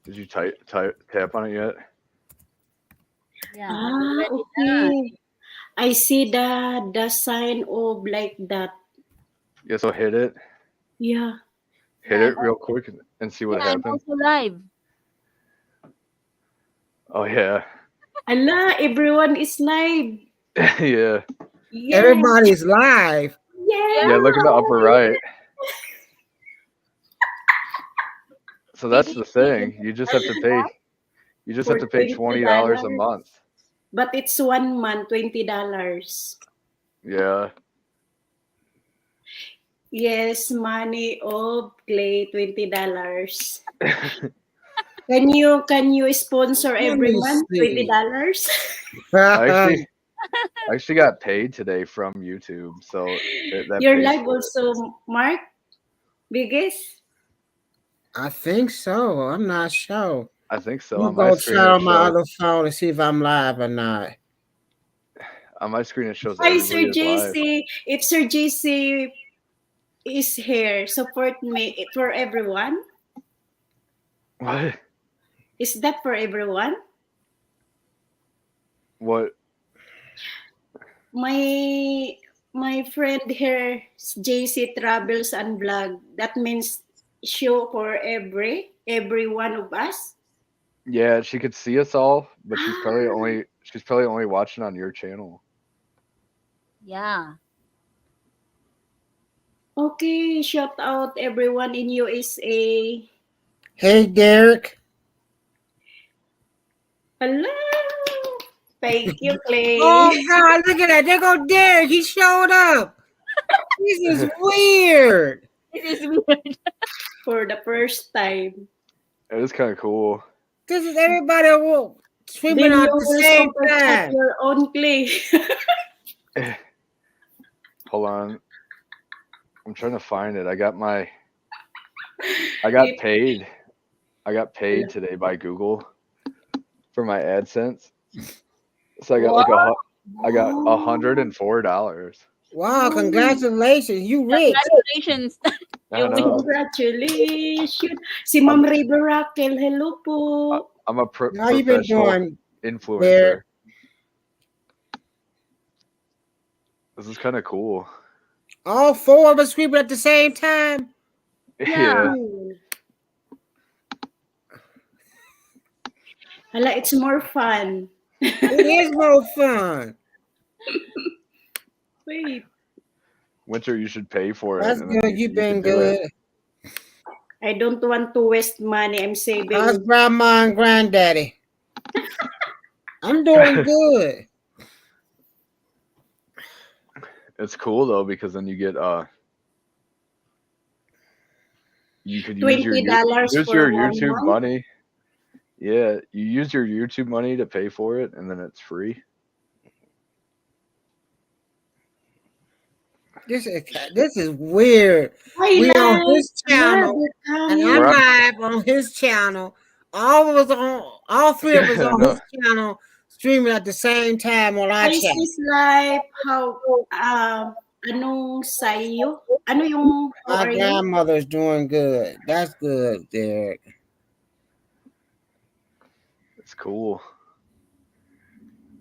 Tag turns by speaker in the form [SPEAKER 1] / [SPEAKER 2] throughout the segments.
[SPEAKER 1] Did you tap on it yet?
[SPEAKER 2] Yeah,
[SPEAKER 3] Okay. I see the sign of like that.
[SPEAKER 1] Yeah, so hit it.
[SPEAKER 3] Yeah.
[SPEAKER 1] Hit it real quick and see what
[SPEAKER 2] yeah, I'm
[SPEAKER 1] happens.
[SPEAKER 2] also live.
[SPEAKER 1] Oh yeah.
[SPEAKER 3] Allah, everyone is live.
[SPEAKER 1] Yeah.
[SPEAKER 3] Yeah.
[SPEAKER 4] Everybody's live.
[SPEAKER 3] Yeah.
[SPEAKER 1] Yeah, look in the upper right. So that's the thing. You just have to pay. You just have
[SPEAKER 3] For
[SPEAKER 1] to pay $20 a
[SPEAKER 3] $20.
[SPEAKER 1] month.
[SPEAKER 3] But it's 1 month, $20.
[SPEAKER 1] Yeah.
[SPEAKER 3] Yes, money of Clay, $20. Can you sponsor
[SPEAKER 4] Let
[SPEAKER 3] every
[SPEAKER 4] me
[SPEAKER 3] month
[SPEAKER 4] see.
[SPEAKER 3] $20?
[SPEAKER 1] I actually got paid today from YouTube, so that
[SPEAKER 3] Your
[SPEAKER 1] pays
[SPEAKER 3] live
[SPEAKER 1] for it.
[SPEAKER 3] also, Mark? Biggest?
[SPEAKER 4] I think so. I'm not sure.
[SPEAKER 1] I think so.
[SPEAKER 4] You
[SPEAKER 1] On my
[SPEAKER 4] go
[SPEAKER 1] screen
[SPEAKER 4] try
[SPEAKER 1] it
[SPEAKER 4] on my
[SPEAKER 1] shows.
[SPEAKER 4] other phone to see if I'm live or not.
[SPEAKER 1] On my screen it shows
[SPEAKER 3] Hi,
[SPEAKER 1] everybody
[SPEAKER 3] Sir
[SPEAKER 1] is live.
[SPEAKER 3] JC. If Sir JC is here, support me for everyone.
[SPEAKER 1] What?
[SPEAKER 3] Is that for everyone?
[SPEAKER 1] What?
[SPEAKER 3] My friend here, JC Travels and Vlog. That means show for every one of us.
[SPEAKER 1] Yeah, she could see us all, but she's probably only watching on your channel.
[SPEAKER 2] Yeah.
[SPEAKER 3] Okay, shout out everyone in USA.
[SPEAKER 4] Hey, Derek.
[SPEAKER 3] Hello. Thank you, Clay.
[SPEAKER 4] Oh, God, look at that. There go Derek. He showed up. This is weird.
[SPEAKER 2] This is weird.
[SPEAKER 3] For the first time.
[SPEAKER 1] It is kind of cool.
[SPEAKER 4] This is everybody streaming
[SPEAKER 3] Then
[SPEAKER 4] at
[SPEAKER 3] you
[SPEAKER 4] the
[SPEAKER 3] will
[SPEAKER 4] same
[SPEAKER 3] super chat
[SPEAKER 4] time.
[SPEAKER 3] your own Clay.
[SPEAKER 1] Hold on. I'm trying to find it. I got paid. I got paid today by Google for my AdSense. So I got $104.
[SPEAKER 4] Wow, congratulations. You rich.
[SPEAKER 2] Congratulations.
[SPEAKER 1] I know.
[SPEAKER 3] Congratulations. Si Ma'am River Raquel, hello po.
[SPEAKER 1] I'm a
[SPEAKER 4] How you been
[SPEAKER 1] professional
[SPEAKER 4] doing,
[SPEAKER 1] influencer.
[SPEAKER 4] Derek?
[SPEAKER 1] This is kind of cool.
[SPEAKER 4] All four of us screaming at the same time?
[SPEAKER 1] Yeah.
[SPEAKER 3] Hala, it's more fun.
[SPEAKER 4] It is more fun.
[SPEAKER 3] Wait.
[SPEAKER 1] Winter, you should pay for it.
[SPEAKER 4] That's
[SPEAKER 1] and then
[SPEAKER 4] good. You've
[SPEAKER 1] you
[SPEAKER 4] been
[SPEAKER 1] can do it.
[SPEAKER 4] good.
[SPEAKER 3] I don't want to waste money. I'm saving.
[SPEAKER 4] How's grandma and granddaddy? I'm doing good.
[SPEAKER 1] It's cool though because then you get you could use your
[SPEAKER 3] $20 for one
[SPEAKER 1] YouTube
[SPEAKER 3] month?
[SPEAKER 1] money. Yeah, you use your YouTube money to pay for it, and then it's free.
[SPEAKER 4] This is weird. We on his channel, and I'm live on his channel. All three of us on his channel streaming at the same time on our channel.
[SPEAKER 3] Is live? How anong sayo? Ano yung
[SPEAKER 4] My grandmother's doing good. That's good, Derek.
[SPEAKER 1] It's cool.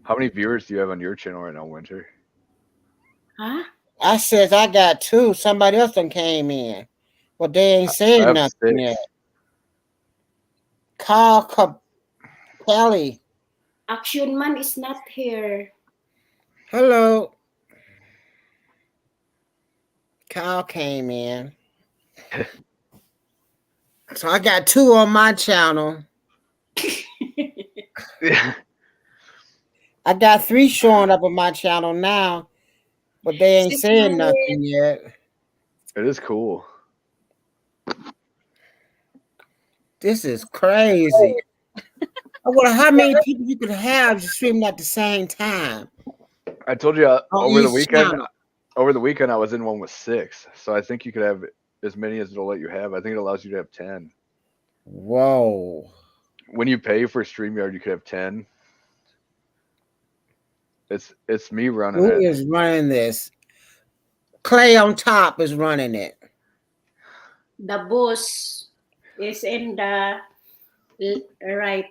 [SPEAKER 1] How many viewers do you have on your channel right now, Winter?
[SPEAKER 3] Huh?
[SPEAKER 4] I said I got 2. Somebody else done came in. But they ain't saying nothing yet. Carl Kelly.
[SPEAKER 3] Action Man is not here.
[SPEAKER 4] Hello. Kyle came in. So I got 2 on my channel. I got 3 showing up on my channel now, but they ain't saying nothing yet.
[SPEAKER 1] It is cool.
[SPEAKER 4] This is crazy. I wonder how many people you could have streaming at the same time.
[SPEAKER 1] I told you over the weekend.
[SPEAKER 4] Channel.
[SPEAKER 1] Over the weekend, I was in one with 6, so I think you could have as many as it'll let you have. I think it allows you to have 10.
[SPEAKER 4] Whoa!
[SPEAKER 1] When you pay for StreamYard, you could have 10. It's me running it.
[SPEAKER 4] Who is running this? Clay on top is running it.
[SPEAKER 3] The boss is in the Right.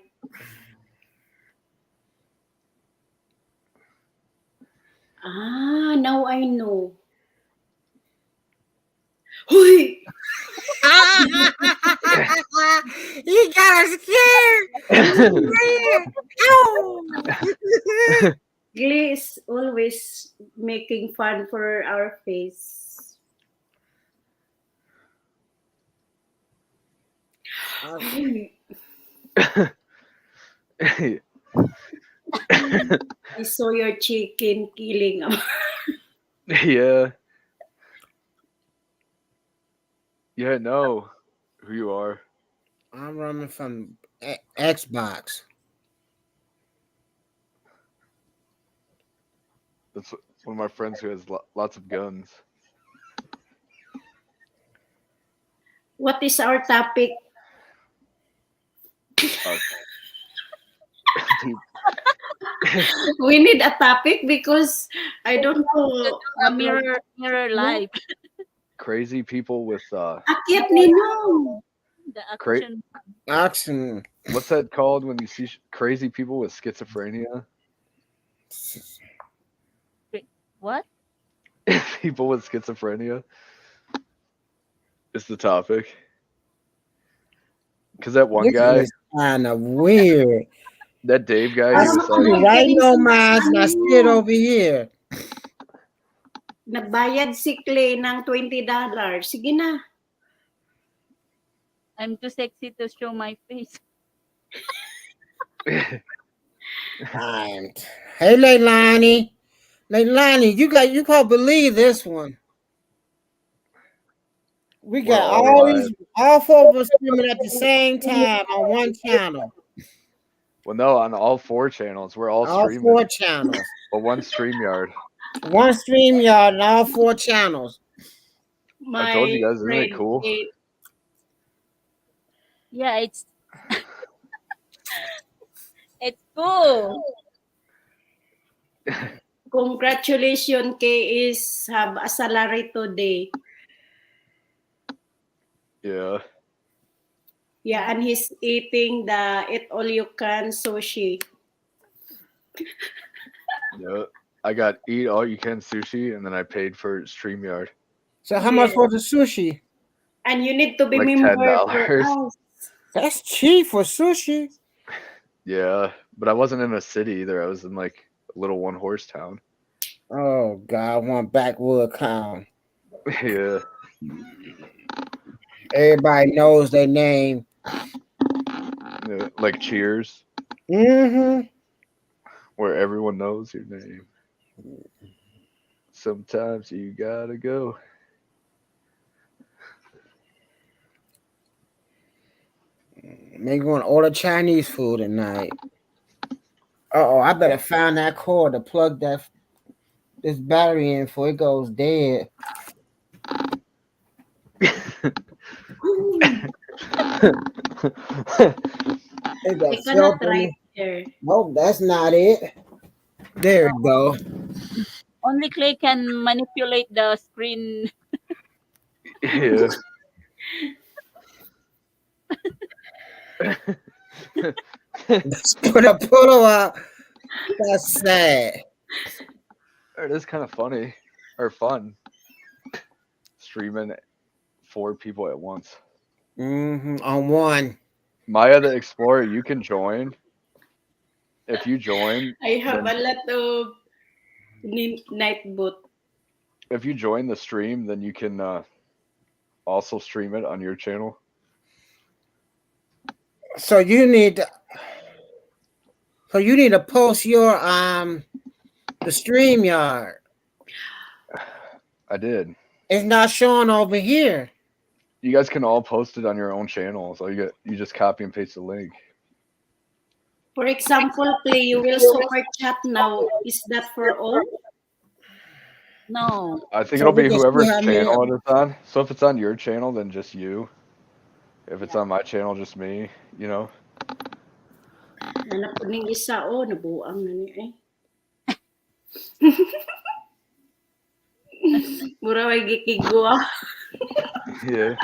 [SPEAKER 3] Now I know. Huy!
[SPEAKER 4] You got us scared. Ow.
[SPEAKER 3] Glee is always making fun for our face. Huy! I saw your chicken killing.
[SPEAKER 1] Yeah. Yeah, know who you are.
[SPEAKER 4] I'm running from Xbox.
[SPEAKER 1] That's one of my friends who has lots of guns.
[SPEAKER 3] What is our topic? We need a topic because I don't know.
[SPEAKER 2] A mirror life.
[SPEAKER 1] Crazy people with
[SPEAKER 3] Akyat ninong.
[SPEAKER 2] The
[SPEAKER 1] Cra-
[SPEAKER 2] action.
[SPEAKER 4] Action.
[SPEAKER 1] what's that called when you see crazy people with schizophrenia?
[SPEAKER 2] What?
[SPEAKER 1] People with schizophrenia is the topic. Because that one guy,
[SPEAKER 4] Kind of weird.
[SPEAKER 1] that Dave guy, he was like,
[SPEAKER 4] Right on mine, I sit over here.
[SPEAKER 3] Nagbayad si Clay ng $20. Sige na.
[SPEAKER 2] I'm too sexy to show my face.
[SPEAKER 4] Hey, Leilani. Leilani, you can't believe this one. We got all four of us streaming at the same time on one channel.
[SPEAKER 1] Well, no, on all 4 channels. We're all streaming.
[SPEAKER 4] 4 channels.
[SPEAKER 1] But one StreamYard.
[SPEAKER 4] One StreamYard and all 4 channels.
[SPEAKER 1] I told you guys, isn't it cool?
[SPEAKER 2] Yeah, it's cool.
[SPEAKER 3] Congratulations, Kay is have a salary today.
[SPEAKER 1] Yeah.
[SPEAKER 3] Yeah, and he's eating the eat all you can sushi.
[SPEAKER 1] Yeah. I got eat all you can sushi, and then I paid for StreamYard.
[SPEAKER 4] So how much for the sushi?
[SPEAKER 3] And you need to be
[SPEAKER 1] Like
[SPEAKER 3] member
[SPEAKER 1] $10.
[SPEAKER 3] for us.
[SPEAKER 4] That's cheap for sushi.
[SPEAKER 1] Yeah, but I wasn't in a city either. I was in like a little 1-horse town.
[SPEAKER 4] Oh God, one backwood town.
[SPEAKER 1] Yeah.
[SPEAKER 4] Everybody knows their name.
[SPEAKER 1] Yeah, like Cheers,
[SPEAKER 4] Mm-hmm.
[SPEAKER 1] where everyone knows your name. Sometimes you gotta go.
[SPEAKER 4] Maybe going to order Chinese food tonight. Oh, I better find that cord to plug this battery in before it goes dead.
[SPEAKER 3] I cannot write there.
[SPEAKER 4] Nope, that's not it. There you go.
[SPEAKER 2] Only Clay can manipulate the screen.
[SPEAKER 1] Yeah.
[SPEAKER 4] Let's put a photo out. That's sad.
[SPEAKER 1] It is kind of funny or fun streaming 4 people at once.
[SPEAKER 4] On one.
[SPEAKER 1] Maya the Explorer, you can join. If you join,
[SPEAKER 3] I have a lot of night boot.
[SPEAKER 1] if you join the stream, then you can also stream it on your channel.
[SPEAKER 4] So you need to post your the StreamYard.
[SPEAKER 1] I did.
[SPEAKER 4] It's not showing over here.
[SPEAKER 1] You guys can all post it on your own channel. So you just copy and paste the link.
[SPEAKER 3] For example, Clay, you will super chat now. Is that for all?
[SPEAKER 2] No.
[SPEAKER 1] I think
[SPEAKER 4] So
[SPEAKER 1] it'll
[SPEAKER 4] we
[SPEAKER 1] be
[SPEAKER 4] just
[SPEAKER 1] whoever's
[SPEAKER 4] see how many-
[SPEAKER 1] channel it is on. So if it's on your channel, then just you. If it's on my channel, just me, you know.
[SPEAKER 3] Anak ko ning isa, nabuang na niya eh. Mura may gikigwa.
[SPEAKER 1] Yeah.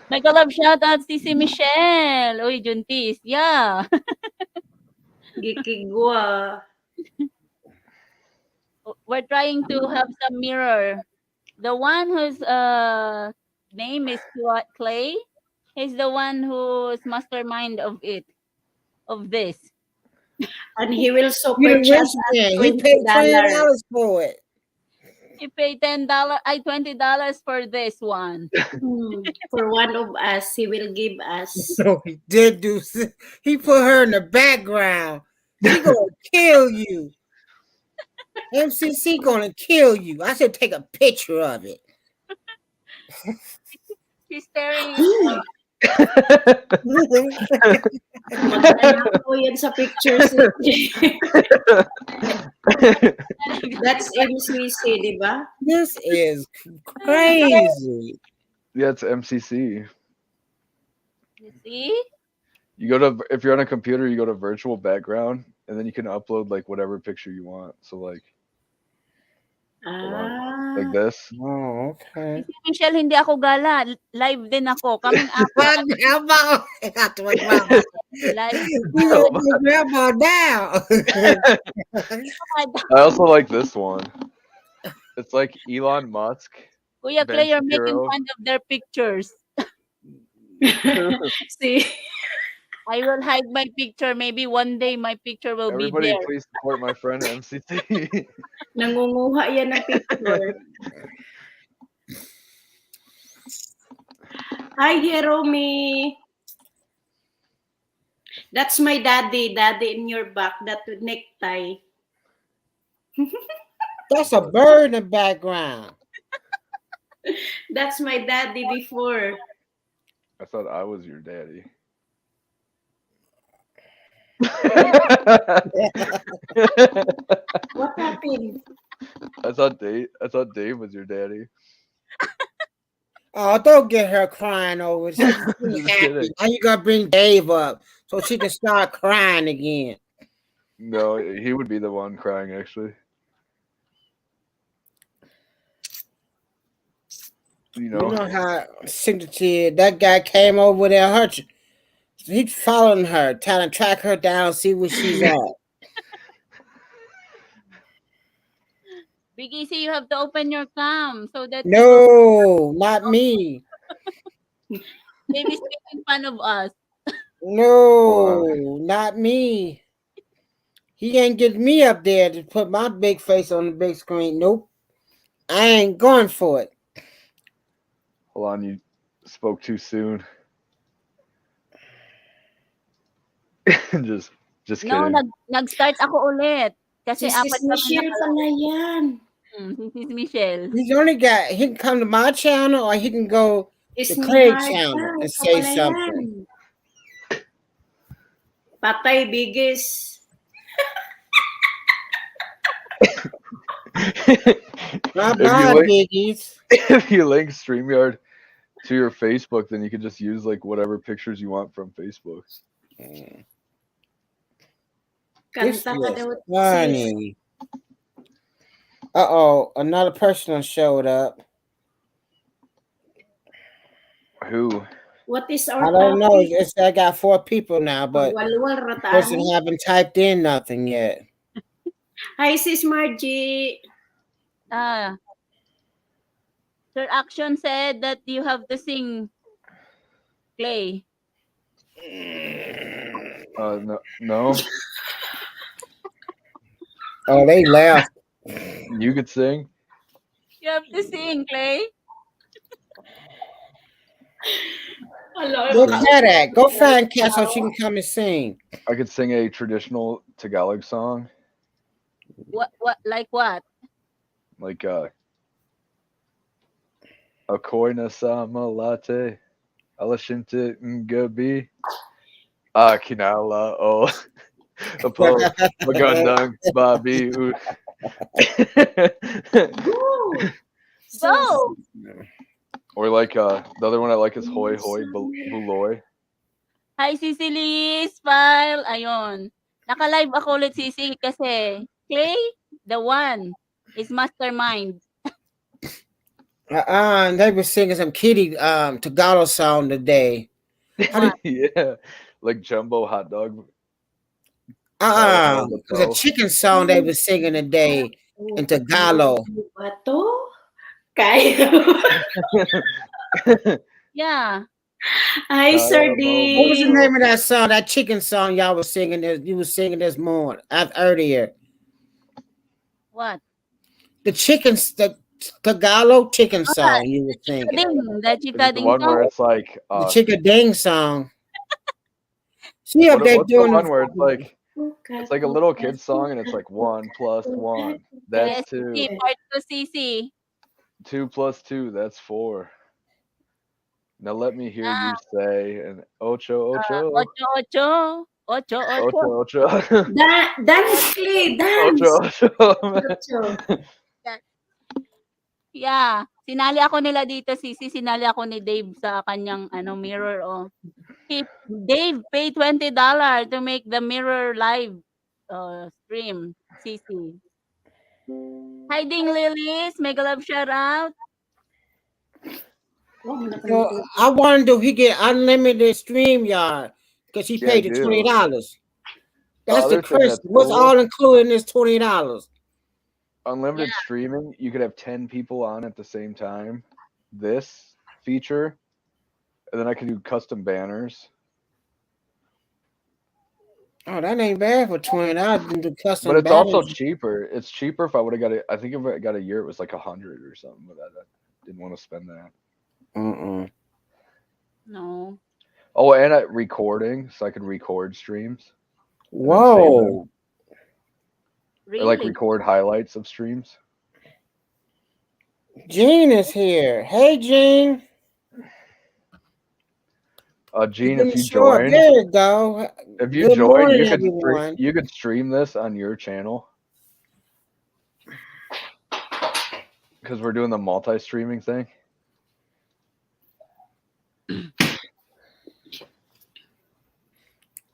[SPEAKER 2] Mega love shout out si Michelle. Uy, Juntis. Yeah.
[SPEAKER 3] Gikigwa.
[SPEAKER 2] We're trying to have some mirror. The one whose name is Clay, he's the one who's mastermind of this.
[SPEAKER 3] And he will
[SPEAKER 4] You
[SPEAKER 3] super
[SPEAKER 4] the
[SPEAKER 3] chat
[SPEAKER 4] rich
[SPEAKER 3] us
[SPEAKER 4] man. He paid
[SPEAKER 3] $20.
[SPEAKER 4] $20 for it.
[SPEAKER 2] He paid $20 for this one.
[SPEAKER 3] For one of us, he will give us.
[SPEAKER 4] No, he did do. He put her in the background. She gonna kill you. MCC gonna kill you. I should take a picture of it.
[SPEAKER 2] She's staring.
[SPEAKER 3] Magkana ko yan sa pictures. That's MCC, di ba?
[SPEAKER 4] This is crazy.
[SPEAKER 1] Yeah, it's MCC.
[SPEAKER 2] You see?
[SPEAKER 1] You go to if you're on a computer, you go to virtual background, and then you can upload like whatever picture you want. So like like this.
[SPEAKER 4] Oh, okay.
[SPEAKER 2] Si Michelle, hindi ako gala. Live din ako. Kaming apat. Live.
[SPEAKER 4] Grandma down.
[SPEAKER 1] I also like this one. It's like Elon Musk.
[SPEAKER 2] Kuya
[SPEAKER 1] Ben
[SPEAKER 2] Clay, you're making
[SPEAKER 1] Shapiro.
[SPEAKER 2] fun of their pictures.
[SPEAKER 3] See?
[SPEAKER 2] I will hide my picture. Maybe one day my picture will
[SPEAKER 1] Everybody,
[SPEAKER 2] be there.
[SPEAKER 1] please support my friend MCC.
[SPEAKER 3] Nangunguha yan ng picture. Hi, Jerome. That's my daddy. Daddy in your back. That necktie.
[SPEAKER 4] That's a bird in the background.
[SPEAKER 3] That's my daddy before.
[SPEAKER 1] I thought I was your daddy.
[SPEAKER 3] What happened?
[SPEAKER 1] I thought Dave was your daddy.
[SPEAKER 4] Oh, don't get her crying over. She's
[SPEAKER 1] Just
[SPEAKER 4] happy.
[SPEAKER 1] kidding.
[SPEAKER 4] Now you gotta bring Dave up so she can start crying again.
[SPEAKER 1] No, he would be the one crying actually. You know,
[SPEAKER 4] You know how signature that guy came over there, he's following her, trying to track her down, see where she's at.
[SPEAKER 2] Big Easy, you have to open your cam so that
[SPEAKER 4] No, not me.
[SPEAKER 2] baby's making fun of us.
[SPEAKER 4] No, not me. He ain't getting me up there to put my big face on the big screen. Nope. I ain't going for it.
[SPEAKER 1] hold on, you spoke too soon. just
[SPEAKER 2] No,
[SPEAKER 1] kidding.
[SPEAKER 2] nag-start ako ulit. Kasi
[SPEAKER 3] Si
[SPEAKER 2] apat
[SPEAKER 3] Sis Michelle pala yan.
[SPEAKER 2] Si Sis Michelle.
[SPEAKER 4] He can come to my channel or he can go
[SPEAKER 3] Sis
[SPEAKER 4] to Craig
[SPEAKER 3] Mihai
[SPEAKER 4] channel
[SPEAKER 3] ka,
[SPEAKER 4] and
[SPEAKER 3] ikaw
[SPEAKER 4] say
[SPEAKER 3] pala
[SPEAKER 4] something.
[SPEAKER 3] yan. Patay, biggest.
[SPEAKER 4] Not
[SPEAKER 1] If you
[SPEAKER 4] bad,
[SPEAKER 1] like-
[SPEAKER 4] biggies.
[SPEAKER 1] If you link StreamYard to your Facebook, then you can just use like whatever pictures you want from Facebook.
[SPEAKER 4] This
[SPEAKER 3] Kanta ka
[SPEAKER 4] is
[SPEAKER 3] daw. sis.
[SPEAKER 4] funny. Uh-oh, another person showed up.
[SPEAKER 1] Who?
[SPEAKER 3] What is our
[SPEAKER 4] I don't know.
[SPEAKER 3] topic?
[SPEAKER 4] I got 4 people now, but
[SPEAKER 3] Walwal
[SPEAKER 4] the person
[SPEAKER 3] rataan.
[SPEAKER 4] haven't typed in nothing yet.
[SPEAKER 3] Hi, Sis Margie.
[SPEAKER 2] Sir Action said that you have to sing Clay.
[SPEAKER 1] No.
[SPEAKER 4] Oh, they left.
[SPEAKER 1] You could sing.
[SPEAKER 2] You have to sing, Clay.
[SPEAKER 3] Hello.
[SPEAKER 4] Where's Kat at? Go find Kat so she can come and sing.
[SPEAKER 1] I could sing a traditional Tagalog song,
[SPEAKER 2] What like what?
[SPEAKER 1] like Ako'y nasama latte, alashinte gabi, kinala o apo magandang babi.
[SPEAKER 2] Go!
[SPEAKER 1] Or like the other one I like is Hoy Hoy Buloy.
[SPEAKER 2] Hi, Sicily Smile. Ayun. Naka-live ako ulit, Sisi, kasi Clay, the one, is mastermind.
[SPEAKER 4] They were singing some Kitty Tagalog song today.
[SPEAKER 1] Yeah, like Jumbo Hot Dog.
[SPEAKER 4] It was a chicken song they were singing today in Tagalog.
[SPEAKER 2] Yeah.
[SPEAKER 3] Hi, Sir D.
[SPEAKER 4] What was the name of that song? That chicken song y'all was singing. You was singing this morning, earlier.
[SPEAKER 2] What?
[SPEAKER 4] The Tagalog chicken song you were singing.
[SPEAKER 2] The
[SPEAKER 1] the one where it's like
[SPEAKER 4] the Chickading song. See up there doing
[SPEAKER 1] the one where it's like a little kid song and it's like 1 + 1. That's 2.
[SPEAKER 2] Part 2 CC.
[SPEAKER 1] 2 + 2. That's 4. Now let me hear you say and ocho.
[SPEAKER 2] Ocho.
[SPEAKER 3] Dance, Clay, dance.
[SPEAKER 1] Ocho.
[SPEAKER 2] Yeah, sinali ako nila dito, Sisi. Sinali ako ni Dave sa kanyang mirror. Dave paid $20 to make the mirror live stream. Sisi. Hi, Ding Lilies. Mega love shout out.
[SPEAKER 4] So I wonder if he get unlimited StreamYard because he paid the $20. That's the question. What's all included in this $20?
[SPEAKER 1] Unlimited streaming, you could have 10 people on at the same time. This feature, and then I can do custom banners.
[SPEAKER 4] Oh, that ain't bad for $20 to do custom.
[SPEAKER 1] But it's
[SPEAKER 4] banners.
[SPEAKER 1] also cheaper. It's cheaper if I would have got it. I think if I got a year, it was like 100 or something. But I didn't want to spend that.
[SPEAKER 2] No.
[SPEAKER 1] Oh, and recording, so I could record streams.
[SPEAKER 4] Whoa.
[SPEAKER 2] Really?
[SPEAKER 1] Or like record highlights of streams.
[SPEAKER 4] Gene is here. Hey, Gene.
[SPEAKER 1] Gene, if you join,
[SPEAKER 4] there you go.
[SPEAKER 1] If you join, you could stream this on your channel. Because we're doing the multi-streaming thing.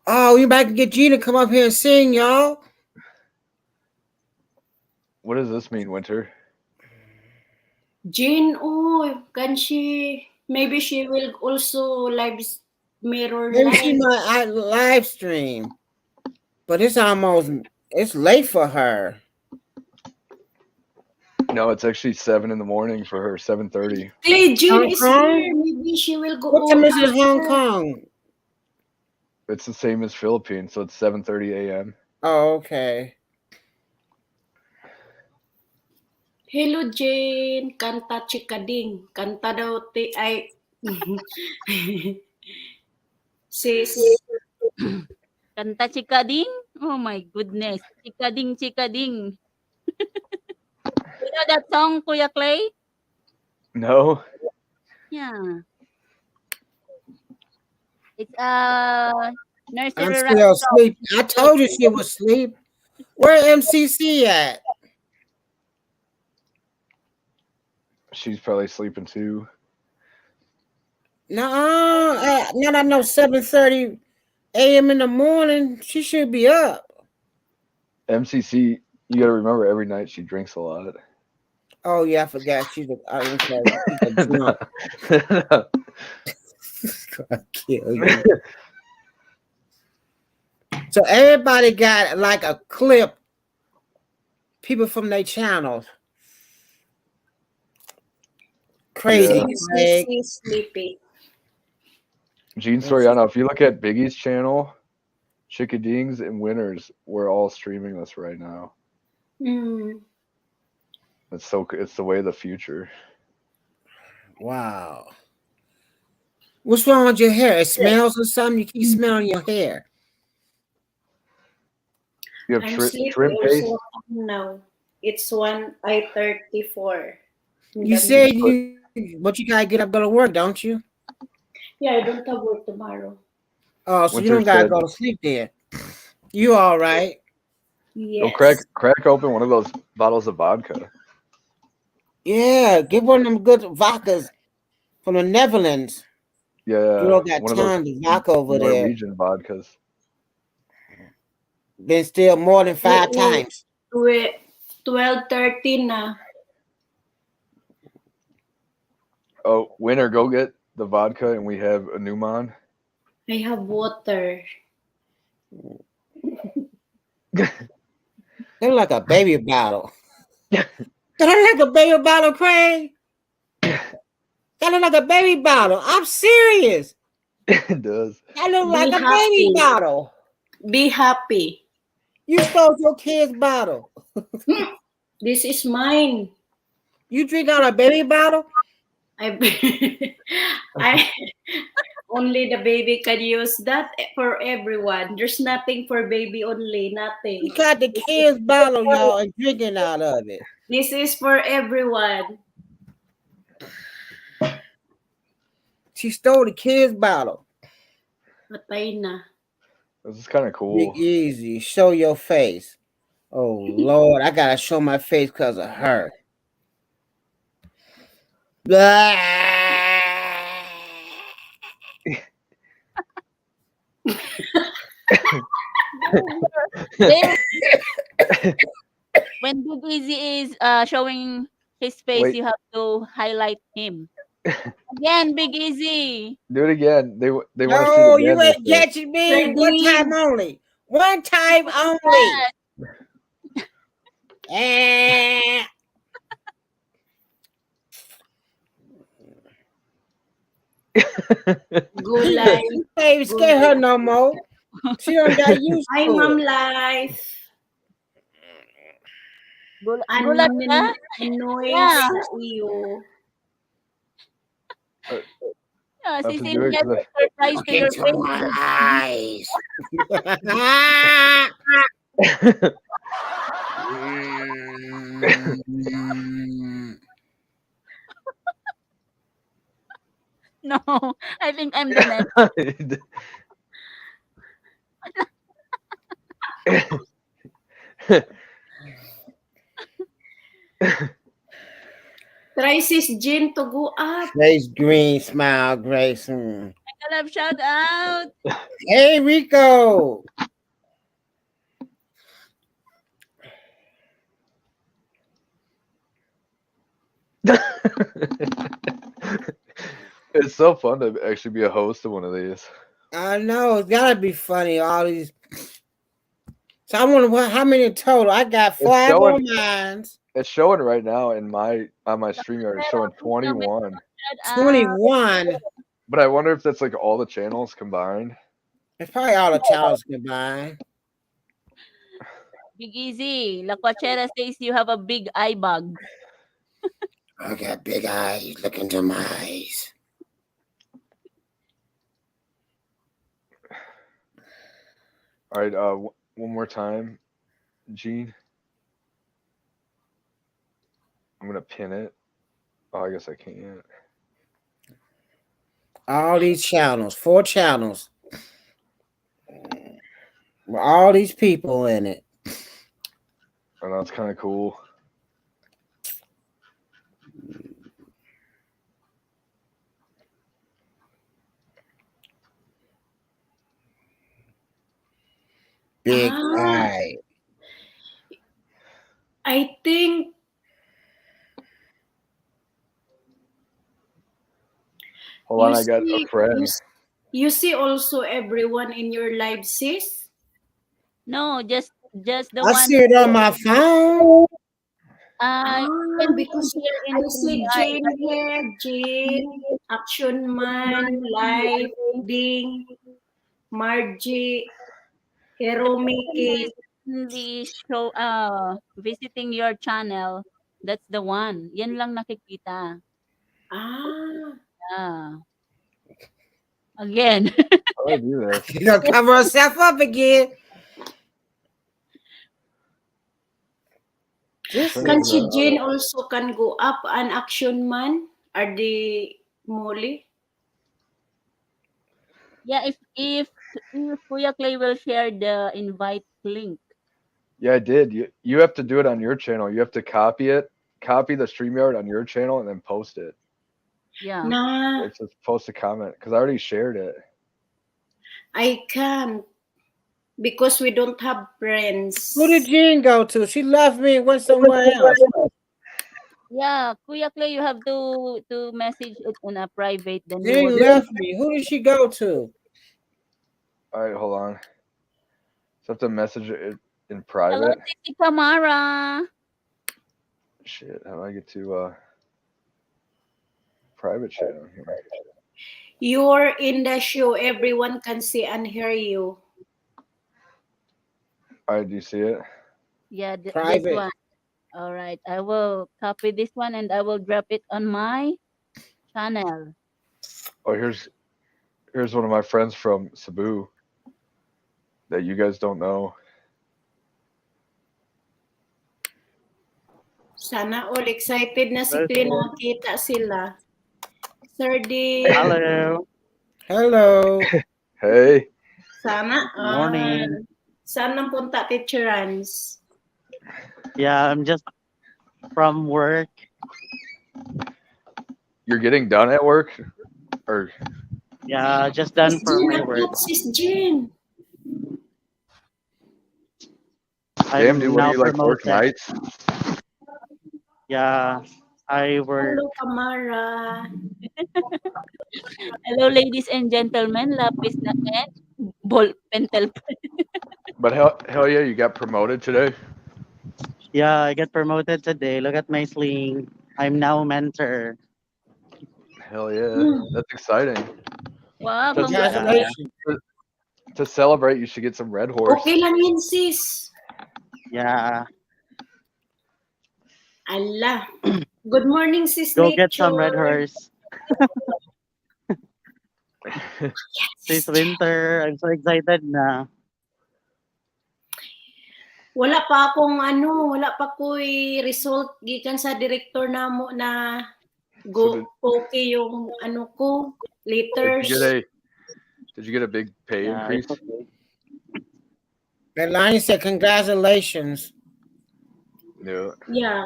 [SPEAKER 4] Oh, we about to get Gene to come up here and sing, y'all.
[SPEAKER 1] What does this mean, Winter?
[SPEAKER 3] Jean, can she? Maybe she will also mirror.
[SPEAKER 4] Maybe she might live stream, but it's late for her.
[SPEAKER 1] No, it's actually 7 in the morning for her. 7:30.
[SPEAKER 3] Hey, Jean is here. Maybe she will go.
[SPEAKER 4] What time is it in Hong Kong?
[SPEAKER 1] It's the same as Philippines, so it's 7:30 a.m.
[SPEAKER 4] Oh, okay.
[SPEAKER 3] Hello, Jane. Kanta Chikading. Kanta daw ay. Sis.
[SPEAKER 2] Kanta Chikading? Oh my goodness. Chikading, Chikading. You know that song, Kuya Clay?
[SPEAKER 1] No.
[SPEAKER 2] Yeah. It's nursery.
[SPEAKER 4] I'm still asleep. I told you she was asleep. Where MCC at?
[SPEAKER 1] She's probably sleeping too.
[SPEAKER 4] No, 7:30 a.m. in the morning. She should be up.
[SPEAKER 1] MCC, you got to remember every night she drinks a lot.
[SPEAKER 4] Oh yeah, I forgot. She's a drunk. I'll kill you. So everybody got like a clip. People from their channels. Crazy.
[SPEAKER 3] Yeah. Sleepy.
[SPEAKER 1] Gene Soriano, if you look at Biggie's channel, Chickadings and Winners, we're all streaming this right now. It's the way of the future.
[SPEAKER 4] Wow. What's wrong with your hair? It smells or something? You keep smelling your hair.
[SPEAKER 1] You have shrimp paste?
[SPEAKER 3] No. It's 1:34.
[SPEAKER 4] You said but you gotta get up, go to work, don't you?
[SPEAKER 3] Yeah, I don't have work tomorrow.
[SPEAKER 4] Oh, so you don't gotta go to sleep there. You all right?
[SPEAKER 3] Yes.
[SPEAKER 1] Go crack open one of those bottles of vodka.
[SPEAKER 4] Yeah, get one of them good vodkas from the Netherlands.
[SPEAKER 1] Yeah.
[SPEAKER 4] You don't got tons of vodka over there.
[SPEAKER 1] Norwegian vodkas.
[SPEAKER 4] Been still more than 5 times.
[SPEAKER 3] 12:30 na.
[SPEAKER 1] Oh, winner, go get the vodka, and we have a Newman.
[SPEAKER 3] I have water.
[SPEAKER 4] They're like a baby bottle. That look like a baby bottle, Craig. That look like a baby bottle. I'm serious.
[SPEAKER 1] It does.
[SPEAKER 4] That look
[SPEAKER 3] Be
[SPEAKER 4] like a
[SPEAKER 3] happy.
[SPEAKER 4] baby bottle.
[SPEAKER 3] Be happy.
[SPEAKER 4] You stole your kid's bottle.
[SPEAKER 3] This is mine.
[SPEAKER 4] You drink out a baby bottle?
[SPEAKER 3] I only the baby can use that for everyone. There's nothing for baby only. Nothing.
[SPEAKER 4] You got the kid's bottle, y'all, and drinking out of it.
[SPEAKER 3] This is for everyone.
[SPEAKER 4] She stole the kid's bottle.
[SPEAKER 3] Patay na.
[SPEAKER 1] This is kind of cool.
[SPEAKER 4] Big Easy, show your face. Oh Lord, I gotta show my face because of her.
[SPEAKER 2] When Big Easy is showing his face,
[SPEAKER 1] Wait.
[SPEAKER 2] you have to highlight him. Again, Big Easy.
[SPEAKER 1] Do it again. They want to see
[SPEAKER 4] No,
[SPEAKER 1] it
[SPEAKER 4] you
[SPEAKER 1] again.
[SPEAKER 4] ain't catching me. One time only. One time only. Eh.
[SPEAKER 3] Good life.
[SPEAKER 4] Hey, scare her no more. She don't got used
[SPEAKER 3] Hi,
[SPEAKER 4] to
[SPEAKER 3] Mom
[SPEAKER 4] it.
[SPEAKER 3] Life.
[SPEAKER 2] Gulat ka?
[SPEAKER 3] Noise
[SPEAKER 2] Yeah.
[SPEAKER 3] sa iyo.
[SPEAKER 2] Yeah,
[SPEAKER 1] have
[SPEAKER 2] si
[SPEAKER 1] to do
[SPEAKER 2] Cynthia
[SPEAKER 1] it 'cause
[SPEAKER 2] is surprised to your
[SPEAKER 4] Into
[SPEAKER 2] face.
[SPEAKER 4] my eyes.
[SPEAKER 2] No, I think I'm the next.
[SPEAKER 3] Try sis Jean to go up.
[SPEAKER 4] Grace Green, smile, Grace.
[SPEAKER 2] I love shout out.
[SPEAKER 4] Hey, Rico.
[SPEAKER 1] It's so fun to actually be a host of one of these.
[SPEAKER 4] I know it's gotta be funny. All these. So I wonder how many total. I got 5
[SPEAKER 1] showing-
[SPEAKER 4] on mine.
[SPEAKER 1] It's showing right now on my StreamYard. It's showing 21.
[SPEAKER 2] Shout out.
[SPEAKER 4] 21.
[SPEAKER 1] But I wonder if that's like all the channels combined.
[SPEAKER 4] It's probably all the channels combined.
[SPEAKER 2] Big Easy. La Quachera says you have a big eye bug.
[SPEAKER 4] I got big eyes. Look into my eyes.
[SPEAKER 1] All right, one more time, Gene. I'm gonna pin it. Oh, I guess I can't.
[SPEAKER 4] All these channels, 4 channels. With all these people in it.
[SPEAKER 1] I know it's kind of cool.
[SPEAKER 4] Big
[SPEAKER 3] Ah.
[SPEAKER 4] eye.
[SPEAKER 3] I think
[SPEAKER 1] Hold on,
[SPEAKER 3] you
[SPEAKER 1] I got
[SPEAKER 3] see-
[SPEAKER 1] a friend.
[SPEAKER 3] you see also everyone in your live, sis.
[SPEAKER 2] No, just the
[SPEAKER 4] I
[SPEAKER 2] one.
[SPEAKER 4] see it on my phone.
[SPEAKER 3] Because
[SPEAKER 2] here in
[SPEAKER 3] I see
[SPEAKER 2] the
[SPEAKER 3] Jane here, Jane, Action Man, Live, Ding, Margie, Hero Mickey.
[SPEAKER 2] the show visiting your channel, that's the one. Yan lang nakikita.
[SPEAKER 3] Ah,
[SPEAKER 2] Yeah. Again.
[SPEAKER 1] How do I do this?
[SPEAKER 4] She's gonna cover herself up again.
[SPEAKER 3] can si Jane also can go up an Action Man? Are they Molly?
[SPEAKER 2] Yeah, if Kuya Clay will share the invite link.
[SPEAKER 1] Yeah, I did. You have to do it on your channel. You have to copy the StreamYard on your channel and then post it.
[SPEAKER 2] Yeah.
[SPEAKER 3] Nah,
[SPEAKER 1] It's just post a comment because I already shared it.
[SPEAKER 3] I can't because we don't have friends.
[SPEAKER 4] Who did Jean go to? She left me and went somewhere else.
[SPEAKER 2] Yeah, Kuya Clay, you have to message it on a private. Then you
[SPEAKER 4] She
[SPEAKER 2] will.
[SPEAKER 4] left me. Who did she go to?
[SPEAKER 1] All right, hold on. So I have to message it in
[SPEAKER 2] Hello,
[SPEAKER 1] private.
[SPEAKER 2] Sissy Kamara.
[SPEAKER 1] Shit, how do I get to private chat on here?
[SPEAKER 3] You're in the show. Everyone can see and hear you.
[SPEAKER 1] All right, do you see it?
[SPEAKER 2] Yeah, this
[SPEAKER 4] Private.
[SPEAKER 2] one. All right, I will copy this one and I will drop it on my channel.
[SPEAKER 1] Oh, here's one of my friends from Cebu that you guys don't know.
[SPEAKER 3] Sana all excited na si Clay na makita sila. Sir D.
[SPEAKER 5] Hello.
[SPEAKER 4] Hello.
[SPEAKER 1] Hey,
[SPEAKER 3] Sana.
[SPEAKER 5] Morning.
[SPEAKER 3] Saan nang punta, Teacher Rans?
[SPEAKER 5] Yeah, I'm just from work.
[SPEAKER 1] you're getting done at work, or
[SPEAKER 5] Yeah, just done
[SPEAKER 3] Sis
[SPEAKER 5] for
[SPEAKER 3] Jean,
[SPEAKER 5] my
[SPEAKER 3] what's
[SPEAKER 5] work.
[SPEAKER 3] up, Sis Jean?
[SPEAKER 1] damn, dude,
[SPEAKER 5] I'm
[SPEAKER 1] what do
[SPEAKER 5] now
[SPEAKER 1] you like work
[SPEAKER 5] promoted.
[SPEAKER 1] nights?
[SPEAKER 5] Yeah, I work.
[SPEAKER 3] Hello, Kamara.
[SPEAKER 2] Hello, ladies and gentlemen. Lapis na pen. Ball pentel.
[SPEAKER 1] But hell yeah, you got promoted today.
[SPEAKER 5] Yeah, I got promoted today. Look at my sling. I'm now mentor.
[SPEAKER 1] Hell yeah, that's exciting.
[SPEAKER 2] Wow,
[SPEAKER 1] That's-
[SPEAKER 2] congratulations.
[SPEAKER 4] Congratulations.
[SPEAKER 1] To celebrate, you should get some Red Horse.
[SPEAKER 3] Okay lang yun, sis.
[SPEAKER 5] Yeah,
[SPEAKER 3] Allah. Good morning, Sis
[SPEAKER 5] go get some
[SPEAKER 3] Nature.
[SPEAKER 5] Red Horse. This winter, I'm so excited na.
[SPEAKER 3] Wala pa ko'y result gikan sa director namo na okay yung ko, letters.
[SPEAKER 1] Did you get a big pay
[SPEAKER 5] Yeah,
[SPEAKER 1] increase?
[SPEAKER 5] it's okay.
[SPEAKER 4] That line said, congratulations.
[SPEAKER 1] No.
[SPEAKER 3] Yeah.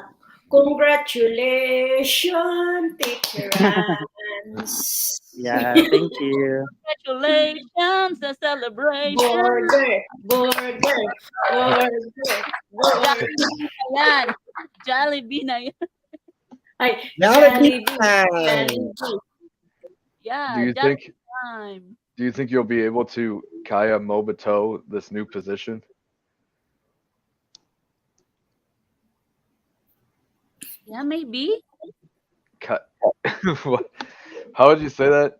[SPEAKER 3] Congratulations, Teacher Rans.
[SPEAKER 5] Yeah, thank you.
[SPEAKER 2] Congratulations, a celebration.
[SPEAKER 3] Burger.
[SPEAKER 2] Ayan. Jollibee na yan.
[SPEAKER 3] Ay,
[SPEAKER 4] Jollibee
[SPEAKER 3] Jollibee.
[SPEAKER 2] Yeah,
[SPEAKER 1] Do you
[SPEAKER 2] Jollibee
[SPEAKER 1] think
[SPEAKER 2] time.
[SPEAKER 1] Do you think you'll be able to Kaya Mobuto this new position?
[SPEAKER 2] Yeah, maybe.
[SPEAKER 1] What? How would you say that?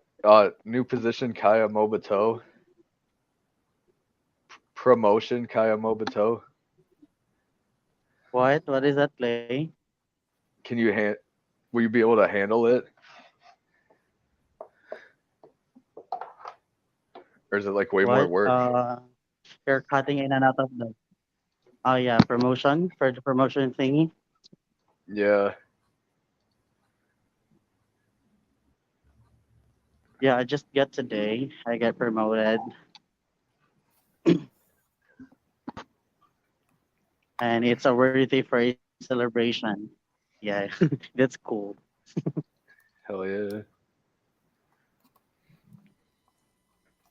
[SPEAKER 1] New position Kaya Mobuto. Promotion Kaya Mobuto.
[SPEAKER 5] What? What is that play?
[SPEAKER 1] Can you Will you be able to handle it? Or is it like way more
[SPEAKER 5] What?
[SPEAKER 1] work?
[SPEAKER 5] You're cutting in and out of the. Oh yeah, promotion for the promotion thingy.
[SPEAKER 1] Yeah.
[SPEAKER 5] Yeah, I just got today. I got promoted. And it's a worthy for a celebration. Yeah, that's cool.
[SPEAKER 1] Hell yeah.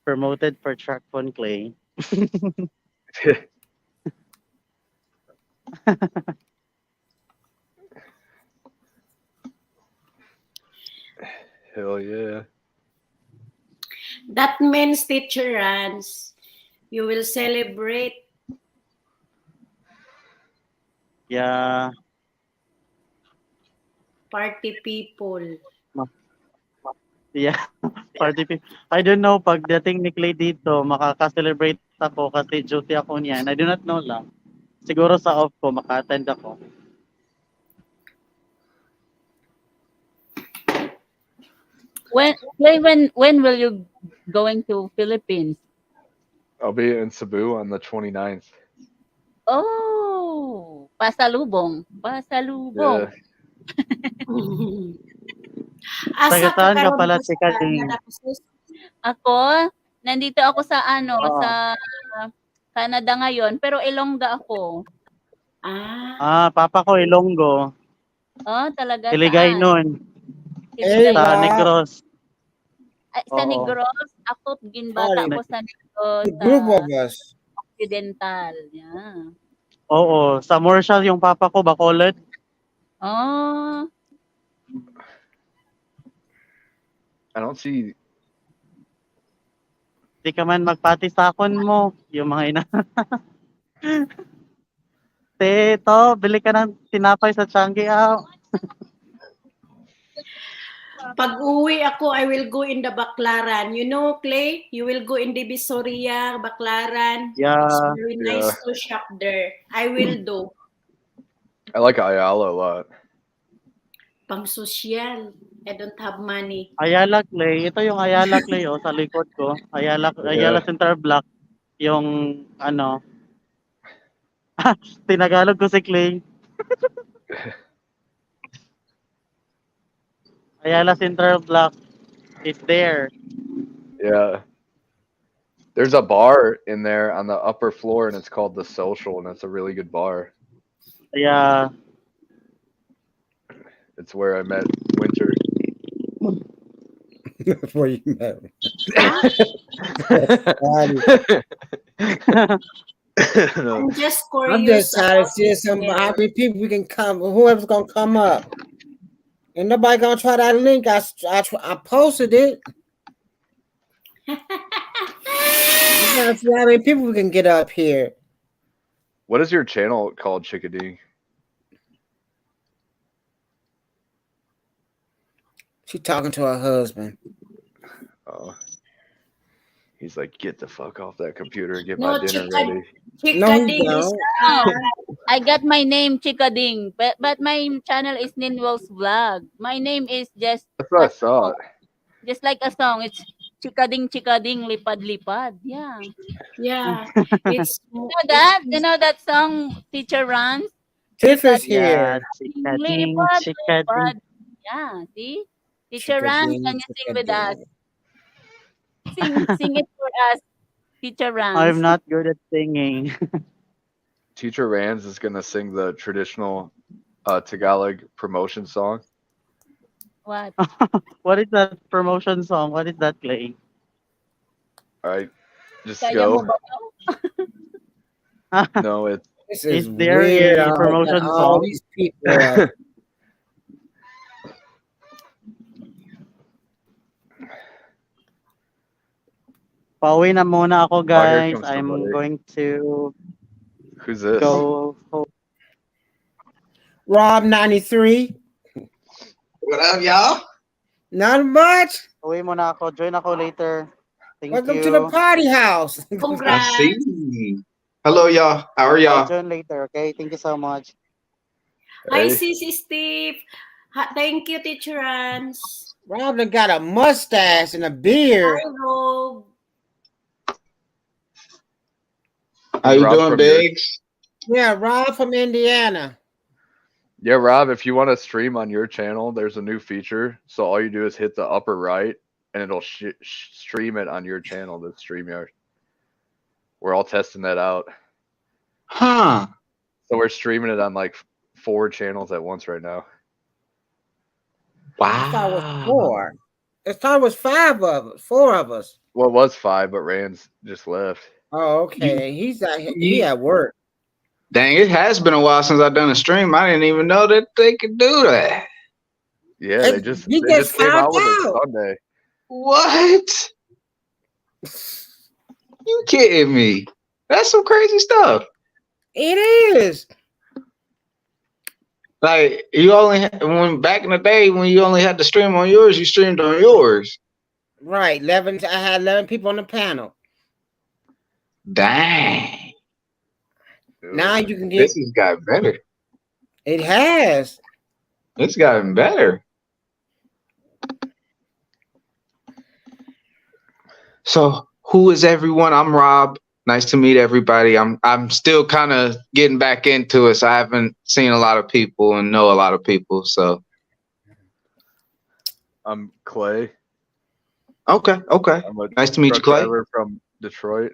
[SPEAKER 5] Promoted for track phone clay.
[SPEAKER 1] Hell yeah.
[SPEAKER 3] That means, Teacher Rans, you will celebrate.
[SPEAKER 5] Yeah.
[SPEAKER 3] Party people.
[SPEAKER 5] Yeah, party people. I don't know, pagdating ni Clay dito, makaka-celebrate ako kasi duty ako niyan. I do not know lang. Siguro sa off ko, maka-attend ako.
[SPEAKER 2] When will you going to Philippines?
[SPEAKER 1] I'll be in Cebu on the 29th.
[SPEAKER 2] Oh, pasalubong.
[SPEAKER 1] Yeah.
[SPEAKER 3] Asa
[SPEAKER 5] Taga saan ka
[SPEAKER 3] karon
[SPEAKER 5] pala
[SPEAKER 3] po
[SPEAKER 5] si
[SPEAKER 3] sa
[SPEAKER 5] Kading?
[SPEAKER 3] Canada, sis?
[SPEAKER 2] Ako, nandito ako sa
[SPEAKER 5] Oo.
[SPEAKER 2] sa Canada ngayon, pero Ilongga ako.
[SPEAKER 5] Papa ko Ilonggo.
[SPEAKER 2] Oh, talaga
[SPEAKER 5] Iligay
[SPEAKER 2] saan?
[SPEAKER 5] nun.
[SPEAKER 2] Iligay
[SPEAKER 5] Sa
[SPEAKER 4] Wow.
[SPEAKER 5] Negros.
[SPEAKER 2] Ay, sa
[SPEAKER 5] Oo.
[SPEAKER 2] Negros. Ako, ginbata
[SPEAKER 4] Sorry.
[SPEAKER 2] ko sa Negros,
[SPEAKER 4] The group of us.
[SPEAKER 2] Occidental. Yeah.
[SPEAKER 5] Oo. Sa Marshall, yung papa ko, Bacolod.
[SPEAKER 2] Oh,
[SPEAKER 1] I don't see.
[SPEAKER 5] Di ka man magpatisakon mo. Yung mga ina. Tito, bili ka ng tinapay sa Changi.
[SPEAKER 3] Pag uwi ako, I will go in the Baclaran. You know, Clay, you will go in the Visoria, Baclaran.
[SPEAKER 5] Yeah.
[SPEAKER 3] It's very nice
[SPEAKER 1] Yeah.
[SPEAKER 3] to shop there. I will do.
[SPEAKER 1] I like Ayala a lot.
[SPEAKER 3] Pang social. I don't have money.
[SPEAKER 5] Ayala Clay. Ito yung Ayala Clay sa likod ko. Ayala
[SPEAKER 1] Yeah.
[SPEAKER 5] Center Block. Yung ano. Tinagalog ko si Clay. Ayala Central Block is there.
[SPEAKER 1] Yeah. There's a bar in there on the upper floor, and it's called The Social, and it's a really good bar.
[SPEAKER 5] Yeah.
[SPEAKER 1] It's where I met Winter.
[SPEAKER 4] Before you met.
[SPEAKER 3] I'm just curious.
[SPEAKER 4] I'm just trying to
[SPEAKER 3] about
[SPEAKER 4] see how many people we can come. Whoever's gonna come up. Ain't nobody gonna try that link. I posted it. I'm trying to see how many people we can get up here.
[SPEAKER 1] What is your channel called, Chickadee?
[SPEAKER 4] She talking to her husband.
[SPEAKER 1] Oh. He's like, get the fuck off that computer and get
[SPEAKER 3] No,
[SPEAKER 1] my dinner
[SPEAKER 3] Chickadee.
[SPEAKER 1] ready.
[SPEAKER 3] Chickadee
[SPEAKER 4] No,
[SPEAKER 3] is,
[SPEAKER 2] I got my name Chikading, but my channel is Ninwell's Vlog. My name is just
[SPEAKER 1] That's what I thought.
[SPEAKER 2] just like a song. It's Chikading Chikading Lipad Lipad. Yeah.
[SPEAKER 3] yeah. It's
[SPEAKER 2] You know that? You know that song Teacher Runs?
[SPEAKER 4] Tiff is
[SPEAKER 5] Yeah.
[SPEAKER 4] here.
[SPEAKER 5] Chikading,
[SPEAKER 2] Lipad
[SPEAKER 5] chikading.
[SPEAKER 2] Lipad. Yeah, see? Teacher Runs, can you sing with us? Sing it for us, Teacher Runs.
[SPEAKER 5] I'm not good at singing.
[SPEAKER 1] Teacher Rands is gonna sing the traditional Tagalog promotion song.
[SPEAKER 2] What?
[SPEAKER 5] What is that promotion song? What is that, Clay?
[SPEAKER 1] All right, just
[SPEAKER 2] Kaya mo
[SPEAKER 1] go.
[SPEAKER 2] ba to?
[SPEAKER 1] No, it's
[SPEAKER 4] This
[SPEAKER 5] Is
[SPEAKER 4] is
[SPEAKER 5] there
[SPEAKER 4] weird.
[SPEAKER 5] a promotion
[SPEAKER 4] All
[SPEAKER 5] song?
[SPEAKER 4] these people up.
[SPEAKER 5] Pauwi na muna ako,
[SPEAKER 1] Oh, here
[SPEAKER 5] guys.
[SPEAKER 1] comes
[SPEAKER 5] I'm
[SPEAKER 1] somebody.
[SPEAKER 5] going to
[SPEAKER 1] Who's this?
[SPEAKER 5] go home.
[SPEAKER 4] Rob 93.
[SPEAKER 6] What up, y'all?
[SPEAKER 4] Not much.
[SPEAKER 5] Pauwi muna ako. Join ako later. Thank
[SPEAKER 4] Welcome
[SPEAKER 5] you.
[SPEAKER 4] to the party house.
[SPEAKER 6] I
[SPEAKER 3] congrats.
[SPEAKER 6] see. Hello, y'all. How are
[SPEAKER 5] I'll
[SPEAKER 6] y'all?
[SPEAKER 5] join later, okay? Thank you so much.
[SPEAKER 3] Hi,
[SPEAKER 1] Hey.
[SPEAKER 3] Sissy Steve. Thank you, Teacher Runs.
[SPEAKER 4] Rob done got a mustache and a beard.
[SPEAKER 3] Hi, Rob.
[SPEAKER 6] How you
[SPEAKER 1] Rob
[SPEAKER 6] doing,
[SPEAKER 1] from your-
[SPEAKER 6] Biggs?
[SPEAKER 4] Yeah, Rob from Indiana.
[SPEAKER 1] Yeah, Rob, if you want to stream on your channel, there's a new feature. So all you do is hit the upper right, and it'll stream it on your channel, the StreamYard. We're all testing that out.
[SPEAKER 6] Huh.
[SPEAKER 1] So we're streaming it on like 4 channels at once right now.
[SPEAKER 4] I thought it was
[SPEAKER 6] Wow.
[SPEAKER 4] 4. I thought it was 5 of us, 4 of us.
[SPEAKER 1] Well, it was 5, but Rand's just left.
[SPEAKER 4] Oh, okay. He's out here. He at work.
[SPEAKER 6] Dang, it has been a while since I've done a stream. I didn't even know that they could do that.
[SPEAKER 1] Yeah,
[SPEAKER 4] Hey,
[SPEAKER 1] they just
[SPEAKER 4] we
[SPEAKER 1] they
[SPEAKER 4] just
[SPEAKER 1] just came out
[SPEAKER 4] found
[SPEAKER 1] with it
[SPEAKER 4] out.
[SPEAKER 1] Sunday.
[SPEAKER 6] What? You kidding me? That's some crazy stuff.
[SPEAKER 4] It is.
[SPEAKER 6] Like you only when back in the day when you only had to stream on yours, you streamed on yours.
[SPEAKER 4] Right. 11. I had 11 people on the panel.
[SPEAKER 6] Dang.
[SPEAKER 4] Now you can get.
[SPEAKER 6] This has got better.
[SPEAKER 4] It has.
[SPEAKER 6] It's gotten better. So who is everyone? I'm Rob. Nice to meet everybody. I'm still kind of getting back into it, so I haven't seen a lot of people and know a lot of people. So
[SPEAKER 1] I'm Clay.
[SPEAKER 6] okay.
[SPEAKER 1] I'm a
[SPEAKER 6] Nice to meet you,
[SPEAKER 1] truck
[SPEAKER 6] Clay.
[SPEAKER 1] driver from Detroit,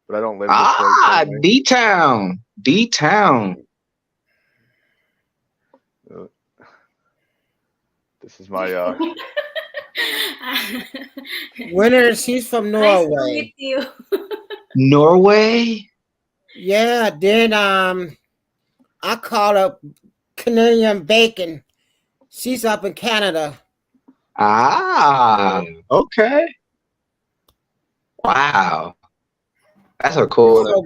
[SPEAKER 1] but I don't live in
[SPEAKER 6] Ah,
[SPEAKER 1] Detroit. currently.
[SPEAKER 6] D-Town. D-Town.
[SPEAKER 1] This is my
[SPEAKER 4] Winner, she's from
[SPEAKER 3] Nice to
[SPEAKER 4] Norway.
[SPEAKER 3] meet you.
[SPEAKER 6] Norway?
[SPEAKER 4] Yeah, then I called up Canadian bacon. She's up in Canada.
[SPEAKER 6] Ah, okay. Wow. That's a cool.
[SPEAKER 4] So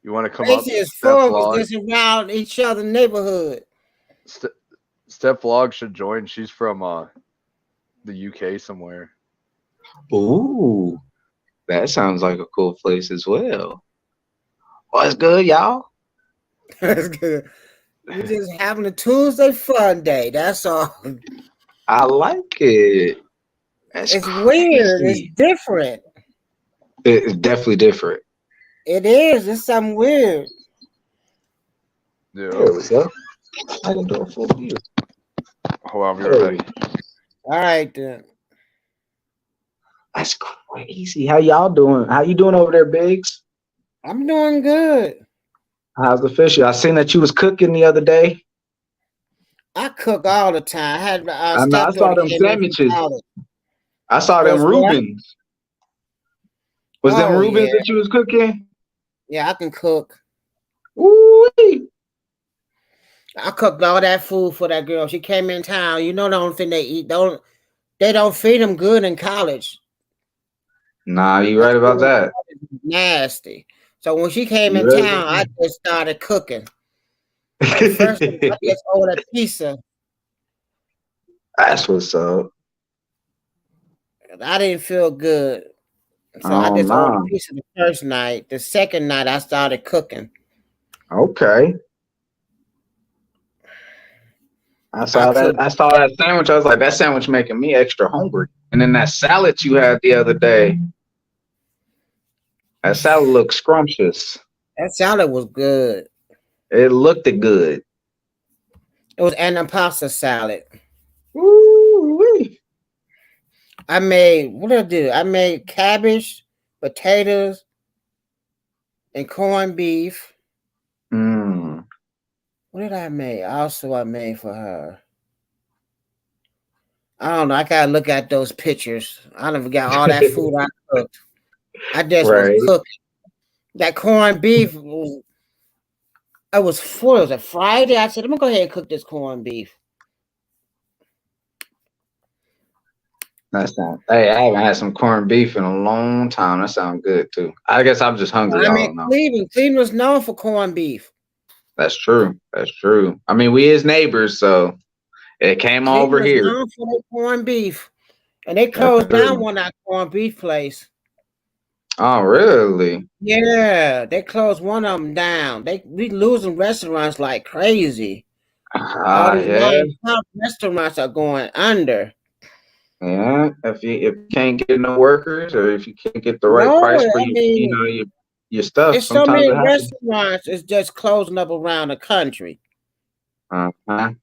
[SPEAKER 1] You want to come up?
[SPEAKER 4] basically, it's
[SPEAKER 1] Steph
[SPEAKER 4] four of us
[SPEAKER 1] Vlog?
[SPEAKER 4] just around each other's neighborhood.
[SPEAKER 1] Steph Vlog should join. She's from the UK somewhere.
[SPEAKER 6] Ooh, that sounds like a cool place as well. What's good, y'all?
[SPEAKER 4] That's good. We're just having a Tuesday fun day. That's all.
[SPEAKER 6] I like it. It's
[SPEAKER 4] weird. It's different.
[SPEAKER 6] It's definitely different.
[SPEAKER 4] It is. It's something weird.
[SPEAKER 1] Yeah.
[SPEAKER 6] There we go. I can do a full view.
[SPEAKER 1] Hold on, I'll be right back.
[SPEAKER 4] All right, then.
[SPEAKER 6] That's crazy. How y'all doing? How you doing over there, Biggs?
[SPEAKER 4] I'm doing good.
[SPEAKER 6] How's the fish? I seen that you was cooking the other day.
[SPEAKER 4] I cook all the time. I had
[SPEAKER 6] I saw them sandwiches. I saw them Reubens. Was them Reubens that you was cooking?
[SPEAKER 4] Yeah, I can cook.
[SPEAKER 6] Ooh-wee.
[SPEAKER 4] I cooked all that food for that girl. She came in town. You know the only thing they eat. They don't feed them good in college.
[SPEAKER 6] Nah, you right about that.
[SPEAKER 4] Nasty. So when she came in town, I just started cooking. First, I just ordered a pizza.
[SPEAKER 6] That's what's up.
[SPEAKER 4] I didn't feel good. So I just ordered a pizza the first night. The second night, I started cooking.
[SPEAKER 6] Okay. I saw that sandwich. I was like, that sandwich making me extra hungry. And then that salad you had the other day. That salad looked scrumptious.
[SPEAKER 4] That salad was good.
[SPEAKER 6] It looked good.
[SPEAKER 4] It was an pasta salad.
[SPEAKER 6] Ooh-wee.
[SPEAKER 4] I made, what did I do? I made cabbage, potatoes, and corned beef. What did I make? I made for her. I don't know. I gotta look at those pictures. I never got all that food I cooked. I just was cooking. That corned beef, I was full. It was a Friday. I said, I'm gonna go ahead and cook this corned beef.
[SPEAKER 6] That sounds. Hey, I haven't had some corned beef in a long time. That sounds good too. I guess I'm just hungry.
[SPEAKER 4] Cleveland was known for corned beef.
[SPEAKER 6] That's true. That's true. I mean, we is neighbors, so it came over here.
[SPEAKER 4] Known for their corned beef, and they closed down one of that corned beef place.
[SPEAKER 6] Oh, really?
[SPEAKER 4] Yeah, they closed one of them down. We losing restaurants like crazy. All these restaurants are going under.
[SPEAKER 6] Yeah, if you can't get no workers, or if you can't get the right price for your stuff,
[SPEAKER 4] there's so many restaurants is just closing up around the country.
[SPEAKER 6] It's a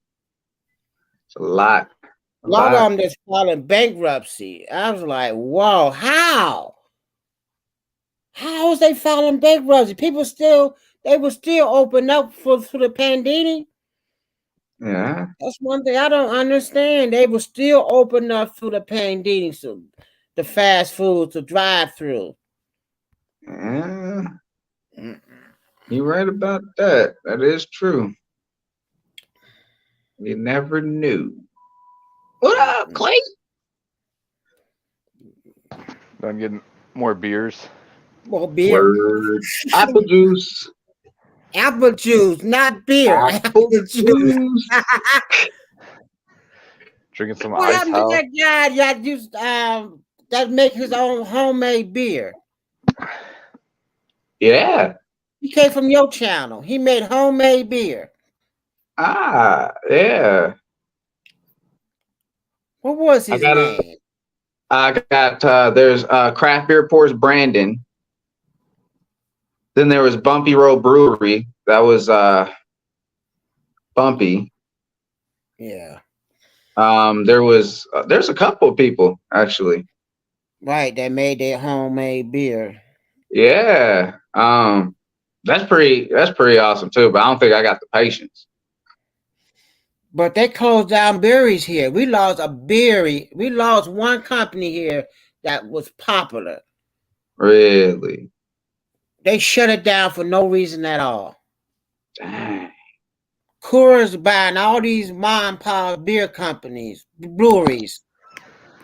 [SPEAKER 6] lot.
[SPEAKER 4] A lot of them just filing bankruptcy. I was like, whoa, how? How is they filing bankruptcy? They were still open up for the pandemic.
[SPEAKER 6] Yeah.
[SPEAKER 4] That's one thing I don't understand. They were still open up through the pandemic, so the fast food to drive through.
[SPEAKER 6] Yeah. You're right about that. That is true. You never knew. What up, Clay?
[SPEAKER 1] I'm getting more beers.
[SPEAKER 4] More beer.
[SPEAKER 6] Apple juice.
[SPEAKER 4] Apple juice, not beer. Apple juice.
[SPEAKER 1] Drinking some
[SPEAKER 4] what
[SPEAKER 1] ice.
[SPEAKER 4] Happened to that guy that used that make his own homemade beer?
[SPEAKER 6] Yeah.
[SPEAKER 4] He came from your channel. He made homemade beer.
[SPEAKER 6] Yeah.
[SPEAKER 4] What was his name?
[SPEAKER 6] I got there's Craft Beer Pours Brandon. Then there was Bumpy Road Brewery. That was Bumpy.
[SPEAKER 4] Yeah.
[SPEAKER 6] There's a couple of people actually.
[SPEAKER 4] Right, they made their homemade beer.
[SPEAKER 6] Yeah. That's pretty awesome too, but I don't think I got the patience.
[SPEAKER 4] But they closed down breweries here. We lost a brewery. We lost one company here that was popular.
[SPEAKER 6] Really?
[SPEAKER 4] They shut it down for no reason at all.
[SPEAKER 6] Dang.
[SPEAKER 4] Coors buying all these mom and pop beer companies, breweries,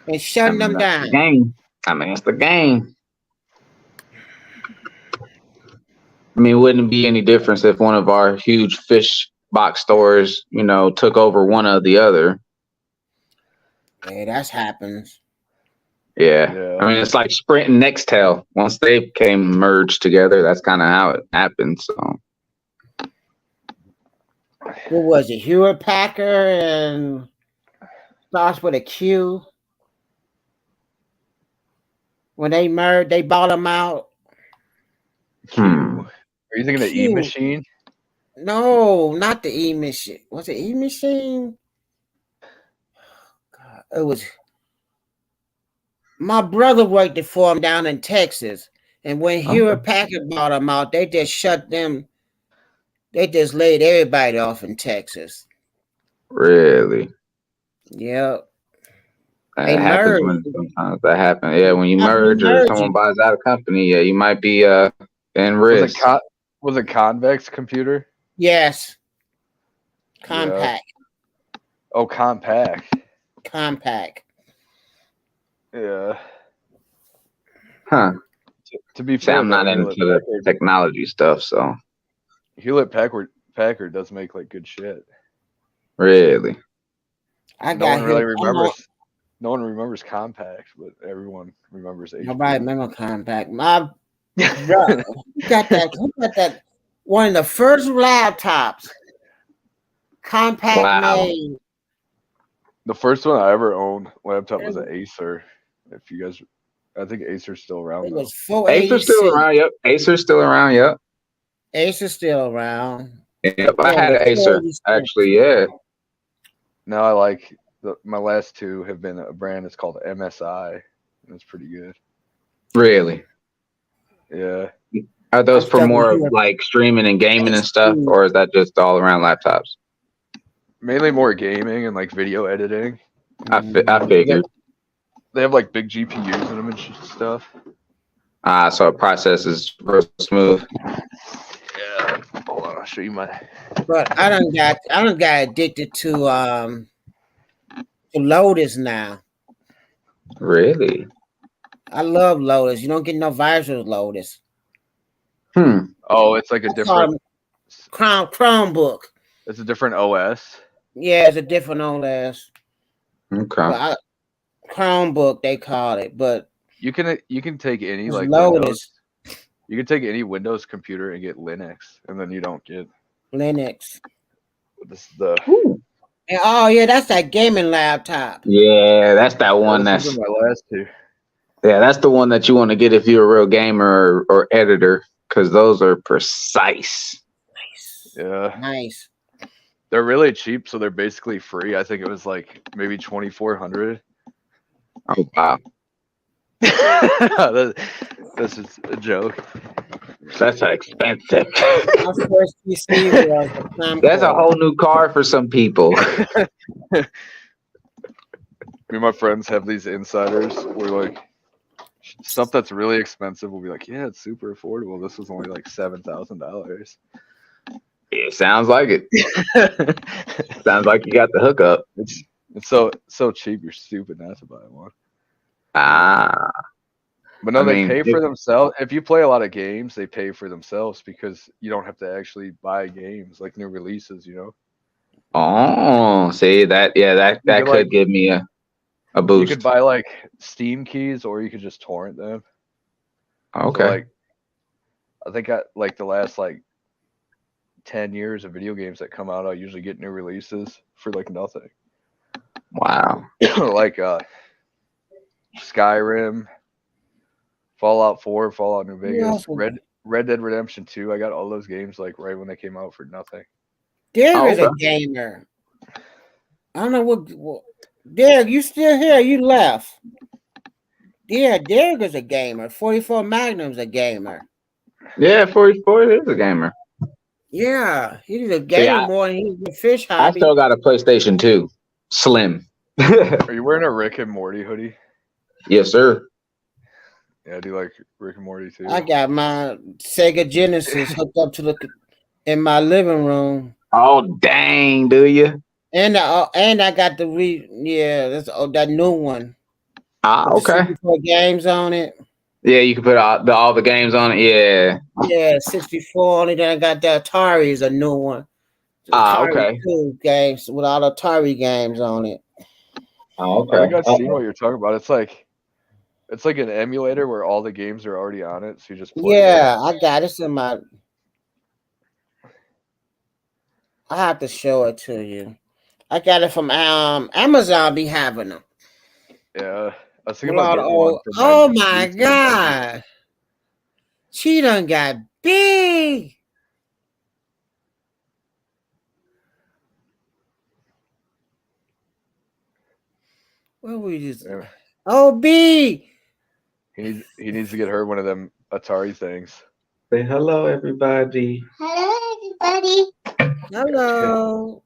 [SPEAKER 4] and shutting them
[SPEAKER 6] that's
[SPEAKER 4] down.
[SPEAKER 6] the game. I mean, it's the game. I mean, wouldn't it be any difference if one of our huge fish box stores, you know, took over one of the other?
[SPEAKER 4] Yeah, that's happens.
[SPEAKER 6] Yeah. I mean, it's like Sprint and Nextel. Once they came merged together, that's kind of how it happened. So,
[SPEAKER 4] What was it? Hewlett Packard and starts with a Q. When they merged, they bought them out.
[SPEAKER 1] Are you thinking the E-Machine?
[SPEAKER 4] No, not the E-Machine. Was it E-Machine? God, it was. My brother worked it for him down in Texas, and when Hewlett Packard bought them out, they just shut them. They just laid everybody off in Texas.
[SPEAKER 6] really?
[SPEAKER 4] Yep.
[SPEAKER 6] That happens sometimes that happens. Yeah, when you merge or someone buys out a company, yeah, you might be in risk.
[SPEAKER 1] Was it Convex Computer?
[SPEAKER 4] Yes. Compaq.
[SPEAKER 1] Yeah. Oh, Compaq.
[SPEAKER 4] Compaq.
[SPEAKER 6] Yeah. Huh.
[SPEAKER 1] To be fair,
[SPEAKER 6] I'm not into the technology stuff, so
[SPEAKER 1] Hewlett Packard does make like good shit.
[SPEAKER 6] Really?
[SPEAKER 1] No one really remembers. No one remembers Compaq, but everyone remembers HP.
[SPEAKER 4] Nobody remembers Compaq. My brother, he got that one of the first laptops Compaq made.
[SPEAKER 1] The first one I ever owned laptop was an Acer. If you guys, I think Acer's still around.
[SPEAKER 4] It was
[SPEAKER 6] Acer's still around. Yep. Acer's still around. Yep.
[SPEAKER 4] Acer's still around.
[SPEAKER 6] Yep. I had an Acer actually. Yeah.
[SPEAKER 1] Now I like my last two have been a brand. It's called MSI. And it's pretty good.
[SPEAKER 6] Really?
[SPEAKER 1] Yeah.
[SPEAKER 6] Are those for more of like streaming and gaming and stuff, or is that just all around laptops?
[SPEAKER 1] Mainly more gaming and like video editing.
[SPEAKER 6] I figured.
[SPEAKER 1] They have like big GPUs in them and stuff.
[SPEAKER 6] So it processes real smooth.
[SPEAKER 1] Yeah. Hold on, I'll show you my.
[SPEAKER 4] But I done got addicted to Lotus now.
[SPEAKER 6] Really?
[SPEAKER 4] I love Lotus. You don't get no vibes with Lotus.
[SPEAKER 1] Oh, it's like a different
[SPEAKER 4] Chromebook.
[SPEAKER 1] It's a different OS.
[SPEAKER 4] Yeah, it's a different OS.
[SPEAKER 6] Okay.
[SPEAKER 4] Chromebook they call it, but
[SPEAKER 1] you can take any like
[SPEAKER 4] Lotus.
[SPEAKER 1] Windows. You can take any Windows computer and get Linux, and then you don't get
[SPEAKER 4] Linux.
[SPEAKER 1] This is the.
[SPEAKER 4] And, oh yeah, that's that gaming laptop.
[SPEAKER 6] Yeah, that's that one. That's
[SPEAKER 1] my last two.
[SPEAKER 6] Yeah, that's the one that you want to get if you're a real gamer or editor, because those are precise.
[SPEAKER 4] Nice.
[SPEAKER 1] Yeah.
[SPEAKER 4] Nice.
[SPEAKER 1] They're really cheap, so they're basically free. I think it was like maybe $2,400.
[SPEAKER 6] Oh wow.
[SPEAKER 1] This is a joke.
[SPEAKER 6] That's expensive.
[SPEAKER 4] My first PC was
[SPEAKER 6] That's a whole new car for some people.
[SPEAKER 1] Me and my friends have these insiders. We're like, stuff that's really expensive. We'll be like, yeah, it's super affordable. This was only like $7,000.
[SPEAKER 6] It sounds like it. Sounds like you got the hookup.
[SPEAKER 1] It's so cheap. You're stupid not to buy one. But no, they pay for themselves. If you play a lot of games, they pay for themselves because you don't have to actually buy games like new releases, you know?
[SPEAKER 6] Oh, see that? Yeah, that could like, give me a boost.
[SPEAKER 1] You could buy like Steam keys, or you could just torrent them.
[SPEAKER 6] Okay.
[SPEAKER 1] So, like, I think like the last like 10 years of video games that come out, I usually get new releases for like nothing.
[SPEAKER 6] Wow.
[SPEAKER 1] Like Skyrim, Fallout 4, Fallout New Vegas, Red Dead Redemption 2. I got all those games like right when they came out for nothing.
[SPEAKER 4] Derek is a gamer. I don't know what Derek, you still here? You left. Yeah, Derek is a gamer. 44 Magnum's a gamer.
[SPEAKER 6] Yeah, 44 is a gamer.
[SPEAKER 4] Yeah, he's a gamer more than he's a fish hobby.
[SPEAKER 6] I still got a PlayStation 2. Slim.
[SPEAKER 1] Are you wearing a Rick and Morty hoodie?
[SPEAKER 6] Yes, sir.
[SPEAKER 1] Yeah, I do like Rick and Morty too.
[SPEAKER 4] I got my Sega Genesis hooked up to in my living room.
[SPEAKER 6] Oh dang, do you?
[SPEAKER 4] And I got the that's that new one.
[SPEAKER 6] Ah,
[SPEAKER 4] With the
[SPEAKER 6] okay.
[SPEAKER 4] 64 games on it.
[SPEAKER 6] Yeah, you can put all the games on it. Yeah.
[SPEAKER 4] Yeah, 64 on it. Then I got the Atari is a new one.
[SPEAKER 6] Ah,
[SPEAKER 4] Atari
[SPEAKER 6] okay.
[SPEAKER 4] 2 games with all the Atari games on it.
[SPEAKER 6] Oh,
[SPEAKER 1] I think
[SPEAKER 6] okay.
[SPEAKER 1] I've seen what you're talking about. It's like an emulator where all the games are already on it, so you just plug it in.
[SPEAKER 4] Yeah, I got it in my. I have to show it to you. I got it from Amazon. Be having them.
[SPEAKER 1] Yeah, I was thinking about getting one for
[SPEAKER 4] Oh
[SPEAKER 1] my
[SPEAKER 4] my
[SPEAKER 1] niece.
[SPEAKER 4] god, she done got big. What we just?
[SPEAKER 1] Yeah.
[SPEAKER 4] Oh, B.
[SPEAKER 1] He needs to get her one of them Atari things.
[SPEAKER 6] Say hello, everybody.
[SPEAKER 7] Hello, everybody.
[SPEAKER 4] Hello.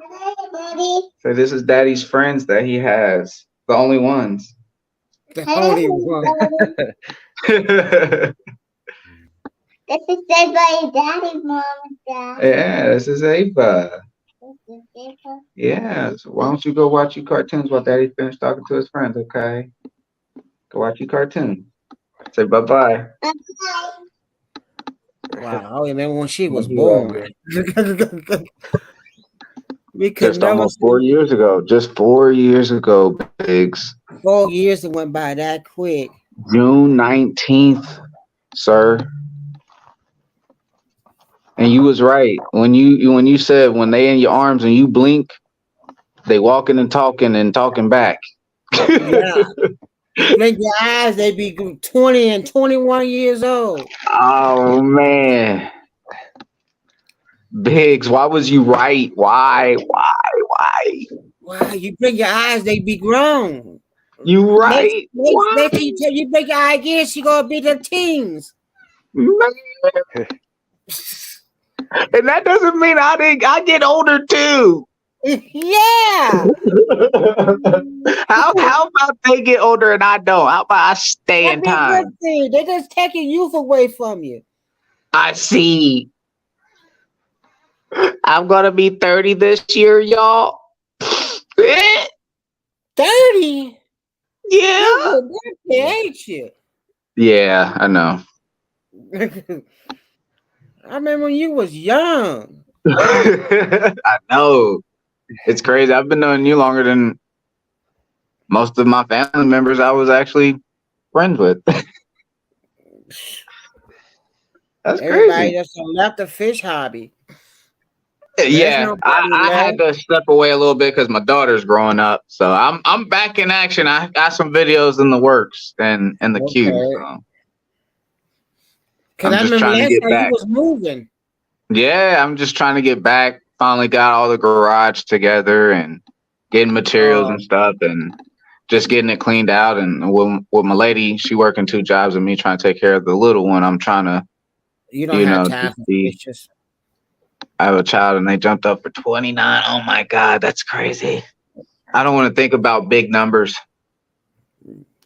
[SPEAKER 7] Hello, everybody.
[SPEAKER 6] So this is Daddy's friends that he has, the only ones.
[SPEAKER 4] The only one.
[SPEAKER 7] This is said by your daddy, mom, and dad.
[SPEAKER 6] Yeah, this is Ava.
[SPEAKER 7] This is Ava.
[SPEAKER 6] Yeah, so why don't you go watch your cartoons while Daddy finished talking to his friends, okay? Go watch your cartoon. Say bye-bye.
[SPEAKER 7] Bye-bye.
[SPEAKER 4] Wow, I remember when she was
[SPEAKER 6] You
[SPEAKER 4] born. We could
[SPEAKER 6] Just
[SPEAKER 4] never
[SPEAKER 6] almost 4 years ago. Just 4 years ago, Biggs.
[SPEAKER 4] 4 years that went by that quick.
[SPEAKER 6] June 19th, sir. And you was right. When you said when they in your arms and you blink, they walking and talking back.
[SPEAKER 4] Yeah. Blink your eyes, they be 20 and 21 years old.
[SPEAKER 6] Oh man. Biggs, why was you right? Why?
[SPEAKER 4] Wow, you blink your eyes, they be grown.
[SPEAKER 6] You right.
[SPEAKER 4] Next you blink your eye again, she gonna be the teens.
[SPEAKER 6] Man. And that doesn't mean I get older too.
[SPEAKER 4] Yeah.
[SPEAKER 6] How about they get older and I don't? How about I stay in time?
[SPEAKER 4] They're just taking youth away from you.
[SPEAKER 6] I see. I'm gonna be 30 this year, y'all.
[SPEAKER 4] 30?
[SPEAKER 6] Yeah.
[SPEAKER 4] Ain't you?
[SPEAKER 6] Yeah, I know.
[SPEAKER 4] I remember when you was young.
[SPEAKER 6] I know. It's crazy. I've been knowing you longer than most of my family members I was actually friends with. That's
[SPEAKER 4] Everybody
[SPEAKER 6] crazy.
[SPEAKER 4] just left the fish hobby.
[SPEAKER 6] Yeah, I had to step away a little bit because my daughter's growing up. So I'm back in action. I got some videos in the works and in the queue. So.
[SPEAKER 4] Because I remember last time you was moving.
[SPEAKER 6] Yeah, I'm just trying to get back. Finally got all the garage together and getting materials and stuff and just getting it cleaned out. And with my lady, she working 2 jobs and me trying to take care of the little one. I'm trying to,
[SPEAKER 4] you don't have time for pictures.
[SPEAKER 6] I have a child and they jumped up for 29. Oh my God, that's crazy. I don't want to think about big numbers.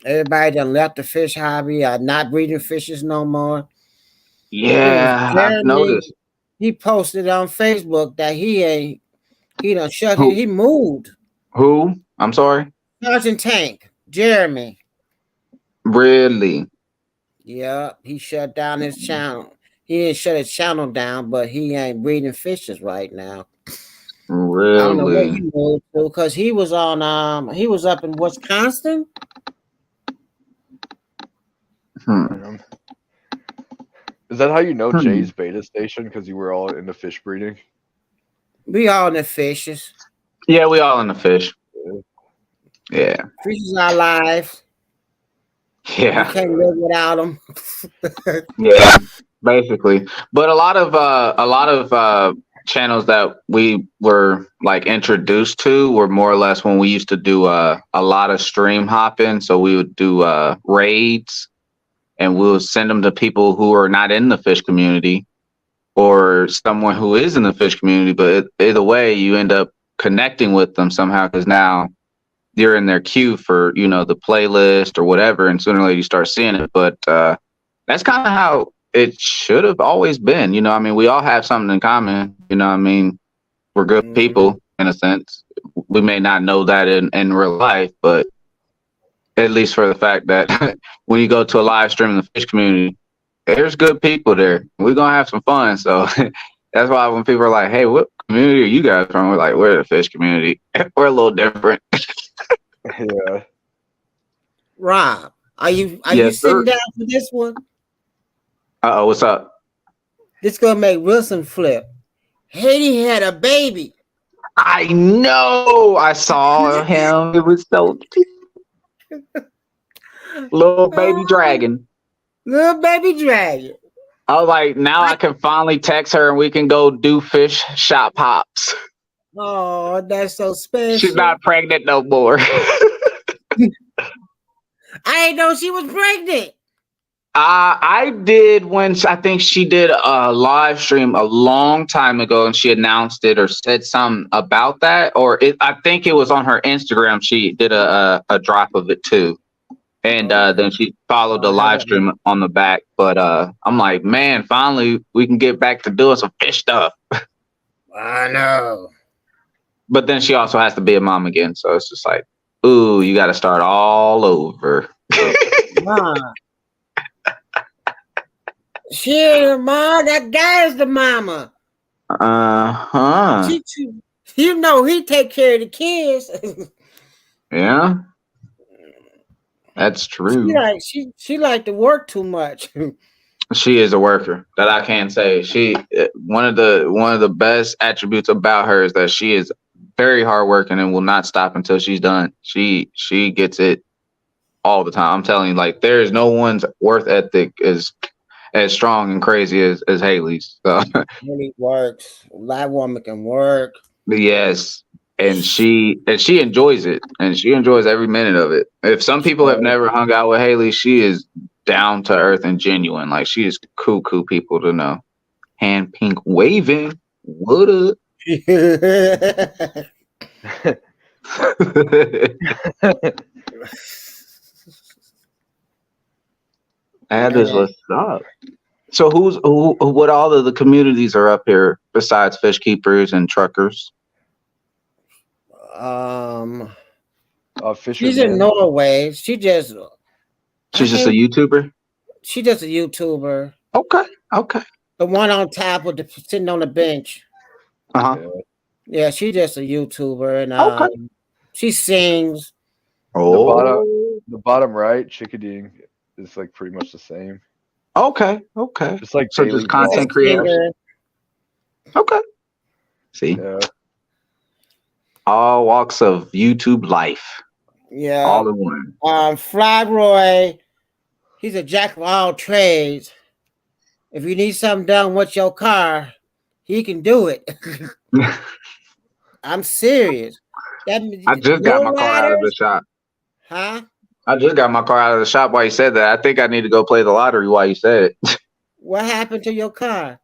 [SPEAKER 4] Everybody done left the fish hobby. Not breeding fishes no more.
[SPEAKER 6] Yeah, I've noticed.
[SPEAKER 4] He posted on Facebook that he done shut him. He moved.
[SPEAKER 6] Who? I'm sorry?
[SPEAKER 4] Sergeant Tank, Jeremy.
[SPEAKER 6] Really?
[SPEAKER 4] Yeah, he shut down his channel. He didn't shut his channel down, but he ain't breeding fishes right now.
[SPEAKER 6] Really?
[SPEAKER 4] I don't know where he moved to because he was on he was up in Wisconsin.
[SPEAKER 1] Is that how you know Jay's beta station? Because you were all into fish breeding?
[SPEAKER 4] We all in the fishes.
[SPEAKER 6] Yeah, we all in the fish. Yeah.
[SPEAKER 4] Fishes are alive.
[SPEAKER 6] Yeah.
[SPEAKER 4] You can't live without them.
[SPEAKER 6] Yeah, basically. But a lot of channels that we were like introduced to were more or less when we used to do a lot of stream hopping. So we would do raids. And we'll send them to people who are not in the fish community or someone who is in the fish community. But either way, you end up connecting with them somehow because now you're in their queue for, the playlist or whatever. And sooner or later you start seeing it. But that's kind of how it should have always been. We all have something in common. You know what I mean? We're good people in a sense. We may not know that in real life, but at least for the fact that when you go to a live stream in the fish community, there's good people there. We're going to have some fun. So that's why when people are like, hey, what community are you guys from? We're like, we're the fish community. We're a little different.
[SPEAKER 1] Yeah.
[SPEAKER 4] Rob, are you
[SPEAKER 6] Yes,
[SPEAKER 4] sitting
[SPEAKER 6] sir.
[SPEAKER 4] down for this one?
[SPEAKER 6] Uh-oh, what's up?
[SPEAKER 4] This gonna make Wilson flip. Haiti had a baby.
[SPEAKER 6] I know. I saw him. It was so cute. Little baby dragon.
[SPEAKER 4] Little baby dragon.
[SPEAKER 6] I was like, now I can finally text her and we can go do fish shop hops.
[SPEAKER 4] Oh, that's so special.
[SPEAKER 6] She's not pregnant no more.
[SPEAKER 4] I didn't know she was pregnant.
[SPEAKER 6] I did when I think she did a live stream a long time ago, and she announced it or said something about that, or I think it was on her Instagram. She did a drop of it too, and then she followed the live stream on the back. But I'm like, man, finally we can get back to doing some fish stuff.
[SPEAKER 4] I know.
[SPEAKER 6] But then she also has to be a mom again, so it's just like, ooh, you got to start all over.
[SPEAKER 4] She ain't a mom. That guy is the mama. You know he take care of the kids.
[SPEAKER 6] Yeah, that's true.
[SPEAKER 4] She like to work too much.
[SPEAKER 6] She is a worker. That I can say. She one of the best attributes about her is that she is very hardworking and will not stop until she's done. She gets it all the time. I'm telling you, like there is no one's work ethic as strong and crazy as Haley's. So
[SPEAKER 4] Really works. That woman can work.
[SPEAKER 6] Yes. And she enjoys it, and she enjoys every minute of it. If some people have never hung out with Haley, she is down to earth and genuine. Like she is cool people to know. Hand pink waving. What up? That is what's up. So what all of the communities are up here besides fish keepers and truckers?
[SPEAKER 4] She's in Norway. She's just a
[SPEAKER 6] YouTuber.
[SPEAKER 4] She's just a YouTuber.
[SPEAKER 6] Okay.
[SPEAKER 4] The one on top with sitting on the bench. Yeah, she's just a YouTuber, and she sings.
[SPEAKER 1] The bottom right, Chickadee, is like pretty much the same.
[SPEAKER 6] Okay.
[SPEAKER 1] Just like
[SPEAKER 6] so just content creators. Okay. See.
[SPEAKER 1] Yeah.
[SPEAKER 6] All walks of YouTube life.
[SPEAKER 4] Yeah.
[SPEAKER 6] All in one.
[SPEAKER 4] Fly Roy, he's a jack of all trades. If you need something done with your car, he can do it. I'm serious.
[SPEAKER 6] I just got my car out of the shop.
[SPEAKER 4] Huh?
[SPEAKER 6] I just got my car out of the shop while you said that. I think I need to go play the lottery while you said it.
[SPEAKER 4] What happened to your car?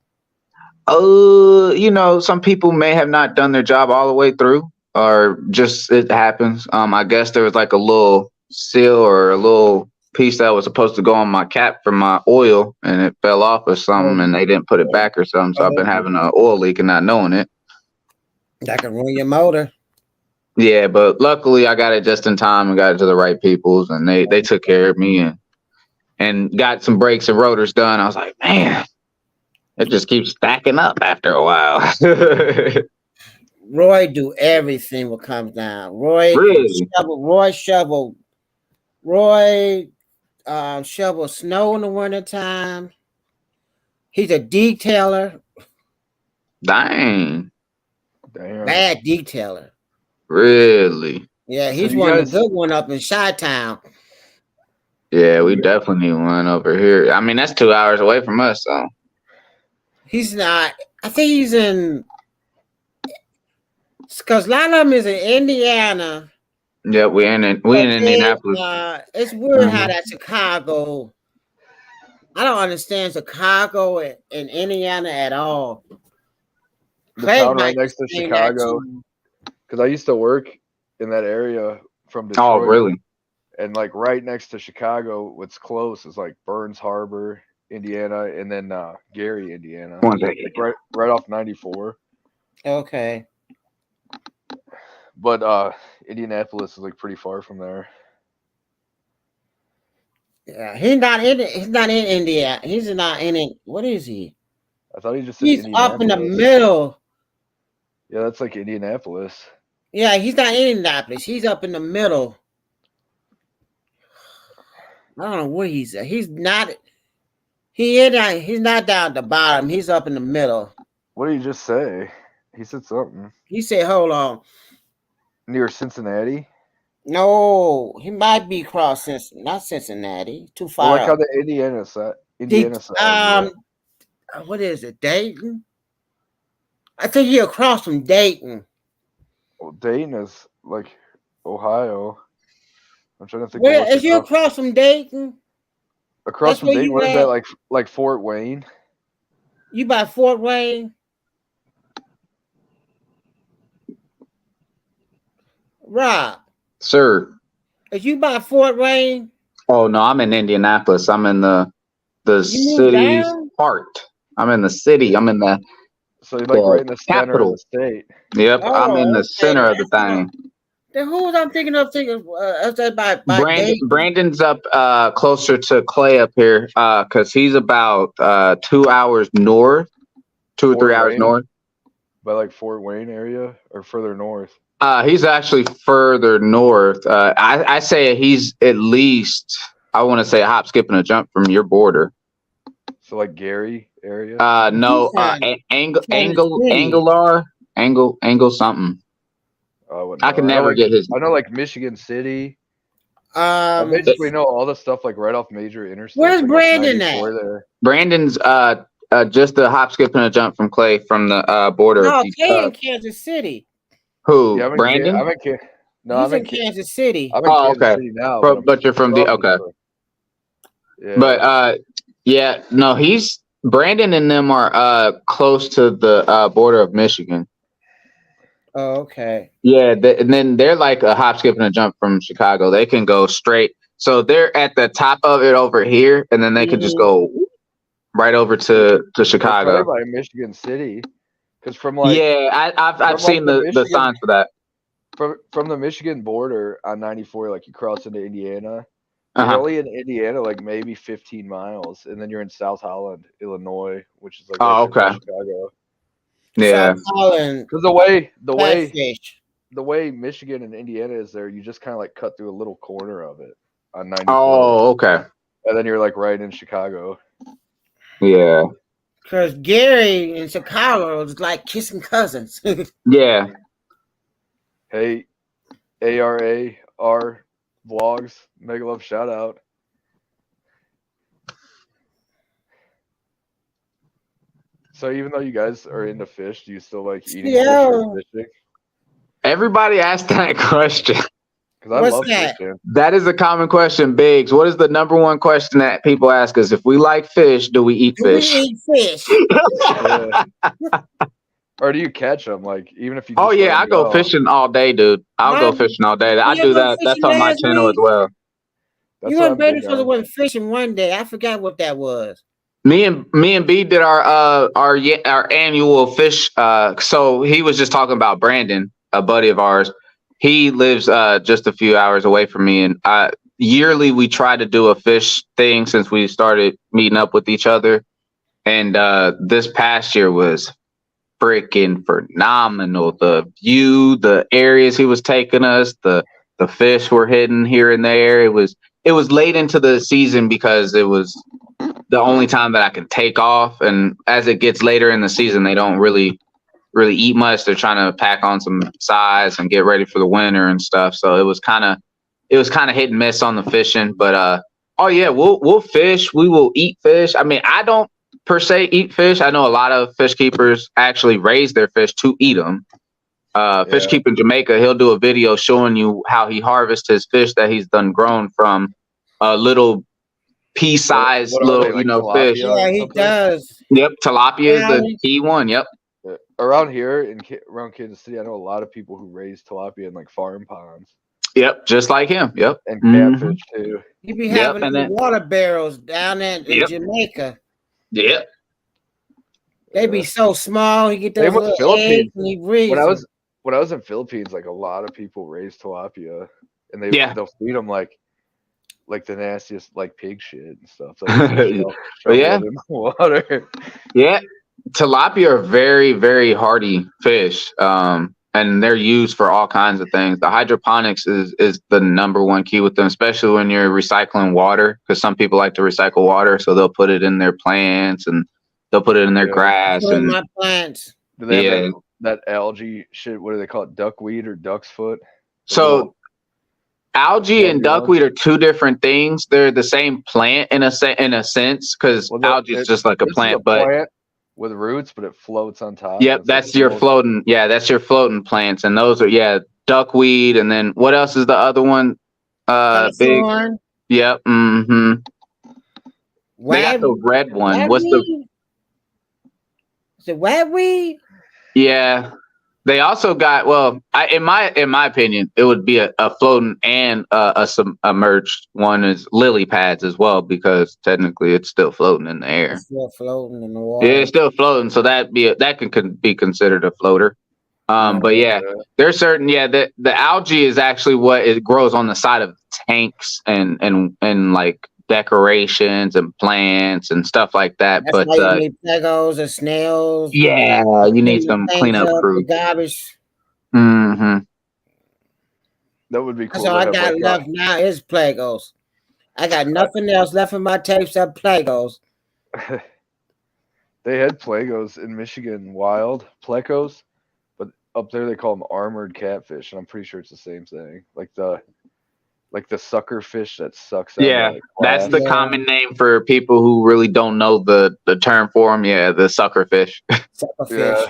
[SPEAKER 6] Some people may have not done their job all the way through, or just it happens. I guess there was like a little seal or a little piece that was supposed to go on my cap for my oil, and it fell off or something, and they didn't put it back or something. So I've been having an oil leak and not knowing it.
[SPEAKER 4] That can ruin your motor.
[SPEAKER 6] Yeah, but luckily I got it just in time and got it to the right peoples, and they took care of me and got some brakes and rotors done. I was like, man, it just keeps stacking up after a while.
[SPEAKER 4] Roy do everything what comes down. Roy shovel. Roy shovel snow in the wintertime. He's a detailer.
[SPEAKER 6] Dang.
[SPEAKER 4] Bad detailer.
[SPEAKER 6] Really?
[SPEAKER 4] Yeah, he's one of the good one up in Chi-Town.
[SPEAKER 6] Yeah, we definitely need one over here. I mean, that's 2 hours away from us, so.
[SPEAKER 4] He's not. I think he's in. Because a lot of them is in Indiana.
[SPEAKER 6] Yeah, we in Indianapolis.
[SPEAKER 4] It's weird how that Chicago. I don't understand Chicago and Indiana at all.
[SPEAKER 1] The town right next to Chicago. Because I used to work in that area from Detroit.
[SPEAKER 6] Oh, really?
[SPEAKER 1] And like right next to Chicago, what's close is like Burns Harbor, Indiana, and then Gary, Indiana. Like right off 94.
[SPEAKER 4] Okay.
[SPEAKER 1] But Indianapolis is like pretty far from there.
[SPEAKER 4] Yeah, he's not in India. He's not in it. What is he?
[SPEAKER 1] I thought he just said
[SPEAKER 4] He's up in the
[SPEAKER 1] Indianapolis.
[SPEAKER 4] middle.
[SPEAKER 1] Yeah, that's like Indianapolis.
[SPEAKER 4] Yeah, he's not in Indianapolis. He's up in the middle. I don't know where he's at. He's not. He's not down at the bottom. He's up in the middle.
[SPEAKER 1] What did he just say? He said something.
[SPEAKER 4] He said, "Hold on."
[SPEAKER 1] Near Cincinnati?
[SPEAKER 4] No, he might be across not Cincinnati. Too far.
[SPEAKER 1] Well, like how the Indiana side. Yeah.
[SPEAKER 4] What is it? Dayton? I think he across from Dayton.
[SPEAKER 1] Well, Dayton is like Ohio. I'm trying to think.
[SPEAKER 4] Where is you across from Dayton?
[SPEAKER 1] Across from Dayton, what is that, like Fort Wayne?
[SPEAKER 4] You by Fort Wayne? Rob.
[SPEAKER 6] Sir.
[SPEAKER 4] Is you by Fort Wayne?
[SPEAKER 6] Oh no, I'm in Indianapolis. I'm in the city's heart. I'm in the city. I'm in the
[SPEAKER 1] so you're like right in the center
[SPEAKER 6] capital
[SPEAKER 1] of the state.
[SPEAKER 6] Yep, I'm in the center of the thing.
[SPEAKER 4] Then who was I'm thinking of? By
[SPEAKER 6] Brandon's up closer to Clay up here because he's about 2 hours north, 2 or 3 hours north.
[SPEAKER 1] By like Fort Wayne area or further north?
[SPEAKER 6] He's actually further north. I say he's at least, I want to say a hop, skip, and a jump from your border.
[SPEAKER 1] So like Gary area?
[SPEAKER 6] No, Angle something. I can never get his.
[SPEAKER 1] I know like Michigan City. I basically know all the stuff like right off major interstates.
[SPEAKER 4] Where's
[SPEAKER 1] like
[SPEAKER 4] Brandon at?
[SPEAKER 1] There.
[SPEAKER 6] Brandon's just a hop, skip, and a jump from Clay from the border.
[SPEAKER 4] No, Clay in Kansas City.
[SPEAKER 6] Who?
[SPEAKER 1] Yeah,
[SPEAKER 6] Brandon?
[SPEAKER 4] I'm in Kansas City.
[SPEAKER 1] I'm in Kansas City now.
[SPEAKER 6] But you're from the okay. Yeah. But yeah, no, Brandon and them are close to the border of Michigan.
[SPEAKER 4] Oh, okay.
[SPEAKER 6] Yeah, and then they're like a hop, skip, and a jump from Chicago. They can go straight. So they're at the top of it over here, and then they can just go right over to Chicago.
[SPEAKER 1] By Michigan City, because from like
[SPEAKER 6] I've seen the signs for that.
[SPEAKER 1] From the Michigan border on 94, like you cross into Indiana. You're only in Indiana like maybe 15 miles, and then you're in South Holland, Illinois, which is like Chicago.
[SPEAKER 6] Yeah,
[SPEAKER 1] because the way Michigan and Indiana is there, you just kind of like cut through a little corner of it on 94.
[SPEAKER 6] Oh, okay.
[SPEAKER 1] And then you're like right in Chicago.
[SPEAKER 6] Yeah.
[SPEAKER 4] Because Gary in Chicago is like kissing cousins.
[SPEAKER 6] Yeah.
[SPEAKER 1] Hey, ARAR vlogs, Mega Love shout out. So even though you guys are into fish, do you still like eating fish or fishing?
[SPEAKER 6] Everybody asked that question.
[SPEAKER 1] Because I love fishing.
[SPEAKER 6] That is a common question, Biggs. What is the number one question that people ask us? If we like fish, do we eat fish?
[SPEAKER 4] We eat fish.
[SPEAKER 1] Or do you catch them? Like even if you?
[SPEAKER 6] Oh yeah, I go fishing all day, dude. I'll go fishing all day. I do that. That's on my channel as well.
[SPEAKER 4] You went better because I went fishing one day. I forgot what that was.
[SPEAKER 6] Me and B did our annual fish. So he was just talking about Brandon, a buddy of ours. He lives just a few hours away from me, and yearly we try to do a fish thing since we started meeting up with each other. And this past year was freaking phenomenal. The view, the areas he was taking us, the fish were hidden here and there. It was late into the season because it was the only time that I could take off. And as it gets later in the season, they don't really eat much. They're trying to pack on some size and get ready for the winter and stuff. So it was kind of hit and miss on the fishing. But oh yeah, we'll fish. We will eat fish. I mean, I don't per se eat fish. I know a lot of fish keepers actually raise their fish to eat them. Fish keeper in Jamaica, he'll do a video showing you how he harvests his fish that he's done grown from a little pea-sized little fish.
[SPEAKER 4] Yeah, he does.
[SPEAKER 6] Yep, tilapia is the key one. Yep.
[SPEAKER 1] Around here around Kansas City, I know a lot of people who raise tilapia in like farm ponds.
[SPEAKER 6] Yep, just like him. Yep.
[SPEAKER 1] And catfish too.
[SPEAKER 4] You be having water barrels down there in Jamaica.
[SPEAKER 6] Yep.
[SPEAKER 4] They be so small. You get
[SPEAKER 1] Same
[SPEAKER 4] those
[SPEAKER 1] with
[SPEAKER 4] little eggs
[SPEAKER 1] Philippines.
[SPEAKER 4] and you raise
[SPEAKER 1] When I
[SPEAKER 4] them.
[SPEAKER 1] was in Philippines, like a lot of people raise tilapia, and
[SPEAKER 6] Yeah.
[SPEAKER 1] they'll feed them like the nastiest like pig shit and stuff. Like
[SPEAKER 6] But yeah.
[SPEAKER 1] it in the water.
[SPEAKER 6] Yeah, tilapia are very, very hardy fish, and they're used for all kinds of things. The hydroponics is the number one key with them, especially when you're recycling water, because some people like to recycle water, so they'll put it in their plants and they'll put it in their grass.
[SPEAKER 4] Put in
[SPEAKER 6] And
[SPEAKER 4] my plants.
[SPEAKER 1] Do they have that algae shit? What do they call it? Duckweed or duck's foot?
[SPEAKER 6] So algae and duckweed are two different things. They're the same plant in a sense, because algae is just like a plant, but
[SPEAKER 1] with roots, but it floats on top.
[SPEAKER 6] Yep, that's your floating. Yeah, that's your floating plants, and those are duckweed, and then what else is the other one? Big. Yep. Mm-hmm. They got the red one. What's the?
[SPEAKER 4] Is it ragweed?
[SPEAKER 6] Yeah. They also got in my opinion, it would be a floating and a submerged one is lily pads as well, because technically it's still floating in the air.
[SPEAKER 4] It's still floating in the water.
[SPEAKER 6] Yeah, it's still floating, so that can be considered a floater. But yeah, there's certain the algae is actually what it grows on the side of tanks and like decorations and plants and stuff like that.
[SPEAKER 4] That's why you need plegos and snails.
[SPEAKER 6] Yeah, you need some cleanup crew.
[SPEAKER 4] Garbage.
[SPEAKER 6] Mm-hmm.
[SPEAKER 1] That would be cool.
[SPEAKER 4] That's all I got left now is plegos. I got nothing else left in my tapes except plegos.
[SPEAKER 1] They had plegos in Michigan, wild plecos, but up there they call them armored catfish, and I'm pretty sure it's the same thing. Like the sucker fish that sucks out.
[SPEAKER 6] Yeah, that's the common name for people who really don't know the term for them. Yeah, the sucker fish.
[SPEAKER 4] Sucker fish.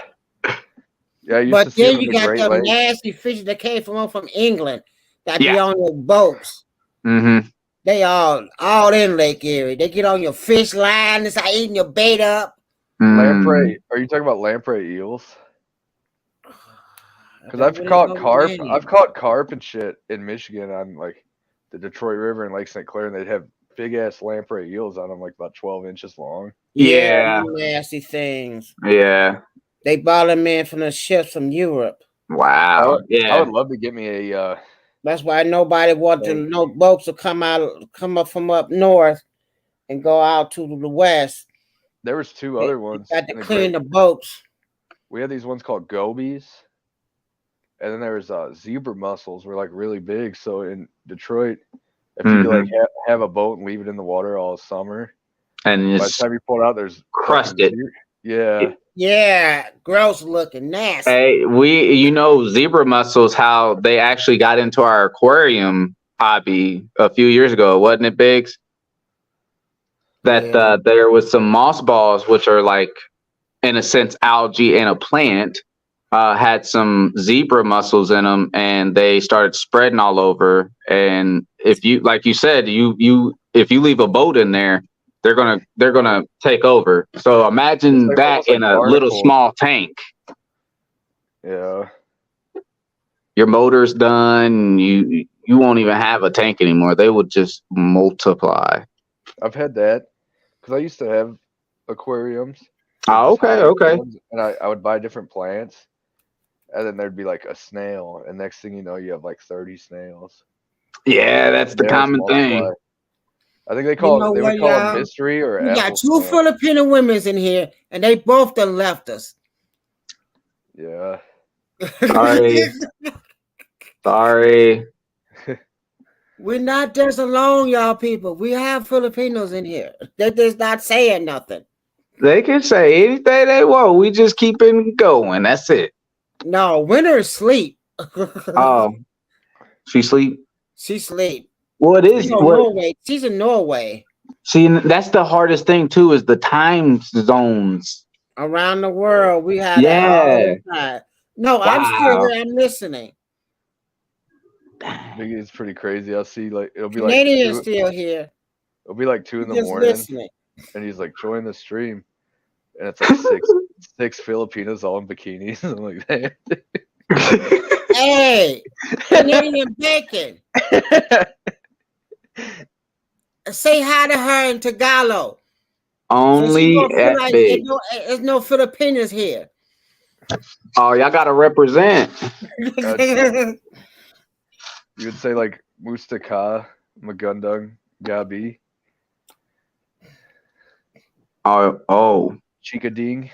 [SPEAKER 1] Yeah.
[SPEAKER 4] But then you got them nasty fish that came from England that be on your boats.
[SPEAKER 6] Mm-hmm.
[SPEAKER 4] They all in Lake Erie. They get on your fish line and start eating your bait up.
[SPEAKER 1] Lamprey. Are you talking about lamprey eels? Because I've caught carp. I've caught carp and shit in Michigan on like the Detroit River and Lake St. Clair, and they'd have big ass lamprey eels on them, like about 12 inches long.
[SPEAKER 6] Yeah,
[SPEAKER 4] nasty things.
[SPEAKER 6] Yeah,
[SPEAKER 4] they brought them in from the ships from Europe.
[SPEAKER 6] Wow.
[SPEAKER 1] I would love to get me a.
[SPEAKER 4] That's why nobody no boats to come up from up north and go out to the west.
[SPEAKER 1] There was two other ones.
[SPEAKER 4] Got to clean the boats.
[SPEAKER 1] We had these ones called gobies. And then there was zebra mussels were like really big. So in Detroit, if you like have a boat and leave it in the water all summer,
[SPEAKER 6] and
[SPEAKER 1] by the time you pull it out, there's
[SPEAKER 6] crusted.
[SPEAKER 4] Yeah, gross looking, nasty.
[SPEAKER 6] Hey, zebra mussels, how they actually got into our aquarium hobby a few years ago, wasn't it, Biggs? That there was some moss balls, which are like, in a sense, algae and a plant. Had some zebra mussels in them, and they started spreading all over. And if you, like you said, if you leave a boat in there, they're gonna take over. So imagine that in a little small tank.
[SPEAKER 1] Yeah.
[SPEAKER 6] Your motor's done. You won't even have a tank anymore. They would just multiply.
[SPEAKER 1] I've had that because I used to have aquariums.
[SPEAKER 6] Oh, okay.
[SPEAKER 1] And I would buy different plants. And then there'd be like a snail, and next thing you know, you have like 30 snails.
[SPEAKER 6] Yeah, that's the common thing.
[SPEAKER 1] I think they call it mystery or.
[SPEAKER 4] We got two Filipino women in here, and they both done left us.
[SPEAKER 1] Yeah.
[SPEAKER 6] Sorry.
[SPEAKER 4] We're not just alone, y'all people. We have Filipinos in here. They're just not saying nothing.
[SPEAKER 6] They can say anything they want. We just keep it going. That's it.
[SPEAKER 4] No, Winter is asleep.
[SPEAKER 6] Oh, she sleep.
[SPEAKER 4] She sleep.
[SPEAKER 6] Well, it is.
[SPEAKER 4] Norway. She's in Norway.
[SPEAKER 6] See, that's the hardest thing too, is the time zones
[SPEAKER 4] around the world. We have No, wow. I'm still here. I'm listening.
[SPEAKER 1] I think it's pretty crazy. I'll see it'll be
[SPEAKER 4] Canadians still here.
[SPEAKER 1] It'll be like 2 in the morning, and he's like, join the stream, and it's like six Filipinos all in bikinis. I'm like,
[SPEAKER 4] hey, Canadian bacon. Say hi to her in Tagalog.
[SPEAKER 6] Only at big.
[SPEAKER 4] There's no Filipinos here.
[SPEAKER 6] Oh, y'all gotta represent.
[SPEAKER 1] You would say like Mustaka, Magundung, Gabi,
[SPEAKER 6] Oh.
[SPEAKER 1] Chikading.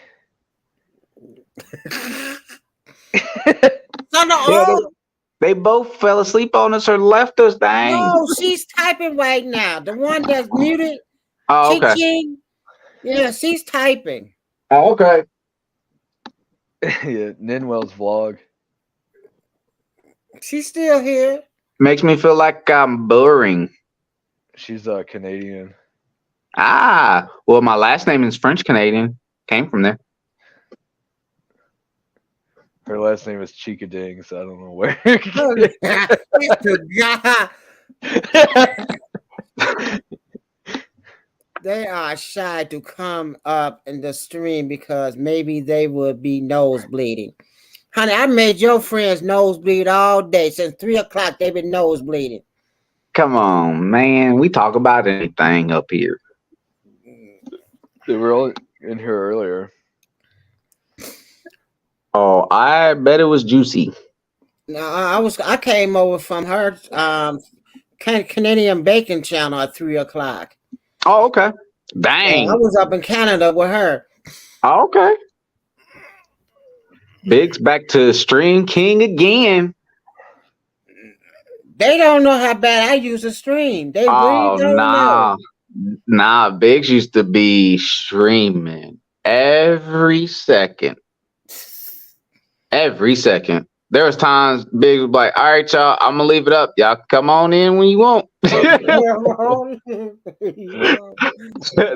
[SPEAKER 6] They both fell asleep on us or left us. Dang.
[SPEAKER 4] No, she's typing right now. The one that's muted.
[SPEAKER 6] Oh, okay.
[SPEAKER 4] Ching. Yeah, she's typing.
[SPEAKER 6] Oh, okay.
[SPEAKER 1] Yeah, Ninwell's vlog.
[SPEAKER 4] She's still here.
[SPEAKER 6] Makes me feel like I'm boring.
[SPEAKER 1] She's Canadian.
[SPEAKER 6] Ah, well, my last name is French Canadian. Came from there.
[SPEAKER 1] Her last name is Chikading, so I don't know where.
[SPEAKER 4] They are shy to come up in the stream because maybe they would be nose bleeding. Honey, I made your friends nose bleed all day. Since 3 o'clock, they've been nose bleeding.
[SPEAKER 6] Come on, man. We talk about anything up here.
[SPEAKER 1] They were all in here earlier.
[SPEAKER 6] Oh, I bet it was juicy.
[SPEAKER 4] No, I came over from her Canadian Bacon channel at 3 o'clock.
[SPEAKER 6] Oh, okay. Dang.
[SPEAKER 4] I was up in Canada with her.
[SPEAKER 6] Oh, okay. Big's back to Stream King again.
[SPEAKER 4] They don't know how bad I use a stream. They really don't know.
[SPEAKER 6] Nah, Biggs used to be streaming every second. Every second. There was times Biggs was like, all right, y'all, I'm gonna leave it up. Y'all come on in when you want. That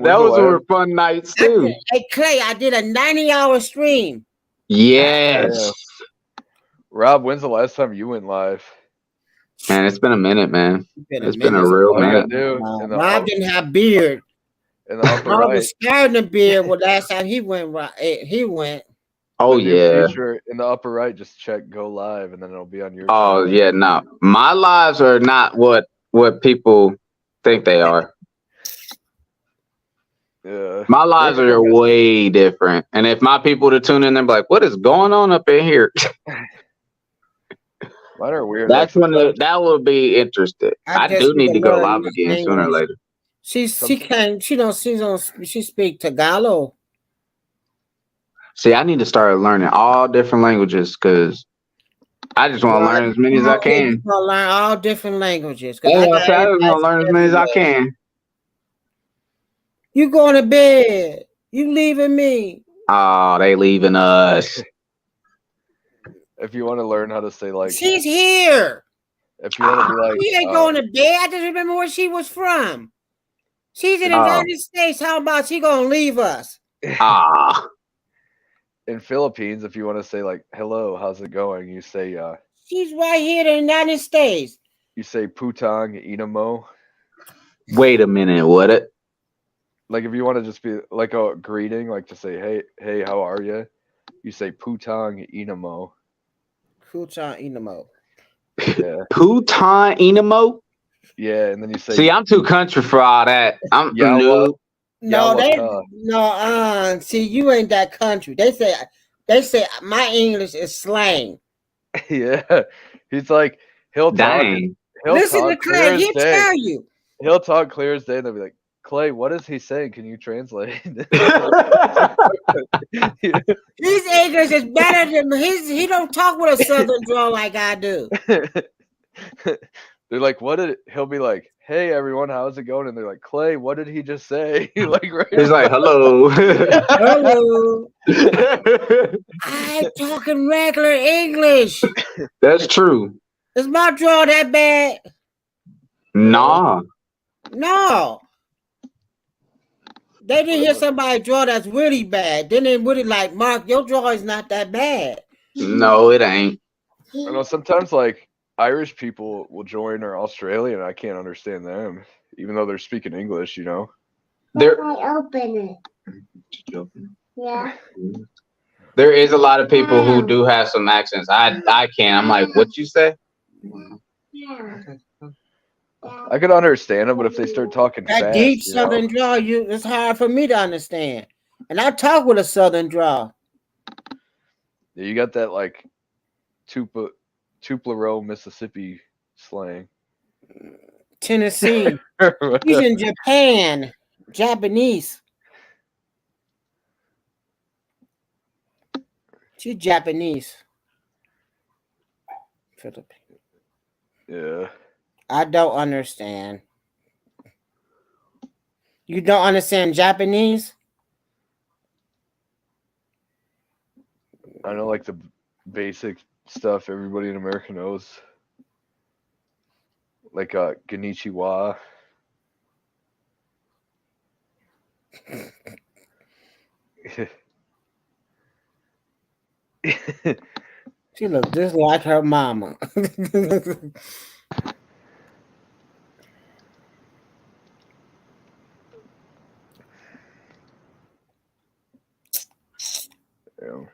[SPEAKER 6] was were fun nights too.
[SPEAKER 4] Hey Clay, I did a 90-hour stream.
[SPEAKER 6] Yes.
[SPEAKER 1] Yeah. Rob, when's the last time you went live?
[SPEAKER 6] Man, it's been a minute, man. It's been a real minute.
[SPEAKER 4] Rob didn't have beard. Rob was scared of beard. Well, last time he went.
[SPEAKER 6] Oh yeah.
[SPEAKER 1] In the upper right, just check go live, and then it'll be on your.
[SPEAKER 6] Oh yeah, no. My lives are not what people think they are.
[SPEAKER 1] Yeah.
[SPEAKER 6] My lives are way different. And if my people to tune in, they're like, "What is going on up in here?"
[SPEAKER 1] Mine are weird.
[SPEAKER 6] That's when that will be interested. I do need to go live again sooner or later.
[SPEAKER 4] She speak Tagalog.
[SPEAKER 6] See, I need to start learning all different languages because I just want to learn as many as I can.
[SPEAKER 4] I learn all different languages.
[SPEAKER 6] I just want to learn as many as I can.
[SPEAKER 4] You going to bed? You leaving me?
[SPEAKER 6] Oh, they leaving us.
[SPEAKER 1] If you want to learn how to say like,
[SPEAKER 4] she's here.
[SPEAKER 1] If you want to be like,
[SPEAKER 4] she ain't going to bed. I just remember where she was from. She's in the United States. How about she gonna leave us?
[SPEAKER 6] Ah.
[SPEAKER 1] In Philippines, if you want to say like, hello, how's it going? You say,
[SPEAKER 4] she's right here in the United States.
[SPEAKER 1] You say putang inamo.
[SPEAKER 6] Wait a minute, what it?
[SPEAKER 1] Like if you want to just be like a greeting, like to say, hey, how are you? You say putang inamo.
[SPEAKER 4] Putang inamo.
[SPEAKER 6] Yeah. Putang inamo?
[SPEAKER 1] Yeah, and then you say.
[SPEAKER 6] See, I'm too country for all that. I'm new.
[SPEAKER 4] No, see, you ain't that country. They say my English is slang.
[SPEAKER 1] Yeah, he's like he'll talk.
[SPEAKER 4] Listen to Clay. He'll tell you.
[SPEAKER 1] He'll talk clear as day, and they'll be like, Clay, what is he saying? Can you translate?
[SPEAKER 4] His English is better than his. He don't talk with a southern drawl like I do.
[SPEAKER 6] They're
[SPEAKER 1] like, he'll be like, hey everyone, how's it going? And they're like, Clay, what did he just say? Like, right?
[SPEAKER 6] He's like, hello.
[SPEAKER 4] Hello. I'm talking regular English.
[SPEAKER 6] That's true.
[SPEAKER 4] Is my draw that bad?
[SPEAKER 6] Nah.
[SPEAKER 4] No. They didn't hear somebody draw that's really bad. Then they really like, Mark, your draw is not that bad.
[SPEAKER 6] No, it ain't.
[SPEAKER 1] I know sometimes like Irish people will join or Australian. I can't understand them, even though they're speaking English, you know.
[SPEAKER 7] I open it. Yeah.
[SPEAKER 6] There is a lot of people who do have some accents. I can't. I'm like, what you say?
[SPEAKER 7] Yeah.
[SPEAKER 1] I could understand them, but if they start talking
[SPEAKER 4] that
[SPEAKER 1] fast,
[SPEAKER 4] deep
[SPEAKER 1] you know?
[SPEAKER 4] Southern drawl, it's hard for me to understand. And I talk with a Southern drawl.
[SPEAKER 1] Yeah, you got that like Tupelo, Mississippi slang.
[SPEAKER 4] Tennessee. He's in Japan. Japanese. She's Japanese. Philippines.
[SPEAKER 1] Yeah.
[SPEAKER 4] I don't understand. You don't understand Japanese?
[SPEAKER 1] I know like the basic stuff everybody in America knows. Like Konnichiwa.
[SPEAKER 4] She looks just like her mama.
[SPEAKER 1] Yeah.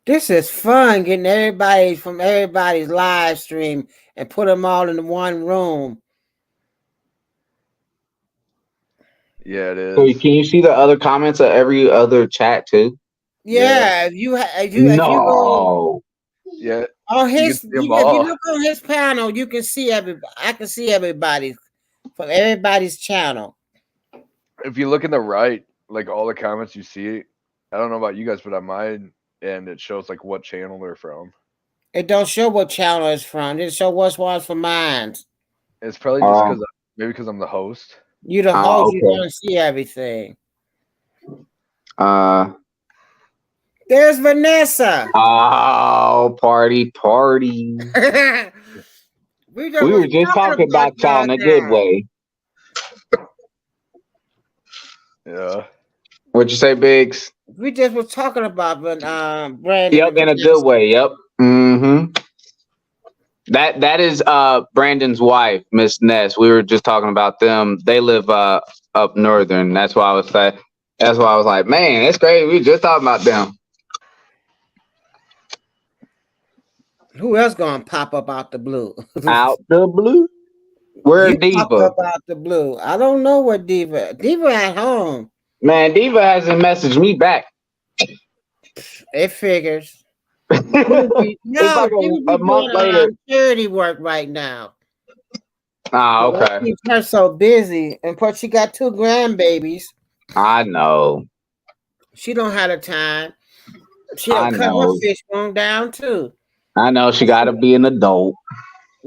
[SPEAKER 4] This is fun getting everybody from everybody's live stream and put them all in one room.
[SPEAKER 1] Yeah, it is.
[SPEAKER 6] So can you see the other comments of every other chat too?
[SPEAKER 4] Yeah, if you go
[SPEAKER 1] Yeah.
[SPEAKER 4] on
[SPEAKER 1] You
[SPEAKER 4] his,
[SPEAKER 1] can see 'em
[SPEAKER 4] if you
[SPEAKER 1] all.
[SPEAKER 4] look on his panel, you can see everybody. I can see everybody from everybody's channel.
[SPEAKER 1] If you look in the right, like all the comments you see, I don't know about you guys, but on mine end it shows like what channel they're from.
[SPEAKER 4] It don't show what channel it's from. It show what's from mine.
[SPEAKER 1] It's probably just because maybe because I'm the host.
[SPEAKER 4] You the host, you
[SPEAKER 6] okay.
[SPEAKER 4] don't see everything.
[SPEAKER 6] There's
[SPEAKER 4] Vanessa.
[SPEAKER 6] Oh, party. We were just talking about y'all in a good way.
[SPEAKER 1] Yeah.
[SPEAKER 6] What'd you say, Biggs?
[SPEAKER 4] We just was talking about Brandon.
[SPEAKER 6] Yep, in a good way. Yep. Mm-hmm. That is Brandon's wife, Miss Ness. We were just talking about them. They live up northern. That's why I was saying. That's why I was like, man, that's great. We were just talking about them.
[SPEAKER 4] Who else gonna pop up out the blue?
[SPEAKER 6] Out the blue? Where Diva?
[SPEAKER 4] Pop up out the blue. I don't know where Diva. Diva at home.
[SPEAKER 6] Man, Diva hasn't messaged me back.
[SPEAKER 4] It figures.
[SPEAKER 6] It's like a month later.
[SPEAKER 4] Charity work right now.
[SPEAKER 6] Oh, okay.
[SPEAKER 4] Keeps her so busy, and plus she got 2 grandbabies.
[SPEAKER 6] I know.
[SPEAKER 4] She don't have the time. She don't cut her fish bone down too.
[SPEAKER 6] I know she got to be an adult.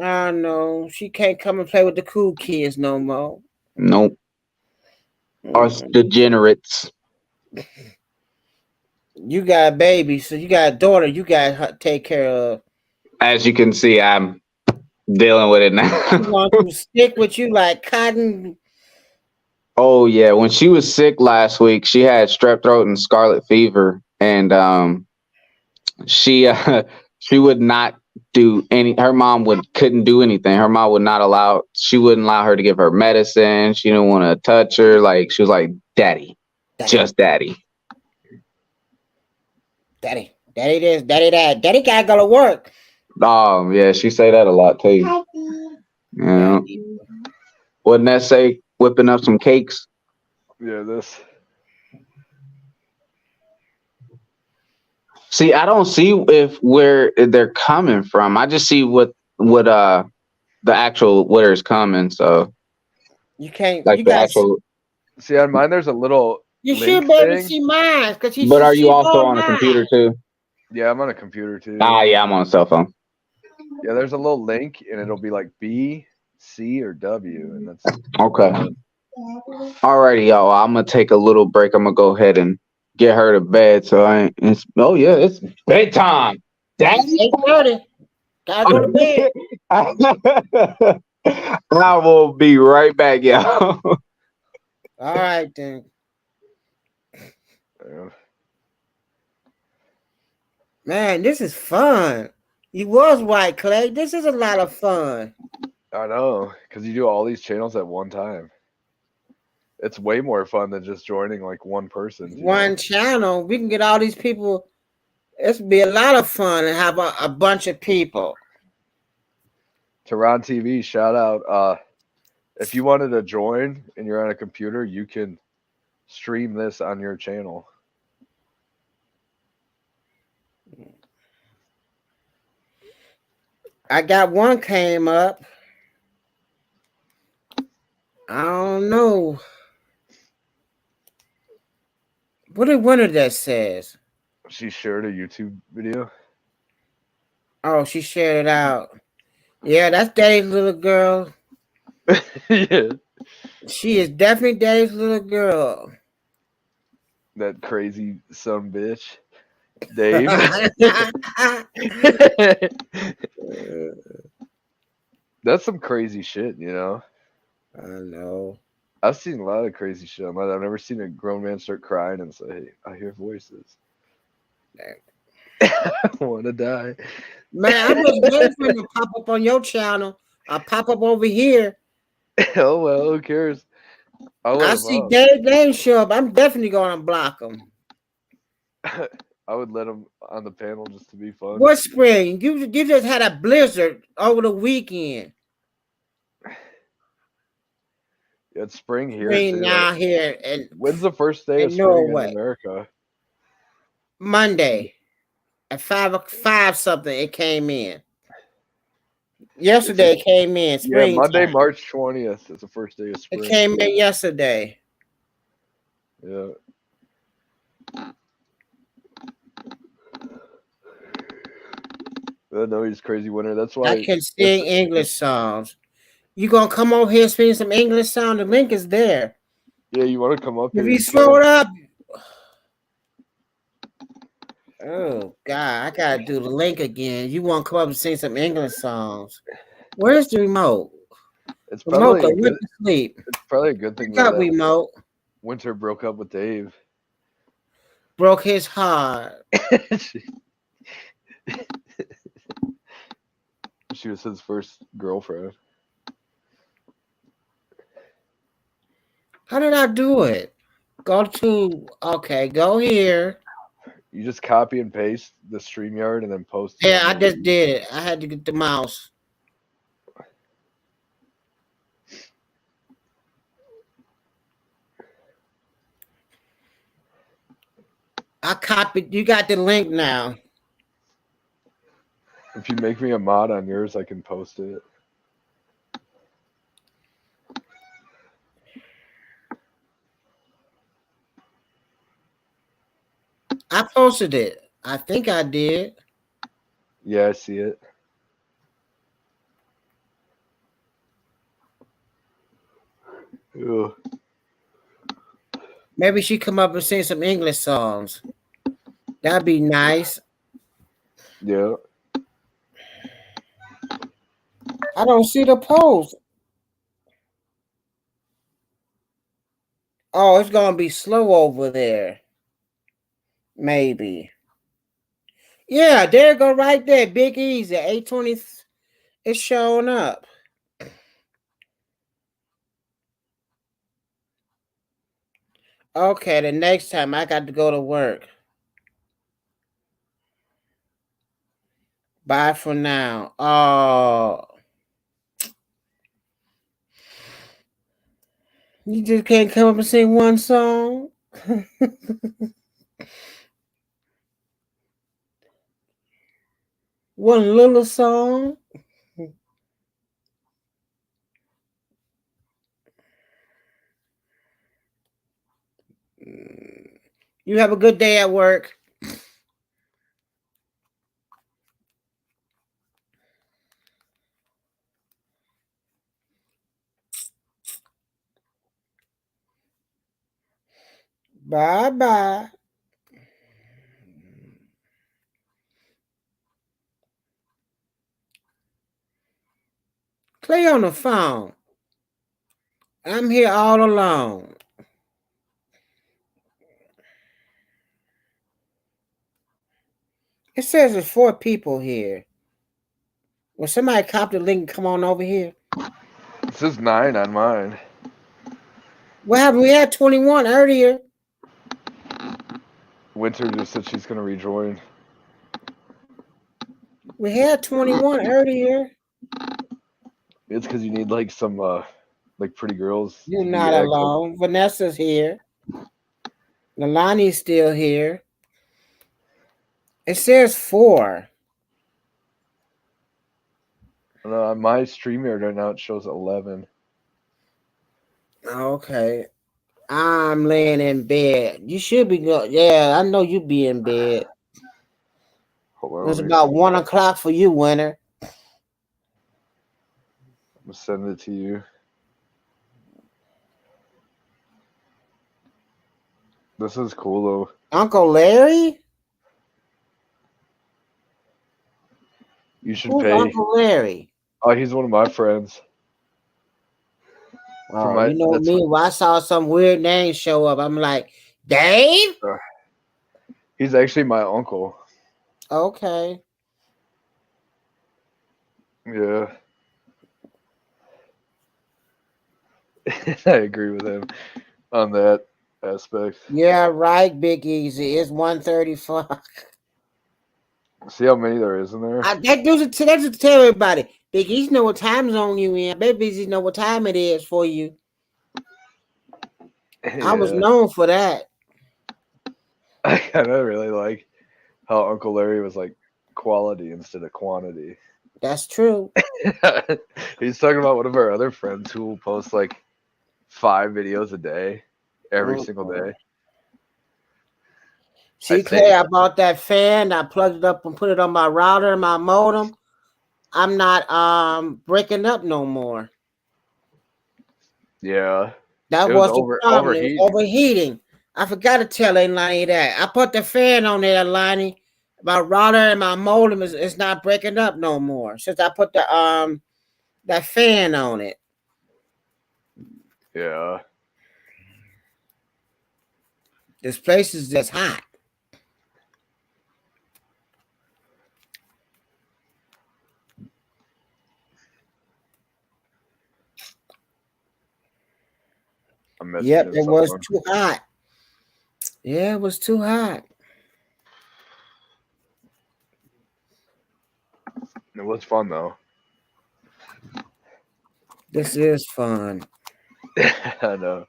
[SPEAKER 4] I know she can't come and play with the cool kids no more.
[SPEAKER 6] Nope. Or degenerates.
[SPEAKER 4] You got a baby, so you got a daughter. You got to take care of.
[SPEAKER 6] As you can see, I'm dealing with it now.
[SPEAKER 4] She's going to stick with you like cotton.
[SPEAKER 6] Oh yeah, when she was sick last week, she had strep throat and scarlet fever, and she would not do any. Her mom couldn't do anything. Her mom would not allow. She wouldn't allow her to give her medicine. She didn't want to touch her. Like she was like, "Daddy, just daddy."
[SPEAKER 4] Daddy this, daddy that. Daddy gotta go to work.
[SPEAKER 6] Oh yeah, she say that a lot too. Yeah. Wouldn't that say whipping up some cakes?
[SPEAKER 1] Yeah, this.
[SPEAKER 6] See, I don't see where they're coming from. I just see what the actual where it's coming. So
[SPEAKER 4] you can't
[SPEAKER 6] like the actual.
[SPEAKER 1] See on mine, there's a little.
[SPEAKER 4] You should be able to see mine because you.
[SPEAKER 6] But are you also on a computer too?
[SPEAKER 1] Yeah, I'm on a computer too.
[SPEAKER 6] Yeah, I'm on a cell phone.
[SPEAKER 1] Yeah, there's a little link, and it'll be like B, C, or W, and that's
[SPEAKER 6] okay. Alrighty, y'all. I'm gonna take a little break. I'm gonna go ahead and get her to bed. So it's bedtime. Daddy,
[SPEAKER 4] 8:30. Gotta go to bed.
[SPEAKER 6] I will be right back, y'all.
[SPEAKER 4] All right then. Man, this is fun. You was right, Clay. This is a lot of fun.
[SPEAKER 1] I know, because you do all these channels at one time. It's way more fun than just joining like one person.
[SPEAKER 4] One channel. We can get all these people It's be a lot of fun and have a bunch of people.
[SPEAKER 1] Tehran TV, shout out. If you wanted to join and you're on a computer, you can stream this on your channel.
[SPEAKER 4] I got one came up. I don't know. What a winner that says.
[SPEAKER 1] She shared a YouTube video.
[SPEAKER 4] Oh, she shared it out. Yeah, that's Daddy's little girl.
[SPEAKER 1] Yeah.
[SPEAKER 4] She is definitely Daddy's little girl.
[SPEAKER 1] That crazy son bitch. Dave. That's some crazy shit, you know?
[SPEAKER 4] I know.
[SPEAKER 1] I've seen a lot of crazy shit. I've never seen a grown man start crying and say, "Hey, I hear voices." I want to die.
[SPEAKER 4] Man, I'm just waiting for him to pop up on your channel. I'll pop up over here.
[SPEAKER 1] Oh, well, who cares?
[SPEAKER 4] I see Dave show up. I'm definitely going to block him.
[SPEAKER 1] I would let him on the panel just to be fun.
[SPEAKER 4] What spring? You just had a blizzard over the weekend.
[SPEAKER 1] It's spring here.
[SPEAKER 4] Spring now here. And
[SPEAKER 1] when's the first day of spring in America?
[SPEAKER 4] Monday. At 5 something, it came in. Yesterday it came in. Spring.
[SPEAKER 1] Yeah, Monday, March 20th is the first day of spring.
[SPEAKER 4] It came in yesterday.
[SPEAKER 1] Yeah. I know he's crazy winner. That's why
[SPEAKER 4] I can sing English songs. You gonna come over here and sing some English song? The link is there.
[SPEAKER 1] Yeah, you want to come up
[SPEAKER 4] if
[SPEAKER 1] here?
[SPEAKER 4] You slow it up. Oh God, I gotta do the link again. You want to come up and sing some English songs? Where's the remote?
[SPEAKER 1] It's probably
[SPEAKER 4] went to sleep.
[SPEAKER 1] It's probably a good thing.
[SPEAKER 4] Got remote.
[SPEAKER 1] Winter broke up with Dave.
[SPEAKER 4] Broke his heart.
[SPEAKER 1] She was his first girlfriend.
[SPEAKER 4] How did I do it? Go here.
[SPEAKER 1] You just copy and paste the StreamYard and then post it.
[SPEAKER 4] Yeah, I just did it. I had to get the mouse. I copied. You got the link now.
[SPEAKER 1] If you make me a mod on yours, I can post it.
[SPEAKER 4] I posted it. I think I did.
[SPEAKER 1] Yeah, I see it. Ew.
[SPEAKER 4] Maybe she come up and sing some English songs. That'd be nice.
[SPEAKER 1] Yeah.
[SPEAKER 4] I don't see the post. Oh, it's gonna be slow over there. Maybe. Yeah, there you go right there. Big Easy. 820. It's showing up. Okay, the next time I got to go to work. Bye for now. Oh. You just can't come up and sing one song? One little song? You have a good day at work. Bye-bye. Play on the phone. I'm here all alone. It says there's 4 people here. Well, somebody copy the link and come on over here.
[SPEAKER 1] It says 9 on mine.
[SPEAKER 4] What happened? We had 21 earlier.
[SPEAKER 1] Winter just said she's going to rejoin.
[SPEAKER 4] We had 21 earlier.
[SPEAKER 1] It's because you need like some like pretty girls.
[SPEAKER 4] You're
[SPEAKER 1] to
[SPEAKER 4] not
[SPEAKER 1] be
[SPEAKER 4] alone. Vanessa's here. Nalani's still here. It says 4.
[SPEAKER 1] On my StreamYard right now it shows 11.
[SPEAKER 4] Okay. I'm laying in bed. You should be going. Yeah, I know you be in bed.
[SPEAKER 1] Hold on,
[SPEAKER 4] It was about 1 o'clock for you, Winter.
[SPEAKER 1] I'm gonna send it to you. This is cool though.
[SPEAKER 4] Uncle Larry?
[SPEAKER 1] You should
[SPEAKER 4] Who's
[SPEAKER 1] pay.
[SPEAKER 4] Uncle Larry?
[SPEAKER 1] Oh, he's one of my friends.
[SPEAKER 4] Oh, you know me. When I saw some weird name show up, I'm like, Dave?
[SPEAKER 1] He's actually my uncle.
[SPEAKER 4] Okay.
[SPEAKER 1] Yeah. I agree with him on that aspect.
[SPEAKER 4] Yeah, right, Big Easy. It's 1:35.
[SPEAKER 1] See how many there is in there?
[SPEAKER 4] That does to tell everybody. Big Easy know what time zone you in. Big Easy know what time it is for you.
[SPEAKER 1] Yeah.
[SPEAKER 4] I was known for that.
[SPEAKER 1] I kind of really like how Uncle Larry was like quality instead of quantity.
[SPEAKER 4] That's true.
[SPEAKER 1] He's talking about one of our other friends who will post like 5 videos a day, every single day.
[SPEAKER 4] See, Clay, I bought that fan. I plugged it up and put it on my router and my modem. I'm not breaking up no more.
[SPEAKER 1] Yeah.
[SPEAKER 4] That was the problem. It was overheating. I forgot to tell Lonnie that. I put the fan on there, Lonnie. My router and my modem is not breaking up no more since I put the that fan on it.
[SPEAKER 1] Yeah.
[SPEAKER 4] This place is just hot. Yep, it was too hot. Yeah, it was too hot.
[SPEAKER 1] It was fun though.
[SPEAKER 4] This is fun.
[SPEAKER 1] I know.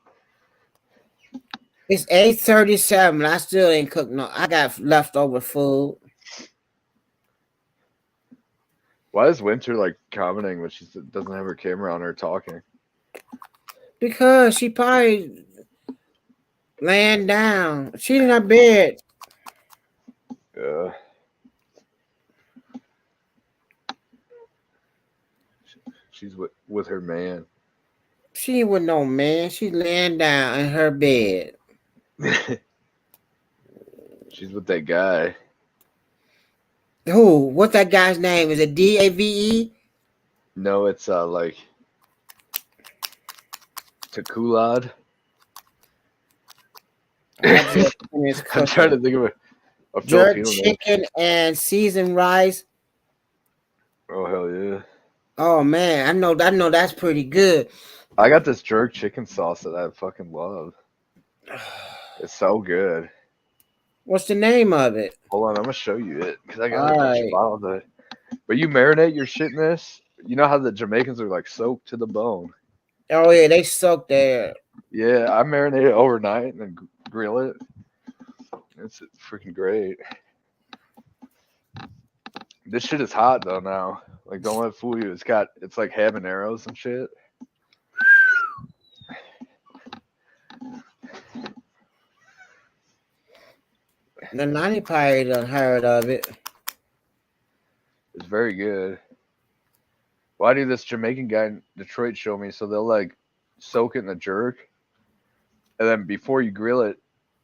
[SPEAKER 4] It's 8:37. I still ain't cooked no. I got leftover food.
[SPEAKER 1] Why is Winter like commenting when she doesn't have her camera on her talking?
[SPEAKER 4] Because she probably laying down. She in her bed.
[SPEAKER 1] Yeah. She's with her man.
[SPEAKER 4] She ain't with no man. She's laying down in her bed.
[SPEAKER 1] She's with that guy.
[SPEAKER 4] Who? What's that guy's name? Is it Dave?
[SPEAKER 1] No, it's like Takulad. I'm trying to think of a
[SPEAKER 4] jerk
[SPEAKER 1] Filipino
[SPEAKER 4] chicken
[SPEAKER 1] name.
[SPEAKER 4] and seasoned rice.
[SPEAKER 1] Oh hell yeah!
[SPEAKER 4] Oh man, I know that's pretty good.
[SPEAKER 1] I got this jerk chicken sauce that I fucking love. It's so good.
[SPEAKER 4] What's the name of it?
[SPEAKER 1] Hold on, I'm gonna show you it because I got a bunch of bottles of it. But you marinate your shit in this. You know how the Jamaicans are like soaked to the bone.
[SPEAKER 4] Oh yeah, they soak there.
[SPEAKER 1] Yeah, I marinate it overnight and then grill it. It's freaking great. This shit is hot though now. Like, don't let it fool you. It's like habaneros and shit.
[SPEAKER 4] The 90 probably done heard of it.
[SPEAKER 1] It's very good. Why did this Jamaican guy in Detroit show me? So they'll like soak it in the jerk, and then before you grill it,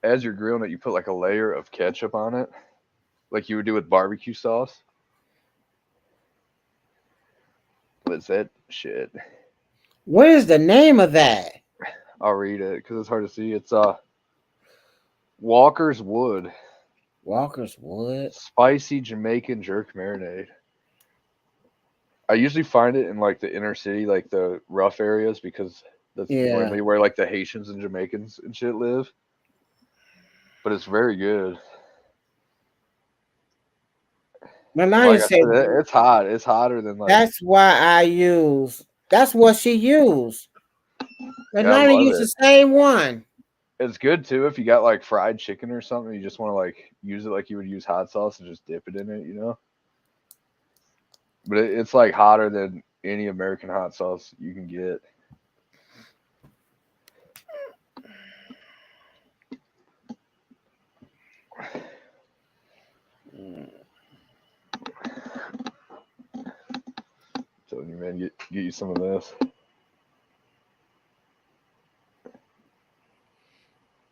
[SPEAKER 1] as you're grilling it, you put like a layer of ketchup on it, like you would do with barbecue sauce. What's that shit?
[SPEAKER 4] What is the name of that?
[SPEAKER 1] I'll read it because it's hard to see. It's Walker's Wood.
[SPEAKER 4] Walker's Wood.
[SPEAKER 1] Spicy Jamaican jerk marinade. I usually find it in like the inner city, like the rough areas, because that's normally where like the Haitians and Jamaicans and shit live. But it's very good.
[SPEAKER 4] Melania
[SPEAKER 1] Like I
[SPEAKER 4] said,
[SPEAKER 1] said, it's hot. It's hotter than like.
[SPEAKER 4] that's why I use. That's what she used.
[SPEAKER 1] Yeah, I
[SPEAKER 4] Melania
[SPEAKER 1] love
[SPEAKER 4] used
[SPEAKER 1] it.
[SPEAKER 4] the same one.
[SPEAKER 1] It's good too if you got like fried chicken or something. You just want to like use it like you would use hot sauce and just dip it in it, you know. But it's like hotter than any American hot sauce you can get. Telling you, man, get you some of this.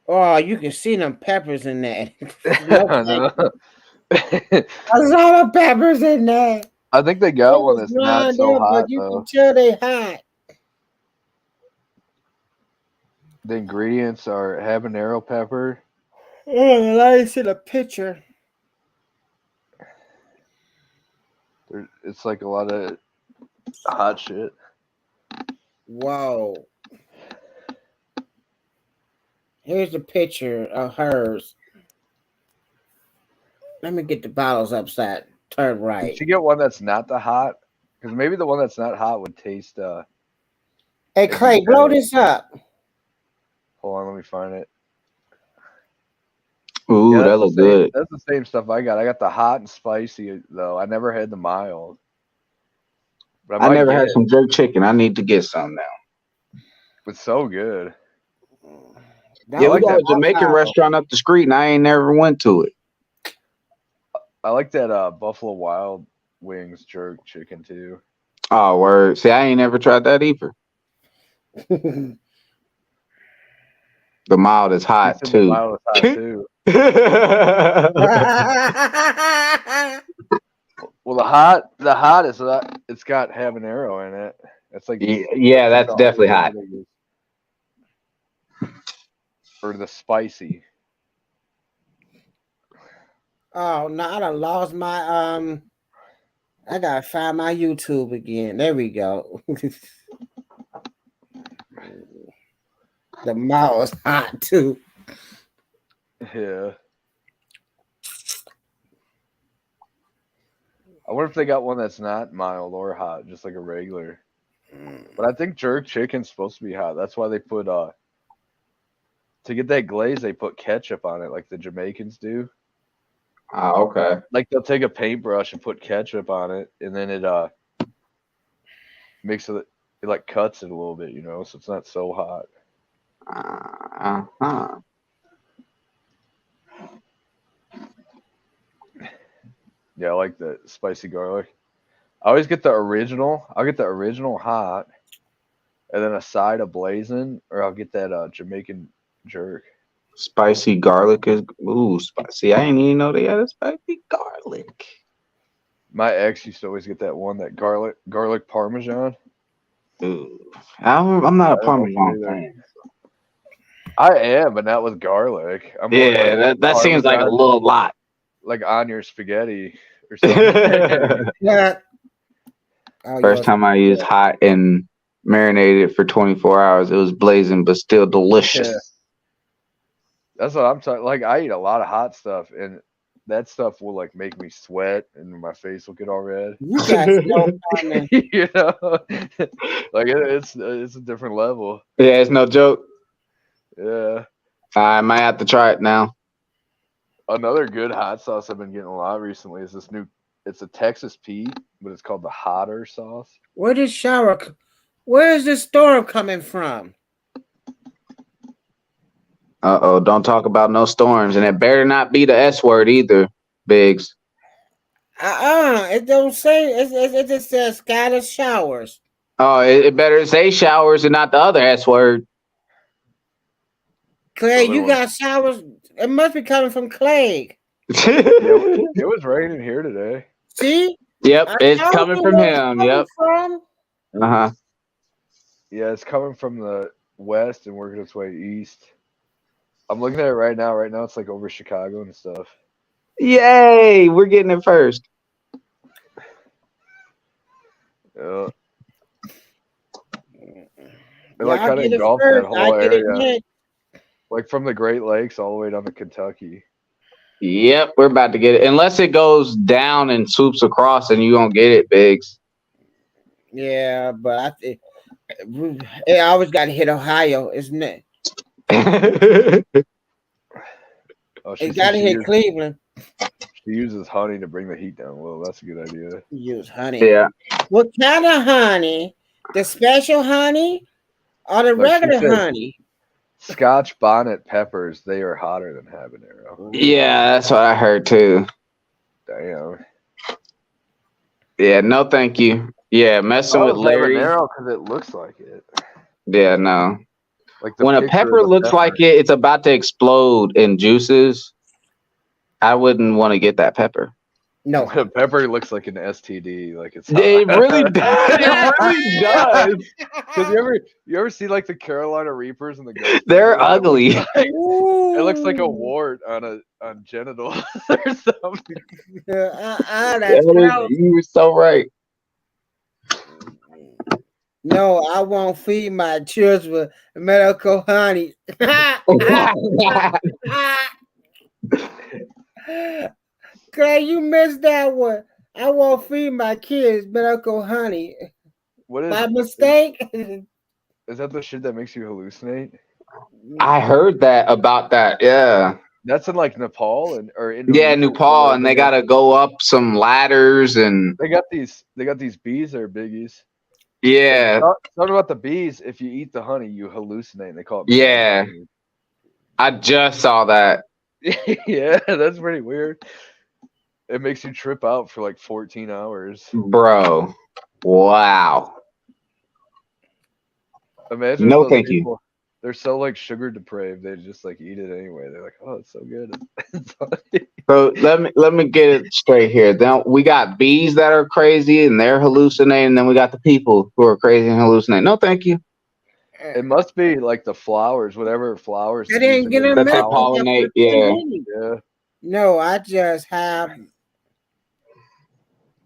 [SPEAKER 4] Oh, you can see them peppers in that.
[SPEAKER 1] I know.
[SPEAKER 4] There's a lot of peppers in there.
[SPEAKER 1] I think they got one that's not so hot
[SPEAKER 4] but you
[SPEAKER 1] though.
[SPEAKER 4] can tell they hot.
[SPEAKER 1] The ingredients are habanero pepper.
[SPEAKER 4] Oh, I see the picture.
[SPEAKER 1] It's like a lot of hot shit.
[SPEAKER 4] Whoa. Here's the picture of hers. Let me get the bottles upside. Turn right.
[SPEAKER 1] You should get one that's not the hot, because maybe the one that's not hot would taste.
[SPEAKER 4] Hey Clay, blow this up.
[SPEAKER 1] Hold on, let me find it.
[SPEAKER 6] Ooh, that looks good.
[SPEAKER 1] That's the same stuff I got. I got the hot and spicy though. I never had the mild. But
[SPEAKER 6] I never had some jerk chicken. I need to get some now.
[SPEAKER 1] It's so good.
[SPEAKER 6] Yeah, we got a Jamaican restaurant up the street, and I ain't never went to it.
[SPEAKER 1] I like that Buffalo Wild Wings jerk chicken too.
[SPEAKER 6] Oh, word. See, I ain't never tried that either. The mild is hot too.
[SPEAKER 1] The mild is hot too. Well, the hot is it's got habanero in it. It's like
[SPEAKER 6] yeah, that's definitely hot.
[SPEAKER 1] Or the spicy.
[SPEAKER 4] Oh no, I done lost my I gotta find my YouTube again. There we go. The mouth is hot too.
[SPEAKER 1] Yeah. I wonder if they got one that's not mild or hot, just like a regular. But I think jerk chicken's supposed to be hot. That's why they put to get that glaze, they put ketchup on it, like the Jamaicans do.
[SPEAKER 6] Oh, okay.
[SPEAKER 1] Like they'll take a paintbrush and put ketchup on it, and then it makes it like cuts it a little bit, you know, so it's not so hot. Yeah, I like the spicy garlic. I always get the original. I'll get the original hot, and then a side of blazing, or I'll get that Jamaican jerk.
[SPEAKER 6] Spicy garlic is spicy. I didn't even know they had a spicy garlic.
[SPEAKER 1] My ex used to always get that one, that garlic parmesan.
[SPEAKER 6] Ooh, I'm not a parmesan fan.
[SPEAKER 1] I am, but not with garlic.
[SPEAKER 6] Yeah, that seems like a little lot.
[SPEAKER 1] Like on your spaghetti or something.
[SPEAKER 4] Yeah.
[SPEAKER 6] First time I used hot and marinated it for 24 hours, it was blazing, but still delicious.
[SPEAKER 1] Yeah. That's what I'm talking. Like I eat a lot of hot stuff, and that stuff will like make me sweat, and my face will get all red.
[SPEAKER 4] You guys know,
[SPEAKER 1] you know, like it's a different level.
[SPEAKER 6] Yeah, it's no joke.
[SPEAKER 1] Yeah,
[SPEAKER 6] I might have to try it now.
[SPEAKER 1] Another good hot sauce I've been getting a lot recently is this new. It's a Texas Pete, but it's called the Hotter sauce.
[SPEAKER 4] Where is this storm coming from?
[SPEAKER 6] Uh-oh, don't talk about no storms. And it better not be the S word either, Biggs.
[SPEAKER 4] It don't say, it just says scattered showers.
[SPEAKER 6] Oh, it better say showers and not the other S word.
[SPEAKER 4] Clay, you got showers? It must be coming from Clay.
[SPEAKER 1] It was raining here today.
[SPEAKER 4] See?
[SPEAKER 6] Yep, it's coming from him. Yep. Uh-huh.
[SPEAKER 1] Yeah, it's coming from the west and working its way east. I'm looking at it right now. Right now, it's like over Chicago and stuff.
[SPEAKER 6] Yay! We're getting it first.
[SPEAKER 1] Yeah. It like kind of engulfed that whole area. Like from the Great Lakes all the way down to Kentucky.
[SPEAKER 6] Yep, we're about to get it. Unless it goes down and swoops across, and you don't get it, Biggs.
[SPEAKER 4] Yeah, but I think it always got to hit Ohio, isn't it?
[SPEAKER 1] Oh,
[SPEAKER 4] It got to hit Cleveland.
[SPEAKER 1] She uses honey to bring the heat down. Well, that's a good idea.
[SPEAKER 4] Use honey.
[SPEAKER 6] Yeah.
[SPEAKER 4] What kind of honey? The special honey or the regular honey?
[SPEAKER 1] Scotch bonnet peppers, they are hotter than habanero.
[SPEAKER 6] Yeah, that's what I heard too.
[SPEAKER 1] Damn.
[SPEAKER 6] Yeah, no thank you. Yeah, messing with Larry.
[SPEAKER 1] Habanero because it looks like it.
[SPEAKER 6] Yeah, no.
[SPEAKER 1] Like
[SPEAKER 6] when a pepper looks like it's about to explode in juices, I wouldn't want to get that pepper.
[SPEAKER 4] No,
[SPEAKER 1] the pepper looks like an STD. Like it
[SPEAKER 6] really does. It really does.
[SPEAKER 1] Because you ever see like the Carolina Reapers and the ghosts?
[SPEAKER 6] They're ugly.
[SPEAKER 1] It looks like a wart on genitals or something.
[SPEAKER 6] You were so right.
[SPEAKER 4] No, I won't feed my children medical honey. Clay, you missed that one. I won't feed my kids medical honey.
[SPEAKER 1] What is
[SPEAKER 4] by mistake?
[SPEAKER 1] Is that the shit that makes you hallucinate?
[SPEAKER 6] I heard that about that. Yeah.
[SPEAKER 1] That's in like Nepal or
[SPEAKER 6] Nepal, and they gotta go up some ladders, and
[SPEAKER 1] they got these bees that are biggies.
[SPEAKER 6] Yeah.
[SPEAKER 1] Talking about the bees, if you eat the honey, you hallucinate. They call it.
[SPEAKER 6] Yeah. I just saw that.
[SPEAKER 1] Yeah, that's pretty weird. It makes you trip out for like 14 hours.
[SPEAKER 6] Bro. Wow.
[SPEAKER 1] Imagine.
[SPEAKER 6] No, thank you.
[SPEAKER 1] They're so like sugar depraved. They just like eat it anyway. They're like, oh, it's so good.
[SPEAKER 6] So let me get it straight here. Then we got bees that are crazy and they're hallucinating. Then we got the people who are crazy and hallucinating. No, thank you.
[SPEAKER 1] It must be like the flowers, whatever flowers.
[SPEAKER 4] They didn't get them.
[SPEAKER 6] That they pollinate.
[SPEAKER 1] Yeah.
[SPEAKER 4] No, I just have.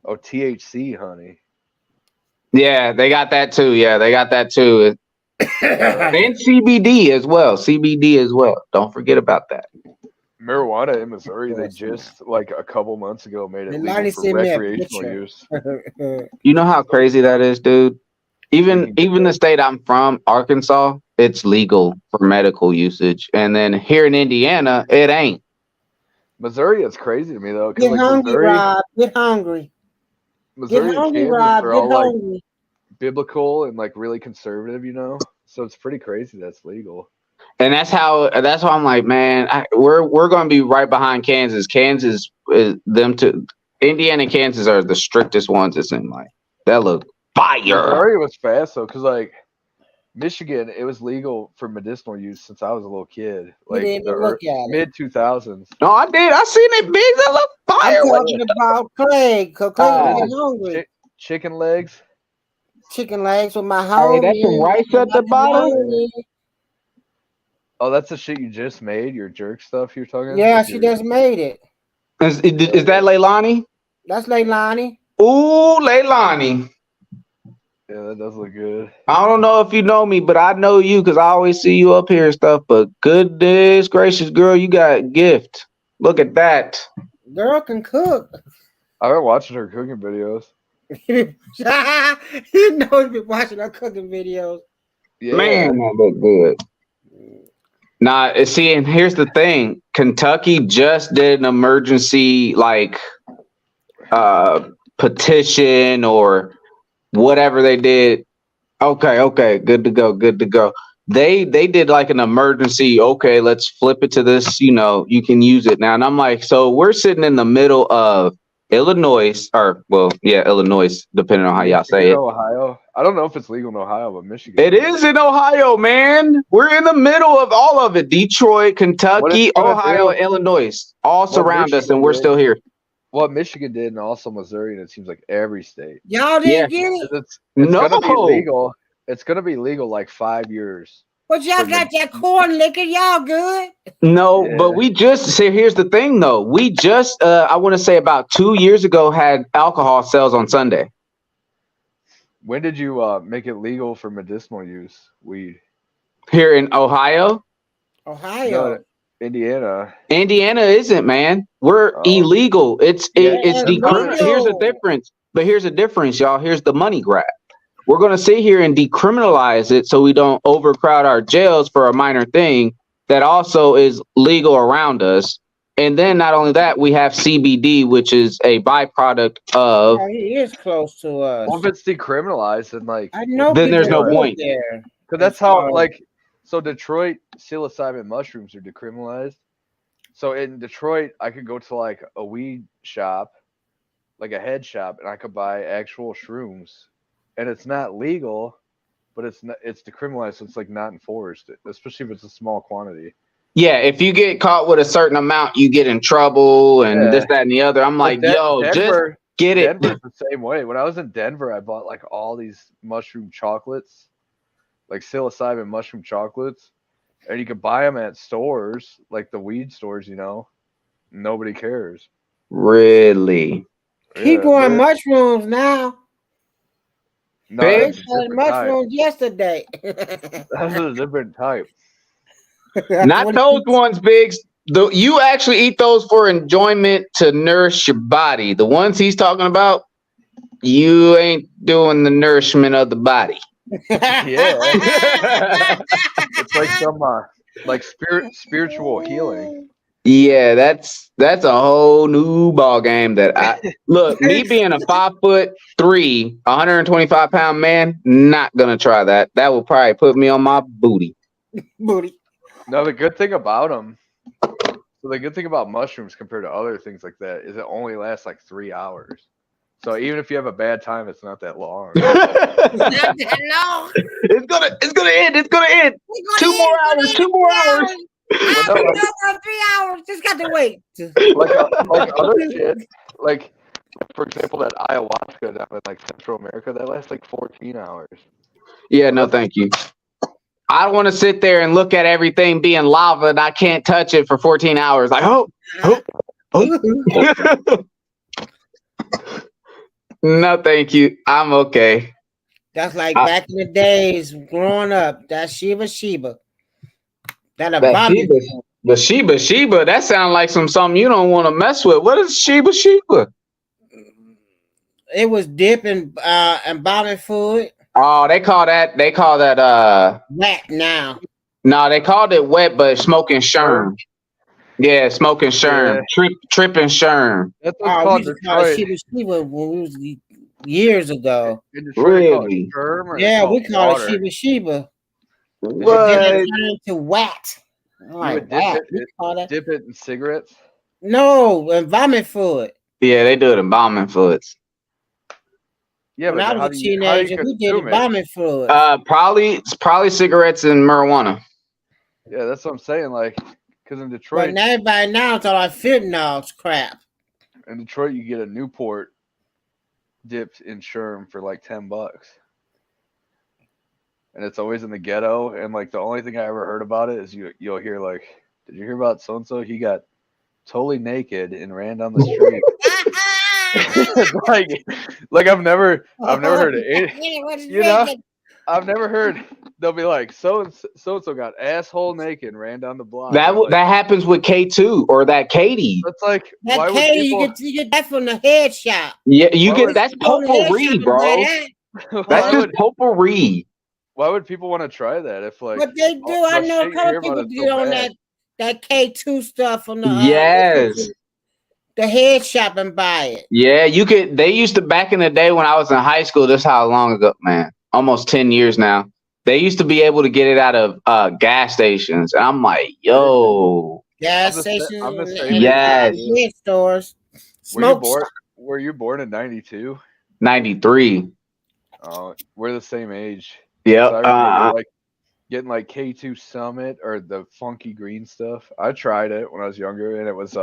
[SPEAKER 1] Oh, THC honey.
[SPEAKER 6] Yeah, they got that too. Yeah, they got that too. And CBD as well. CBD as well. Don't forget about that.
[SPEAKER 1] Marijuana in Missouri, they just like a couple months ago made it legal for recreational use.
[SPEAKER 6] You know how crazy that is, dude? Even the state I'm from, Arkansas, it's legal for medical usage. And then here in Indiana, it ain't.
[SPEAKER 1] Missouri is crazy to me though.
[SPEAKER 4] Get hungry, Rob. Get hungry.
[SPEAKER 1] Missouri and Kansas are all like biblical and like really conservative, you know. So it's pretty crazy that's legal.
[SPEAKER 6] And that's why I'm like, man, we're gonna be right behind Kansas. Kansas is them to Indiana and Kansas are the strictest ones. It seemed like that look fire.
[SPEAKER 1] Missouri was fast though, because like Michigan, it was legal for medicinal use since I was a little kid, like the mid 2000s.
[SPEAKER 6] No, I did. I seen it big. That look fire.
[SPEAKER 4] I'm talking about Clay. Hungry.
[SPEAKER 1] Chicken legs.
[SPEAKER 4] Chicken legs with my homie.
[SPEAKER 6] Hey, that's some rice at the bottom.
[SPEAKER 1] Oh, that's the shit you just made. Your jerk stuff you're talking about?
[SPEAKER 4] Yeah, she just made it.
[SPEAKER 6] Is that Leilani?
[SPEAKER 4] That's Leilani.
[SPEAKER 6] Ooh, Leilani.
[SPEAKER 1] Yeah, that does look good.
[SPEAKER 6] I don't know if you know me, but I know you because I always see you up here and stuff. But goodness gracious, girl, you got a gift. Look at that.
[SPEAKER 4] Girl can cook.
[SPEAKER 1] I've been watching her cooking videos.
[SPEAKER 4] You know he's been watching her cooking videos.
[SPEAKER 6] Yeah. Man, that look good. Nah, see, and here's the thing. Kentucky just did an emergency petition or whatever they did. Okay, good to go. They did like an emergency, okay, let's flip it to this, you can use it now. And I'm like, so we're sitting in the middle of Illinois, Illinois, depending on how y'all say it.
[SPEAKER 1] Ohio. I don't know if it's legal in Ohio, but Michigan.
[SPEAKER 6] It is in Ohio, man. We're in the middle of all of it. Detroit, Kentucky, Ohio, Illinois, all surround us, and we're still here.
[SPEAKER 1] What Michigan did, and also Missouri, and it seems like every state.
[SPEAKER 4] Y'all didn't get it?
[SPEAKER 1] It's gonna be legal. It's gonna be legal like 5 years.
[SPEAKER 4] But y'all got that corn liquor, y'all good?
[SPEAKER 6] No, yeah. But we just here's the thing though. We just I want to say about 2 years ago had alcohol sales on Sunday.
[SPEAKER 1] When did you make it legal for medicinal use? Weed.
[SPEAKER 6] Here in Ohio?
[SPEAKER 4] Ohio.
[SPEAKER 1] Indiana.
[SPEAKER 6] Indiana isn't, man. We're illegal. It's
[SPEAKER 4] illegal.
[SPEAKER 6] Here's the difference. But here's the difference, y'all. Here's the money grab. We're gonna sit here and decriminalize it so we don't overcrowd our jails for a minor thing that also is legal around us. And then not only that, we have CBD, which is a byproduct of.
[SPEAKER 4] Oh, he is close to us.
[SPEAKER 1] Well, if it's decriminalized, then like,
[SPEAKER 4] I know.
[SPEAKER 6] Then there's
[SPEAKER 4] people
[SPEAKER 6] no
[SPEAKER 4] live
[SPEAKER 6] point.
[SPEAKER 4] there.
[SPEAKER 1] because that's how like. So Detroit psilocybin mushrooms are decriminalized. So in Detroit, I could go to like a weed shop, like a head shop, and I could buy actual shrooms, and it's not legal, but it's decriminalized, so it's like not enforced, especially if it's a small quantity.
[SPEAKER 6] Yeah, if you get caught with a certain amount, you get in trouble and this, that, and the other. I'm like, yo,
[SPEAKER 1] Denver,
[SPEAKER 6] just get it.
[SPEAKER 1] Denver's the same way. When I was in Denver, I bought like all these mushroom chocolates, like psilocybin mushroom chocolates, and you could buy them at stores, like the weed stores, you know. Nobody cares.
[SPEAKER 6] Really?
[SPEAKER 4] People on mushrooms now.
[SPEAKER 1] No,
[SPEAKER 6] Big?
[SPEAKER 1] that's a different
[SPEAKER 4] Mushrooms yesterday.
[SPEAKER 1] type. That's a different type.
[SPEAKER 6] Not those ones, Biggs. You actually eat those for enjoyment to nourish your body. The ones he's talking about, you ain't doing the nourishment of the body.
[SPEAKER 1] Yeah, it's like some like spiritual healing.
[SPEAKER 6] Yeah, that's a whole new ball game. That I look, me being a 5'3", 125-pound man, not gonna try that. That will probably put me on my booty.
[SPEAKER 4] Booty.
[SPEAKER 1] No, the good thing about them, so the good thing about mushrooms compared to other things like that is it only lasts like 3 hours. So even if you have a bad time, it's not that long.
[SPEAKER 4] Not that long.
[SPEAKER 6] It's gonna end. It's gonna end. 2 more hours. 2 more hours.
[SPEAKER 4] I don't know, 3 hours. Just got to wait.
[SPEAKER 1] like other shit, like for example, that ayahuasca down in like Central America, that lasts like 14 hours.
[SPEAKER 6] Yeah, no, thank you. I want to sit there and look at everything being lava, and I can't touch it for 14 hours. Like, oh. No, thank you. I'm okay.
[SPEAKER 4] That's like back in the days growing up. That Sheba. That abomination.
[SPEAKER 6] The Sheba. That sounds like something you don't want to mess with. What is Sheba?
[SPEAKER 4] It was dip and embalming fluid.
[SPEAKER 6] Oh, they call that
[SPEAKER 4] wet now.
[SPEAKER 6] No, they called it wet, but smoking sherm. Yeah, smoking sherm. Tripping sherm.
[SPEAKER 1] That's what's called Detroit.
[SPEAKER 4] Sheba when we was years ago.
[SPEAKER 6] Really?
[SPEAKER 4] Yeah, we call it Sheba.
[SPEAKER 6] What?
[SPEAKER 4] Then it turned into wat. Like
[SPEAKER 1] dip it in cigarettes?
[SPEAKER 4] No, embalming fluid.
[SPEAKER 6] Yeah, they do it in embalming fluids.
[SPEAKER 1] Yeah,
[SPEAKER 4] when
[SPEAKER 1] but
[SPEAKER 4] I was a teenager, we did embalming fluid.
[SPEAKER 6] Probably cigarettes and marijuana.
[SPEAKER 1] Yeah, that's what I'm saying. Like, because in Detroit,
[SPEAKER 4] but everybody now it's all like fentanyl crap.
[SPEAKER 1] In Detroit, you get a Newport dipped in sherm for like $10, and it's always in the ghetto. And like the only thing I ever heard about it is you'll hear like, did you hear about so and so? He got totally naked and ran down the street. like I've never heard it. You know, I've never heard. They'll be like, so and so got asshole naked and ran down the block.
[SPEAKER 6] That happens with K2 or that Katie.
[SPEAKER 1] That's like
[SPEAKER 4] that why Katie. You get that from the head shop.
[SPEAKER 6] Yeah, you get that's potpourri, bro. That's just potpourri.
[SPEAKER 1] Why would people want to try that if like?
[SPEAKER 4] What they do, I know a couple people get on that K2 stuff from the the head shop and buy it.
[SPEAKER 6] Yeah, you could. They used to back in the day when I was in high school. This how long ago, man? Almost 10 years now. They used to be able to get it out of gas stations, and I'm like, yo,
[SPEAKER 4] gas stations,
[SPEAKER 6] yes,
[SPEAKER 4] stores.
[SPEAKER 1] Were you born in 92?
[SPEAKER 6] 93.
[SPEAKER 1] Oh, we're the same age.
[SPEAKER 6] Yep.
[SPEAKER 1] So I remember, like getting like K2 Summit or the funky green stuff. I tried it when I was younger, and it was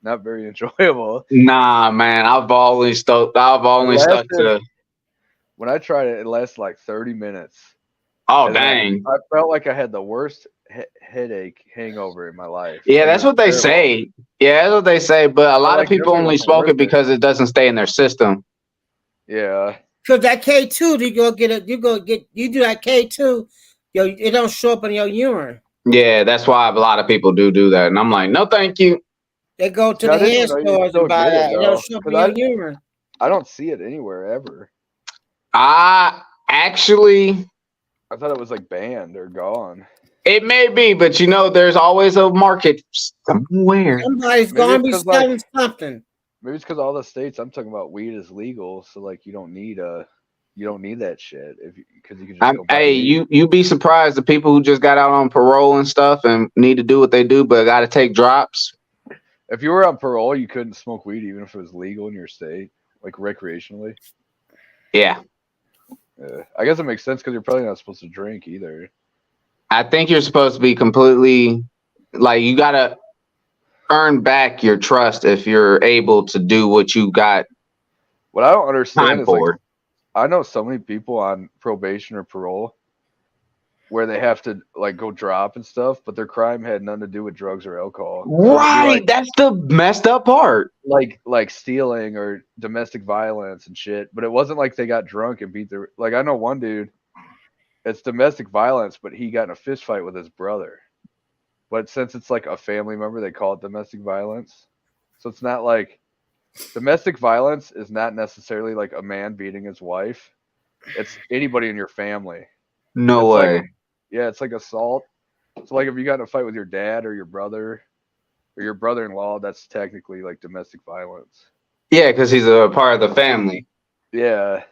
[SPEAKER 1] not very enjoyable.
[SPEAKER 6] Nah, man, I've only stuck to.
[SPEAKER 1] When I tried it, it lasted like 30 minutes.
[SPEAKER 6] Oh,
[SPEAKER 1] and
[SPEAKER 6] dang!
[SPEAKER 1] I felt like I had the worst headache hangover in my life.
[SPEAKER 6] Yeah, that's what they say. Yeah, that's what they say. But a lot of people only smoke it because it doesn't stay in their system.
[SPEAKER 1] Yeah.
[SPEAKER 4] Because that K2, you do that K2, it don't show up in your urine.
[SPEAKER 6] Yeah, that's why a lot of people do that, and I'm like, no, thank you.
[SPEAKER 4] They go to
[SPEAKER 1] Yeah, I
[SPEAKER 4] the
[SPEAKER 1] didn't
[SPEAKER 4] head
[SPEAKER 1] know you
[SPEAKER 4] stores
[SPEAKER 1] still
[SPEAKER 4] and buy
[SPEAKER 1] did it,
[SPEAKER 4] that. It'll
[SPEAKER 1] though,
[SPEAKER 4] show up
[SPEAKER 1] 'cause
[SPEAKER 4] in your urine.
[SPEAKER 1] I don't see it anywhere ever.
[SPEAKER 6] I actually,
[SPEAKER 1] I thought it was like banned or gone.
[SPEAKER 6] it may be, but you know, there's always a market somewhere.
[SPEAKER 4] Somebody's
[SPEAKER 1] Maybe
[SPEAKER 4] gonna
[SPEAKER 1] it's
[SPEAKER 4] be
[SPEAKER 1] 'cause,
[SPEAKER 4] selling something.
[SPEAKER 1] Maybe it's because all the states I'm talking about, weed is legal, so like you don't need that shit because you can just go buy
[SPEAKER 6] Hey,
[SPEAKER 1] weed.
[SPEAKER 6] you be surprised the people who just got out on parole and stuff and need to do what they do, but got to take drops.
[SPEAKER 1] If you were on parole, you couldn't smoke weed even if it was legal in your state, like recreationally.
[SPEAKER 6] Yeah,
[SPEAKER 1] I guess it makes sense because you're probably not supposed to drink either.
[SPEAKER 6] I think you're supposed to be completely like you gotta earn back your trust if you're able to do what you got
[SPEAKER 1] What I don't understand
[SPEAKER 6] time
[SPEAKER 1] is like
[SPEAKER 6] for.
[SPEAKER 1] I know so many people on probation or parole where they have to like go drop and stuff, but their crime had nothing to do with drugs or alcohol. So it'd be
[SPEAKER 6] Right, that's the messed up part.
[SPEAKER 1] like stealing or domestic violence and shit. But it wasn't like they got drunk and beat their like I know one dude, it's domestic violence, but he got in a fist fight with his brother. But since it's like a family member, they call it domestic violence. So it's not like domestic violence is not necessarily like a man beating his wife. It's anybody in your family.
[SPEAKER 6] No
[SPEAKER 1] It's
[SPEAKER 6] way.
[SPEAKER 1] like yeah, it's like assault. So like if you got in a fight with your dad or your brother or your brother-in-law, that's technically like domestic violence.
[SPEAKER 6] Yeah, because he's a part of the family.
[SPEAKER 1] Yeah.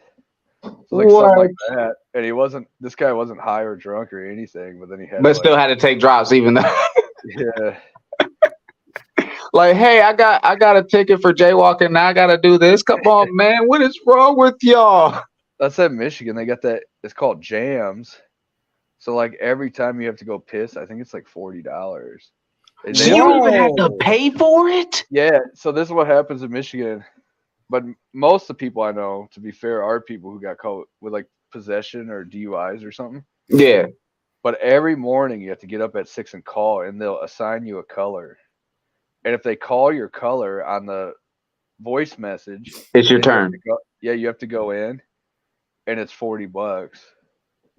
[SPEAKER 1] So like something like that. And this guy wasn't high or drunk or anything, but then he had
[SPEAKER 6] But
[SPEAKER 1] to,
[SPEAKER 6] still had to take drops even though
[SPEAKER 1] yeah.
[SPEAKER 6] like, hey, I got a ticket for jaywalking. Now I gotta do this. Come on, man. What is wrong with y'all?
[SPEAKER 1] That's at Michigan. They got that it's called jams. So like every time you have to go piss, I think it's like $40. And
[SPEAKER 6] So you even have to pay for it?
[SPEAKER 1] Yeah, so this is what happens in Michigan. But most of the people I know, to be fair, are people who got caught with like possession or DUIs or something.
[SPEAKER 6] Yeah.
[SPEAKER 1] But every morning you have to get up at 6 and call, and they'll assign you a color. And if they call your color on the voice message,
[SPEAKER 6] It's your
[SPEAKER 1] then you have
[SPEAKER 6] turn.
[SPEAKER 1] to go- yeah, you have to go in, and it's $40.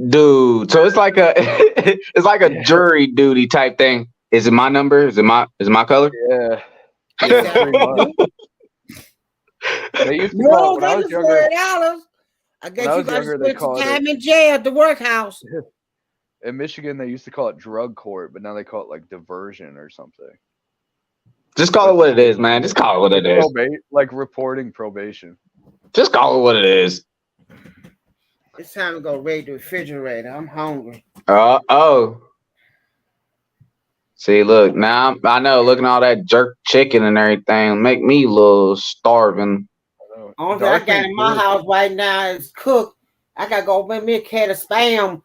[SPEAKER 6] Dude. So it's like a it's like a jury duty type thing. Is it my number? Is it my color?
[SPEAKER 1] Yeah, yeah, pretty much. They used to call
[SPEAKER 4] No,
[SPEAKER 1] when I
[SPEAKER 4] that
[SPEAKER 1] was
[SPEAKER 4] is
[SPEAKER 1] younger.
[SPEAKER 4] $40. I guess
[SPEAKER 1] When I
[SPEAKER 4] you
[SPEAKER 1] was
[SPEAKER 4] got to
[SPEAKER 1] younger, they
[SPEAKER 4] spend some
[SPEAKER 1] called
[SPEAKER 4] time
[SPEAKER 1] it
[SPEAKER 4] in jail at the workhouse.
[SPEAKER 1] in Michigan. They used to call it drug court, but now they call it like diversion or something.
[SPEAKER 6] Just call it what it is, man. Just call it what it is.
[SPEAKER 1] Like reporting probation.
[SPEAKER 6] Just call it what it is.
[SPEAKER 4] It's time to go raid the refrigerator. I'm hungry.
[SPEAKER 6] Oh. See, look, now I know looking at all that jerk chicken and everything make me a little starving.
[SPEAKER 4] Only thing I got in my house right now is cooked. I gotta go make me a can of Spam.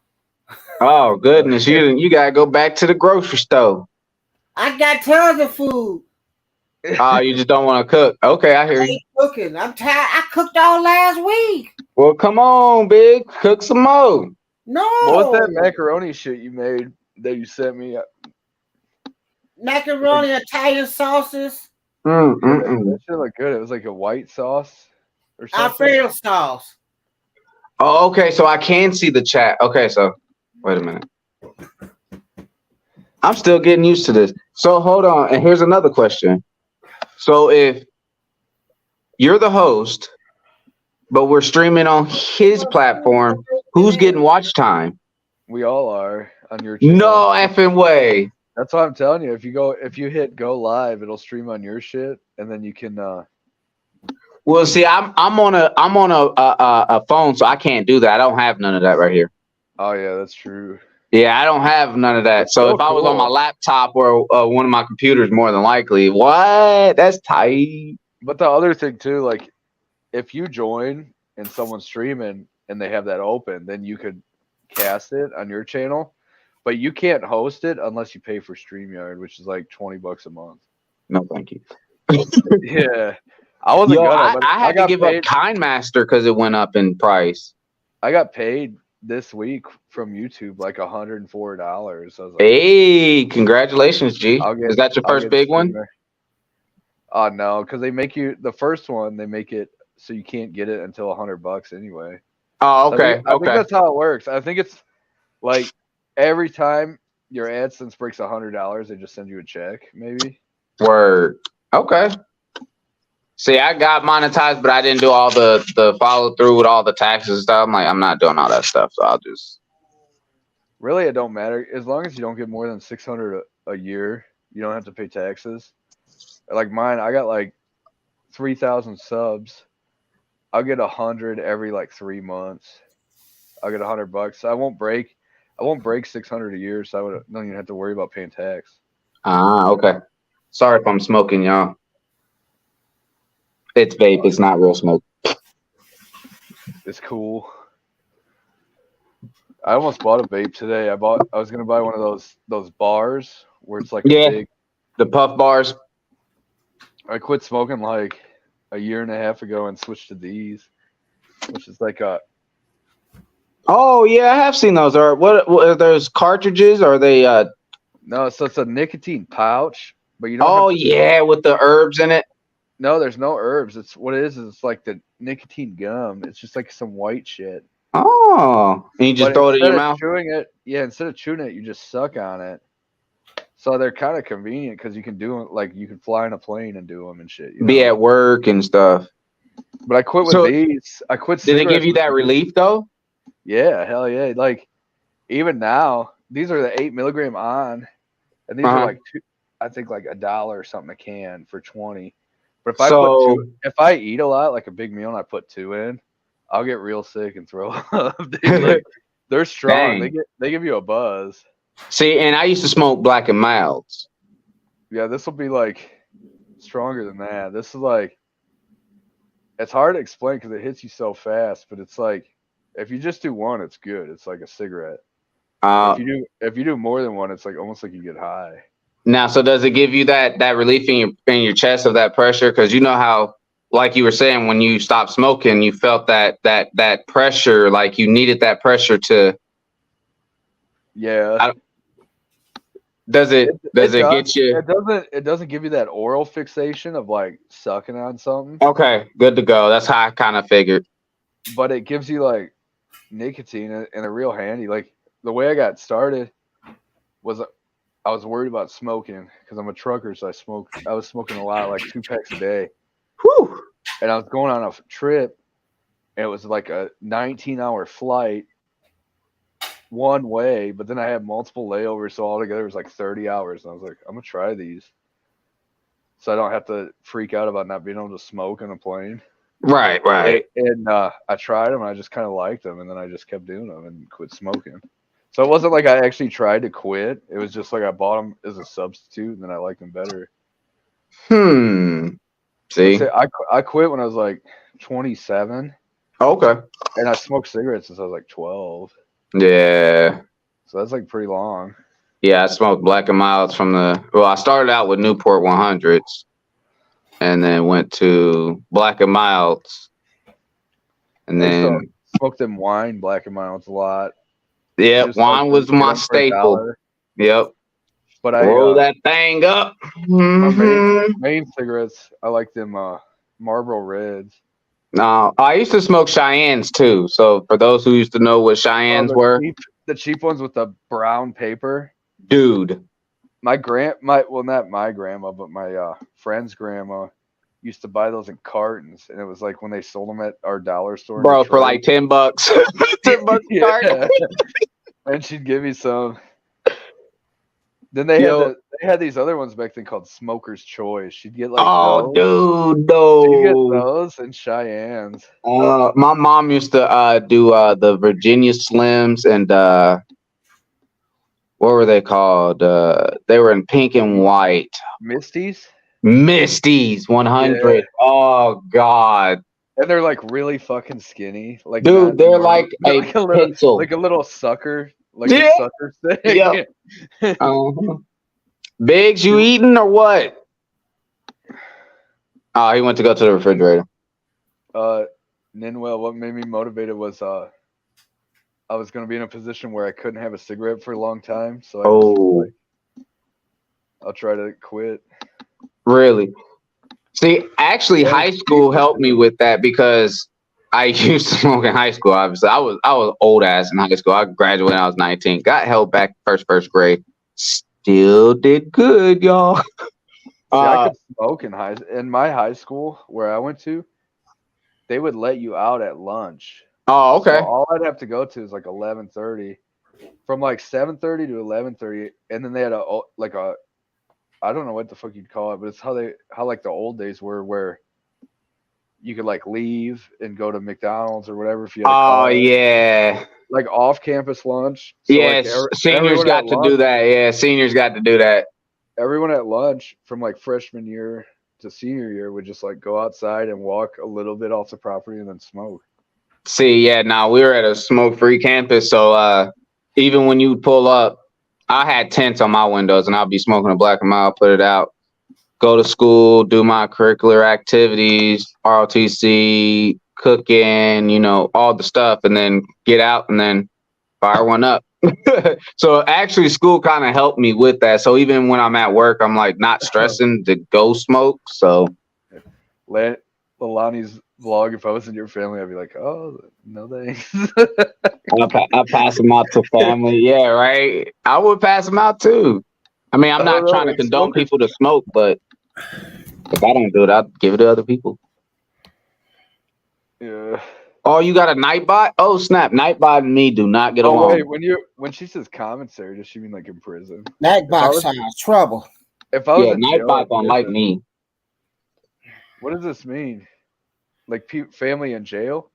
[SPEAKER 6] Oh goodness, you gotta go back to the grocery store.
[SPEAKER 4] I got tons of food.
[SPEAKER 6] Oh, you just don't want to cook. Okay, I hear
[SPEAKER 4] I
[SPEAKER 6] you.
[SPEAKER 4] ain't cooking. I'm tired. I cooked all last week.
[SPEAKER 6] Well, come on, big, cook some more.
[SPEAKER 4] No.
[SPEAKER 1] What was that macaroni shit you made that you sent me?
[SPEAKER 4] Macaroni, Italian sauces.
[SPEAKER 1] That shit looked good. It was like a white sauce or something.
[SPEAKER 4] Alfredo sauce.
[SPEAKER 6] Oh, okay, so I can see the chat. Okay, so wait a minute. I'm still getting used to this. So hold on, and here's another question. So if you're the host, but we're streaming on his platform, who's getting watch time?
[SPEAKER 1] We all are on your channel.
[SPEAKER 6] No effing way.
[SPEAKER 1] That's what I'm telling you. If you hit go live, it'll stream on your shit, and then you can.
[SPEAKER 6] Well, see, I'm on a phone, so I can't do that. I don't have none of that right here.
[SPEAKER 1] Oh yeah, that's true.
[SPEAKER 6] Yeah, I don't have none of that. So if I was on my laptop or one of my computers, more than likely, what? That's tight.
[SPEAKER 1] But the other thing too, like if you join and someone's streaming and they have that open, then you could cast it on your channel, but you can't host it unless you pay for StreamYard, which is like $20 a month.
[SPEAKER 6] No, thank you.
[SPEAKER 1] Yeah, I wasn't gonna. But
[SPEAKER 6] I had to give up KindMaster because it went up in price.
[SPEAKER 1] I got paid this week from YouTube like $104. So I was like,
[SPEAKER 6] hey, congratulations, G. Is that your first big one?
[SPEAKER 1] Oh no, because they make you the first one. They make it so you can't get it until $100 anyway.
[SPEAKER 6] Oh, okay.
[SPEAKER 1] I think that's how it works. I think it's like every time your AdSense breaks $100, they just send you a check, maybe.
[SPEAKER 6] Word. Okay. See, I got monetized, but I didn't do all the follow through with all the taxes and stuff. I'm like, I'm not doing all that stuff, so I'll just.
[SPEAKER 1] Really, it don't matter as long as you don't get more than 600 a year. You don't have to pay taxes. Like mine, I got like 3,000 subs. I'll get 100 every like 3 months. I'll get $100. I won't break 600 a year, so I don't even have to worry about paying tax.
[SPEAKER 6] Ah, okay. Sorry if I'm smoking, y'all. It's vape. It's not real smoke.
[SPEAKER 1] It's cool. I almost bought a vape today. I was gonna buy one of those bars where it's like a big,
[SPEAKER 6] the puff bars.
[SPEAKER 1] I quit smoking like a year and a half ago and switched to these, which is like a.
[SPEAKER 6] Oh yeah, I have seen those. What are those cartridges? Are they?
[SPEAKER 1] No, so it's a nicotine pouch, but you don't.
[SPEAKER 6] Oh yeah, with the herbs in it.
[SPEAKER 1] No, there's no herbs. It's what it is. It's like the nicotine gum. It's just like some white shit.
[SPEAKER 6] Oh, and you just throw it in your mouth.
[SPEAKER 1] Chewing it, yeah. Instead of chewing it, you just suck on it. So they're kind of convenient because you can do it. Like you can fly in a plane and do them and shit.
[SPEAKER 6] Be at work and stuff.
[SPEAKER 1] But I quit with these. I quit.
[SPEAKER 6] Did it give you that relief though?
[SPEAKER 1] Yeah, hell yeah. Like even now, these are the 8 milligram on, and these are like I think like $1 or something a can for 20. But if I eat a lot, like a big meal, and I put 2 in, I'll get real sick and throw up. They're strong.
[SPEAKER 6] Dang.
[SPEAKER 1] They give you a buzz.
[SPEAKER 6] See, and I used to smoke Black and Milds.
[SPEAKER 1] Yeah, this will be like stronger than that. This is like, it's hard to explain because it hits you so fast. But it's like, if you just do one, it's good. It's like a cigarette. If you do more than one, it's like almost like you get high.
[SPEAKER 6] Now, so does it give you that relief in your chest of that pressure? Because you know how, like you were saying, when you stopped smoking, you felt that pressure, like you needed that pressure to.
[SPEAKER 1] Yeah.
[SPEAKER 6] Does it get you?
[SPEAKER 1] It doesn't give you that oral fixation of like sucking on something.
[SPEAKER 6] Okay, good to go. That's how I kind of figured.
[SPEAKER 1] But it gives you like nicotine and a real handy. Like the way I got started was I was worried about smoking because I'm a trucker, so I was smoking a lot, like 2 packs a day.
[SPEAKER 6] Whew.
[SPEAKER 1] And I was going on a trip, and it was like a 19-hour flight one way, but then I had multiple layovers, so altogether it was like 30 hours. And I was like, I'm gonna try these, so I don't have to freak out about not being able to smoke on a plane.
[SPEAKER 6] Right.
[SPEAKER 1] And I tried them, and I just kind of liked them, and then I just kept doing them and quit smoking. So it wasn't like I actually tried to quit. It was just like I bought them as a substitute, and then I liked them better.
[SPEAKER 6] See,
[SPEAKER 1] I quit when I was like 27.
[SPEAKER 6] Okay.
[SPEAKER 1] And I smoked cigarettes since I was like 12.
[SPEAKER 6] Yeah.
[SPEAKER 1] So that's like pretty long.
[SPEAKER 6] Yeah, I smoked Black and Milds I started out with Newport 100s, and then went to Black and Milds, and then
[SPEAKER 1] smoked them wine Black and Milds a lot.
[SPEAKER 6] Yeah, wine was my staple. Yep.
[SPEAKER 1] But I
[SPEAKER 6] roll that thing up.
[SPEAKER 1] Main cigarettes, I like them Marlboro Reds.
[SPEAKER 6] No, I used to smoke Cheyennes too. So for those who used to know what Cheyennes were,
[SPEAKER 1] the cheap ones with the brown paper.
[SPEAKER 6] Dude,
[SPEAKER 1] not my grandma, but my friend's grandma used to buy those in cartons, and it was like when they sold them at our dollar store.
[SPEAKER 6] Bro, for like $10. $10 a carton.
[SPEAKER 1] And she'd give me some. Then they had these other ones back then called Smoker's Choice. She'd get like
[SPEAKER 6] dude, no.
[SPEAKER 1] She'd get those and Cheyennes.
[SPEAKER 6] My mom used to do the Virginia Slims and what were they called? They were in pink and white.
[SPEAKER 1] Misties
[SPEAKER 6] 100. Yeah. Oh god.
[SPEAKER 1] And they're like really fucking skinny. Like
[SPEAKER 6] dude, they're like a pencil.
[SPEAKER 1] Like a little sucker. Like a sucker stick.
[SPEAKER 6] Yep. Biggs, you eating or what? Oh, he went to go to the refrigerator.
[SPEAKER 1] Ninwell, what made me motivated was I was gonna be in a position where I couldn't have a cigarette for a long time. So I'll try to quit.
[SPEAKER 6] Really? See, actually, high school helped me with that because I used to smoke in high school. Obviously, I was old ass in high school. I graduated when I was 19. Got held back first grade. still did good, y'all.
[SPEAKER 1] See, I could smoke in my high school where I went to. They would let you out at lunch.
[SPEAKER 6] Oh, okay.
[SPEAKER 1] So all I'd have to go to is like 11:30, from like 7:30 to 11:30, and then they had a I don't know what the fuck you'd call it, but it's how like the old days were, where you could like leave and go to McDonald's or whatever if you had a car.
[SPEAKER 6] Yeah.
[SPEAKER 1] Like off campus lunch. So
[SPEAKER 6] Yes,
[SPEAKER 1] like
[SPEAKER 6] seniors got to do that. Yeah, seniors got to do that.
[SPEAKER 1] Everyone at lunch from like freshman year to senior year would just like go outside and walk a little bit off the property and then smoke.
[SPEAKER 6] See, yeah, now we were at a smoke-free campus, so even when you pull up, I had tents on my windows, and I'll be smoking a black and mild, put it out, go to school, do my curricular activities, ROTC, cooking, you know, all the stuff, and then get out and then fire one up. So actually, school kind of helped me with that. So even when I'm at work, I'm like not stressing to go smoke. So
[SPEAKER 1] Lonnie's vlog, if I was in your family, I'd be like, oh, no thanks.
[SPEAKER 6] I'll pass them out to family. Yeah, right. I would pass them out too. I mean, I'm not trying to condone people to smoke, but if I don't do it, I'll give it to other people.
[SPEAKER 1] Yeah.
[SPEAKER 6] Oh, you got a Nightbot? Oh, snap. Nightbot and me do not get along.
[SPEAKER 1] Wait, when she says commentary, does she mean like in prison?
[SPEAKER 4] Nightbot sounds trouble.
[SPEAKER 1] If I was
[SPEAKER 6] Nightbot don't like me.
[SPEAKER 1] What does this mean? Like family in jail?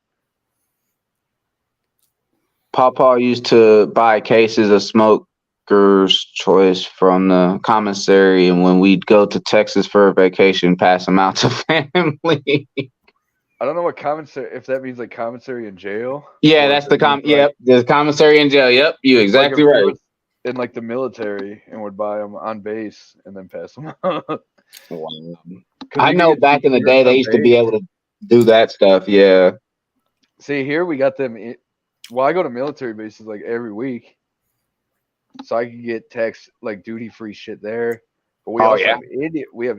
[SPEAKER 6] Pawpaw used to buy cases of Smoker's Choice from the commissary, and when we'd go to Texas for a vacation, pass them out to family.
[SPEAKER 1] I don't know what commissary, if that means like commissary in jail.
[SPEAKER 6] Yeah, that's the the commissary in jail. Yep, you exactly
[SPEAKER 1] like
[SPEAKER 6] right.
[SPEAKER 1] In like the military, and would buy them on base and then pass them out.
[SPEAKER 6] Wow. I know back in the day they used to be able to do that stuff. Yeah.
[SPEAKER 1] See, here we got them. Well, I go to military bases like every week, so I can get tax like duty free shit there. But we also have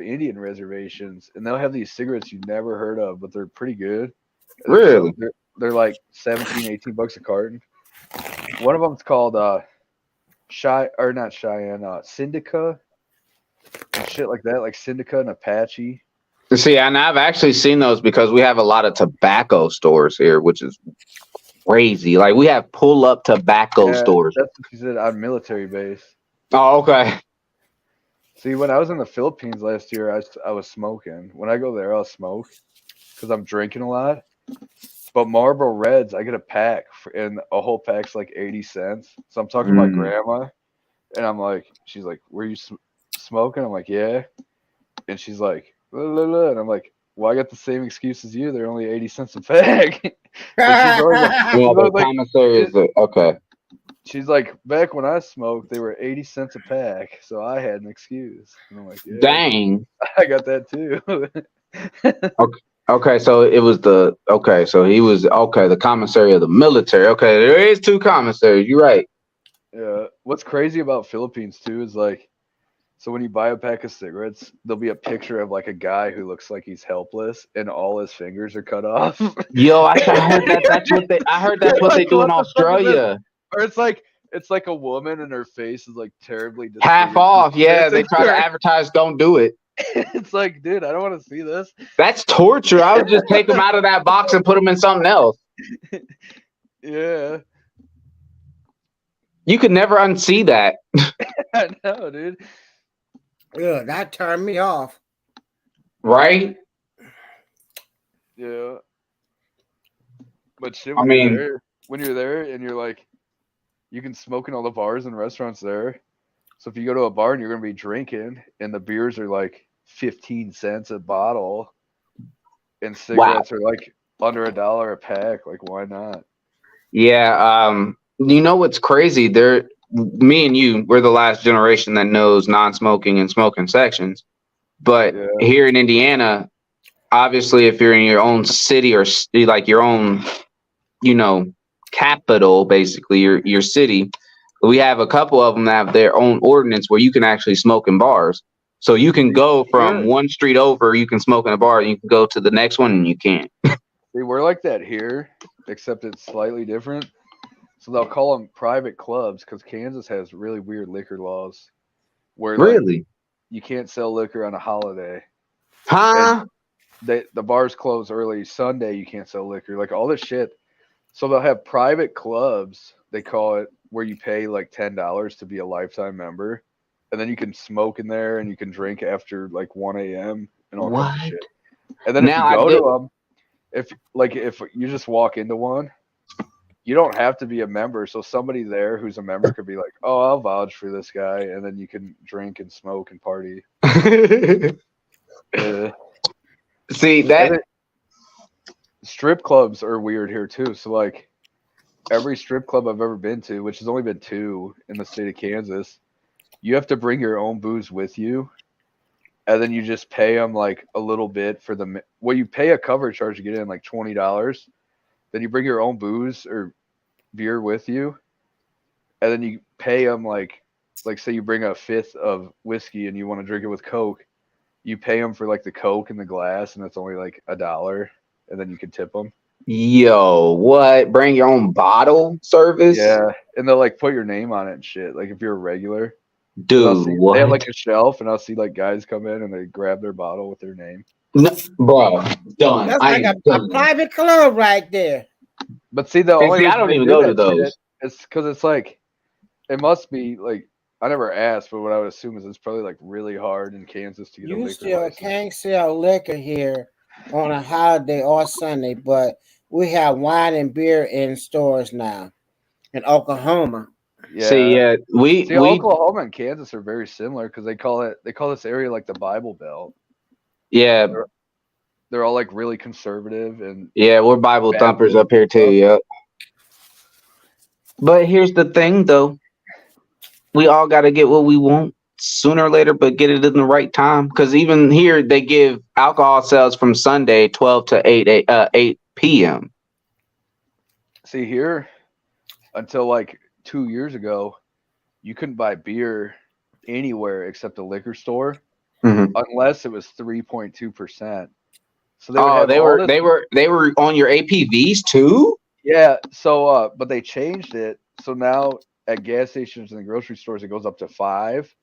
[SPEAKER 1] Indian reservations, and they'll have these cigarettes you never heard of, but they're pretty good.
[SPEAKER 6] Really?
[SPEAKER 1] They're like $17-$18 a carton. One of them's called Syndica and shit like that, like Syndica and Apache.
[SPEAKER 6] See, and I've actually seen those because we have a lot of tobacco stores here, which is crazy. Like we have pull-up tobacco stores.
[SPEAKER 1] That's what you said on military base.
[SPEAKER 6] Oh, okay.
[SPEAKER 1] See, when I was in the Philippines last year, I was smoking. When I go there, I'll smoke because I'm drinking a lot. But Marlboro Reds, I get a pack, and a whole pack's like 80 cents. So I'm talking to my grandma, and I'm like, she's like, "Were you smoking?" I'm like, "Yeah." And she's like, "La, la, la." And I'm like, "Well, I got the same excuse as you. They're only 80 cents a pack."
[SPEAKER 6] Commissary is okay.
[SPEAKER 1] She's like, back when I smoked, they were 80 cents a pack, so I had an excuse. And I'm like, yeah,
[SPEAKER 6] dang,
[SPEAKER 1] I got that too.
[SPEAKER 6] Okay, so it was so he was the commissary of the military. Okay, there is two commissaries. You're right.
[SPEAKER 1] Yeah. What's crazy about Philippines too is like, so when you buy a pack of cigarettes, there'll be a picture of like a guy who looks like he's helpless and all his fingers are cut off.
[SPEAKER 6] Yo, I heard that. I heard that's what they do in Australia.
[SPEAKER 1] Or it's like a woman and her face is like terribly
[SPEAKER 6] half off. Yeah, they try to advertise. Don't do it.
[SPEAKER 1] It's like, dude, I don't want to see this.
[SPEAKER 6] That's torture. I would just take them out of that box and put them in something else.
[SPEAKER 1] Yeah.
[SPEAKER 6] You could never unsee that.
[SPEAKER 1] I know, dude.
[SPEAKER 4] Yeah, that turned me off.
[SPEAKER 6] Right?
[SPEAKER 1] Yeah. But shit,
[SPEAKER 6] when
[SPEAKER 1] you're there and you're like, you can smoke in all the bars and restaurants there. So if you go to a bar and you're going to be drinking and the beers are like 15 cents a bottle and cigarettes are like under $1 a pack, like why not?
[SPEAKER 6] Yeah. You know what's crazy? Me and you, we're the last generation that knows non-smoking and smoking sections. But here in Indiana, obviously, if you're in your own city or like your own, capital, basically your city, we have a couple of them that have their own ordinance where you can actually smoke in bars. So you can go from one street over, you can smoke in a bar, and you can go to the next one and you can't.
[SPEAKER 1] See, we're like that here, except it's slightly different. So they'll call them private clubs because Kansas has really weird liquor laws where
[SPEAKER 6] Really?
[SPEAKER 1] you can't sell liquor on a holiday.
[SPEAKER 6] Huh?
[SPEAKER 1] The bars close early. Sunday you can't sell liquor. Like all this shit. So they'll have private clubs, they call it, where you pay like $10 to be a lifetime member. And then you can smoke in there and you can drink after like 1 a.m. and all kinds of shit. And then
[SPEAKER 6] Now
[SPEAKER 1] if you
[SPEAKER 6] I
[SPEAKER 1] go
[SPEAKER 6] get-
[SPEAKER 1] to them, if you just walk into one, you don't have to be a member. So somebody there who's a member could be like, "Oh, I'll vouch for this guy," and then you can drink and smoke and party.
[SPEAKER 6] See that?
[SPEAKER 1] Strip clubs are weird here too. So like every strip club I've ever been to, which has only been 2 in the state of Kansas, you have to bring your own booze with you, and then you just pay them like a little bit for the. Well, you pay a cover charge to get in, like $20. Then you bring your own booze or beer with you, and then you pay them like say you bring a 5th of whiskey and you want to drink it with Coke, you pay them for like the Coke in the glass, and it's only like $1, and then you can tip them.
[SPEAKER 6] Yo, what? Bring your own bottle service?
[SPEAKER 1] Yeah, and they'll like put your name on it and shit. Like if you're a regular,
[SPEAKER 6] Dude, what?
[SPEAKER 1] They have like a shelf, and I'll see like guys come in and they grab their bottle with their name.
[SPEAKER 6] No, bro, done.
[SPEAKER 4] That's like a private club right there.
[SPEAKER 1] But see, the only
[SPEAKER 6] I don't even go to those.
[SPEAKER 1] It's because it's like it must be like I never asked, but what I would assume is it's probably like really hard in Kansas to get a
[SPEAKER 4] You
[SPEAKER 1] liquor
[SPEAKER 4] still
[SPEAKER 1] license.
[SPEAKER 4] can't sell liquor here on a holiday or Sunday, but we have wine and beer in stores now in Oklahoma.
[SPEAKER 1] Yeah.
[SPEAKER 6] See, we
[SPEAKER 1] Oklahoma and Kansas are very similar because they call this area like the Bible Belt.
[SPEAKER 6] Yeah.
[SPEAKER 1] They're all like really conservative and
[SPEAKER 6] yeah, we're Bible thumpers up here too. Yep. But here's the thing, though. We all got to get what we want sooner or later, but get it in the right time. Because even here, they give alcohol sales from Sunday 12 to 8 p.m.
[SPEAKER 1] See, here until like 2 years ago, you couldn't buy beer anywhere except a liquor store unless it was 3.2%. So
[SPEAKER 6] they were on your APVs too.
[SPEAKER 1] Yeah. So but they changed it. So now at gas stations and the grocery stores, it goes up to 5,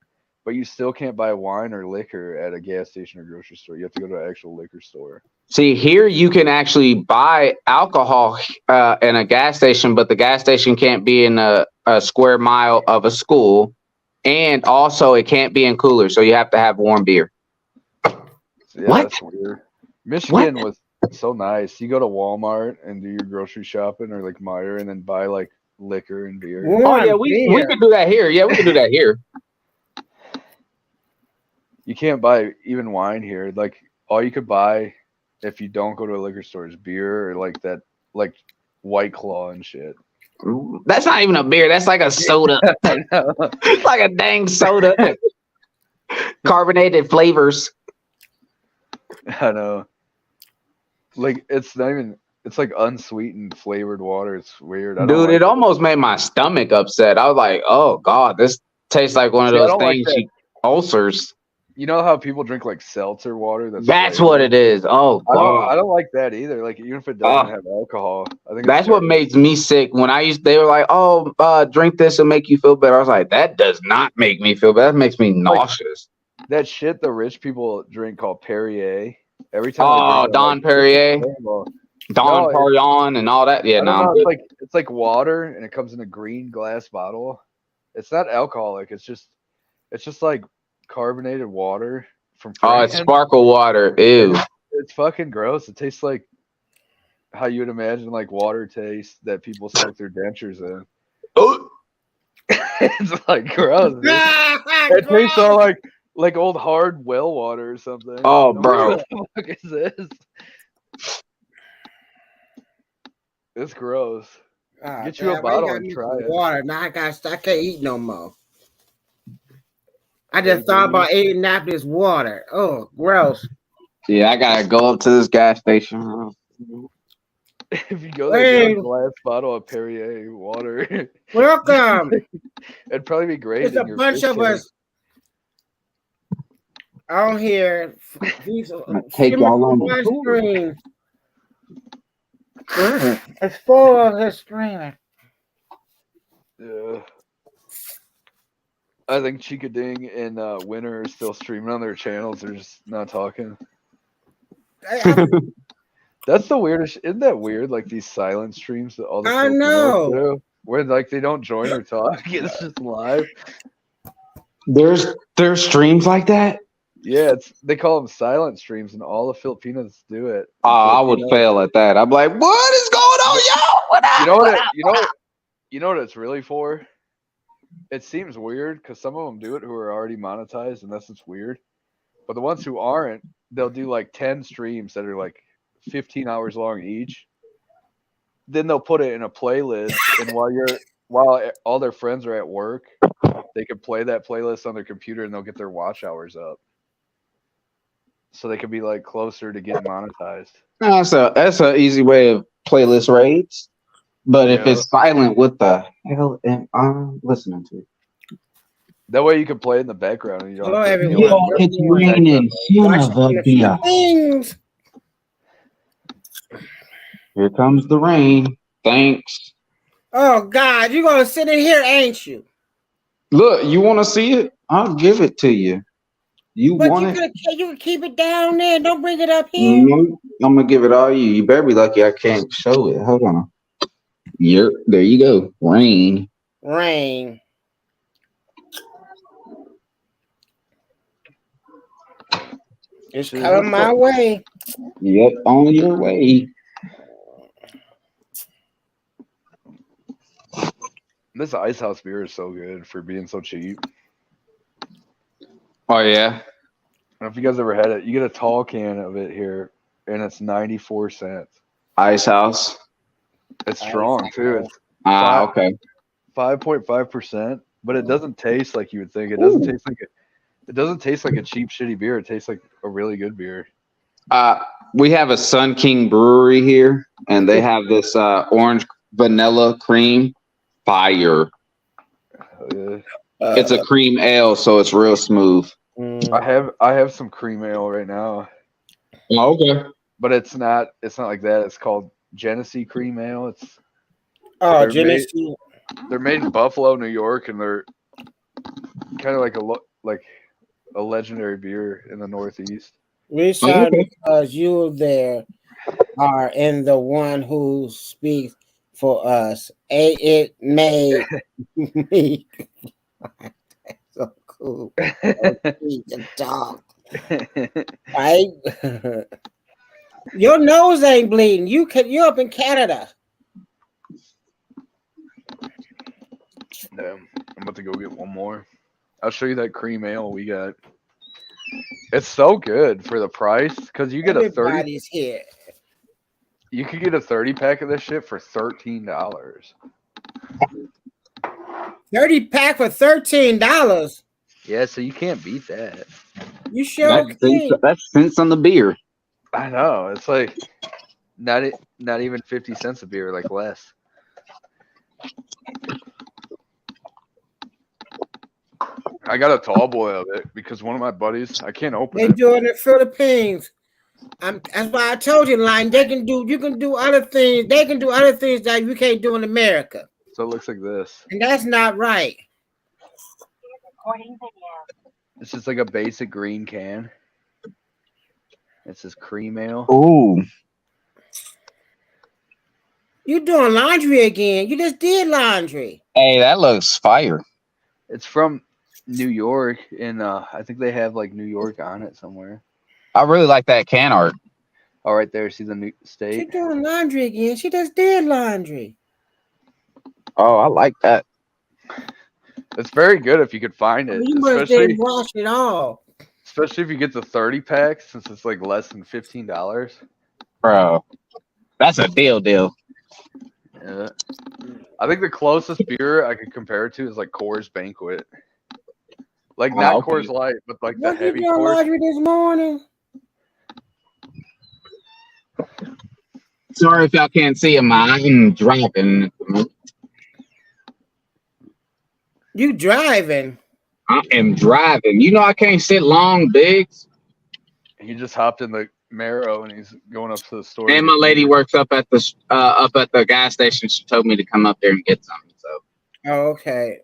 [SPEAKER 1] but you still can't buy wine or liquor at a gas station or grocery store. You have to go to an actual liquor store.
[SPEAKER 6] See, here you can actually buy alcohol in a gas station, but the gas station can't be in a square mile of a school, and also it can't be in coolers, so you have to have warm beer.
[SPEAKER 1] Yeah, what? That's weird. Michigan was so nice. You go to Walmart and do your grocery shopping, or like Meijer, and then buy like liquor and beer.
[SPEAKER 6] Oh yeah, we could do that here. Yeah, we could do that here.
[SPEAKER 1] You can't buy even wine here. Like all you could buy if you don't go to a liquor store is beer or like that, like White Claw and shit.
[SPEAKER 6] That's not even a beer. That's like a soda. It's like a dang soda. Carbonated flavors.
[SPEAKER 1] I know. Like it's not even. It's like unsweetened flavored water. It's weird.
[SPEAKER 6] Dude, it almost made my stomach upset. I was like, "Oh God, this tastes like one of those things. Ulcers."
[SPEAKER 1] You know how people drink like seltzer water?
[SPEAKER 6] That's what it is. Oh,
[SPEAKER 1] I don't like that either. Like even if it doesn't have alcohol, I think
[SPEAKER 6] that's what makes me sick. When they were like, "Oh, drink this and make you feel better," I was like, "That does not make me feel better. That makes me nauseous."
[SPEAKER 1] Like, that shit the rich people drink called Perrier. Every time.
[SPEAKER 6] Oh, Don Perrier, Don Perignon, and all that. Yeah, no,
[SPEAKER 1] it's like water, and it comes in a green glass bottle. It's not alcoholic. It's just like carbonated water from France.
[SPEAKER 6] It's sparkle water. Ew.
[SPEAKER 1] It's fucking gross. It tastes like how you would imagine like water tastes that people soak their dentures in. It's like gross. It tastes all like old hard well water or something.
[SPEAKER 6] Oh, bro.
[SPEAKER 1] What the fuck is this? It's gross. Get you a bottle and try it.
[SPEAKER 4] Water. Now I can't eat no more. I just thought about eating after this water. Oh, gross.
[SPEAKER 6] Yeah, I gotta go up to this gas station.
[SPEAKER 1] If you go there, get a glass bottle of Perrier water.
[SPEAKER 4] Welcome.
[SPEAKER 1] It'd probably be great.
[SPEAKER 4] There's a bunch of us on here.
[SPEAKER 6] Take y'all on the
[SPEAKER 4] screen. It's full of the streaming.
[SPEAKER 1] Yeah. I think Chica Ding and Winner are still streaming on their channels. They're just not talking. That's the weirdest. Isn't that weird? Like these silent streams that all the
[SPEAKER 4] I
[SPEAKER 1] Filipinos
[SPEAKER 4] know.
[SPEAKER 1] do, where like they don't join or talk. It's just live.
[SPEAKER 6] There's streams like that.
[SPEAKER 1] Yeah, they call them silent streams, and all the Filipinos do it.
[SPEAKER 6] Oh, I would fail at that. I'm like, what is going on, yo? What happened?
[SPEAKER 1] You know what it's really for? It seems weird because some of them do it who are already monetized, and that's just weird. But the ones who aren't, they'll do like 10 streams that are like 15 hours long each. Then they'll put it in a playlist, and while all their friends are at work, they can play that playlist on their computer, and they'll get their watch hours up, so they can be like closer to getting monetized.
[SPEAKER 6] That's an easy way of playlist raids. But if it's silent, what the hell am I listening to?
[SPEAKER 1] That way you can play in the background. And you don't.
[SPEAKER 4] Hello,
[SPEAKER 1] have to
[SPEAKER 4] everyone.
[SPEAKER 1] deal with
[SPEAKER 6] It's raining.
[SPEAKER 4] Things.
[SPEAKER 6] Here comes the rain. Thanks.
[SPEAKER 4] Oh God, you're gonna sit in here, ain't you?
[SPEAKER 6] Look, you want to see it? I'll give it to you.
[SPEAKER 4] But
[SPEAKER 6] Want it?
[SPEAKER 4] you can keep it down there. Don't bring it up here.
[SPEAKER 6] I'm gonna give it all you. You better be lucky I can't show it. Hold on. There you go. Rain.
[SPEAKER 4] Rain. It's coming my way.
[SPEAKER 6] Yep, on your way.
[SPEAKER 1] This Ice House beer is so good for being so cheap.
[SPEAKER 6] Oh yeah.
[SPEAKER 1] I don't know if you guys ever had it. You get a tall can of it here, and it's 94 cents.
[SPEAKER 6] Ice House.
[SPEAKER 1] It's strong too. It's
[SPEAKER 6] okay.
[SPEAKER 1] 5.5%, but it doesn't taste like you would think. It doesn't taste like it doesn't taste like a cheap shitty beer. It tastes like a really good beer.
[SPEAKER 6] We have a Sun King brewery here, and they have this orange vanilla cream fire. It's a cream ale, so it's real smooth.
[SPEAKER 1] I have some cream ale right now.
[SPEAKER 6] Oh, okay.
[SPEAKER 1] But it's not like that. It's called Genesee Cream Ale.
[SPEAKER 4] Genesee.
[SPEAKER 1] They're made in Buffalo, New York, and they're kind of like a legendary beer in the Northeast.
[SPEAKER 4] We saw because you there are in the one who speaks for us. It made me so cool. The dog. Right? Your nose ain't bleeding. You're up in Canada.
[SPEAKER 1] I'm about to go get one more. I'll show you that cream ale we got. It's so good for the price because you get
[SPEAKER 4] Everybody's here.
[SPEAKER 1] You could get a 30 pack of this shit for $13.
[SPEAKER 4] 30 pack for $13.
[SPEAKER 1] Yeah, so you can't beat that.
[SPEAKER 4] You sure can.
[SPEAKER 6] That's cents on the beer.
[SPEAKER 1] I know. It's like not even 50 cents a beer, like less. I got a tall boy of it because one of my buddies, I can't open it.
[SPEAKER 4] They do it in the Philippines. That's why I told you, Line. You can do other things. They can do other things that you can't do in America.
[SPEAKER 1] So it looks like this.
[SPEAKER 4] And that's not right.
[SPEAKER 1] It's just like a basic green can. It says cream ale.
[SPEAKER 6] Ooh.
[SPEAKER 4] You doing laundry again? You just did laundry.
[SPEAKER 6] Hey, that looks fire.
[SPEAKER 1] It's from New York, and I think they have like New York on it somewhere.
[SPEAKER 6] I really like that can art.
[SPEAKER 1] Oh, right there. See the new state?
[SPEAKER 4] She doing laundry again. She just did laundry.
[SPEAKER 6] Oh, I like that.
[SPEAKER 1] It's very good if you could find it.
[SPEAKER 4] You must didn't wash it all.
[SPEAKER 1] Especially if you get the 30 pack, since it's like less than $15.
[SPEAKER 6] Bro, that's a deal.
[SPEAKER 1] Yeah. I think the closest beer I could compare it to is like Coors Banquet. Like not Coors Light, but like the heavy
[SPEAKER 4] Coors. What did you do laundry this morning?
[SPEAKER 6] Sorry if y'all can't see him. I'm driving.
[SPEAKER 4] You driving?
[SPEAKER 6] I am driving. You know I can't sit long, Biggs.
[SPEAKER 1] He just hopped in the Marrow and he's going up to the store.
[SPEAKER 6] And my lady works up at the gas station. She told me to come up there and get something. So
[SPEAKER 4] Oh, okay.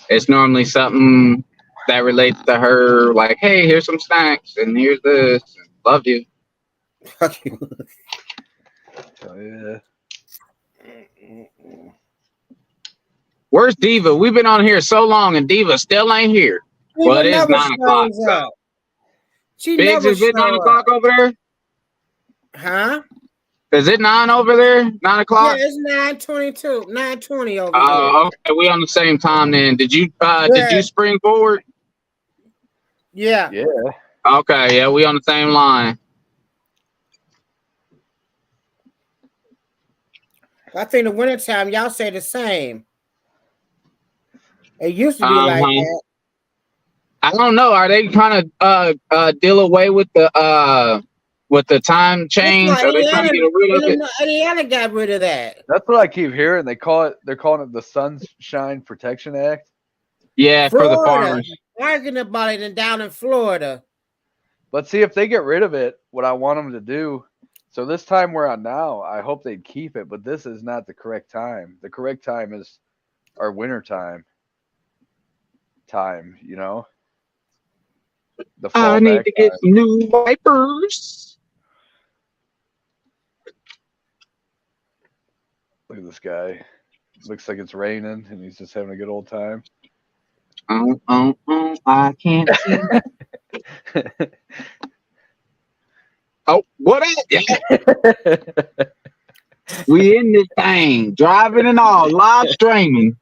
[SPEAKER 6] It's normally something that relates to her, like, hey, here's some snacks, and here's this. Love you.
[SPEAKER 4] Fuck you.
[SPEAKER 1] Oh, yeah.
[SPEAKER 6] Where's Diva? We've been on here so long, and Diva still ain't here. Well, it is 9 o'clock. So.
[SPEAKER 4] She
[SPEAKER 6] Biggs,
[SPEAKER 4] never
[SPEAKER 6] is it 9 o'clock over there?
[SPEAKER 4] Huh?
[SPEAKER 6] Is it 9 over there? 9 o'clock?
[SPEAKER 4] Yeah, it's 9:22, 9:20 over there.
[SPEAKER 6] Oh, okay. We on the same time then. Did you spring forward?
[SPEAKER 4] Yeah.
[SPEAKER 1] Yeah.
[SPEAKER 6] Okay, yeah, we on the same line.
[SPEAKER 4] I think the wintertime, y'all say the same. It used to be like that.
[SPEAKER 6] I don't know. Are they trying to deal away with the time change? Are they trying to get rid of it?
[SPEAKER 4] Indiana got rid of that.
[SPEAKER 1] That's what I keep hearing. They're calling it the Sunshine Protection Act.
[SPEAKER 6] Yeah,
[SPEAKER 4] Florida,
[SPEAKER 6] for the farmers.
[SPEAKER 4] Arguing about it and down in Florida.
[SPEAKER 1] But see, if they get rid of it, what I want them to do. So this time we're on now, I hope they'd keep it, but this is not the correct time. The correct time is our winter time, you know? The fall
[SPEAKER 6] I need to get some new wipers.
[SPEAKER 1] Look at this guy. Looks like it's raining and he's just having a good old time.
[SPEAKER 6] I can't see. Oh, what is it? We in this thing, driving and all, live streaming.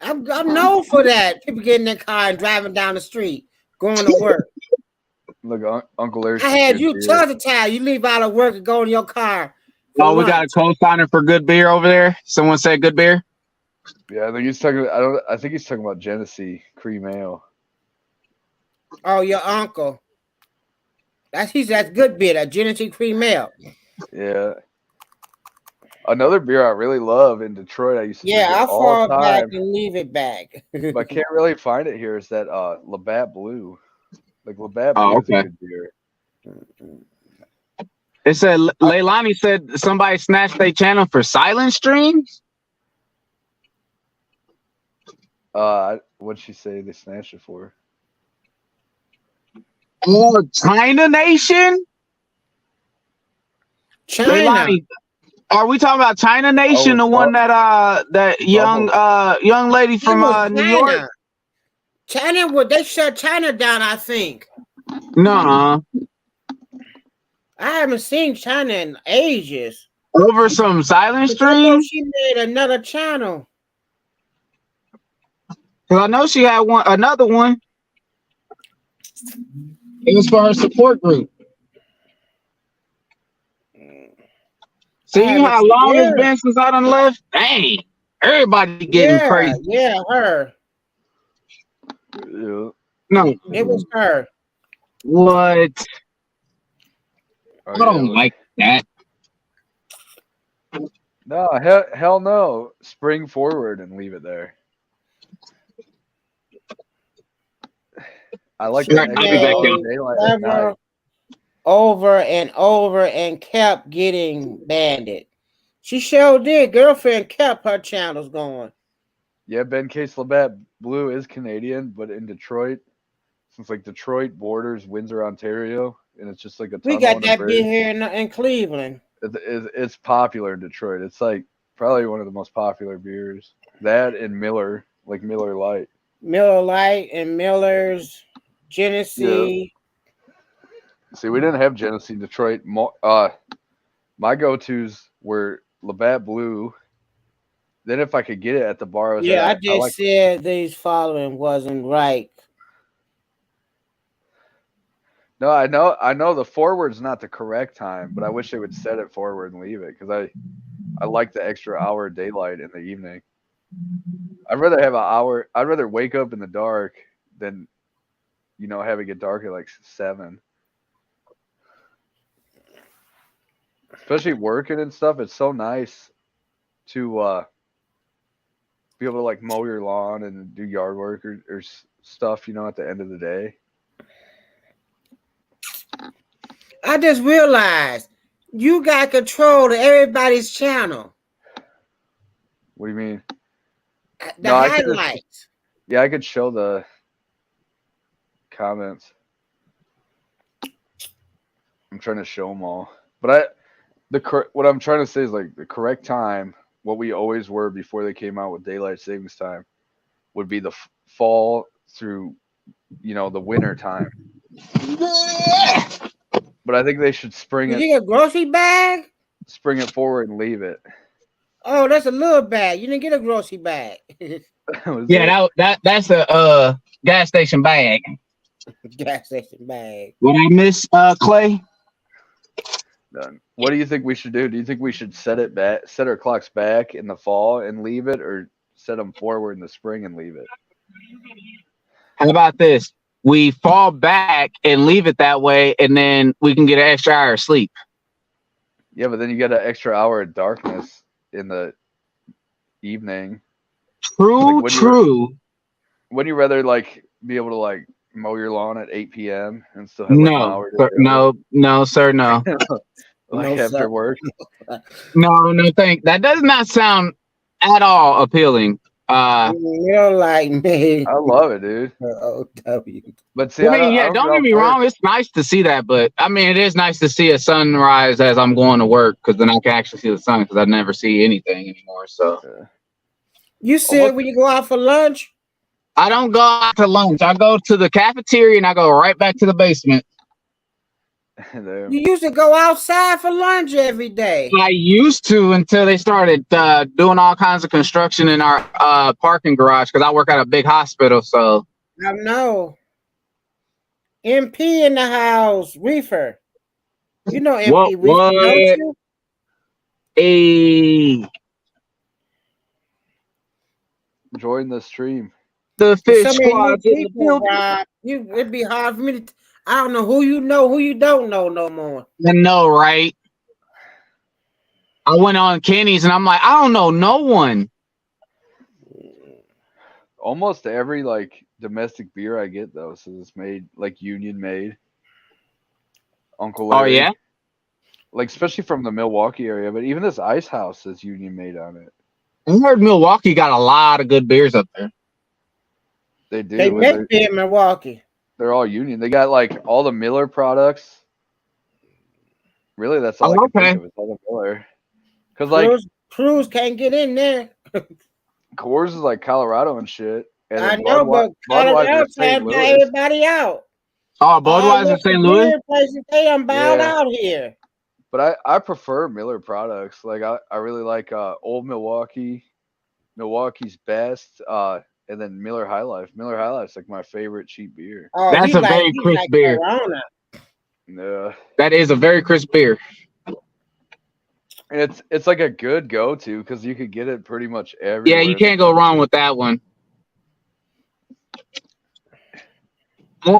[SPEAKER 4] I'm known for that. People get in their car and driving down the street, going to work.
[SPEAKER 1] Look, Uncle Larry.
[SPEAKER 4] I had you tons of time. You leave out of work and go in your car.
[SPEAKER 6] Oh, we got a co-signer for good beer over there. Someone said good beer.
[SPEAKER 1] Yeah, I think he's talking. I think he's talking about Genesee Cream Ale.
[SPEAKER 4] Oh, your uncle. That's good beer. That Genesee Cream Ale.
[SPEAKER 1] Yeah. Another beer I really love in Detroit. I used to drink it
[SPEAKER 4] I'll
[SPEAKER 1] all
[SPEAKER 4] fall
[SPEAKER 1] the time,
[SPEAKER 4] back and leave it back.
[SPEAKER 1] but I can't really find it here. Is that Labatt Blue? Like Labatt Blue is a good beer.
[SPEAKER 6] It said Leilani said somebody snatched their channel for silent streams.
[SPEAKER 1] What'd she say they snatched it for?
[SPEAKER 6] Oh, China Nation.
[SPEAKER 4] China.
[SPEAKER 6] Leilani, are we talking about China Nation, the one that young lady from New York?
[SPEAKER 4] China, they shut China down, I think.
[SPEAKER 6] No.
[SPEAKER 4] I haven't seen China in ages.
[SPEAKER 6] Over some silent streams?
[SPEAKER 4] She made another channel.
[SPEAKER 6] Because I know she had another one. It was for her support group. See how long it's been since I done left? Dang. Everybody getting crazy.
[SPEAKER 4] Yeah, her.
[SPEAKER 1] Yeah.
[SPEAKER 6] No.
[SPEAKER 4] It was her.
[SPEAKER 6] What? I don't like that.
[SPEAKER 1] No, hell no. Spring forward and leave it there. I like that.
[SPEAKER 4] Over and over and kept getting banned. She sure did. Girlfriend kept her channels going.
[SPEAKER 1] Yeah, Ben Case Labatt Blue is Canadian, but in Detroit, since like Detroit borders Windsor, Ontario, and it's just like a tunnel.
[SPEAKER 4] We got that beer here in Cleveland.
[SPEAKER 1] It's popular in Detroit. It's like probably one of the most popular beers. That and Miller, like Miller Lite.
[SPEAKER 4] Miller Lite and Miller's Genesee.
[SPEAKER 1] Yeah. See, we didn't have Genesee in Detroit. My go-tos were Labatt Blue. Then if I could get it at the bar,
[SPEAKER 4] I just said these following wasn't right.
[SPEAKER 1] No, I know the forward's not the correct time, but I wish they would set it forward and leave it because I like the extra hour of daylight in the evening. I'd rather have an hour. I'd rather wake up in the dark than, have it get dark at like 7. Especially working and stuff, it's so nice to be able to like mow your lawn and do yard work or stuff, at the end of the day.
[SPEAKER 4] I just realized you got control of everybody's channel.
[SPEAKER 1] What do you mean?
[SPEAKER 4] The
[SPEAKER 1] No, I could just,
[SPEAKER 4] highlights.
[SPEAKER 1] yeah, I could show the comments. I'm trying to show them all, but what I'm trying to say is like the correct time, what we always were before they came out with daylight savings time, would be the fall through, the winter time. But I think they should spring
[SPEAKER 4] You get a grocery bag?
[SPEAKER 1] forward and leave it.
[SPEAKER 4] Oh, that's a little bag. You didn't get a grocery bag.
[SPEAKER 6] Yeah, that's a gas station bag.
[SPEAKER 4] Gas station bag.
[SPEAKER 6] What I miss, Clay?
[SPEAKER 1] Done. What do you think we should do? Do you think we should set our clocks back in the fall and leave it, or set them forward in the spring and leave it?
[SPEAKER 6] How about this? We fall back and leave it that way, and then we can get an extra hour of sleep.
[SPEAKER 1] Yeah, but then you get an extra hour of darkness in the evening.
[SPEAKER 6] True, true.
[SPEAKER 1] Wouldn't you rather be able to mow your lawn at 8 p.m. and still have an hour to
[SPEAKER 6] no, sir, no.
[SPEAKER 1] After work?
[SPEAKER 6] No, thank. That does not sound at all appealing.
[SPEAKER 4] You don't like me.
[SPEAKER 1] I love it, dude. But see,
[SPEAKER 6] don't get me wrong. It's nice to see that, but I mean, it is nice to see a sunrise as I'm going to work, because then I can actually see the sun, because I never see anything anymore. So,
[SPEAKER 4] you see it when you go out for lunch?
[SPEAKER 6] I don't go out to lunch. I go to the cafeteria and I go right back to the basement.
[SPEAKER 4] You used to go outside for lunch every day.
[SPEAKER 6] I used to, until they started doing all kinds of construction in our parking garage, because I work at a big hospital. So
[SPEAKER 4] I know. MP in the house, Reefer. You know MP Reefer, don't you?
[SPEAKER 1] Join the stream.
[SPEAKER 6] The fish squad.
[SPEAKER 4] It'd be hard for me to. I don't know who you don't know no more.
[SPEAKER 6] I know, right? I went on Kenny's and I'm like, I don't know no one.
[SPEAKER 1] Almost every domestic beer I get though, so it's made Union made. Uncle Larry.
[SPEAKER 6] Oh yeah?
[SPEAKER 1] Especially from the Milwaukee area, but even this Ice House says Union made on it.
[SPEAKER 6] I heard Milwaukee got a lot of good beers up there.
[SPEAKER 1] They do.
[SPEAKER 4] They make beer in Milwaukee.
[SPEAKER 1] They're all Union. They got all the Miller products. Really, that's all I can think of is all the Miller. Because
[SPEAKER 4] Cruz can't get in there.
[SPEAKER 1] Coors is Colorado and shit. And
[SPEAKER 4] I know, but Colorado trying to everybody out.
[SPEAKER 6] Oh, Budweiser, St. Louis.
[SPEAKER 4] Places they unbound out here.
[SPEAKER 1] But I prefer Miller products. I really like Old Milwaukee, Milwaukee's Best, and then Miller High Life. Miller High Life's my favorite cheap beer.
[SPEAKER 6] Oh, that's a very crisp beer.
[SPEAKER 1] Yeah.
[SPEAKER 6] That is a very crisp beer.
[SPEAKER 1] And it's a good go-to, because you could get it pretty much everywhere.
[SPEAKER 6] Yeah, you can't go wrong with that one. I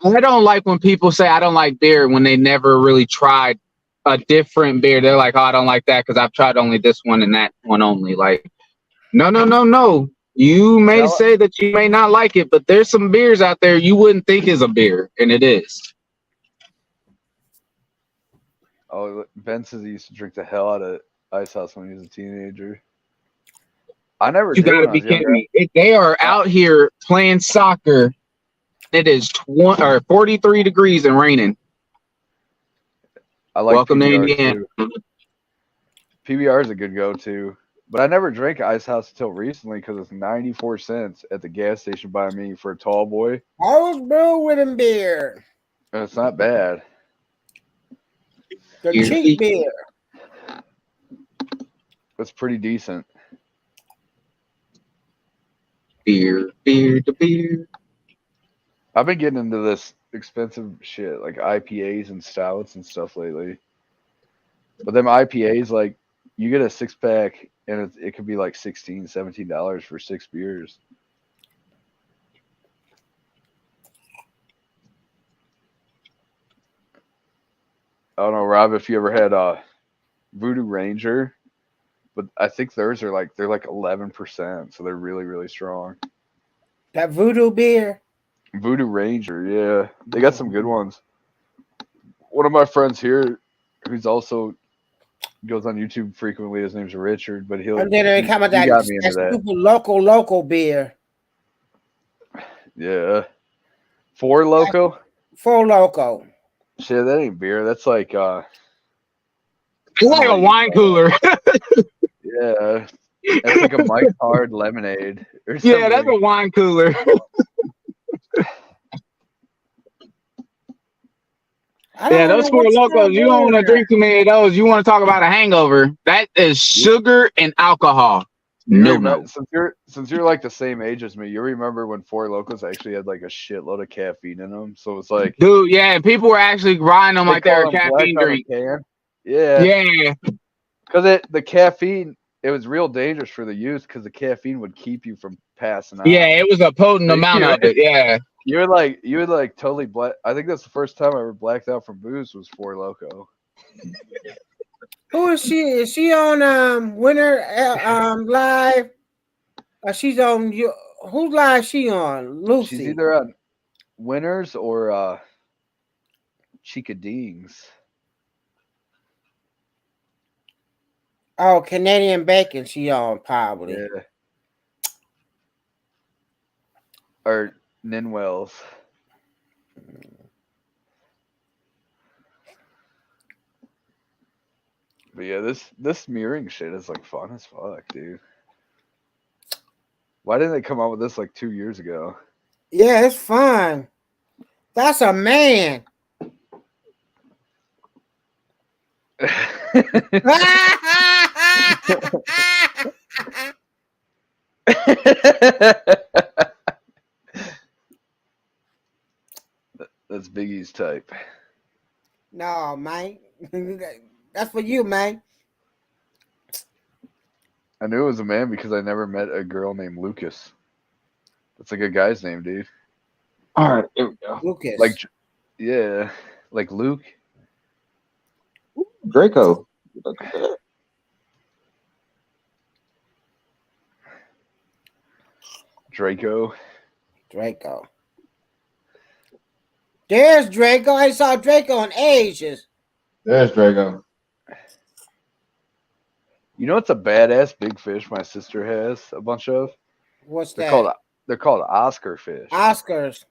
[SPEAKER 6] don't like when people say I don't like beer when they never really tried a different beer. They're like, oh, I don't like that because I've tried only this one and that one only. No. You may say that you may not like it, but there's some beers out there you wouldn't think is a beer, and it is.
[SPEAKER 1] Oh, Ben says he used to drink the hell out of Ice House when he was a teenager. I never did.
[SPEAKER 6] You gotta be kidding me. They are out here playing soccer. It is 43 degrees and raining.
[SPEAKER 1] I like
[SPEAKER 6] Welcome to
[SPEAKER 1] PBR
[SPEAKER 6] Indiana.
[SPEAKER 1] too. PBR is a good go-to. But I never drank Ice House until recently, because it's 94 cents at the gas station by me for a tall boy.
[SPEAKER 4] I was brewing with beer.
[SPEAKER 1] And it's not bad.
[SPEAKER 4] The cheap beer.
[SPEAKER 1] It's pretty decent.
[SPEAKER 6] Beer.
[SPEAKER 1] I've been getting into this expensive shit, like IPAs and stouts and stuff lately. But them IPAs, you get a 6-pack, and it could be $16, $17 for 6 beers. I don't know, Rob, if you ever had Voodoo Ranger, but I think theirs are they're 11%, so they're really, really strong.
[SPEAKER 4] That Voodoo beer.
[SPEAKER 1] Voodoo Ranger, yeah, they got some good ones. One of my friends here, who's also goes on YouTube frequently. His name's Richard, but he'll.
[SPEAKER 4] And then they come with
[SPEAKER 1] he
[SPEAKER 4] that,
[SPEAKER 1] got me into that.
[SPEAKER 4] stupid local beer.
[SPEAKER 1] Yeah. Four Loco.
[SPEAKER 4] Four Loco.
[SPEAKER 1] Shit, that ain't beer. That's like
[SPEAKER 6] It's like a wine cooler.
[SPEAKER 1] yeah. That's like a Mike's Hard lemonade or something.
[SPEAKER 6] Yeah, that's a wine cooler. Yeah, those Four Locos, you don't want to drink too many of those. You want to talk about a hangover. That is sugar and alcohol. No.
[SPEAKER 1] Since you're like the same age as me, you remember when Four Locos actually had like a shitload of caffeine in them? So it's like,
[SPEAKER 6] dude, yeah, and people were actually riding them like they were a caffeine drink.
[SPEAKER 1] Yeah.
[SPEAKER 6] Yeah.
[SPEAKER 1] Because the caffeine, it was real dangerous for the youth because the caffeine would keep you from passing out.
[SPEAKER 6] Yeah, it was a potent amount of it. Yeah.
[SPEAKER 1] You would like totally black. I think that's the first time I ever blacked out from booze was Four Loco.
[SPEAKER 4] Who is she? Is she on Winner Live? She's on you. Whose live is she on? Lucy.
[SPEAKER 1] She's either on Winners or Chickadings.
[SPEAKER 4] Oh, Canadian Bacon. She on probably.
[SPEAKER 1] Yeah. Or Ninwells. But yeah, this mirroring shit is like fun as fuck, dude. Why didn't they come out with this like 2 years ago?
[SPEAKER 4] Yeah, it's fun. That's a man.
[SPEAKER 1] That's Biggie's type.
[SPEAKER 4] No, man. That's for you, man.
[SPEAKER 1] I knew it was a man because I never met a girl named Lucas. That's like a guy's name, dude.
[SPEAKER 6] All right, here we go.
[SPEAKER 4] Lucas.
[SPEAKER 1] Like, yeah, like Luke.
[SPEAKER 6] Draco.
[SPEAKER 1] Draco.
[SPEAKER 4] There's Draco. I saw Draco in Ages.
[SPEAKER 6] There's Draco.
[SPEAKER 1] You know what's a badass big fish my sister has a bunch of?
[SPEAKER 4] What's
[SPEAKER 1] They're
[SPEAKER 4] that?
[SPEAKER 1] They're called Oscar fish.
[SPEAKER 4] Oscars.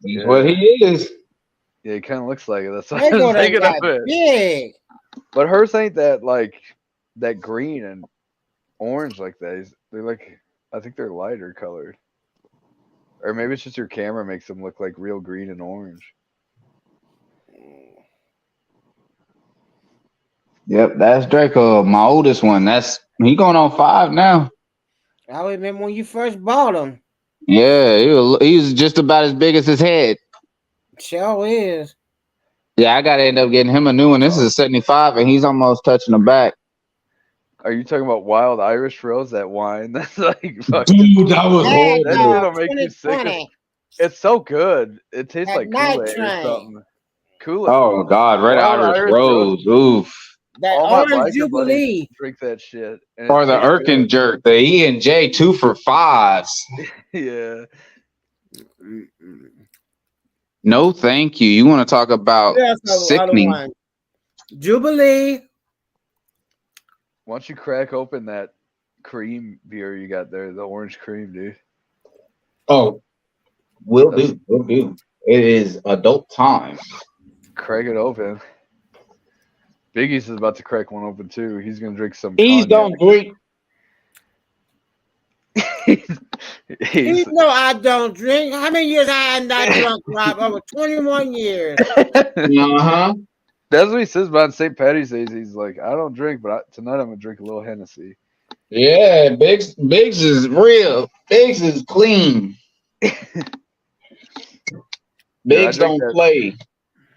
[SPEAKER 6] That's what he is.
[SPEAKER 1] Yeah, it kind of looks like it. That's what
[SPEAKER 4] They
[SPEAKER 1] I was
[SPEAKER 4] go
[SPEAKER 1] thinking
[SPEAKER 4] that
[SPEAKER 1] of it.
[SPEAKER 4] big.
[SPEAKER 1] But hers ain't that like that green and orange like that. They're like, I think they're lighter colored. Or maybe it's just your camera makes them look like real green and orange.
[SPEAKER 6] Yep, that's Draco, my oldest one. He going on 5 now.
[SPEAKER 4] I remember when you first bought him.
[SPEAKER 6] Yeah, he was just about as big as his head.
[SPEAKER 4] Sure is.
[SPEAKER 6] Yeah, I gotta end up getting him a new one. This is a 75, and he's almost touching the back.
[SPEAKER 1] Are you talking about Wild Irish Rose? That wine? That's like fucking.
[SPEAKER 6] Dude, that was horrible.
[SPEAKER 1] That shit'll make you sick. It's so good. It tastes like Kool-Aid or something. Kool-Aid.
[SPEAKER 6] Oh God, Red Irish Rose. Oof.
[SPEAKER 4] That orange Jubilee.
[SPEAKER 1] Drink that shit.
[SPEAKER 6] Or the Erkin jerk, the E&J 2 for $5.
[SPEAKER 1] Yeah.
[SPEAKER 6] No, thank you. You want to talk about sickening?
[SPEAKER 4] Jubilee.
[SPEAKER 1] Once you crack open that cream beer you got there, the orange cream, dude.
[SPEAKER 6] Oh, will do. It is adult time.
[SPEAKER 1] Crack it open. Biggie's is about to crack one open too. He's gonna drink some.
[SPEAKER 6] He's don't drink.
[SPEAKER 4] No, I don't drink. How many years I have not drunk, Rob? Over 21 years.
[SPEAKER 6] Uh-huh.
[SPEAKER 1] That's what he says about St. Patty's Day. He's like, I don't drink, but tonight I'm gonna drink a little Hennessy.
[SPEAKER 6] Yeah, Biggs is real. Biggs is clean. Biggs don't play.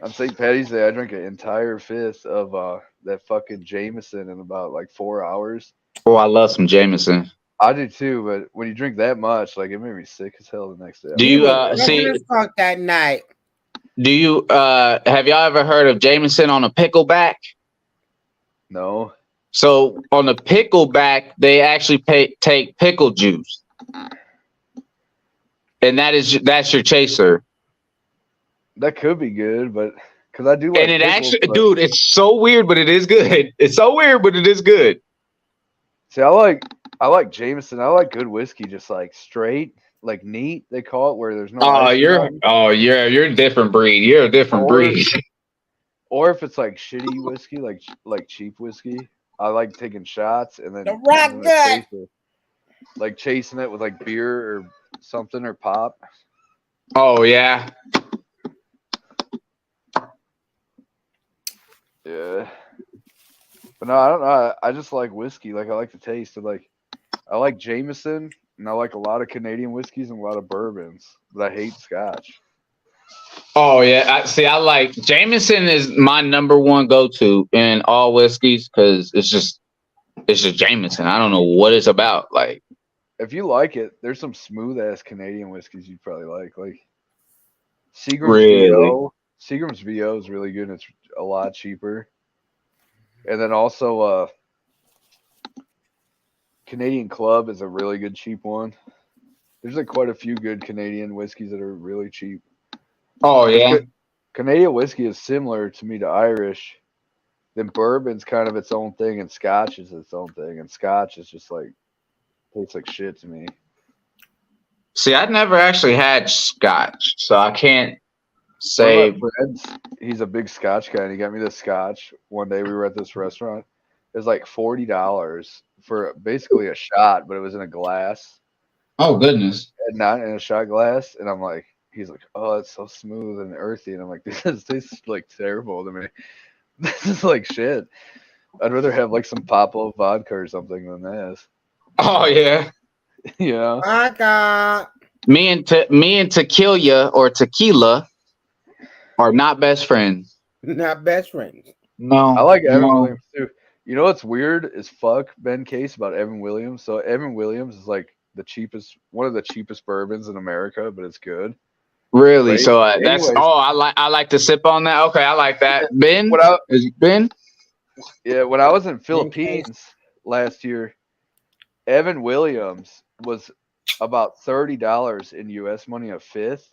[SPEAKER 1] On St. Patty's Day, I drank an entire fifth of that fucking Jameson in about like 4 hours.
[SPEAKER 6] Oh, I love some Jameson.
[SPEAKER 1] I do too, but when you drink that much, like it made me sick as hell the next day.
[SPEAKER 6] Do you see?
[SPEAKER 4] Fuck that night.
[SPEAKER 6] Do you have y'all ever heard of Jameson on a pickleback?
[SPEAKER 1] No.
[SPEAKER 6] So on the pickleback, they actually take pickle juice, and that's your chaser.
[SPEAKER 1] That could be good, but Because I do like
[SPEAKER 6] And it
[SPEAKER 1] pickles,
[SPEAKER 6] actually,
[SPEAKER 1] but-
[SPEAKER 6] dude, it's so weird, but it is good. It's so weird, but it is good.
[SPEAKER 1] See, I like Jameson. I like good whiskey, just like straight, like neat. They call it, where there's no. ice
[SPEAKER 6] You're a different breed. You're a different breed.
[SPEAKER 1] Or if it's like shitty whiskey, like cheap whiskey, I like taking shots and then
[SPEAKER 4] The rock
[SPEAKER 1] and then
[SPEAKER 4] gut.
[SPEAKER 1] chase it. Like chasing it with like beer or something or pop.
[SPEAKER 6] Oh yeah.
[SPEAKER 1] Yeah. But no, I don't know. I just like whiskey. Like I like the taste of I like Jameson and I like a lot of Canadian whiskeys and a lot of bourbons. But I hate Scotch.
[SPEAKER 6] Oh yeah. I like Jameson is my number one go-to in all whiskeys because it's just Jameson. I don't know what it's about. Like
[SPEAKER 1] If you like it, there's some smooth ass Canadian whiskeys you'd probably like. Like Seagram's
[SPEAKER 6] Really?
[SPEAKER 1] VO. Seagram's VO is really good and it's a lot cheaper. And then also Canadian Club is a really good cheap one. There's like quite a few good Canadian whiskeys that are really cheap.
[SPEAKER 6] oh yeah.
[SPEAKER 1] Canadian whiskey is similar to me to Irish. Then bourbon's kind of its own thing, and Scotch is its own thing. And Scotch is just like tastes like shit to me.
[SPEAKER 6] See, I'd never actually had Scotch, so I can't
[SPEAKER 1] One
[SPEAKER 6] say.
[SPEAKER 1] of my friends, he's a big Scotch guy, and he got me this Scotch one day. We were at this restaurant. It was like $40 for basically a shot, but it was in a glass
[SPEAKER 6] Oh goodness.
[SPEAKER 1] and not in a shot glass. And I'm like, he's like, oh, it's so smooth and earthy. And I'm like, this tastes like terrible to me. This is like shit. I'd rather have like some Pablo vodka or something than this.
[SPEAKER 6] Oh yeah.
[SPEAKER 1] You know?
[SPEAKER 4] Vodka.
[SPEAKER 6] Me and tequila or tequila are not best friends.
[SPEAKER 4] Not best friends.
[SPEAKER 6] No.
[SPEAKER 1] I like Evan
[SPEAKER 6] no.
[SPEAKER 1] Williams too. You know what's weird as fuck, Ben Case, about Evan Williams? So Evan Williams is like one of the cheapest bourbons in America, but it's good.
[SPEAKER 6] Really?
[SPEAKER 1] Right.
[SPEAKER 6] So that's
[SPEAKER 1] Anyways.
[SPEAKER 6] I like to sip on that. Okay, I like that. Ben?
[SPEAKER 1] When I,
[SPEAKER 6] Is it Ben?
[SPEAKER 1] yeah, when I was in Philippines last year, Evan Williams was about $30 in US money a fifth,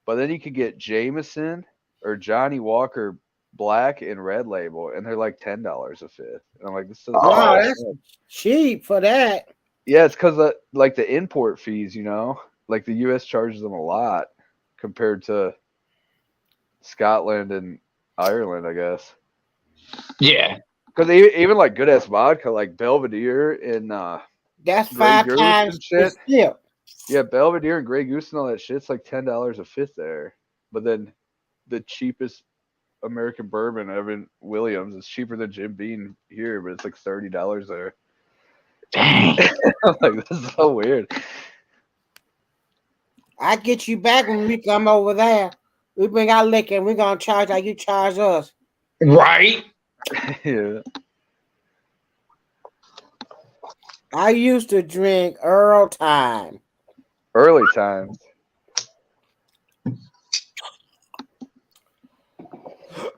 [SPEAKER 1] but then you could get Jameson or Johnny Walker Black and Red Label, and they're like $10 a fifth. And I'm like, this doesn't
[SPEAKER 4] Wow,
[SPEAKER 1] make
[SPEAKER 4] that's
[SPEAKER 1] sense.
[SPEAKER 4] cheap for that.
[SPEAKER 1] Yeah, it's because of like the import fees, you know, like the US charges them a lot compared to Scotland and Ireland, I guess.
[SPEAKER 6] Yeah.
[SPEAKER 1] Because even like good ass vodka, like Belvedere and
[SPEAKER 4] That's
[SPEAKER 1] Grey
[SPEAKER 4] 5
[SPEAKER 1] Goose
[SPEAKER 4] times
[SPEAKER 1] and shit.
[SPEAKER 4] the tip.
[SPEAKER 1] yeah, Belvedere and Grey Goose and all that shit's like $10 a fifth there. But then the cheapest American bourbon, Evan Williams, is cheaper than Jim Beam here, but it's like $30 there.
[SPEAKER 6] Dang.
[SPEAKER 1] I'm like, this is so weird.
[SPEAKER 4] I get you back when we come over there. We bring our liquor and we're gonna charge like you charge us.
[SPEAKER 6] Right?
[SPEAKER 1] Yeah.
[SPEAKER 4] I used to drink Earl Time.
[SPEAKER 1] Early times.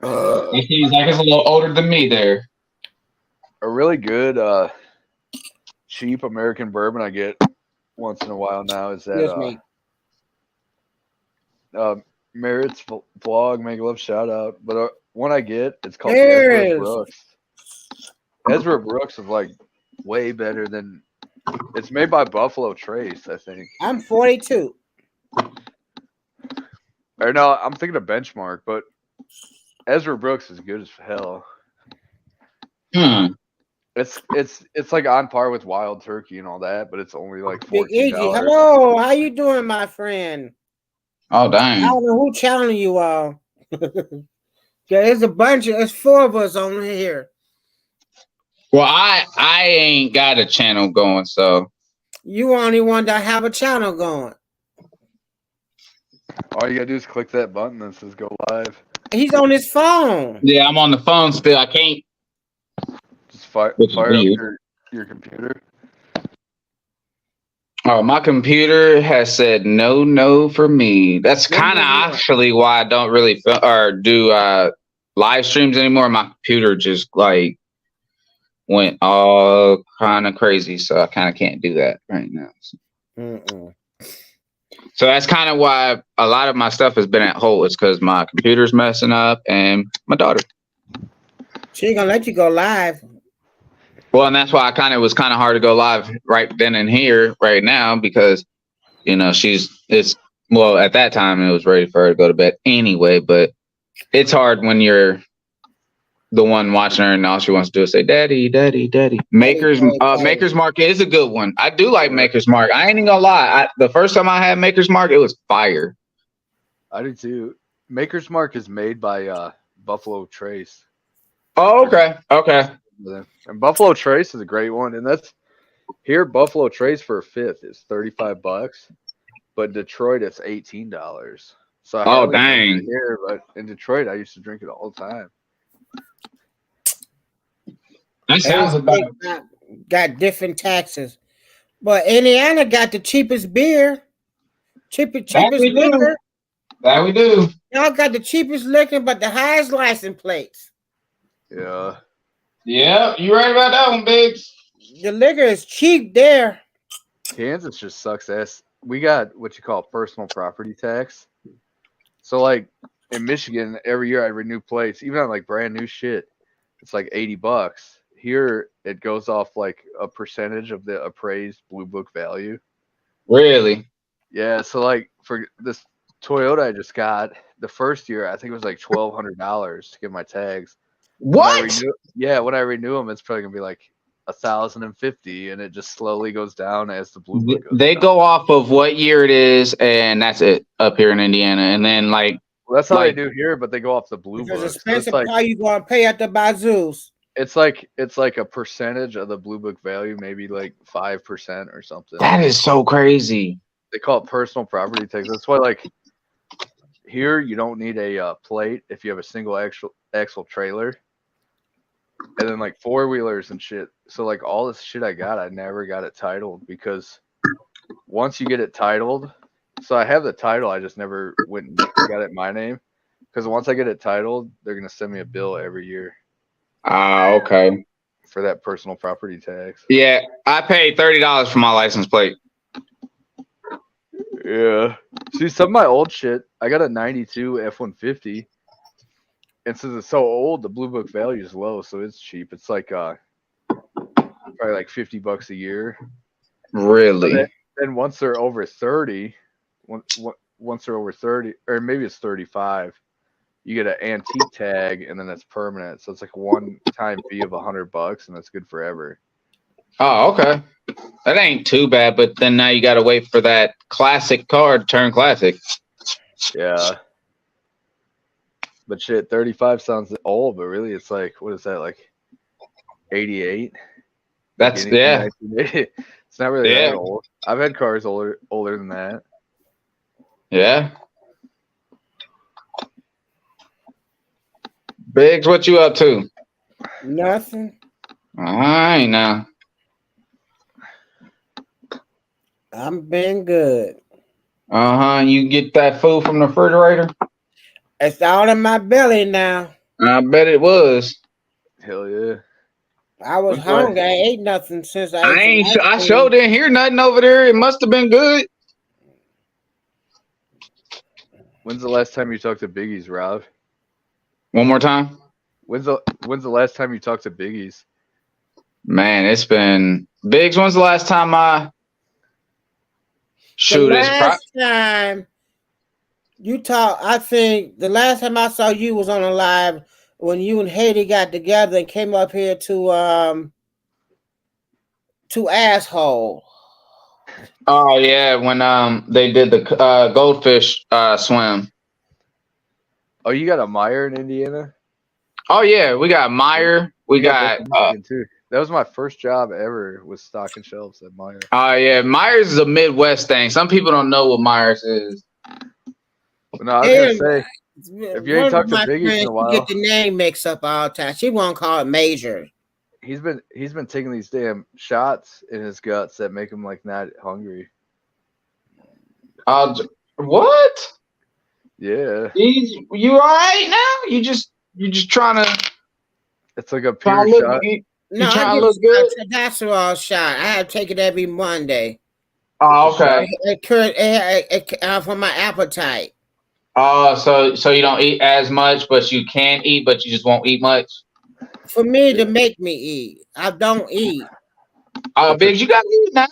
[SPEAKER 6] It seems like it's a little older than me there.
[SPEAKER 1] A really good cheap American bourbon I get once in a while now is
[SPEAKER 4] Yes,
[SPEAKER 1] that
[SPEAKER 4] mate.
[SPEAKER 1] Merritt's vlog, make love shout out. But one I get, it's called
[SPEAKER 4] Yes.
[SPEAKER 1] Ezra Brooks. Ezra Brooks is like way better than. It's made by Buffalo Trace, I think.
[SPEAKER 4] I'm 42.
[SPEAKER 1] Or no, I'm thinking of Benchmark, but Ezra Brooks is good as hell.
[SPEAKER 6] Hmm.
[SPEAKER 1] It's like on par with Wild Turkey and all that, but it's only like
[SPEAKER 4] Big Iggy.
[SPEAKER 1] $14.
[SPEAKER 4] Hello, how you doing, my friend?
[SPEAKER 6] Oh
[SPEAKER 4] I
[SPEAKER 6] dang.
[SPEAKER 4] don't know who channel you are. Yeah, there's 4 of us on here.
[SPEAKER 6] Well, I ain't got a channel going, so
[SPEAKER 4] You only one that have a channel going.
[SPEAKER 1] All you gotta do is click that button that says go live.
[SPEAKER 4] He's on his phone.
[SPEAKER 6] yeah, I'm on the phone still. I can't.
[SPEAKER 1] Just fire
[SPEAKER 6] Which is
[SPEAKER 1] up
[SPEAKER 6] weird.
[SPEAKER 1] your computer.
[SPEAKER 6] Oh, my computer has said no for me. That's
[SPEAKER 4] When
[SPEAKER 6] kind of
[SPEAKER 4] was that?
[SPEAKER 6] actually why I don't really do live streams anymore. My computer just like went all kind of crazy, so I kind of can't do that right now.
[SPEAKER 4] Mm-mm.
[SPEAKER 6] So that's kind of why a lot of my stuff has been at hold. It's because my computer's messing up and my daughter.
[SPEAKER 4] She ain't gonna let you go live.
[SPEAKER 6] Well, and that's why it was kind of hard to go live right then and here right now because, you know, at that time it was ready for her to go to bed anyway, but it's hard when you're the one watching her and all she wants to do is say, Daddy, Daddy, Daddy. Maker's Mark is a good one. I do like Maker's Mark. I ain't even gonna lie. The first time I had Maker's Mark, it was fire.
[SPEAKER 1] I do too. Maker's Mark is made by Buffalo Trace.
[SPEAKER 6] Oh, okay. Okay.
[SPEAKER 1] And Buffalo Trace is a great one. And that's here, Buffalo Trace for a fifth is $35, but Detroit it's $18. So
[SPEAKER 6] dang.
[SPEAKER 1] Here, but in Detroit I used to drink it all the time.
[SPEAKER 6] That sounds about
[SPEAKER 4] got different taxes. But Indiana got the cheapest beer. Cheapest liquor.
[SPEAKER 6] That we do.
[SPEAKER 4] Y'all got the cheapest liquor, but the highest license plates.
[SPEAKER 1] Yeah.
[SPEAKER 6] Yeah, you right about that one, Biggs.
[SPEAKER 4] The liquor is cheap there.
[SPEAKER 1] Kansas just sucks ass. We got what you call personal property tax. So like in Michigan, every year I renew plates, even on like brand new shit. It's like $80. Here it goes off like a percentage of the appraised Blue Book value.
[SPEAKER 6] Really?
[SPEAKER 1] Yeah. So like for this Toyota I just got, the first year I think it was like $1,200 to get my tags.
[SPEAKER 6] What?
[SPEAKER 1] When I renew them, it's probably gonna be like $1,050, and it just slowly goes down as the Blue Book goes
[SPEAKER 6] They
[SPEAKER 1] down.
[SPEAKER 6] go off of what year it is, and that's it up here in Indiana. And then like
[SPEAKER 1] that's how they do here, but they go off the Blue Book.
[SPEAKER 4] Because expensive car you gonna pay at the bazoos.
[SPEAKER 1] It's like a percentage of the Blue Book value, maybe like 5% or something.
[SPEAKER 6] That is so crazy.
[SPEAKER 1] They call it personal property tax. That's why like here you don't need a plate if you have a single axle trailer. And then like four-wheelers and shit. So like all this shit I got, I never got it titled because once you get it titled, so I have the title, I just never went and got it in my name. Because once I get it titled, they're gonna send me a bill every year.
[SPEAKER 6] Okay.
[SPEAKER 1] For that personal property tax.
[SPEAKER 6] Yeah, I paid $30 for my license plate.
[SPEAKER 1] Yeah. See, some of my old shit, I got a 92 F-150. And since it's so old, the Blue Book value is low, so it's cheap. It's like probably like $50 a year.
[SPEAKER 6] Really?
[SPEAKER 1] Then once they're over 30, once they're over 30, or maybe it's 35, you get an antique tag, and then that's permanent. So it's like a one-time fee of $100, and that's good forever.
[SPEAKER 6] Oh, okay. That ain't too bad, but then now you got to wait for that classic car to turn classic.
[SPEAKER 1] Yeah. But shit, 35 sounds old, but really it's like, what is that, like 88?
[SPEAKER 6] That's, yeah.
[SPEAKER 1] It's not really that old. I've had cars older than that.
[SPEAKER 6] Yeah. Biggs, what you up to?
[SPEAKER 4] Nothing.
[SPEAKER 6] All right, now.
[SPEAKER 4] I'm been good.
[SPEAKER 6] You get that food from the refrigerator?
[SPEAKER 4] It's all in my belly now.
[SPEAKER 6] I bet it was.
[SPEAKER 1] Hell yeah.
[SPEAKER 4] I was hungry. I ain't nothing since
[SPEAKER 6] I sure didn't hear nothing over there. It must have been good.
[SPEAKER 1] When's the last time you talked to Biggie's, Rob?
[SPEAKER 6] One more time.
[SPEAKER 1] When's the last time you talked to Biggie's?
[SPEAKER 6] Man, it's been Biggs. When's the last time I shoot?
[SPEAKER 4] Time you talk, I think the last time I saw you was on a live when you and Haiti got together and came up here to Asshole.
[SPEAKER 6] Oh yeah, when they did the goldfish swim.
[SPEAKER 1] Oh, you got a Meyer in Indiana?
[SPEAKER 6] Oh yeah, we got Meyer. We got
[SPEAKER 1] too. That was my first job ever, was stocking shelves at Meyer.
[SPEAKER 6] Oh yeah, Myers is a Midwest thing. Some people don't know what Myers is.
[SPEAKER 1] No, I was gonna say, if you ain't talked to Biggie in a while,
[SPEAKER 4] get the name mixed up all the time. She won't call it Major.
[SPEAKER 1] He's been taking these damn shots in his guts that make him like not hungry.
[SPEAKER 6] What?
[SPEAKER 1] Yeah.
[SPEAKER 6] You all right now? You just trying to?
[SPEAKER 1] It's like a pure shot.
[SPEAKER 4] No, I get a testosterone shot. I have to take it every Monday.
[SPEAKER 6] Oh, okay.
[SPEAKER 4] For my appetite.
[SPEAKER 6] Oh, so you don't eat as much, but you can eat, but you just won't eat much.
[SPEAKER 4] For me to make me eat, I don't eat.
[SPEAKER 6] Biggs, you gotta eat now.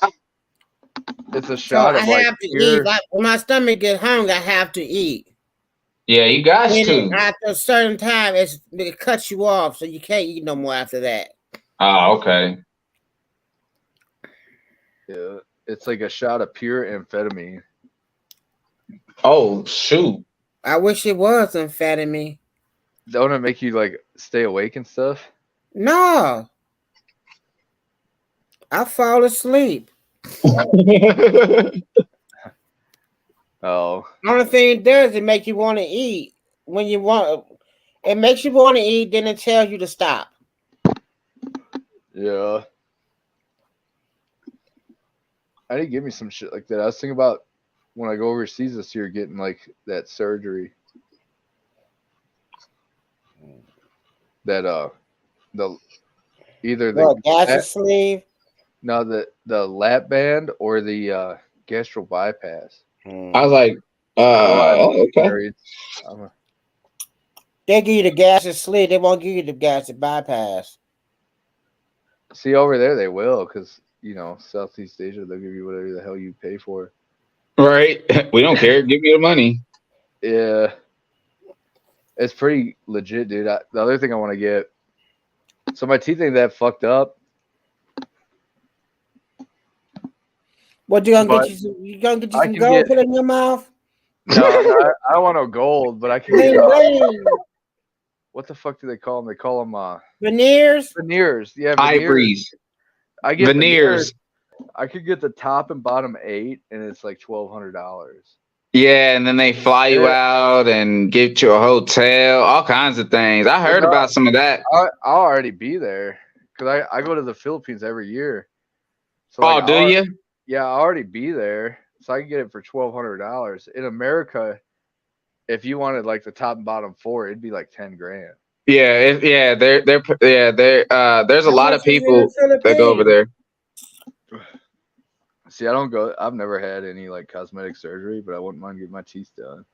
[SPEAKER 1] It's a shot of like
[SPEAKER 4] have to
[SPEAKER 1] pure.
[SPEAKER 4] eat. When my stomach gets hungry, I have to eat.
[SPEAKER 6] Yeah, you got to.
[SPEAKER 4] After a certain time, it cuts you off, so you can't eat no more after that.
[SPEAKER 6] Oh, okay.
[SPEAKER 1] Yeah, it's like a shot of pure amphetamine.
[SPEAKER 6] Oh shoot!
[SPEAKER 4] I wish it was amphetamine.
[SPEAKER 1] Don't it make you like stay awake and stuff?
[SPEAKER 4] No, I fall asleep.
[SPEAKER 1] Oh.
[SPEAKER 4] The only thing it does is it make you want to eat. When you want, it makes you want to eat, then it tells you to stop.
[SPEAKER 1] Yeah. I didn't give me some shit like that. I was thinking about when I go overseas this year getting like that surgery. That the either the
[SPEAKER 4] gastric sleeve.
[SPEAKER 1] No, the lap band or the gastral bypass.
[SPEAKER 6] I was like, okay.
[SPEAKER 4] They give you the gastric sleeve. They won't give you the gastric bypass.
[SPEAKER 1] See, over there they will, because you know Southeast Asia, they'll give you whatever the hell you pay for.
[SPEAKER 6] Right. We don't care. Give me the money.
[SPEAKER 1] Yeah. It's pretty legit, dude. The other thing I want to get, so my teeth ain't that fucked up.
[SPEAKER 4] What you gonna get you? You gonna get you some gold put in your mouth?
[SPEAKER 1] No, I don't want no gold, but I can get. What the fuck do they call them? They call them
[SPEAKER 4] veneers.
[SPEAKER 1] Veneers, yeah.
[SPEAKER 6] Ivories.
[SPEAKER 1] I get
[SPEAKER 6] veneers.
[SPEAKER 1] I could get the top and bottom 8, and it's like $1,200.
[SPEAKER 6] Yeah, and then they fly you out and get you a hotel, all kinds of things. I heard about some of that.
[SPEAKER 1] I'll already be there because I go to the Philippines every year. So
[SPEAKER 6] like, do you?
[SPEAKER 1] Yeah, I'll already be there, so I can get it for $1,200. In America, if you wanted like the top and bottom 4, it'd be like 10 grand.
[SPEAKER 6] Yeah, there's a lot of people that go over there.
[SPEAKER 1] See, I don't go. I've never had any like cosmetic surgery, but I wouldn't mind getting my teeth done.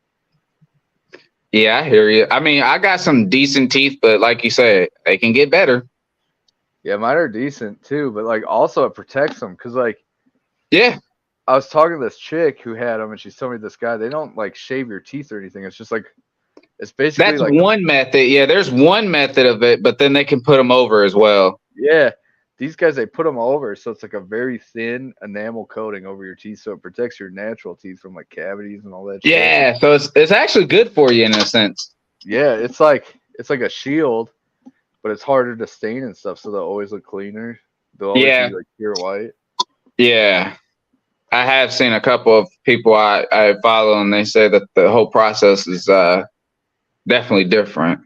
[SPEAKER 6] Yeah, I hear you. I mean, I got some decent teeth, but like you said, they can get better.
[SPEAKER 1] Yeah, mine are decent too, but like also it protects them because like,
[SPEAKER 6] yeah,
[SPEAKER 1] I was talking to this chick who had them, and she's telling me this guy they don't like shave your teeth or anything. It's just like it's basically
[SPEAKER 6] that's
[SPEAKER 1] like
[SPEAKER 6] one method. Yeah, there's one method of it, but then they can put them over as well.
[SPEAKER 1] Yeah. These guys, they put them over, so it's like a very thin enamel coating over your teeth, so it protects your natural teeth from like cavities and all that.
[SPEAKER 6] Yeah, shit. So it's actually good for you in a sense.
[SPEAKER 1] Yeah, it's like a shield, but it's harder to stain and stuff, so they'll always look cleaner. They'll always be like pure white.
[SPEAKER 6] Yeah, I have seen a couple of people I follow, and they say that the whole process is definitely different.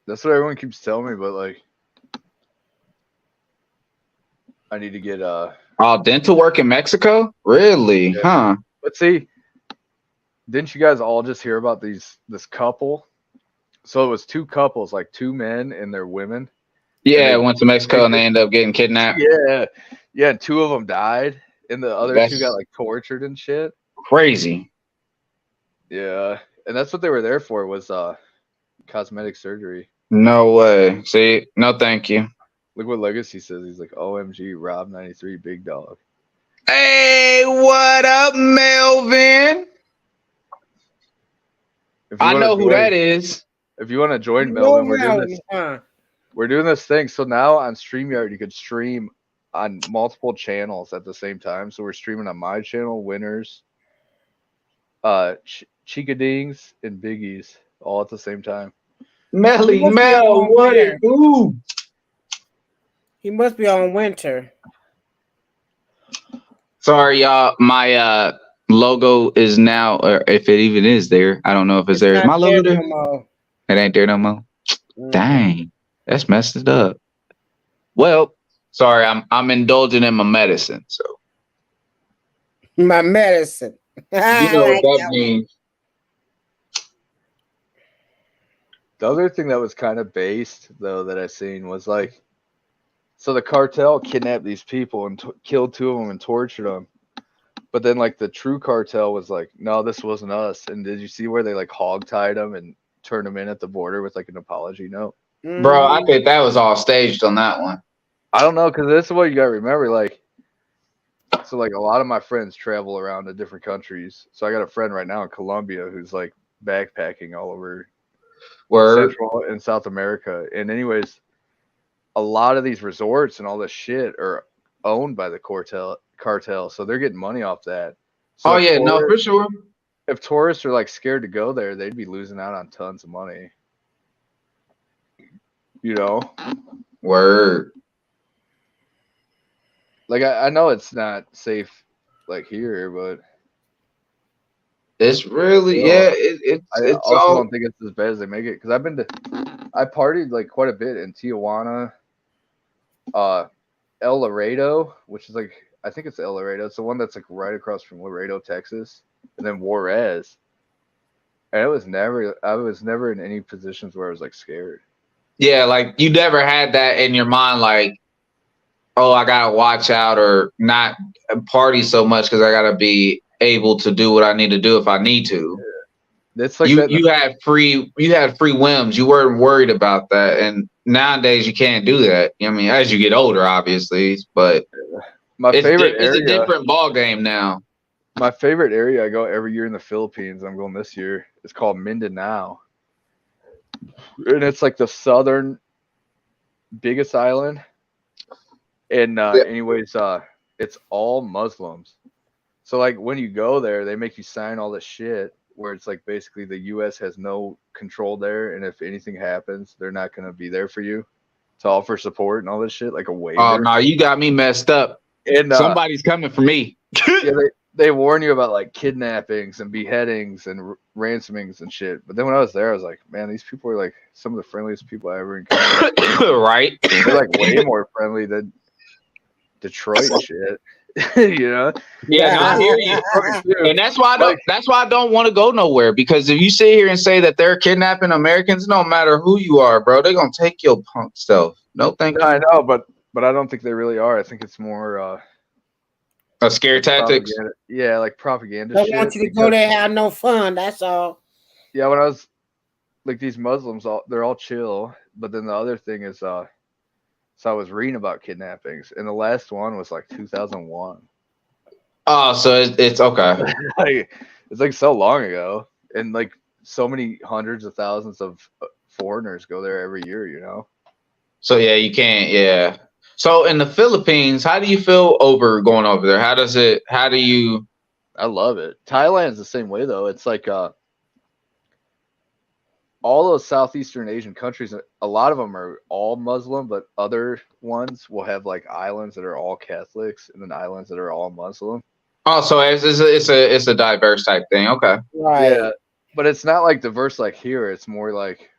[SPEAKER 1] That's what everyone keeps telling me, but like. I need to get
[SPEAKER 6] dental work in Mexico? Really? Yeah. Huh.
[SPEAKER 1] But see, didn't you guys all just hear about this couple? So it was 2 couples, like 2 men and their women.
[SPEAKER 6] Yeah, went to Mexico and they ended up getting kidnapped.
[SPEAKER 1] Yeah. Yeah, and 2 of them died and the other 2 got like tortured and shit.
[SPEAKER 6] Crazy.
[SPEAKER 1] Yeah. And that's what they were there for was cosmetic surgery.
[SPEAKER 6] No way. See, no thank you.
[SPEAKER 1] Look what Legacy says. He's like, OMG, Rob 93, big dog.
[SPEAKER 6] Hey, what up, Melvin? I know who that is.
[SPEAKER 1] If you want to join Melvin, we're doing this thing. So now on StreamYard, you could stream on multiple channels at the same time. So we're streaming on my channel, Winners, Chicadings, and Biggies all at the same time.
[SPEAKER 6] Melly Mel, what it do?
[SPEAKER 4] He must be on Winter.
[SPEAKER 6] Sorry, y'all. My logo is now, or if it even is there, I don't know if it's there. Is my logo there? No, it ain't there no more. Dang, that's messed it up. Well, sorry, I'm indulging in my medicine. So
[SPEAKER 4] my medicine.
[SPEAKER 6] You know what that means.
[SPEAKER 1] The other thing that was kind of based though that I seen was like. So the cartel kidnapped these people and killed 2 of them and tortured them. But then like the true cartel was like, no, this wasn't us. And did you see where they like hog-tied them and turned them in at the border with like an apology note?
[SPEAKER 6] Bro, I think that was all staged on that one.
[SPEAKER 1] I don't know, because this is what you got to remember. Like, so like a lot of my friends travel around to different countries. So I got a friend right now in Colombia who's like backpacking all over Central and South America. And anyways, a lot of these resorts and all this shit are owned by the cartel, so they're getting money off that. So
[SPEAKER 6] no, for sure.
[SPEAKER 1] If tourists are like scared to go there, they'd be losing out on tons of money. You know?
[SPEAKER 6] Word.
[SPEAKER 1] Like I know it's not safe like here, but
[SPEAKER 6] it's really it's
[SPEAKER 1] also
[SPEAKER 6] all...
[SPEAKER 1] don't think it's as bad as they make it, because I partied like quite a bit in Tijuana, El Laredo, which is like, I think it's El Laredo. It's the one that's like right across from Laredo, Texas, and then Juarez. And I was never in any positions where I was like scared.
[SPEAKER 6] Yeah, like you never had that in your mind, like, oh, I gotta watch out or not party so much because I gotta be able to do what I need to do if I need to.
[SPEAKER 1] It's like
[SPEAKER 6] you had free whims. You weren't worried about that, and nowadays you can't do that. I mean, as you get older, obviously, but it's a different ball game now.
[SPEAKER 1] My favorite area I go every year in the Philippines. I'm going this year. It's called Mindanao, and it's like the southern biggest island. And anyways, it's all Muslims. So like when you go there, they make you sign all this shit where it's like basically the U.S. has no control there, and if anything happens, they're not gonna be there for you to offer support and all this shit, like a waiver.
[SPEAKER 6] Oh no, you got me messed up. And somebody's coming for me.
[SPEAKER 1] Yeah, they warn you about like kidnappings and beheadings and ransomings and shit. But then when I was there, I was like, man, these people are like some of the friendliest people I ever encountered.
[SPEAKER 6] Right?
[SPEAKER 1] They're like way more friendly than Detroit shit. You know?
[SPEAKER 6] Yeah, no, I hear you. And that's why I don't want to go nowhere, because if you sit here and say that they're kidnapping Americans, no matter who you are, bro, they're gonna take your punk self. No, thank you.
[SPEAKER 1] I know, but I don't think they really are. I think it's more
[SPEAKER 6] a scare tactics.
[SPEAKER 1] Yeah, like propaganda.
[SPEAKER 4] They want you to go there and have no fun. That's all.
[SPEAKER 1] Yeah, when I was like, these Muslims, they're all chill. But then the other thing is, so I was reading about kidnappings, and the last one was like 2001.
[SPEAKER 6] Oh, so it's okay.
[SPEAKER 1] Like, it's like so long ago, and like so many hundreds of thousands of foreigners go there every year. You know.
[SPEAKER 6] So yeah, you can't. Yeah. So in the Philippines, how do you feel going over there? How do you?
[SPEAKER 1] I love it. Thailand's the same way though. It's like all those Southeastern Asian countries, a lot of them are all Muslim, but other ones will have like islands that are all Catholics and then islands that are all Muslim.
[SPEAKER 6] Oh, so it's a diverse type thing. Okay.
[SPEAKER 4] Right.
[SPEAKER 1] Yeah, but it's not like diverse like here. It's more like,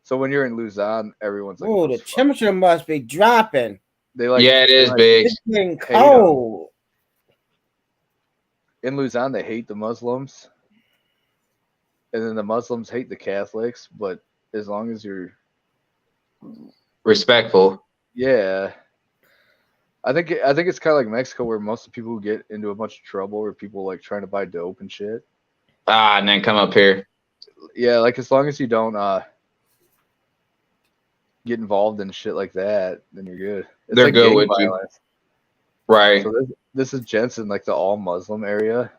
[SPEAKER 1] so when you're in Luzon, everyone's like,
[SPEAKER 4] oh, the temperature must be dropping.
[SPEAKER 1] They like,
[SPEAKER 6] yeah, it is big.
[SPEAKER 4] It's getting cold.
[SPEAKER 1] In Luzon, they hate the Muslims. And then the Muslims hate the Catholics, but as long as you're
[SPEAKER 6] respectful.
[SPEAKER 1] Yeah. I think it's kind of like Mexico, where most of the people get into a bunch of trouble, or people like trying to buy dope and shit.
[SPEAKER 6] And then come up here.
[SPEAKER 1] Yeah, like as long as you don't get involved in shit like that, then you're good. It's
[SPEAKER 6] They're
[SPEAKER 1] like
[SPEAKER 6] good with violence. You. Right.
[SPEAKER 1] So this is Jensen, like the all Muslim area.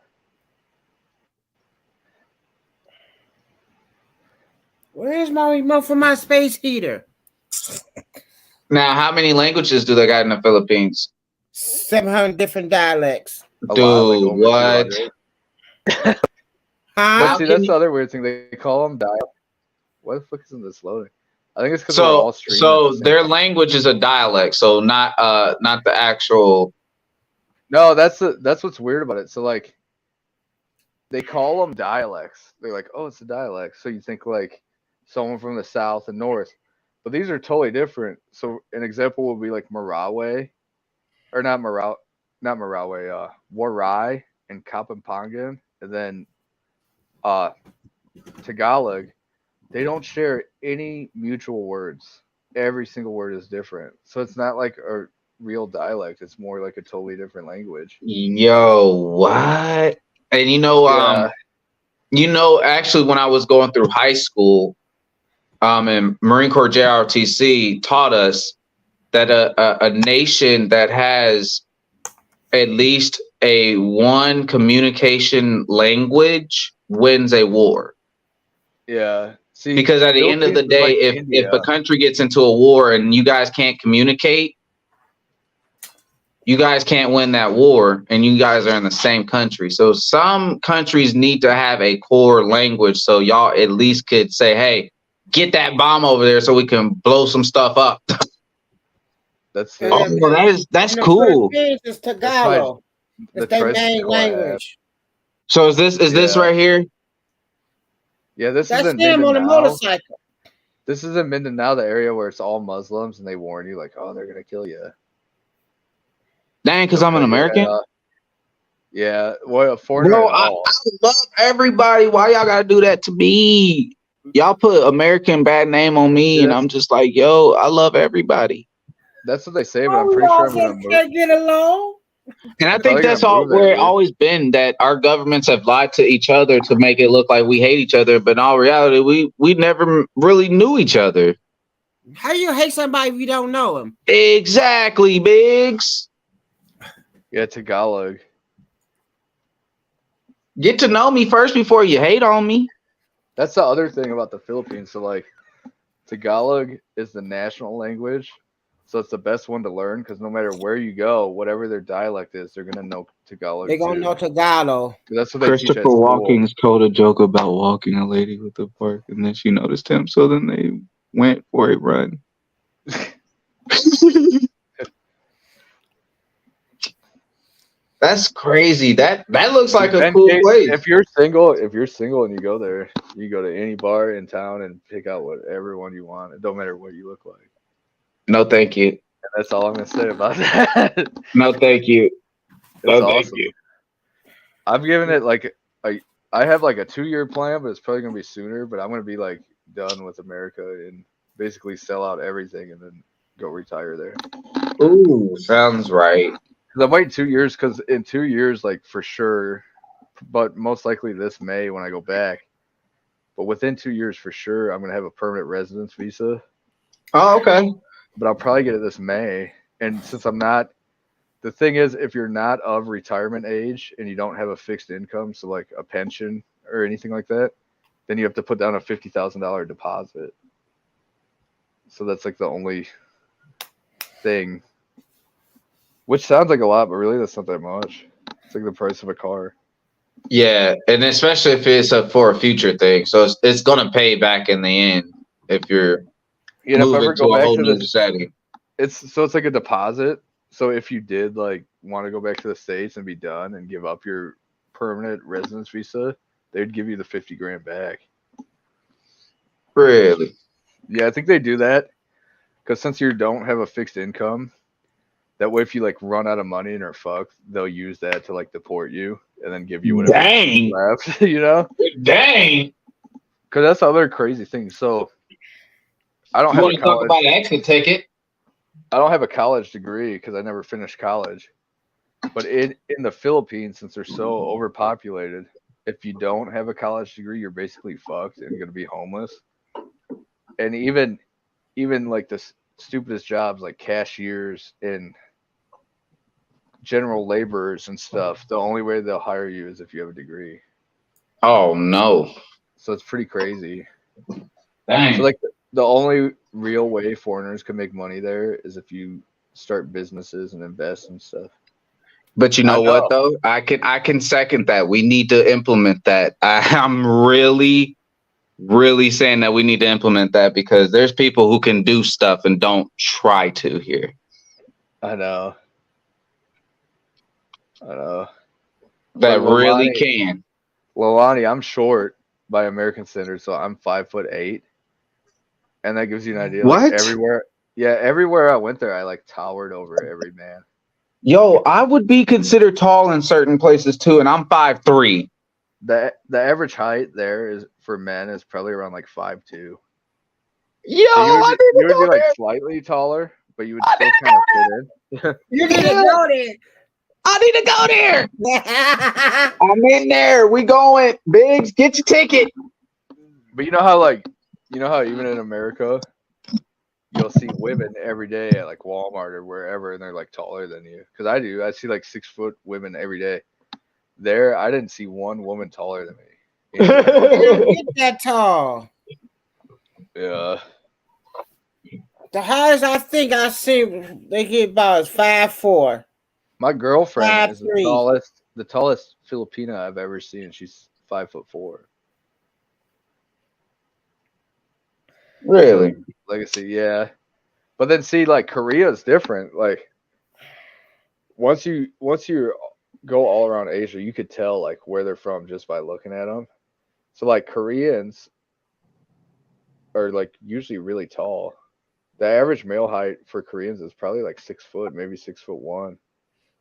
[SPEAKER 4] Where's my remote for my space heater?
[SPEAKER 6] Now, how many languages do they got in the Philippines?
[SPEAKER 4] 700 different dialects.
[SPEAKER 6] Dude, what?
[SPEAKER 1] But see, that's the other weird thing. They call them dialect. Why the fuck isn't this loading? I think it's because they're all streaming.
[SPEAKER 6] So their language is a dialect, so not the actual.
[SPEAKER 1] No, that's what's weird about it. So like, they call them dialects. They're like, oh, it's a dialect. So you think like someone from the south and north, but these are totally different. So an example would be like Marawi, or not Marawi, Waray and Kapampangan, and then Tagalog. They don't share any mutual words every single word is different. So it's not like a real dialect. It's more like a totally different language.
[SPEAKER 6] Yo, what? And
[SPEAKER 1] Yeah.
[SPEAKER 6] Actually, when I was going through high school, and Marine Corps JROTC taught us that a nation that has at least a one communication language wins a war.
[SPEAKER 1] Yeah. See,
[SPEAKER 6] because at the end of the day,
[SPEAKER 1] like
[SPEAKER 6] if a country gets into a war and you guys can't communicate, you guys can't win that war, and you guys are in the same country. So some countries need to have a core language so y'all at least could say, hey, get that bomb over there so we can blow some stuff up.
[SPEAKER 1] That's
[SPEAKER 6] that's cool.
[SPEAKER 4] It's Tagalog. It's their main language.
[SPEAKER 6] So is this right here?
[SPEAKER 1] Yeah, this is in
[SPEAKER 4] him on a motorcycle.
[SPEAKER 1] This is in Mindanao, the area where it's all Muslims, and they warn you like, oh, they're gonna kill you.
[SPEAKER 6] Dang, because I'm an American.
[SPEAKER 1] Yeah, well, a foreigner.
[SPEAKER 6] Bro, I love everybody. Why y'all gotta do that to me? Y'all put American bad name on me, and I'm just like, yo, I love everybody.
[SPEAKER 1] That's what they say, but I'm pretty sure I'm gonna move.
[SPEAKER 4] Get along.
[SPEAKER 6] And I think that's where it's always been, that our governments have lied to each other to make it look like we hate each other, but in all reality, we never really knew each other.
[SPEAKER 4] How you hate somebody if you don't know him?
[SPEAKER 6] Exactly, Biggs.
[SPEAKER 1] Yeah, Tagalog.
[SPEAKER 6] Get to know me first before you hate on me.
[SPEAKER 1] That's the other thing about the Philippines. So, like, Tagalog is the national language. So it's the best one to learn because no matter where you go, whatever their dialect is, they're gonna know Tagalog.
[SPEAKER 4] They're gonna know Tagalog.
[SPEAKER 1] That's what they
[SPEAKER 6] Christopher Walken's told a joke about walking a lady with the park, and then she noticed him. So then they went for a run. That's crazy. That looks like a cool place.
[SPEAKER 1] If you're single and you go there, you go to any bar in town and pick out whatever one you want. It don't matter what you look like.
[SPEAKER 6] No, thank you.
[SPEAKER 1] And that's all I'm gonna say about that.
[SPEAKER 6] No, thank you. No, thank you.
[SPEAKER 1] I'm giving it like I have like a 2-year plan, but it's probably gonna be sooner. But I'm gonna be like done with America and basically sell out everything and then go retire there.
[SPEAKER 6] Ooh, sounds right.
[SPEAKER 1] I'm waiting 2 years because in 2 years, like for sure, but most likely this May when I go back. But within 2 years for sure, I'm gonna have a permanent residence visa.
[SPEAKER 6] Oh, okay.
[SPEAKER 1] But I'll probably get it this May. And since I'm not, the thing is, if you're not of retirement age and you don't have a fixed income, so like a pension or anything like that, then you have to put down a $50,000 deposit. So that's like the only thing, which sounds like a lot, but really that's not that much. It's like the price of a car.
[SPEAKER 6] Yeah, and especially if it's for a future thing, so it's gonna pay back in the end if you're moving to a whole new setting.
[SPEAKER 1] It's like a deposit. So if you did like want to go back to the States and be done and give up your permanent residence visa, they'd give you the $50,000 back.
[SPEAKER 6] Really?
[SPEAKER 1] Yeah, I think they do that because since you don't have a fixed income, that way if you like run out of money and are fucked, they'll use that to like deport you and then give you whatever left. You know?
[SPEAKER 6] Dang.
[SPEAKER 1] Because that's the other crazy thing. So I don't have a college.
[SPEAKER 6] Talk about an exit ticket.
[SPEAKER 1] I don't have a college degree because I never finished college. But in the Philippines, since they're so overpopulated, if you don't have a college degree, you're basically fucked and going to be homeless. And even like the stupidest jobs like cashiers and general laborers and stuff, the only way they'll hire you is if you have a degree.
[SPEAKER 6] Oh no.
[SPEAKER 1] So it's pretty crazy.
[SPEAKER 6] Dang.
[SPEAKER 1] So like the only real way foreigners can make money there is if you start businesses and invest and stuff.
[SPEAKER 6] But you know what though? I can second that. We need to implement that. I'm really saying that we need to implement that because there's people who can do stuff and don't try to here.
[SPEAKER 1] I know.
[SPEAKER 6] That really can.
[SPEAKER 1] Lilani, I'm short by American standards, so I'm 5'8", and that gives you an idea.
[SPEAKER 6] What?
[SPEAKER 1] Like everywhere I went there, I like towered over every man.
[SPEAKER 6] Yo, I would be considered tall in certain places too, and I'm 5'3".
[SPEAKER 1] The average height there is for men is probably around like 5'2".
[SPEAKER 6] Yo,
[SPEAKER 1] So
[SPEAKER 6] I
[SPEAKER 1] you
[SPEAKER 6] need
[SPEAKER 1] would
[SPEAKER 6] to
[SPEAKER 1] be
[SPEAKER 6] go
[SPEAKER 1] like
[SPEAKER 6] there.
[SPEAKER 1] slightly taller, but you would
[SPEAKER 6] I
[SPEAKER 1] still
[SPEAKER 6] need to
[SPEAKER 1] kind of
[SPEAKER 6] go
[SPEAKER 1] fit in.
[SPEAKER 4] You need to go there.
[SPEAKER 6] I need to go there. I'm in there. We going. Biggs, get your ticket.
[SPEAKER 1] But you know how even in America, you'll see women every day at like Walmart or wherever, and they're like taller than you. Because I do. I see like 6 foot women every day. There, I didn't see one woman taller than me.
[SPEAKER 4] They don't get that tall.
[SPEAKER 1] Yeah.
[SPEAKER 4] The highest I think I've seen they get about is 5'4".
[SPEAKER 1] My girlfriend is
[SPEAKER 4] 5'3".
[SPEAKER 1] the tallest Filipina I've ever seen. She's 5'4".
[SPEAKER 6] Really?
[SPEAKER 1] Legacy, yeah. But then see, like Korea is different. Like once you go all around Asia, you could tell like where they're from just by looking at them. So like Koreans are like usually really tall. The average male height for Koreans is probably like 6 foot, maybe 6'1".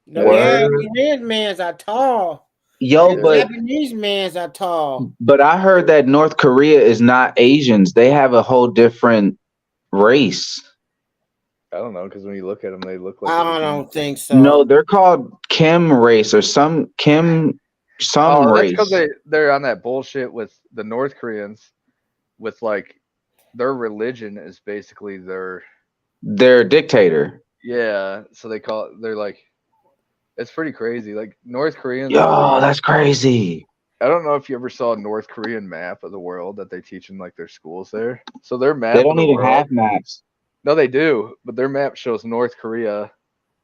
[SPEAKER 4] No, yeah, Korean mans are tall.
[SPEAKER 6] Yo, but
[SPEAKER 4] Japanese mans are tall.
[SPEAKER 6] But I heard that North Korea is not Asians. They have a whole different race.
[SPEAKER 1] I don't know, because when you look at them, they look like.
[SPEAKER 4] I don't think so.
[SPEAKER 6] No, they're called Kim race or some Kim some race.
[SPEAKER 1] That's because they're on that bullshit with the North Koreans, with like their religion is basically their
[SPEAKER 6] dictator.
[SPEAKER 1] Yeah, so they're like, it's pretty crazy. Like North Koreans.
[SPEAKER 6] Yo, that's crazy.
[SPEAKER 1] I don't know if you ever saw a North Korean map of the world that they teach in like their schools there. So their map.
[SPEAKER 6] They don't even have maps.
[SPEAKER 1] No, they do, but their map shows North Korea.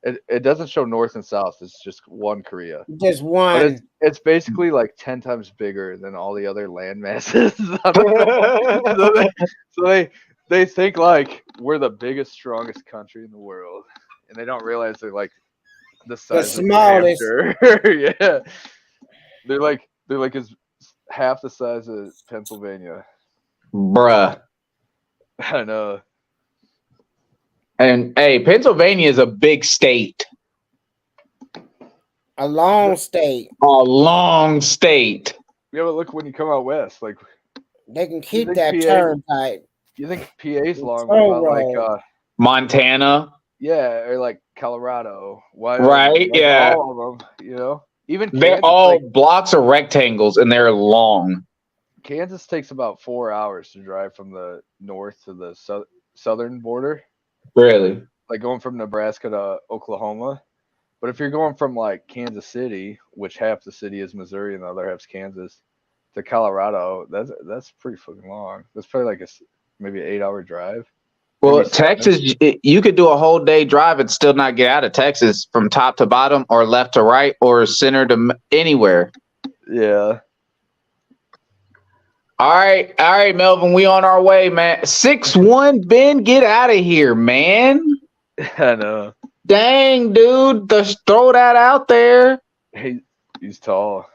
[SPEAKER 1] It doesn't show North and South. It's just one Korea.
[SPEAKER 4] Just one.
[SPEAKER 1] But it's basically like 10 times bigger than all the other land masses. so they think like we're the biggest, strongest country in the world, and they don't realize they're like the size of New Hampshire. Yeah, they're like as half the size of Pennsylvania.
[SPEAKER 6] Bruh.
[SPEAKER 1] I know.
[SPEAKER 6] And hey, Pennsylvania is a big state.
[SPEAKER 4] A long state.
[SPEAKER 6] A long state.
[SPEAKER 1] Yeah, but look when you come out west, like
[SPEAKER 4] they can keep that turnpike.
[SPEAKER 1] You think PA's long about like
[SPEAKER 6] Montana?
[SPEAKER 1] Yeah, or like Colorado.
[SPEAKER 6] Right?
[SPEAKER 1] Like
[SPEAKER 6] yeah.
[SPEAKER 1] All of them, you know. Even
[SPEAKER 6] they're
[SPEAKER 1] Kansas,
[SPEAKER 6] all blocks of rectangles and they're long.
[SPEAKER 1] Kansas takes about 4 hours to drive from the north to the southern border.
[SPEAKER 6] Really?
[SPEAKER 1] Like going from Nebraska to Oklahoma. But if you're going from like Kansas City, which half the city is Missouri and the other half's Kansas, to Colorado, that's pretty fucking long. That's probably like maybe an 8-hour drive.
[SPEAKER 6] Well, Texas, you could do a whole day drive and still not get out of Texas from top to bottom or left to right or center to anywhere.
[SPEAKER 1] Yeah.
[SPEAKER 6] All right, Melvin, we on our way, man. 6'1", Ben, get out of here, man.
[SPEAKER 1] I know.
[SPEAKER 6] Dang, dude, just throw that out there.
[SPEAKER 1] He's tall.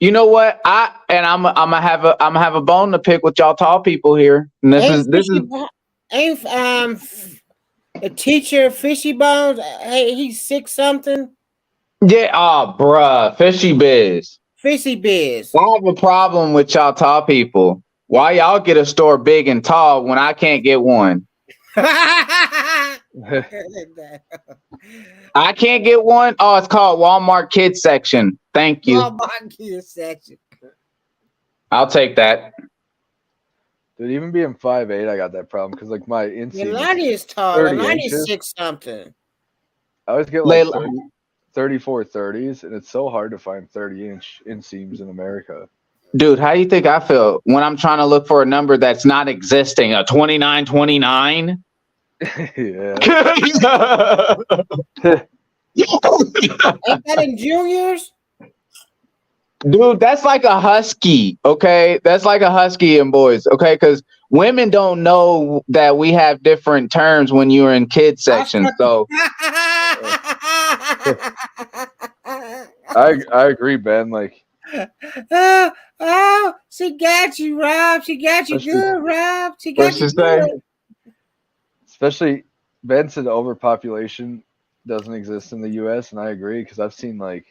[SPEAKER 6] You know what? I'm gonna have a bone to pick with y'all tall people here. And this is
[SPEAKER 4] ain't a teacher Fishy Bones. Hey, he's 6 something.
[SPEAKER 6] Yeah, bruh, Fishy Biz.
[SPEAKER 4] Fishy Biz.
[SPEAKER 6] I have a problem with y'all tall people. Why y'all get a store big and tall when I can't get one? I can't get one. Oh, it's called Walmart Kids Section. Thank you.
[SPEAKER 4] Walmart Kids Section.
[SPEAKER 6] I'll take that.
[SPEAKER 1] Dude, even being 5'8", I got that problem because like my inseam.
[SPEAKER 4] Lonnie is tall. Lonnie's 6 something.
[SPEAKER 1] I always get like 34 30s, and it's so hard to find 30-inch inseams in America.
[SPEAKER 6] Dude, how do you think I feel when I'm trying to look for a number that's not existing? A 2929?
[SPEAKER 1] Yeah.
[SPEAKER 4] Ain't that in juniors?
[SPEAKER 6] Dude, that's like a husky, okay? That's like a husky in boys, okay? Because women don't know that we have different terms when you're in kids section. So
[SPEAKER 1] I agree, Ben. Like,
[SPEAKER 4] oh, she got you, Rob. She got you good, Rob. She got you good.
[SPEAKER 1] Especially, Ben said overpopulation doesn't exist in the U.S., and I agree because I've seen like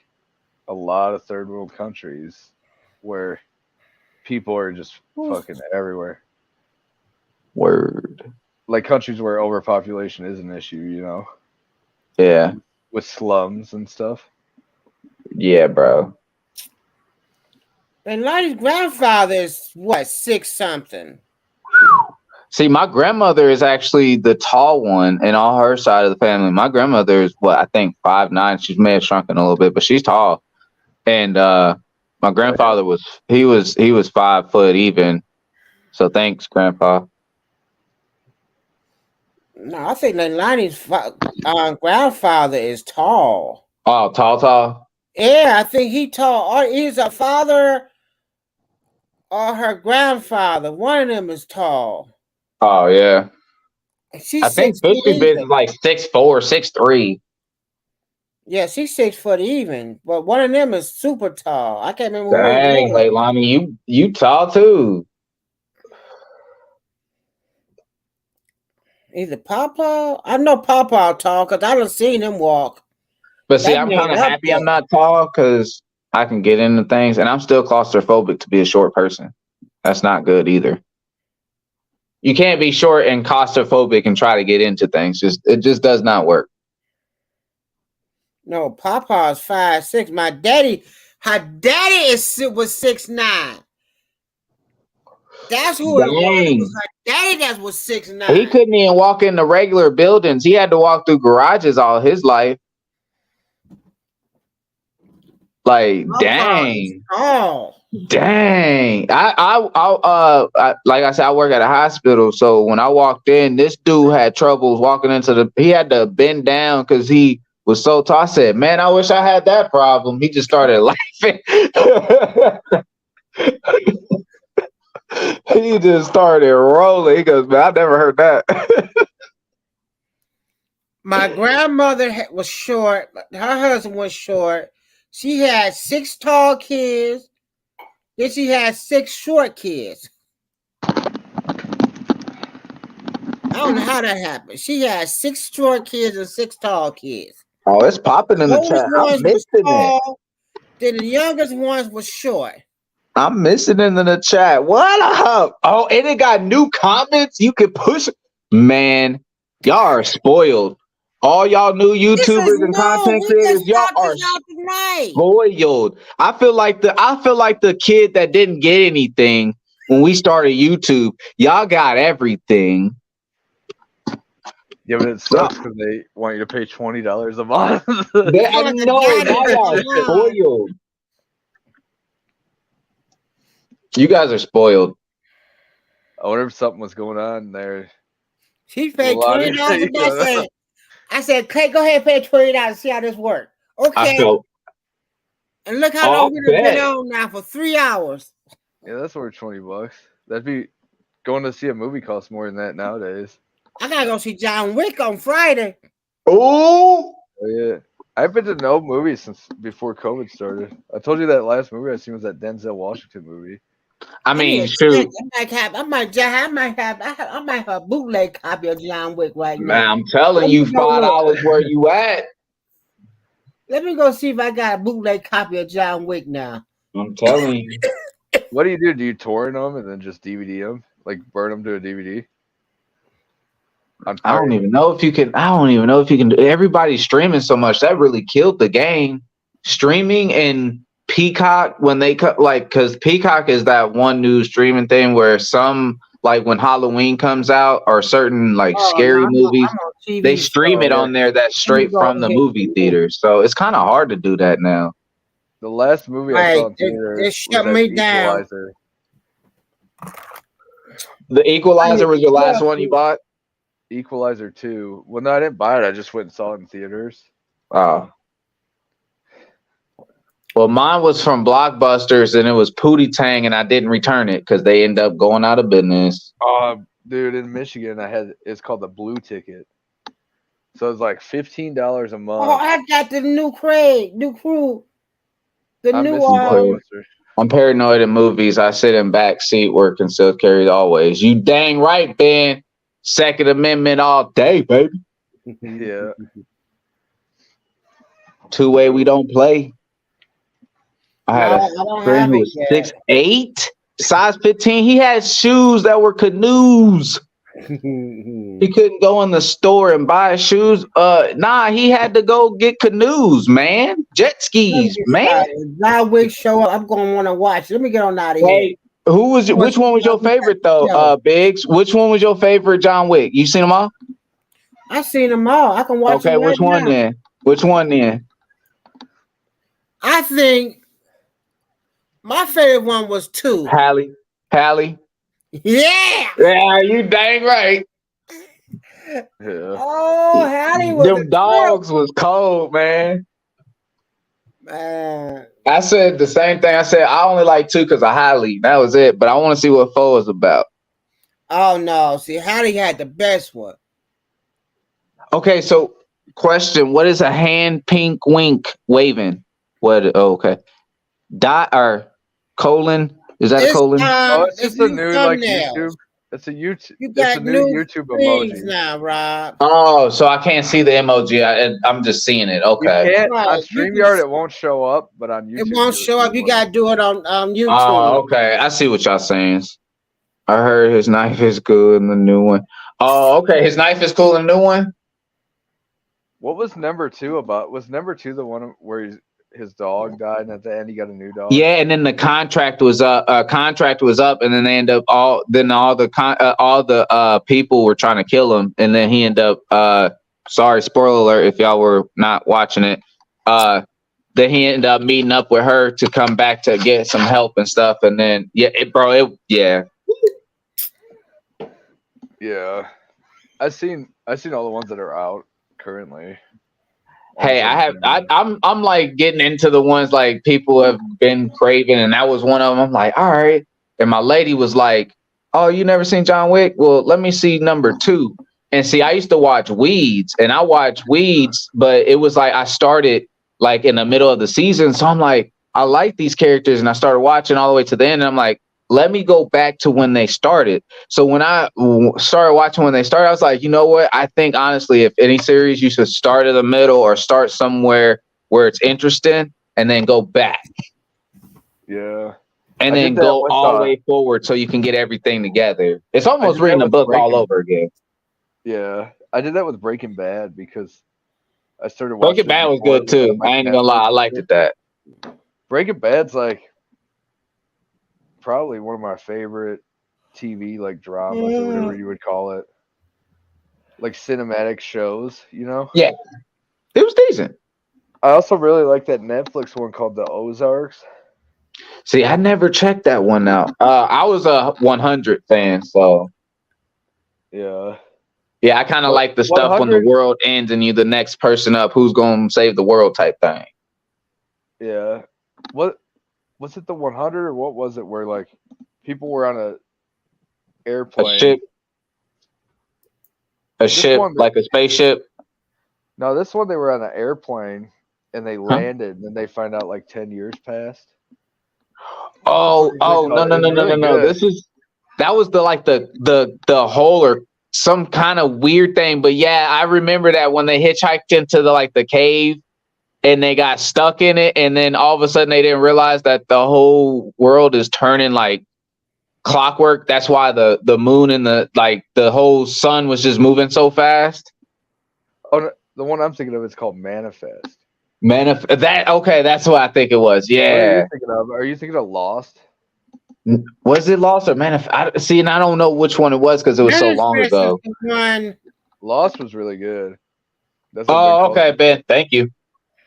[SPEAKER 1] a lot of third world countries where people are just fucking everywhere.
[SPEAKER 6] Word.
[SPEAKER 1] Like countries where overpopulation is an issue, you know,
[SPEAKER 6] Yeah.
[SPEAKER 1] with slums and stuff.
[SPEAKER 6] Yeah, bro.
[SPEAKER 4] And Lonnie's grandfather is what, 6-something?
[SPEAKER 6] See, my grandmother is actually the tall one in all her side of the family. My grandmother is what I think 5'9". She may have shrunken a little bit, but she's tall. And my grandfather was 5 foot even. So thanks, Grandpa.
[SPEAKER 4] No, I think that Lonnie's grandfather is tall.
[SPEAKER 6] Oh, tall.
[SPEAKER 4] Yeah, I think he tall. Or he's a father or her grandfather. One of them is tall.
[SPEAKER 6] Oh yeah.
[SPEAKER 4] She's
[SPEAKER 6] I think
[SPEAKER 4] 6 foot
[SPEAKER 6] 50 Biz
[SPEAKER 4] even.
[SPEAKER 6] is like 6'4", 6'3".
[SPEAKER 4] Yeah, she's 6 foot even. But one of them is super tall. I can't remember who it
[SPEAKER 6] Dang,
[SPEAKER 4] was.
[SPEAKER 6] Leilani, you tall too.
[SPEAKER 4] Either Papa. I know Papa tall because I done seen him walk.
[SPEAKER 6] But see,
[SPEAKER 4] That
[SPEAKER 6] I'm
[SPEAKER 4] man
[SPEAKER 6] kind of
[SPEAKER 4] up
[SPEAKER 6] happy
[SPEAKER 4] there.
[SPEAKER 6] I'm not tall because I can get into things, and I'm still claustrophobic to be a short person. That's not good either. You can't be short and claustrophobic and try to get into things. It just does not work.
[SPEAKER 4] No, Papa's 5'6". My daddy, her daddy was 6'9". That's who it was. It was her daddy that was 6'9".
[SPEAKER 6] He couldn't even walk into regular buildings. He had to walk through garages all his life. Like, dang.
[SPEAKER 4] Oh,
[SPEAKER 6] Dang. I like I said, I work at a hospital. So when I walked in, this dude had troubles walking he had to bend down because he was so tall. I said, man, I wish I had that problem. He just started laughing. He just started rolling. He goes, man, I never heard that.
[SPEAKER 4] my grandmother was short. Her husband was short. She had 6 tall kids. Then she had 6 short kids. I don't know how that happened. She had 6 short kids and 6 tall kids.
[SPEAKER 6] Oh, it's popping in the chat. I'm missing it.
[SPEAKER 4] Then the youngest ones was short.
[SPEAKER 6] I'm missing it in the chat. What up? Oh, and it got new comments. You can push. Man, y'all are spoiled. All y'all new YouTubers and content creators, y'all are spoiled. I feel like the kid that didn't get anything when we started YouTube. Y'all got everything.
[SPEAKER 1] Yeah, but it sucks because they want you to pay $20 a month.
[SPEAKER 6] I know, y'all are spoiled. You guys are spoiled.
[SPEAKER 1] I wonder if something was going on there.
[SPEAKER 4] She paid $20 a month. I said, "Okay, go ahead and pay $20. See how this works." Okay. And look how long we've been on now for 3 hours.
[SPEAKER 1] Yeah, that's worth $20. That'd be going to see a movie costs more than that nowadays.
[SPEAKER 4] I gotta go see John Wick on Friday.
[SPEAKER 6] Oh
[SPEAKER 1] yeah. I've been to no movies since before COVID started. I told you that last movie I seen was that Denzel Washington movie.
[SPEAKER 6] I mean, shoot.
[SPEAKER 4] I might have a bootleg copy of John Wick right now.
[SPEAKER 6] Man, I'm telling you, $5 where you at.
[SPEAKER 4] Let me go see if I got a bootleg copy of John Wick now.
[SPEAKER 6] I'm telling you.
[SPEAKER 1] What do? Do you torrent them and then just DVD them? Like burn them to a DVD?
[SPEAKER 6] I don't even know if you can. Everybody's streaming so much that really killed the game. Streaming and Peacock when they cut because Peacock is that one new streaming thing where some like when Halloween comes out or certain scary movies, they stream it on there that's straight from the movie theater. So it's kind of hard to do that now.
[SPEAKER 1] The last movie I saw in theater
[SPEAKER 4] it shut me down.
[SPEAKER 6] The Equalizer was your last one you bought?
[SPEAKER 1] Equalizer 2. Well, no, I didn't buy it. I just went and saw it in theaters.
[SPEAKER 6] Oh. Well, mine was from Blockbusters, and it was Pootie Tang, and I didn't return it because they ended up going out of business.
[SPEAKER 1] Dude, in Michigan, it's called the Blue Ticket. So it's like $15 a month.
[SPEAKER 4] Oh, I got the new crew.
[SPEAKER 6] I'm paranoid in movies. I sit in back seat where concealed carry always. You dang right, Ben. Second Amendment all day, baby.
[SPEAKER 1] Yeah.
[SPEAKER 6] Two-way we don't play. I had a friend who was 6'8", size 15. He had shoes that were canoes. He couldn't go in the store and buy shoes. Nah, he had to go get canoes, man. Jet skis, man.
[SPEAKER 4] John Wick show up. I'm gonna want to watch. Let me get on out of here.
[SPEAKER 6] Hey, which one was your favorite though? Biggs. Which one was your favorite John Wick? You seen them all?
[SPEAKER 4] I seen them all. I can watch.
[SPEAKER 6] Okay,
[SPEAKER 4] them right
[SPEAKER 6] which one
[SPEAKER 4] now.
[SPEAKER 6] then? Which one then?
[SPEAKER 4] I think my favorite one was 2.
[SPEAKER 6] Hallie.
[SPEAKER 4] Yeah.
[SPEAKER 6] Yeah, you dang right.
[SPEAKER 1] Yeah.
[SPEAKER 4] Oh, Hallie was
[SPEAKER 6] Them dogs was cold, man.
[SPEAKER 4] Man.
[SPEAKER 6] I said the same thing. I said I only like 2 because of Hallie. That was it. But I want to see what 4 is about.
[SPEAKER 4] Oh no! See, Hallie had the best one.
[SPEAKER 6] Okay, so question: what is a hand pink wink waving? What? Oh, okay. Dot or colon? Is that a colon?
[SPEAKER 1] Oh, it's just a
[SPEAKER 4] new
[SPEAKER 1] new like
[SPEAKER 4] thumbnails.
[SPEAKER 1] YouTube. It's a YouTube.
[SPEAKER 4] You
[SPEAKER 1] It's
[SPEAKER 4] got
[SPEAKER 1] a new
[SPEAKER 4] new
[SPEAKER 1] YouTube
[SPEAKER 4] things
[SPEAKER 1] emoji.
[SPEAKER 4] now, Rob.
[SPEAKER 6] Oh, so I can't see the emoji. I'm just seeing it.
[SPEAKER 1] You
[SPEAKER 6] Okay.
[SPEAKER 1] can't
[SPEAKER 4] Right,
[SPEAKER 1] on
[SPEAKER 4] you can
[SPEAKER 1] StreamYard. It won't show up, but on YouTube
[SPEAKER 4] It won't
[SPEAKER 1] you'll
[SPEAKER 4] show
[SPEAKER 1] see
[SPEAKER 4] up. You
[SPEAKER 1] one.
[SPEAKER 4] gotta do it on YouTube.
[SPEAKER 6] Oh, okay. I see what y'all saying. I heard his knife is good in the new one. Oh, okay. His knife is cool in the new one.
[SPEAKER 1] What was number 2 about? Was number 2 the one where his dog died, and at the end he got a new dog?
[SPEAKER 6] Yeah, and then the contract was up. And then they end up all the people were trying to kill him, and then he ended up. Sorry, spoiler alert if y'all were not watching it. Then he ended up meeting up with her to come back to get some help and stuff, and then yeah.
[SPEAKER 1] I've seen all the ones that are out currently.
[SPEAKER 6] Hey, I'm like getting into the ones like people have been craving, and that was one of them. I'm like, all right. And my lady was like, oh, you never seen John Wick? Well, let me see number 2. And see, I used to watch Weeds, and I watched Weeds, but it was like I started like in the middle of the season. So I'm like, I like these characters, and I started watching all the way to the end, and I'm like, let me go back to when they started. So when I started watching when they started, I was like, you know what? I think honestly, if any series, you should start in the middle or start somewhere where it's interesting and then go back.
[SPEAKER 1] Yeah.
[SPEAKER 6] And then go all the way forward so you can get everything together. It's almost reading a book all over again.
[SPEAKER 1] Yeah. I did that with Breaking Bad because I started watching.
[SPEAKER 6] Breaking Bad was good too. I ain't gonna lie. I liked it that.
[SPEAKER 1] Breaking Bad's like probably one of my favorite TV like dramas or whatever you would call it. Like cinematic shows, you know?
[SPEAKER 6] Yeah. It was decent.
[SPEAKER 1] I also really like that Netflix one called The Ozarks.
[SPEAKER 6] See, I never checked that one out. I was a 100 fan, so
[SPEAKER 1] yeah.
[SPEAKER 6] Yeah, I kind of like the stuff when the world ends and you the next person up who's going to save the world type thing.
[SPEAKER 1] Yeah. What was it, the 100 or what was it where like people were on a airplane?
[SPEAKER 6] A ship, like a spaceship?
[SPEAKER 1] No, this one they were on an airplane and they landed and then they find out like 10 years passed.
[SPEAKER 6] No. That was the hole or some kind of weird thing. But yeah, I remember that when they hitchhiked into the cave and they got stuck in it, and then all of a sudden they didn't realize that the whole world is turning like clockwork. That's why the moon and the whole sun was just moving so fast.
[SPEAKER 1] Oh, no, the one I'm thinking of is called Manifest.
[SPEAKER 6] That's what I think it was. Yeah.
[SPEAKER 1] Are you thinking of Lost?
[SPEAKER 6] Was it Lost or Manifest? And I don't know which one it was because it was so long ago.
[SPEAKER 1] Lost was really good.
[SPEAKER 6] Okay, Ben. Thank you.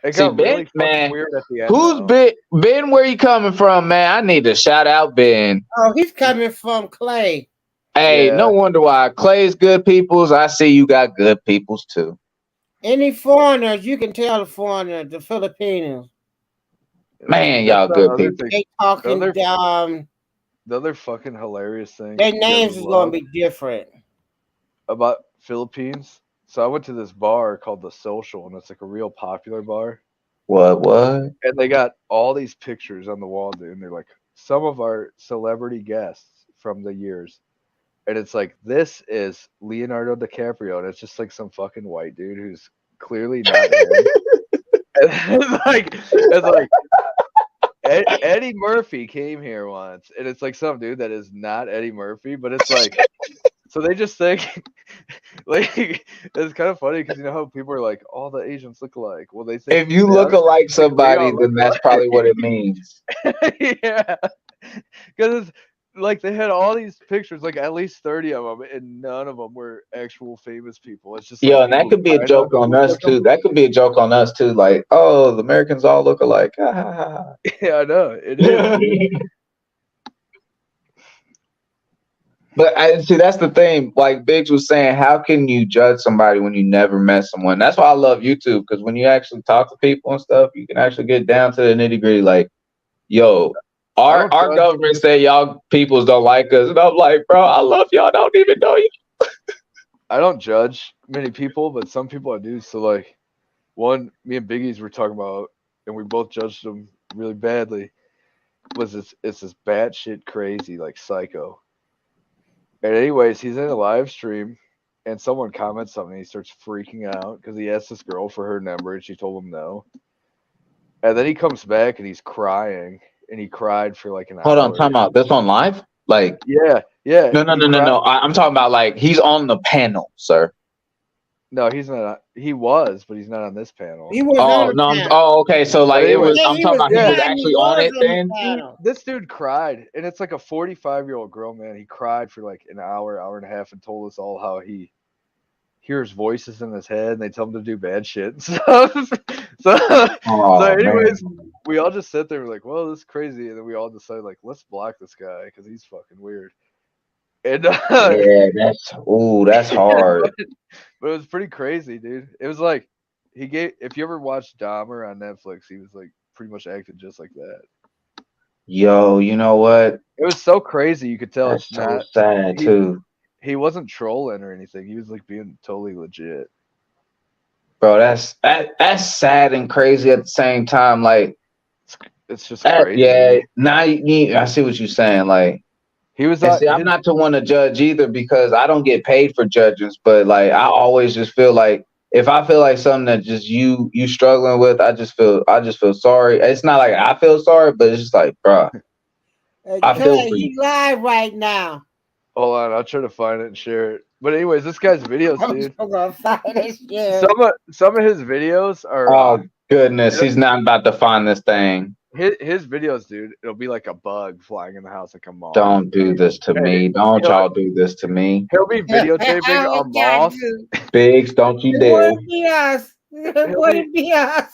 [SPEAKER 1] It got really
[SPEAKER 6] man.
[SPEAKER 1] Weird at the end.
[SPEAKER 6] Who's Ben? Ben, where you coming from, man? I need to shout out Ben.
[SPEAKER 4] Oh, he's coming from Clay.
[SPEAKER 6] Hey, no wonder why. Clay's good peoples. I see you got good peoples too.
[SPEAKER 4] Any foreigners, you can tell the foreigners, the Filipinos.
[SPEAKER 6] Man, y'all good people.
[SPEAKER 4] They talking
[SPEAKER 1] the other fucking hilarious thing.
[SPEAKER 4] Their names is gonna be different.
[SPEAKER 1] About Philippines. So I went to this bar called The Social, and it's like a real popular bar.
[SPEAKER 6] What?
[SPEAKER 1] And they got all these pictures on the wall, dude. And they're like, some of our celebrity guests from the years. And it's like, this is Leonardo DiCaprio. And it's just like some fucking white dude who's clearly not him. And it's like Eddie Murphy came here once. And it's like some dude that is not Eddie Murphy. But it's like So they just think, like, it's kind of funny because you know how people are like, all the Asians look alike. Well, they think
[SPEAKER 6] If you look alike somebody,
[SPEAKER 1] all
[SPEAKER 6] then
[SPEAKER 1] look
[SPEAKER 6] that's
[SPEAKER 1] alike.
[SPEAKER 6] probably what it means.
[SPEAKER 1] Yeah, because like they had all these pictures, like at least 30 of them, and none of them were actual famous people. It's just like,
[SPEAKER 6] Yo, and that
[SPEAKER 1] people
[SPEAKER 6] could be a
[SPEAKER 1] China
[SPEAKER 6] joke on
[SPEAKER 1] look
[SPEAKER 6] us
[SPEAKER 1] like 'em.
[SPEAKER 6] too. That could be a joke on us too. Like, oh, the Americans all look alike. Ha, ha, ha.
[SPEAKER 1] Yeah, I know it is. Dude.
[SPEAKER 6] But I see that's the thing. Like Biggs was saying, how can you judge somebody when you never met someone? That's why I love YouTube, because when you actually talk to people and stuff, you can actually get down to the nitty gritty. Like, yo, our
[SPEAKER 1] judge.
[SPEAKER 6] government said y'all peoples don't like us, and I'm like, bro, I love y'all. I don't even know you.
[SPEAKER 1] I don't judge many people, but some people I do. So like, me and Biggie's were talking about, and we both judged him really badly. It's this batshit crazy, like psycho. And anyways, he's in a live stream, and someone comments something. And he starts freaking out because he asked this girl for her number, and she told him no. And then he comes back, and he's crying, and he cried for like an hour.
[SPEAKER 6] Hold on, time out. This on live? Like,
[SPEAKER 1] yeah.
[SPEAKER 6] No. I'm talking about like he's on the panel, sir.
[SPEAKER 1] No, he's not. He was, but he's not on this panel.
[SPEAKER 4] He was
[SPEAKER 6] okay. So like it was. I'm talking about he was actually on it then.
[SPEAKER 1] This dude cried, and it's like a 45-year-old girl, man. He cried for like an hour and a half, and told us all how he hears voices in his head, and they tell him to do bad shit and stuff. So anyways, we all just sit there, and we're like, well, this is crazy, and then we all decided like, let's block this guy because he's fucking weird. And
[SPEAKER 6] yeah, that's hard.
[SPEAKER 1] But it was pretty crazy, dude. It was like if you ever watched Dahmer on Netflix, he was like pretty much acted just like that.
[SPEAKER 6] Yo, you know what?
[SPEAKER 1] It was so crazy. You could tell
[SPEAKER 6] That's
[SPEAKER 1] it's
[SPEAKER 6] so
[SPEAKER 1] not
[SPEAKER 6] sad too.
[SPEAKER 1] He wasn't trolling or anything. He was like being totally legit.
[SPEAKER 6] Bro, that's sad and crazy at the same time. Like,
[SPEAKER 1] it's just crazy.
[SPEAKER 6] Yeah, now I see what you're saying. Like,
[SPEAKER 1] he was.
[SPEAKER 6] I'm not to want to judge either because I don't get paid for judges. But like, I always just feel like if I feel like something that just you struggling with, I just feel sorry. It's not like I feel sorry, but it's just like, bro, I feel for you.
[SPEAKER 4] He's live right now.
[SPEAKER 1] Hold on, I'll try to find it and share it. But anyways, this guy's videos, dude.
[SPEAKER 4] I'm gonna find it. Yeah.
[SPEAKER 1] Some of his videos are.
[SPEAKER 6] Oh goodness, he's not about to find this thing.
[SPEAKER 1] His videos, dude, it'll be like a bug flying in the house like a moth.
[SPEAKER 6] Don't do this to me. Don't y'all do this to me.
[SPEAKER 1] He'll be videotaping a moth.
[SPEAKER 6] Biggs, don't you dare.
[SPEAKER 4] It wouldn't be us. It wouldn't be us.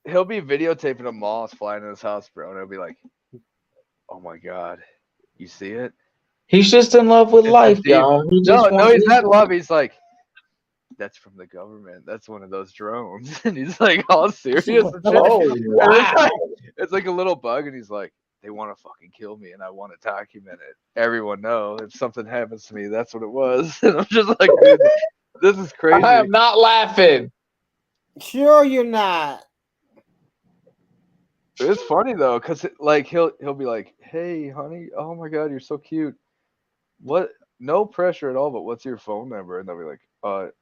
[SPEAKER 1] He'll be videotaping a moth flying in his house, bro, and it'll be like, oh my god, you see it?
[SPEAKER 6] He's just in love with life, y'all.
[SPEAKER 1] No, he's not in love. He's like, that's from the government. That's one of those drones. And he's like all serious.
[SPEAKER 6] Oh, wow.
[SPEAKER 1] It's like a little bug, and he's like, they want to fucking kill me, and I want to document it. Everyone know if something happens to me, that's what it was. And I'm just like, dude, this is crazy.
[SPEAKER 6] I am not laughing.
[SPEAKER 4] Sure, you're not.
[SPEAKER 1] It's funny though, cause like he'll be like, hey, honey, oh my god, you're so cute. What? No pressure at all, but what's your phone number? And they'll be like,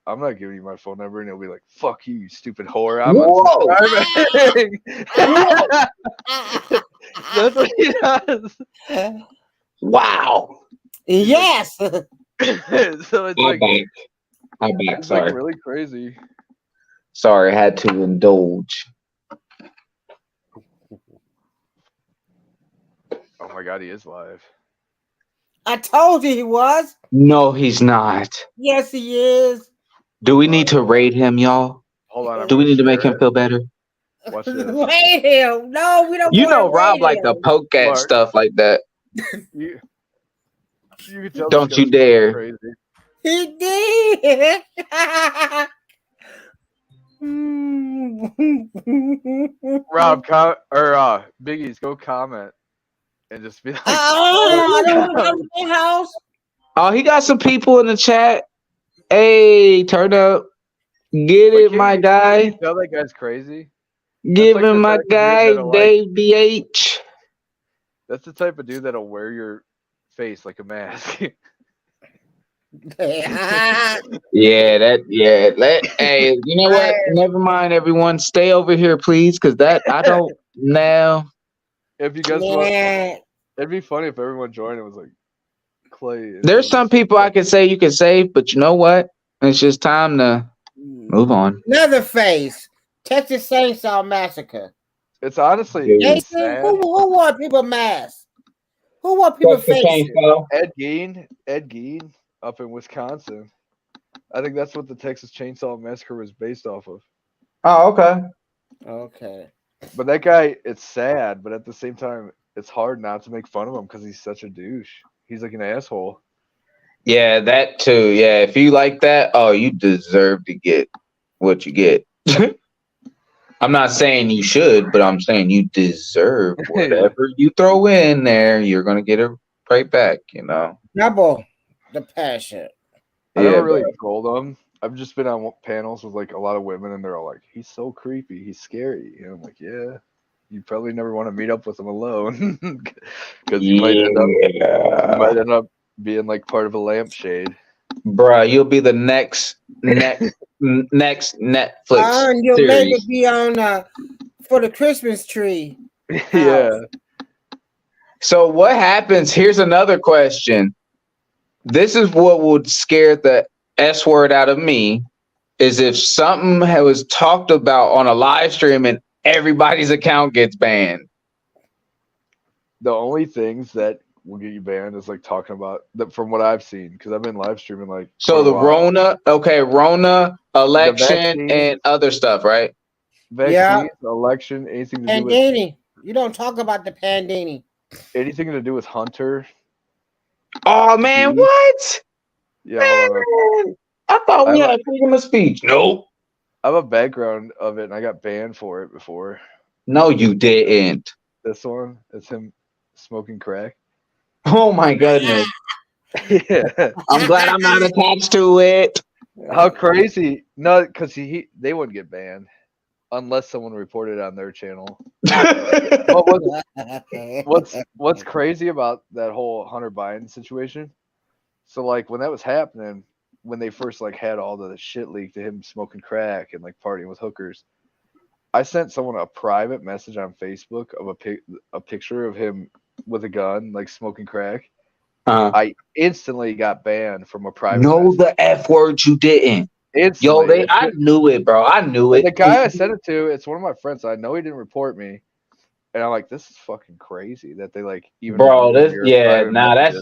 [SPEAKER 1] I'm not giving you my phone number. And he'll be like, fuck you, you stupid whore. I'm unsubscribing. That's what he does.
[SPEAKER 6] Wow.
[SPEAKER 4] Yes.
[SPEAKER 1] So it's
[SPEAKER 6] I'm back. Sorry.
[SPEAKER 1] Like really crazy.
[SPEAKER 6] Sorry, I had to indulge.
[SPEAKER 1] Oh my god, he is live.
[SPEAKER 4] I told you he was.
[SPEAKER 6] No, he's not.
[SPEAKER 4] Yes, he is.
[SPEAKER 6] Do we need to rate him, y'all?
[SPEAKER 1] Hold on.
[SPEAKER 6] Do we need to make him feel better?
[SPEAKER 1] Watch this.
[SPEAKER 4] Rate him. No, we don't.
[SPEAKER 6] You know, Rob like to poke at stuff like that.
[SPEAKER 1] You can tell.
[SPEAKER 6] Don't you dare.
[SPEAKER 1] Crazy.
[SPEAKER 4] He did.
[SPEAKER 1] Rob, Biggie's, go comment and just be like,
[SPEAKER 4] I don't come to the house.
[SPEAKER 6] Oh, he got some people in the chat. Hey, turn up. Get it, my guy.
[SPEAKER 1] You tell that guy's crazy.
[SPEAKER 6] Give him my guy, Dave BH.
[SPEAKER 1] That's the type of dude that'll wear your face like a mask.
[SPEAKER 6] Hey, you know what? Never mind, everyone. Stay over here, please, because I don't know.
[SPEAKER 1] If you guys want, it'd be funny if everyone joined and was like, Clay.
[SPEAKER 6] There's some people I could say you can save, but you know what? It's just time to move on.
[SPEAKER 4] Leatherface, Texas Chainsaw Massacre.
[SPEAKER 1] It's honestly
[SPEAKER 6] Dude.
[SPEAKER 4] Jason, who wore people masks? Who wore people faces?
[SPEAKER 1] Ed Gein up in Wisconsin. I think that's what the Texas Chainsaw Massacre was based off of.
[SPEAKER 6] Oh, okay.
[SPEAKER 4] Okay.
[SPEAKER 1] But that guy, it's sad, but at the same time, it's hard not to make fun of him because he's such a douche. He's like an asshole.
[SPEAKER 6] Yeah, that too. Yeah, if you like that, oh, you deserve to get what you get. I'm not saying you should, but I'm saying you deserve whatever you throw in there. You're gonna get it right back. You know.
[SPEAKER 4] Double the passion.
[SPEAKER 1] I never really trolled him. I've just been on panels with like a lot of women, and they're all like, "He's so creepy. He's scary." And I'm like, "Yeah, you probably never want to meet up with him alone because you might end up being like part of a lampshade."
[SPEAKER 6] Bruh, you'll be the next Netflix
[SPEAKER 4] and you'll
[SPEAKER 6] series.
[SPEAKER 4] maybe be on for the Christmas tree.
[SPEAKER 1] Yeah.
[SPEAKER 6] So what happens? Here's another question. This is what would scare the S word out of me, is if something was talked about on a live stream and everybody's account gets banned.
[SPEAKER 1] The only things that will get you banned is like talking about that from what I've seen, because I've been live streaming like.
[SPEAKER 6] So the Rona, election, and other stuff, right?
[SPEAKER 1] Vaccines, election, anything to do with
[SPEAKER 4] Pandini. You don't talk about the Pandini.
[SPEAKER 1] Anything to do with Hunter.
[SPEAKER 6] Oh man, what?
[SPEAKER 1] Yeah,
[SPEAKER 6] man, I thought we had freedom of speech. Nope.
[SPEAKER 1] I have a background of it, and I got banned for it before.
[SPEAKER 6] No, you didn't.
[SPEAKER 1] This one, it's him smoking crack.
[SPEAKER 6] Oh my goodness.
[SPEAKER 1] Yeah.
[SPEAKER 6] I'm glad I'm not attached to it.
[SPEAKER 1] How crazy? No, because they wouldn't get banned unless someone reported on their channel. What's crazy about that whole Hunter Biden situation? So like when that was happening, when they first like had all the shit leaked to him smoking crack and like partying with hookers, I sent someone a private message on Facebook of a picture of him with a gun, like smoking crack. I instantly got banned from a private.
[SPEAKER 6] No,
[SPEAKER 1] message.
[SPEAKER 6] the F word you didn't.
[SPEAKER 1] Instantly.
[SPEAKER 6] I knew it, bro. I knew it.
[SPEAKER 1] The guy I sent it to, it's one of my friends. I know he didn't report me, and I'm like, this is fucking crazy that they like even.
[SPEAKER 6] Bro, that's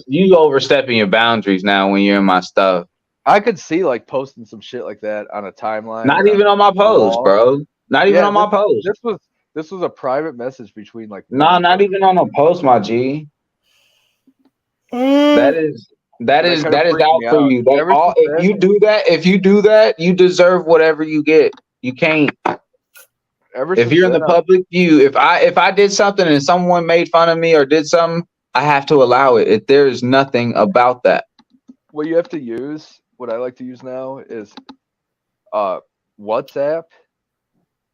[SPEAKER 6] you overstepping your boundaries now when you're in my stuff.
[SPEAKER 1] I could see like posting some shit like that on a timeline.
[SPEAKER 6] Not even on my post, bro. Not even on my post.
[SPEAKER 1] This was a private message between like.
[SPEAKER 6] No, not even on a post, my G. That is out for you. If you do that, you deserve whatever you get. You can't. If you're in the public view, if I did something and someone made fun of me or did something, I have to allow it. There is nothing about that.
[SPEAKER 1] What you have to use, what I like to use now is WhatsApp.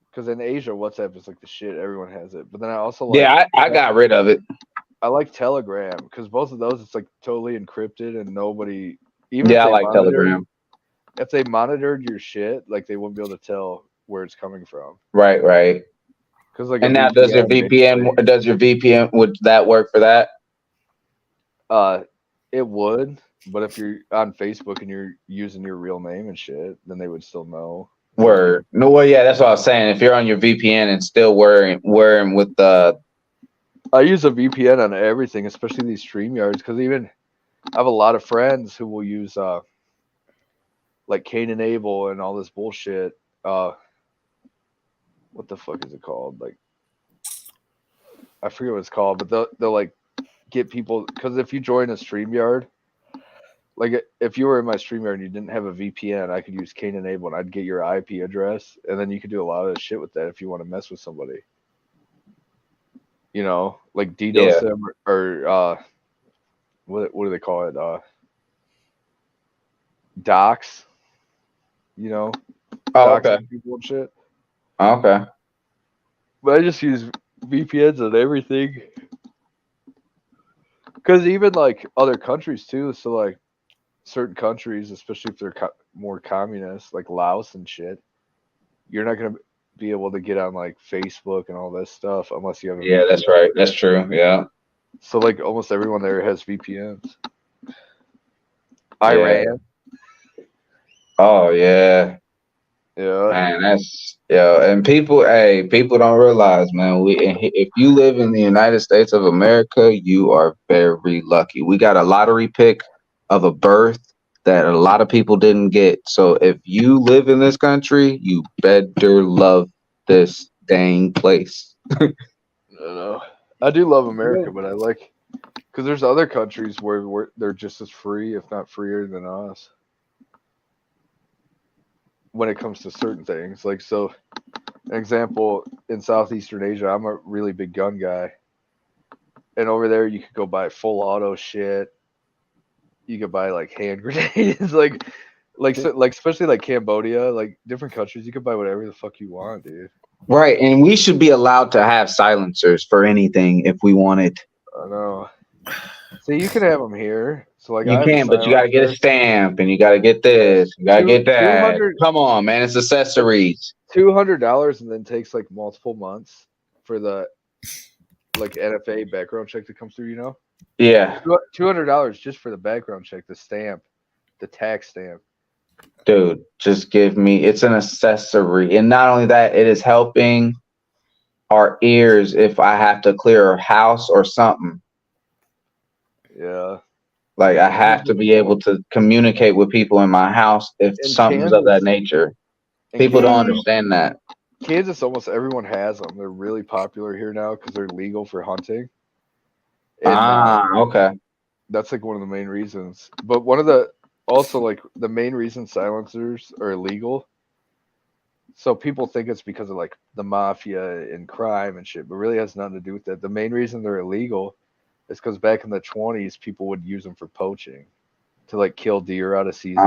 [SPEAKER 1] Because in Asia, WhatsApp is like the shit. Everyone has it. But then I also like
[SPEAKER 6] I got rid of it.
[SPEAKER 1] I like Telegram because both of those it's like totally encrypted and nobody
[SPEAKER 6] I like Telegram.
[SPEAKER 1] If they monitored your shit, like they wouldn't be able to tell where it's coming from.
[SPEAKER 6] Right. Because like, and now does your VPN would that work for that?
[SPEAKER 1] It would, but if you're on Facebook and you're using your real name and shit, then they would still know.
[SPEAKER 6] Word. No, well, yeah, that's what I was saying. If you're on your VPN and still wearing with the.
[SPEAKER 1] I use a VPN on everything, especially these StreamYards, because even I have a lot of friends who will use like Cain and Abel and all this bullshit. What the fuck is it called? Like, I forget what it's called, but they'll like get people, because if you join a StreamYard, like if you were in my StreamYard and you didn't have a VPN, I could use Cain and Abel and I'd get your IP address, and then you could do a lot of shit with that if you want to mess with somebody. You know, like DDoS them or what do they call it? Docs. You know, doxing people and shit.
[SPEAKER 6] Okay.
[SPEAKER 1] But I just use VPNs on everything. Because even like other countries too, so like certain countries, especially if they're more communist, like Laos and shit, you're not gonna be able to get on like Facebook and all this stuff unless you have.
[SPEAKER 6] That's right. That's true. Yeah.
[SPEAKER 1] So like almost everyone there has VPNs. Iran.
[SPEAKER 6] Oh yeah.
[SPEAKER 1] Yeah.
[SPEAKER 6] Man, that's and people don't realize, man, if you live in the United States of America, you are very lucky. We got a lottery pick of a birth that a lot of people didn't get. So if you live in this country, you better love this dang place.
[SPEAKER 1] I don't know. I do love America, but I like because there's other countries where they're just as free, if not freer than us, when it comes to certain things. Like, so, an example, in Southeastern Asia, I'm a really big gun guy. And over there, you could go buy full auto shit. You could buy, like, hand grenades. like especially, like, Cambodia, like, different countries, you could buy whatever the fuck you want, dude.
[SPEAKER 6] Right, and we should be allowed to have silencers for anything if we wanted.
[SPEAKER 1] I know. See, you can have them here. So, like,
[SPEAKER 6] you can, but you got to get a stamp, and you got to get this, you got to get that. Come on, man, it's accessories.
[SPEAKER 1] $200, and then takes like multiple months for the like NFA background check to come through. You know?
[SPEAKER 6] Yeah.
[SPEAKER 1] $200 just for the background check, the stamp, the tax stamp.
[SPEAKER 6] Dude, just give me. It's an accessory, and not only that, it is helping our ears if I have to clear a house or something.
[SPEAKER 1] Yeah.
[SPEAKER 6] Like I have to be able to communicate with people in my house if something's of that nature. People don't understand that.
[SPEAKER 1] Kansas, almost everyone has them. They're really popular here now because they're legal for hunting. And,
[SPEAKER 6] okay.
[SPEAKER 1] That's like one of the main reasons. But one of the also like the main reason silencers are illegal. So people think it's because of like the mafia and crime and shit, but really has nothing to do with that. The main reason they're illegal is because back in the 20s, people would use them for poaching to like kill deer out of season.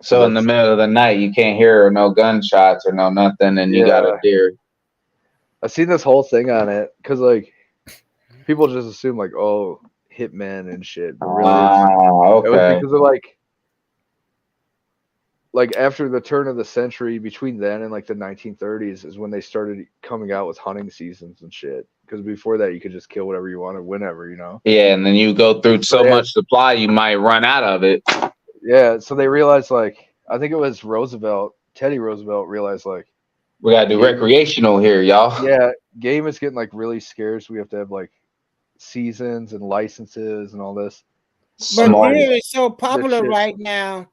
[SPEAKER 6] So in the middle of the night, you can't hear no gunshots or no nothing, and you got a deer.
[SPEAKER 1] I've seen this whole thing on it because like people just assume like, oh, hitmen and shit. But really, it was because of like after the turn of the century, between then and like the 1930s is when they started coming out with hunting seasons and shit. Because before that, you could just kill whatever you wanted, whenever, you know.
[SPEAKER 6] Yeah, and then you go through so much supply, you might run out of it.
[SPEAKER 1] Yeah, so they realized like I think it was Teddy Roosevelt realized like
[SPEAKER 6] we gotta do recreational here, y'all.
[SPEAKER 1] Yeah, game is getting like really scarce. We have to have like seasons and licenses and all this.
[SPEAKER 4] But deer is so popular right now.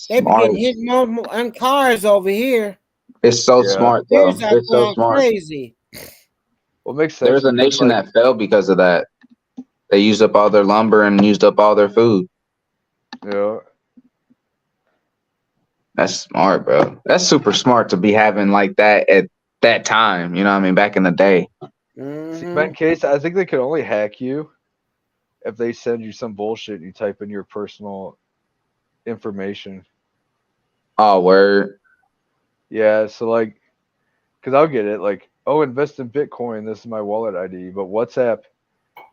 [SPEAKER 4] They be getting hit more on cars over here.
[SPEAKER 6] It's so smart, though. It's so smart.
[SPEAKER 4] Crazy.
[SPEAKER 1] What makes sense?
[SPEAKER 6] There's a nation that fell because of that. They used up all their lumber and used up all their food.
[SPEAKER 1] Yeah.
[SPEAKER 6] That's smart, bro. That's super smart to be having like that at that time. You know what I mean? Back in the day.
[SPEAKER 1] See, in case, I think they could only hack you if they send you some bullshit and you type in your personal information.
[SPEAKER 6] Oh, word.
[SPEAKER 1] Yeah, so like, because I'll get it, like, oh, invest in Bitcoin, this is my wallet ID. But WhatsApp,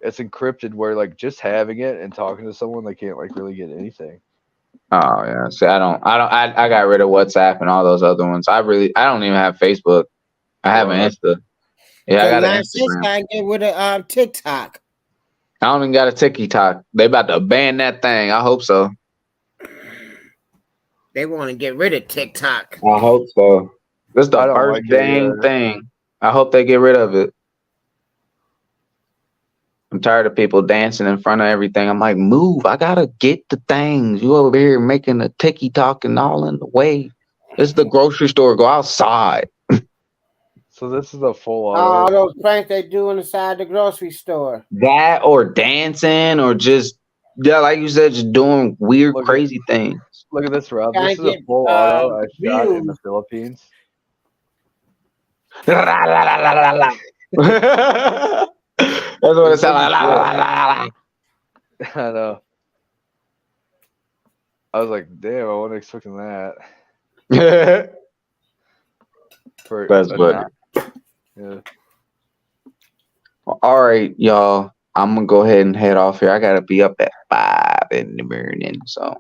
[SPEAKER 1] it's encrypted where like just having it and talking to someone, they can't like really get anything.
[SPEAKER 6] Oh yeah. See, I got rid of WhatsApp and all those other ones. I don't even have Facebook. I have an Insta. Yeah, I got an Instagram.
[SPEAKER 4] I get rid of TikTok.
[SPEAKER 6] I don't even got a TikTok. They about to ban that thing. I hope so.
[SPEAKER 4] They want to get rid of TikTok.
[SPEAKER 6] I hope so. This is the first dang thing. I hope they get rid of it. I'm tired of people dancing in front of everything. I'm like, move. I gotta get the things. You over here making a TikTok and all in the way. This is the grocery store. Go outside.
[SPEAKER 1] So this is a full on.
[SPEAKER 4] All those pranks they do inside the grocery store.
[SPEAKER 6] That or dancing or just, yeah, like you said, just doing weird, crazy things.
[SPEAKER 1] Look at this, Rob. This is a full auto I shot in the Philippines.
[SPEAKER 6] That's what it sounds like.
[SPEAKER 1] I know. I was like, damn, I wasn't expecting that.
[SPEAKER 6] That's funny.
[SPEAKER 1] Yeah.
[SPEAKER 6] All right, y'all. I'm gonna go ahead and head off here. I gotta be up at 5 in the morning, so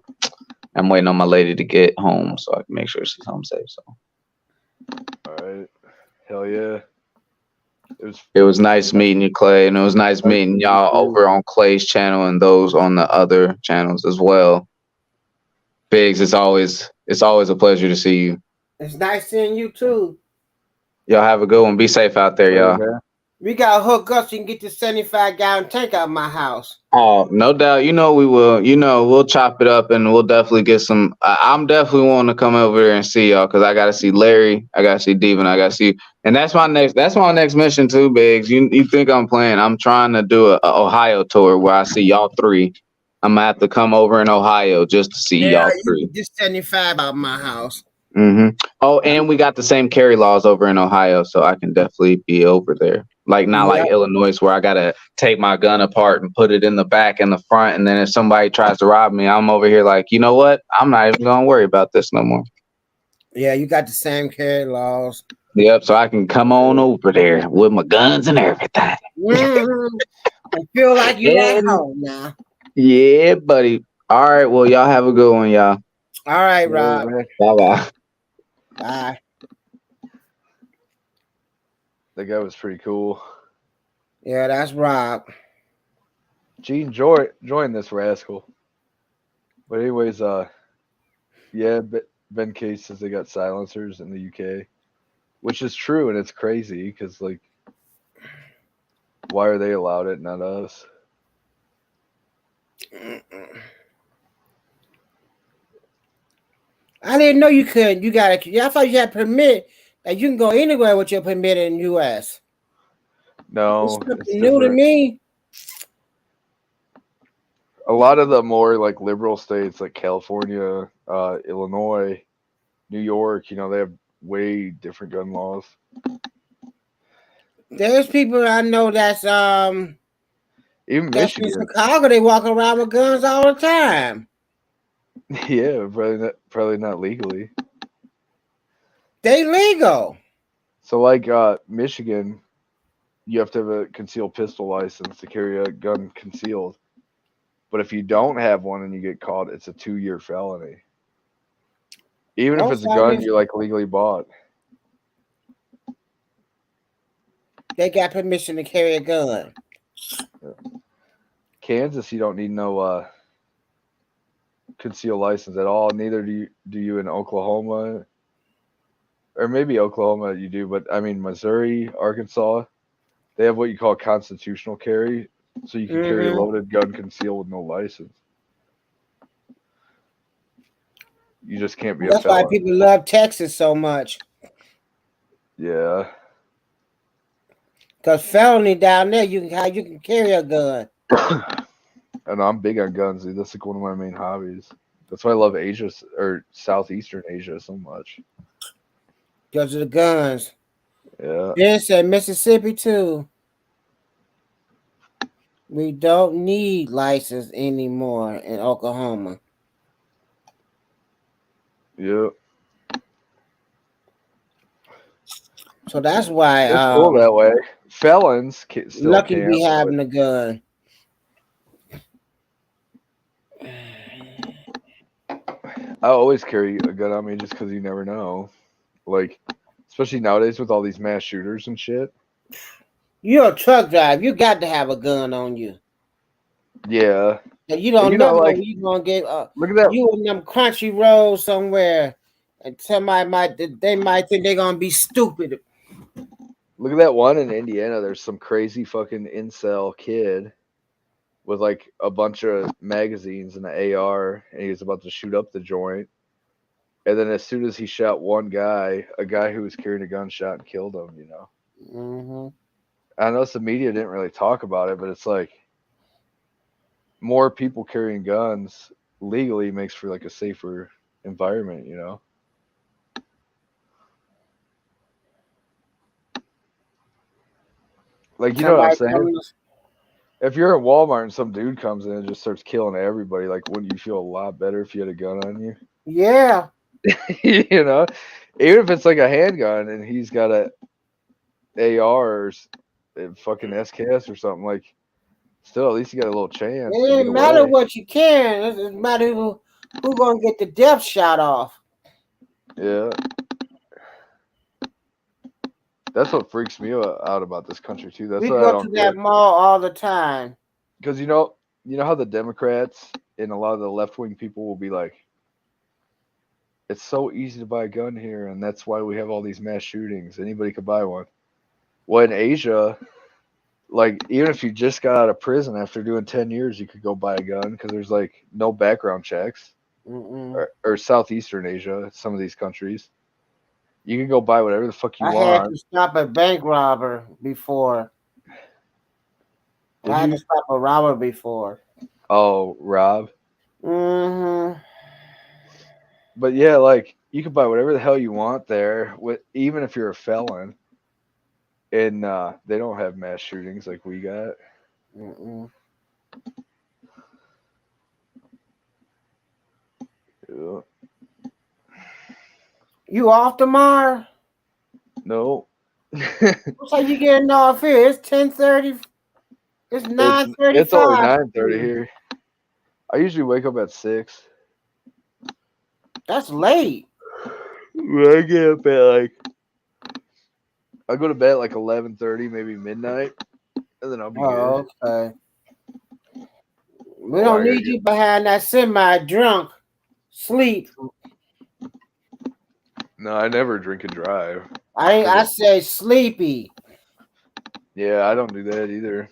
[SPEAKER 6] I'm waiting on my lady to get home so I can make sure she's home safe. So,
[SPEAKER 1] all right, hell yeah.
[SPEAKER 6] It was nice meeting you, Clay, and it was nice meeting y'all over on Clay's channel and those on the other channels as well. Biggs, it's always a pleasure to see you.
[SPEAKER 4] It's nice seeing you too.
[SPEAKER 6] Y'all have a good one. Be safe out there, y'all.
[SPEAKER 4] We got hook up so you can get the 75-gallon tank out of my house.
[SPEAKER 6] Oh, no doubt. You know we will. You know, we'll chop it up and we'll definitely get some. I'm definitely wanting to come over there and see y'all because I got to see Larry. I got to see Devin. I got to see. And that's my next mission too, Biggs. You think I'm playing? I'm trying to do a Ohio tour where I see y'all three. I'm going to have to come over in Ohio just to see y'all three.
[SPEAKER 4] Just 75 out of my house.
[SPEAKER 6] Mm-hmm. Oh, and we got the same carry laws over in Ohio, so I can definitely be over there. Like not like Illinois, where I gotta take my gun apart and put it in the back and the front, and then if somebody tries to rob me, I'm over here like, you know what? I'm not even gonna worry about this no more.
[SPEAKER 4] Yeah, you got the same carry laws.
[SPEAKER 6] Yep, so I can come on over there with my guns and everything.
[SPEAKER 4] Mm-hmm. I feel like you're at home now.
[SPEAKER 6] Yeah, buddy. All right, well, y'all have a good one, y'all.
[SPEAKER 4] All right, Rob.
[SPEAKER 6] Bye-bye.
[SPEAKER 4] Bye.
[SPEAKER 1] That guy was pretty cool.
[SPEAKER 4] Yeah, that's Rob.
[SPEAKER 1] Gene, join this rascal. But anyways, yeah, Ben Case says they got silencers in the UK, which is true, and it's crazy because like, why are they allowed it, not us?
[SPEAKER 4] I didn't know you could. I thought you had permit. Like you can go anywhere with your permit in the U.S.
[SPEAKER 1] No,
[SPEAKER 4] it's new to me.
[SPEAKER 1] A lot of the more like liberal states, like California, Illinois, New York, you know, they have way different gun laws.
[SPEAKER 4] There's people I know that's
[SPEAKER 1] even Michigan,
[SPEAKER 4] in Chicago, they walk around with guns all the time.
[SPEAKER 1] Yeah, probably not legally.
[SPEAKER 4] They legal.
[SPEAKER 1] So like Michigan, you have to have a concealed pistol license to carry a gun concealed. But if you don't have one and you get caught, it's a 2-year felony. Even if it's a gun you like legally bought.
[SPEAKER 4] They got permission to carry a gun.
[SPEAKER 1] Kansas, you don't need no concealed license at all. Neither do you in Oklahoma. Or maybe Oklahoma you do, but I mean Missouri, Arkansas, they have what you call constitutional carry. So you can carry a loaded gun concealed with no license. You just can't be a felon.
[SPEAKER 4] That's why people love Texas so much.
[SPEAKER 1] Yeah.
[SPEAKER 4] Because felony down there, you can carry a gun.
[SPEAKER 1] And I'm big on guns, dude. That's like one of my main hobbies. That's why I love Asia or Southeastern Asia so much.
[SPEAKER 4] Because of the guns.
[SPEAKER 1] Yeah.
[SPEAKER 4] Ben said Mississippi too. We don't need license anymore in Oklahoma.
[SPEAKER 1] Yeah.
[SPEAKER 4] So that's why
[SPEAKER 1] it's cool that way. Felons still
[SPEAKER 4] lucky
[SPEAKER 1] can't,
[SPEAKER 4] be having a gun.
[SPEAKER 1] I always carry a gun on me just because you never know. Like, especially nowadays with all these mass shooters and shit.
[SPEAKER 4] You're a truck driver. You got to have a gun on you.
[SPEAKER 1] Yeah.
[SPEAKER 4] And you don't know like, when you're going to get
[SPEAKER 1] look at that.
[SPEAKER 4] You in them country roads somewhere, and somebody might think they're going to be stupid.
[SPEAKER 1] Look at that one in Indiana. There's some crazy fucking incel kid with like a bunch of magazines and an AR, and he was about to shoot up the joint. And then as soon as he shot one guy, a guy who was carrying a gun shot and killed him, you know.
[SPEAKER 4] Mm-hmm.
[SPEAKER 1] I know the media didn't really talk about it, but it's like more people carrying guns legally makes for like a safer environment, you know. Like, you know what I'm saying? If you're at Walmart and some dude comes in and just starts killing everybody, like, wouldn't you feel a lot better if you had a gun on you?
[SPEAKER 4] Yeah.
[SPEAKER 1] You know, even if it's like a handgun and he's got a AR or fucking SKS or something, like, still at least you got a little chance.
[SPEAKER 4] It doesn't matter what you can. It doesn't matter who gonna get the death shot off.
[SPEAKER 1] Yeah. That's what freaks me out about this country too. That's
[SPEAKER 4] We
[SPEAKER 1] what I
[SPEAKER 4] go
[SPEAKER 1] don't
[SPEAKER 4] to
[SPEAKER 1] get.
[SPEAKER 4] that mall all the time.
[SPEAKER 1] Because you know how the Democrats and a lot of the left wing people will be like, it's so easy to buy a gun here, and that's why we have all these mass shootings. Anybody could buy one. Well, in Asia, like even if you just got out of prison after doing 10 years, you could go buy a gun because there's like no background checks. Or Southeastern Asia, some of these countries, you can go buy whatever the fuck you want.
[SPEAKER 4] I had to stop a bank robber before. I had to stop a robber before.
[SPEAKER 1] Oh, Rob.
[SPEAKER 4] Mm-hmm.
[SPEAKER 1] But yeah, like you can buy whatever the hell you want there, even if you're a felon. And they don't have mass shootings like we got.
[SPEAKER 4] Mm-mm.
[SPEAKER 1] Yeah.
[SPEAKER 4] You off tomorrow?
[SPEAKER 1] No.
[SPEAKER 4] What's like you getting off here? It's 10:30. It's 9:35.
[SPEAKER 1] It's only 9:30 here. I usually wake up at 6.
[SPEAKER 4] That's late.
[SPEAKER 1] I get up at like, I go to bed at like 11:30, maybe midnight, and then I'll be good.
[SPEAKER 4] Okay. We don't need you behind that semi drunk. Sleep.
[SPEAKER 1] No, I never drink and drive.
[SPEAKER 4] I say sleepy.
[SPEAKER 1] Yeah, I don't do that either.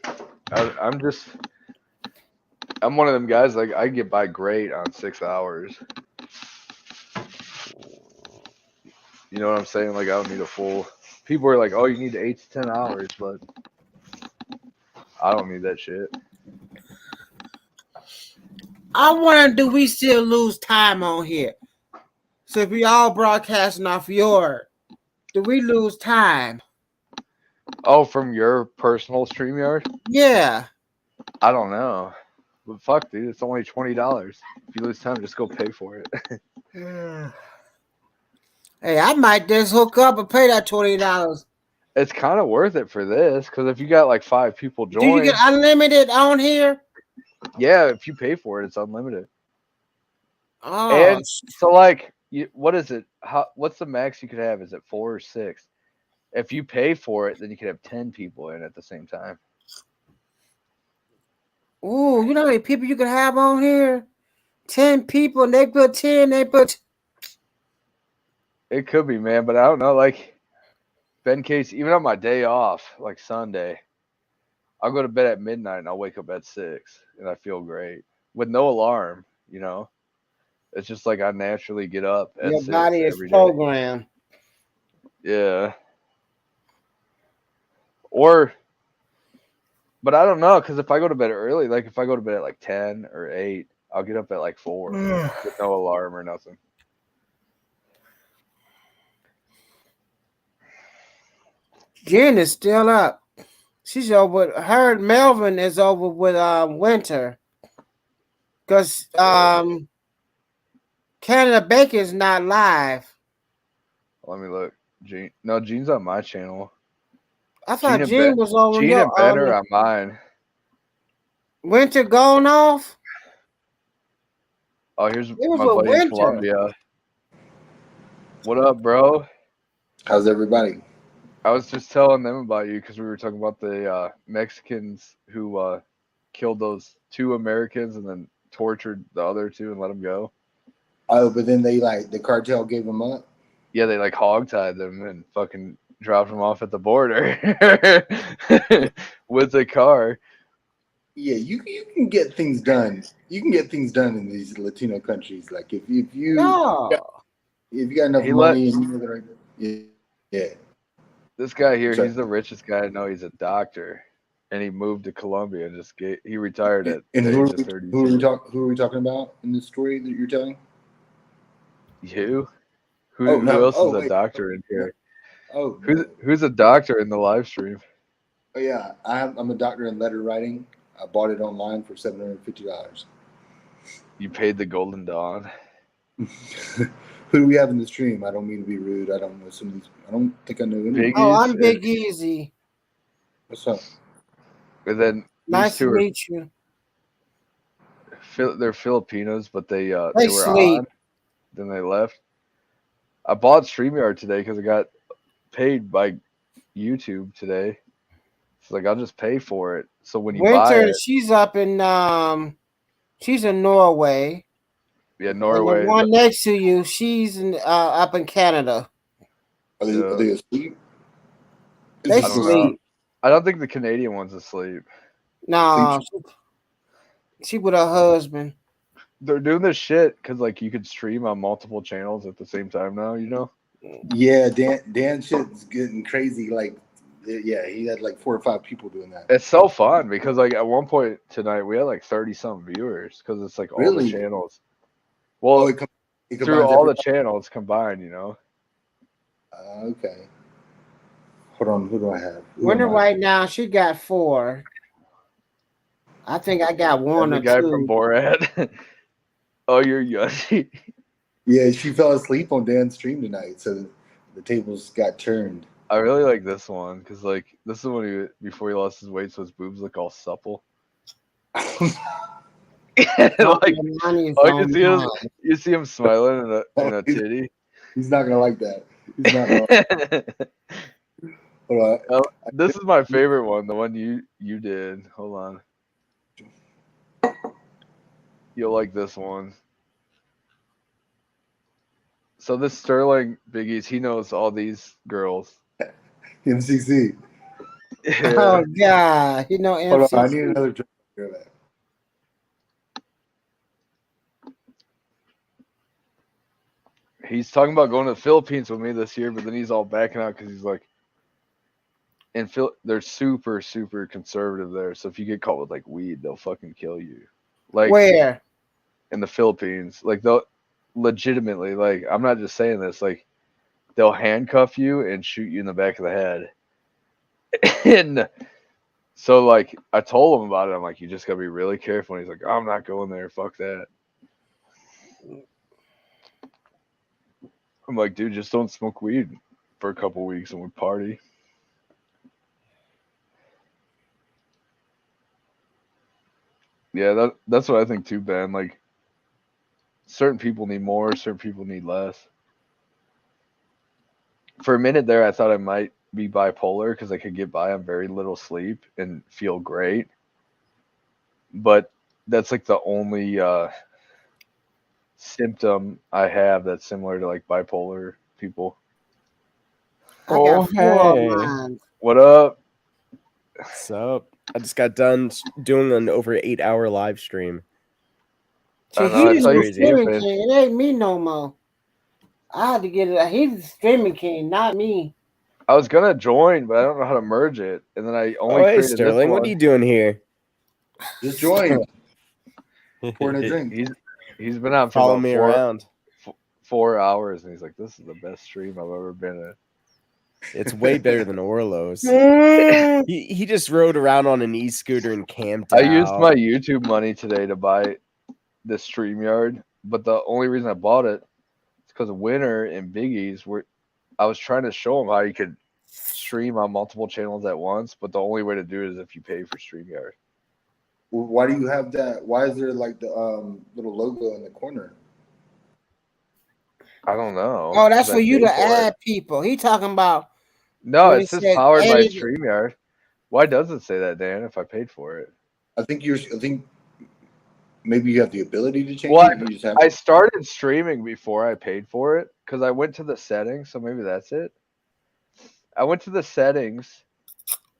[SPEAKER 1] I'm one of them guys, like I get by great on 6 hours. You know what I'm saying? Like I don't need a full. People are like, oh, you need 8 to 10 hours, but I don't need that shit.
[SPEAKER 4] I wonder, do we still lose time on here? So if we all broadcasting off your, do we lose time?
[SPEAKER 1] Oh, from your personal StreamYard?
[SPEAKER 4] Yeah.
[SPEAKER 1] I don't know. But fuck, dude, it's only $20. If you lose time, just go pay for it.
[SPEAKER 4] Hey, I might just hook up and pay that $20.
[SPEAKER 1] It's kind of worth it for this, because if you got like 5 people join.
[SPEAKER 4] Do you get unlimited on here?
[SPEAKER 1] Yeah, if you pay for it, it's unlimited.
[SPEAKER 4] Oh.
[SPEAKER 1] And so, like, what is it? What's the max you could have? Is it 4 or 6? If you pay for it, then you could have 10 people in at the same time.
[SPEAKER 4] Ooh, you know how many people you could have on here? 10 people, and they put 10, they put...
[SPEAKER 1] It could be, man, but I don't know. Like, Ben Case, even on my day off, like Sunday, I'll go to bed at midnight and I'll wake up at 6, and I feel great with no alarm. You know, it's just like I naturally get up. At
[SPEAKER 4] Your
[SPEAKER 1] 6
[SPEAKER 4] body is
[SPEAKER 1] every day.
[SPEAKER 4] programmed.
[SPEAKER 1] Yeah. But I don't know, because if I go to bed early, like if I go to bed at like 10 or 8, I'll get up at like 4 with no alarm or nothing.
[SPEAKER 4] Jen is still up. She's over. Her Melvin is over with Winter, because Canada Bacon's not live.
[SPEAKER 1] Let me look. Gene's on my channel.
[SPEAKER 4] I thought Gene was over.
[SPEAKER 1] Gene and Ben are on mine.
[SPEAKER 4] Winter going off.
[SPEAKER 1] Oh, here's my buddy in Colombia. What up, bro?
[SPEAKER 8] How's everybody?
[SPEAKER 1] I was just telling them about you because we were talking about the Mexicans who killed those 2 Americans and then tortured the other 2 and let them go.
[SPEAKER 8] Oh, but then the cartel gave them up?
[SPEAKER 1] Yeah, they like hogtied them and fucking dropped them off at the border with a car.
[SPEAKER 8] Yeah, you can get things done. You can get things done in these Latino countries. Like if you got enough money and you know the right, yeah.
[SPEAKER 1] This guy here, he's the richest guy I know. He's a doctor, and he moved to Colombia and he retired at
[SPEAKER 8] and
[SPEAKER 1] the
[SPEAKER 8] who
[SPEAKER 1] age of 32.
[SPEAKER 8] Who are we talking about in the story that you're telling?
[SPEAKER 1] You? Who else is a doctor in here?
[SPEAKER 8] Oh,
[SPEAKER 1] who's a doctor in the live stream?
[SPEAKER 8] Oh yeah, I'm a doctor in letter writing. I bought it online for $750.
[SPEAKER 1] You paid the Golden Dawn.
[SPEAKER 8] Who do we have in the stream? I don't mean to be rude. I don't know some of these. I don't think I know any.
[SPEAKER 4] Oh, I'm Big Easy.
[SPEAKER 8] What's up?
[SPEAKER 1] And then
[SPEAKER 4] nice to meet you.
[SPEAKER 1] They're Filipinos, but they were
[SPEAKER 4] sleep.
[SPEAKER 1] on. Then they left. I bought StreamYard today because I got paid by YouTube today. It's like I'll just pay for it. So when you
[SPEAKER 4] Winter,
[SPEAKER 1] buy it,
[SPEAKER 4] she's up in she's in Norway.
[SPEAKER 1] yeah,
[SPEAKER 4] And
[SPEAKER 1] Norway.
[SPEAKER 4] the one next to you, she's in up in Canada.
[SPEAKER 8] Are they asleep?
[SPEAKER 4] They
[SPEAKER 1] I don't
[SPEAKER 4] sleep.
[SPEAKER 1] know. I don't think the Canadian one's asleep.
[SPEAKER 4] No, she with her husband.
[SPEAKER 1] They're doing this shit because like you could stream on multiple channels at the same time now. You know?
[SPEAKER 8] Yeah, Dan shit's getting crazy. Like, yeah, he had like 4 or 5 people doing that.
[SPEAKER 1] It's so fun because like at one point tonight we had like 30-some viewers because it's like all the channels. Well, it through all the channels combined, you know.
[SPEAKER 8] Okay. Hold on, who do I have?
[SPEAKER 4] Winter right now, she got 4. I think I got 1 or 2.
[SPEAKER 1] The guy from Borat. Oh, you're Yoshi.
[SPEAKER 8] Yeah, she fell asleep on Dan's stream tonight, so the tables got turned.
[SPEAKER 1] I really like this one because like this is when before he lost his weight, so his boobs look all supple. Like, you see him smiling in a titty.
[SPEAKER 8] He's not gonna like that. He's not gonna.
[SPEAKER 1] This is my favorite one, the one you did. Hold on. You'll like this one. So this Sterling Biggies, he knows all these girls.
[SPEAKER 8] MCC.
[SPEAKER 1] Yeah.
[SPEAKER 4] Oh God, you know MCC.
[SPEAKER 8] Hold on, I need another drink.
[SPEAKER 1] He's talking about going to the Philippines with me this year, but then he's all backing out because he's like, they're super, super conservative there. So if you get caught with like weed, they'll fucking kill you. Like
[SPEAKER 4] where?
[SPEAKER 1] In the Philippines. Like they'll legitimately, like I'm not just saying this, like they'll handcuff you and shoot you in the back of the head. And so like I told him about it. I'm like, you just gotta be really careful. And he's like, I'm not going there. Fuck that. I'm like, dude, just don't smoke weed for a couple weeks and we party. Yeah, that's what I think too, Ben. Like, certain people need more, certain people need less. For a minute there, I thought I might be bipolar because I could get by on very little sleep and feel great. But that's like the only symptom I have that's similar to like bipolar people.
[SPEAKER 9] Oh, hey.
[SPEAKER 1] What up?
[SPEAKER 9] What's up? I just got done doing an over 8-hour live stream.
[SPEAKER 4] See, he's the streaming king. It ain't me no more. I had to get it. He's the streaming king, not me.
[SPEAKER 1] I was gonna join, but I don't know how to merge it, and then I only.
[SPEAKER 9] Oh, hey, Sterling, what are you doing here?
[SPEAKER 8] Just join. Pouring a drink.
[SPEAKER 1] He's been on for
[SPEAKER 9] follow me around
[SPEAKER 1] 4 hours, and he's like, "This is the best stream I've ever been in."
[SPEAKER 9] It's way better than Orlo's. he just rode around on an e-scooter and camped out.
[SPEAKER 1] I used my YouTube money today to buy this StreamYard, but the only reason I bought it is because Winter and Biggie's I was trying to show them how you could stream on multiple channels at once, but the only way to do it is if you pay for StreamYard.
[SPEAKER 8] Why do you have that? Why is there like the little logo in the corner?
[SPEAKER 1] I don't know.
[SPEAKER 4] Oh, that's for you to add people. He talking about.
[SPEAKER 1] No, it says powered by StreamYard. Why does it say that, Dan? If I paid for it,
[SPEAKER 8] I think maybe you have the ability to change
[SPEAKER 1] it.
[SPEAKER 8] You just have
[SPEAKER 1] I started streaming before I paid for it because I went to the settings. So maybe that's it. I went to the settings,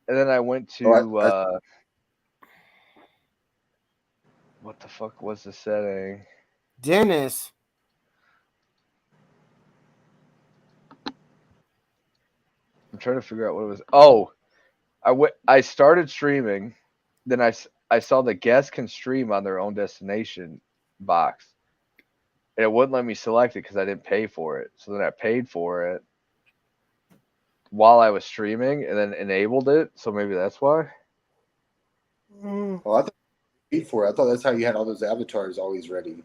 [SPEAKER 1] and then I went to what the fuck was the setting?
[SPEAKER 4] Dennis.
[SPEAKER 1] I'm trying to figure out what it was. Oh, I started streaming, then I saw the guests can stream on their own destination box, and it wouldn't let me select it because I didn't pay for it. So then I paid for it while I was streaming, and then enabled it. So maybe that's why.
[SPEAKER 8] Oh, I thought you paid for it. I thought that's how you had all those avatars always ready.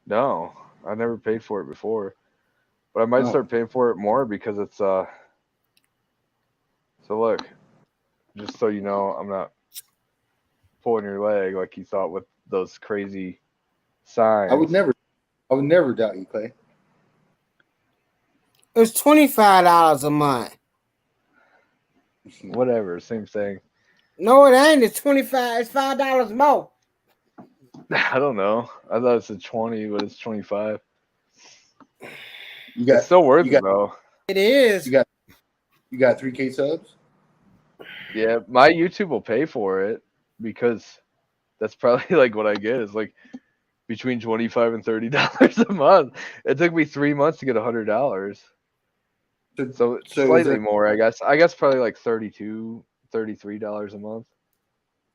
[SPEAKER 1] No, I never paid for it before. But I might start paying for it more because it's So look, just so you know, I'm not pulling your leg like you thought with those crazy signs.
[SPEAKER 8] I would never doubt you, Clay.
[SPEAKER 4] It's $25 a month.
[SPEAKER 1] Whatever, same thing.
[SPEAKER 4] No, it ain't. It's 25. It's $5 more.
[SPEAKER 1] I don't know. I thought it said 20, but it's 25.
[SPEAKER 8] You got,
[SPEAKER 1] it's still worth it though.
[SPEAKER 4] It is.
[SPEAKER 8] You got 3K subs?
[SPEAKER 1] Yeah, my YouTube will pay for it because that's probably like what I get is like between $25 and $30 a month. It took me 3 months to get $100. So slightly more, I guess. I guess probably like $32, $33 a month.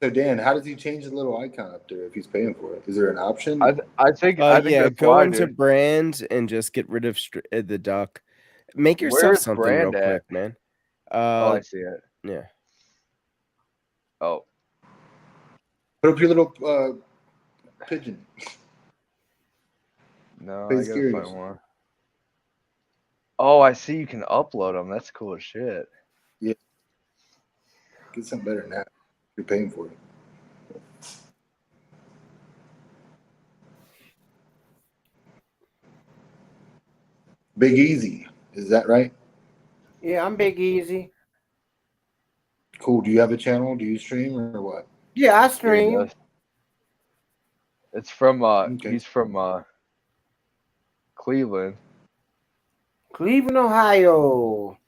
[SPEAKER 8] So Dan, how does he change the little icon up there if he's paying for it? Is there an option?
[SPEAKER 1] I think
[SPEAKER 9] yeah,
[SPEAKER 1] that's
[SPEAKER 9] go
[SPEAKER 1] why,
[SPEAKER 9] into
[SPEAKER 1] dude.
[SPEAKER 9] brand and just get rid of the duck. Make yourself
[SPEAKER 1] Where's
[SPEAKER 9] something
[SPEAKER 1] brand
[SPEAKER 9] real
[SPEAKER 1] at?
[SPEAKER 9] quick, man.
[SPEAKER 1] Oh, I see it.
[SPEAKER 9] Yeah.
[SPEAKER 1] Oh.
[SPEAKER 8] Put up your little pigeon.
[SPEAKER 1] No,
[SPEAKER 8] Face
[SPEAKER 1] I gotta
[SPEAKER 8] curious.
[SPEAKER 1] find one. Oh, I see you can upload them. That's cool as shit.
[SPEAKER 8] Yeah. Get something better than that. You're paying for it. Big Easy. Is that right?
[SPEAKER 4] Yeah, I'm Big Easy.
[SPEAKER 8] Cool. Do you have a channel? Do you stream or what?
[SPEAKER 4] Yeah, I stream.
[SPEAKER 1] It's from he's from Cleveland.
[SPEAKER 4] Cleveland, Ohio.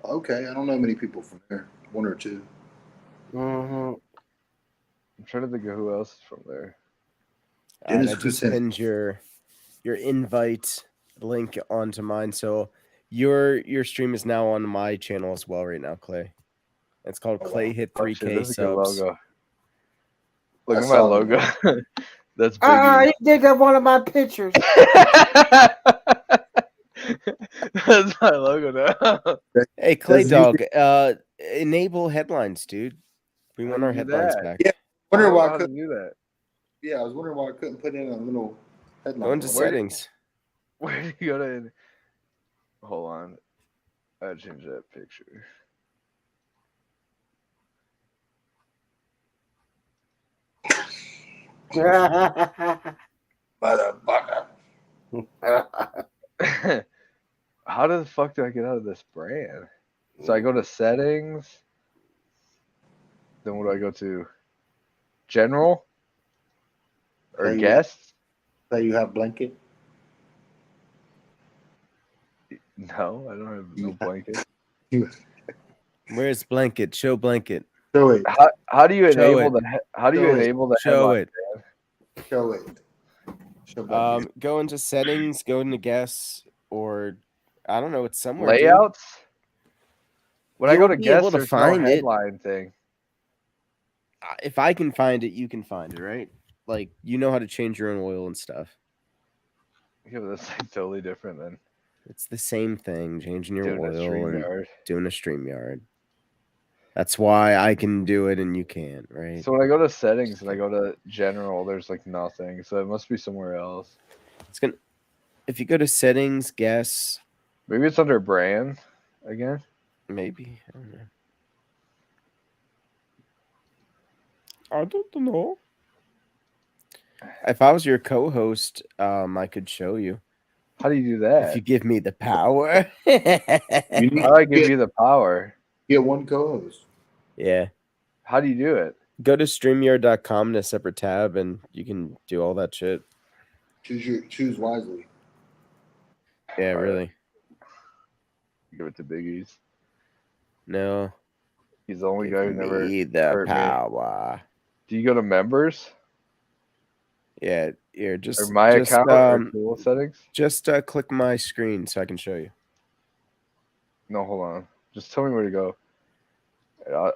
[SPEAKER 8] Okay, I don't know many people from there. One or two.
[SPEAKER 1] I'm trying to think of who else is from there.
[SPEAKER 9] And I just pinned your invite link onto mine. So your stream is now on my channel as well right now, Clay. It's called Clay Hit 3K subs.
[SPEAKER 1] Logo. Look at my logo. That's big.
[SPEAKER 4] You dig up one of my pictures.
[SPEAKER 1] That's my logo now.
[SPEAKER 9] Hey, Clay Dog, enable headlines, dude. We want our headlines back.
[SPEAKER 8] Yeah, I wonder why I
[SPEAKER 1] to
[SPEAKER 8] couldn't
[SPEAKER 1] do that.
[SPEAKER 8] Yeah, I was wondering why I couldn't put in a little headline.
[SPEAKER 9] Go into settings.
[SPEAKER 1] Where do you go to? Hold on. I gotta change that picture.
[SPEAKER 8] Motherfucker.
[SPEAKER 1] How the fuck do I get out of this brand? So I go to settings. Then what do I go to? General? Or guests?
[SPEAKER 8] That you have blanket?
[SPEAKER 1] No, I don't have no blanket.
[SPEAKER 9] Where's blanket? Show blanket.
[SPEAKER 8] Show it.
[SPEAKER 1] How do you
[SPEAKER 9] Show
[SPEAKER 1] enable
[SPEAKER 9] it.
[SPEAKER 1] the how do you enable the
[SPEAKER 9] Show
[SPEAKER 1] headline,
[SPEAKER 9] it.
[SPEAKER 1] man?
[SPEAKER 8] Show it.
[SPEAKER 9] Go into settings, go into guests, or I don't know, it's somewhere.
[SPEAKER 1] Layouts? When I go to
[SPEAKER 9] be able
[SPEAKER 1] guests,
[SPEAKER 9] to
[SPEAKER 1] there's
[SPEAKER 9] find
[SPEAKER 1] no
[SPEAKER 9] it.
[SPEAKER 1] headline thing.
[SPEAKER 9] If I can find it, you can find it, right? Like you know how to change your own oil and stuff.
[SPEAKER 1] Yeah, but that's like totally different then.
[SPEAKER 9] It's the same thing, changing your
[SPEAKER 1] Doing a
[SPEAKER 9] oil and
[SPEAKER 1] StreamYard.
[SPEAKER 9] doing a StreamYard. That's why I can do it and you can't, right?
[SPEAKER 1] So when I go to settings and I go to general, there's like nothing. So it must be somewhere else.
[SPEAKER 9] It's gonna. If you go to settings, guess.
[SPEAKER 1] Maybe it's under brand again.
[SPEAKER 9] Maybe I don't know. I don't know. If I was your co-host, I could show you.
[SPEAKER 1] How do you do that?
[SPEAKER 9] If you give me the power.
[SPEAKER 1] How do I give you the power?
[SPEAKER 8] Get one co-host.
[SPEAKER 9] Yeah.
[SPEAKER 1] How do you do it?
[SPEAKER 9] Go to StreamYard.com in a separate tab, and you can do all that shit.
[SPEAKER 8] Choose wisely.
[SPEAKER 9] Yeah, really.
[SPEAKER 1] Give it to Biggie's.
[SPEAKER 9] No.
[SPEAKER 1] He's the only guy who never
[SPEAKER 9] need the
[SPEAKER 1] hurt me.
[SPEAKER 9] power.
[SPEAKER 1] Do you go to members?
[SPEAKER 9] Yeah, here, just
[SPEAKER 1] Or my account or tool settings?
[SPEAKER 9] Just click my screen so I can show you.
[SPEAKER 1] No, hold on. Just tell me where to go.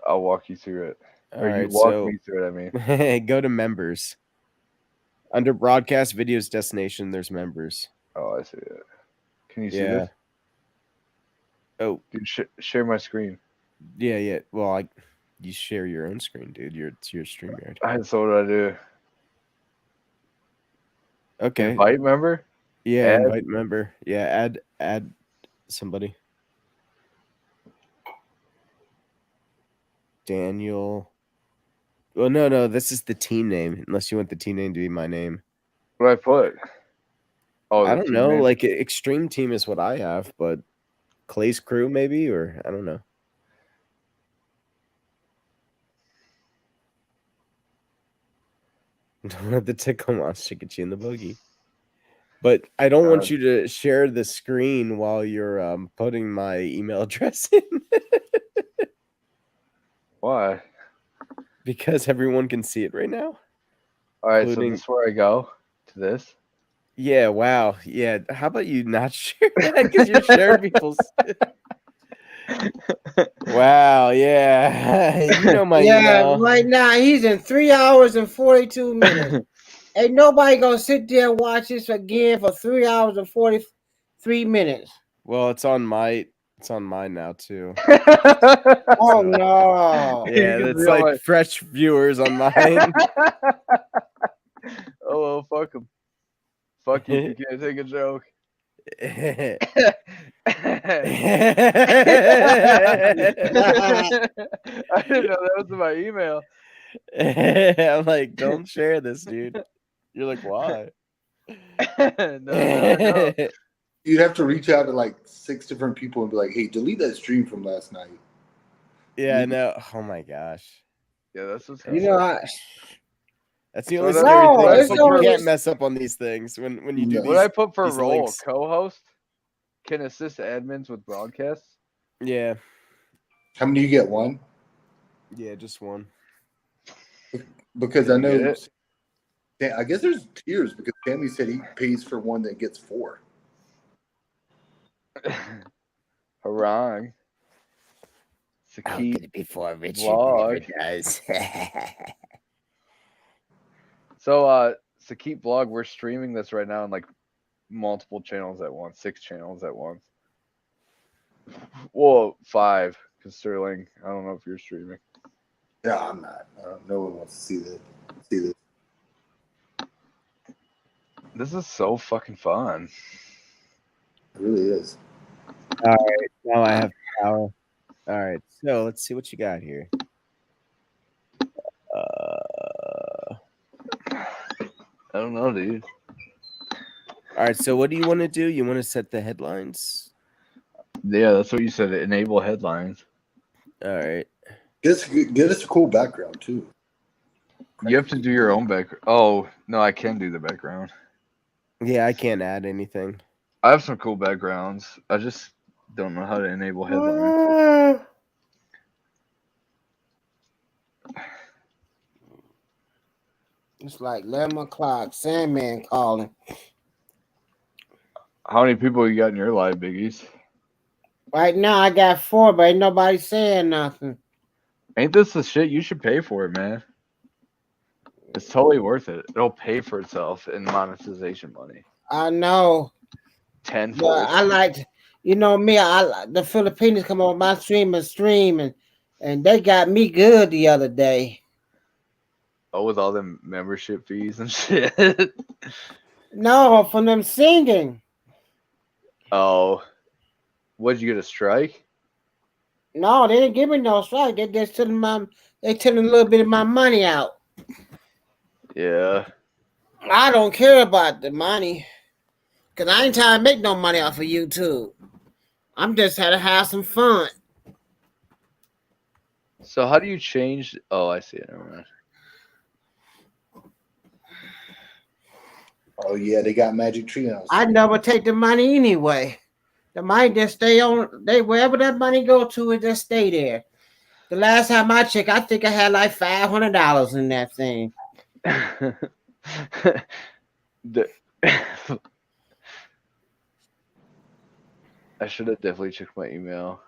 [SPEAKER 1] I'll walk you through it. Or
[SPEAKER 9] All
[SPEAKER 1] you
[SPEAKER 9] right,
[SPEAKER 1] walk
[SPEAKER 9] so-
[SPEAKER 1] me through it, I mean.
[SPEAKER 9] Go to members. Under broadcast videos destination, there's members.
[SPEAKER 1] Oh, I see it. Can you see
[SPEAKER 9] Yeah.
[SPEAKER 1] this?
[SPEAKER 9] Oh,
[SPEAKER 1] Dude, share my screen.
[SPEAKER 9] yeah. Well, you share your own screen, dude. It's your StreamYard.
[SPEAKER 1] So what do I do?
[SPEAKER 9] Okay.
[SPEAKER 1] Invite member?
[SPEAKER 9] Yeah,
[SPEAKER 1] Add?
[SPEAKER 9] invite member. Yeah, add somebody. Daniel. Well, no, this is the team name. Unless you want the team name to be my name.
[SPEAKER 1] What do I put? Oh,
[SPEAKER 9] I
[SPEAKER 1] the
[SPEAKER 9] don't
[SPEAKER 1] team
[SPEAKER 9] know.
[SPEAKER 1] name.
[SPEAKER 9] Like Extreme Team is what I have, but Clay's Crew, maybe, or I don't know. Don't let the tickle monster get you in the boogie. But I don't want you to share the screen while you're putting my email address in.
[SPEAKER 1] Why?
[SPEAKER 9] Because everyone can see it right now.
[SPEAKER 1] All right, so this is where I go to this.
[SPEAKER 9] Yeah, wow. Yeah, how about you not share that? Because you're sharing people's... Wow, yeah. You know my email.
[SPEAKER 4] Right now he's in 3 hours and 42 minutes. Ain't nobody gonna sit there and watch this again for 3 hours and 43 minutes.
[SPEAKER 9] Well, it's on mine now too.
[SPEAKER 4] Oh no.
[SPEAKER 9] Yeah, it's like fresh viewers on mine.
[SPEAKER 1] Oh well, fuck him. Fuck you, you can't take a joke. I didn't know that was in my email.
[SPEAKER 9] I'm like, don't share this, dude. You're like, why?
[SPEAKER 1] No.
[SPEAKER 8] You'd have to reach out to like 6 different people and be like, hey, delete that stream from last night.
[SPEAKER 9] Yeah, I know. Oh my gosh.
[SPEAKER 1] Yeah, that's what's
[SPEAKER 4] You know,
[SPEAKER 9] that's the only scary thing. Is like you can't mess up on these things when you do these.
[SPEAKER 1] What I put for role
[SPEAKER 9] links.
[SPEAKER 1] co-host can assist admins with broadcasts.
[SPEAKER 9] Yeah.
[SPEAKER 8] How many do you get? 1?
[SPEAKER 9] Yeah, just 1.
[SPEAKER 8] Because I know. I guess there's tiers because Sammy said he pays for 1 that gets 4.
[SPEAKER 1] Harang.
[SPEAKER 4] I'll get it before Richard
[SPEAKER 1] Vlog.
[SPEAKER 4] does.
[SPEAKER 1] So Sakit Vlog, we're streaming this right now on like multiple channels at once, 6 channels at once. Well, 5, because Sterling, I don't know if you're streaming.
[SPEAKER 8] Yeah, I'm not. No one wants to see this.
[SPEAKER 1] This is so fucking fun.
[SPEAKER 8] It really is.
[SPEAKER 9] All right, now I have power. All right, so let's see what you got here.
[SPEAKER 1] I don't know, dude.
[SPEAKER 9] All right, so what do you want to do? You want to set the headlines?
[SPEAKER 1] Yeah, that's what you said. Enable headlines.
[SPEAKER 9] All right.
[SPEAKER 8] Get us a cool background too.
[SPEAKER 1] You have to do your own background. Oh no, I can do the background.
[SPEAKER 9] Yeah, I can't add anything.
[SPEAKER 1] I have some cool backgrounds. I just don't know how to enable headlines.
[SPEAKER 4] It's like 11 o'clock. Sandman calling.
[SPEAKER 1] How many people you got in your live, Biggies?
[SPEAKER 4] Right now, I got 4, but ain't nobody saying nothing.
[SPEAKER 1] Ain't this the shit? You should pay for it, man. It's totally worth it. It'll pay for itself in monetization money.
[SPEAKER 4] I know.
[SPEAKER 1] Tenfold.
[SPEAKER 4] I like, you know me. The Filipinos come on my stream and they got me good the other day.
[SPEAKER 1] Oh, with all them membership fees and shit.
[SPEAKER 4] No, from them singing.
[SPEAKER 1] Oh, what'd you get, a strike?
[SPEAKER 4] No, they didn't give me no strike. They just took they took a little bit of my money out.
[SPEAKER 1] Yeah.
[SPEAKER 4] I don't care about the money. Because I ain't trying to make no money off of YouTube. I'm just had to have some fun.
[SPEAKER 1] So how do you change? Oh, I see it. Never mind.
[SPEAKER 8] Oh yeah, they got Magic Tree House.
[SPEAKER 4] I never take the money anyway. The money just stay on. Wherever that money go to, it just stay there. The last time I checked, I think I had like $500 in that thing.
[SPEAKER 1] I should have definitely checked my email.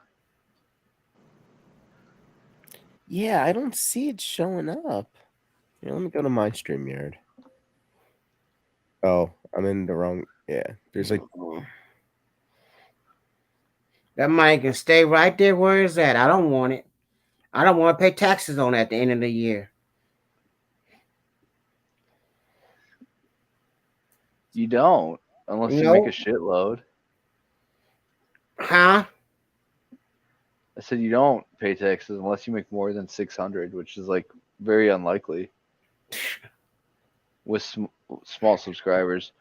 [SPEAKER 9] Yeah, I don't see it showing up. Here, let me go to my StreamYard. Oh, I'm in the wrong. Yeah, there's like.
[SPEAKER 4] That money can stay right there where it's at. I don't want it. I don't want to pay taxes on it at the end of the year.
[SPEAKER 1] You don't, unless you make a shitload.
[SPEAKER 4] Huh?
[SPEAKER 1] I said you don't pay taxes unless you make more than 600, which is like very unlikely with small subscribers.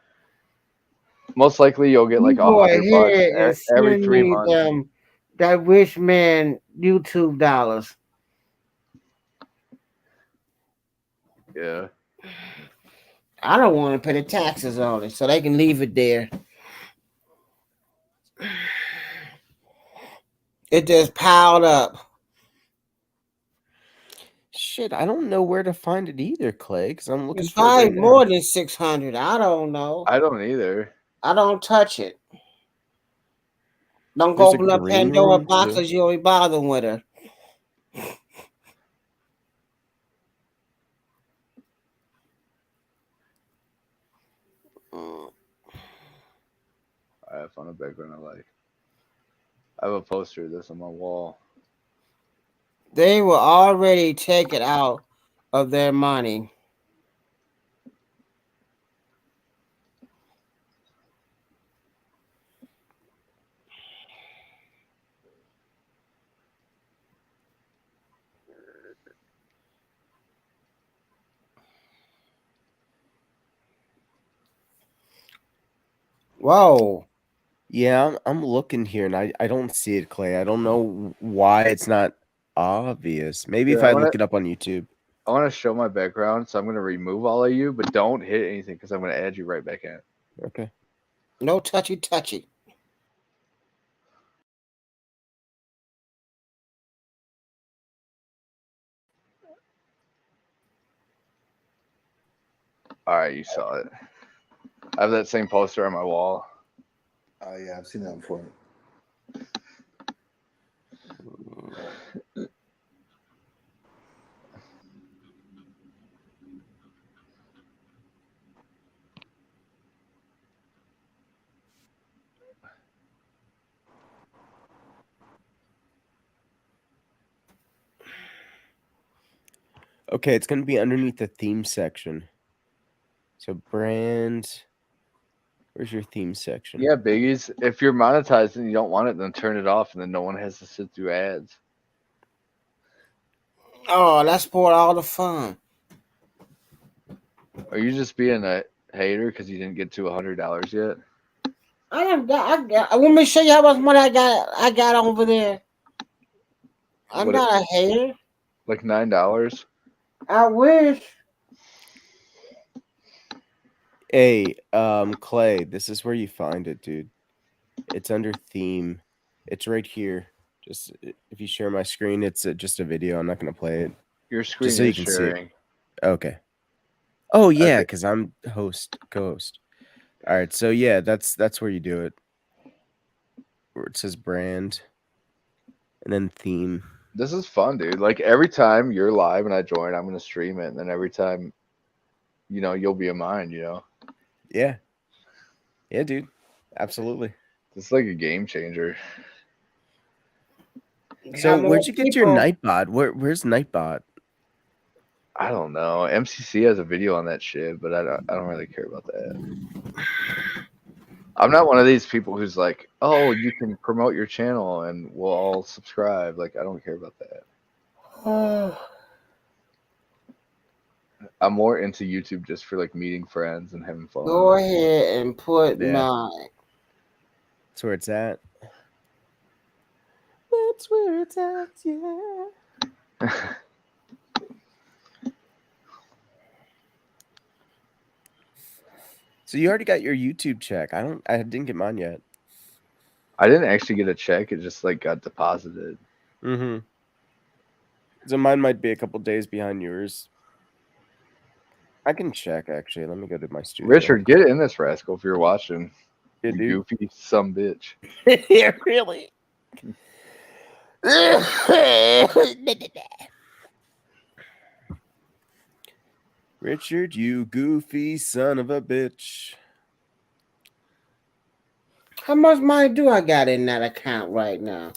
[SPEAKER 1] Most likely you'll get like $100 every 3 months.
[SPEAKER 4] That rich man YouTube dollars.
[SPEAKER 1] Yeah.
[SPEAKER 4] I don't want to pay the taxes on it, so they can leave it there. It just piled up.
[SPEAKER 9] Shit, I don't know where to find it either, Clay, because I'm looking
[SPEAKER 4] It's
[SPEAKER 9] for it
[SPEAKER 4] probably
[SPEAKER 9] right
[SPEAKER 4] more
[SPEAKER 9] now.
[SPEAKER 4] than 600. I don't know.
[SPEAKER 1] I don't either.
[SPEAKER 4] I don't touch it. Don't
[SPEAKER 9] There's
[SPEAKER 4] go
[SPEAKER 9] a
[SPEAKER 4] open up
[SPEAKER 9] green
[SPEAKER 4] Pandora
[SPEAKER 9] one,
[SPEAKER 4] boxes.
[SPEAKER 9] too.
[SPEAKER 4] You ain't bother with her.
[SPEAKER 1] I found a background I like. I have a poster of this on my wall.
[SPEAKER 4] They will already take it out of their money. Whoa.
[SPEAKER 9] Yeah, I'm looking here, and I don't see it, Clay. I don't know why it's not obvious. Maybe if I look it up on YouTube.
[SPEAKER 1] I want to show my background, so I'm going to remove all of you, but don't hit anything because I'm going to add you right back in.
[SPEAKER 9] Okay.
[SPEAKER 4] No touchy.
[SPEAKER 1] All right, you saw it. I have that same poster on my wall.
[SPEAKER 8] Oh yeah, I've seen that before.
[SPEAKER 9] Okay, it's going to be underneath the theme section. So brand, where's your theme section?
[SPEAKER 1] Yeah, biggies. If you're monetized and you don't want it, then turn it off, and then no one has to sit through ads.
[SPEAKER 4] Oh, that's for all the fun.
[SPEAKER 1] Are you just being a hater because you didn't get to $100 yet?
[SPEAKER 4] Let me show you how much money I got over there. I'm not a hater.
[SPEAKER 1] Like $9?
[SPEAKER 4] I wish.
[SPEAKER 9] Hey, Clay, this is where you find it, dude. It's under theme. It's right here. Just if you share my screen, it's just a video. I'm not going to play it.
[SPEAKER 1] Your screen
[SPEAKER 9] just so you
[SPEAKER 1] is
[SPEAKER 9] can
[SPEAKER 1] sharing.
[SPEAKER 9] see it. Okay. Oh yeah, because I'm co-host. All right, so yeah, that's where you do it. Where it says brand, and then theme.
[SPEAKER 1] This is fun, dude. Like every time you're live and I join, I'm gonna stream it, and then every time, you'll be of mine.
[SPEAKER 9] Yeah, dude, absolutely.
[SPEAKER 1] It's like a game changer.
[SPEAKER 9] So where'd you get your Nightbot? Where's Nightbot?
[SPEAKER 1] I don't know. MCC has a video on that shit, but I don't really care about that. I'm not one of these people who's like, oh, you can promote your channel and we'll all subscribe. Like, I don't care about that. I'm more into YouTube just for like meeting friends and having fun.
[SPEAKER 4] Go ahead and put mine.
[SPEAKER 9] That's where it's at. That's where it's at, yeah. So you already got your YouTube check. I didn't get mine yet.
[SPEAKER 1] I didn't actually get a check. It just like got deposited.
[SPEAKER 9] Mm-hmm. So mine might be a couple days behind yours. I can check actually. Let me go to my studio.
[SPEAKER 1] Richard, get in this rascal if you're watching.
[SPEAKER 9] Yeah,
[SPEAKER 1] you goofy some bitch.
[SPEAKER 4] Yeah, really.
[SPEAKER 9] Richard, you goofy son of a bitch.
[SPEAKER 4] How much money do I got in that account right now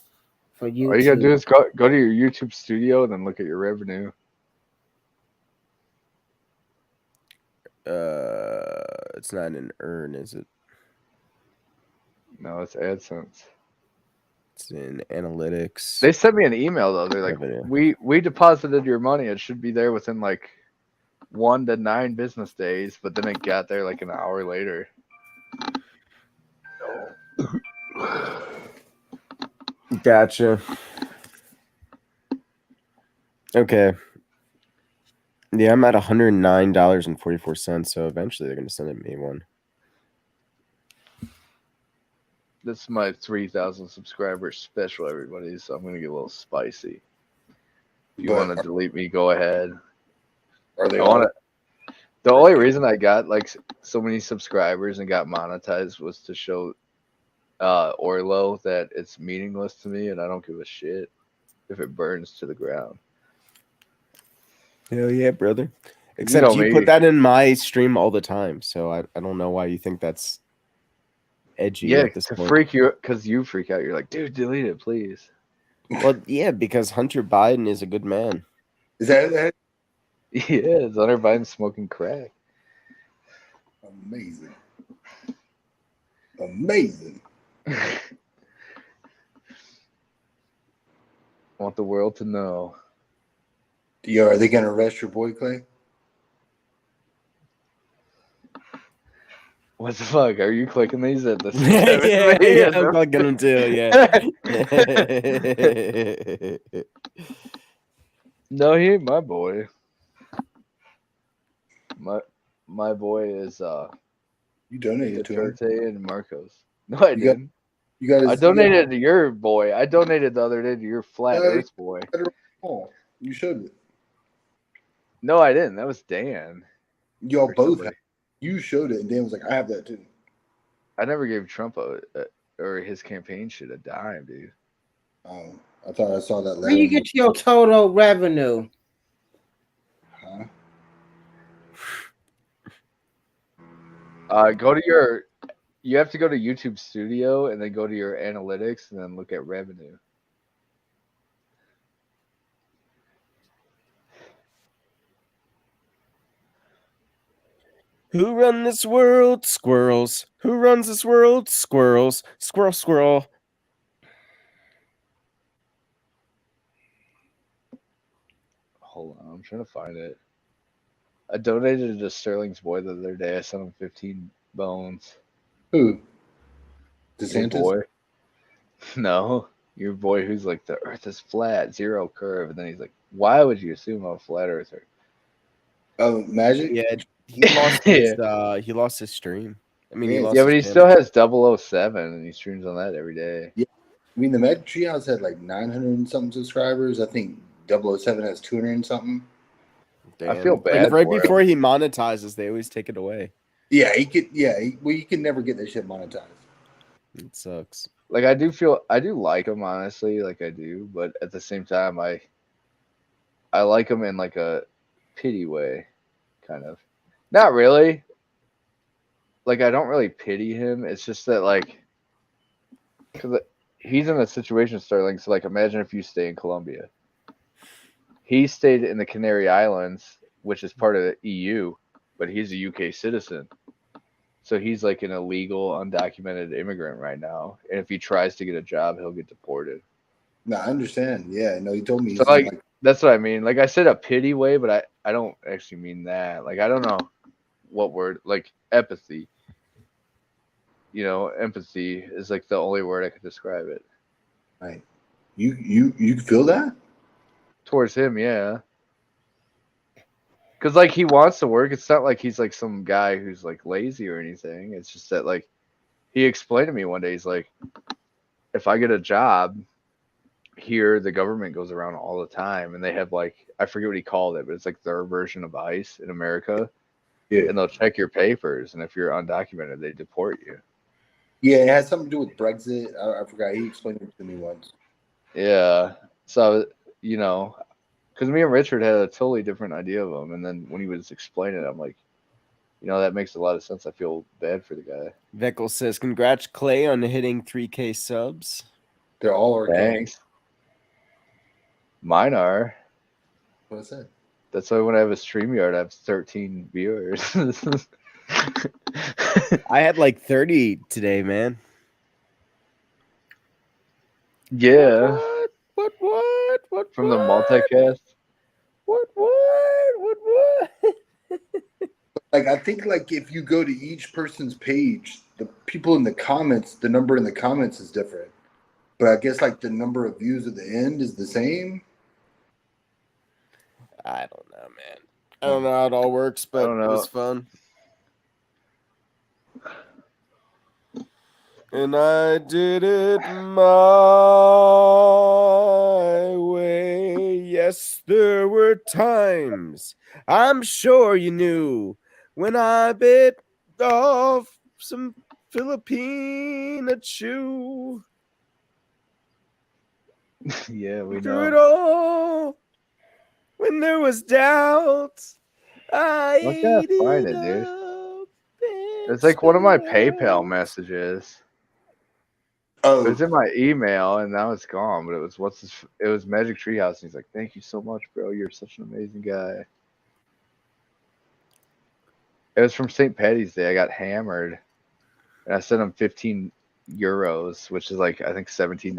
[SPEAKER 4] for YouTube?
[SPEAKER 1] All you gotta do is go to your YouTube studio and then look at your revenue.
[SPEAKER 9] It's not an earn, is it?
[SPEAKER 1] No, it's AdSense.
[SPEAKER 9] It's in analytics.
[SPEAKER 1] They sent me an email though. They're like, we deposited your money. It should be there within like 1 to 9 business days, but then it got there like an hour later.
[SPEAKER 9] Gotcha. Okay. Yeah, I'm at $109.44, so eventually they're gonna send me one.
[SPEAKER 1] This is my 3,000 subscribers special, everybody. So I'm gonna get a little spicy. If you want to delete me, go ahead.
[SPEAKER 8] Are they?
[SPEAKER 1] The only reason I got like so many subscribers and got monetized was to show Orlo that it's meaningless to me, and I don't give a shit if it burns to the ground.
[SPEAKER 9] Hell yeah, brother. Except you put that in my stream all the time, so I don't know why you think that's edgy at this point.
[SPEAKER 1] Freak you, because you freak out. You're like, dude, delete it, please.
[SPEAKER 9] Well, yeah, because Hunter Biden is a good man.
[SPEAKER 8] Is that?
[SPEAKER 1] Yeah, it's Hunter Biden smoking crack.
[SPEAKER 8] Amazing. Amazing.
[SPEAKER 1] Want the world to know.
[SPEAKER 8] Yo, are they gonna arrest your boy Clay?
[SPEAKER 1] What the fuck? Are you clicking these at the
[SPEAKER 9] yeah, I'm clicking them too, yeah.
[SPEAKER 1] No, he ain't my boy. My boy is
[SPEAKER 8] you donated to him.
[SPEAKER 1] and Marcos. No, I didn't.
[SPEAKER 8] I
[SPEAKER 1] donated to your boy. I donated the other day to your flat Earth boy.
[SPEAKER 8] Oh, you showed it.
[SPEAKER 1] No, I didn't. That was Dan.
[SPEAKER 8] Y'all both have. You showed it, and Dan was like, "I have that too."
[SPEAKER 1] I never gave Trump or his campaign shit a dime, dude.
[SPEAKER 8] Oh, I thought I saw that later.
[SPEAKER 4] Where you get your total revenue?
[SPEAKER 8] Huh?
[SPEAKER 1] Go to your. You have to go to YouTube Studio and then go to your analytics and then look at revenue.
[SPEAKER 9] Who run this world? Squirrels. Who runs this world? Squirrels. Squirrel, squirrel.
[SPEAKER 1] Hold on, I'm trying to find it. I donated to Sterling's boy the other day. I sent him 15 bones.
[SPEAKER 8] Who? DeSantis?
[SPEAKER 1] Your boy? No, your boy who's like, the earth is flat, zero curve. And then he's like, why would you assume I'm a flat earther?
[SPEAKER 8] Oh, Magic?
[SPEAKER 9] Yeah, he lost his, he lost his stream. I mean, he lost
[SPEAKER 1] but he
[SPEAKER 9] channel.
[SPEAKER 1] still has 007 and he streams on that every day.
[SPEAKER 8] Yeah. I mean, the Magic Treehouse had like 900 and something subscribers. I think 007 has 200 and something.
[SPEAKER 9] Damn.
[SPEAKER 1] I feel bad.
[SPEAKER 9] Like right before he monetizes, they always take it away.
[SPEAKER 8] Yeah, he could. Yeah, you can never get that shit monetized.
[SPEAKER 9] It sucks.
[SPEAKER 1] Like I do like him, honestly, like I do, but at the same time, I like him in like a pity way, kind of. Not really. Like I don't really pity him. It's just that like, because he's in a situation, Sterling. So like, imagine if you stay in Colombia. He stayed in the Canary Islands, which is part of the EU, but he's a UK citizen. So he's like an illegal, undocumented immigrant right now. And if he tries to get a job, he'll get deported.
[SPEAKER 8] No, I understand. Yeah, no, he told me.
[SPEAKER 1] So like that's what I mean. Like I said a pity way, but I don't actually mean that. Like I don't know what word, like empathy. You know, empathy is like the only word I could describe it.
[SPEAKER 8] Right. You feel that?
[SPEAKER 1] Towards him, yeah. Because like he wants to work. It's not like he's like some guy who's like lazy or anything. It's just that like he explained to me one day, he's like, if I get a job here, the government goes around all the time and they have like, I forget what he called it, but it's like their version of ICE in America.
[SPEAKER 8] Yeah.
[SPEAKER 1] And they'll check your papers, and if you're undocumented, they deport you.
[SPEAKER 8] Yeah, it has something to do with Brexit. I forgot. He explained it to me once.
[SPEAKER 1] Yeah. So, you know, because me and Richard had a totally different idea of him. And then when he was explaining it, I'm like, you know, that makes a lot of sense. I feel bad for the guy.
[SPEAKER 9] Veckel says, congrats, Clay, on hitting 3K subs.
[SPEAKER 8] They're all organic.
[SPEAKER 1] Thanks. Mine are.
[SPEAKER 8] What I said.
[SPEAKER 1] That's why when I have a StreamYard, I have 13 viewers.
[SPEAKER 9] I had like 30 today, man.
[SPEAKER 1] Yeah.
[SPEAKER 9] What?
[SPEAKER 1] From the multicast?
[SPEAKER 9] What?
[SPEAKER 8] Like I think like if you go to each person's page, the people in the comments, the number in the comments is different. But I guess like the number of views at the end is the same.
[SPEAKER 9] I don't know, man. I don't know how it all works, but it was fun. And I did it my way. Yes, there were times I'm sure you knew when I bit off some Filipina chew.
[SPEAKER 1] Yeah, we
[SPEAKER 9] Through
[SPEAKER 1] know.
[SPEAKER 9] it all, when there was doubt, I
[SPEAKER 1] Look how find it, dude. It's like one of my PayPal messages.
[SPEAKER 8] Oh,
[SPEAKER 1] it was in my email and now it's gone. But it was it was Magic Treehouse, and he's like, "Thank you so much, bro. You're such an amazing guy." It was from St. Patty's Day. I got hammered, and I sent him 15 euros, which is like I think $17.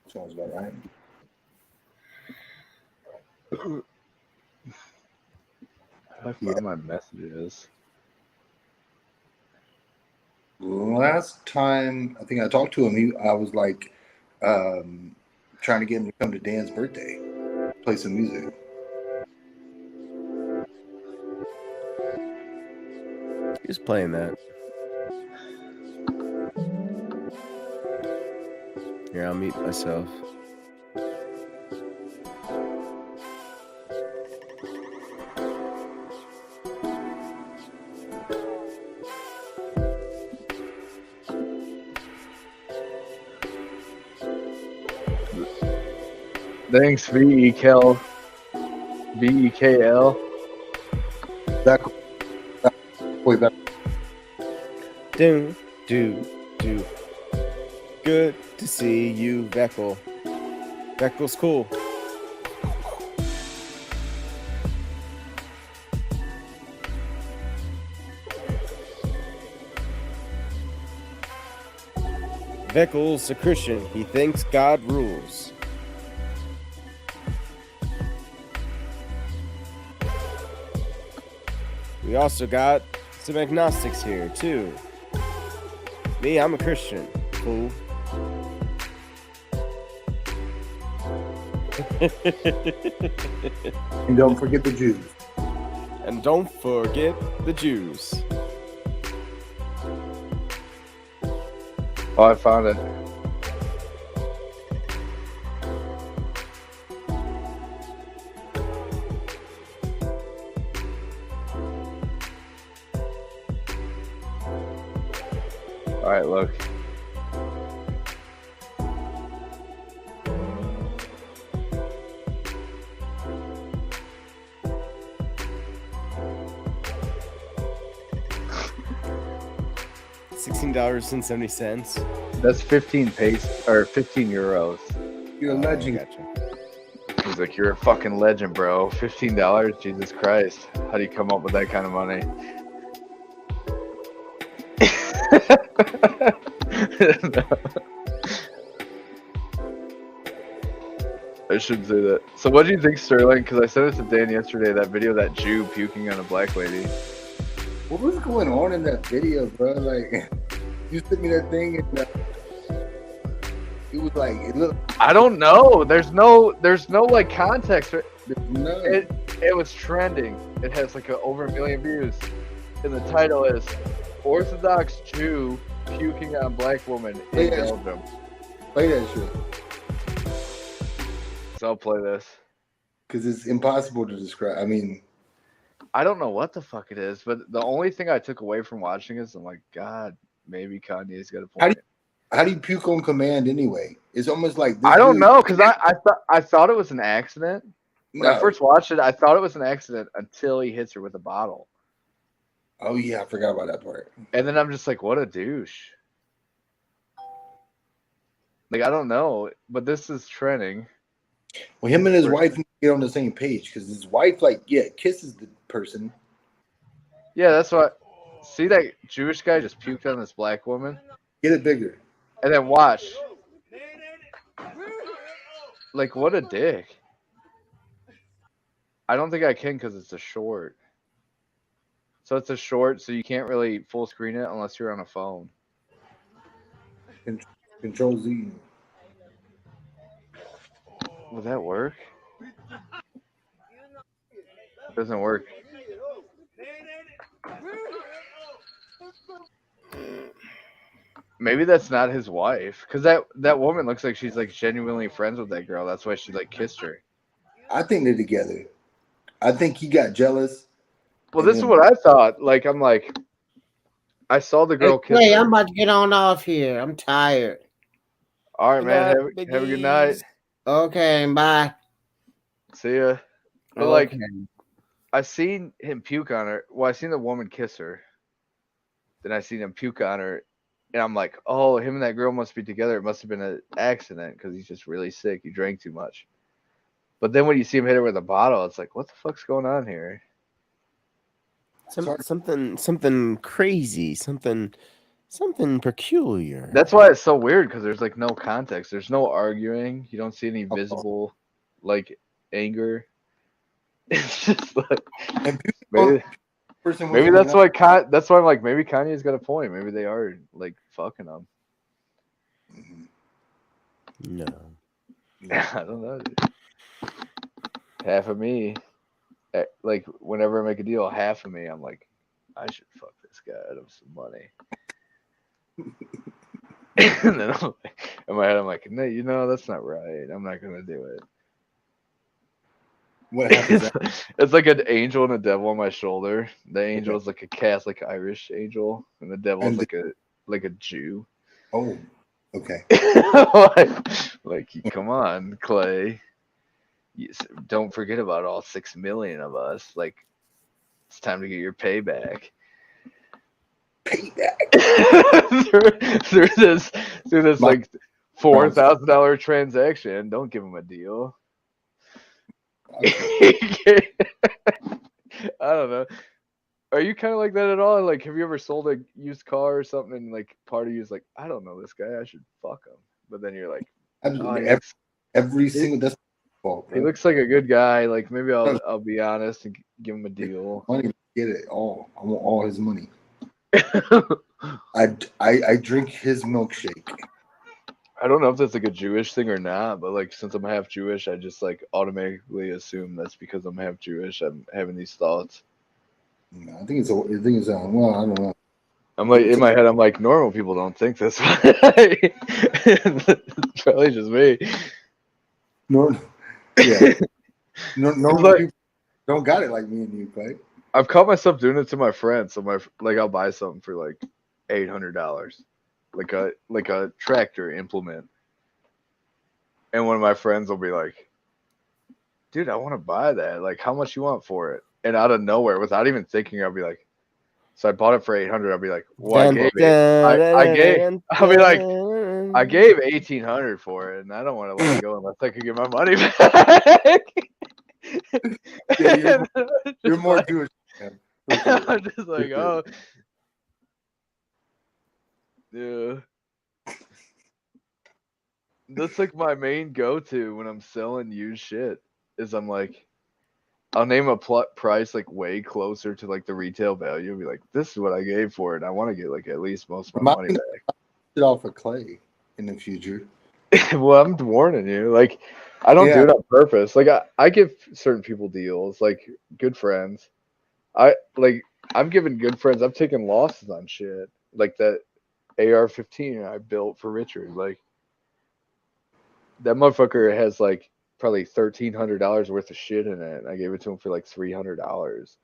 [SPEAKER 8] Sounds about right.
[SPEAKER 1] I forget my messages.
[SPEAKER 8] Last time I think I talked to him, I was like trying to get him to come to Dan's birthday, play some music.
[SPEAKER 9] Who's playing that? Here, I'll mute myself.
[SPEAKER 1] Thanks, VEKL. VEKL.
[SPEAKER 8] Way better.
[SPEAKER 9] Do. Good to see you, Veckel. Veckel's cool. Veckel's a Christian. He thinks God rules. We also got some agnostics here, too. Me, I'm a Christian. Fool.
[SPEAKER 8] And don't forget the Jews.
[SPEAKER 9] And don't forget the Jews.
[SPEAKER 1] Oh, I found it. All right, look.
[SPEAKER 9] $16.70.
[SPEAKER 1] That's 15 pace or 15 euros.
[SPEAKER 8] You're a legend.
[SPEAKER 9] Gotcha.
[SPEAKER 1] He's like, "You're a fucking legend, bro. $15, Jesus Christ! How do you come up with that kind of money?" I shouldn't say that. So what do you think, Sterling? Because I sent it to Dan yesterday, that video of that Jew puking on a black lady.
[SPEAKER 8] What was going on in that video, bro? Like, you sent me that thing, and it was like, it looked.
[SPEAKER 1] I don't know. There's no like context.
[SPEAKER 8] No.
[SPEAKER 1] It was trending. It has like over 1 million views, and the title is "Orthodox Jew Puking on Black Woman in Belgium."
[SPEAKER 8] Play that shit.
[SPEAKER 1] So I'll play this.
[SPEAKER 8] Because it's impossible to describe. I mean,
[SPEAKER 1] I don't know what the fuck it is, but the only thing I took away from watching is I'm like, God, maybe Kanye's got a point.
[SPEAKER 8] How do you puke on command anyway? It's almost like
[SPEAKER 1] I don't know, because I thought it was an accident. When I first watched it, I thought it was an accident until he hits her with a bottle.
[SPEAKER 8] Oh yeah, I forgot about that part.
[SPEAKER 1] And then I'm just like, what a douche. Like, I don't know, but this is trending.
[SPEAKER 8] Well, him and his wife need to get on the same page, because his wife, like, yeah, kisses the person.
[SPEAKER 1] Yeah, that's what. See that Jewish guy just puked on this black woman?
[SPEAKER 8] Get it bigger.
[SPEAKER 1] And then watch. Like, what a dick. I don't think I can because it's a short. So it's a short, so you can't really full screen it unless you're on a phone.
[SPEAKER 8] Control Z.
[SPEAKER 1] Will that work? It doesn't work. Maybe that's not his wife, because that woman looks like she's like genuinely friends with that girl. That's why she like kissed her.
[SPEAKER 8] I think they're together. I think he got jealous.
[SPEAKER 1] Well, this is what I thought. Like, I'm like, I saw the girl kiss her.
[SPEAKER 4] I'm about to get on off here. I'm tired.
[SPEAKER 1] All right, man. Have a good night.
[SPEAKER 4] Okay, bye.
[SPEAKER 1] See ya. But like, I seen him puke on her. Well, I seen the woman kiss her. Then I seen him puke on her, and I'm like, oh, him and that girl must be together. It must have been an accident because he's just really sick. He drank too much. But then when you see him hit her with a bottle, it's like, what the fuck's going on here?
[SPEAKER 9] Something crazy, something peculiar.
[SPEAKER 1] That's why it's so weird, because there's like no context. There's no arguing. You don't see any visible like anger. It's just like maybe that's why that's why I'm like, maybe Kanye's got a point. Maybe they are like fucking them.
[SPEAKER 9] No.
[SPEAKER 1] I don't know, dude. Half of me, like whenever I make a deal, half of me, I'm like, I should fuck this guy out of some money. And then in my head, I'm like, no, that's not right. I'm not gonna do it.
[SPEAKER 8] What happens?
[SPEAKER 1] It's like an angel and a devil on my shoulder. The angel is like a Catholic Irish angel, and the devil is like a Jew.
[SPEAKER 8] Oh, okay.
[SPEAKER 1] like, come on, Clay. Don't forget about all 6 million of us. Like, it's time to get your payback. through this like $4,000 transaction. Don't give him a deal. I don't know. Are you kind of like that at all? Like, have you ever sold a used car or something, and like part of you is like, I don't know this guy, I should fuck him. But then you're like,
[SPEAKER 8] every single that's fault,
[SPEAKER 1] he looks like a good guy. Like, maybe I'll be honest and give him a deal.
[SPEAKER 8] I want to get it all. I want all his money. I drink his milkshake.
[SPEAKER 1] I don't know if that's like a Jewish thing or not, but like, since I'm half Jewish, I just like automatically assume that's because I'm half Jewish. I'm having these thoughts.
[SPEAKER 8] I think it's well, I don't know.
[SPEAKER 1] I'm like, in my head, I'm like, normal people don't think this way. It's probably just me.
[SPEAKER 8] Normal people don't got it like me and you, Clay.
[SPEAKER 1] I've caught myself doing it to my friends. So I'll buy something for like $800, like a tractor implement, and one of my friends will be like, "Dude, I want to buy that. Like, how much you want for it?" And out of nowhere, without even thinking, I'll be like, "So I bought it for $800." I'll be like, "Well, I gave $1,800 for it, and I don't want to let it go unless I can get my money back."
[SPEAKER 8] Yeah, you're more Jewish. Man.
[SPEAKER 1] I'm just like, oh, yeah. That's like my main go-to when I'm selling used shit. Is I'm like, I'll name a price like way closer to like the retail value. I'll be like, this is what I gave for it. And I want to get like at least most of my money back.
[SPEAKER 8] It off for Clay in the future.
[SPEAKER 1] Well, I'm warning you. Like, I don't do it on purpose. Like, I give certain people deals, like good friends. I'm giving good friends. I'm taking losses on shit like that AR-15 I built for Richard. Like, that motherfucker has like probably $1,300 worth of shit in it. I gave it to him for like $300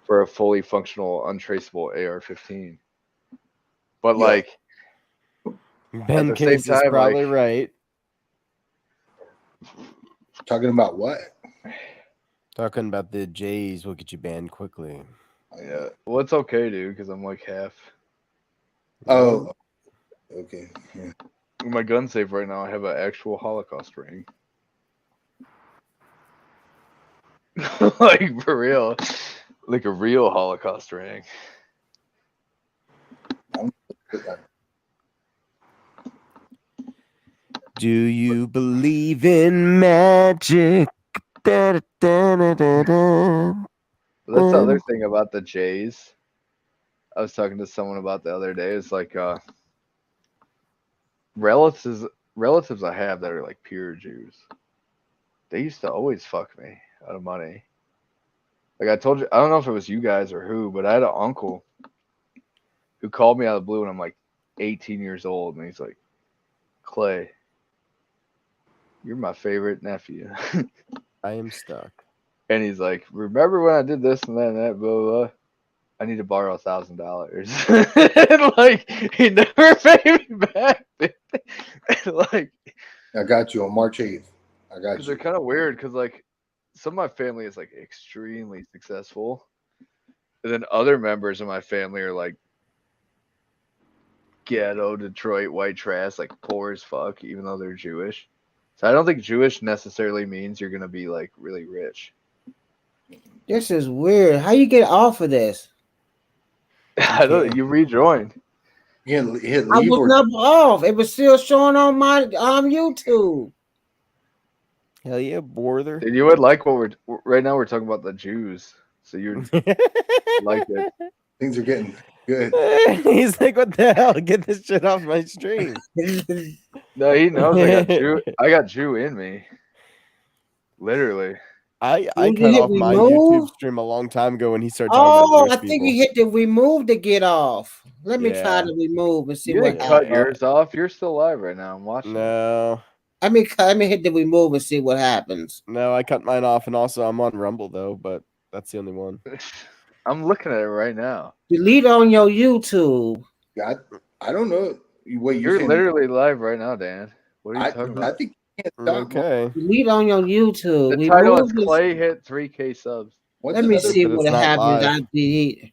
[SPEAKER 1] for a fully functional, untraceable AR-15. But like,
[SPEAKER 9] Ben Case is probably right.
[SPEAKER 8] Talking about what?
[SPEAKER 9] Talking about the J's will get you banned quickly.
[SPEAKER 1] Yeah. Well, it's okay, dude, because I'm like half.
[SPEAKER 8] Oh. Okay. Yeah.
[SPEAKER 1] In my gun safe right now, I have an actual Holocaust ring. Like, for real. Like a real Holocaust ring.
[SPEAKER 9] Do you believe in magic? Da, da, da, da, da, da.
[SPEAKER 1] That's the other thing about the Jays. I was talking to someone about the other day. It's like relatives I have that are like pure Jews. They used to always fuck me out of money. Like I told you, I don't know if it was you guys or who, but I had an uncle who called me out of the blue when I'm like 18 years old, and he's like, "Clay, you're my favorite nephew."
[SPEAKER 9] I am stuck.
[SPEAKER 1] And he's like, "Remember when I did this and that and that, blah, blah, blah? I need to borrow $1,000." And like, he never paid me back. Like,
[SPEAKER 8] I got you on March 8th. I got you.
[SPEAKER 1] They're kind of weird because like some of my family is like extremely successful, and then other members of my family are like ghetto Detroit white trash, like poor as fuck, even though they're Jewish. So I don't think Jewish necessarily means you're gonna be like really rich.
[SPEAKER 4] This is weird. How you get off of this?
[SPEAKER 1] I don't. You rejoined.
[SPEAKER 8] Hit leave
[SPEAKER 4] I was
[SPEAKER 8] or
[SPEAKER 4] never off. It was still showing on my YouTube.
[SPEAKER 9] Hell yeah, Borther.
[SPEAKER 1] And you would like what we're right now. We're talking about the Jews, so you like it.
[SPEAKER 8] things are getting good.
[SPEAKER 9] He's like, what the hell? Get this shit off my stream.
[SPEAKER 1] No, he knows I got Jew in me. Literally.
[SPEAKER 9] I cut off my YouTube stream a long time ago when he started talking
[SPEAKER 4] Oh,
[SPEAKER 9] about
[SPEAKER 4] I
[SPEAKER 9] Jewish
[SPEAKER 4] think
[SPEAKER 9] people.
[SPEAKER 4] he hit the remove to get off. Let me try
[SPEAKER 9] Yeah.
[SPEAKER 4] to remove and see
[SPEAKER 1] You
[SPEAKER 4] what
[SPEAKER 1] didn't cut
[SPEAKER 4] happens.
[SPEAKER 1] yours off. You're still live right now. I'm watching.
[SPEAKER 9] No,
[SPEAKER 4] Let me hit the remove and see what happens.
[SPEAKER 9] no, I cut mine off, and also I'm on Rumble though, but that's the only one.
[SPEAKER 1] I'm looking at it right now.
[SPEAKER 4] Delete on your YouTube.
[SPEAKER 8] I don't know. Wait,
[SPEAKER 1] You're
[SPEAKER 8] saying-
[SPEAKER 1] literally live right now, Dan. What are you talking
[SPEAKER 8] I
[SPEAKER 1] about?
[SPEAKER 8] think you can't stop.
[SPEAKER 9] Okay.
[SPEAKER 4] Delete on your YouTube.
[SPEAKER 1] The title is
[SPEAKER 4] Remove this-
[SPEAKER 1] Clay hit 3K subs.
[SPEAKER 8] What's
[SPEAKER 4] Let me
[SPEAKER 8] another-
[SPEAKER 4] see
[SPEAKER 9] But
[SPEAKER 4] what
[SPEAKER 9] it's not
[SPEAKER 4] happens.
[SPEAKER 9] live.
[SPEAKER 4] I delete.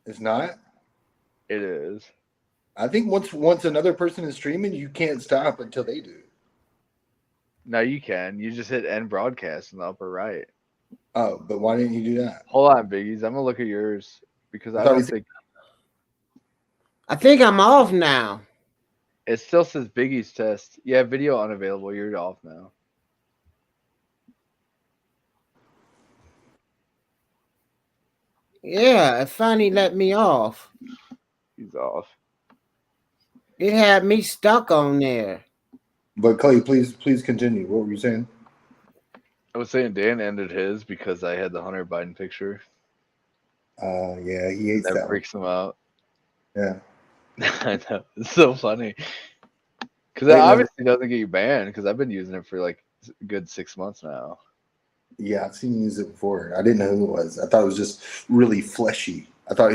[SPEAKER 8] It's not.
[SPEAKER 1] It is.
[SPEAKER 8] I think once another person is streaming, you can't stop until they do.
[SPEAKER 1] No, you can. You just hit end broadcast in the upper right.
[SPEAKER 8] Oh, but why didn't you do that?
[SPEAKER 1] Hold on, Biggies. I'm gonna look at yours because I
[SPEAKER 8] thought
[SPEAKER 1] don't
[SPEAKER 8] he
[SPEAKER 1] think
[SPEAKER 4] I think I'm off now.
[SPEAKER 1] it still says Biggie's test. Yeah, video unavailable. You're off now.
[SPEAKER 4] Yeah, it finally let me off.
[SPEAKER 1] He's off.
[SPEAKER 4] It had me stuck on there.
[SPEAKER 8] But Clay, please continue. What were you saying?
[SPEAKER 1] I was saying Dan ended his because I had the Hunter Biden picture.
[SPEAKER 8] Yeah, he hates
[SPEAKER 1] That
[SPEAKER 8] that one.
[SPEAKER 1] freaks him out.
[SPEAKER 8] Yeah.
[SPEAKER 1] I know. It's so funny. Because
[SPEAKER 8] Wait,
[SPEAKER 1] that
[SPEAKER 8] no.
[SPEAKER 1] obviously doesn't get you banned because I've been using it for like a good 6 months now.
[SPEAKER 8] Yeah, I've seen you use it before. I didn't know who it was. I thought it was just really fleshy. I thought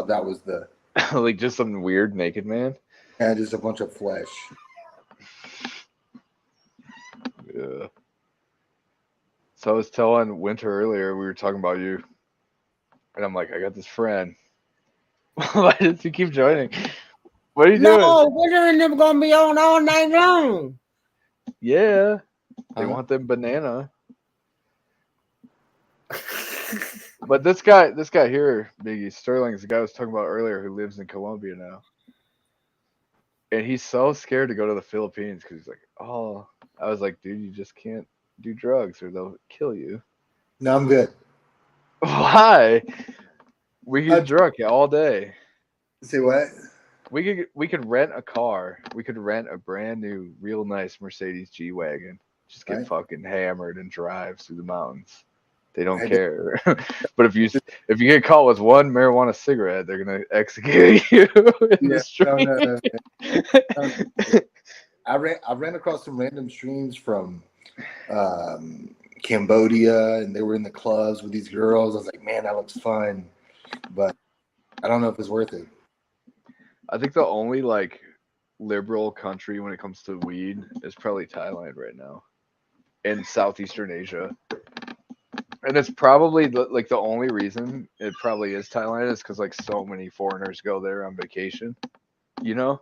[SPEAKER 8] that was the
[SPEAKER 1] Like just some weird naked man.
[SPEAKER 8] just a bunch of flesh.
[SPEAKER 1] Yeah. So I was telling Winter earlier, we were talking about you. And I'm like, I got this friend. Why does he keep joining? What are you doing?
[SPEAKER 4] No, Winter and them gonna be on all night long.
[SPEAKER 1] Yeah. They
[SPEAKER 8] Huh?
[SPEAKER 1] want them banana. But this guy here, Biggie Sterling, is the guy I was talking about earlier who lives in Colombia now. And he's so scared to go to the Philippines because he's like, oh, I was like, dude, you just can't do drugs or they'll kill you.
[SPEAKER 8] No, I'm good.
[SPEAKER 1] Why? We get drunk all day.
[SPEAKER 8] Say what?
[SPEAKER 1] We could rent a car. We could rent a brand new, real nice Mercedes G-Wagon. Just get
[SPEAKER 8] Right.
[SPEAKER 1] fucking hammered and drive through the mountains. They don't
[SPEAKER 8] I
[SPEAKER 1] care. But if you get caught with one marijuana cigarette, they're gonna execute you in the street.
[SPEAKER 8] No. I ran across some random streams from Cambodia, and they were in the clubs with these girls. I was like, man, that looks fun, but I don't know if it's worth it.
[SPEAKER 1] I think the only like liberal country when it comes to weed is probably Thailand right now, in Southeastern Asia. And it's probably like the only reason it probably is Thailand is because like so many foreigners go there on vacation, you know?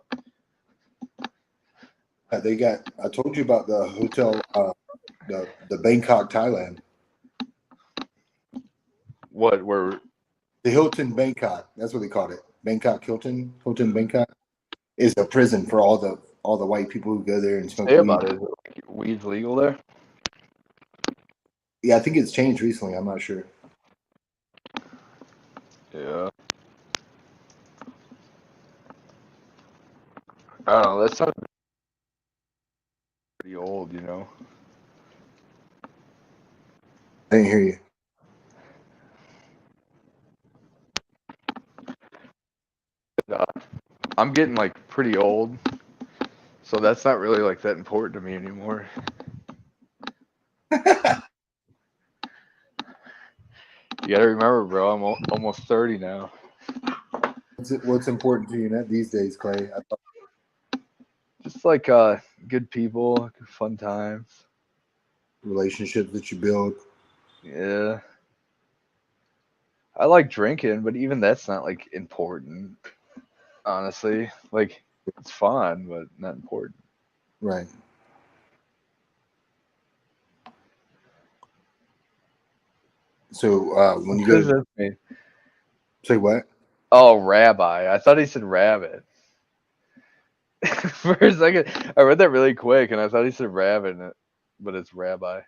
[SPEAKER 8] They got. I told you about the hotel, the Bangkok, Thailand,
[SPEAKER 1] What were
[SPEAKER 8] the Hilton Bangkok. That's what they called it. Bangkok Hilton Bangkok is a prison for all the white people who go there and smoke
[SPEAKER 1] say
[SPEAKER 8] weed.
[SPEAKER 1] about it? Is it like weed's legal there?
[SPEAKER 8] Yeah, I think it's changed recently. I'm not sure.
[SPEAKER 1] Yeah. I don't know. That's not pretty old, you know.
[SPEAKER 8] I didn't hear you.
[SPEAKER 1] I'm getting like pretty old, so that's not really like that important to me anymore. You gotta remember, bro. I'm almost 30 now.
[SPEAKER 8] What's important to you these days, Clay?
[SPEAKER 1] Just like good people, fun times,
[SPEAKER 8] relationships that you build.
[SPEAKER 1] Yeah. I like drinking, but even that's not like important. Honestly, like it's fun, but not important.
[SPEAKER 8] Right. So when you go to say what?
[SPEAKER 1] Oh, rabbi. I thought he said rabbit. For a second, I read that really quick, and I thought he said rabbit, but it's rabbi.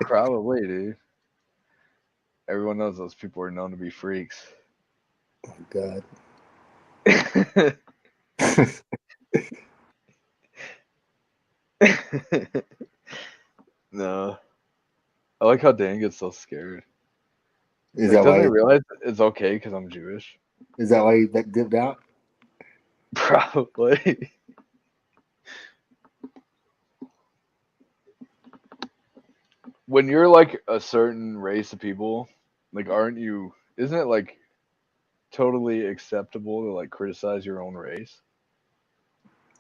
[SPEAKER 1] Probably, dude. Everyone knows those people are known to be freaks.
[SPEAKER 8] Oh God.
[SPEAKER 1] No. I like how Dan gets so scared.
[SPEAKER 8] Is
[SPEAKER 1] like,
[SPEAKER 8] that
[SPEAKER 1] doesn't
[SPEAKER 8] why
[SPEAKER 1] he realize it's okay because I'm Jewish?
[SPEAKER 8] Is that why you dipped out?
[SPEAKER 1] Probably. When you're like a certain race of people, like isn't it like totally acceptable to like criticize your own race?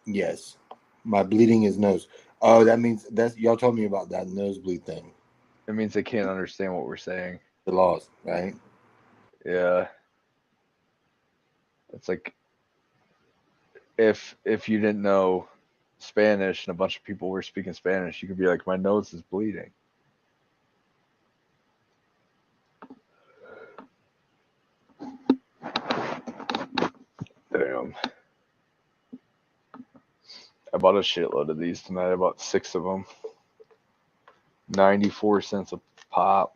[SPEAKER 8] Yes. My bleeding is nose. Oh, that means y'all told me about that nosebleed thing.
[SPEAKER 1] It means they can't understand what we're saying.
[SPEAKER 8] The laws, right?
[SPEAKER 1] Yeah. It's like if you didn't know Spanish and a bunch of people were speaking Spanish, you could be like, my nose is bleeding. Damn. I bought a shitload of these tonight. I bought 6 of them. 94 cents a pop.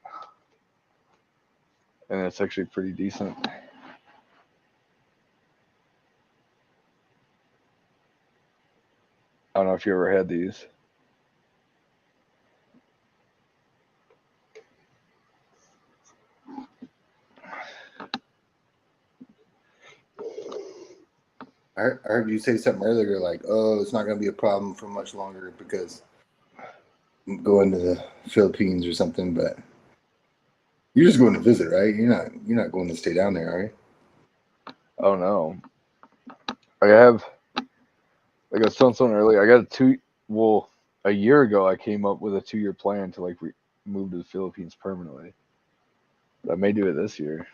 [SPEAKER 1] And it's actually pretty decent. I don't know if you ever had these.
[SPEAKER 8] I heard you say something earlier, like, "Oh, it's not going to be a problem for much longer because I'm going to the Philippines or something." But you're just going to visit, right? You're not going to stay down there, are you?
[SPEAKER 1] Oh no. I have, like I was telling someone earlier, I got a year ago I came up with a 2-year plan to like move to the Philippines permanently. But I may do it this year.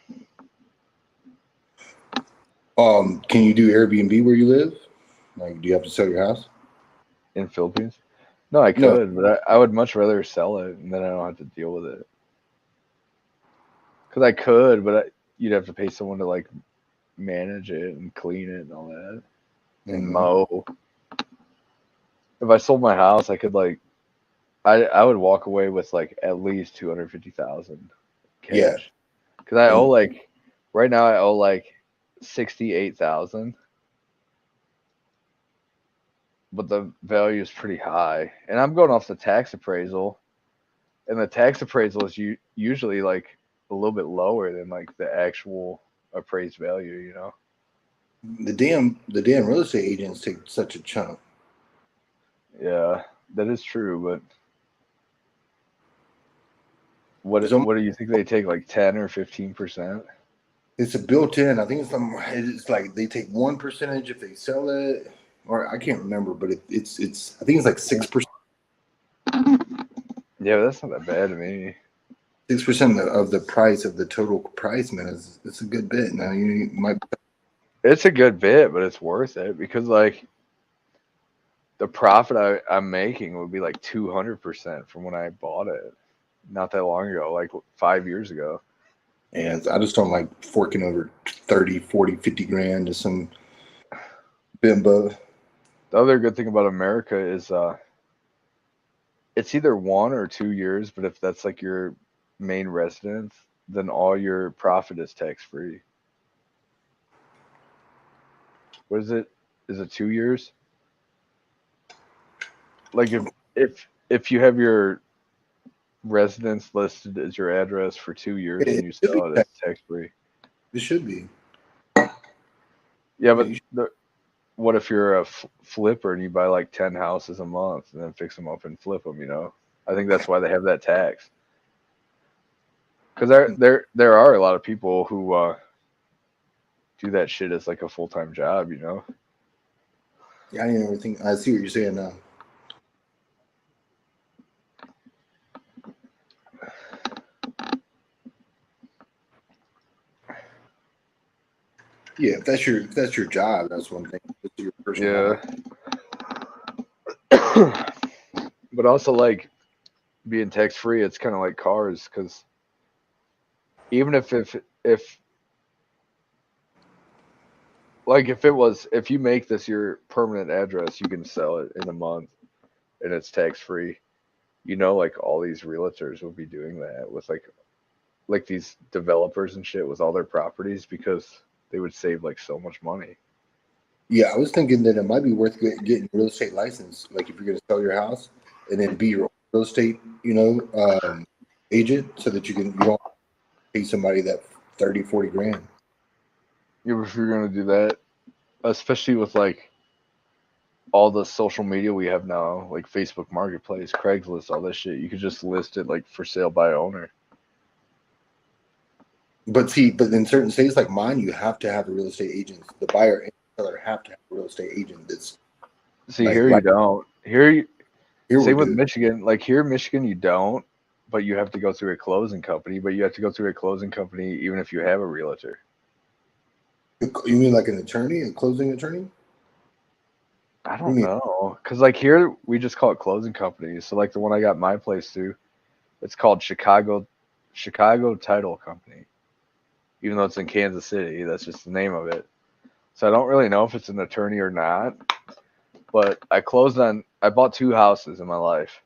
[SPEAKER 8] Can you do Airbnb where you live? Like, do you have to sell your house
[SPEAKER 1] in Philippines? No, I could, but I would much rather sell it, and then I don't have to deal with it. Because I could, but you'd have to pay someone to like manage it and clean it and all that, and mow. If I sold my house, I could like, I would walk away with like at least 250,000 cash.
[SPEAKER 8] Yeah.
[SPEAKER 1] Because I owe like, right now I owe like 68,000. But the value is pretty high, and I'm going off the tax appraisal, and the tax appraisal is usually like a little bit lower than like the actual appraised value, you know.
[SPEAKER 8] The damn real estate agents take such a chunk.
[SPEAKER 1] Yeah, that is true, but what do you think they take, like 10 or 15%?
[SPEAKER 8] It's a built-in. I think it's like they take 1% if they sell it, or I can't remember, but it's I think it's like 6%.
[SPEAKER 1] Yeah, that's not that bad to me.
[SPEAKER 8] 6% of the price of the total price, man, it's a good bit. Now you might.
[SPEAKER 1] It's a good bit, but it's worth it because like the profit I'm making would be like 200% from when I bought it not that long ago, like 5 years ago.
[SPEAKER 8] And I just don't like forking over 30, 40, 50 grand to some bimbo.
[SPEAKER 1] The other good thing about America is it's either 1 or 2 years, but if that's like your main residence, then all your profit is tax free. What is it? Is it 2 years? Like if you have your residence listed as your address for 2 years and you sell it, it's tax free.
[SPEAKER 8] It should be.
[SPEAKER 1] Yeah, but what if you're a flipper and you buy like 10 houses a month and then fix them up and flip them? You know, I think that's why they have that tax. Because there are a lot of people who do that shit as like a full-time job. You know.
[SPEAKER 8] Yeah, I didn't ever think. I see what you're saying now. Yeah, if that's your job, that's one thing. It's your personal
[SPEAKER 1] Yeah. But also, like, being tax free, it's kind of like cars, because even if like if you make this your permanent address, you can sell it in a month and it's tax free. You know, like all these realtors will be doing that with like these developers and shit with all their properties, because they would save like so much money.
[SPEAKER 8] Yeah, I was thinking that it might be worth getting a real estate license. Like if you're going to sell your house, and then be your real estate, agent, so that you don't pay somebody that 30, 40 grand.
[SPEAKER 1] Yeah, if you're gonna do that, especially with like all the social media we have now, like Facebook Marketplace, Craigslist, all this shit, you could just list it like for sale by owner.
[SPEAKER 8] But in certain states like mine, you have to have a real estate agent. The buyer and the seller have to have a real estate agent. That's
[SPEAKER 1] here you don't. Here same with
[SPEAKER 8] do.
[SPEAKER 1] Michigan. Like here in Michigan, you don't, but you have to go through a closing company. But you have to go through a closing company even if you have a realtor.
[SPEAKER 8] You mean like an attorney, a closing attorney?
[SPEAKER 1] I don't know, because like here we just call it closing companies. So like the one I got my place to, it's called Chicago Title Company. Even though it's in Kansas City, that's just the name of it. So I don't really know if it's an attorney or not. But I bought 2 houses in my life.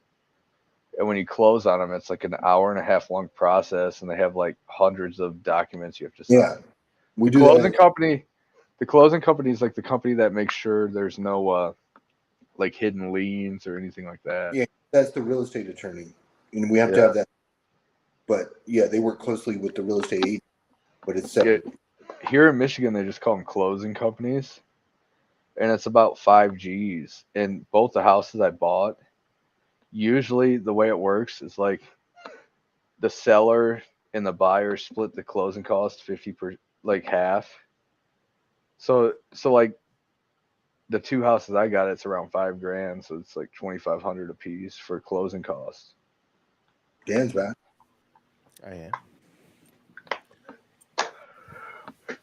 [SPEAKER 1] And when you close on them, it's like an hour-and-a-half long process, and they have like hundreds of documents you have to sign.
[SPEAKER 8] Yeah,
[SPEAKER 1] The closing company is like the company that makes sure there's no like hidden liens or anything like that.
[SPEAKER 8] Yeah, that's the real estate attorney, and we have to have that. But yeah, they work closely with the real estate agent, but it's separate.
[SPEAKER 1] Yeah, here in Michigan, they just call them closing companies, and it's about 5 G's. And both the houses I bought, usually the way it works is like the seller and the buyer split the closing cost 50%, like half. So like the 2 houses I got, it's around $5 grand, so it's like $2,500 a piece for closing costs.
[SPEAKER 8] Dan's back.
[SPEAKER 9] Oh yeah.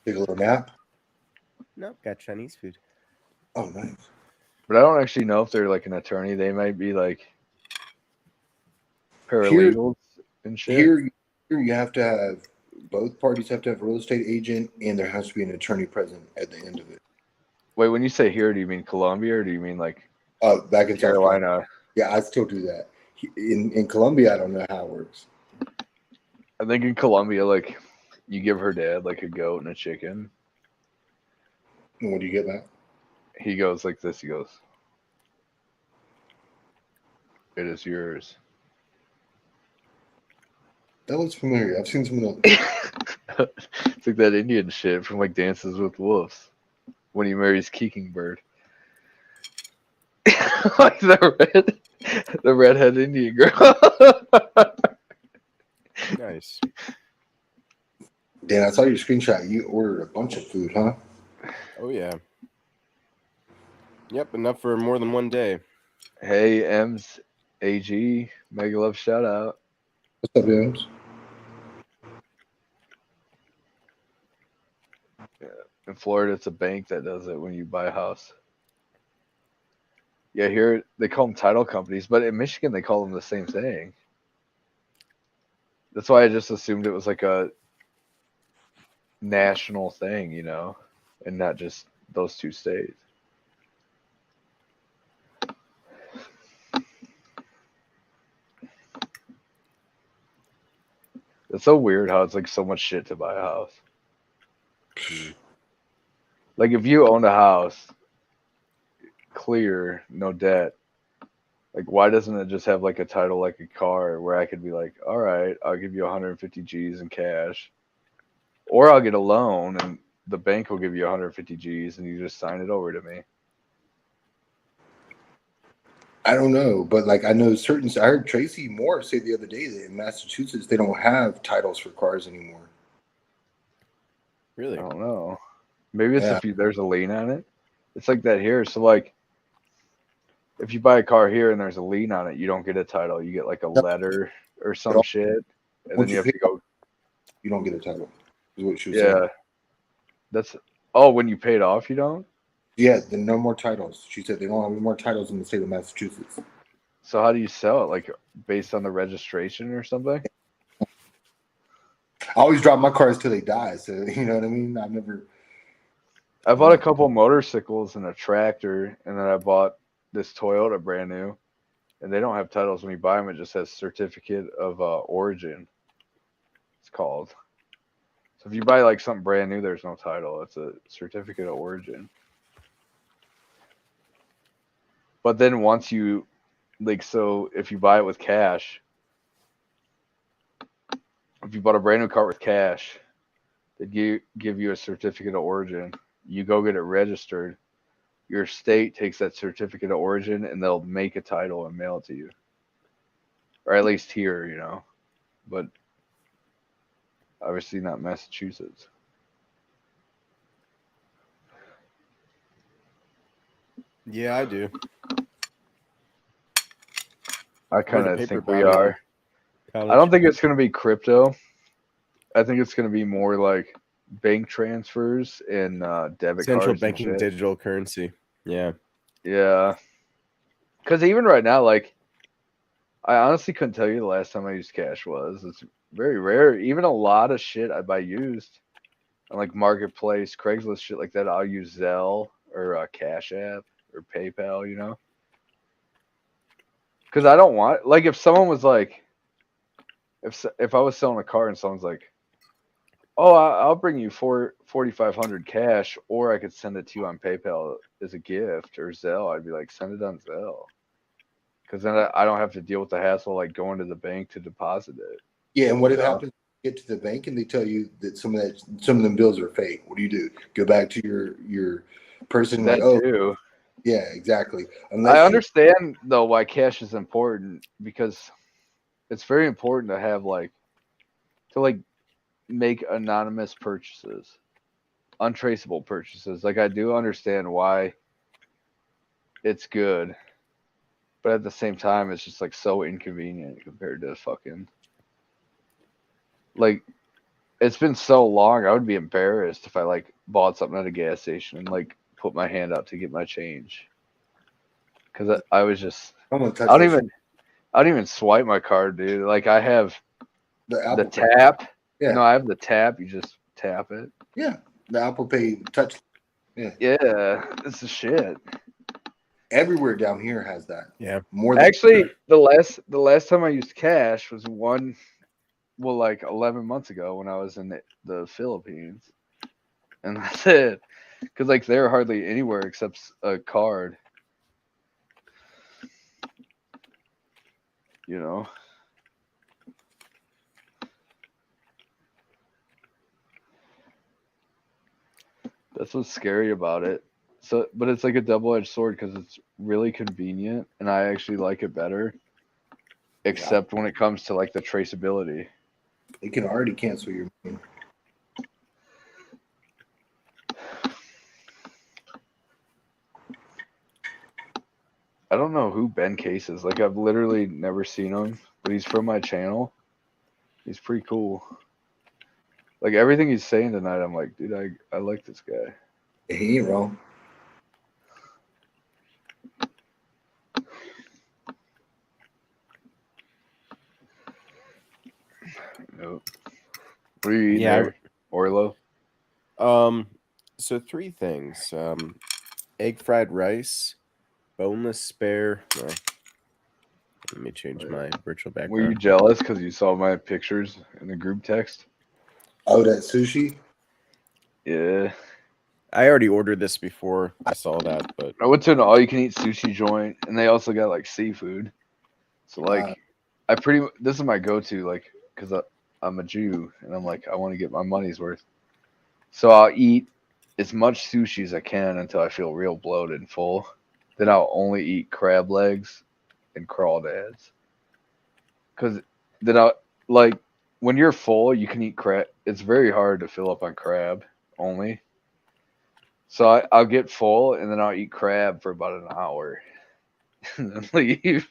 [SPEAKER 8] Take a little nap.
[SPEAKER 9] No, got Chinese food.
[SPEAKER 8] Oh, nice.
[SPEAKER 1] But I don't actually know if they're like an attorney. They might be like paralegals and shit.
[SPEAKER 8] Here you have to have, both parties have to have a real estate agent, and there has to be an attorney present at the end of it.
[SPEAKER 1] Wait, when you say here, do you mean Colombia or do you mean like
[SPEAKER 8] back in
[SPEAKER 1] Carolina?
[SPEAKER 8] Yeah, I still do that. In Colombia, I don't know how it works.
[SPEAKER 1] I think in Colombia, like you give her dad like a goat and a chicken.
[SPEAKER 8] And what do you get back?
[SPEAKER 1] He goes like this. He goes, "It is yours."
[SPEAKER 8] That looks familiar. I've seen some of those.
[SPEAKER 1] It's like that Indian shit from like Dances with Wolves when he marries Kickingbird. Like the redhead Indian girl.
[SPEAKER 9] Nice.
[SPEAKER 8] Dan, I saw your screenshot. You ordered a bunch of food, huh?
[SPEAKER 9] Oh yeah. Yep, enough for more than one day.
[SPEAKER 1] Hey, M's AG, mega love shout out.
[SPEAKER 8] What's up, Ems?
[SPEAKER 1] Yeah. In Florida, it's a bank that does it when you buy a house. Yeah, here they call them title companies, but in Michigan they call them the same thing. That's why I just assumed it was like a national thing, you know, and not just those 2 states. It's so weird how it's like so much shit to buy a house. Like if you owned a house, clear, no debt, like why doesn't it just have like a title like a car where I could be like, all right, I'll give you 150 G's in cash, or I'll get a loan and the bank will give you 150 G's and you just sign it over to me.
[SPEAKER 8] I don't know, but like I know certain. I heard Tracy Moore say the other day that in Massachusetts they don't have titles for cars anymore.
[SPEAKER 9] Really?
[SPEAKER 1] I don't know. Maybe it's if there's a lien on it. It's like that here. So like, if you buy a car here and there's a lien on it, you don't get a title. You get like a letter or some shit, and then you have to go.
[SPEAKER 8] You don't get a title. Is what she was saying.
[SPEAKER 1] That's when you pay it off, you don't.
[SPEAKER 8] Yeah, then no more titles. She said they don't have any more titles in the state of Massachusetts.
[SPEAKER 1] So how do you sell it? Like based on the registration or something?
[SPEAKER 8] I always drive my cars till they die. So you know what I mean.
[SPEAKER 1] I bought a couple motorcycles and a tractor, and then I bought this Toyota brand new, and they don't have titles when you buy them. It just has certificate of origin. It's called. So if you buy like something brand new, there's no title. It's a certificate of origin. But then once you, like, so if you buy it with cash, if you bought a brand new car with cash, they give you a certificate of origin. You go get it registered. Your state takes that certificate of origin and they'll make a title and mail it to you. Or at least here, you know. But obviously not Massachusetts.
[SPEAKER 9] Yeah, I do.
[SPEAKER 1] I kind of think we are. I don't think it's going to be crypto. I think it's going to be more like bank transfers and debit
[SPEAKER 9] central
[SPEAKER 1] cards.
[SPEAKER 9] Banking digital currency. Yeah.
[SPEAKER 1] Yeah. Because even right now, like, I honestly couldn't tell you the last time I used cash was. It's very rare. Even a lot of shit I buy used on like Marketplace, Craigslist, shit like that. I'll use Zelle or Cash App or PayPal, you know? Because I don't want, like, if someone was like, if I was selling a car and someone's like, oh, I'll bring you $4,500 cash, or I could send it to you on PayPal as a gift or Zelle, I'd be like, send it on Zelle. Because then I don't have to deal with the hassle like going to the bank to deposit it.
[SPEAKER 8] Yeah, and what if happens? You get to the bank and they tell you that some of them bills are fake. What do? Go back to your person
[SPEAKER 1] that
[SPEAKER 8] like,
[SPEAKER 1] too.
[SPEAKER 8] Yeah, exactly.
[SPEAKER 1] I understand though why cash is important, because it's very important to have like make anonymous purchases, untraceable purchases. Like I do understand why it's good, but at the same time it's just like so inconvenient compared to fucking like it's been so long. I would be embarrassed if I like bought something at a gas station and like put my hand out to get my change, because I was just I don't even swipe my card, dude. Like I have the tap.
[SPEAKER 8] Yeah.
[SPEAKER 1] No, I have the tap. You just tap it.
[SPEAKER 8] Yeah, the Apple Pay touch. Yeah.
[SPEAKER 1] Yeah, it's the shit.
[SPEAKER 8] Everywhere down here has that.
[SPEAKER 9] Yeah.
[SPEAKER 1] Actually, the last time I used cash was like 11 months ago when I was in the Philippines, and that's it. Because like they're hardly anywhere except a card. You know. That's what's scary about it. So, but it's like a double-edged sword because it's really convenient, and I actually like it better. Except when it comes to like the traceability.
[SPEAKER 8] It can already cancel your money.
[SPEAKER 1] I don't know who Ben Case is. Like I've literally never seen him, but he's from my channel. He's pretty cool. Like everything he's saying tonight, I'm like, dude, I like this guy.
[SPEAKER 8] He ain't wrong.
[SPEAKER 1] Nope. What are you eating there, Orlo?
[SPEAKER 9] So 3 things. Egg fried rice, boneless spare. Let me change my virtual background.
[SPEAKER 1] Were you jealous because you saw my pictures in the group text?
[SPEAKER 8] Oh, that sushi?
[SPEAKER 1] Yeah.
[SPEAKER 9] I already ordered this before I saw that, but
[SPEAKER 1] I went to an all-you-can-eat sushi joint, and they also got like seafood. So like, this is my go-to, like, because I'm a Jew, and I'm like, I want to get my money's worth. So I'll eat as much sushi as I can until I feel real bloated and full. Then I'll only eat crab legs and crawdads. Because then when you're full, you can eat crab. It's very hard to fill up on crab only. So I'll get full, and then I'll eat crab for about an hour. And then leave.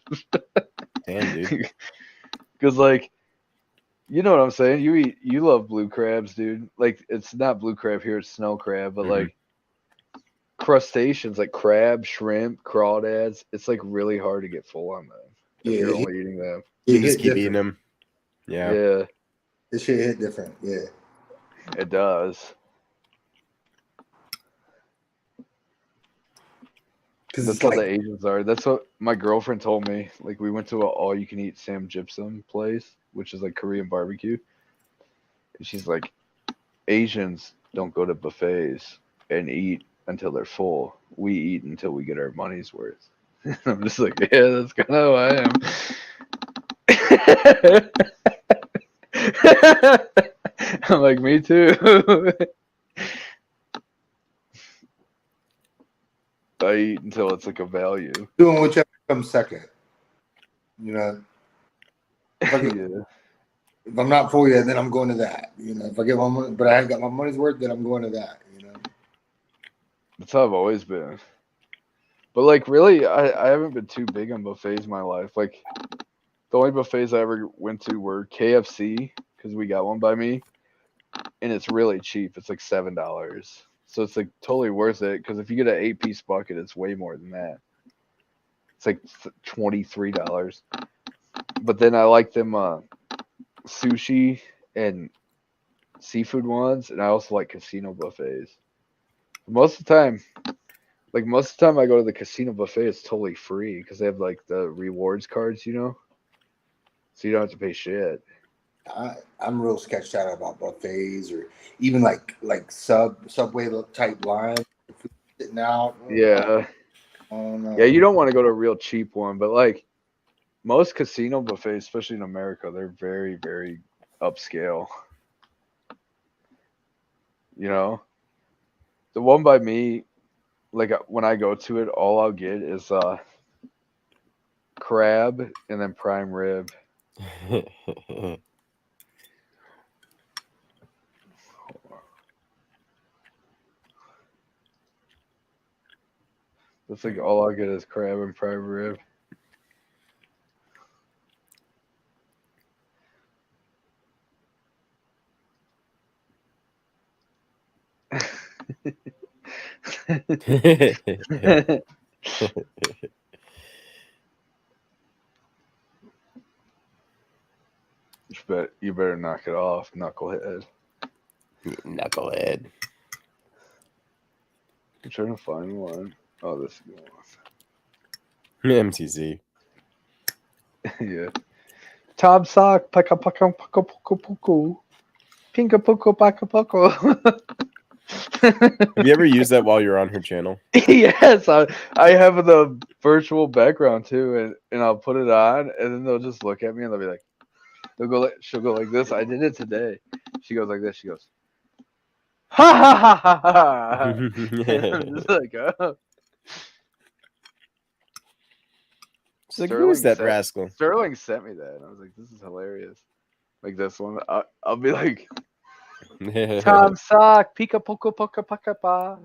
[SPEAKER 9] damn, dude.
[SPEAKER 1] Because, like, you know what I'm saying? You love blue crabs, dude. Like, it's not blue crab here, it's snow crab, but like crustaceans like crab, shrimp, crawdads, it's like really hard to get full on them if you're only eating them.
[SPEAKER 9] You just keep eating them. Yeah.
[SPEAKER 1] Yeah.
[SPEAKER 8] This shit hit different. Yeah.
[SPEAKER 1] It does. That's what the Asians are. That's what my girlfriend told me. Like, we went to an all-you-can-eat Sam Gypsum place, which is like Korean barbecue. And she's like, Asians don't go to buffets and eat until they're full. We eat until we get our money's worth. I'm just like, yeah, that's kind of how I am. I'm like, me too. I eat until it's like a value.
[SPEAKER 8] Doing whichever comes second. You know, if I'm not full yet, then I'm going to that. You know, if I get my money, but I ain't got my money's worth, then I'm going to that. You know,
[SPEAKER 1] that's how I've always been. But like, really, I haven't been too big on buffets in my life. Like, the only buffets I ever went to were KFC because we got one by me, and it's really cheap. It's like $7. So it's like totally worth it because if you get an 8-piece bucket, it's way more than that. It's like $23. But then I like them sushi and seafood ones, and I also like casino buffets. Most of the time I go to the casino buffet, it's totally free because they have like the rewards cards, you know, so you don't have to pay shit.
[SPEAKER 8] I'm real sketched out about buffets or even like Subway type line sitting out.
[SPEAKER 1] Yeah. Yeah, you don't want to go to a real cheap one, but like most casino buffets, especially in America, they're very, very upscale. You know, the one by me, like when I go to it, all I'll get is crab and then prime rib. That's like all I get is crab and prime rib. You better knock it off, knucklehead.
[SPEAKER 9] Knucklehead.
[SPEAKER 1] I'm trying to find one. Oh, this is
[SPEAKER 9] the one. MTZ.
[SPEAKER 1] Yeah. Tom Sock, paka paka paka paka paka. Pinka poko paka poko.
[SPEAKER 9] Have you ever used that while you're on her channel?
[SPEAKER 1] Yes, I have the virtual background too, and I'll put it on, and then they'll just look at me and they'll be like, she'll go like this. I did it today. She goes like this. She goes, ha ha ha ha ha. I'm just like, oh.
[SPEAKER 9] She's like, who is that rascal?
[SPEAKER 1] Sterling sent me that, and I was like, this is hilarious. Like this one, I'll be like, Tom Sock, pika poko poka paka pa.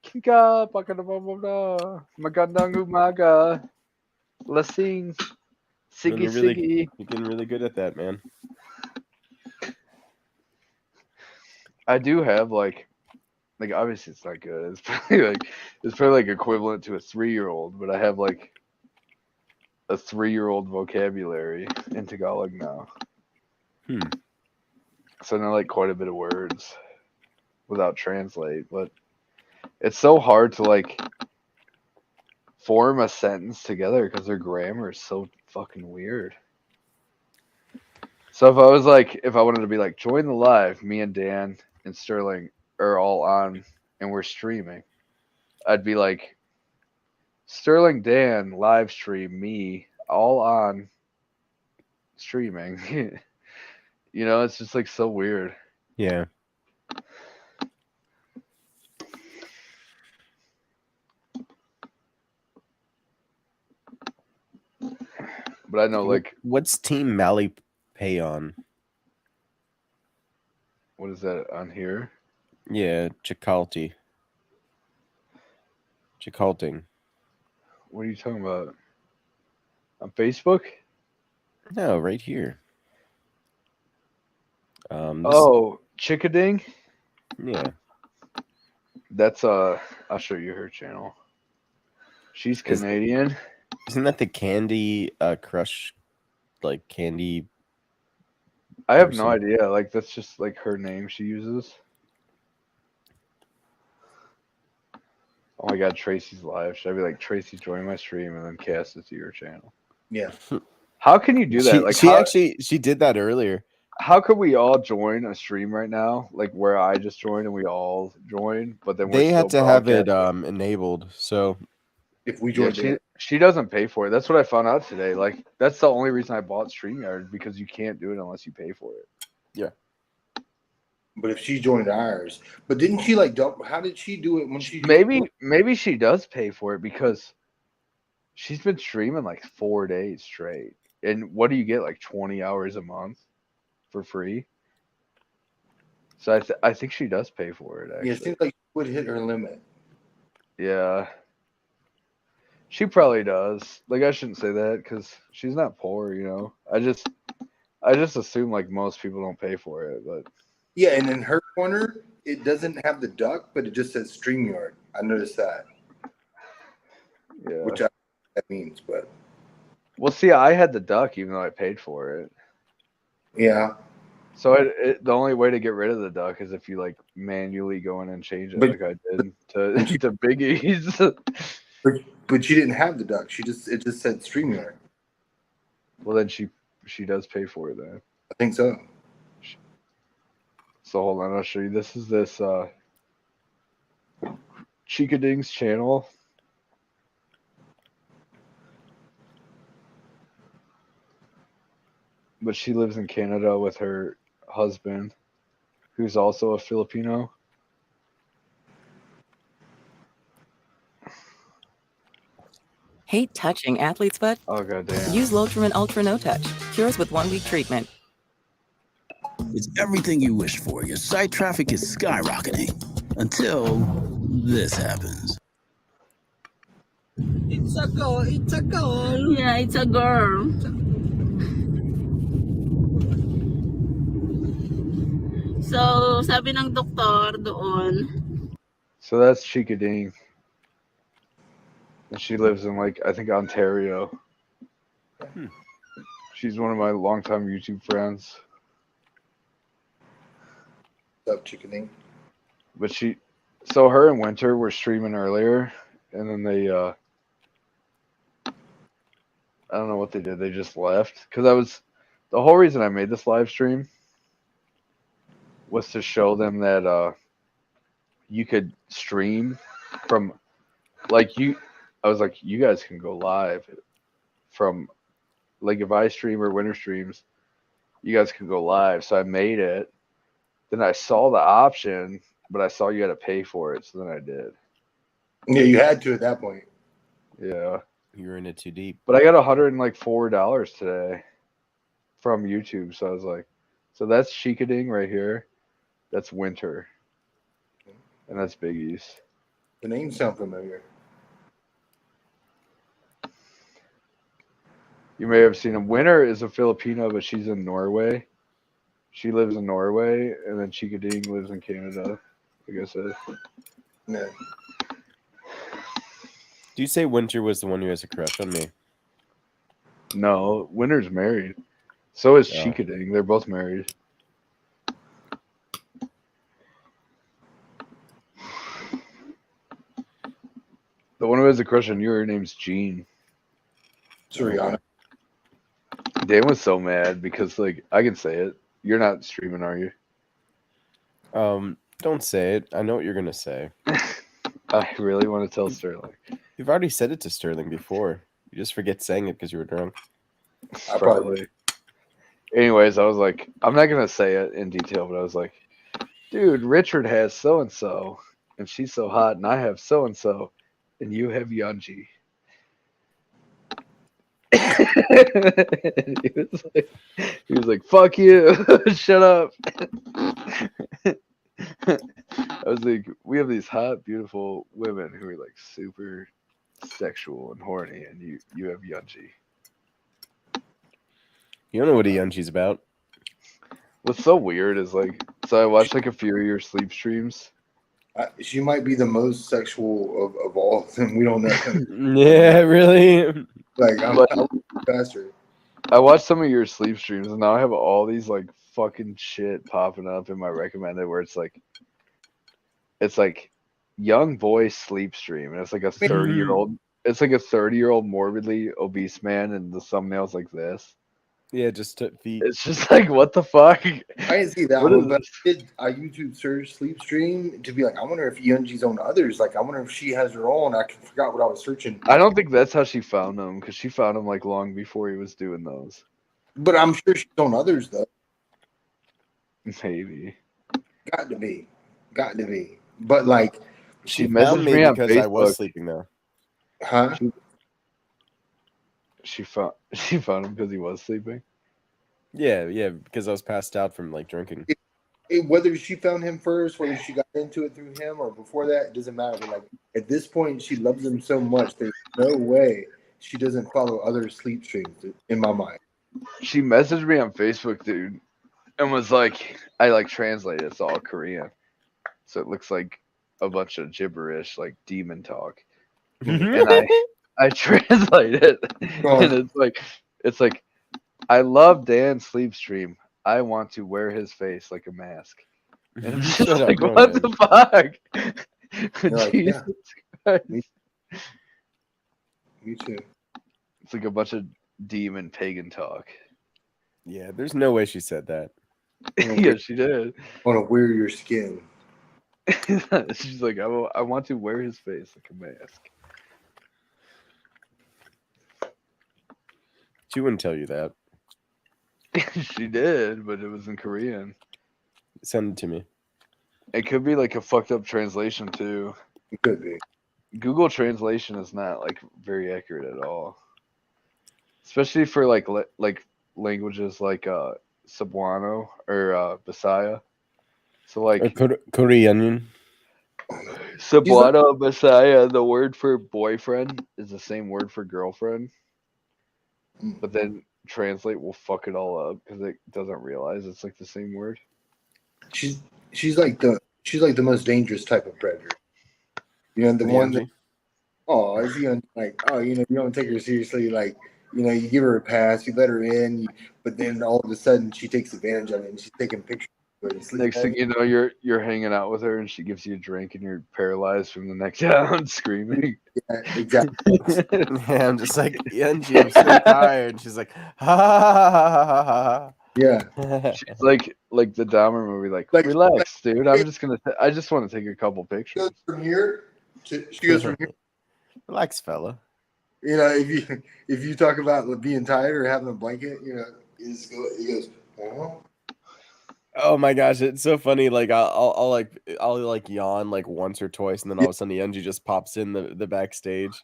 [SPEAKER 1] Kika paka na na. Magandang umaga. Lasing. Siggy siggy.
[SPEAKER 9] You're getting really good at that, man.
[SPEAKER 1] I do have like obviously it's not good. It's probably like equivalent to a 3-year-old, but I have like a 3-year-old vocabulary in Tagalog now. So I know like quite a bit of words without translate, but it's so hard to like form a sentence together because their grammar is so fucking weird. So if I wanted to be like, join the live, me and Dan and Sterling are all on and we're streaming, I'd be like, Sterling, Dan, live stream, me, all on streaming. You know, it's just like so weird.
[SPEAKER 9] Yeah.
[SPEAKER 1] But I know, like,
[SPEAKER 9] what's Team Mally Pay on?
[SPEAKER 1] What is that on here?
[SPEAKER 9] Yeah, Chicalty. Chicalting.
[SPEAKER 1] What are you talking about? On Facebook?
[SPEAKER 9] No, right here.
[SPEAKER 1] Oh, Chickading?
[SPEAKER 9] Yeah.
[SPEAKER 1] That's I'll show you her channel. She's Canadian.
[SPEAKER 9] Isn't that the Candy Crush, like Candy?
[SPEAKER 1] I have no idea. Like, that's just like her name she uses. Oh my god, Tracy's live. Should I be like, Tracy, join my stream and then cast it to your channel?
[SPEAKER 8] Yeah.
[SPEAKER 1] How can you do that? Like,
[SPEAKER 9] she did that earlier.
[SPEAKER 1] How could we all join a stream right now? Like where I just joined and we all join, but then
[SPEAKER 9] They had to have it enabled. So
[SPEAKER 8] if we join,
[SPEAKER 1] she doesn't pay for it. That's what I found out today. Like that's the only reason I bought StreamYard, because you can't do it unless you pay for it.
[SPEAKER 9] Yeah.
[SPEAKER 8] But if she joined ours, but didn't she like double? How did she do it when she?
[SPEAKER 1] Maybe she does pay for it because she's been streaming like 4 days straight. And what do you get, like 20 hours a month for free? So I think she does pay for it. Actually.
[SPEAKER 8] Yeah, it seems like she would hit her limit.
[SPEAKER 1] Yeah. She probably does. Like, I shouldn't say that because she's not poor, you know. I just assume like most people don't pay for it, but
[SPEAKER 8] yeah. And in her corner, it doesn't have the duck, but it just says StreamYard. I noticed that.
[SPEAKER 1] Yeah.
[SPEAKER 8] Which I don't know what that means, but
[SPEAKER 1] well, see, I had the duck even though I paid for it.
[SPEAKER 8] Yeah.
[SPEAKER 1] So the only way to get rid of the duck is if you like manually go in and change it, like I did to Biggie's.
[SPEAKER 8] But she didn't have the duck. It just said StreamYard.
[SPEAKER 1] Well, then she does pay for it then.
[SPEAKER 8] I think so.
[SPEAKER 1] So hold on, I'll show you. This is Chickading's channel. But she lives in Canada with her husband, who's also a Filipino.
[SPEAKER 10] Hate touching athlete's foot?
[SPEAKER 1] Oh, goddamn.
[SPEAKER 10] Use Lotrimin Ultra No Touch. Cures with 1-week treatment.
[SPEAKER 11] It's everything you wished for. Your site traffic is skyrocketing until this happens.
[SPEAKER 4] It's a girl. It's a girl.
[SPEAKER 2] Yeah, it's a girl. So, sabi ng doktor doon.
[SPEAKER 1] So that's Chickading. And she lives in, like, I think Ontario. She's one of my longtime YouTube friends.
[SPEAKER 8] What's up, Chickading?
[SPEAKER 1] But so her and Winter were streaming earlier, and then they, I don't know what they did. They just left. Because the whole reason I made this live stream was to show them that you could stream from, like, I was like, you guys can go live from, like, if I stream or Winter streams, you guys can go live. So I made it. Then I saw the option, but I saw you had to pay for it. So then I did.
[SPEAKER 8] Yeah, you had to at that point.
[SPEAKER 1] Yeah.
[SPEAKER 9] You were in it too deep.
[SPEAKER 1] But I got $104 today from YouTube. So I was like, so that's Chickading right here. That's Winter. And that's Biggie's.
[SPEAKER 8] The names sound familiar.
[SPEAKER 1] You may have seen him. Winter is a Filipino, but she's in Norway. She lives in Norway, and then Chickading lives in Canada, like I said.
[SPEAKER 8] Yeah.
[SPEAKER 9] Do you say Winter was the one who has a crush on me?
[SPEAKER 1] No, Winter's married. So is
[SPEAKER 9] Oh.
[SPEAKER 1] Chickading. They're both married. The one who has a crush on you, her name's Jean.
[SPEAKER 8] Suriana.
[SPEAKER 1] Dan was so mad because, like, I can say it. You're not streaming, are you?
[SPEAKER 9] Don't say it. I know what you're gonna say.
[SPEAKER 1] I really want to tell Sterling.
[SPEAKER 9] You've already said it to Sterling before. You just forget saying it because you were drunk.
[SPEAKER 1] Probably. Anyways, I was like, I'm not gonna say it in detail, but I was like, dude, Richard has so and so, and she's so hot, and I have so and so, and you have Yunji. he was like, fuck you, shut up. I was like, we have these hot, beautiful women who are like super sexual and horny, and you have Yunji.
[SPEAKER 9] You don't know what a Yunji's about.
[SPEAKER 1] What's so weird is like, so I watched like a few of your sleep streams.
[SPEAKER 8] She might be the most sexual of all of them. We don't know.
[SPEAKER 9] Yeah, really.
[SPEAKER 8] Like I'm faster.
[SPEAKER 1] I watched some of your sleep streams, and now I have all these like fucking shit popping up in my recommended where it's like young boy sleep stream, and it's like a 30-year-old. It's like a 30-year-old morbidly obese man, and the thumbnail's like this.
[SPEAKER 9] Yeah, just to feet.
[SPEAKER 1] It's just like, what the fuck?
[SPEAKER 8] I didn't see that
[SPEAKER 1] What
[SPEAKER 8] one,
[SPEAKER 1] is
[SPEAKER 8] but I did a YouTube search sleep stream to be like, I wonder if Yunji's on others. Like, I wonder if she has her own. I forgot what I was searching.
[SPEAKER 1] I don't think that's how she found him, because she found him like long before he was doing those.
[SPEAKER 8] But I'm sure she's on others though.
[SPEAKER 1] Maybe.
[SPEAKER 8] Got to be. But like,
[SPEAKER 1] She
[SPEAKER 9] found
[SPEAKER 1] messaged
[SPEAKER 9] me
[SPEAKER 1] me on
[SPEAKER 9] because I was
[SPEAKER 1] Facebook.
[SPEAKER 9] sleeping though.
[SPEAKER 8] Huh?
[SPEAKER 1] She found him because he was sleeping.
[SPEAKER 9] Yeah, because I was passed out from like drinking.
[SPEAKER 8] Whether she found him first, whether she got into it through him or before that, it doesn't matter. But like at this point, she loves him so much. There's no way she doesn't follow other sleep streams in my mind.
[SPEAKER 1] She messaged me on Facebook, dude, and was like, I like translated it's all Korean, so it looks like a bunch of gibberish, like demon talk. And I translate it, and it's like, I love Dan's sleep stream. I want to wear his face like a mask. And it's just like, what the fuck?
[SPEAKER 8] Like,
[SPEAKER 1] Jesus
[SPEAKER 8] yeah.
[SPEAKER 1] Christ.
[SPEAKER 8] Me too.
[SPEAKER 1] It's like a bunch of demon pagan talk.
[SPEAKER 9] Yeah, there's no way she said that.
[SPEAKER 1] Yeah, she did.
[SPEAKER 8] I want to wear your skin.
[SPEAKER 1] She's like, I want to wear his face like a mask.
[SPEAKER 9] She wouldn't tell you that.
[SPEAKER 1] She did, but it was in Korean.
[SPEAKER 9] Send it to me.
[SPEAKER 1] It could be like a fucked up translation too.
[SPEAKER 8] It could be.
[SPEAKER 1] Google translation is not like very accurate at all, especially for like languages like Cebuano or Bisaya. So like
[SPEAKER 9] Korean.
[SPEAKER 1] Cebuano, Bisaya, the word for boyfriend is the same word for girlfriend, but then translate will fuck it all up because it doesn't realize it's like the same word.
[SPEAKER 8] She's like the most dangerous type of predator. You know, the one that, is he like, you don't take her seriously, like, you give her a pass, you let her in, but then all of a sudden she takes advantage of it and she's taking pictures.
[SPEAKER 1] Next thing you know, you're hanging out with her and she gives you a drink and you're paralyzed from the neck down, screaming.
[SPEAKER 8] Yeah, exactly.
[SPEAKER 9] Yeah, I'm just like, Yunji, I'm so tired. She's like, ha ha ha ha ha.
[SPEAKER 8] Yeah.
[SPEAKER 1] She's like the Dahmer movie, like relax, dude. I just want to take a couple pictures.
[SPEAKER 8] She goes from here. She goes from here.
[SPEAKER 9] Relax, fella.
[SPEAKER 8] If you talk about being tired or having a blanket, he goes,
[SPEAKER 9] Oh my gosh, it's so funny. Like I'll yawn like once or twice, and then all of a sudden Yunji just pops in the backstage.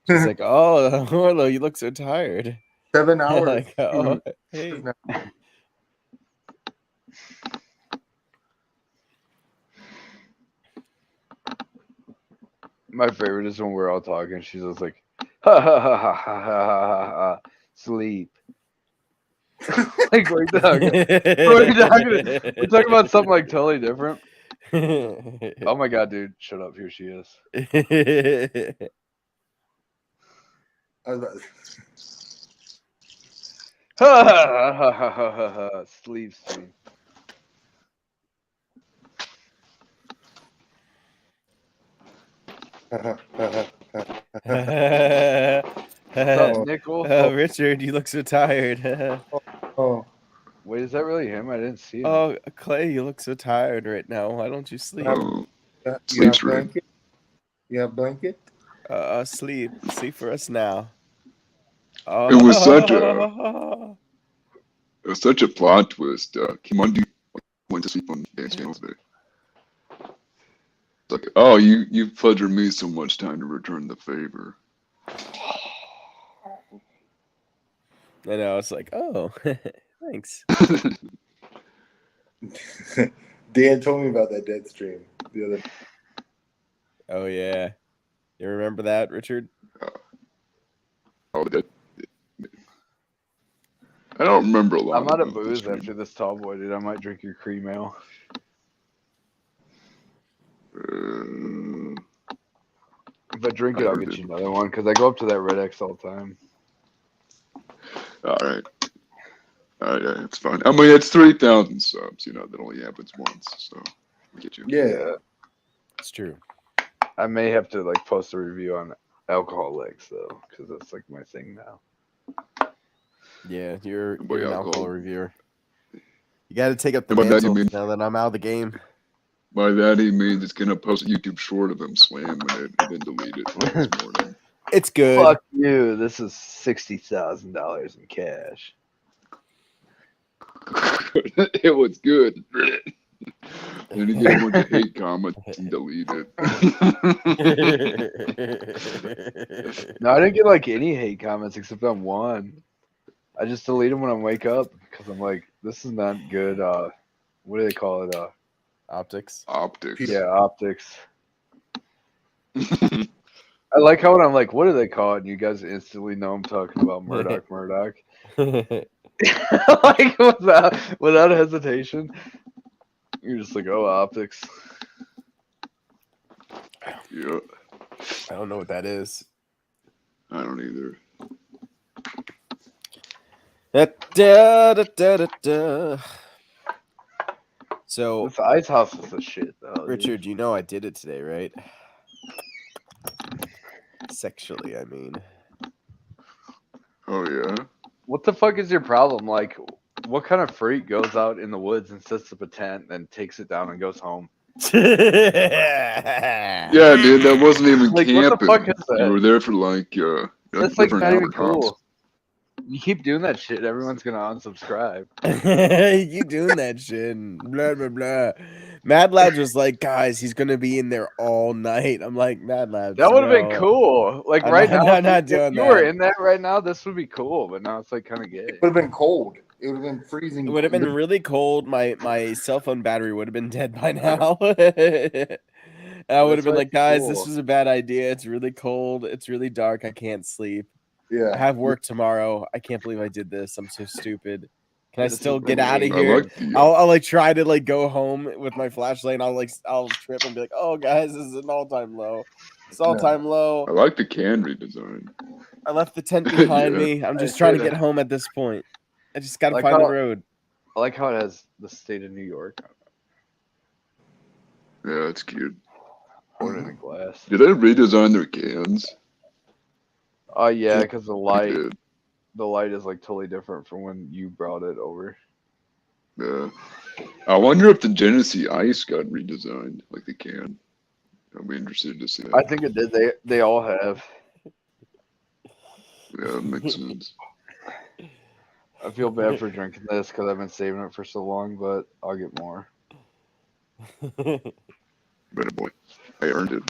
[SPEAKER 9] She's like, "Oh, Orlo, you look so tired."
[SPEAKER 8] 7 hours.
[SPEAKER 9] Like, oh, hey.
[SPEAKER 1] My favorite is when we're all talking. She's just like, ha ha ha ha ha ha ha, sleep. Like we're talking about something like totally different. Oh my god, dude! Shut up. Here she is. Ha ha ha ha ha ha. Sleep stream. What's up, Nickel?
[SPEAKER 9] Richard, you look so tired.
[SPEAKER 8] Oh,
[SPEAKER 1] wait, is that really him? I didn't see him.
[SPEAKER 9] Oh, Clay, you look so tired right now. Why don't you sleep?
[SPEAKER 8] you have blanket? You have blanket?
[SPEAKER 9] Sleep for us now.
[SPEAKER 12] It was such a plot twist. Kimandi went to sleep on Dance Channel today. It's like, oh, you pleasured me so much time to return the favor.
[SPEAKER 9] I know. It's like, oh, thanks.
[SPEAKER 8] Dan told me about that dead stream the other.
[SPEAKER 9] Oh yeah, you remember that, Richard?
[SPEAKER 12] Oh, that. I don't remember a lot.
[SPEAKER 1] I'm out of booze after this tall boy, dude. I might drink your cream ale. If I drink it, I'll get you another one because I go up to that Red X all the time.
[SPEAKER 12] All right, yeah, it's fine. I mean, it's 3,000 subs. You know, that only happens once, so I'll get you.
[SPEAKER 8] Yeah,
[SPEAKER 9] it's true.
[SPEAKER 1] I may have to like post a review on Alcoholics though, because that's like my thing now.
[SPEAKER 9] Yeah, you're an alcohol reviewer. You got to take up the mantle now that I'm out of the game.
[SPEAKER 12] By that he means it's gonna post a YouTube short of him slamming it and then delete it this morning.
[SPEAKER 9] It's good.
[SPEAKER 1] Fuck you. This is $60,000 in cash.
[SPEAKER 12] It was good. Then he get a bunch of hate comments and delete it.
[SPEAKER 1] No, I didn't get like any hate comments except on one. I just delete them when I wake up because I'm like, this is not good. What do they call it?
[SPEAKER 9] Optics.
[SPEAKER 1] Yeah, optics. I like how when I'm like, what do they call it? And you guys instantly know I'm talking about Murdoch. Like without hesitation. You're just like, oh, optics.
[SPEAKER 12] Yeah.
[SPEAKER 9] I don't know what that is.
[SPEAKER 12] I don't either.
[SPEAKER 9] So
[SPEAKER 1] this ice house is the shit, though.
[SPEAKER 9] Richard, you know I did it today, right? Sexually, I mean.
[SPEAKER 12] Oh yeah.
[SPEAKER 1] What the fuck is your problem? Like, what kind of freak goes out in the woods and sets up a tent and takes it down and goes home?
[SPEAKER 12] Yeah, dude, that wasn't even
[SPEAKER 1] like,
[SPEAKER 12] camping.
[SPEAKER 1] What the fuck is that?
[SPEAKER 12] You were there for like
[SPEAKER 1] that's like not even
[SPEAKER 12] outcomes.
[SPEAKER 1] cool. You keep doing that shit, everyone's gonna unsubscribe.
[SPEAKER 9] You doing that shit, blah blah blah. Mad Labs was like, guys, he's gonna be in there all night. I'm like, Mad Labs.
[SPEAKER 1] That would have been cool. Like right now,
[SPEAKER 9] I'm not
[SPEAKER 1] if
[SPEAKER 9] doing
[SPEAKER 1] you
[SPEAKER 9] that.
[SPEAKER 1] were in that right now, this would be cool. But now it's like kind of gay.
[SPEAKER 8] It would have been cold. It would have been freezing.
[SPEAKER 9] It would have been really cold. My cell phone battery would have been dead by now. I would have been like, guys,
[SPEAKER 1] cool.
[SPEAKER 9] this was a bad idea. It's really cold. It's really dark. I can't sleep.
[SPEAKER 8] Yeah.
[SPEAKER 9] I have work tomorrow. I can't believe I did this. I'm so stupid. Can I
[SPEAKER 1] This
[SPEAKER 9] still
[SPEAKER 1] is
[SPEAKER 9] get out of
[SPEAKER 12] I
[SPEAKER 9] here?
[SPEAKER 12] like the,
[SPEAKER 9] I'll like try to like go home with my flashlight and I'll trip and be like, oh guys, this is an all-time low. It's all-time low.
[SPEAKER 12] I like the can redesign.
[SPEAKER 9] I left the tent behind
[SPEAKER 12] Yeah.
[SPEAKER 9] me. I'm just trying to get home at this point. I just gotta
[SPEAKER 1] Like
[SPEAKER 9] find the
[SPEAKER 1] how-
[SPEAKER 9] road.
[SPEAKER 1] I like how it has the state of New York
[SPEAKER 12] Yeah, it's cute.
[SPEAKER 1] poured in a glass.
[SPEAKER 12] Did they redesign their cans?
[SPEAKER 1] Oh yeah, because the
[SPEAKER 12] They
[SPEAKER 1] light
[SPEAKER 12] did.
[SPEAKER 1] is like totally different from when you brought it over.
[SPEAKER 12] Yeah. I wonder if the Genesee Ice got redesigned, like the can. I'll be interested to see that.
[SPEAKER 1] I think it did. They all have.
[SPEAKER 12] Yeah, that makes sense.
[SPEAKER 1] I feel bad for drinking this because I've been saving it for so long, but I'll get more.
[SPEAKER 12] Better boy. I earned it.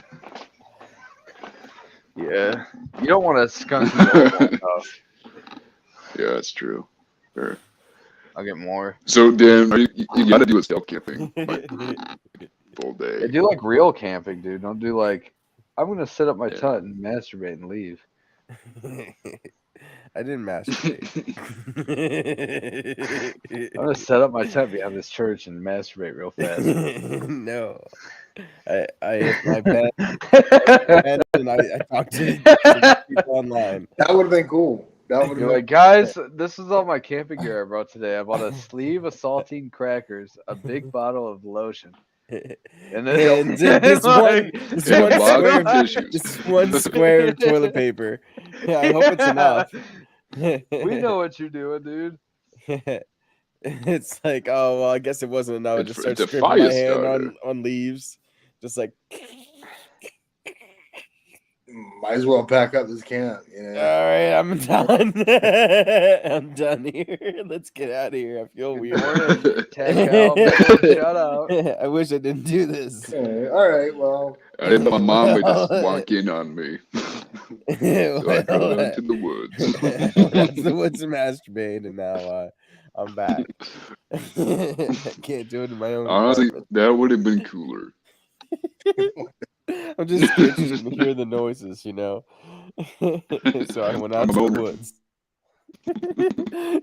[SPEAKER 1] Yeah, you don't want to skunk the old stuff.
[SPEAKER 12] Yeah, that's true. Fair.
[SPEAKER 1] I'll get more.
[SPEAKER 12] So, Dan, you gotta do a stealth camping like, full day.
[SPEAKER 1] I do like real camping, dude. Don't do like, I'm gonna set up my tent and masturbate and leave.
[SPEAKER 9] I didn't masturbate.
[SPEAKER 1] I'm gonna set up my tent behind this church and masturbate real fast.
[SPEAKER 9] No. I hit my bed and I talked to people online.
[SPEAKER 8] That would have been cool. That would have
[SPEAKER 1] You're
[SPEAKER 8] been
[SPEAKER 1] like, guys, this is all my camping gear I brought today. I bought a sleeve of saltine crackers, a big bottle of lotion, And
[SPEAKER 9] And
[SPEAKER 1] then
[SPEAKER 9] this
[SPEAKER 1] like,
[SPEAKER 9] this one square of toilet paper. Yeah, I hope it's enough.
[SPEAKER 1] We know what you're doing, dude.
[SPEAKER 9] It's like, oh well, I guess it wasn't enough. I
[SPEAKER 12] It's
[SPEAKER 9] just
[SPEAKER 12] for-
[SPEAKER 9] start
[SPEAKER 12] it's a
[SPEAKER 9] scraping my
[SPEAKER 12] fire
[SPEAKER 9] hand
[SPEAKER 12] starter.
[SPEAKER 9] on leaves, just like.
[SPEAKER 8] Might as well pack up this camp.
[SPEAKER 9] All
[SPEAKER 8] Yeah.
[SPEAKER 9] right, I'm done. I'm done here. Let's get out of here. I feel weird.
[SPEAKER 1] Shout out.
[SPEAKER 9] I wish I didn't do this.
[SPEAKER 8] All right. Well,
[SPEAKER 12] I didn't know my mom would just
[SPEAKER 9] Well,
[SPEAKER 12] walk in on me. So I headed out to the woods.
[SPEAKER 9] went out to the woods to masturbate, and now I'm back. I can't do it in my own
[SPEAKER 12] Honestly,
[SPEAKER 9] apartment.
[SPEAKER 12] that would have been cooler.
[SPEAKER 9] I'm just scared to hear the noises, you know. So I went out to the woods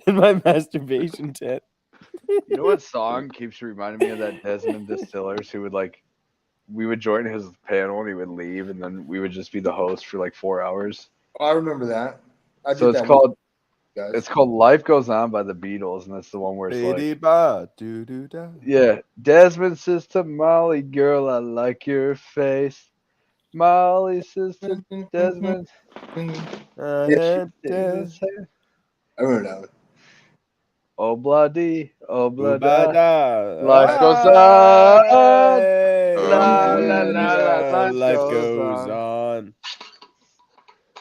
[SPEAKER 9] in my masturbation tent.
[SPEAKER 1] You know what song keeps reminding me of that Desmond Distillers who would like, we would join his panel and he would leave and then we would just be the host for like 4 hours.
[SPEAKER 8] I remember that. I
[SPEAKER 1] So
[SPEAKER 8] did
[SPEAKER 1] it's
[SPEAKER 8] that
[SPEAKER 1] called,
[SPEAKER 8] guys.
[SPEAKER 1] it's called Life Goes On by the Beatles, and that's the one where it's like,
[SPEAKER 9] Ba-dee-ba, doo-doo-da.
[SPEAKER 1] yeah, Desmond says to Molly, girl, I like your face. Molly says to Desmond,
[SPEAKER 8] Yeah, I remember that one.
[SPEAKER 1] oh bloody, oh bloody,
[SPEAKER 9] Ba-da.
[SPEAKER 1] life goes on.
[SPEAKER 9] Hey,
[SPEAKER 1] La, la, la,
[SPEAKER 9] life goes on.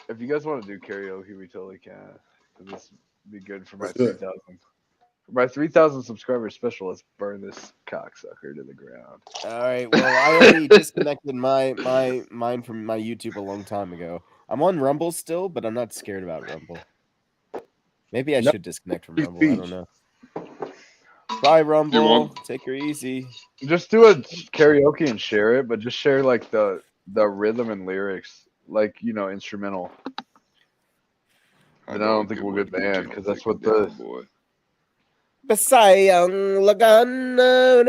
[SPEAKER 1] If you guys want to do karaoke, we totally can. This would be good for my
[SPEAKER 8] Let's do it.
[SPEAKER 1] 3,000. For my 3,000 subscriber special, let's burn this cocksucker to the ground.
[SPEAKER 9] All right. Well, I already disconnected mine from my YouTube a long time ago. I'm on Rumble still, but I'm not scared about Rumble. Maybe I
[SPEAKER 8] No.
[SPEAKER 9] should disconnect from
[SPEAKER 8] Free
[SPEAKER 9] Rumble. I don't
[SPEAKER 8] speech.
[SPEAKER 9] know. Bye, Rumble.
[SPEAKER 12] want-
[SPEAKER 9] Take her easy.
[SPEAKER 1] Just do a karaoke and share it, but just share like the rhythm and lyrics, like, you know, instrumental. And I don't think we'll get banned because that's what the
[SPEAKER 12] boy.
[SPEAKER 9] Basayang lagana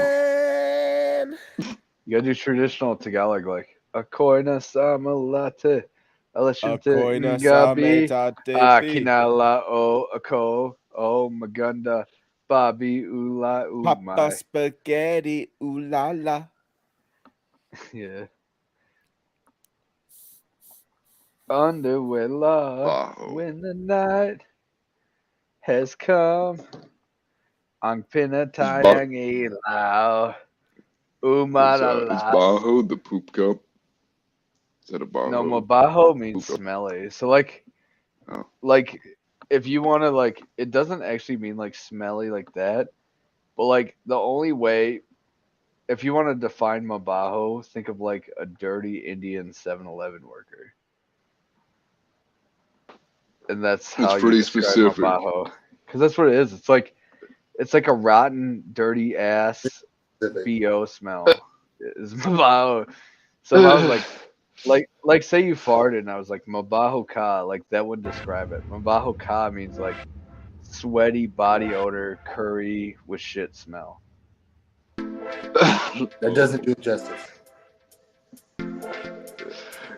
[SPEAKER 9] renidan.
[SPEAKER 1] you gotta do traditional Tagalog, like akoy na sama latte, alashinte
[SPEAKER 9] Akoy na
[SPEAKER 1] gabi,
[SPEAKER 9] sa metate
[SPEAKER 1] kinala o ako o maganda, Bobby ula
[SPEAKER 9] Papa
[SPEAKER 1] umay.
[SPEAKER 9] spaghetti, ooh la la.
[SPEAKER 1] Yeah. Underwear love
[SPEAKER 12] Baho.
[SPEAKER 1] when the night has come. Ang pinatayang ilaw.
[SPEAKER 12] Is
[SPEAKER 1] Umarala.
[SPEAKER 12] Baho the poop cup? Is that a Baho?
[SPEAKER 1] No, mabaho means smelly. So like,
[SPEAKER 12] Oh.
[SPEAKER 1] like if you want to like, it doesn't actually mean like smelly like that, but like the only way, if you want to define mabaho, think of like a dirty Indian 7-Eleven worker. And that's how
[SPEAKER 12] It's pretty
[SPEAKER 1] you describe
[SPEAKER 12] specific.
[SPEAKER 1] mabaho. Because that's what it is. It's like a rotten, dirty ass BO smell. Is mabaho. So if I was like say you farted and I was like mabaho ka, like that would describe it. Mabaho ka means like sweaty body odor, curry with shit smell.
[SPEAKER 8] That doesn't do it justice.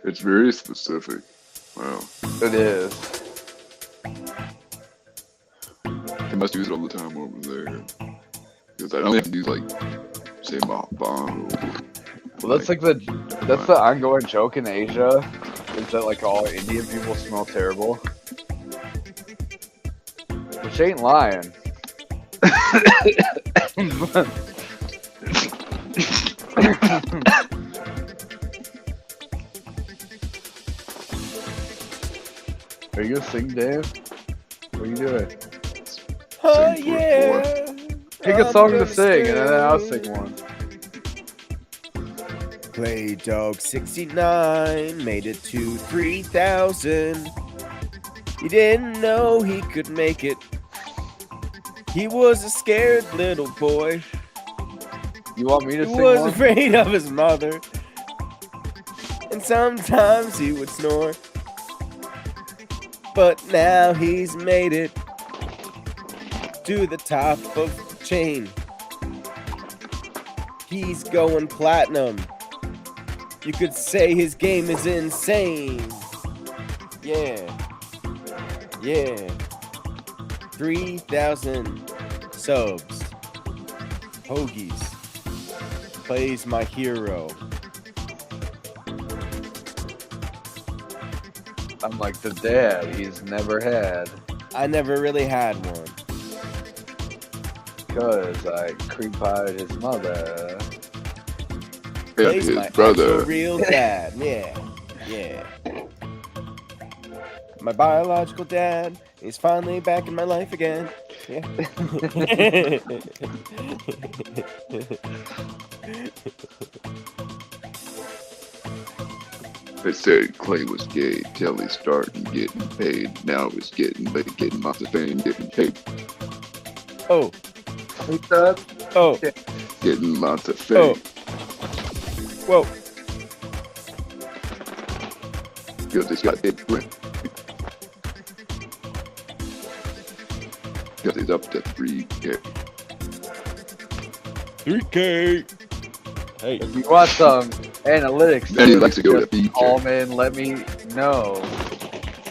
[SPEAKER 12] It's very specific. Wow.
[SPEAKER 1] It is.
[SPEAKER 12] They must use it all the time over there. Because I don't have to use like say Baho.
[SPEAKER 1] Well, that's like that's the ongoing joke in Asia, is that like all Indian people smell terrible. Which ain't lying. Are you gonna sing, Dan? What are you doing?
[SPEAKER 9] Oh
[SPEAKER 12] Sing for
[SPEAKER 9] yeah.
[SPEAKER 1] Pick a song to sing, and then I'll sing one.
[SPEAKER 9] Clay Dog 69 made it to 3,000. He didn't know he could make it. He was a scared little boy.
[SPEAKER 1] You want me to
[SPEAKER 9] He
[SPEAKER 1] sing
[SPEAKER 9] was
[SPEAKER 1] one?
[SPEAKER 9] afraid of his mother. And sometimes he would snore. But now he's made it to the top of the chain. He's going platinum. You could say his game is insane. Yeah. Yeah. 3,000 subs. Hoagies. Clay's my hero.
[SPEAKER 1] I'm like the dad he's never had.
[SPEAKER 9] I never really had one.
[SPEAKER 1] Because I cream-pied his mother.
[SPEAKER 9] Clay's
[SPEAKER 12] his
[SPEAKER 9] my
[SPEAKER 12] brother.
[SPEAKER 9] actual real dad. Yeah. My biological dad. He's finally back in my life again. Yeah.
[SPEAKER 12] They said Clay was gay till he started getting paid. Now he's getting lots of fame, getting paid.
[SPEAKER 9] Oh.
[SPEAKER 1] What's up?
[SPEAKER 9] Oh.
[SPEAKER 12] Getting lots of fame.
[SPEAKER 9] Whoa.
[SPEAKER 12] Because he's got big rent. Because he's up to 3K.
[SPEAKER 9] 3K. Hey.
[SPEAKER 1] If you want some analytics,
[SPEAKER 12] And he likes to go to
[SPEAKER 1] Justin
[SPEAKER 12] BK.
[SPEAKER 1] Hallman, let me know.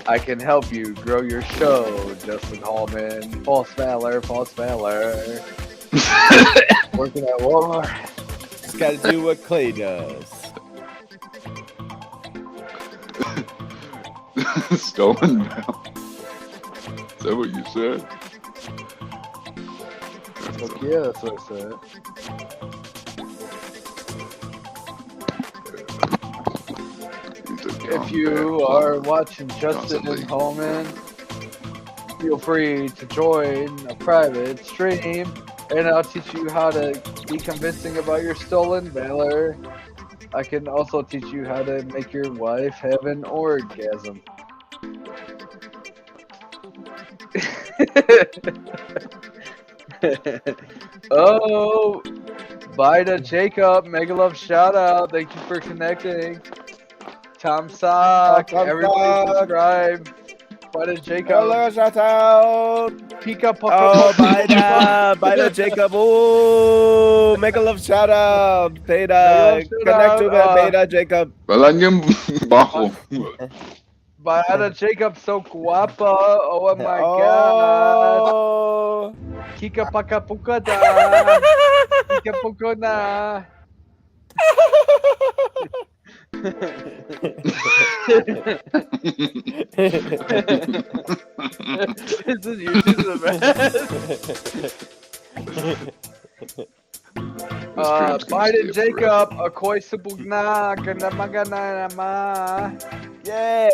[SPEAKER 1] I can help you grow your show, Justin Hallman. False Valor. Working at Walmart.
[SPEAKER 9] Just gotta do what Clay does.
[SPEAKER 12] Stolen now. Is that what you said?
[SPEAKER 1] Fuck yeah, that's what I said. If you are watching Justin and Hallman, feel free to join a private stream, and I'll teach you how to be convincing about your stolen valor. I can also teach you how to make your wife have an orgasm. Oh, bye to Jacob. Mega love shout out. Thank you for connecting. Tom Sock. Everybody subscribe. Bye to Jacob.
[SPEAKER 9] Hello, shout out.
[SPEAKER 1] Pika
[SPEAKER 9] Oh, bye to Jacob. Oh, make a love shout out. Beta. Connect to Beta Jacob.
[SPEAKER 12] Walang bajo.
[SPEAKER 1] Bye to Jacob. So guapa. Oh my god. Kika paka puka da. Kika puka na. This is YouTube the best. Biden Jacob, ako'y subog na, ganda magana naman.
[SPEAKER 9] Yeah.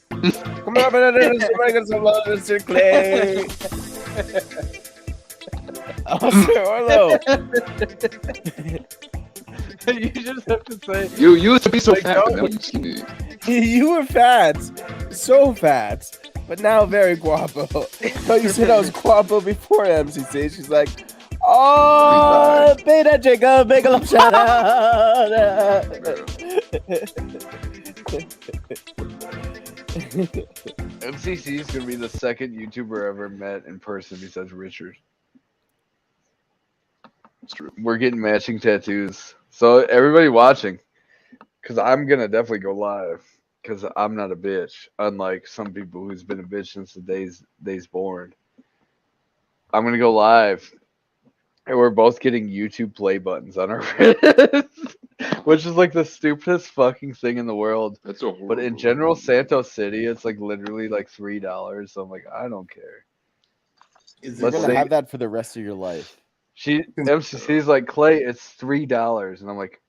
[SPEAKER 9] Come on, Mr. Clay. Oh, Sir Orlo.
[SPEAKER 1] You just have to say.
[SPEAKER 12] You used to be so
[SPEAKER 1] like,
[SPEAKER 12] fat, but now you skinny.
[SPEAKER 9] You were fat. So fat. But now very guapo. Oh, you said I was guapo before MCC. She's like, oh, Beta Jacob, make a love shout out.
[SPEAKER 1] MCC is gonna be the second YouTuber I ever met in person besides Richard.
[SPEAKER 12] It's true.
[SPEAKER 1] We're getting matching tattoos. So everybody watching, because I'm gonna definitely go live, because I'm not a bitch, unlike some people who's been a bitch since the days born. I'm gonna go live, and we're both getting YouTube play buttons on our wrist, which is like the stupidest fucking thing in the world.
[SPEAKER 12] That's a horrible.
[SPEAKER 1] But in General Santos City, it's like literally like $3. So I'm like, I don't care.
[SPEAKER 9] You're gonna have that for the rest of your life.
[SPEAKER 1] MCC's like, Clay, it's $3, and I'm like,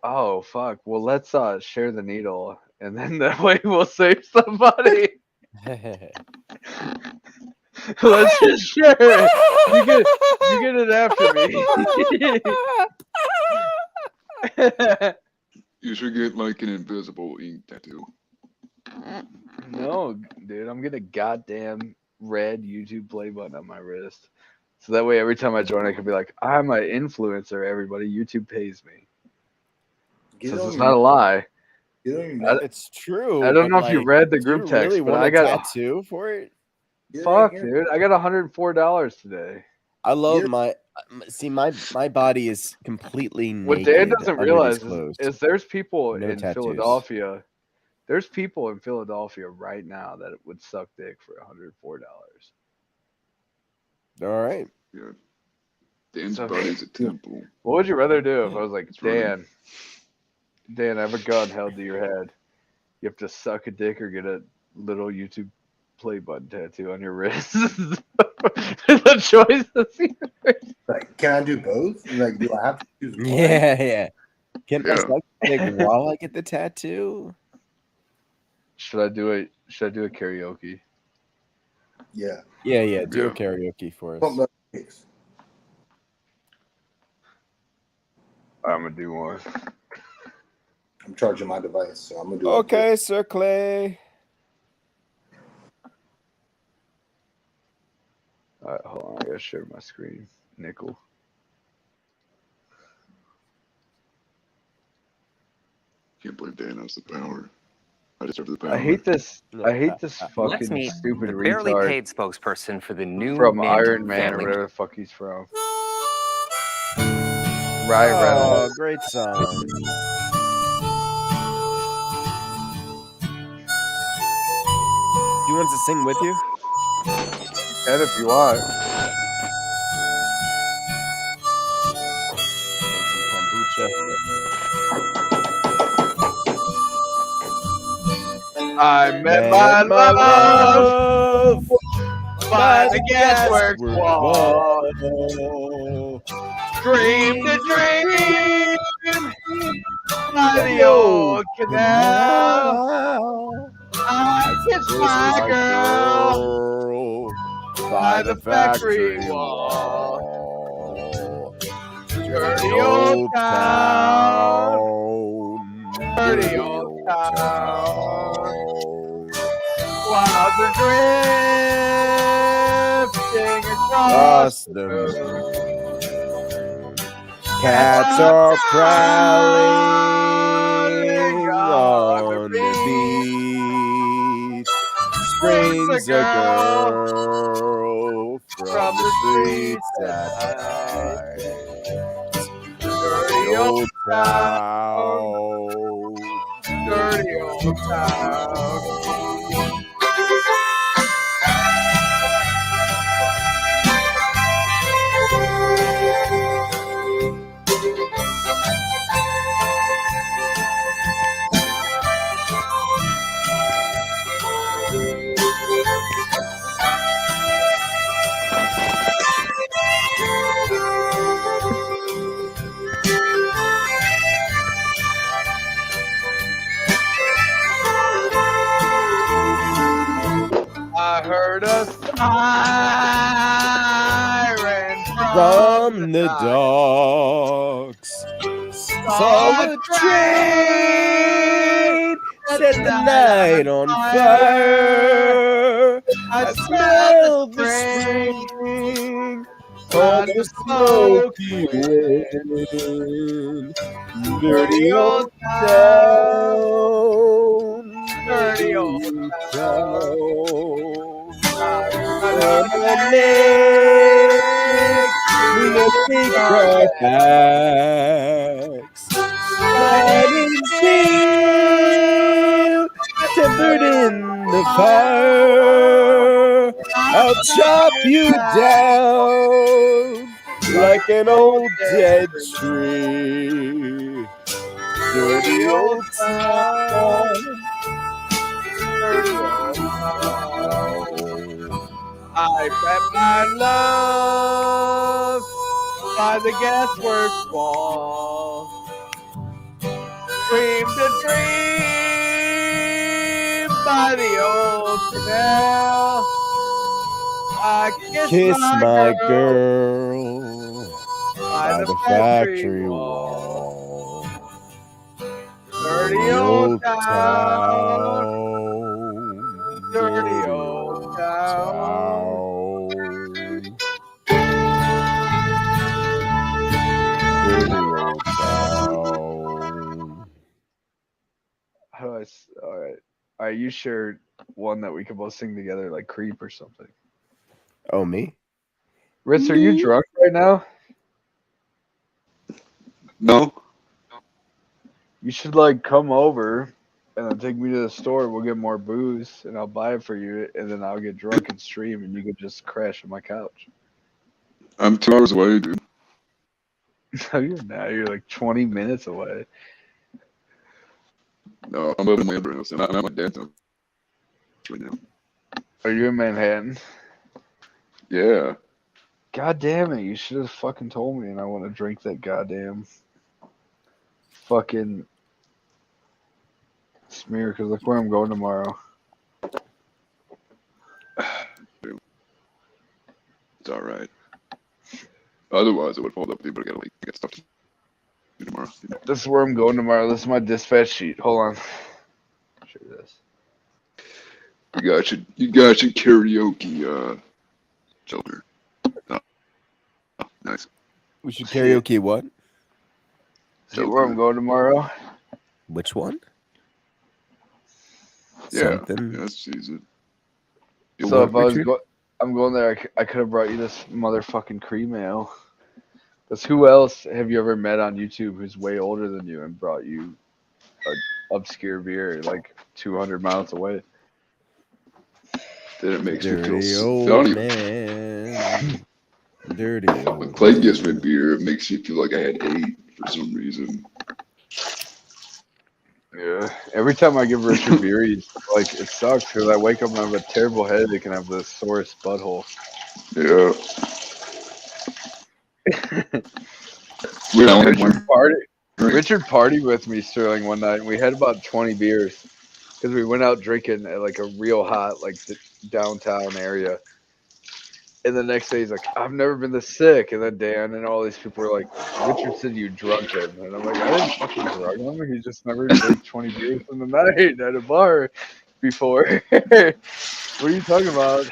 [SPEAKER 1] oh fuck. Well, let's share the needle, and then that way we'll save somebody. Let's just share it. You get it after me.
[SPEAKER 12] You should get like an invisible ink tattoo.
[SPEAKER 1] No, dude, I'm getting a goddamn red YouTube play button on my wrist. So that way, every time I join, I can be like, I'm an influencer, everybody. YouTube pays me. Since it's not a lie.
[SPEAKER 9] It's true.
[SPEAKER 1] I don't know if you read the group text,
[SPEAKER 9] really
[SPEAKER 1] but
[SPEAKER 9] want
[SPEAKER 1] I
[SPEAKER 9] a
[SPEAKER 1] got
[SPEAKER 9] tattoo for it.
[SPEAKER 1] Fuck, dude. I got $104 today.
[SPEAKER 9] I love my body is completely naked.
[SPEAKER 1] What Dan doesn't
[SPEAKER 9] under
[SPEAKER 1] realize
[SPEAKER 9] these clothes.
[SPEAKER 1] is there's people
[SPEAKER 9] No
[SPEAKER 1] in
[SPEAKER 9] tattoos.
[SPEAKER 1] Philadelphia. There's people in Philadelphia right now that would suck dick for $104.
[SPEAKER 9] All right.
[SPEAKER 12] Yeah. Dan's buddy's a temple.
[SPEAKER 1] What would you rather do if I was like,
[SPEAKER 12] It's running.
[SPEAKER 1] Dan, I have a gun held to your head. You have to suck a dick or get a little YouTube play button tattoo on your wrist. The choice.
[SPEAKER 8] Like, can I do both? Like, do I have to choose one?
[SPEAKER 9] Yeah. Can I
[SPEAKER 12] Yeah.
[SPEAKER 9] suck dick while I get the tattoo?
[SPEAKER 1] Should I do a karaoke?
[SPEAKER 8] Yeah.
[SPEAKER 9] Yeah. Do a
[SPEAKER 12] Yeah.
[SPEAKER 9] karaoke for us.
[SPEAKER 8] Pump up kicks.
[SPEAKER 1] I'm gonna do one.
[SPEAKER 8] I'm charging my device, so I'm gonna do it.
[SPEAKER 9] Okay, Sir Clay.
[SPEAKER 1] All right, hold on. I gotta share my screen. Nickel.
[SPEAKER 12] Can't believe Dan has the power. I deserve the power.
[SPEAKER 1] I hate this. I hate this
[SPEAKER 13] Let's
[SPEAKER 1] fucking
[SPEAKER 13] meet
[SPEAKER 1] stupid
[SPEAKER 13] the barely
[SPEAKER 1] retard
[SPEAKER 13] paid spokesperson for the new
[SPEAKER 1] from
[SPEAKER 13] Mandy
[SPEAKER 1] Iron Man or
[SPEAKER 13] family.
[SPEAKER 1] whatever the fuck he's from. Ryan Reynolds.
[SPEAKER 9] Oh, great song. Do you want us to sing with you?
[SPEAKER 1] And if you want. I met my love by the gasworks wall. Dreamed a dream by the old canal. I kissed my girl by the factory wall. Dirty old town. Dirty old town. Clouds are drifting across the moon.
[SPEAKER 9] Cats are prowling on the beach. Springs a girl from the streets at night.
[SPEAKER 1] Dirty old
[SPEAKER 9] town.
[SPEAKER 1] Dirty old town. I heard a siren
[SPEAKER 9] From the docks, saw the train, set the night on fire. I smelled the spring on the smoky wind. Dirty old town, dirty old town. We have big backs, riding steel, tempered in the fire. I'll chop you down like an old dead tree. Dirty old town. Dirty old town.
[SPEAKER 1] I met my love by the gasworks wall. Dreamed a dream by the old canal. I
[SPEAKER 9] Kiss my girl by the factory wall.
[SPEAKER 1] Dirty old town. Dirty old town. How do I? All right. All right. You shared one that we could both sing together, like "Creep" or something.
[SPEAKER 9] Oh, me?
[SPEAKER 1] Ritz, are you drunk right now?
[SPEAKER 12] No.
[SPEAKER 1] You should like come over and then take me to the store. We'll get more booze and I'll buy it for you, and then I'll get drunk and stream, and you could just crash on my couch.
[SPEAKER 12] I'm 2 hours away, dude.
[SPEAKER 1] No, you're not. You're like 20 minutes away.
[SPEAKER 12] No, I'm living in Manhattan. I'm at my dad's house right now.
[SPEAKER 1] Are you in Manhattan?
[SPEAKER 12] Yeah.
[SPEAKER 1] God damn it! You should have fucking told me, and I want to drink that goddamn fucking smear. Because look where I'm going tomorrow.
[SPEAKER 12] It's all right. Otherwise, I would fold up with you, but I gotta get stuff to do tomorrow. You know.
[SPEAKER 1] This is where I'm going tomorrow. This is my dispatch sheet. Hold on. Show you this.
[SPEAKER 12] You got your karaoke shelter. Oh, nice.
[SPEAKER 9] We should karaoke what?
[SPEAKER 1] See where I'm going tomorrow?
[SPEAKER 9] Which one?
[SPEAKER 12] Yeah,
[SPEAKER 9] Something.
[SPEAKER 12] yeah, that's season.
[SPEAKER 1] So if I was I'm going there, I could have brought you this motherfucking cream ale. Because who else have you ever met on YouTube who's way older than you and brought you an obscure beer like 200 miles away?
[SPEAKER 12] Then it makes me
[SPEAKER 9] Dirty
[SPEAKER 12] feel
[SPEAKER 9] old
[SPEAKER 12] funny.
[SPEAKER 9] man. Dirty old
[SPEAKER 12] When Clay gives me beer, it makes me feel like I had 8 for some reason.
[SPEAKER 1] Yeah. Every time I give Richard beer, he's like, it sucks because I wake up and I have a terrible headache and have the sorest butthole.
[SPEAKER 12] Yeah.
[SPEAKER 1] Richard partied with me, Sterling, one night, and we had about 20 beers because we went out drinking at like a real hot, like the downtown area. And the next day he's like, I've never been this sick. And then Dan and all these people were like, Richard said you drunk him. And I'm like, I didn't fucking drug him. He just never drank 20 beers in the night at a bar before. What are you talking about?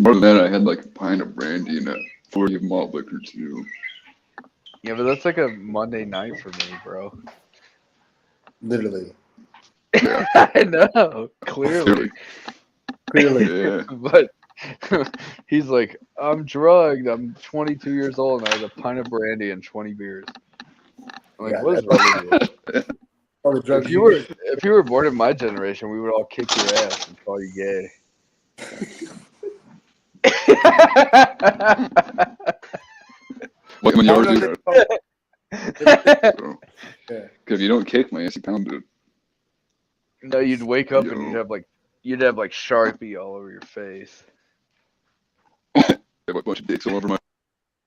[SPEAKER 12] More than that, I had like a pint of brandy and a 40 of malt liquor too.
[SPEAKER 1] Yeah, but that's like a Monday night for me, bro.
[SPEAKER 8] Literally.
[SPEAKER 1] I know, clearly.
[SPEAKER 12] Yeah.
[SPEAKER 1] But he's like, I'm drugged. I'm 22 years old and I had a pint of brandy and 20 beers. I'm like,
[SPEAKER 8] Yeah,
[SPEAKER 1] what is wrong with you?
[SPEAKER 8] All the drugs
[SPEAKER 1] If you were born in my generation, we would all kick your ass and call you gay.
[SPEAKER 12] What minority are
[SPEAKER 8] Yeah.
[SPEAKER 12] If you don't kick my ass, you pound it.
[SPEAKER 1] No, you'd wake up and you'd have like Sharpie all over your face.
[SPEAKER 12] Have a bunch of dicks all over my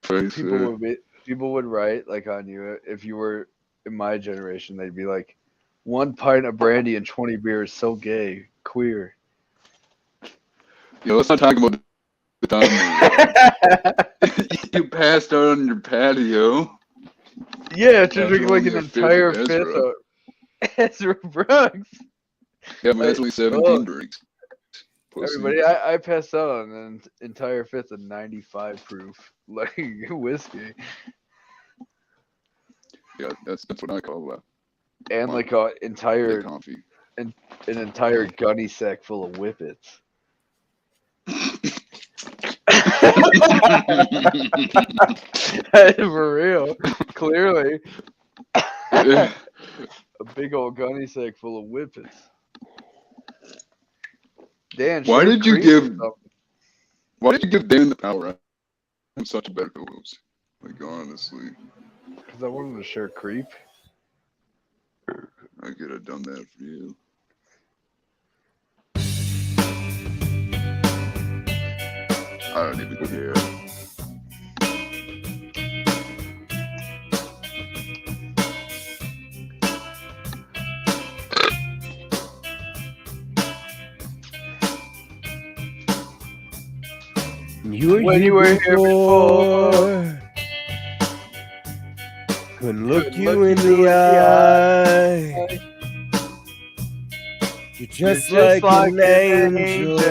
[SPEAKER 12] face.
[SPEAKER 1] People would write like on you if you were in my generation. They'd be like, 1 pint of brandy and 20 beers, so gay, queer.
[SPEAKER 12] Let's not talk about the time you passed out on your patio.
[SPEAKER 1] Yeah, to drink
[SPEAKER 12] After
[SPEAKER 1] like
[SPEAKER 12] only
[SPEAKER 1] an
[SPEAKER 12] a fifth
[SPEAKER 1] entire
[SPEAKER 12] of
[SPEAKER 1] fifth
[SPEAKER 12] Ezra.
[SPEAKER 1] of Ezra Brooks.
[SPEAKER 12] Yeah, but that's only 17 drinks. Pussy.
[SPEAKER 1] Everybody, I passed out on an entire fifth of 95 proof like whiskey.
[SPEAKER 12] Yeah, that's what I call that.
[SPEAKER 1] And like an entire
[SPEAKER 12] coffee.
[SPEAKER 1] an entire gunny sack full of whippets. For real, clearly. A big old gunny sack full of whippets. Dan,
[SPEAKER 12] Why
[SPEAKER 1] share
[SPEAKER 12] did you
[SPEAKER 1] cream
[SPEAKER 12] give?
[SPEAKER 1] or something.
[SPEAKER 12] Why did you give Dan the power? I'm such a better co-host. Like honestly,
[SPEAKER 1] Because I wanted to share creep.
[SPEAKER 12] I could have done that for you. I don't even care.
[SPEAKER 9] When you were here before, couldn't look you in the eye. You're just like an angel.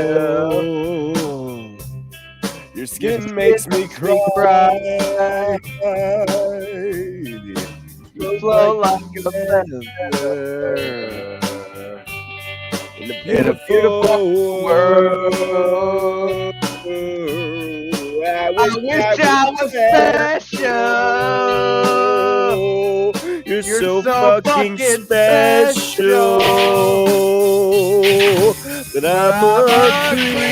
[SPEAKER 9] Your skin makes me cry. You flow like a feather in a beautiful world. I wish I was special. You're so fucking special that I'm a creep.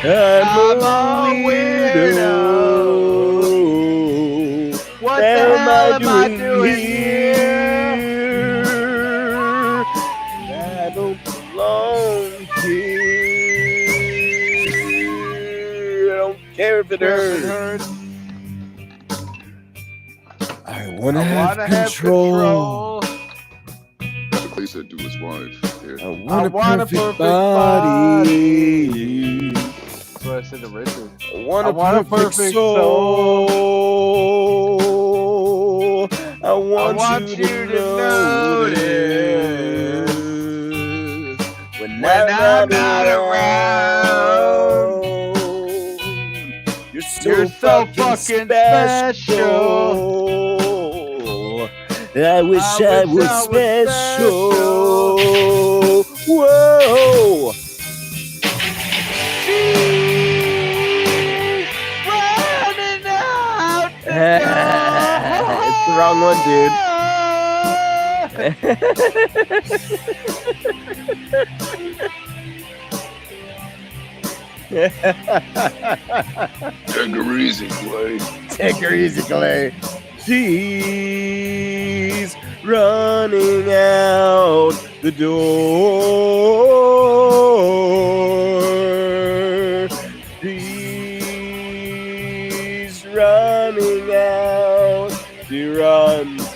[SPEAKER 9] I'm a weirdo. hurt. I wanna have control.
[SPEAKER 12] That's what Clay said to his wife. Here.
[SPEAKER 9] I want a perfect body.
[SPEAKER 1] That's what I said to Richard.
[SPEAKER 9] I want a perfect soul. I want you to notice when I'm not around. You're so fucking special. I wish I was special. Whoa. It's the wrong one, dude.
[SPEAKER 12] Take her easy, Clay.
[SPEAKER 9] Take her easy, Clay. She's running out the door. She's running out. She runs.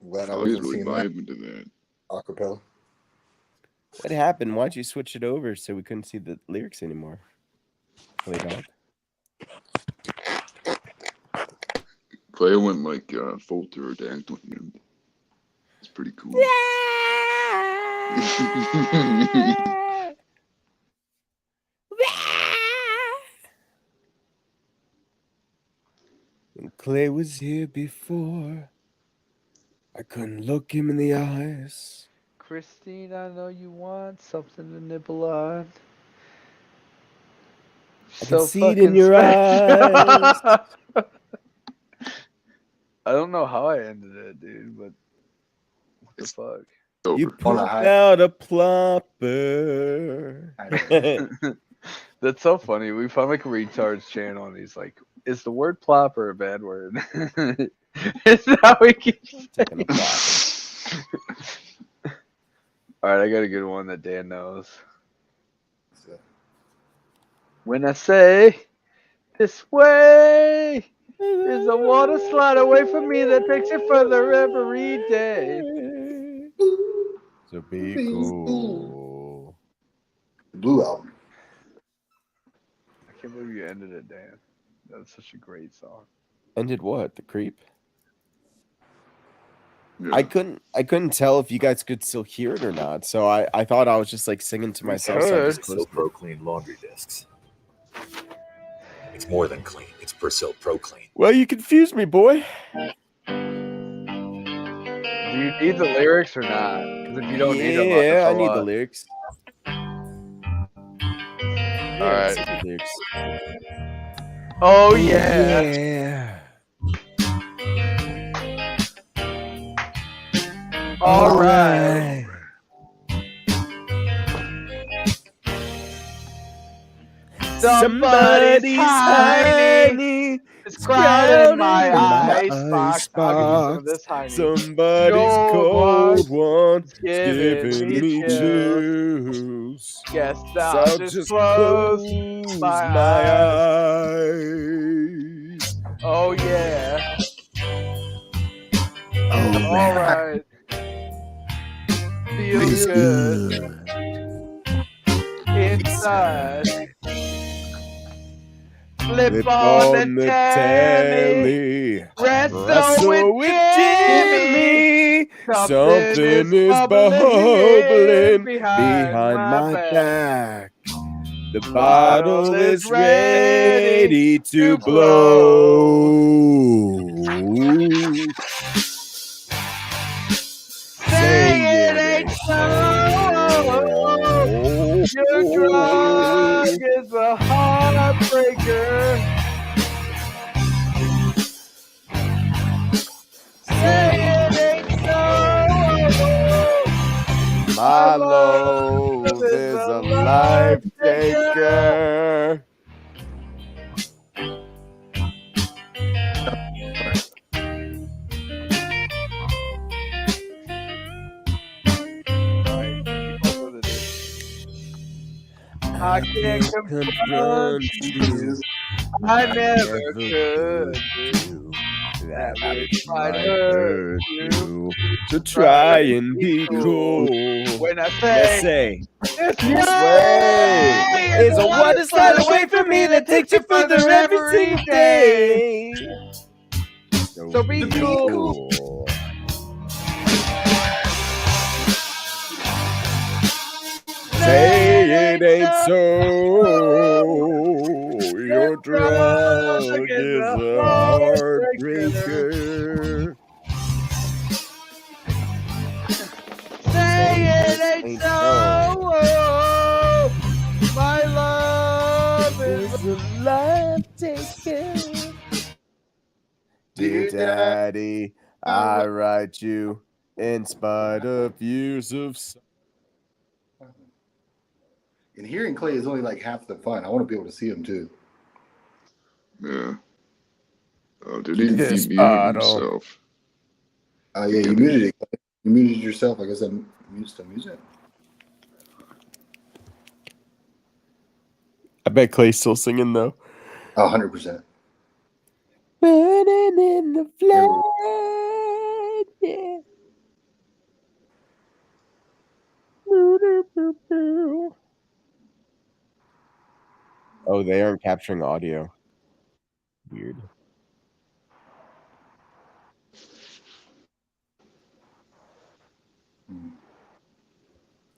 [SPEAKER 8] Glad I
[SPEAKER 12] Oh, he's
[SPEAKER 8] wasn't
[SPEAKER 12] really
[SPEAKER 8] seeing that
[SPEAKER 12] vibing to that.
[SPEAKER 8] acapella.
[SPEAKER 9] What happened? Why'd you switch it over so we couldn't see the lyrics anymore? Play dog.
[SPEAKER 12] Clay went like full pterodactyl. It's pretty cool.
[SPEAKER 9] When Clay was here before, I couldn't look him in the eyes.
[SPEAKER 1] Christine, I know you want something to nibble on.
[SPEAKER 9] I can see it in your eyes.
[SPEAKER 1] I don't know how I ended it, dude, but what the fuck?
[SPEAKER 9] You pulled out a plopper.
[SPEAKER 1] That's so funny. We found like a retard's channel and he's like, is the word plopper a bad word? It's how we keep saying. Alright, I got a good one that Dan knows. When I say this way, there's a water slide away from me that takes you further every day.
[SPEAKER 9] So be cool.
[SPEAKER 8] Blue album.
[SPEAKER 1] I can't believe you ended it, Dan. That was such a great song.
[SPEAKER 9] Ended what? The creep?
[SPEAKER 12] Yeah.
[SPEAKER 9] I couldn't tell if you guys could still hear it or not. So I thought I was just like singing to myself. So I just
[SPEAKER 13] Persil Pro Clean laundry discs. It's more than clean. It's Persil Pro Clean.
[SPEAKER 9] Well, you confused me, boy.
[SPEAKER 1] Do you need the lyrics or not? Because if you don't need them,
[SPEAKER 9] Yeah, I need the lyrics.
[SPEAKER 1] All right.
[SPEAKER 9] The lyrics.
[SPEAKER 1] Oh yeah.
[SPEAKER 9] Yeah.
[SPEAKER 1] All right.
[SPEAKER 9] Somebody's honey
[SPEAKER 1] is crowding my icebox.
[SPEAKER 9] Somebody's cold one's giving me juice.
[SPEAKER 1] Guess
[SPEAKER 9] So
[SPEAKER 1] I'll just close my
[SPEAKER 9] eyes.
[SPEAKER 1] Oh yeah.
[SPEAKER 9] Oh,
[SPEAKER 1] all right. Feels good inside. Flip on the telly. Wrestle with Jimmy.
[SPEAKER 9] Something is bubbling behind my back. The bottle is ready to blow.
[SPEAKER 1] Say it ain't so. Your drug is a heartbreaker. Say it ain't so.
[SPEAKER 9] My love is a life taker.
[SPEAKER 1] I can't confront you. I never could do
[SPEAKER 9] that
[SPEAKER 1] which
[SPEAKER 9] which
[SPEAKER 1] might
[SPEAKER 9] might
[SPEAKER 1] hurt
[SPEAKER 9] hurt
[SPEAKER 1] you.
[SPEAKER 9] you. To try and be cool.
[SPEAKER 1] When I
[SPEAKER 9] Let's
[SPEAKER 1] say
[SPEAKER 9] say
[SPEAKER 1] this
[SPEAKER 9] way
[SPEAKER 1] way
[SPEAKER 9] is a water slide away from me that takes you further every day.
[SPEAKER 1] So be cool.
[SPEAKER 9] Say it ain't so. Your drug is a heartbreaker.
[SPEAKER 1] Say it ain't so. My love is
[SPEAKER 9] a life taker. Dear Daddy, I write you in spite of years of.
[SPEAKER 8] And hearing Clay is only like half the fun. I want to be able to see him too.
[SPEAKER 12] Yeah. Oh, did he muted himself?
[SPEAKER 8] Oh yeah, you muted it. You muted yourself. I guess I muted the music.
[SPEAKER 9] I bet Clay's still singing though.
[SPEAKER 8] 100%.
[SPEAKER 9] Burning in the flood, yeah. Oh, they aren't capturing audio. Weird.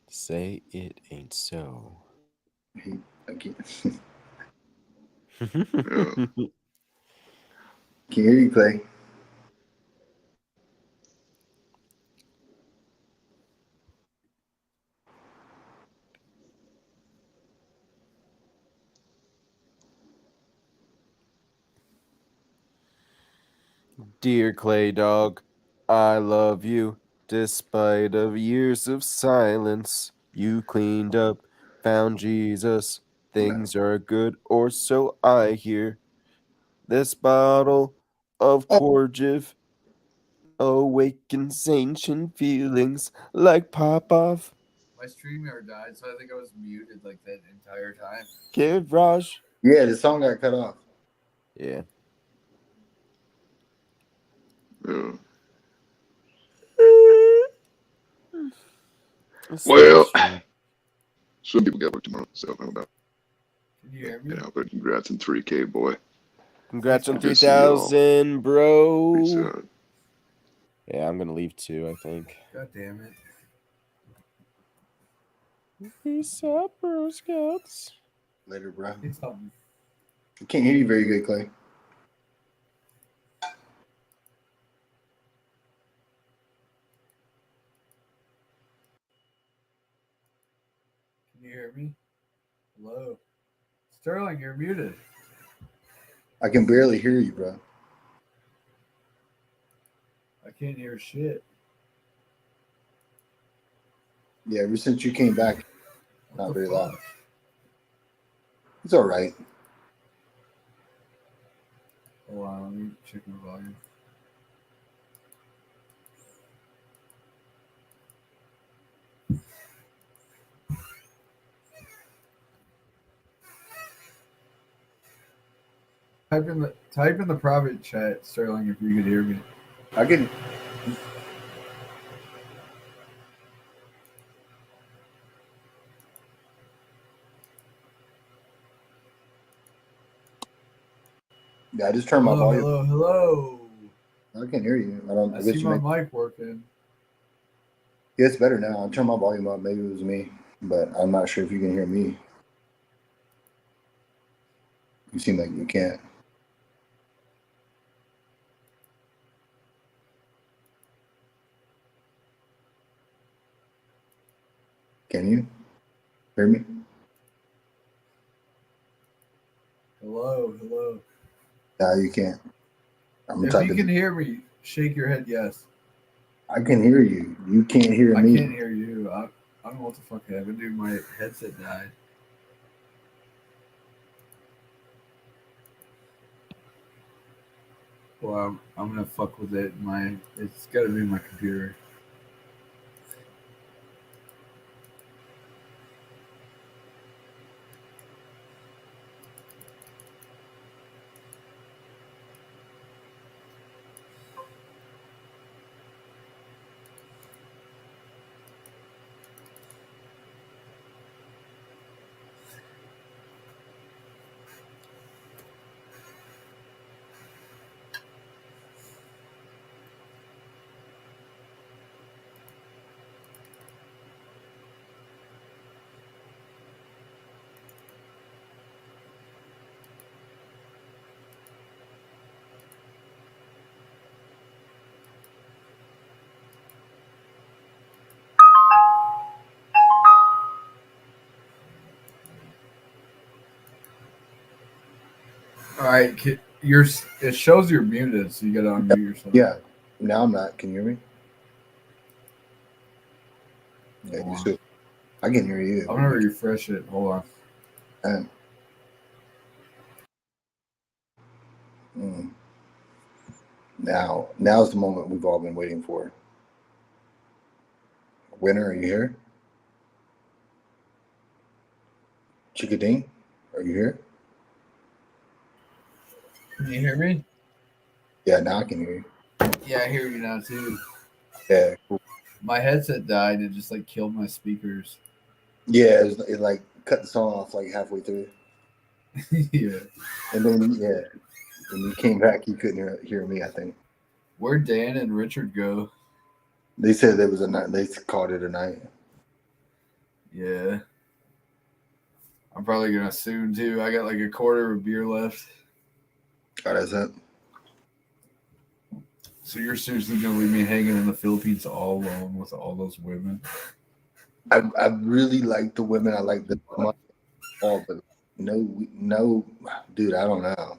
[SPEAKER 9] Say it ain't so.
[SPEAKER 8] I can't. Can you hear you, Clay?
[SPEAKER 9] Dear Clay Dog, I love you. Despite of years of silence, you cleaned up, found Jesus. Things are good, or so I hear. This bottle of Cordiv awakens ancient feelings like Popoff.
[SPEAKER 14] My StreamYard died, so I think I was muted like that entire time.
[SPEAKER 9] Kid Raj.
[SPEAKER 8] Yeah, the song got cut off.
[SPEAKER 9] Yeah.
[SPEAKER 12] Well, some people got work tomorrow, so I'm about.
[SPEAKER 14] Can you hear me?
[SPEAKER 12] Yeah, but congrats on 3K, boy.
[SPEAKER 9] Congrats on
[SPEAKER 12] Good to see y'all.
[SPEAKER 9] 3,000, bro.
[SPEAKER 12] Peace out.
[SPEAKER 9] Yeah, I'm gonna leave too, I think.
[SPEAKER 14] God damn it.
[SPEAKER 9] Peace out, bro scouts.
[SPEAKER 8] Later, bro.
[SPEAKER 14] It's something.
[SPEAKER 8] I can't hear you very good, Clay.
[SPEAKER 14] Can you hear me? Hello? Sterling, you're muted.
[SPEAKER 8] I can barely hear you, bro.
[SPEAKER 14] I can't hear shit.
[SPEAKER 8] Yeah, ever since you came back, not very loud. It's all right.
[SPEAKER 14] Hold on, let me check my volume. Type in the private chat, Sterling, if you could hear me.
[SPEAKER 8] I can. Yeah, I just turned my volume.
[SPEAKER 14] Hello.
[SPEAKER 8] I can hear you.
[SPEAKER 14] I see my mic working.
[SPEAKER 8] Yeah, it's better now. I turned my volume up. Maybe it was me, but I'm not sure if you can hear me. You seem like you can't. Can you hear me?
[SPEAKER 14] Hello.
[SPEAKER 8] No, you can't.
[SPEAKER 14] If you can hear me, shake your head yes.
[SPEAKER 8] I can hear you. You can't hear me.
[SPEAKER 14] I can't hear you. I don't know what the fuck happened, dude. My headset died. Well, I'm gonna fuck with it. It's gotta be my computer. All right, it shows you're muted, so you got to unmute yourself.
[SPEAKER 8] Yeah. Now I'm not. Can you hear me? Yeah, you should. I can hear you.
[SPEAKER 14] I'm gonna refresh it. Hold on.
[SPEAKER 8] Now's the moment we've all been waiting for. Winner, are you here? Chickadee, are you here?
[SPEAKER 14] Can you hear me?
[SPEAKER 8] Yeah, now I can hear you.
[SPEAKER 14] Yeah, I hear you now too.
[SPEAKER 8] Yeah, cool.
[SPEAKER 14] My headset died. It just like killed my speakers.
[SPEAKER 8] Yeah, it like cut the song off like halfway through.
[SPEAKER 14] Yeah.
[SPEAKER 8] And then when you came back, you couldn't hear me, I think.
[SPEAKER 14] Where'd Dan and Richard go?
[SPEAKER 8] They said there was a night. They called it a night.
[SPEAKER 14] Yeah. I'm probably gonna soon too. I got like a quarter of a beer left.
[SPEAKER 8] Oh, that's it.
[SPEAKER 14] So you're seriously gonna leave me hanging in the Philippines all alone with all those women?
[SPEAKER 8] I really like the women. I like the all, but no, dude. I don't know.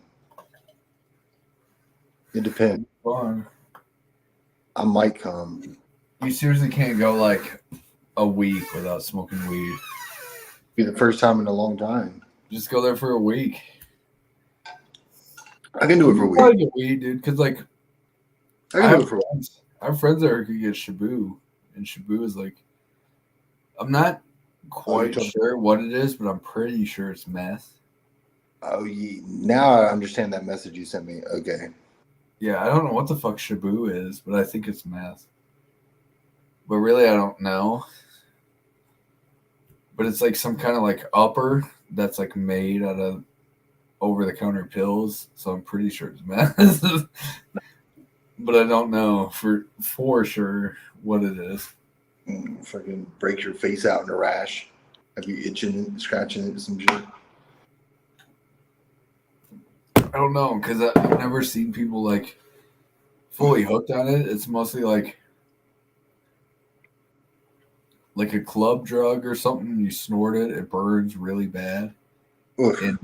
[SPEAKER 8] It depends.
[SPEAKER 14] Fun.
[SPEAKER 8] I might come.
[SPEAKER 14] You seriously can't go like a week without smoking weed.
[SPEAKER 8] Be the first time in a long time.
[SPEAKER 14] Just go there for a week.
[SPEAKER 8] I can do it for a week.
[SPEAKER 14] Probably get weed, dude. Because like,
[SPEAKER 8] I can do it for a week.
[SPEAKER 14] I have friends that are gonna get Shabu, and Shabu is like, I'm not quite sure what it is, but I'm pretty sure it's meth.
[SPEAKER 8] Oh, yeah. Now I understand that message you sent me. Okay.
[SPEAKER 14] Yeah, I don't know what the fuck Shabu is, but I think it's meth. But really, I don't know. But it's like some kind of like upper that's like made out of over-the-counter pills. So I'm pretty sure it's meth. But I don't know for sure what it is.
[SPEAKER 8] Fucking break your face out in a rash. Have you itching, scratching it, some shit?
[SPEAKER 14] I don't know, because I've never seen people like fully hooked on it. It's mostly like a club drug or something. You snort it, it burns really bad.
[SPEAKER 8] Oof.
[SPEAKER 14] And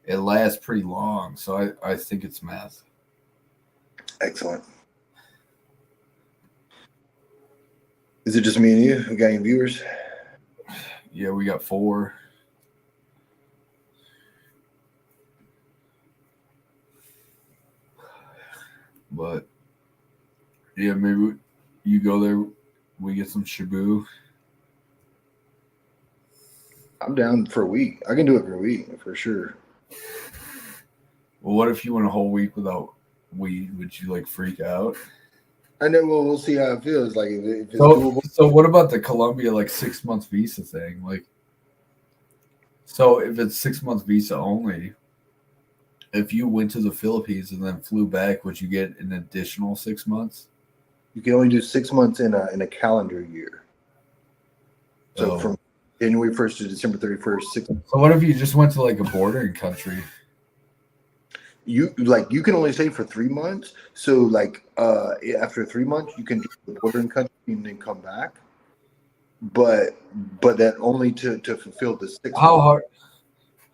[SPEAKER 14] it lasts pretty long. So I think it's meth.
[SPEAKER 8] Excellent. Is it just me and you? We got any viewers?
[SPEAKER 14] Yeah, we got 4. But yeah, maybe you go there, we get some Shabu.
[SPEAKER 8] I'm down for a week. I can do it for a week for sure.
[SPEAKER 14] Well, what if you went a whole week without weed? Would you like freak out?
[SPEAKER 8] I know. Well, we'll see how it feels. Like if it's doable.
[SPEAKER 14] So what about the Colombia like 6 months visa thing? Like, so if it's 6 months visa only, if you went to the Philippines and then flew back, would you get an additional 6 months?
[SPEAKER 8] You can only do 6 months in a calendar year. So from January 1st to December 31st, 6 months.
[SPEAKER 14] So what if you just went to like a bordering country?
[SPEAKER 8] You can only stay for 3 months. So like after 3 months, you can do the bordering country and then come back. But that only to fulfill the 6 months.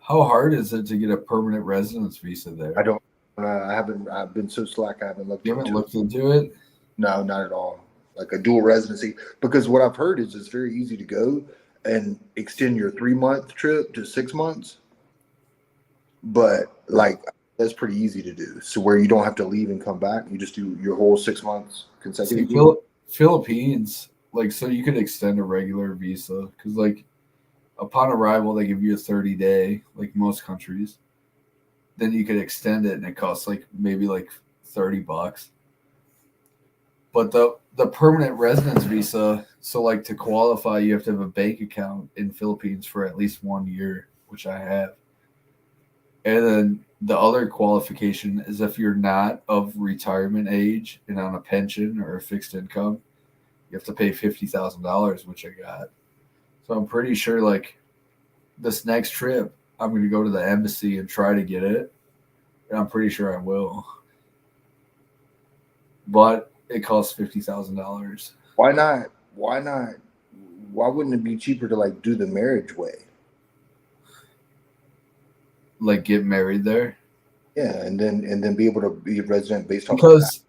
[SPEAKER 14] How hard is it to get a permanent residence visa there?
[SPEAKER 8] I don't. I've been so slack. I haven't looked.
[SPEAKER 14] You haven't looked into it?
[SPEAKER 8] No, not at all. Like a dual residency, because what I've heard is it's very easy to go and extend your 3 month trip to 6 months. But like that's pretty easy to do. So where you don't have to leave and come back, you just do your whole 6 months consecutively.
[SPEAKER 14] Philippines, like, so you could extend a regular visa because like upon arrival they give you a 30-day, like most countries. Then you could extend it and it costs like maybe like $30. But the permanent residence visa, so like to qualify, you have to have a bank account in Philippines for at least 1 year, which I have. And then the other qualification is if you're not of retirement age and on a pension or a fixed income, you have to pay $50,000, which I got. So I'm pretty sure like this next trip, I'm going to go to the embassy and try to get it. And I'm pretty sure I will. But it costs $50,000.
[SPEAKER 8] Why not? Why not? Why wouldn't it be cheaper to like do the marriage way?
[SPEAKER 14] like get married there?
[SPEAKER 8] Yeah, and then be able to be a resident based on
[SPEAKER 14] Because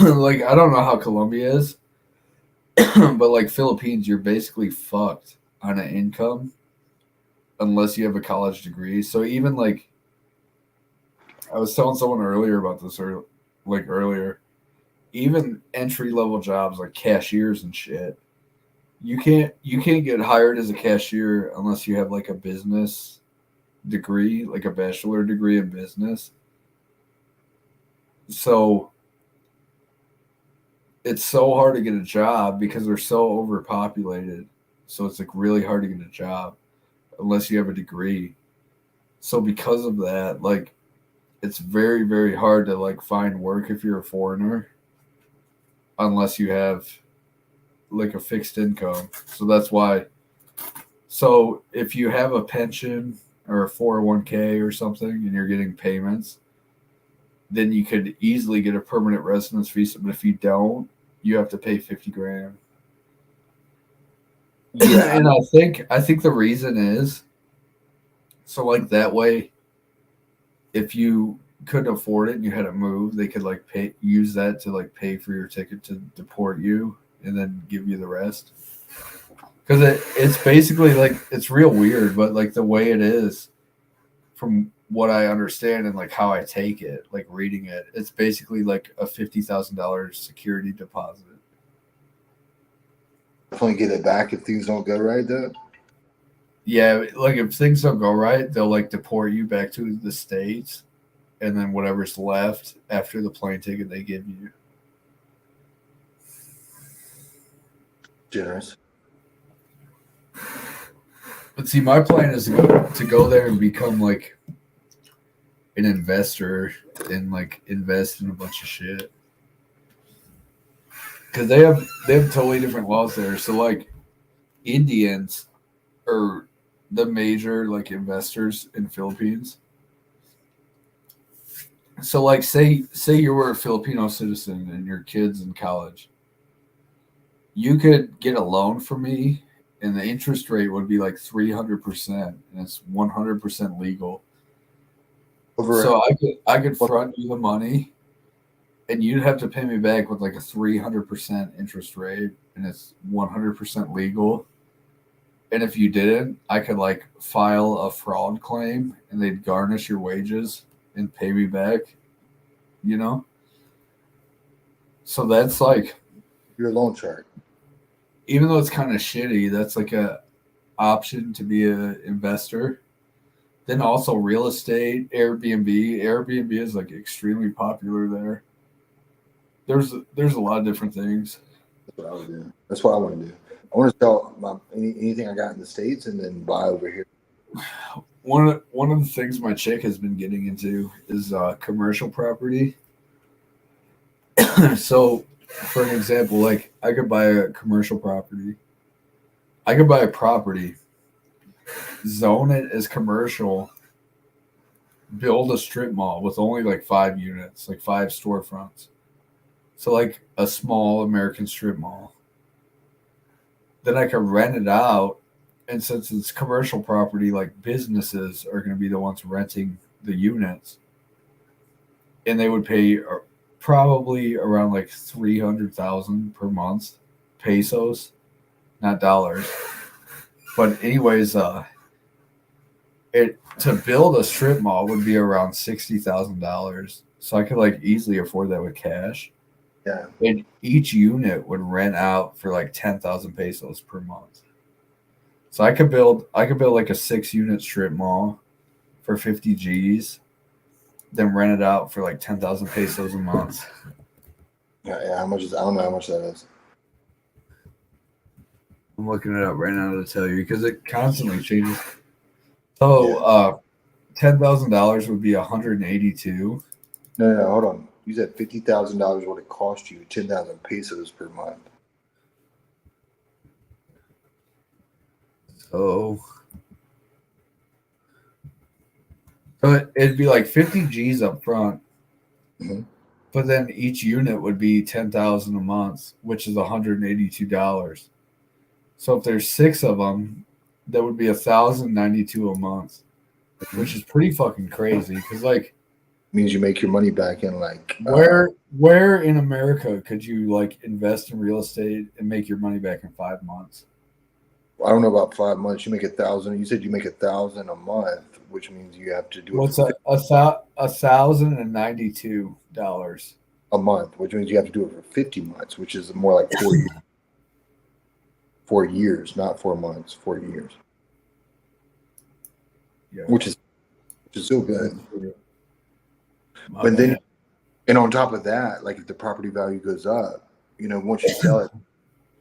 [SPEAKER 14] like I don't know how Colombia is, but like Philippines, you're basically fucked on an income unless you have a college degree. So even like I was telling someone earlier about this, or like earlier, even entry level jobs like cashiers and shit, you can't get hired as a cashier unless you have like a business degree, like a bachelor degree in business. So it's so hard to get a job because they're so overpopulated. So it's like really hard to get a job unless you have a degree. So because of that, like it's very, very hard to like find work if you're a foreigner unless you have like a fixed income. So that's why. So if you have a pension or a 401k or something and you're getting payments, then you could easily get a permanent residence visa. But if you don't, you have to pay $50,000. Yeah, and I think the reason is so like that way, if you couldn't afford it and you had to move, they could like use that to like pay for your ticket to deport you and then give you the rest. Because it's basically like it's real weird, but like the way it is, from what I understand and like how I take it, like reading it, it's basically like a $50,000 security deposit.
[SPEAKER 8] definitely get it back if things don't go right, though.
[SPEAKER 14] Yeah, like if things don't go right, they'll like deport you back to the States, and then whatever's left after the plane ticket they give you.
[SPEAKER 8] Generous.
[SPEAKER 14] But see, my plan is to go there and become like an investor and like invest in a bunch of shit. Because they have totally different laws there. So like Indians are the major like investors in Philippines. So like say you were a Filipino citizen and your kid's in college. You could get a loan from me and the interest rate would be like 300% and it's 100% legal. So I could front you the money and you'd have to pay me back with like a 300% interest rate and it's 100% legal. And if you didn't, I could like file a fraud claim and they'd garnish your wages and pay me back, you know? So that's like
[SPEAKER 8] your loan chart.
[SPEAKER 14] Even though it's kind of shitty, that's like a option to be an investor. Then also real estate, Airbnb. Airbnb is like extremely popular there. There's a lot of different things.
[SPEAKER 8] That's what I would do. That's what I want to do. I want to sell anything I got in the States and then buy over here.
[SPEAKER 14] One of the things my chick has been getting into is commercial property. So, for an example, like I could buy a commercial property. I could buy a property, zone it as commercial, build a strip mall with only like 5 units, like 5 storefronts. So like a small American strip mall. Then I could rent it out. And since it's commercial property, like businesses are going to be the ones renting the units. And they would pay probably around like 300,000 per month, pesos, not dollars. But anyways, to build a strip mall would be around $60,000. So I could like easily afford that with cash.
[SPEAKER 8] Yeah.
[SPEAKER 14] And each unit would rent out for like 10,000 pesos per month. So I could build like a 6-unit strip mall for 50 G's, then rent it out for like 10,000 pesos a month.
[SPEAKER 8] Yeah, how much is? I don't know how much that is.
[SPEAKER 14] I'm looking it up right now to tell you because it constantly changes. So $10,000 would be 182.
[SPEAKER 8] No, hold on. You said $50,000 would it cost you 10,000 pesos per month.
[SPEAKER 14] So it'd be like 50 G's up front, but then each unit would be 10,000 a month, which is $182. So if there's 6 of them, that would be $1,092 a month. which is pretty fucking crazy. Because like,
[SPEAKER 8] means you make your money back in like
[SPEAKER 14] where in America could you like invest in real estate and make your money back in 5 months?
[SPEAKER 8] I don't know about 5 months. You make 1,000. You said you make 1,000 a month, which means you have to do
[SPEAKER 14] What's $1,092
[SPEAKER 8] a month, which means you have to do it for 50 months, which is more like 4 years. 4 years, not 4 months, 4 years.
[SPEAKER 14] Yeah.
[SPEAKER 8] Which is so good. But then, and on top of that, like if the property value goes up, you know, once you sell it,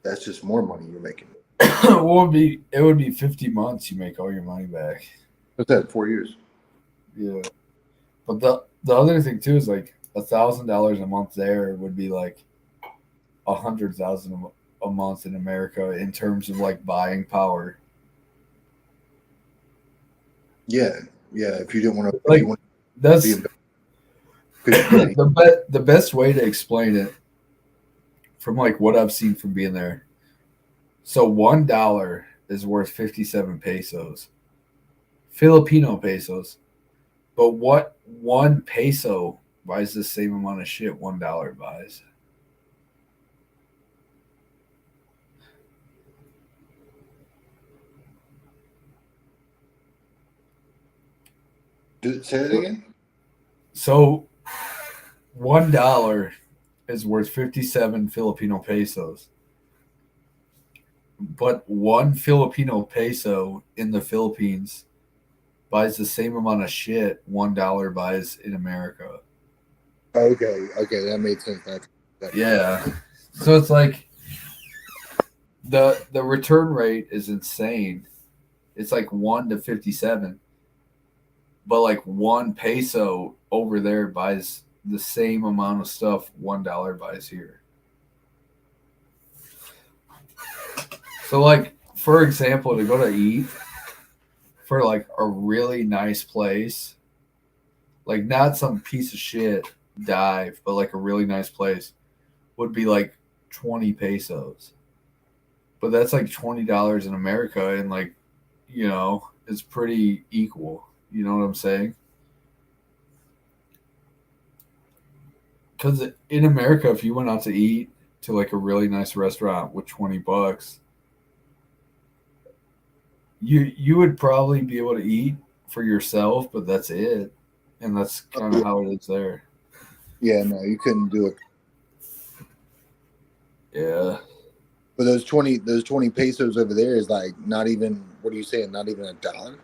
[SPEAKER 8] that's just more money you're making.
[SPEAKER 14] it would be 50 months you make all your money back.
[SPEAKER 8] What's that? 4 years.
[SPEAKER 14] Yeah. But the other thing too is like $1,000 a month there would be like $100,000 a month in America in terms of like buying power.
[SPEAKER 8] Yeah. If you didn't want to,
[SPEAKER 14] like that's the best way to explain it from like what I've seen from being there. So $1 is worth 57 pesos, Filipino pesos. But what 1 peso buys the same amount of shit $1 buys?
[SPEAKER 8] Say that again.
[SPEAKER 14] So $1 is worth 57 Filipino pesos. But 1 Filipino peso in the Philippines buys the same amount of shit $1 buys in America.
[SPEAKER 8] Okay, that made sense.
[SPEAKER 14] Yeah. So it's like the return rate is insane. It's like 1 to 57. But like 1 peso over there buys the same amount of stuff $1 buys here. So like, for example, to go to eat for like a really nice place, like not some piece of shit dive, but like a really nice place would be like 20 pesos. But that's like $20 in America, and like, you know, it's pretty equal. You know what I'm saying? Because in America, if you went out to eat to like a really nice restaurant with $20, you would probably be able to eat for yourself, but that's it. And that's kind of how it is there.
[SPEAKER 8] Yeah, no, you couldn't do it.
[SPEAKER 14] Yeah.
[SPEAKER 8] But those 20 pesos over there is like not even, what are you saying? Not even $1?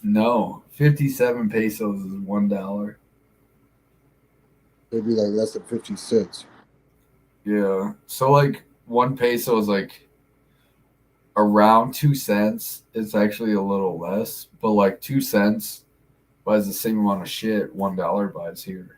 [SPEAKER 14] No. 57 pesos is $1.
[SPEAKER 8] It'd be like less than 50 cents.
[SPEAKER 14] Yeah. So like 1 peso is like around 2 cents. It's actually a little less, but like 2 cents buys the same amount of shit $1 buys here.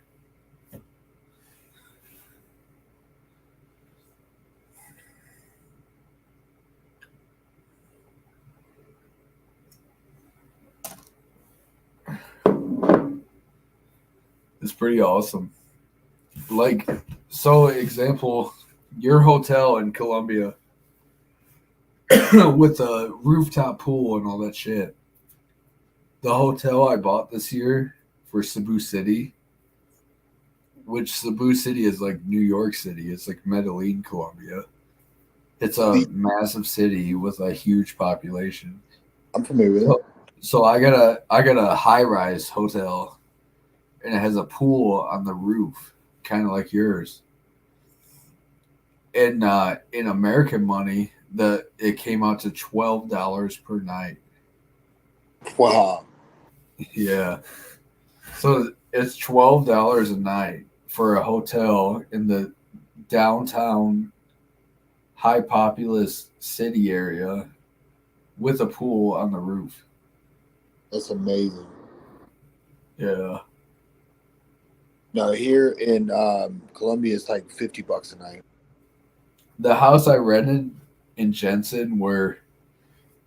[SPEAKER 14] It's pretty awesome. Like, so example, your hotel in Colombia with a rooftop pool and all that shit. The hotel I bought this year for Cebu City, which Cebu City is like New York City. It's like Medellin, Colombia. It's a massive city with a huge population.
[SPEAKER 8] I'm familiar with it.
[SPEAKER 14] So I got a high-rise hotel, and it has a pool on the roof, kind of like yours. And in American money, it came out to $12 per night.
[SPEAKER 8] Wow.
[SPEAKER 14] Yeah. So it's $12 a night for a hotel in the downtown high populous city area with a pool on the roof.
[SPEAKER 8] That's amazing.
[SPEAKER 14] Yeah.
[SPEAKER 8] No, here in Colombia, it's like $50 a night.
[SPEAKER 14] The house I rented in Jensen, where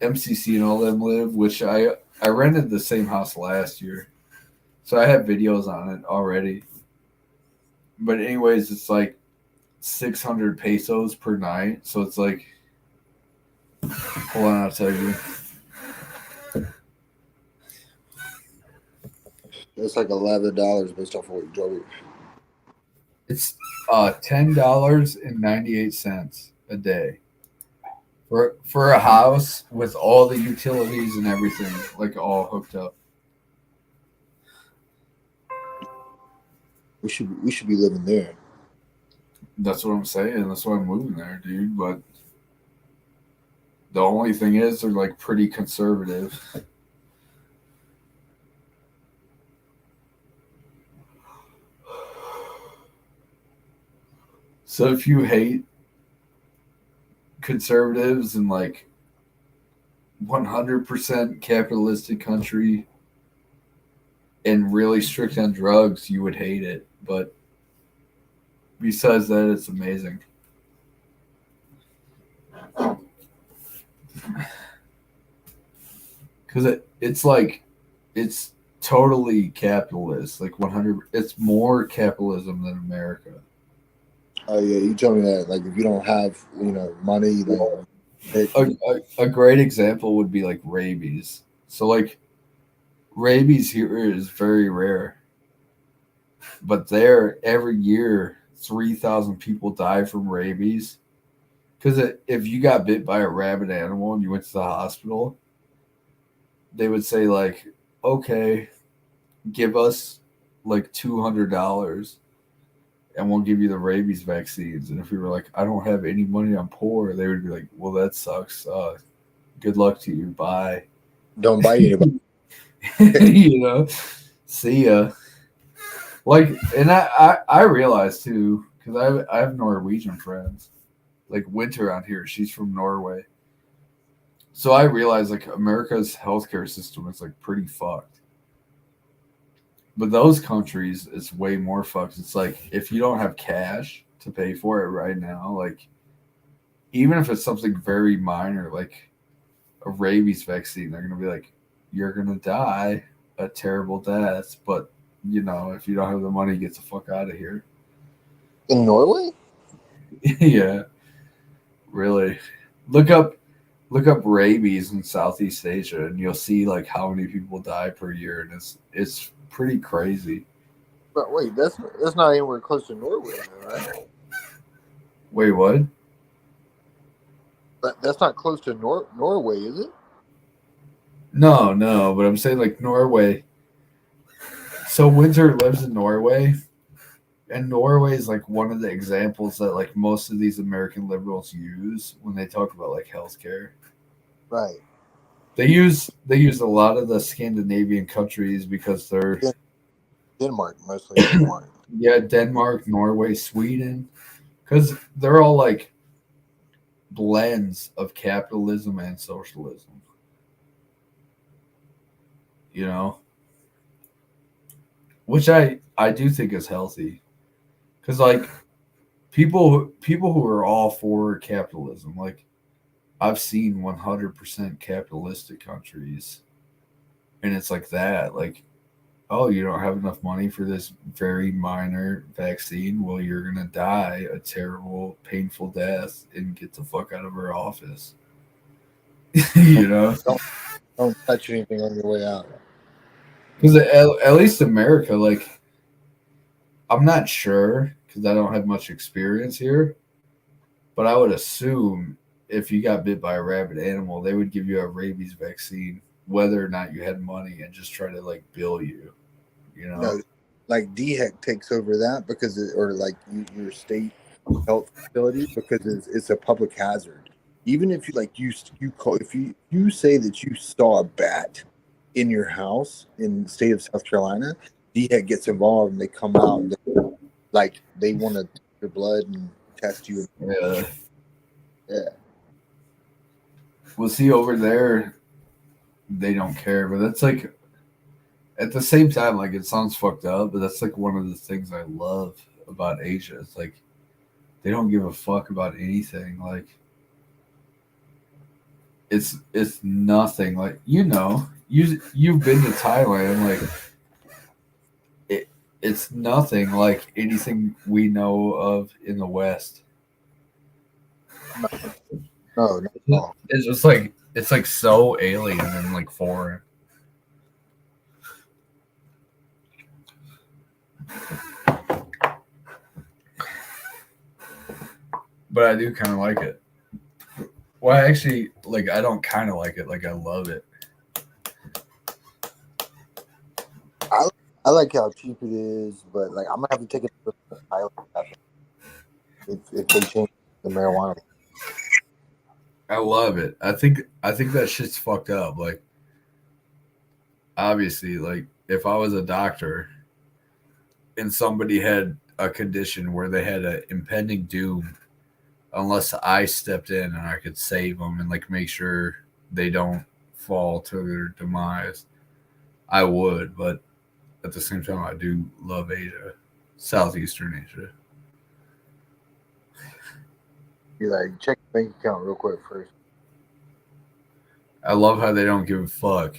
[SPEAKER 14] MCC and all them live, which I rented the same house last year, so I have videos on it already. But anyways, it's like 600 pesos per night, so it's like, hold on, I'll tell you.
[SPEAKER 8] It's like $11 based off of what you told me.
[SPEAKER 14] It's $10.98 a day for a house with all the utilities and everything, like all hooked up.
[SPEAKER 8] We should be living there.
[SPEAKER 14] That's what I'm saying. That's why I'm moving there, dude. But the only thing is, they're like pretty conservative. So if you hate conservatives and like 100% capitalistic country and really strict on drugs, you would hate it. But besides that, it's amazing. Because it's totally capitalist, like 100. It's more capitalism than America.
[SPEAKER 8] Oh yeah, you told me that. Like, if you don't have money, then
[SPEAKER 14] a great example would be like rabies. So like rabies here is very rare, but there every year 3,000 people die from rabies. Because if you got bit by a rabid animal and you went to the hospital, they would say like, okay, give us like $200 and we'll give you the rabies vaccines. And if we were like, I don't have any money, I'm poor, they would be like, well, that sucks. Good luck to you. Bye.
[SPEAKER 8] Don't buy anybody.
[SPEAKER 14] See ya. Like, and I realized too, because I have Norwegian friends. Like Winter on here, she's from Norway. So I realized like America's healthcare system is like pretty fucked. But those countries, it's way more fucked. It's like if you don't have cash to pay for it right now, like even if it's something very minor, like a rabies vaccine, they're gonna be like, you're gonna die a terrible death, but if you don't have the money, get the fuck out of here.
[SPEAKER 8] In Norway?
[SPEAKER 14] Yeah. Really. Look up rabies in Southeast Asia and you'll see like how many people die per year, and it's pretty crazy.
[SPEAKER 8] But wait, that's not anywhere close to Norway, right?
[SPEAKER 14] Wait, what?
[SPEAKER 8] But that's not close to Norway, is it?
[SPEAKER 14] No, but I'm saying like Norway. So Winter lives in Norway, and Norway is like one of the examples that like most of these American liberals use when they talk about like healthcare.
[SPEAKER 8] Right.
[SPEAKER 14] They use a lot of the Scandinavian countries because they're
[SPEAKER 8] Denmark, mostly Denmark.
[SPEAKER 14] Yeah, Denmark, Norway, Sweden, because they're all like blends of capitalism and socialism. Which I do think is healthy, because like people who are all for capitalism, like I've seen 100% capitalistic countries, and it's like that, like, oh, you don't have enough money for this very minor vaccine, well, you're gonna die a terrible, painful death and get the fuck out of our office.
[SPEAKER 8] Don't touch anything on your way out.
[SPEAKER 14] Because at least America, like, I'm not sure because I don't have much experience here, but I would assume if you got bit by a rabid animal, they would give you a rabies vaccine, whether or not you had money, and just try to like bill you.
[SPEAKER 8] No, like DHEC takes over that because or like your state health facility, because it's a public hazard. Even if if you say that you saw a bat in your house in the state of South Carolina, DHEC gets involved and they come out and they want to take your blood and test you. Yeah.
[SPEAKER 14] Well, see, over there, they don't care, but that's like, at the same time, like, it sounds fucked up, but that's like one of the things I love about Asia. It's like they don't give a fuck about anything. Like, it's nothing. Like, you've been to Thailand, like it's nothing like anything we know of in the West.
[SPEAKER 8] No.
[SPEAKER 14] It's just like, it's like so alien and like foreign. But I do kind of like it. Well, actually, like, I don't kind of like it. Like, I love it.
[SPEAKER 8] I like how cheap it is, but like I'm gonna have to take it to the pilot if they change the marijuana.
[SPEAKER 14] I love it. I think that shit's fucked up. Like, obviously, like, if I was a doctor and somebody had a condition where they had an impending doom, unless I stepped in and I could save them and like make sure they don't fall to their demise, I would. But at the same time, I do love Asia, Southeastern Asia.
[SPEAKER 8] You like check your bank account real quick first.
[SPEAKER 14] I love how they don't give a fuck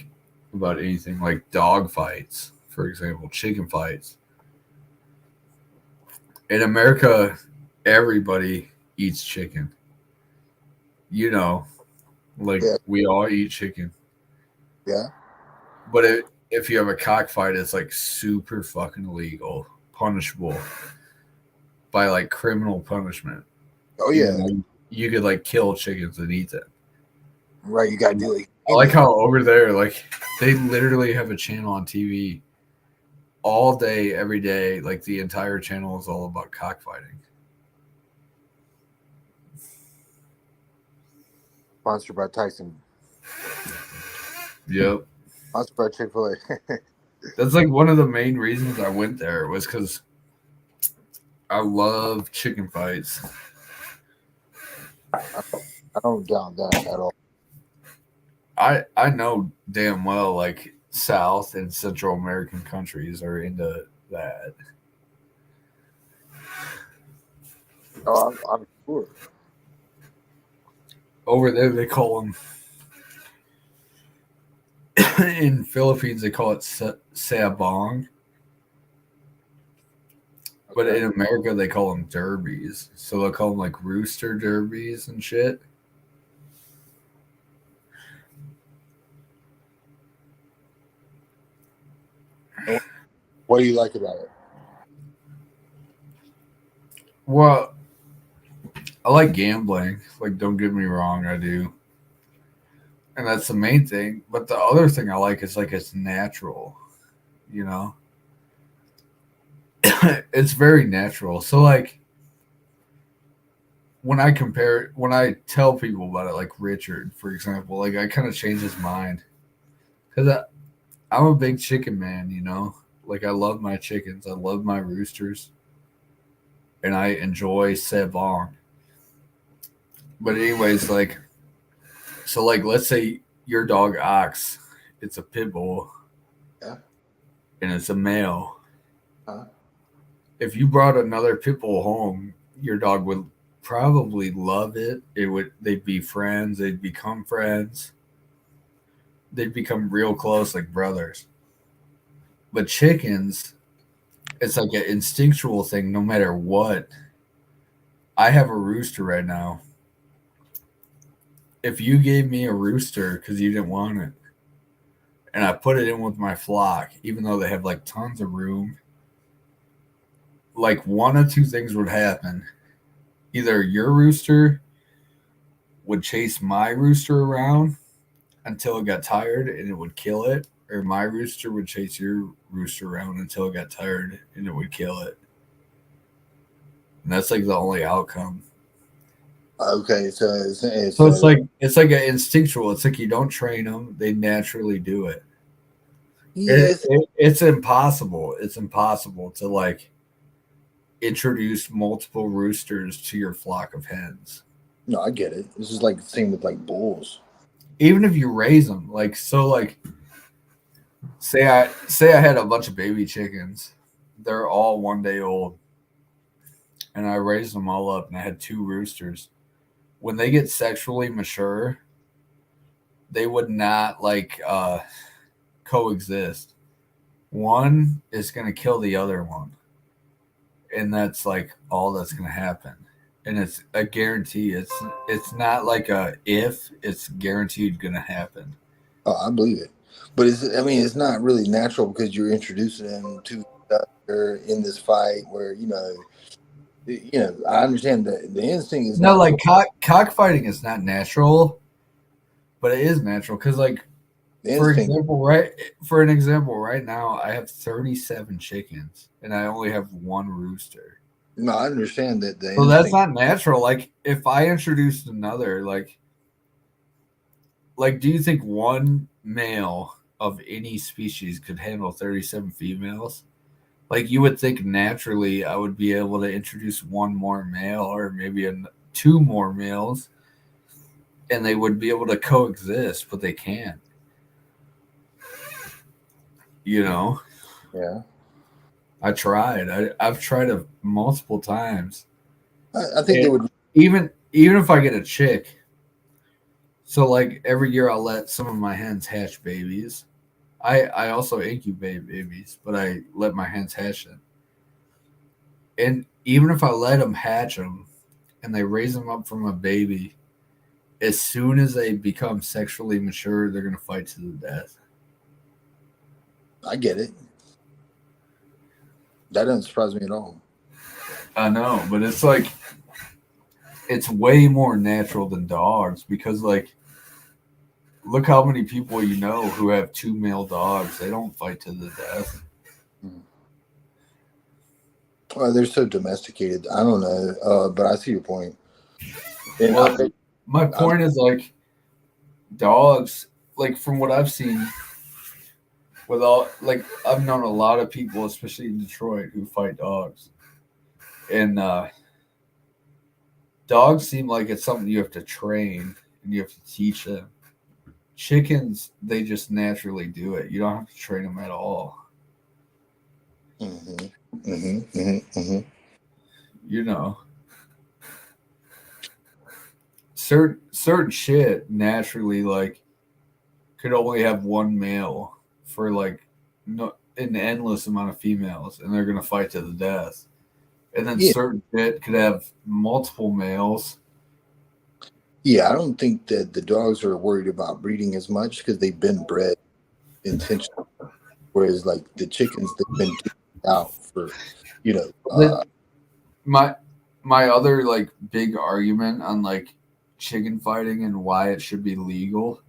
[SPEAKER 14] about anything like dog fights, for example, chicken fights. In America, everybody eats chicken. You know, like we all eat chicken.
[SPEAKER 8] Yeah.
[SPEAKER 14] But if you have a cockfight, it's like super fucking illegal, punishable by like criminal punishment.
[SPEAKER 8] Oh yeah.
[SPEAKER 14] You could like kill chickens and eat them.
[SPEAKER 8] Right, you gotta do it.
[SPEAKER 14] I like how over there, like, they literally have a channel on TV all day, every day. Like, the entire channel is all about cockfighting.
[SPEAKER 8] Sponsored by Tyson.
[SPEAKER 14] Yep.
[SPEAKER 8] Sponsored by Chick-fil-A.
[SPEAKER 14] That's like one of the main reasons I went there was because I love chicken fights.
[SPEAKER 8] I don't doubt that at all.
[SPEAKER 14] I know damn well like South and Central American countries are into that.
[SPEAKER 8] Oh, I'm sure.
[SPEAKER 14] Over there, they call them. In Philippines, they call it sabong. But in America, they call them derbies. So they'll call them like rooster derbies and shit.
[SPEAKER 8] What do you like about it?
[SPEAKER 14] Well, I like gambling. Like, don't get me wrong, I do. And that's the main thing. But the other thing I like is like it's natural, you know? It's very natural. So like when I tell people about it, like Richard, for example, like I kind of change his mind. Because I'm a big chicken man, you know? Like, I love my chickens. I love my roosters. And I enjoy sabong. But anyways, like, so like, let's say your dog Ox, it's a pit bull.
[SPEAKER 8] Yeah.
[SPEAKER 14] And it's a male.
[SPEAKER 8] Huh?
[SPEAKER 14] If you brought another pit bull home, your dog would probably love it. They'd be friends. They'd become friends. They'd become real close, like brothers. But chickens, it's like an instinctual thing no matter what. I have a rooster right now. If you gave me a rooster because you didn't want it, and I put it in with my flock, even though they have like tons of room, like one of two things would happen. Either your rooster would chase my rooster around until it got tired and it would kill it, or my rooster would chase your rooster around until it got tired and it would kill it. And that's like the only outcome.
[SPEAKER 8] Okay, so it's
[SPEAKER 14] like an instinctual. It's like you don't train them; they naturally do it.
[SPEAKER 8] Yes.
[SPEAKER 14] It's impossible. It's impossible to like introduce multiple roosters to your flock of hens.
[SPEAKER 8] No, I get it. This is like the same with like bulls.
[SPEAKER 14] Even if you raise them, like so, like say I had a bunch of baby chickens. They're all 1 day old, and I raised them all up, and I had 2 roosters. When they get sexually mature, they would not like coexist. One is going to kill the other one. And that's like all that's going to happen. And it's a guarantee. It's not like a if, it's guaranteed going to happen.
[SPEAKER 8] Oh, I believe it. But it's not really natural because you're introducing them to other in this fight where I understand the instinct is
[SPEAKER 14] No,
[SPEAKER 8] not
[SPEAKER 14] like cockfighting is not natural, but it is natural because, like, for example, right now, I have 37 chickens and I only have one rooster.
[SPEAKER 8] No, I understand that.
[SPEAKER 14] So that's not natural. Like, if I introduced another, like, do you think one male of any species could handle 37 females? Like, you would think naturally I would be able to introduce one more male or maybe two more males, and they would be able to coexist, but they can't. You know?
[SPEAKER 8] Yeah.
[SPEAKER 14] I tried. I've tried it multiple times.
[SPEAKER 8] I think they would
[SPEAKER 14] even if I get a chick. So, like, every year I'll let some of my hens hatch babies. I also incubate babies, but I let my hens hatch them. And even if I let them hatch them and they raise them up from a baby, as soon as they become sexually mature, they're going to fight to the death.
[SPEAKER 8] I get it. That doesn't surprise me at all.
[SPEAKER 14] I know, but it's like, it's way more natural than dogs because, like, look how many people you know who have two male dogs. They don't fight to the death.
[SPEAKER 8] Well, they're so domesticated. I don't know, but I see your point.
[SPEAKER 14] Well, my point is, like, dogs, like, from what I've seen, I've known a lot of people, especially in Detroit, who fight dogs. And dogs seem like it's something you have to train and you have to teach them. Chickens, they just naturally do it. You don't have to train them at all. You know, certain shit naturally, like, could only have one male for, like, an endless amount of females, and they're gonna fight to the death. And then certain shit could have multiple males.
[SPEAKER 8] Yeah, I don't think that the dogs are worried about breeding as much because they've been bred intentionally. Whereas, like, the chickens, they've been out for,
[SPEAKER 14] my other, like, big argument on, like, chicken fighting and why it should be legal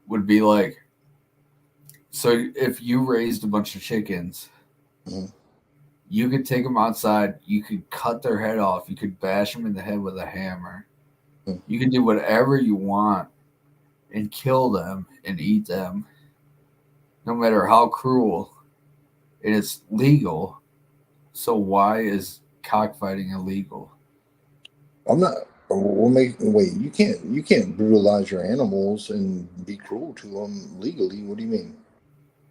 [SPEAKER 14] would be, like, so if you raised a bunch of chickens, you could take them outside, you could cut their head off, you could bash them in the head with a hammer. You can do whatever you want and kill them and eat them, no matter how cruel. And it's legal. So why is cockfighting illegal?
[SPEAKER 8] I'm not. Wait. You can't brutalize your animals and be cruel to them legally. What do you mean?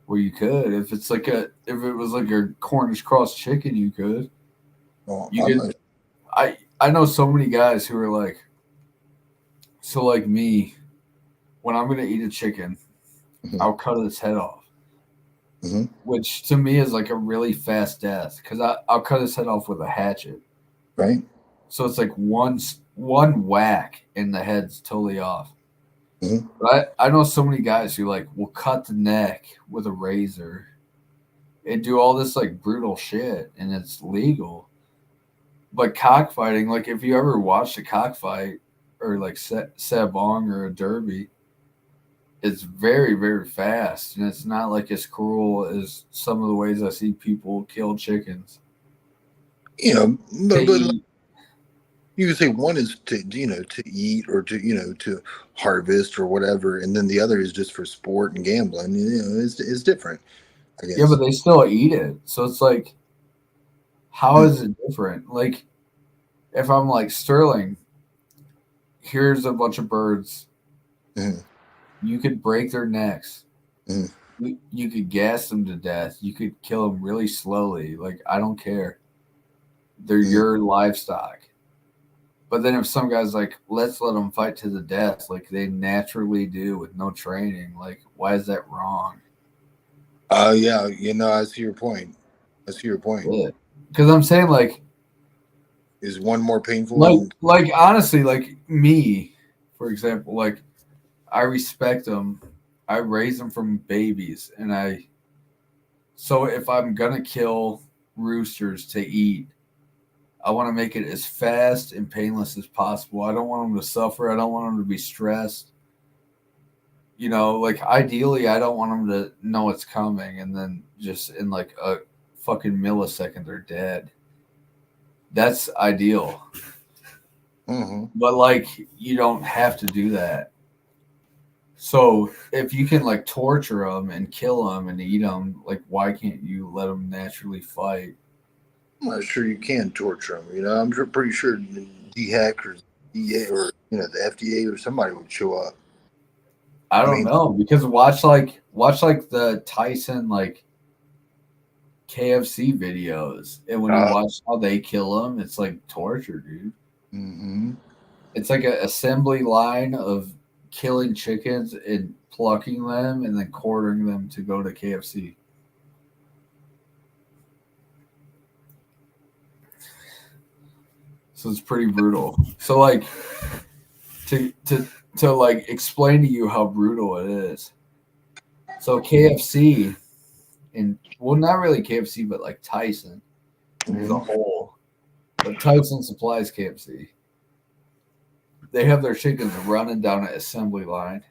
[SPEAKER 14] Well, you could if it was like a Cornish cross chicken, you could.
[SPEAKER 8] Well,
[SPEAKER 14] I know so many guys who are like, so like me, when I'm gonna eat a chicken, I'll cut its head off, which to me is like a really fast death because I'll cut its head off with a hatchet.
[SPEAKER 8] Right.
[SPEAKER 14] So it's like one whack and the head's totally off. But I know so many guys who, like, will cut the neck with a razor and do all this, like, brutal shit, and it's legal. But cockfighting, like, if you ever watched a cockfight or, like, sabong or a derby, it's very, very fast, and it's not, like, as cruel as some of the ways I see people kill chickens.
[SPEAKER 8] But you could say one is to eat or to harvest or whatever, and then the other is just for sport and gambling. It's different, I guess.
[SPEAKER 14] Yeah, but they still eat it. So it's like, how is it different? Like, if I'm like, Sterling, here's a bunch of birds. You could break their necks. You could gas them to death. You could kill them really slowly. Like, I don't care. They're your livestock. But then if some guy's like, let's let them fight to the death, like they naturally do with no training, like, why is that wrong?
[SPEAKER 8] Yeah, I see your point.
[SPEAKER 14] Yeah. Because I'm saying, like,
[SPEAKER 8] is one more painful?
[SPEAKER 14] Like honestly, like me, for example, like, I respect them. I raise them from babies, and I So if I'm gonna kill roosters to eat, I want to make it as fast and painless as possible. I don't want them to suffer. I don't want them to be stressed. You know, like ideally, I don't want them to know it's coming and then just in like a fucking millisecond they're dead. That's ideal.
[SPEAKER 8] Mm-hmm.
[SPEAKER 14] But like, you don't have to do that. So if you can like torture them and kill them and eat them, like why can't you let them naturally fight?
[SPEAKER 8] I'm not sure you can torture them. You know, I'm pretty sure the DHEC or DA or the FDA or somebody would show up.
[SPEAKER 14] I don't know, because watch like the Tyson like KFC videos, and when you watch how they kill them, it's like torture, dude.
[SPEAKER 8] Mm-hmm.
[SPEAKER 14] It's like an assembly line of killing chickens and plucking them and then quartering them to go to KFC. So it's pretty brutal. So like to like explain to you how brutal it is. So KFC and not really KFC, but like Tyson as a whole. But Tyson supplies KFC. They have their chickens running down an assembly line.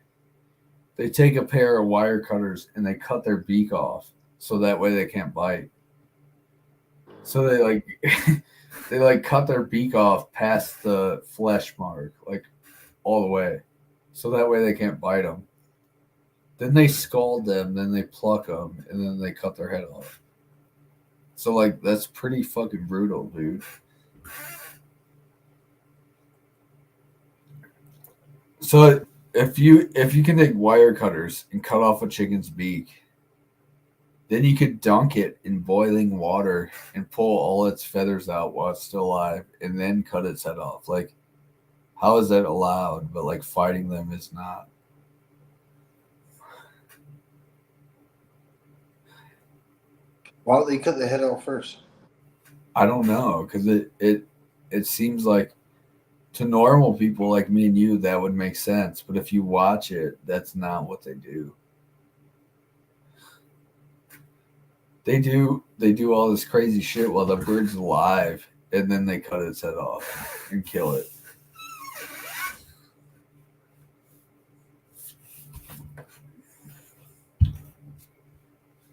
[SPEAKER 14] They take a pair of wire cutters and they cut their beak off so that way they can't bite. So they like cut their beak off past the flesh mark, like all the way, so that way they can't bite them. Then they scald them, then they pluck them, and then they cut their head off. So like that's pretty fucking brutal, dude. So if you can take wire cutters and cut off a chicken's beak, then you could dunk it in boiling water and pull all its feathers out while it's still alive and then cut its head off. Like, how is that allowed? But like fighting them is not.
[SPEAKER 8] Why don't they cut the head off first?
[SPEAKER 14] I don't know, because it seems like to normal people like me and you that would make sense, but if you watch it, that's not what they do. They do all this crazy shit while the bird's alive, and then they cut its head off and kill it.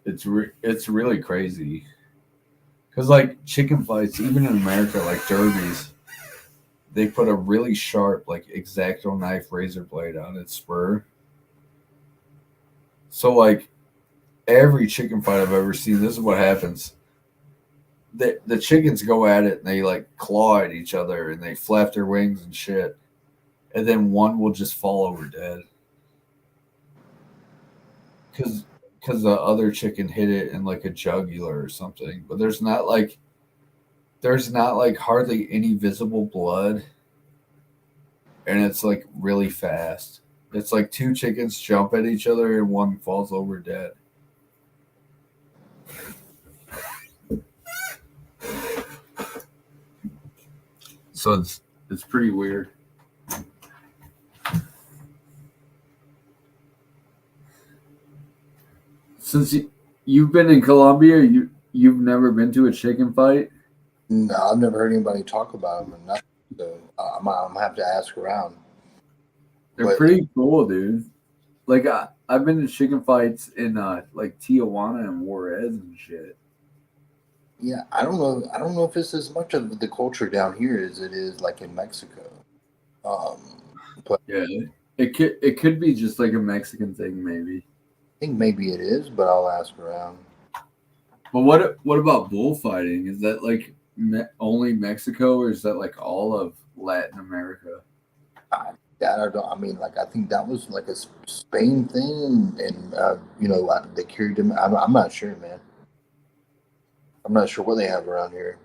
[SPEAKER 14] It's really crazy. Because like chicken fights, even in America, like derbies, they put a really sharp, like X-Acto knife razor blade on its spur. So like every chicken fight I've ever seen, this is what happens. The chickens go at it and they like claw at each other and they flap their wings and shit. And then one will just fall over dead. Because the other chicken hit it in like a jugular or something. But there's not like hardly any visible blood. And it's like really fast. It's like two chickens jump at each other and one falls over dead. So it's pretty weird. Since you've been in Colombia, you've never been to a chicken fight?
[SPEAKER 8] No, I've never heard anybody talk about them or nothing. So I'm gonna have to ask around.
[SPEAKER 14] They're pretty cool, dude. Like I've been to chicken fights in like Tijuana and Juarez and shit.
[SPEAKER 8] Yeah, I don't know if it's as much of the culture down here as it is like in Mexico. But
[SPEAKER 14] yeah, it could be just like a Mexican thing, maybe.
[SPEAKER 8] I think maybe it is, but I'll ask around.
[SPEAKER 14] But what about bullfighting? Is that like only Mexico, or is that like all of Latin America?
[SPEAKER 8] I think that was like a Spain thing, and they carried them. I'm not sure, man. I'm not sure what they have around here.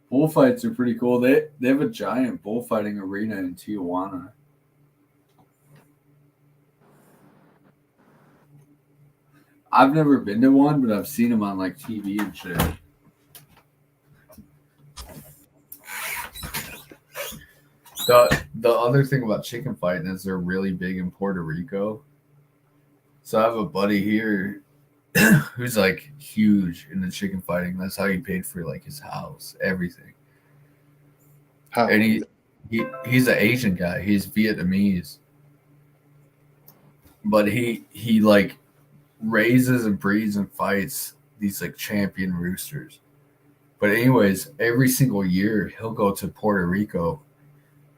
[SPEAKER 14] Bullfights are pretty cool. They have a giant bullfighting arena in Tijuana. I've never been to one, but I've seen them on like TV and shit. The other thing about chicken fighting is they're really big in Puerto Rico. So I have a buddy here who's like huge in the chicken fighting. That's how he paid for like his house, everything.
[SPEAKER 8] How?
[SPEAKER 14] And he's an Asian guy. He's Vietnamese, but he like raises and breeds and fights these like champion roosters. But anyways, every single year he'll go to Puerto Rico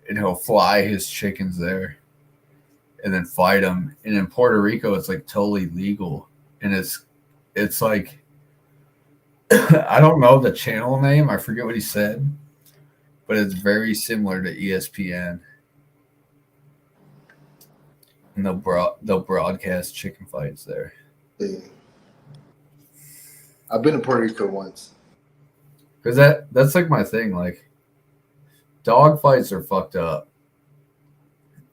[SPEAKER 14] and he'll fly his chickens there and then fight them. And in Puerto Rico, it's like totally legal. And it's like, I don't know the channel name. I forget what he said, but it's very similar to ESPN. And they'll broadcast chicken fights there.
[SPEAKER 8] Yeah. I've been to Puerto Rico once.
[SPEAKER 14] Because that's like my thing. Like, dog fights are fucked up.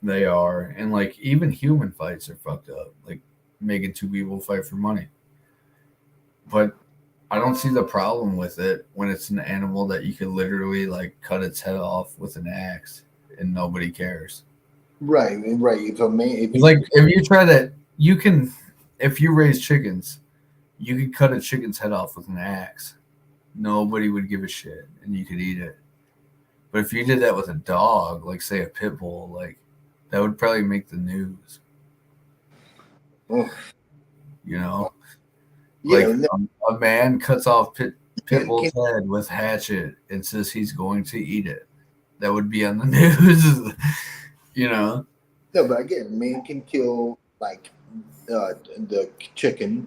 [SPEAKER 14] They are. And like even human fights are fucked up. Like making two people fight for money. But I don't see the problem with it when it's an animal that you could literally like cut its head off with an axe and nobody cares.
[SPEAKER 8] Right. If
[SPEAKER 14] you try that, you can, if you raise chickens, you could cut a chicken's head off with an axe. Nobody would give a shit and you could eat it. But if you did that with a dog, like say a pit bull, like that would probably make the news.
[SPEAKER 8] Oh.
[SPEAKER 14] You know?
[SPEAKER 8] Yeah,
[SPEAKER 14] like a man cuts off pit bull's head with hatchet and says he's going to eat it. That would be on the news. You know?
[SPEAKER 8] No, but again, man can kill like the chicken,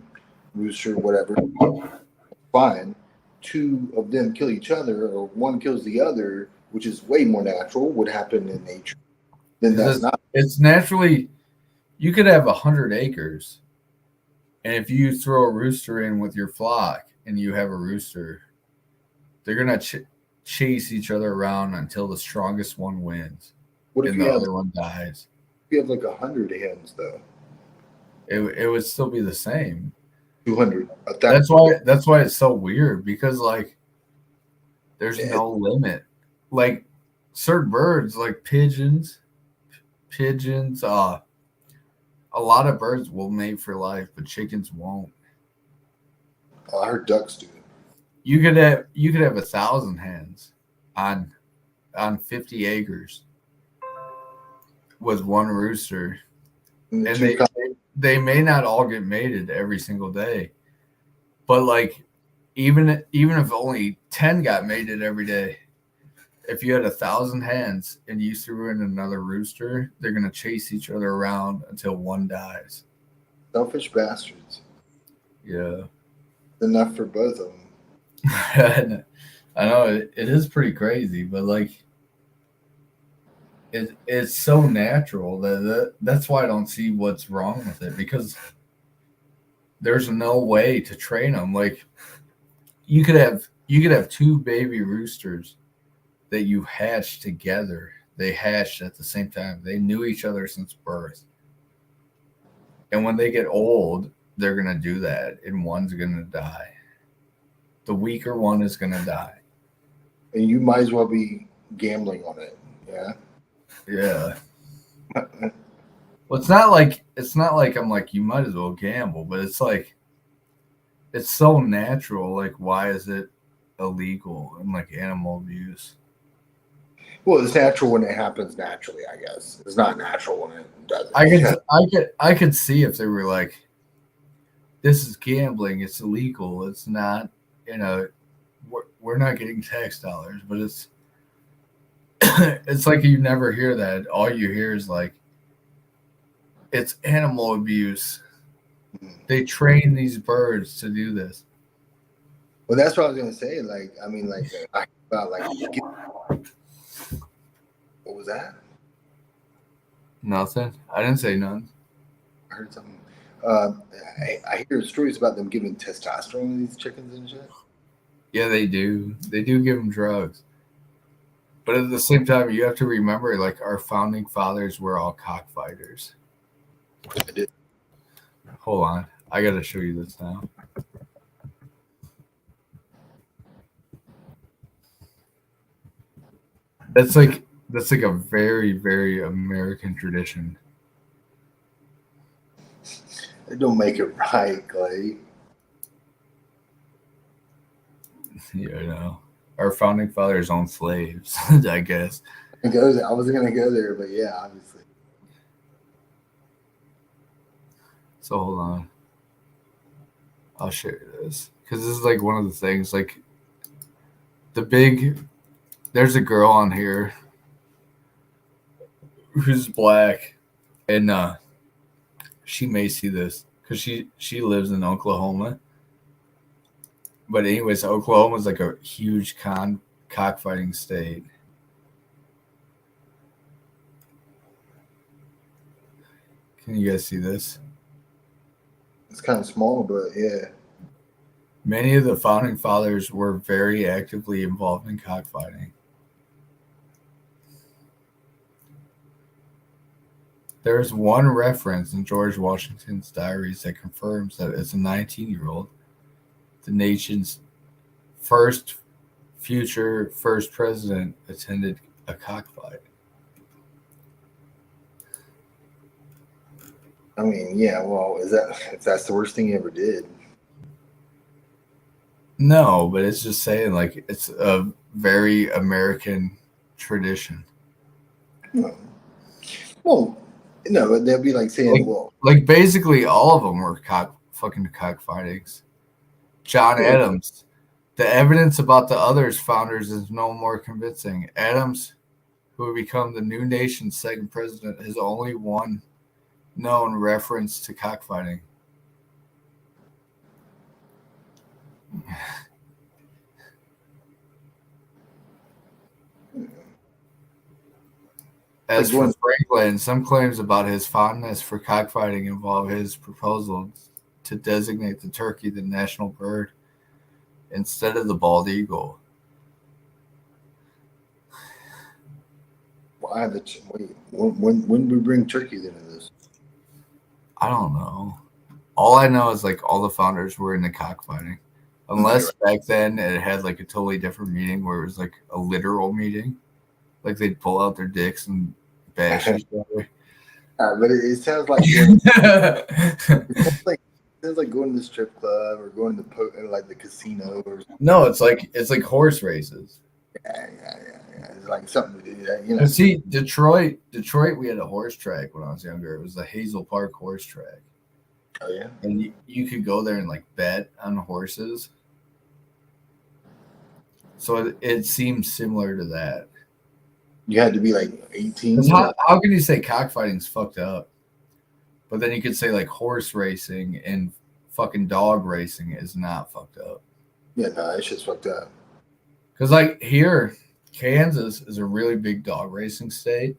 [SPEAKER 8] rooster, whatever. Fine. Two of them kill each other, or one kills the other, which is way more natural, would happen in nature. Then that's not.
[SPEAKER 14] It's naturally, you could have 100 acres, and if you throw a rooster in with your flock and you have a rooster, they're gonna chase each other around until the strongest one wins, and the other one dies.
[SPEAKER 8] If you have like 100 hens, though,
[SPEAKER 14] it would still be the same.
[SPEAKER 8] 200.
[SPEAKER 14] That's why it's so weird, because like there's no limit. Like certain birds, like pigeons, a lot of birds will mate for life, but chickens won't.
[SPEAKER 8] Oh, I heard ducks do.
[SPEAKER 14] You could have 1,000 hens on 50 acres with one rooster, and they may not all get mated every single day, but like even if only 10 got mated every day, if you had 1,000 hens and you threw in another rooster, they're gonna chase each other around until one dies.
[SPEAKER 8] Selfish bastards.
[SPEAKER 14] Yeah.
[SPEAKER 8] Enough for both of them.
[SPEAKER 14] I know it is pretty crazy, but like it's so natural that's why I don't see what's wrong with it, because there's no way to train them. Like you could have two baby roosters that you hatched together. They hatched at the same time. They knew each other since birth. And when they get old, they're going to do that, and one's going to die. The weaker one is going to die.
[SPEAKER 8] And you might as well be gambling on it. Yeah.
[SPEAKER 14] Yeah. Well, it's not like I'm like, you might as well gamble, but it's like, it's so natural. Like, why is it illegal and like animal abuse?
[SPEAKER 8] Well, it's natural when it happens naturally, I guess. It's not natural when it doesn't.
[SPEAKER 14] I could see if they were like, this is gambling, it's illegal, it's not, you know, we're not getting tax dollars, but it's it's like you never hear that. All you hear is like, it's animal abuse. They train these birds to do this.
[SPEAKER 8] Well, that's what I was gonna say. Like, I mean, like about like, what was that?
[SPEAKER 14] Nothing. I didn't say none.
[SPEAKER 8] I heard something. I hear stories about them giving testosterone to these chickens and shit.
[SPEAKER 14] Yeah, they do. They do give them drugs. But at the same time, you have to remember, like, our founding fathers were all cockfighters.
[SPEAKER 8] I did.
[SPEAKER 14] Hold on. I got to show you this now. That's like a very, very American tradition.
[SPEAKER 8] It don't make it right, Clay.
[SPEAKER 14] our founding fathers owned slaves, I guess.
[SPEAKER 8] I wasn't gonna go there, but yeah, obviously.
[SPEAKER 14] So hold on, I'll show you this because this is like one of the things. Like there's a girl on here who's black, and she may see this because she lives in Oklahoma. But anyways, Oklahoma is like a huge cockfighting state. Can you guys see this?
[SPEAKER 8] It's kind of small, but yeah.
[SPEAKER 14] Many of the founding fathers were very actively involved in cockfighting. There's one reference in George Washington's diaries that confirms that as a 19-year-old, the nation's first president attended a cockfight.
[SPEAKER 8] I mean, yeah, well, if that's the worst thing he ever did?
[SPEAKER 14] No, but it's just saying like it's a very American tradition.
[SPEAKER 8] Well, no, but they'll be like saying,
[SPEAKER 14] like basically all of them were cockfightings. John Adams, the evidence about the others founders is no more convincing. Adams, who would become the new nation's second president, has only one known reference to cockfighting. As for Franklin, some claims about his fondness for cockfighting involve his proposal to designate the turkey the national bird instead of the bald eagle.
[SPEAKER 8] Why when we bring turkeys into this?
[SPEAKER 14] I don't know. All I know is like all the founders were into cockfighting. Unless back then it had like a totally different meaning where it was like a literal meeting. Like they'd pull out their dicks and bash each other.
[SPEAKER 8] But it sounds like sounds like going to the strip club or going to like the casino or something.
[SPEAKER 14] No, it's like horse races.
[SPEAKER 8] Yeah. It's like something to do that, you know.
[SPEAKER 14] See, Detroit, we had a horse track when I was younger. It was the Hazel Park horse track.
[SPEAKER 8] Oh yeah.
[SPEAKER 14] And you could go there and like bet on horses. So it seems similar to that.
[SPEAKER 8] You had to be like 18.
[SPEAKER 14] How can you say cockfighting's fucked up? But then you could say like horse racing and fucking dog racing is not fucked up.
[SPEAKER 8] Yeah, no, it's just fucked up.
[SPEAKER 14] Because like here, Kansas is a really big dog racing state.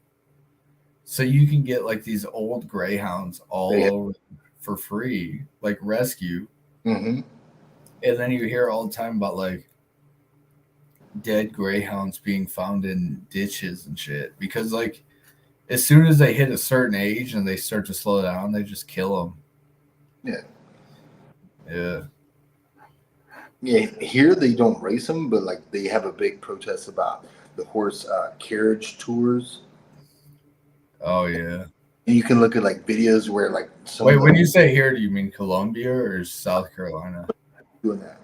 [SPEAKER 14] So you can get like these old greyhounds all over for free, like rescue.
[SPEAKER 8] Mm-hmm.
[SPEAKER 14] And then you hear all the time about like dead greyhounds being found in ditches and shit. Because like as soon as they hit a certain age and they start to slow down, they just kill them. Yeah.
[SPEAKER 8] Yeah, here they don't race them, but like they have a big protest about the horse carriage tours.
[SPEAKER 14] Oh yeah.
[SPEAKER 8] And you can look at like videos where like
[SPEAKER 14] wait, when you say here, do you mean Columbia or South Carolina?
[SPEAKER 8] Doing that.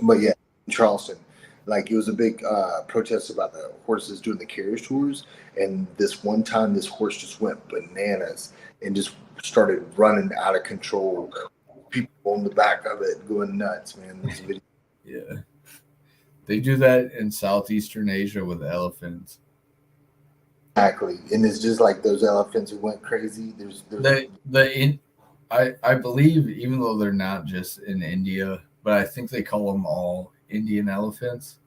[SPEAKER 8] But yeah, in Charleston. Like it was a big protest about the horses doing the carriage tours, and this one time this horse just went bananas and just started running out of control. People on the back of it going nuts, man. This video.
[SPEAKER 14] Yeah, they do that in Southeastern Asia with elephants.
[SPEAKER 8] Exactly, and it's just like those elephants who went crazy.
[SPEAKER 14] I believe, even though they're not just in India, but I think they call them all Indian elephants,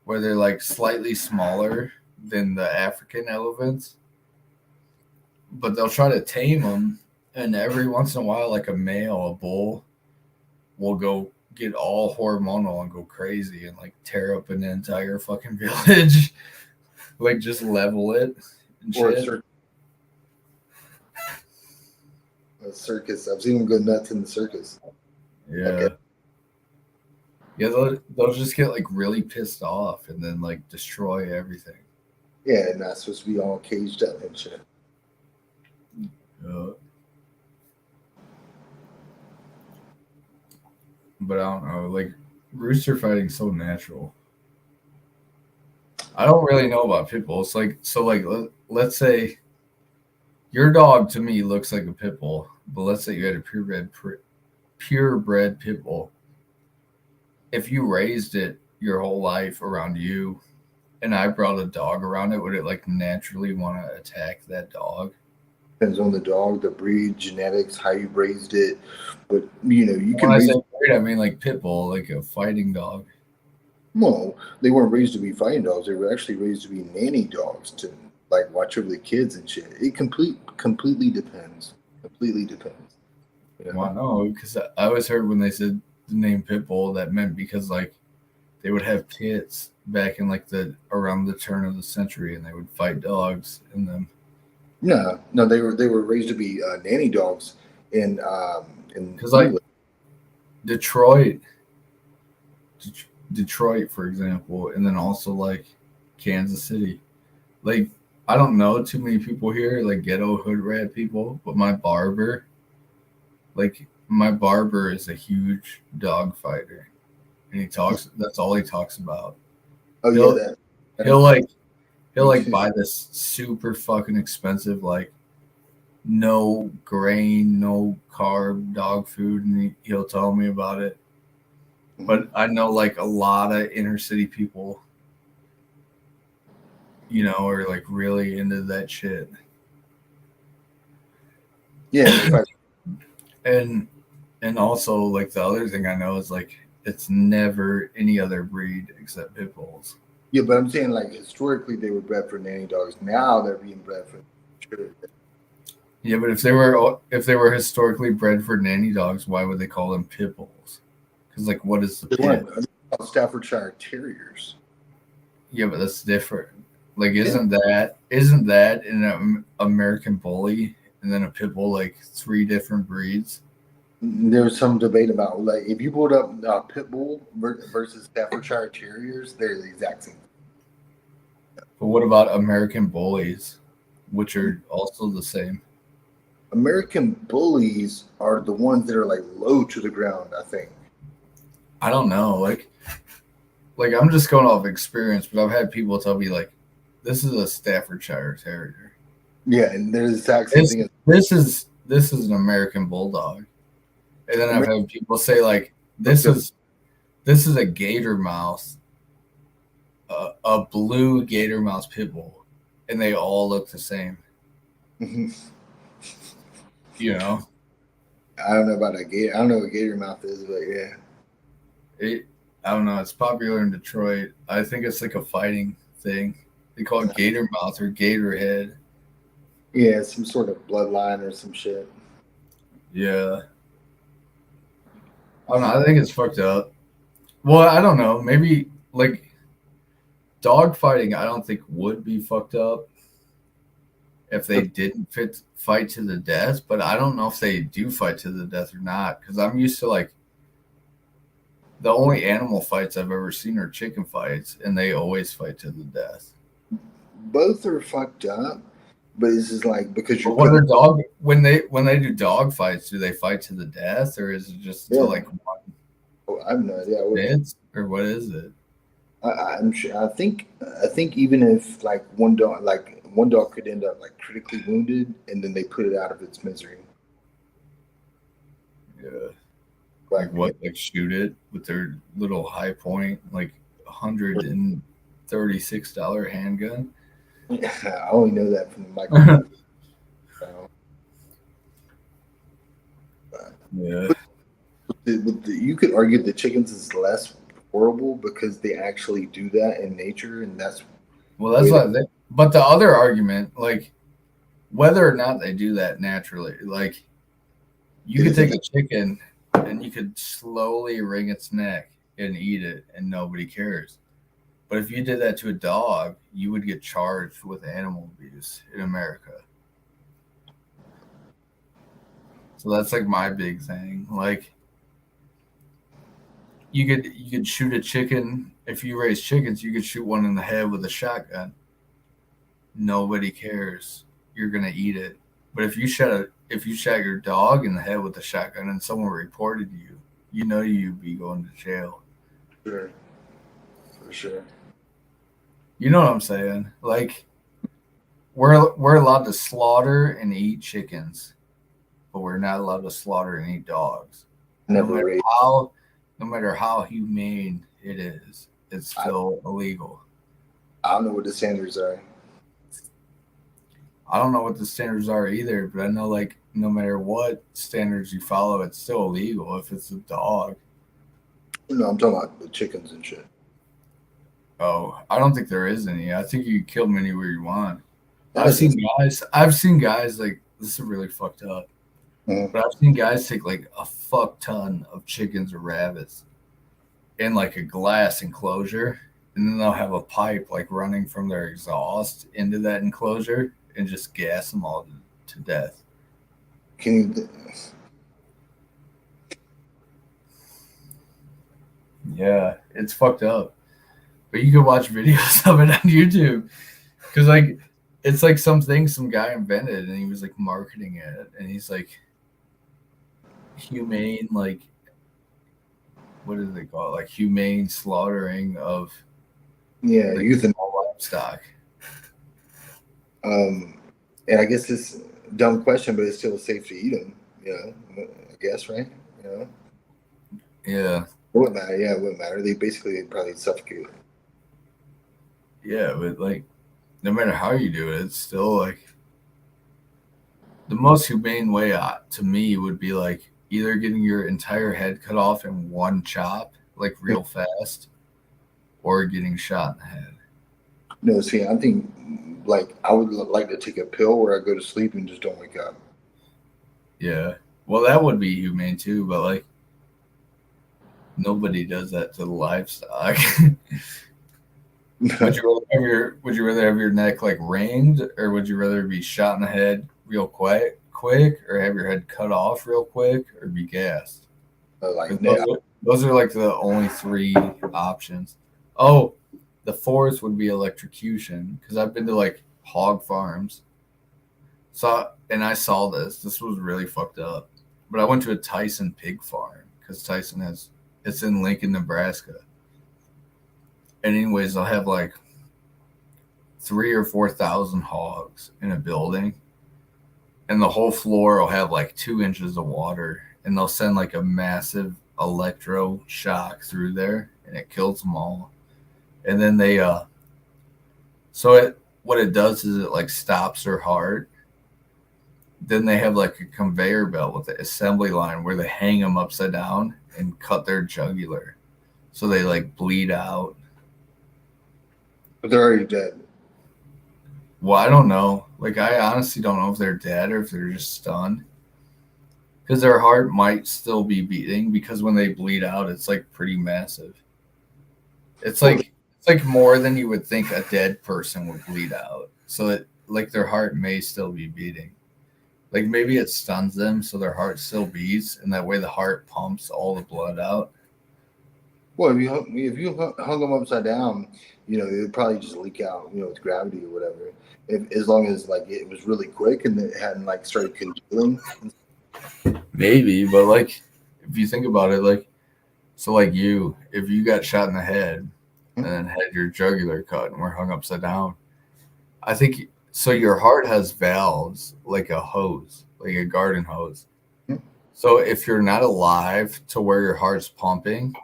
[SPEAKER 14] where they're like slightly smaller than the African elephants, but they'll try to tame them, and every once in a while, like a bull will go get all hormonal and go crazy and like tear up an entire fucking village, like just level it and shit.
[SPEAKER 8] A circus. I've seen them go nuts in the circus.
[SPEAKER 14] Yeah.
[SPEAKER 8] Okay.
[SPEAKER 14] Yeah, they'll just get like really pissed off and then like destroy everything.
[SPEAKER 8] Yeah, and that's supposed to be all caged up and shit.
[SPEAKER 14] But I don't know, like rooster fighting so natural. I don't really know about pit bulls. Let's say your dog to me looks like a pit bull, but let's say you had a purebred pit bull. If you raised it your whole life around you, and I brought a dog around it, would it like naturally want to attack that dog?
[SPEAKER 8] Depends on the dog, the breed, genetics, how you raised it. But you
[SPEAKER 14] When
[SPEAKER 8] can
[SPEAKER 14] I
[SPEAKER 8] raise.
[SPEAKER 14] say breed, I mean like pit bull, like a fighting dog.
[SPEAKER 8] Well, they weren't raised to be fighting dogs. They were actually raised to be nanny dogs to like watch over the kids and shit. It completely depends. Completely depends.
[SPEAKER 14] Well, no, because I always heard when they said the name pit bull, that meant because like they would have pits back in like around the turn of the century, and they would fight dogs in them.
[SPEAKER 8] No, they were raised to be nanny dogs in
[SPEAKER 14] because like Detroit, for example, and then also like Kansas City. Like I don't know too many people here, like ghetto hood rat people, but my barber is a huge dog fighter, and that's all he talks about.
[SPEAKER 8] Oh,
[SPEAKER 14] He'll buy this super fucking expensive, like no grain, no carb dog food, and he'll tell me about it. But I know like a lot of inner city people, are like really into that shit.
[SPEAKER 8] Yeah.
[SPEAKER 14] And also like the other thing I know is like it's never any other breed except pit bulls.
[SPEAKER 8] Yeah, but I'm saying like historically they were bred for nanny dogs. Now they're being bred for.
[SPEAKER 14] Yeah, but if they were historically bred for nanny dogs, why would they call them pit bulls? Because like, what is the pit?
[SPEAKER 8] Staffordshire Terriers.
[SPEAKER 14] Yeah, but that's different. Like, isn't that an American Bully and then a pit bull like 3 different breeds?
[SPEAKER 8] There's some debate about like if you pulled up pit bull versus Staffordshire Terriers, they're the exact same.
[SPEAKER 14] But what about American Bullies, which are also the same?
[SPEAKER 8] American Bullies are the ones that are like low to the ground, I think.
[SPEAKER 14] I don't know. Like I'm just going off experience, but I've had people tell me like, this is a Staffordshire Terrier.
[SPEAKER 8] Yeah, and there's the exact same thing.
[SPEAKER 14] This is an American Bulldog. And then I've had people say like, this is a gator mouse, a blue gator mouse pit bull, and they all look the same.
[SPEAKER 8] Mm-hmm.
[SPEAKER 14] I
[SPEAKER 8] don't know about a gator. I don't know what gator mouth is, but yeah.
[SPEAKER 14] I don't know. It's popular in Detroit. I think it's like a fighting thing. They call it gator mouth or gator head.
[SPEAKER 8] Yeah, some sort of bloodline or some shit.
[SPEAKER 14] Yeah. I don't know. I think it's fucked up. Well, I don't know. Maybe like dog fighting, I don't think would be fucked up if they didn't fight to the death. But I don't know if they do fight to the death or not, because I'm used to like the only animal fights I've ever seen are chicken fights, and they always fight to the death.
[SPEAKER 8] Both are fucked up, but it's just like because you're
[SPEAKER 14] when they do dog fights, do they fight to the death, or is it just to like one?
[SPEAKER 8] Oh, I have no idea.
[SPEAKER 14] Or what is it?
[SPEAKER 8] I'm sure. I think even if like one dog could end up like critically wounded, and then they put it out of its misery.
[SPEAKER 14] Yeah. Like what? Like shoot it with their little high point, like $136 handgun.
[SPEAKER 8] I only know that from the microphone.
[SPEAKER 14] Yeah.
[SPEAKER 8] You could argue that chickens is less horrible because they actually do that in nature, and that's
[SPEAKER 14] what. But the other argument, like whether or not they do that naturally, like you could take a chicken and you could slowly wring its neck and eat it, and nobody cares. But if you did that to a dog, you would get charged with animal abuse in America. So that's like my big thing. Like you could shoot a chicken. If you raise chickens, you could shoot one in the head with a shotgun. Nobody cares. You're gonna eat it. But if you shot your dog in the head with a shotgun and someone reported you, you'd be going to jail.
[SPEAKER 8] Sure. For sure.
[SPEAKER 14] You know what I'm saying? Like, we're allowed to slaughter and eat chickens, but we're not allowed to slaughter and eat dogs. No matter how humane it is, it's still illegal.
[SPEAKER 8] I don't know what the standards are.
[SPEAKER 14] I don't know what the standards are either, but I know like no matter what standards you follow, it's still illegal if it's a dog.
[SPEAKER 8] No, I'm talking about the chickens and shit.
[SPEAKER 14] Oh, I don't think there is any. I think you can kill them anywhere you want. I've seen guys like, this is really fucked up.
[SPEAKER 8] Mm-hmm.
[SPEAKER 14] But I've seen guys take like a fuck ton of chickens or rabbits in like a glass enclosure, and then they'll have a pipe like running from their exhaust into that enclosure and just gas them all to death.
[SPEAKER 8] Can you?
[SPEAKER 14] Yeah, it's fucked up. But you can watch videos of it on YouTube because like it's like something some guy invented and he was like marketing it, and he's like humane, like what do they call it? Like humane slaughtering of like,
[SPEAKER 8] euthanasia
[SPEAKER 14] livestock.
[SPEAKER 8] And I guess it's a dumb question, but it's still safe to eat them. You know, I guess, right? You know.
[SPEAKER 14] Yeah.
[SPEAKER 8] It wouldn't matter. Yeah, it wouldn't matter. They'd probably suffocate.
[SPEAKER 14] Yeah, but like, no matter how you do it, it's still like the most humane way to me would be like either getting your entire head cut off in one chop, like real fast, or getting shot in the head.
[SPEAKER 8] No, see, I think like I would like to take a pill where I go to sleep and just don't wake up.
[SPEAKER 14] Yeah, well, that would be humane too, but like nobody does that to the livestock. Would you rather have your neck like ringed, or would you rather be shot in the head real quick, or have your head cut off real quick, or be gassed? Those are like the only three options. Oh, the fourth would be electrocution, because I've been to like hog farms. And I saw this. This was really fucked up. But I went to a Tyson pig farm because Tyson it's in Lincoln, Nebraska. And anyways, they'll have like 3,000 or 4,000 hogs in a building, and the whole floor will have like 2 inches of water, and they'll send like a massive electro shock through there, and it kills them all. And then they what it does is it like stops their heart. Then they have like a conveyor belt with an assembly line where they hang them upside down and cut their jugular, so they like bleed out.
[SPEAKER 8] But they're already dead.
[SPEAKER 14] Well, I don't know. Like, I honestly don't know if they're dead or if they're just stunned, because their heart might still be beating, because when they bleed out, it's like pretty massive. It's like more than you would think a dead person would bleed out. So it like their heart may still be beating. Like maybe it stuns them so their heart still beats, and that way the heart pumps all the blood out.
[SPEAKER 8] Well, if you hung them upside down, you know, it would probably just leak out, you know, with gravity or whatever. As long as like it was really quick and it hadn't like started congealing.
[SPEAKER 14] Maybe, but like if you think about it, like so, like if you got shot in the head and then had your jugular cut and were hung upside down, I think so. Your heart has valves like a hose, like a garden hose. So if you're not alive to where your heart's pumping,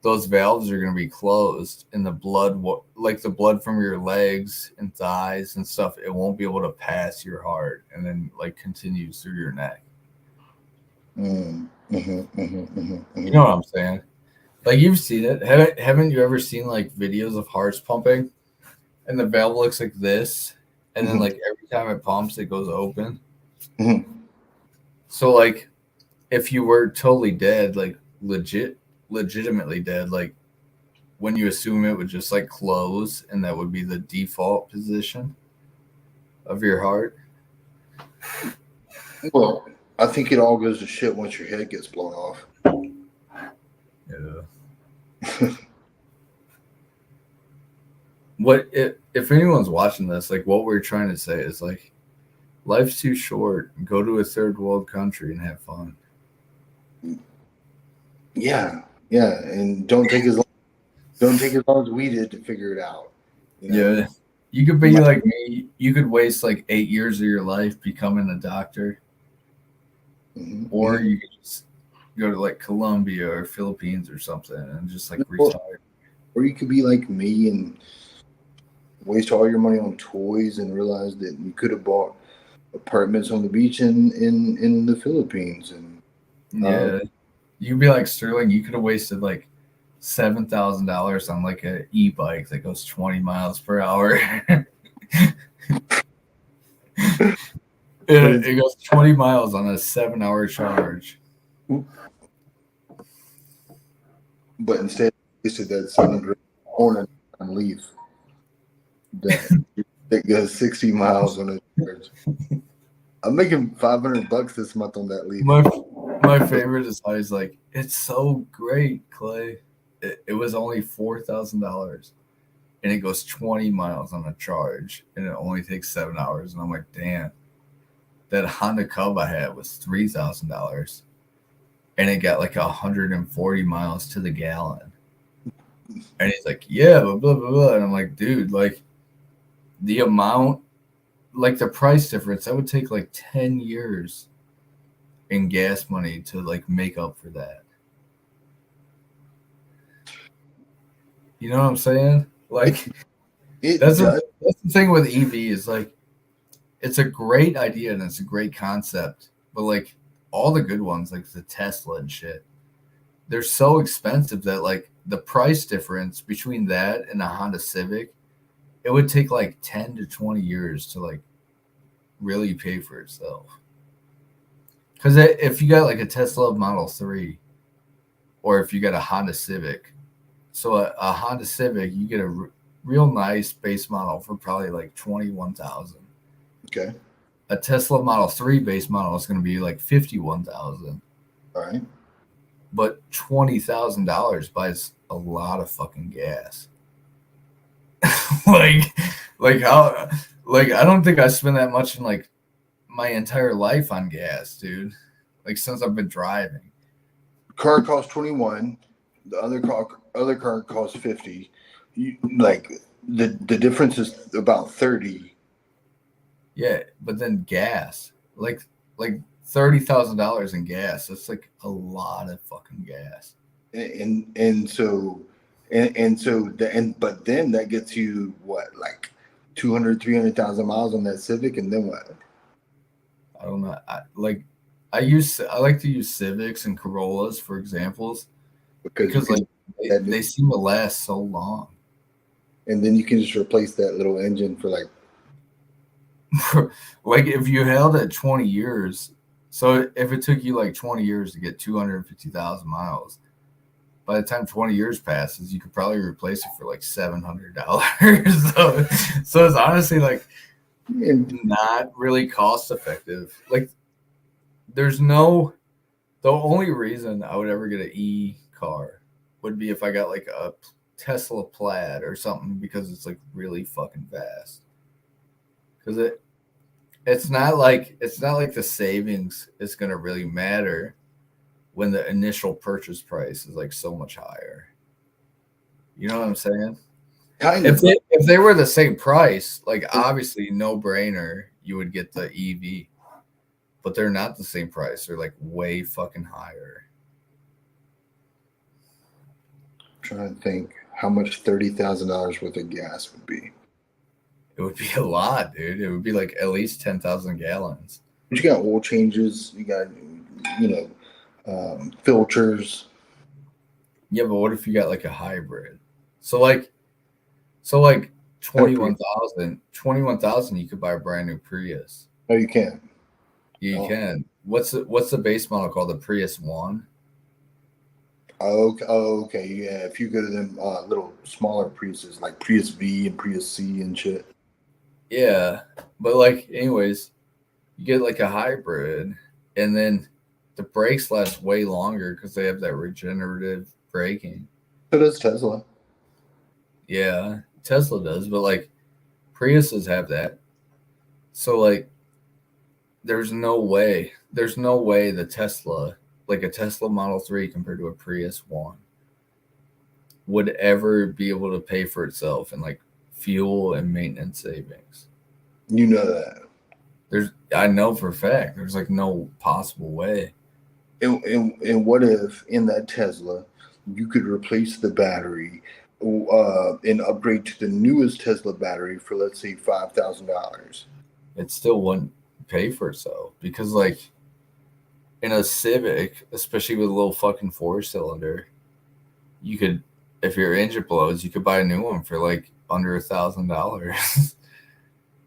[SPEAKER 14] those valves are going to be closed, and the blood, like the blood from your legs and thighs and stuff, it won't be able to pass your heart, and then like continues through your neck. You know what I'm saying? Like you've seen it. Haven't you ever seen like videos of hearts pumping, and the valve looks like this, and then like every time it pumps, it goes open. So like, if you were totally dead, like legitimately dead, like when you assume it would just like close, and that would be the default position of your heart.
[SPEAKER 8] Well, I think it all goes to shit once your head gets blown off.
[SPEAKER 14] Yeah. What if anyone's watching this, like what we're trying to say is like, life's too short. Go to a third world country and have fun.
[SPEAKER 8] Yeah, Yeah, and don't take as long as we did to figure it out. You know?
[SPEAKER 14] Yeah. You could be like me. You could waste like 8 years of your life becoming a doctor. Or you could just go to like Colombia or Philippines or something and just like retire.
[SPEAKER 8] Or you could be like me and waste all your money on toys and realize that you could have bought apartments on the beach in the Philippines. And
[SPEAKER 14] Yeah. You'd be like Sterling, you could have wasted like $7,000 on like an e-bike that goes 20 miles per hour. It goes 20 miles on a 7-hour charge.
[SPEAKER 8] But instead, you said that $700 on leaf that goes 60 miles on a charge. I'm making $500 this month on that leaf.
[SPEAKER 14] My favorite is always like, it's so great, Clay. It was only $4,000 and it goes 20 miles on a charge and it only takes 7 hours. And I'm like, damn, that Honda Cub I had was $3,000 and it got like 140 miles to the gallon. And he's like, yeah, blah, blah, blah, blah. And I'm like, dude, like the amount, like the price difference, that would take like 10 years in gas money to like make up for that. You know what I'm saying? Like that's the thing with EV is like it's a great idea and it's a great concept, but like all the good ones, like the Tesla and shit, they're so expensive that like the price difference between that and a Honda Civic, it would take like 10 to 20 years to like really pay for itself. Because if you got like a Tesla Model 3 or if you got a Honda Civic, so a Honda Civic, you get a real nice base model for probably like $21,000.
[SPEAKER 8] Okay.
[SPEAKER 14] A Tesla Model 3 base model is going to be like $51,000.
[SPEAKER 8] All right.
[SPEAKER 14] But $20,000 buys a lot of fucking gas. like how, like I don't think I spend that much in like my entire life on gas, dude. Like since I've been driving.
[SPEAKER 8] Car costs 21. The other car costs 50. Like the difference is about 30.
[SPEAKER 14] Yeah, but then gas, like $30,000 in gas. That's like a lot of fucking gas.
[SPEAKER 8] But then that gets you what, like 300,000 miles on that Civic, and then what?
[SPEAKER 14] I don't know. I like to use Civics and Corollas for examples because like they seem to last so long.
[SPEAKER 8] And then you can just replace that little engine for like
[SPEAKER 14] like if you held it 20 years, so if it took you like 20 years to get 250,000 miles, by the time 20 years passes, you could probably replace it for like $700. so it's honestly like not really cost effective. Like the only reason I would ever get an E car would be if I got like a Tesla Plaid or something, because it's like really fucking fast. Because it's not like the savings is gonna really matter when the initial purchase price is like so much higher. You know what I'm saying?
[SPEAKER 8] Kind of.
[SPEAKER 14] If they were the same price, like obviously no brainer, you would get the EV. But they're not the same price. They're like way fucking higher.
[SPEAKER 8] I'm trying to think how much $30,000 worth of gas would be.
[SPEAKER 14] It would be a lot, dude. It would be like at least 10,000 gallons.
[SPEAKER 8] But you got oil changes. You got, filters.
[SPEAKER 14] Yeah, but what if you got like a hybrid? So like 21,000, you could buy a brand new Prius.
[SPEAKER 8] Oh, you can.
[SPEAKER 14] You can. What's the base model called? The Prius 1?
[SPEAKER 8] Oh, okay. Yeah, if you go to them little smaller Priuses like Prius V and Prius C and shit.
[SPEAKER 14] Yeah, but like, anyways, you get like a hybrid, and then the brakes last way longer because they have that regenerative braking.
[SPEAKER 8] So does Tesla.
[SPEAKER 14] Yeah, Tesla does, but like Priuses have that. So like, there's no way the Tesla, like a Tesla Model 3 compared to a Prius 1, would ever be able to pay for itself in like fuel and maintenance savings.
[SPEAKER 8] You know that.
[SPEAKER 14] I know for a fact there's like no possible way.
[SPEAKER 8] And what if in that Tesla you could replace the battery and upgrade to the newest Tesla battery for, let's say, $5,000?
[SPEAKER 14] It still wouldn't pay for itself because, like, in a Civic, especially with a little fucking 4-cylinder, you could, if your engine blows, you could buy a new one for like under $1,000.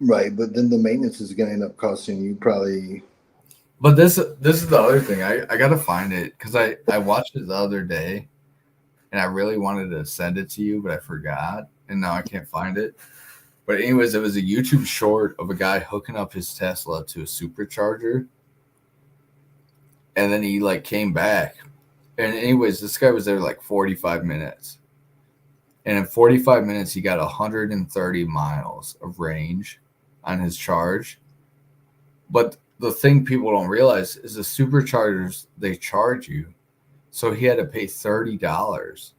[SPEAKER 8] Right, but then the maintenance is going to end up costing you probably.
[SPEAKER 14] But this is the other thing. I gotta find it because I watched it the other day, and I really wanted to send it to you, but I forgot, and now I can't find it. But anyways, it was a YouTube short of a guy hooking up his Tesla to a supercharger, and then he like came back, and anyways, this guy was there like 45 minutes, and in 45 minutes he got 130 miles of range on his charge. But the thing people don't realize is the superchargers, they charge you. So he had to pay $30.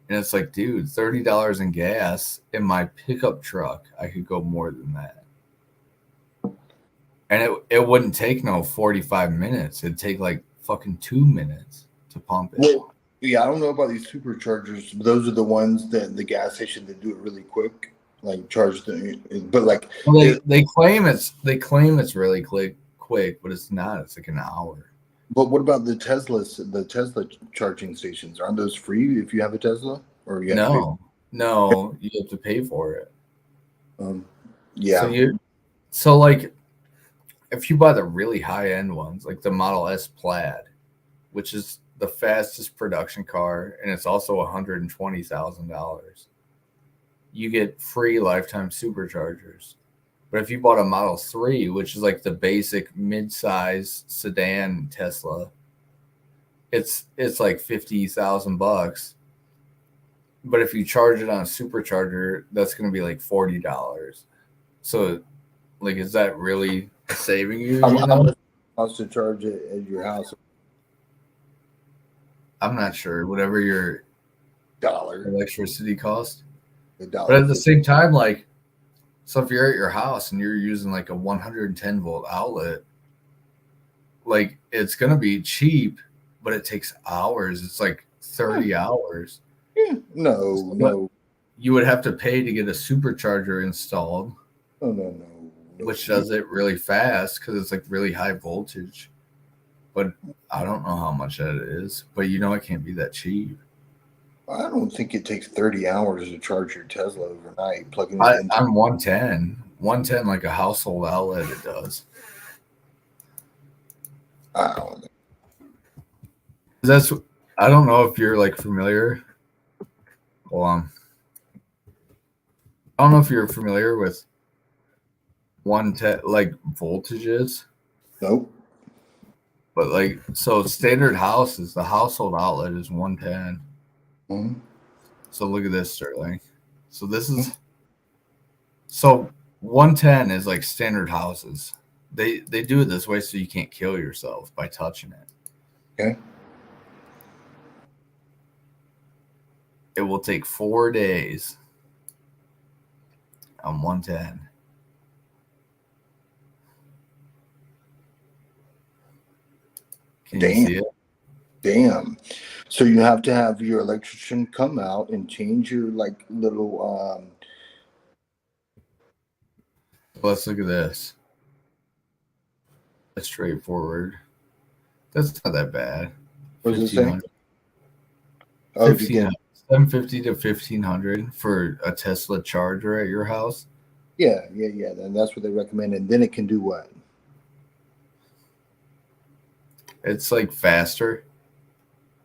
[SPEAKER 14] And it's like, dude, $30 in gas in my pickup truck, I could go more than that. And it wouldn't take no 45 minutes. It'd take like fucking 2 minutes to pump it.
[SPEAKER 8] Well, yeah, I don't know about these superchargers. Those are the ones that the gas station that do it really quick, like charge the. But like
[SPEAKER 14] they claim it's really quick, but it's not. It's like an hour.
[SPEAKER 8] But what about the Tesla charging stations? Aren't those free if you have a Tesla? Or you have to
[SPEAKER 14] no, you have to pay for it.
[SPEAKER 8] Yeah.
[SPEAKER 14] So like, if you buy the really high end ones, like the Model S Plaid, which is the fastest production car, and it's also $120,000, you get free lifetime superchargers. But if you bought a Model 3, which is like the basic mid-size sedan Tesla, it's like $50,000. But if you charge it on a supercharger, that's going to be like $40. So, like, is that really saving you?
[SPEAKER 8] How much costs to charge it at your house?
[SPEAKER 14] I'm not sure. Whatever your
[SPEAKER 8] dollar
[SPEAKER 14] electricity cost.
[SPEAKER 8] $1.
[SPEAKER 14] But at the same time, like, so if you're at your house and you're using like a 110 volt outlet, like it's going to be cheap, but it takes hours. It's like 30 hours.
[SPEAKER 8] No.
[SPEAKER 14] You would have to pay to get a supercharger installed.
[SPEAKER 8] No.
[SPEAKER 14] Which does it really fast because it's like really high voltage. But I don't know how much that is. But you know it can't be that cheap.
[SPEAKER 8] I don't think it takes 30 hours to charge your Tesla overnight. Plugging it in.
[SPEAKER 14] I'm 110. 110 like a household outlet, it does.
[SPEAKER 8] I don't know.
[SPEAKER 14] I don't know if you're like familiar. Hold on. I don't know if you're familiar with 110 like voltages.
[SPEAKER 8] Nope.
[SPEAKER 14] But like, so standard houses, the household outlet is 110.
[SPEAKER 8] Mm-hmm.
[SPEAKER 14] So look at this, Sterling. So this is so 110 is like standard houses. They do it this way so you can't kill yourself by touching it.
[SPEAKER 8] Okay.
[SPEAKER 14] It will take 4 days on 110. Can you see it?
[SPEAKER 8] Damn. So you have to have your electrician come out and change your like little
[SPEAKER 14] Let's look at this. That's straightforward. That's not that bad.
[SPEAKER 8] What does it say?
[SPEAKER 14] 750 to 1500 for a Tesla charger at your house.
[SPEAKER 8] Yeah. Then that's what they recommend. And then it can do what?
[SPEAKER 14] It's like faster.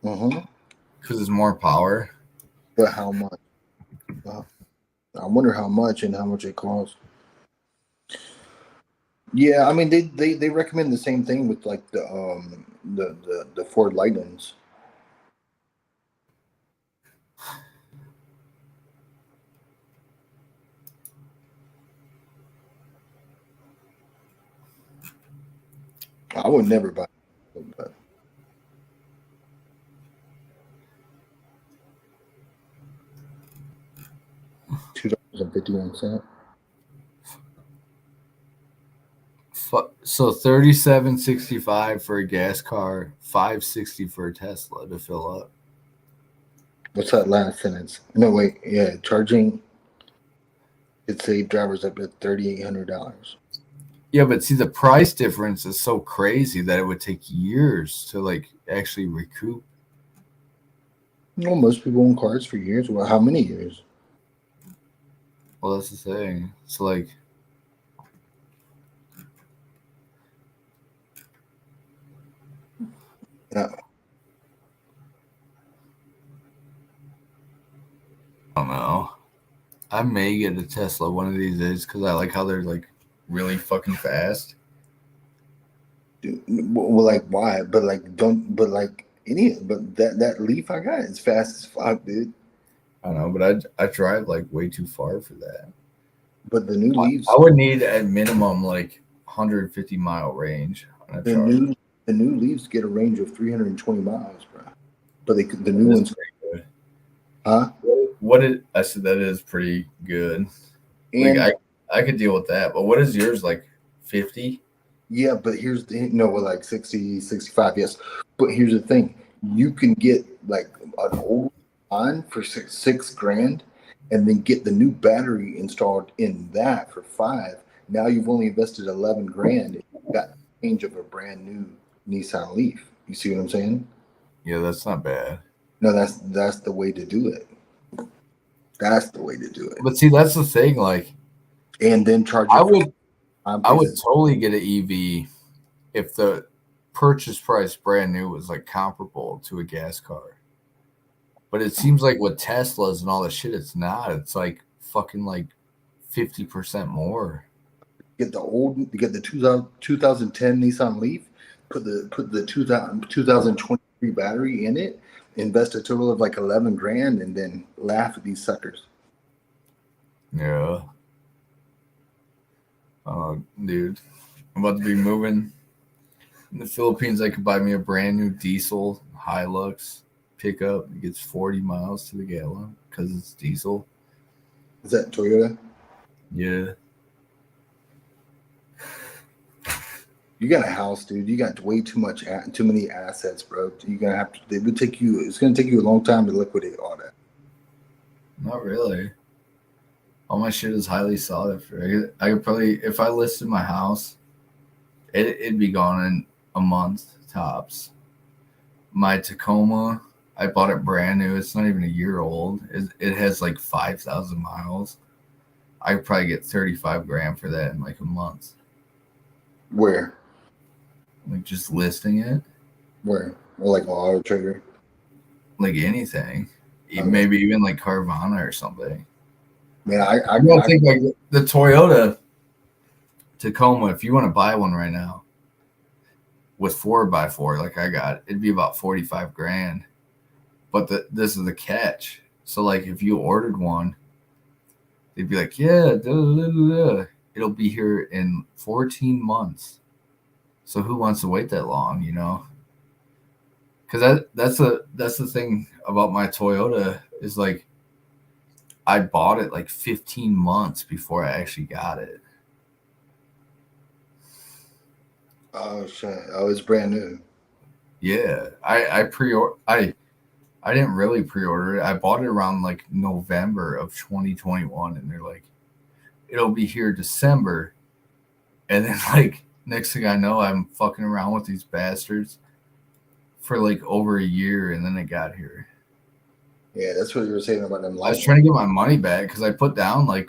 [SPEAKER 14] Because it's more power.
[SPEAKER 8] But how much? I wonder how much and how much it costs. Yeah, I mean they recommend the same thing with like the Ford Lightnings. I would never buy it, but and 51 cents.
[SPEAKER 14] So $37.65 for a gas car, $5.60 for a Tesla to fill up.
[SPEAKER 8] What's that last sentence? No, wait. Yeah, charging. It saved drivers up to $3,800.
[SPEAKER 14] Yeah, but see, the price difference is so crazy that it would take years to like actually recoup.
[SPEAKER 8] No, most people own cars for years. Well, how many years?
[SPEAKER 14] Well, that's the thing. So like,
[SPEAKER 8] yeah.
[SPEAKER 14] I don't know. I may get a Tesla one of these days because I like how they're like really fucking fast.
[SPEAKER 8] Dude, well, like why? But like don't. But like that Leaf I got is fast as fuck, dude.
[SPEAKER 14] I don't know, but I drive like way too far for that.
[SPEAKER 8] But the new Leafs,
[SPEAKER 14] I would need at minimum like 150-mile range on a charge.
[SPEAKER 8] The new Leafs get a range of 320 miles, bro. But the new ones,
[SPEAKER 14] good.
[SPEAKER 8] Huh?
[SPEAKER 14] I said that is pretty good.
[SPEAKER 8] And
[SPEAKER 14] like I could deal with that. But what is yours, like 50?
[SPEAKER 8] Yeah, but here's the well, like 60, 65, yes. But here's the thing: you can get like an old one for six grand, and then get the new battery installed in that for $5,000. Now you've only invested 11 grand. And you got the range of a brand new Nissan Leaf. You see what I'm saying?
[SPEAKER 14] Yeah, that's not bad.
[SPEAKER 8] No, that's the way to do it. That's the way to do it.
[SPEAKER 14] But see, that's the thing. Like,
[SPEAKER 8] and then charge.
[SPEAKER 14] I would totally get an EV if the purchase price brand new was like comparable to a gas car. But it seems like with Teslas and all that shit, it's not. It's like fucking like 50% more.
[SPEAKER 8] Get the 2010 Nissan Leaf, put the 2023 battery in it, invest a total of like 11 grand, and then laugh at these suckers.
[SPEAKER 14] Yeah. Dude, I'm about to be moving. In the Philippines, I could buy me a brand new diesel Hilux pickup. It gets 40 miles to the gallon because it's diesel.
[SPEAKER 8] Is that Toyota?
[SPEAKER 14] Yeah.
[SPEAKER 8] You got a house, dude. You got way too many assets, bro. You're gonna have to. It's gonna take you a long time to liquidate all that.
[SPEAKER 14] Not really. All my shit is highly sought after. I could probably, if I listed my house, it'd be gone in a month tops. My Tacoma, I bought it brand new. It's not even a year old. It has like 5,000 miles. I could probably get 35 grand for that in like a month.
[SPEAKER 8] Where?
[SPEAKER 14] Like just listing it.
[SPEAKER 8] Where? Or like Auto Trader?
[SPEAKER 14] Like anything. Maybe even like Carvana or something.
[SPEAKER 8] Man, I
[SPEAKER 14] think like the Toyota Tacoma, if you want to buy one right now with 4x4 like I got, it'd be about 45 grand. But this is the catch. So like if you ordered one, they'd be like, yeah, it'll be here in 14 months. So who wants to wait that long, you know? Because that's the thing about my Toyota is like I bought it like 15 months before I actually got it.
[SPEAKER 8] Oh shit! Oh, it's brand new.
[SPEAKER 14] Yeah, I didn't really pre-order it. I bought it around like November of 2021, and they're like, it'll be here December, and then like next thing I know, I'm fucking around with these bastards for like over a year, and then it got here.
[SPEAKER 8] Yeah, that's what you were saying about them.
[SPEAKER 14] I was trying to get my money back because I put down like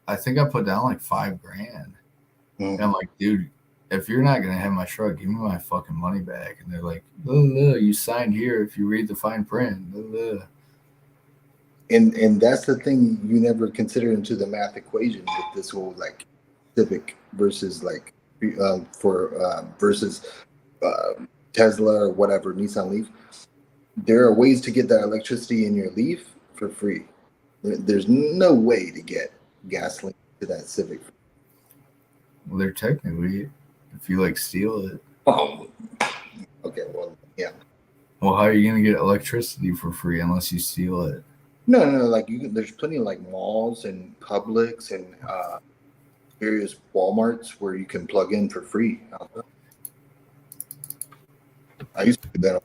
[SPEAKER 14] I think I put down like $5 grand. And I'm like, dude, if you're not gonna have my truck, give me my fucking money back. And they're like, you signed here if you read the fine print.
[SPEAKER 8] And that's the thing you never consider into the math equation with this whole like Civic versus like versus Tesla or whatever, Nissan Leaf. There are ways to get that electricity in your Leaf for free. There's no way to get gasoline to that Civic.
[SPEAKER 14] Well, they're technically, if you like steal it.
[SPEAKER 8] Oh, okay. Well, yeah.
[SPEAKER 14] Well, how are you gonna get electricity for free unless you steal it?
[SPEAKER 8] No, like there's plenty of like malls and Publix and various Walmarts where you can plug in for free. I used to do that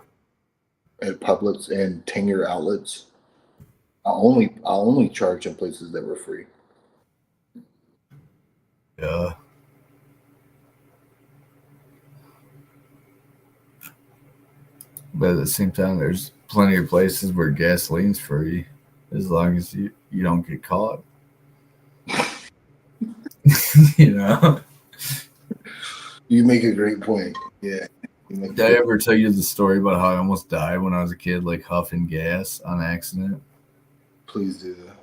[SPEAKER 8] at Publix and Tanger outlets. I only charge in places that were free.
[SPEAKER 14] Yeah. But at the same time, there's plenty of places where gasoline's free as long as you don't get caught. You know?
[SPEAKER 8] You make a great point. Yeah.
[SPEAKER 14] Did I ever tell you the story about how I almost died when I was a kid, like huffing gas on accident?
[SPEAKER 8] Please do that.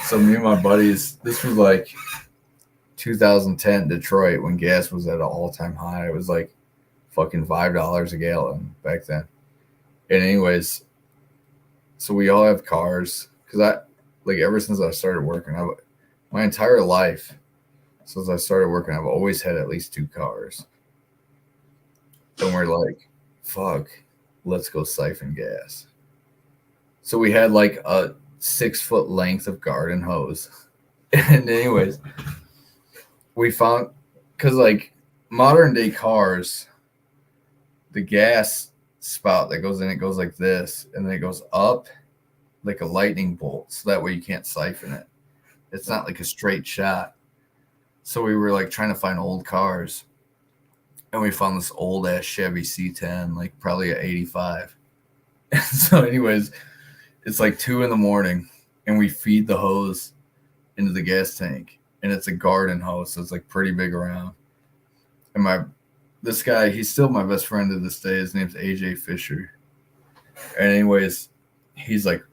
[SPEAKER 14] So me and my buddies, this was like 2010 Detroit when gas was at an all-time high. It was like fucking $5 a gallon back then. And anyways, so we all have cars because ever since I started working, my entire life since I started working, I've always had at least 2 cars. And we're like, fuck, let's go siphon gas. So we had like a 6-foot length of garden hose. And anyways, we found, because like modern day cars, the gas spout that goes in, it goes like this, and then it goes up like a lightning bolt. So that way you can't siphon it. It's not like a straight shot. So we were like trying to find old cars. And we found this old ass Chevy C10, like probably a 85. So anyways, it's like 2 a.m. and we feed the hose into the gas tank. And it's a garden hose, so it's like pretty big around. And this guy, he's still my best friend to this day. His name's AJ Fisher. And anyways, he's like,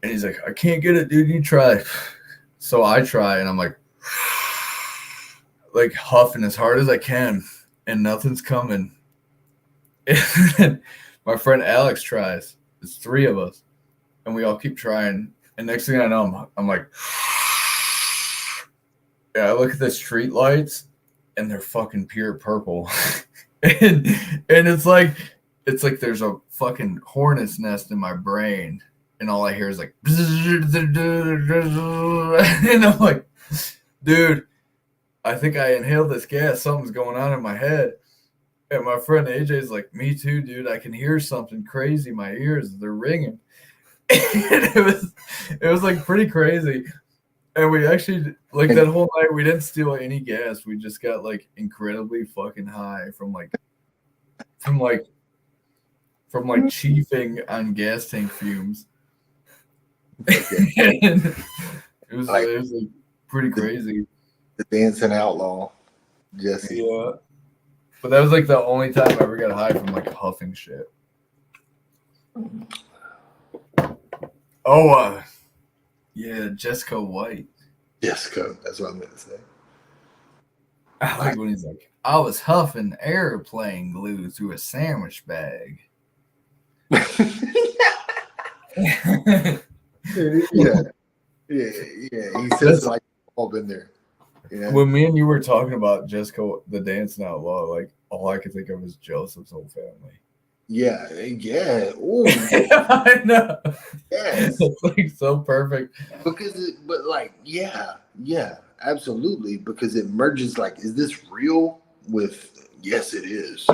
[SPEAKER 14] and he's like, I can't get it, dude. You try. So I try, and I'm like huffing as hard as I can, and nothing's coming. And my friend Alex tries. It's 3 of us, and we all keep trying. And next thing I know, I'm like, yeah, I look at the street lights, and they're fucking pure purple. and it's like there's a fucking hornet's nest in my brain, and all I hear is like, and I'm like, dude, I think I inhaled this gas. Something's going on in my head. And my friend AJ's like, me too, dude. I can hear something crazy. My ears, they're ringing. And it was like pretty crazy. And we actually, like that whole night, we didn't steal any gas. We just got like incredibly fucking high from chiefing on gas tank fumes. And it was like pretty crazy.
[SPEAKER 8] The dancing outlaw, Jesse.
[SPEAKER 14] Yeah. But that was like the only time I ever got high from like huffing shit. Oh, yeah, Jessica White.
[SPEAKER 8] Jessica, that's what I meant to say.
[SPEAKER 14] I like when he's like, I was huffing airplane glue through a sandwich bag.
[SPEAKER 8] Yeah. He says like all been there. Yeah.
[SPEAKER 14] When me and you were talking about Jessica, the dancing outlaw, like all I could think of was Joseph's whole family.
[SPEAKER 8] Yeah. Ooh.
[SPEAKER 14] I know.
[SPEAKER 8] Yes.
[SPEAKER 14] It's like so perfect.
[SPEAKER 8] Yeah, absolutely. Because it merges like, is this real? With yes, it is.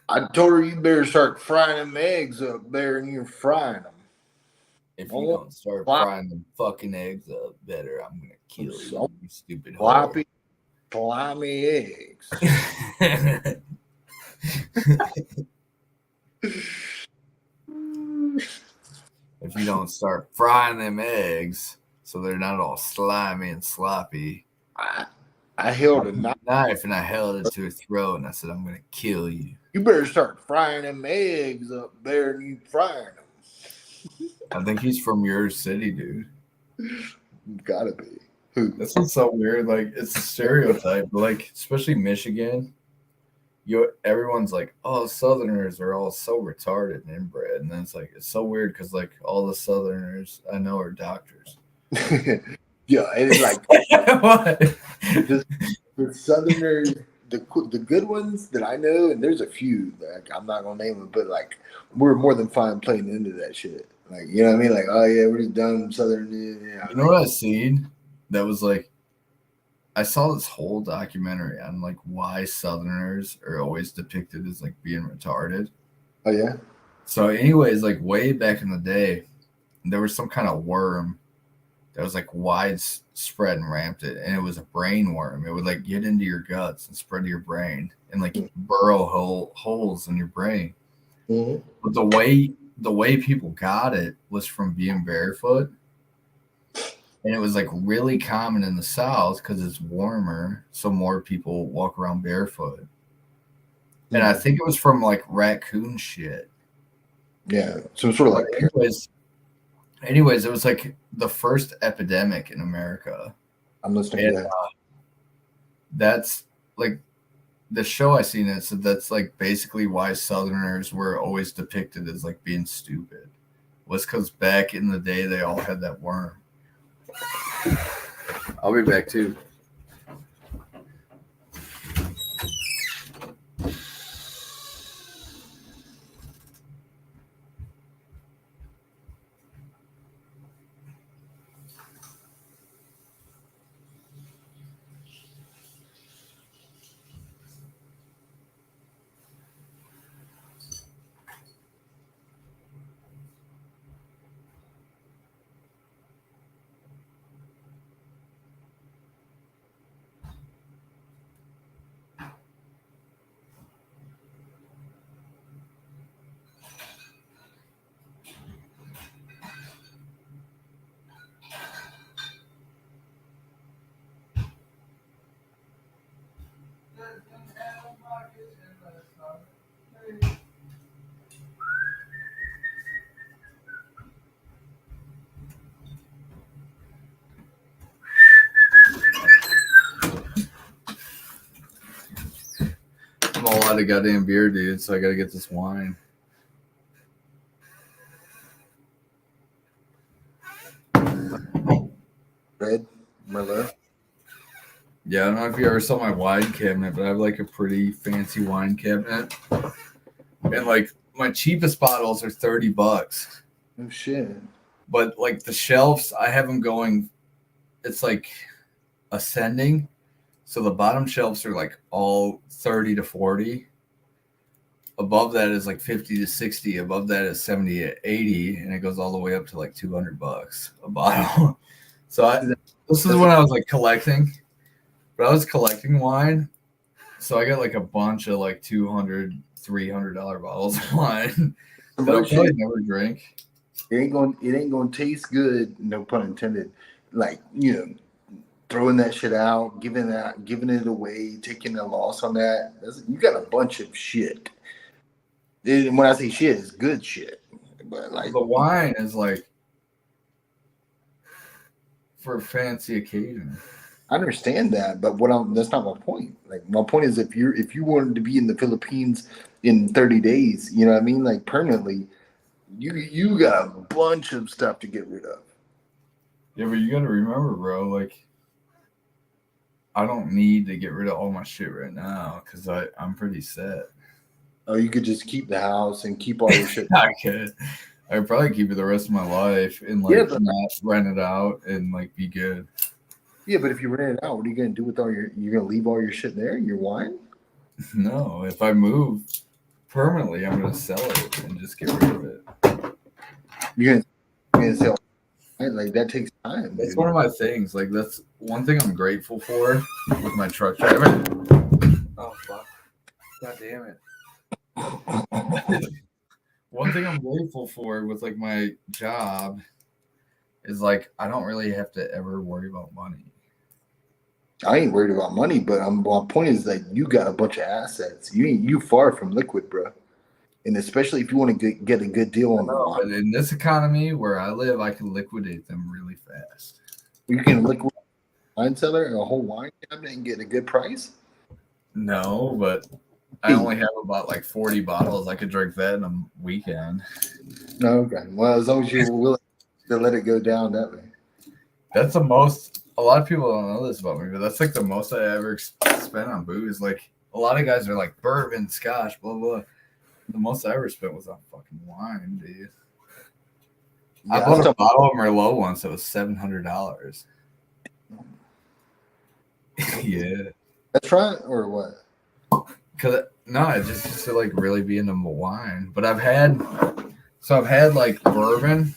[SPEAKER 8] I told her you better start frying them eggs up there, and you're frying them.
[SPEAKER 14] If you don't start frying them fucking eggs up better, I'm gonna kill you, you stupid whore.
[SPEAKER 8] Slimy eggs.
[SPEAKER 14] If you don't start frying them eggs so they're not all slimy and sloppy.
[SPEAKER 8] I held a
[SPEAKER 14] knife and I held it to her throat and I said, I'm gonna kill you.
[SPEAKER 8] You better start frying them eggs up there, and you frying them.
[SPEAKER 14] I think he's from your city, dude.
[SPEAKER 8] Gotta be.
[SPEAKER 14] That's what's so weird. Like, it's a stereotype, but like, especially Michigan, everyone's like, oh, Southerners are all so retarded and inbred. And then it's like, it's so weird because like all the Southerners I know are doctors.
[SPEAKER 8] Yeah, and it's like
[SPEAKER 14] what?
[SPEAKER 8] The Southerners, the good ones that I know, and there's a few. Like I'm not gonna name them, but like we're more than fine playing into that shit. Like you know what I mean? Like oh yeah, we're just done Southern. Yeah.
[SPEAKER 14] You know what I seen? That was like, I saw this whole documentary on like why Southerners are always depicted as like being retarded.
[SPEAKER 8] Oh yeah.
[SPEAKER 14] So, anyways, like way back in the day, there was some kind of worm that was like widespread and rampant, and it was a brain worm. It would like get into your guts and spread to your brain and like burrow holes in your brain.
[SPEAKER 8] Mm-hmm.
[SPEAKER 14] But the way people got it was from being barefoot, and it was like really common in the South because it's warmer, so more people walk around barefoot. And I think it was from like raccoon shit.
[SPEAKER 8] Yeah, some sort of like.
[SPEAKER 14] Anyways, it was like the first epidemic in America.
[SPEAKER 8] I'm listening to that.
[SPEAKER 14] That's like the show I seen it. So that's like basically why Southerners were always depicted as like being stupid. Was because back in the day they all had that worm. I'll be back too. I'm all out of goddamn beer, dude, so I gotta get this wine.
[SPEAKER 8] Red Merlot.
[SPEAKER 14] Yeah, I don't know if you ever saw my wine cabinet, but I have like a pretty fancy wine cabinet. And like my cheapest bottles are $30.
[SPEAKER 8] Oh shit.
[SPEAKER 14] But like the shelves, I have them going, it's like ascending. So the bottom shelves are like all 30 to 40. Above that is like 50 to 60. Above that is 70 to 80. And it goes all the way up to like $200 a bottle. So this is when I was like collecting. But I was collecting wine. So I got like a bunch of like $200, $300 bottles of wine that I'll probably never drink.
[SPEAKER 8] It ain't gonna taste good, no pun intended. Like, you know, throwing that shit out, giving it away, taking a loss on that. You got a bunch of shit. And when I say shit, it's good shit. But like
[SPEAKER 14] the wine is like for fancy occasion.
[SPEAKER 8] I understand that, but that's not my point. Like my point is if you wanted to be in the Philippines in 30 days, you know what I mean? Like permanently, you got a bunch of stuff to get rid of.
[SPEAKER 14] Yeah, but you gotta remember, bro, like I don't need to get rid of all my shit right now because I'm pretty set.
[SPEAKER 8] Oh, you could just keep the house and keep all your shit.
[SPEAKER 14] I could. I'd probably keep it the rest of my life and like not rent it out and like be good.
[SPEAKER 8] Yeah, but if you rent it out, what are you gonna do with you're gonna leave all your shit there, your wine?
[SPEAKER 14] No, if I move permanently, I'm gonna sell it and just get rid of it.
[SPEAKER 8] You're gonna sell like that takes time.
[SPEAKER 14] That's one of my things. Like that's one thing I'm grateful for with my truck driver. Oh fuck. God damn it. One thing I'm grateful for with like my job is like I don't really have to ever worry about money.
[SPEAKER 8] I ain't worried about money, but my point is that you got a bunch of assets. You far from liquid, bro. And especially if you want to get a good deal on
[SPEAKER 14] but in this economy where I live, I can liquidate them really fast.
[SPEAKER 8] You can liquidate a wine cellar, a whole wine cabinet, and get a good price.
[SPEAKER 14] No, but I only have about like 40 bottles. I could drink that in a weekend.
[SPEAKER 8] Okay. Well, as long as you're willing to let it go down that way.
[SPEAKER 14] That's the most. A lot of people don't know this about me, but that's like the most I ever spent on booze. Like a lot of guys are like bourbon, scotch, blah blah. The most I ever spent was on fucking wine, dude. I bought a bottle of Merlot once that was $700. Yeah.
[SPEAKER 8] That's right, or what?
[SPEAKER 14] Cause no, just to like really be into wine. But I've had like bourbon.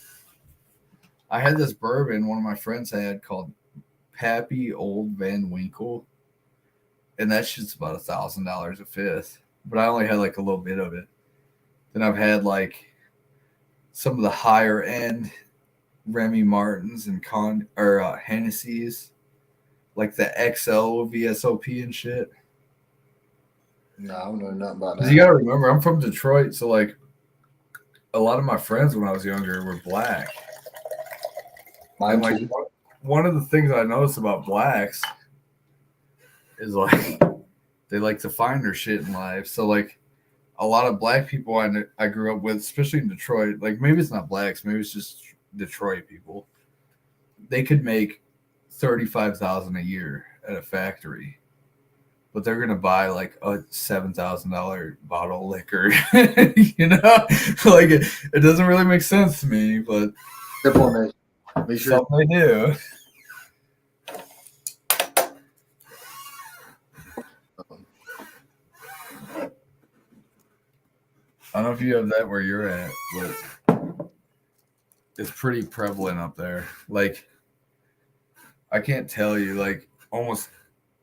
[SPEAKER 14] I had this bourbon one of my friends had called Pappy Old Van Winkle, and that shit's about $1,000 a fifth. But I only had like a little bit of it. Then I've had like some of the higher end Remy Martins and Hennessy's, like the XL VSOP and shit.
[SPEAKER 8] No, I don't know nothing about
[SPEAKER 14] Because
[SPEAKER 8] that.
[SPEAKER 14] you gotta remember, I'm from Detroit, so like a lot of my friends when I was younger were black.
[SPEAKER 8] Mine
[SPEAKER 14] like
[SPEAKER 8] too.
[SPEAKER 14] one of the things I noticed about blacks is like they like to find their shit in life. So like a lot of black people I grew up with, especially in Detroit, like maybe it's not blacks, maybe it's just Detroit people. They could make $35,000 a year at a factory, but they're gonna buy like a $7,000 bottle of liquor. You know, like it doesn't really make sense to me, but
[SPEAKER 8] make sure
[SPEAKER 14] something they do. I don't know if you have that where you're at, but it's pretty prevalent up there. Like, I can't tell you, like, almost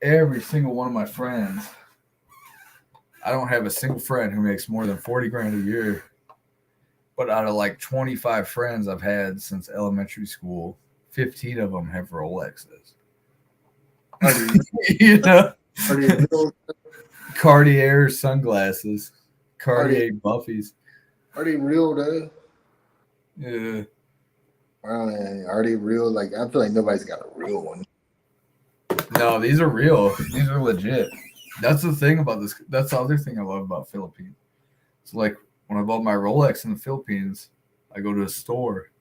[SPEAKER 14] every single one of my friends, I don't have a single friend who makes more than 40 grand a year. But out of like 25 friends I've had since elementary school, 15 of them have Rolexes. You know? Cartier sunglasses. Cartier Buffies.
[SPEAKER 8] Are they real though?
[SPEAKER 14] Yeah.
[SPEAKER 8] Are they real? Like I feel like nobody's got a real one.
[SPEAKER 14] No, these are real. These are legit. That's the thing about this. That's the other thing I love about Philippines. So like when I bought my Rolex in the Philippines, I go to a store.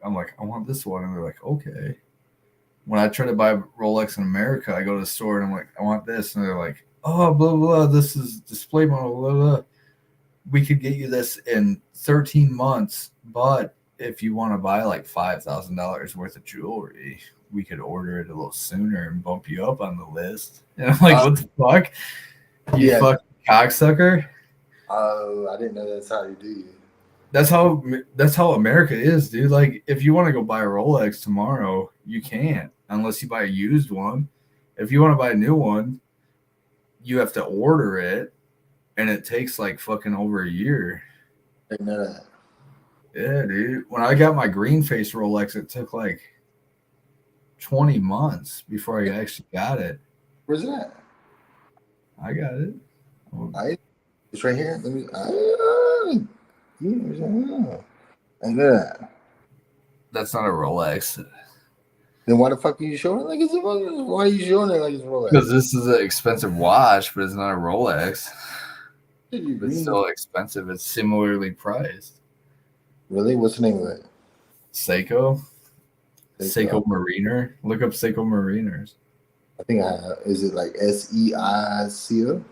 [SPEAKER 14] I'm like, I want this one, and they're like, okay. When I try to buy a Rolex in America, I go to the store and I'm like, I want this, and they're like, oh, blah, blah, this is display model, blah, blah. We could get you this in 13 months, but if you want to buy like $5,000 worth of jewelry, we could order it a little sooner and bump you up on the list. And I'm like, what the fuck? You fucking cocksucker?
[SPEAKER 8] Oh, I didn't know that's how you do it.
[SPEAKER 14] That's how America is, dude. Like, if you want to go buy a Rolex tomorrow, you can't unless you buy a used one. If you want to buy a new one, you have to order it, and it takes like fucking over a year.
[SPEAKER 8] I know that.
[SPEAKER 14] Yeah, dude. When I got my green face Rolex, it took like 20 months before I actually got it.
[SPEAKER 8] Where's it at?
[SPEAKER 14] I got it.
[SPEAKER 8] It's right here. Let me. I know that.
[SPEAKER 14] That's not a Rolex.
[SPEAKER 8] Then why the fuck are you showing it like it's a Rolex? Why are you showing it like it's a Rolex?
[SPEAKER 14] Because this is an expensive watch, but it's not a Rolex. It's still expensive. It's similarly priced.
[SPEAKER 8] Really? What's the name of it?
[SPEAKER 14] Seiko. Seiko Mariner. Look up Seiko Mariners.
[SPEAKER 8] I think is it like SEICO?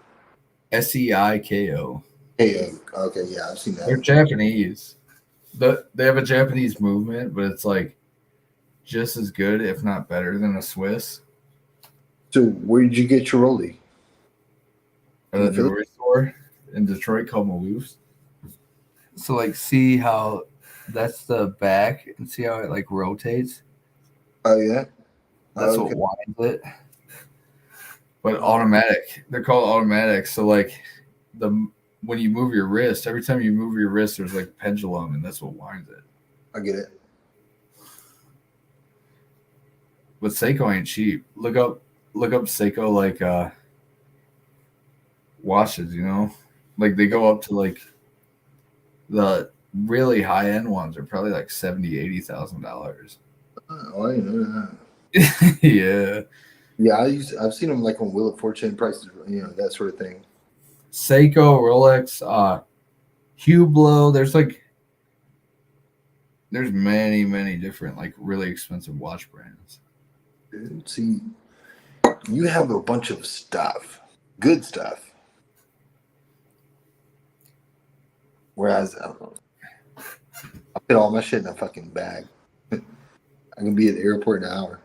[SPEAKER 14] SEIKO.
[SPEAKER 8] Okay, yeah, I've seen that.
[SPEAKER 14] They're Japanese. They have a Japanese movement, but it's like just as good, if not better, than a Swiss.
[SPEAKER 8] So where did you get your Rolly?
[SPEAKER 14] At a jewelry store in Detroit called Maloof's. So like, see how that's the back, and see how it like rotates.
[SPEAKER 8] Oh yeah,
[SPEAKER 14] that's what winds it. But automatic. They're called automatic. So like when you move your wrist, every time you move your wrist, there's like a pendulum, and that's what winds it.
[SPEAKER 8] I get it.
[SPEAKER 14] But Seiko ain't cheap. Look up Seiko like watches, you know? Like they go up to like the really high end ones are probably like $70,000-$80,000.
[SPEAKER 8] Oh, I didn't know that.
[SPEAKER 14] Yeah.
[SPEAKER 8] Yeah, I've seen them like on Wheel of Fortune prices, you know, that sort of thing.
[SPEAKER 14] Seiko, Rolex, Hublot. There's many different like really expensive watch brands.
[SPEAKER 8] Dude, see, you have a bunch of stuff. good stuff. Whereas I put all my shit in a fucking bag. I can be at the airport in an hour.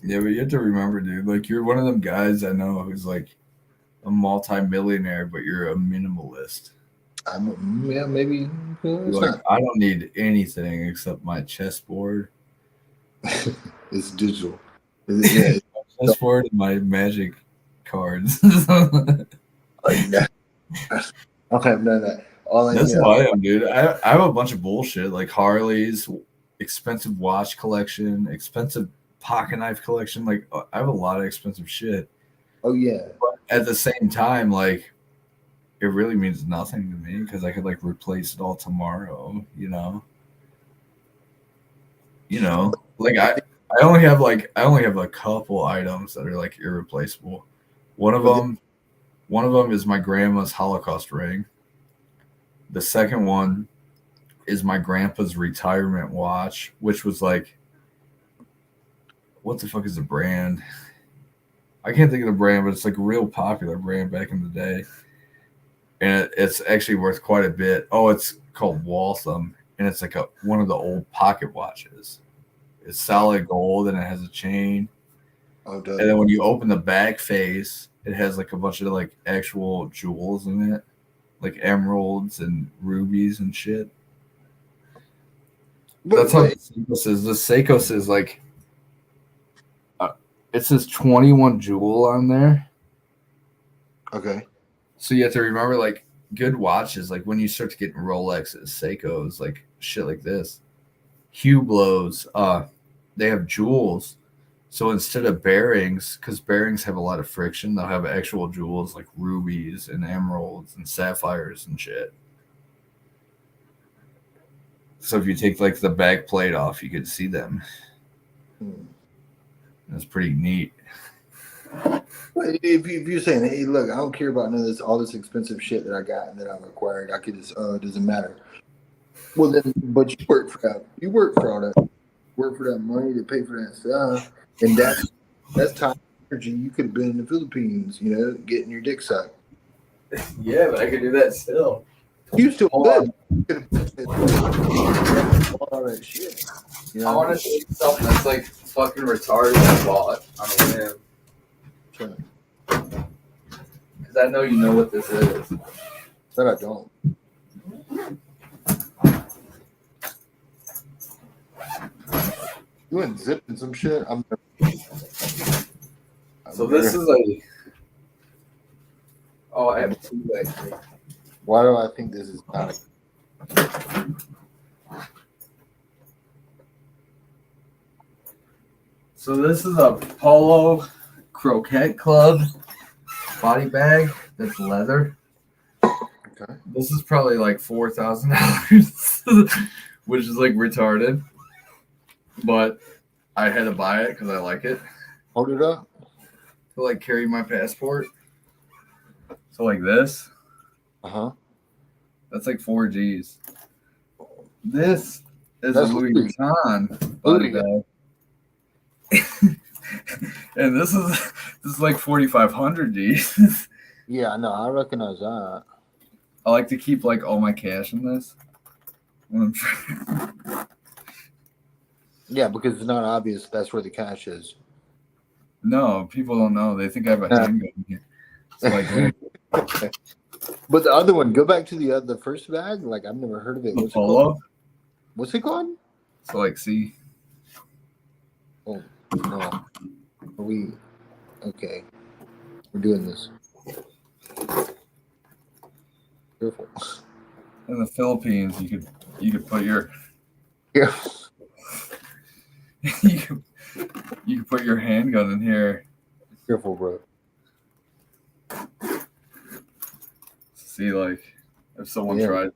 [SPEAKER 14] Yeah, but you have to remember, dude, like you're one of them guys I know who's like a multi-millionaire, but you're a minimalist.
[SPEAKER 8] Yeah, maybe.
[SPEAKER 14] Like, I don't need anything except my chessboard.
[SPEAKER 8] It's digital.
[SPEAKER 14] Yeah, chessboard and my magic cards.
[SPEAKER 8] Okay, none of that.
[SPEAKER 14] That's how I am, dude. I have a bunch of bullshit like Harleys, expensive watch collection, expensive pocket knife collection. Like I have a lot of expensive shit.
[SPEAKER 8] Oh yeah.
[SPEAKER 14] But at the same time, like it really means nothing to me because I could like replace it all tomorrow. You know. Like I only have a couple items that are like irreplaceable. One of them is my grandma's Holocaust ring. The second one is my grandpa's retirement watch, which was like, what the fuck is the brand? I can't think of the brand, but it's like a real popular brand back in the day. And it's actually worth quite a bit. Oh, it's called Waltham, and it's like one of the old pocket watches. It's solid gold, and it has a chain.
[SPEAKER 8] Oh,
[SPEAKER 14] and then when you open the back face, it has like a bunch of like actual jewels in it, like emeralds and rubies and shit. That's how the Seikos is. The Seikos is like, it says 21 jewel on there.
[SPEAKER 8] Okay.
[SPEAKER 14] So you have to remember, like, good watches, like when you start to get Rolexes, Seikos, like shit like this, Hublots, they have jewels. So instead of bearings, because bearings have a lot of friction, they'll have actual jewels like rubies and emeralds and sapphires and shit. So if you take like the back plate off, you can see them. That's pretty neat.
[SPEAKER 8] Well, if you're saying, hey, look, I don't care about none of this, all this expensive shit that I got and that I've acquired, I could just, it doesn't matter. Well, then, but you work for that. You work for all that. Work for that money to pay for that stuff, and that's time and energy you could have been in the Philippines, getting your dick sucked.
[SPEAKER 14] Yeah, but I could do that still.
[SPEAKER 8] You still could. All that shit.
[SPEAKER 14] I want to see something that's like fucking retarded I bought on a whim. Because I know you know what this is.
[SPEAKER 8] But I don't. You went zipping some shit.
[SPEAKER 14] So this is a. Oh, I have two actually.
[SPEAKER 8] Why do I think this is not?
[SPEAKER 14] So this is a Polo Croquette Club body bag that's leather.
[SPEAKER 8] Okay.
[SPEAKER 14] This is probably like $4,000, which is like retarded. But I had to buy it because I like it.
[SPEAKER 8] Hold it up.
[SPEAKER 14] To like carry my passport. So like this. That's like 4 G's. This is a Louis Vuitton body bag. And this is like 4,500 G's.
[SPEAKER 8] Yeah, no, I recognize that.
[SPEAKER 14] I like to keep like all my cash in this.
[SPEAKER 8] Yeah, because it's not obvious that's where the cash is.
[SPEAKER 14] No, people don't know. They think I have a handgun here. So like,
[SPEAKER 8] but the other one, go back to the first bag. Like I've never heard of it. What's it called? What's it called?
[SPEAKER 14] So like, see.
[SPEAKER 8] Oh no, are we? Okay, we're doing this. Careful.
[SPEAKER 14] In the Philippines, you could put your you can put your handgun in here.
[SPEAKER 8] Careful, bro.
[SPEAKER 14] See, like, if someone tried,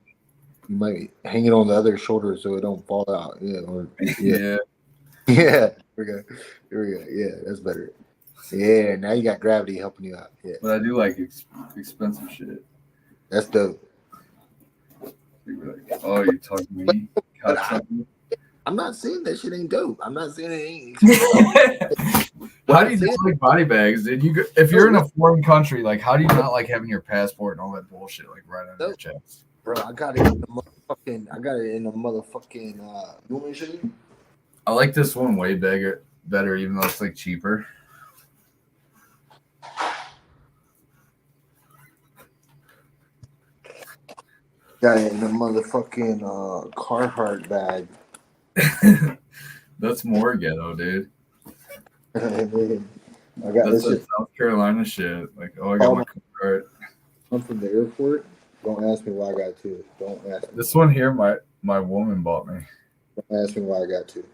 [SPEAKER 8] you might hang it on the other shoulder so it don't fall out. Yeah, or
[SPEAKER 14] yeah.
[SPEAKER 8] Yeah, here we go. Yeah, that's better. Yeah, now you got gravity helping you out. Yeah,
[SPEAKER 14] but I do like expensive shit.
[SPEAKER 8] That's dope.
[SPEAKER 14] Like, oh, you talking to me?
[SPEAKER 8] I'm not saying that shit ain't dope. I'm not saying it ain't expensive.
[SPEAKER 14] How do you just like body bags? Did you? If you're in a foreign country, like, how do you not like having your passport and all that bullshit like right on your chest?
[SPEAKER 8] Bro, I got it in the motherfucking. You want me to show you?
[SPEAKER 14] I like this one way better, even though it's like cheaper.
[SPEAKER 8] Got it in the motherfucking Carhartt bag.
[SPEAKER 14] That's more ghetto, dude.
[SPEAKER 8] I got
[SPEAKER 14] That's
[SPEAKER 8] this
[SPEAKER 14] like
[SPEAKER 8] shit.
[SPEAKER 14] South Carolina shit. Like, oh, I got my Carhartt.
[SPEAKER 8] I'm from the airport. Don't ask me why I got two. Don't ask me.
[SPEAKER 14] This one here, my woman bought me.
[SPEAKER 8] Don't ask me why I got two.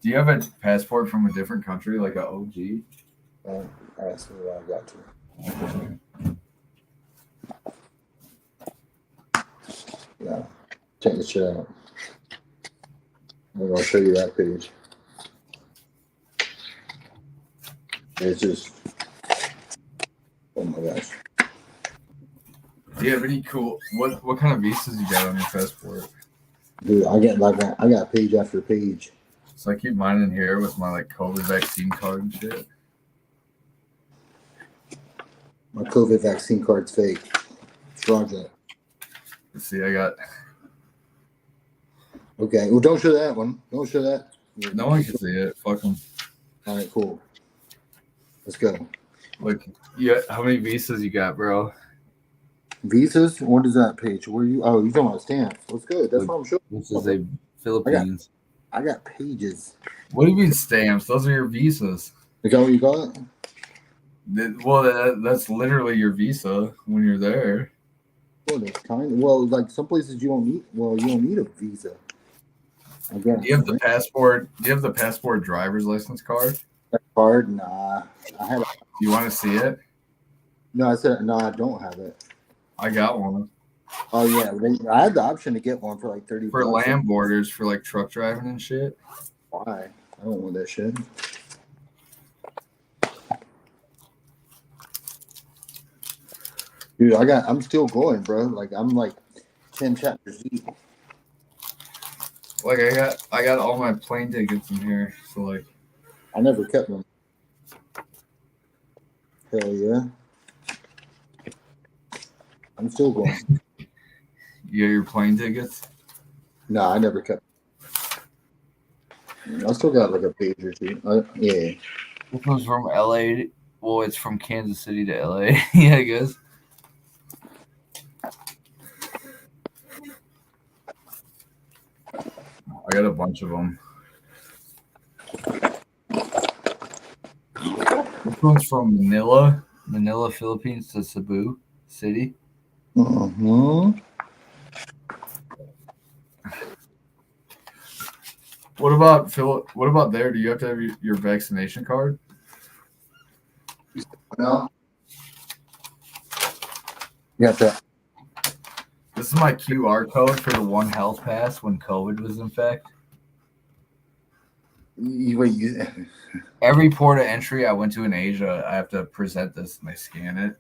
[SPEAKER 14] Do you have a passport from a different country, like a OG?
[SPEAKER 8] Don't ask me why I got two. Yeah, check this shit out. I'm gonna show you that page. It's just, oh my gosh.
[SPEAKER 14] Do you have any cool? What kind of visas you got on your passport?
[SPEAKER 8] Dude, I got page after page.
[SPEAKER 14] So I keep mine in here with my like COVID vaccine card and shit.
[SPEAKER 8] My COVID vaccine card's fake. It's fraudulent.
[SPEAKER 14] Let's see, I got.
[SPEAKER 8] Okay, well, don't show that one. Don't show that.
[SPEAKER 14] No one can see it. Fuck them.
[SPEAKER 8] All right, cool. Let's go.
[SPEAKER 14] Like, yeah, how many visas you got, bro?
[SPEAKER 8] Visas? What is that page? Where you? Oh, you talking about stamps? Let's go. That's what I'm showing.
[SPEAKER 14] This is a Philippines.
[SPEAKER 8] I got pages.
[SPEAKER 14] What do you mean stamps? Those are your visas.
[SPEAKER 8] Is that what you got?
[SPEAKER 14] Well, that's literally your visa when you're there.
[SPEAKER 8] Well, that's kind. Well, like some places you don't need. Well, you don't need a visa. I guess.
[SPEAKER 14] Do you have the passport? Do you have the passport driver's license card?
[SPEAKER 8] Card? Nah. I had.
[SPEAKER 14] Do you want to see it?
[SPEAKER 8] No, I said no. I don't have it.
[SPEAKER 14] I got one.
[SPEAKER 8] Oh yeah, I had the option to get one for like 30.
[SPEAKER 14] For land borders, for like truck driving and shit.
[SPEAKER 8] Why? I don't want that shit. Dude, I'm still going, bro. Like I'm like 10 chapters deep.
[SPEAKER 14] Like I got all my plane tickets in here. So like
[SPEAKER 8] I never kept them. Hell yeah. I'm still going.
[SPEAKER 14] You got your plane tickets?
[SPEAKER 8] No, I never kept them. I still got like a page or two. Yeah.
[SPEAKER 14] This one's from LA. Well, it's from Kansas City to LA. Yeah, I guess. I got a bunch of them. This one's from Manila, Philippines to Cebu City.
[SPEAKER 8] Mm-hmm.
[SPEAKER 14] What about Philip? What about there? Do you have to have your vaccination card?
[SPEAKER 8] No. You have to.
[SPEAKER 14] This is my QR code for the One Health Pass when COVID was in fact. Every port of entry I went to in Asia, I have to present this and they scan it.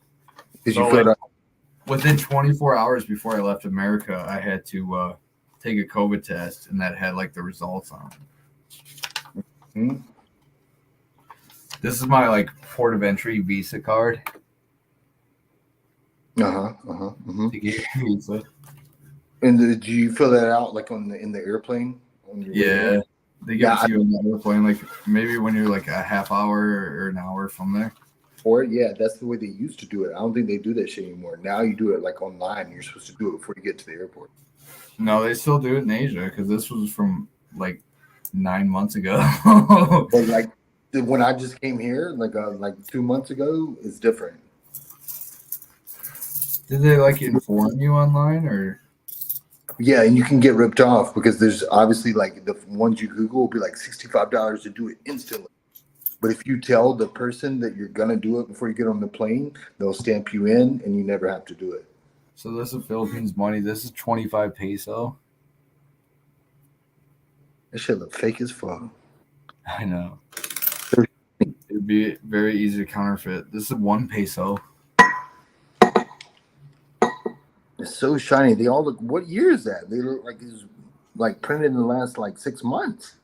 [SPEAKER 14] Within 24 hours before I left America, I had to take a COVID test, and that had like the results on it.
[SPEAKER 8] Mm-hmm.
[SPEAKER 14] This is my like port of entry visa card.
[SPEAKER 8] Mm-hmm.
[SPEAKER 14] To get your visa.
[SPEAKER 8] And did you fill that out like in the airplane?
[SPEAKER 14] Yeah, they give it to you on the airplane, like maybe when you're like a half hour or an hour from there.
[SPEAKER 8] Or yeah, that's the way they used to do it. I don't think they do that shit anymore. Now you do it like online. You're supposed to do it before you get to the airport.
[SPEAKER 14] No, they still do it in Asia because this was from like 9 months ago.
[SPEAKER 8] But like when I just came here, like 2 months ago, it's different.
[SPEAKER 14] Did they like inform you online or?
[SPEAKER 8] Yeah, and you can get ripped off because there's obviously like the ones you Google will be like $65 to do it instantly. But if you tell the person that you're gonna do it before you get on the plane, they'll stamp you in, and you never have to do it.
[SPEAKER 14] So this is Philippines money. This is 25 peso.
[SPEAKER 8] That shit look fake as fuck.
[SPEAKER 14] I know. It'd be very easy to counterfeit. This is 1 peso.
[SPEAKER 8] It's so shiny. They all look. What year is that? They look like it's like printed in the last like 6 months.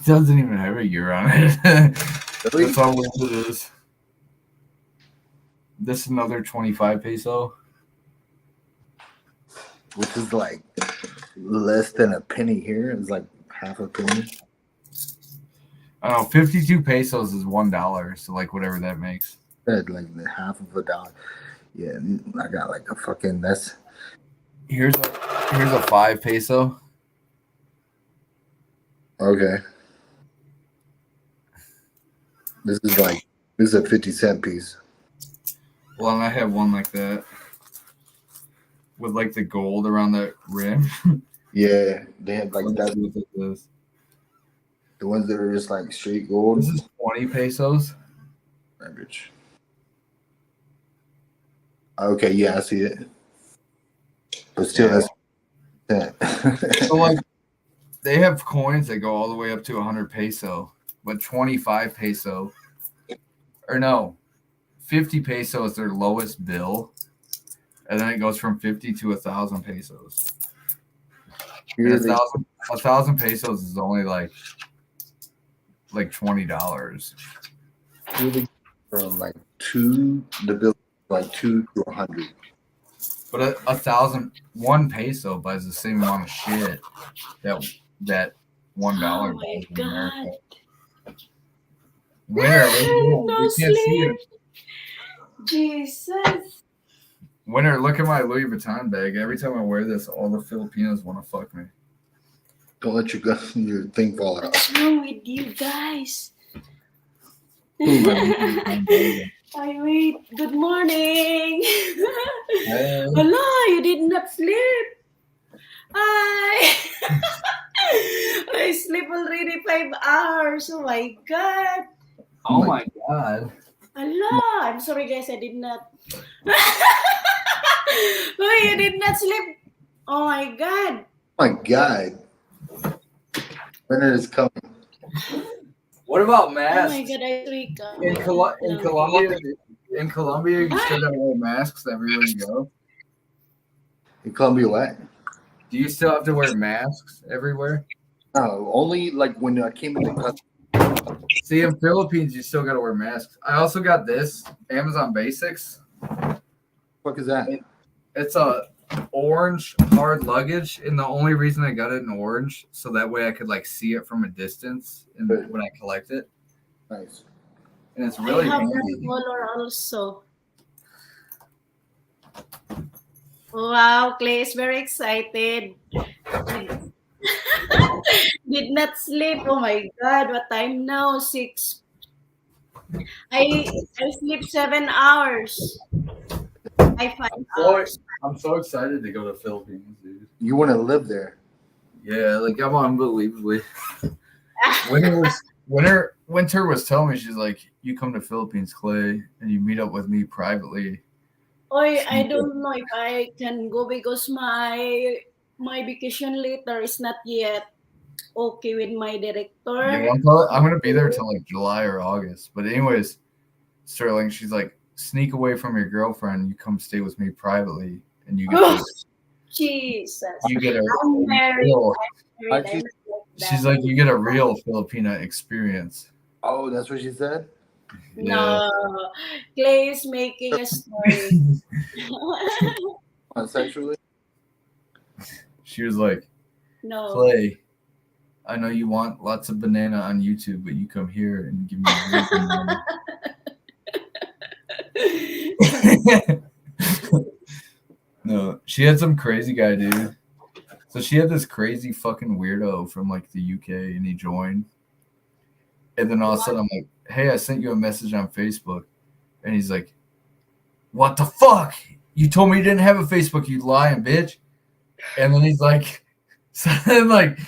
[SPEAKER 14] doesn't even have a year on it. That's how weird it is. This is another 25 peso.
[SPEAKER 8] Which is like less than a penny here. It's like half a penny.
[SPEAKER 14] I don't know, 52 pesos is $1, so like whatever that makes.
[SPEAKER 8] Like half of a dollar. Yeah, I got like a fucking
[SPEAKER 14] Here's a 5 peso.
[SPEAKER 8] Okay. This is a 50-cent piece.
[SPEAKER 14] Well, and I have one like that with like the gold around the rim.
[SPEAKER 8] Yeah, they have like
[SPEAKER 14] Let's
[SPEAKER 8] that.
[SPEAKER 14] see what this is.
[SPEAKER 8] The ones that are just like straight gold.
[SPEAKER 14] This is 20 pesos.
[SPEAKER 8] Average. Okay, yeah, I see it. But still, that's
[SPEAKER 14] So like, they have coins that go all the way up to 100 peso, but 25 peso, or no, 50 peso is their lowest bill, and then it goes from 50 to 1,000 pesos. And
[SPEAKER 8] Really?
[SPEAKER 14] 1,000 pesos is only like $20.
[SPEAKER 8] really from like 2, the bill like 2 to 100.
[SPEAKER 14] But 1 peso buys the same amount of shit that $1
[SPEAKER 3] Oh my
[SPEAKER 14] buys in
[SPEAKER 3] God.
[SPEAKER 14] America. Winner,
[SPEAKER 3] No
[SPEAKER 14] you can't see
[SPEAKER 3] sleep.
[SPEAKER 14] it.
[SPEAKER 3] Jesus.
[SPEAKER 14] Winner, look at my Louis Vuitton bag. Every time I wear this, all the Filipinos want to fuck me.
[SPEAKER 8] Don't let your thing fall out.
[SPEAKER 3] What's wrong with you guys? I wait. Good morning.
[SPEAKER 14] Hey.
[SPEAKER 3] Hello, you did not sleep. Hi. I sleep already 5 hours. Oh my God.
[SPEAKER 14] Oh my God.
[SPEAKER 3] Hello. I'm sorry, guys. I did not. Oh, you did not sleep. Oh my God.
[SPEAKER 8] Oh my God. Winter is coming.
[SPEAKER 14] What about
[SPEAKER 3] Oh
[SPEAKER 14] masks?
[SPEAKER 3] my God. I freak out.
[SPEAKER 14] In Colombia, you still gotta wear masks everywhere you go.
[SPEAKER 8] In Colombia, what?
[SPEAKER 14] Do you still have to wear masks everywhere?
[SPEAKER 8] No, only like when I came into country.
[SPEAKER 14] See, in Philippines, you still gotta wear masks. I also got this Amazon Basics.
[SPEAKER 8] What is that?
[SPEAKER 14] It's a orange hard luggage, and the only reason I got it in orange so that way I could like see it from a distance and when I collect it.
[SPEAKER 8] Nice.
[SPEAKER 14] And it's really
[SPEAKER 3] I have
[SPEAKER 14] handy.
[SPEAKER 3] that color also. Wow, Clay is very excited. Did not sleep. Oh my God, what time now? 6. I sleep 7 hours. I 5 hours.
[SPEAKER 14] I'm so excited to go to the Philippines, dude.
[SPEAKER 8] You want to live there?
[SPEAKER 14] Yeah, like I'm unbelievably. Winter was telling me, she's like, you come to Philippines, Clay, and you meet up with me privately.
[SPEAKER 3] Oy, I don't know if I can go because my vacation later is not yet okay with my director.
[SPEAKER 14] Yeah, I'm gonna be there till like July or August. But anyways, Sterling, she's like, sneak away from your girlfriend. You come stay with me privately, and you get
[SPEAKER 3] Jesus.
[SPEAKER 14] you get a
[SPEAKER 3] I'm married.
[SPEAKER 14] real.
[SPEAKER 3] I'm married. I'm like
[SPEAKER 14] She's
[SPEAKER 3] that.
[SPEAKER 14] like, you get a real Filipina experience.
[SPEAKER 8] Oh, that's what she said?
[SPEAKER 3] No, Clay is making a story.
[SPEAKER 8] Sexually?
[SPEAKER 14] She was like,
[SPEAKER 3] No.
[SPEAKER 14] Clay, I know you want lots of banana on YouTube, but you come here and give me a real banana. No, she had some crazy guy, dude. So she had this crazy fucking weirdo from like the UK, and he joined. And then all of a sudden I'm like, hey, I sent you a message on Facebook. And he's like, what the fuck? You told me you didn't have a Facebook, you lying bitch. And then he's like, so then like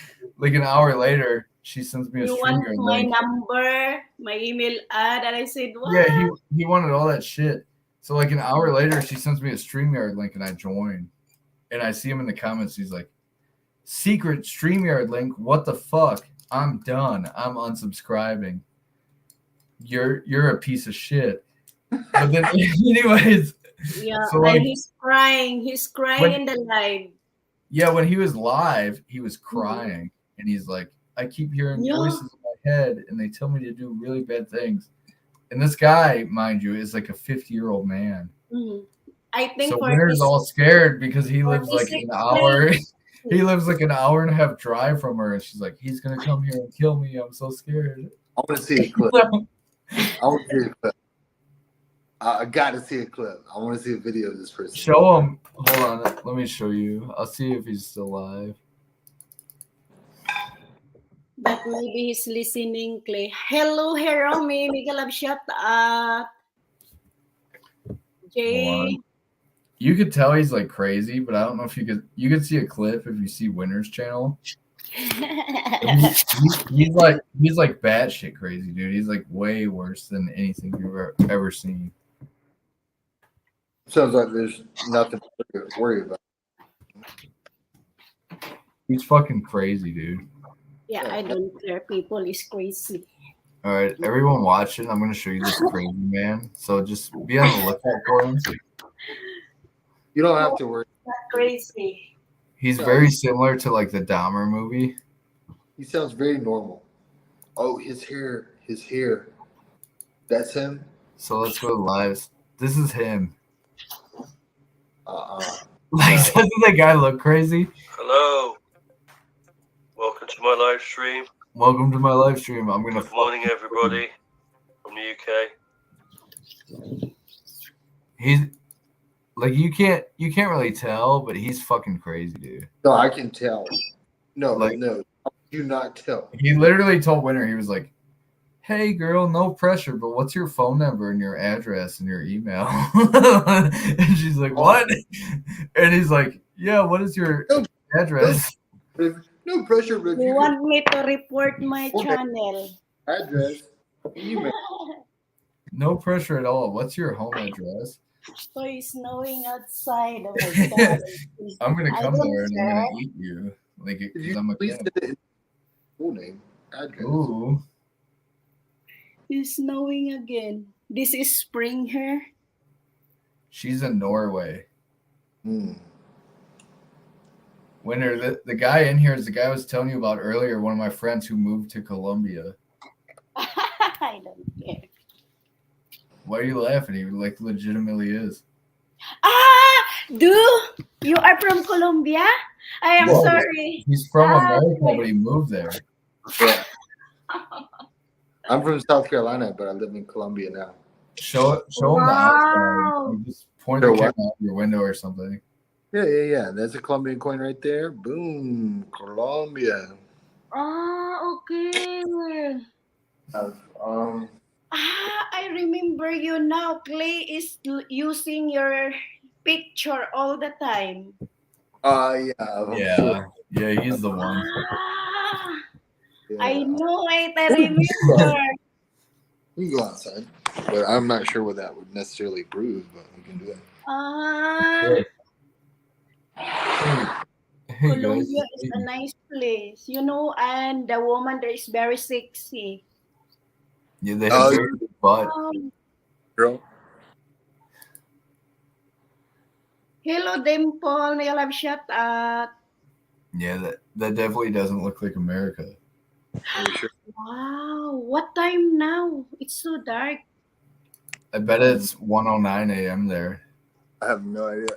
[SPEAKER 14] an hour later, she sends me a
[SPEAKER 3] You
[SPEAKER 14] stream
[SPEAKER 3] want my number, my email ad, and I said, what?
[SPEAKER 14] Yeah, he wanted all that shit. So like an hour later, she sends me a StreamYard link and I join. And I see him in the comments. He's like, secret StreamYard link. What the fuck? I'm done. I'm unsubscribing. You're a piece of shit. But then anyways.
[SPEAKER 3] Yeah,
[SPEAKER 14] So like,
[SPEAKER 3] and he's crying. He's crying in the live.
[SPEAKER 14] yeah, when he was live, he was crying. And he's like, I keep hearing
[SPEAKER 3] Yeah.
[SPEAKER 14] voices in my head and they tell me to do really bad things. And this guy, mind you, is like a 50-year-old man.
[SPEAKER 3] Mhm. I think
[SPEAKER 14] So
[SPEAKER 3] for
[SPEAKER 14] Winter's
[SPEAKER 3] this,
[SPEAKER 14] all scared because he
[SPEAKER 3] for
[SPEAKER 14] lives like
[SPEAKER 3] this
[SPEAKER 14] an hour.
[SPEAKER 3] explain-
[SPEAKER 14] He lives like an hour and a half drive from her, and she's like, "He's gonna come here and kill me. I'm so scared."
[SPEAKER 8] I want to see a clip. I want to see a clip. I got to see a clip. I want to see a video of this person.
[SPEAKER 14] Show him. Hold on. Let me show you. I'll see if he's still alive.
[SPEAKER 3] But maybe he's listening, Clay. Hello, Hiromi. Mega love shout out. Jay.
[SPEAKER 14] Hold on. You could tell he's like crazy, but I don't know if you could see a clip if you see Winter's channel. He's like batshit crazy, dude. He's like way worse than anything you've ever seen.
[SPEAKER 8] Sounds like there's nothing to worry about.
[SPEAKER 14] He's fucking crazy, dude.
[SPEAKER 3] Yeah, I don't care. People is crazy.
[SPEAKER 14] All right, everyone watching, I'm gonna show you this crazy man. So just be on the lookout for him.
[SPEAKER 8] You don't have to worry.
[SPEAKER 3] Not crazy.
[SPEAKER 14] He's very similar to like the Dahmer movie.
[SPEAKER 8] He sounds very normal. Oh, his hair. That's him?
[SPEAKER 14] So let's go to lives. This is him.
[SPEAKER 15] Like,
[SPEAKER 14] doesn't the guy look crazy?
[SPEAKER 15] Hello. Welcome to my live stream.
[SPEAKER 14] Welcome to my live stream. I'm gonna.
[SPEAKER 15] Good morning, everybody from the UK.
[SPEAKER 14] He's like you can't really tell, but he's fucking crazy, dude.
[SPEAKER 8] No, I can tell. No,
[SPEAKER 14] Like-
[SPEAKER 8] no. How do you not tell?
[SPEAKER 14] He literally told Winter, he was like, "Hey, girl, no pressure, but what's your phone number and your address and your email?" And she's like, "What?" And he's like, "Yeah, what is your address?"
[SPEAKER 8] No pressure, but
[SPEAKER 3] You want me to report my
[SPEAKER 8] Okay.
[SPEAKER 3] channel?
[SPEAKER 8] address, email.
[SPEAKER 14] No pressure at all. What's your home address?
[SPEAKER 3] So it's snowing outside. Oh my god.
[SPEAKER 14] I'm gonna
[SPEAKER 3] I
[SPEAKER 14] come
[SPEAKER 3] don't
[SPEAKER 14] there and I'm
[SPEAKER 3] care.
[SPEAKER 14] gonna eat you, like, because I'm a
[SPEAKER 8] Please
[SPEAKER 14] cat.
[SPEAKER 8] send it in full name, address.
[SPEAKER 14] Ooh,
[SPEAKER 3] It's snowing again. This is spring here.
[SPEAKER 14] she's in Norway.
[SPEAKER 8] Hmm.
[SPEAKER 14] Winter, the guy in here is the guy I was telling you about earlier. One of my friends who moved to Colombia.
[SPEAKER 3] I don't care.
[SPEAKER 14] Why are you laughing? He like legitimately is.
[SPEAKER 3] You are from Colombia? I am
[SPEAKER 14] No,
[SPEAKER 3] sorry.
[SPEAKER 14] He's from America,
[SPEAKER 3] okay.
[SPEAKER 14] but he moved there.
[SPEAKER 8] Yeah. I'm from South Carolina, but I live in Colombia now.
[SPEAKER 14] Show him the outside. You just point the
[SPEAKER 8] Show
[SPEAKER 14] camera
[SPEAKER 8] what?
[SPEAKER 14] out your window or something.
[SPEAKER 8] Yeah. There's a Colombian coin right there. Boom, Colombia.
[SPEAKER 3] Okay.
[SPEAKER 8] Um,
[SPEAKER 3] I remember you now. Clay is using your picture all the time.
[SPEAKER 8] yeah. I'm sure.
[SPEAKER 14] Yeah, he's the one.
[SPEAKER 3] I know it. I remember.
[SPEAKER 8] We can go outside, but I'm not sure what that would necessarily prove, but we can do that.
[SPEAKER 14] Hey guys,
[SPEAKER 3] Colombia is a nice place, and the woman there is very sexy.
[SPEAKER 14] yeah, they have very good butt.
[SPEAKER 8] Girl.
[SPEAKER 3] Hello, Dimple. May I love shout out.
[SPEAKER 14] Yeah, that definitely doesn't look like America.
[SPEAKER 3] Wow, what time now? It's so dark.
[SPEAKER 14] I bet it's 1:09 a.m. there.
[SPEAKER 8] I have no idea.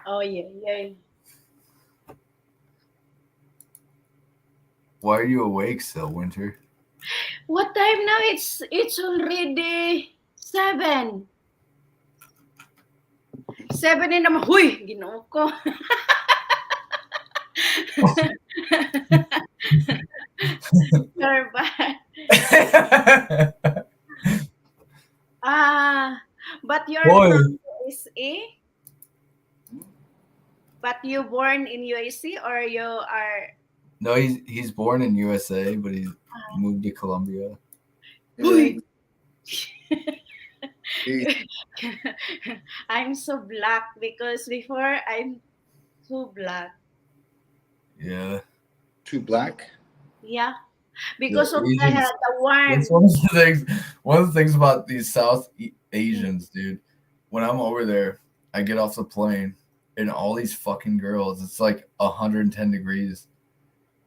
[SPEAKER 3] Oh yeah.
[SPEAKER 14] Why are you awake still, Winter?
[SPEAKER 3] What time now? It's already 7. 7 in the morning. Huy, ginoo ko. You're bad. But you're
[SPEAKER 14] Boy.
[SPEAKER 3] from USA? But you born in USA or you are?
[SPEAKER 14] No, he's born in USA, but he's moved to Colombia.
[SPEAKER 3] Huy. I'm so black because before I'm too black.
[SPEAKER 14] Yeah.
[SPEAKER 8] Too black?
[SPEAKER 3] Yeah. Because
[SPEAKER 14] Yeah,
[SPEAKER 3] of the
[SPEAKER 14] Asians-
[SPEAKER 3] warm.
[SPEAKER 14] That's one of the things. One of the things about these South Asians, dude. When I'm over there, I get off the plane and all these fucking girls. It's like 110 degrees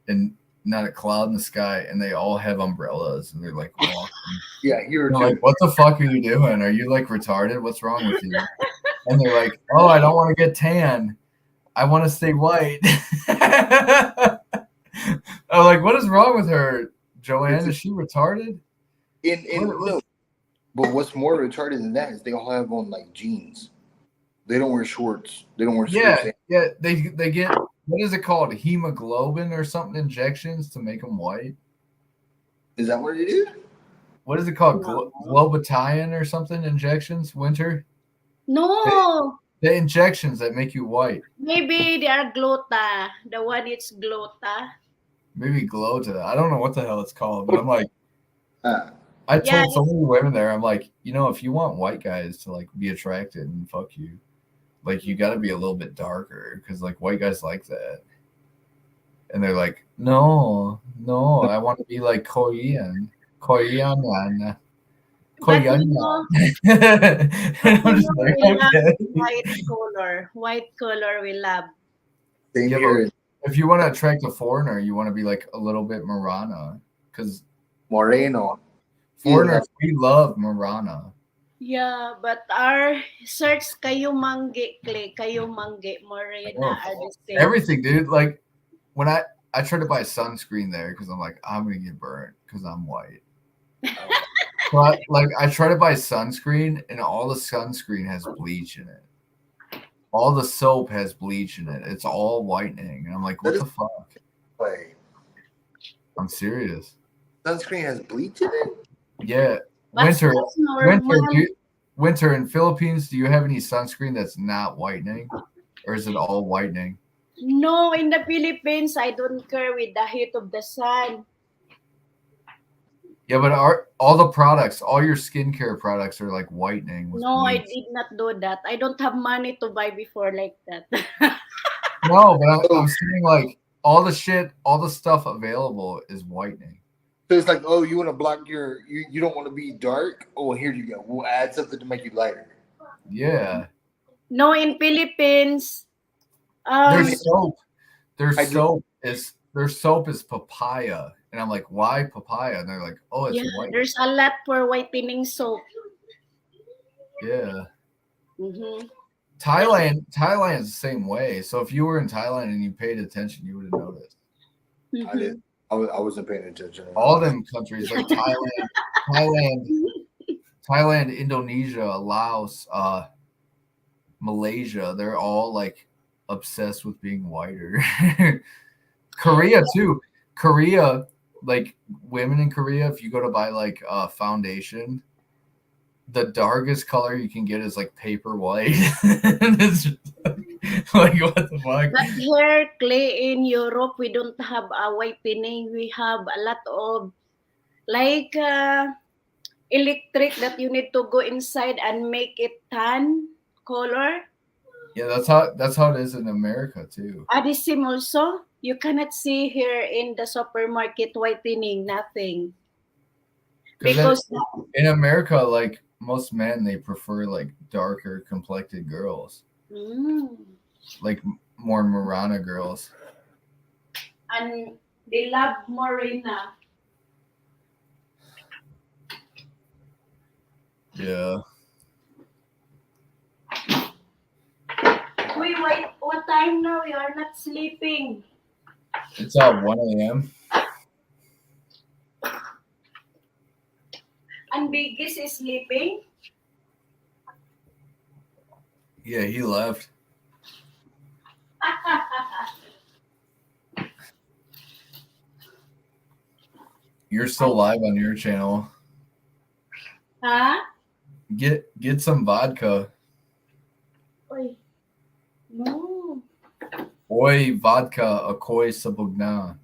[SPEAKER 14] and not a cloud in the sky, and they all have umbrellas and they're like walking.
[SPEAKER 8] Yeah, you're
[SPEAKER 14] like, what the fuck are you doing? Are you like retarded? What's wrong with you? And they're like, oh, I don't want to get tan. I want to stay white. I'm like, what is wrong with her, Joanne? Is she retarded?
[SPEAKER 8] No. But what's more retarded than that is they all have on like jeans. They don't wear shorts. They don't wear shorts.
[SPEAKER 14] Yeah. They get, what is it called? Hemoglobin or something injections to make them white.
[SPEAKER 8] Is that what it is?
[SPEAKER 14] What is it called? Glutathione or something injections, Winter?
[SPEAKER 3] No.
[SPEAKER 14] The injections that make you white.
[SPEAKER 3] Maybe they are Glota. The one it's Glota.
[SPEAKER 14] Maybe Glota. I don't know what the hell it's called, but I'm like, I told so many women there, I'm like, you know, if you want white guys to like be attracted and fuck you, like you got to be a little bit darker because like white guys like that. And they're like, no, I want to be like Korean. I'm just like, okay.
[SPEAKER 3] White color we love.
[SPEAKER 14] If you want to attract a foreigner, you want to be like a little bit Marana, because
[SPEAKER 8] Moreno.
[SPEAKER 14] Foreigners, we love Marana.
[SPEAKER 3] Yeah, but our search kayo mangge, Morena are the same.
[SPEAKER 14] Everything, dude. Like when I try to buy sunscreen there because I'm like, I'm gonna get burnt because I'm white. But like I try to buy sunscreen and all the sunscreen has bleach in it. All the soap has bleach in it. It's all whitening. And I'm like, what the fuck?
[SPEAKER 8] Wait.
[SPEAKER 14] I'm serious.
[SPEAKER 8] Sunscreen has bleach in it?
[SPEAKER 14] Yeah. Winter in Philippines, do you have any sunscreen that's not whitening? Or is it all whitening?
[SPEAKER 3] No, in the Philippines, I don't care with the heat of the sun.
[SPEAKER 14] Yeah, but all the products, all your skincare products are like whitening.
[SPEAKER 3] No, bleach. I did not do that. I don't have money to buy before like that.
[SPEAKER 14] No, but I'm saying like all the stuff available is whitening.
[SPEAKER 8] So it's like, oh, you want to block you don't want to be dark? Oh, here you go. We'll add something to make you lighter.
[SPEAKER 14] Yeah.
[SPEAKER 3] No, in Philippines,
[SPEAKER 14] there's soap. Their soap is papaya. And I'm like, why papaya? And they're like, oh, it's white.
[SPEAKER 3] There's a lot for whitening soap.
[SPEAKER 14] Yeah.
[SPEAKER 3] Mm-hmm.
[SPEAKER 14] Thailand's the same way. So if you were in Thailand and you paid attention, you would have noticed.
[SPEAKER 3] Mm-hmm.
[SPEAKER 8] I did. I wasn't paying attention.
[SPEAKER 14] All them countries like Thailand, Indonesia, Laos, Malaysia, they're all like obsessed with being whiter. Korea too. Korea, like women in Korea, if you go to buy like foundation, the darkest color you can get is like paper white. It's just like what the fuck?
[SPEAKER 3] But here, Clay, in Europe, we don't have a whitening. We have a lot of like electric that you need to go inside and make it tan color.
[SPEAKER 14] Yeah, that's how it is in America too.
[SPEAKER 3] The same also. You cannot see here in the supermarket whitening, nothing. Because
[SPEAKER 14] in America, like most men, they prefer like darker complected girls. Like more Marana girls.
[SPEAKER 3] And they love Morena.
[SPEAKER 14] Yeah.
[SPEAKER 3] Wait, what time now? We are not sleeping.
[SPEAKER 14] It's at 1 a.m.
[SPEAKER 3] And Biggest is sleeping?
[SPEAKER 14] Yeah, he left. You're still live on your channel.
[SPEAKER 3] Huh?
[SPEAKER 14] Get some vodka.
[SPEAKER 3] Oy. No.
[SPEAKER 14] Oi, vodka, akoy sa bugna.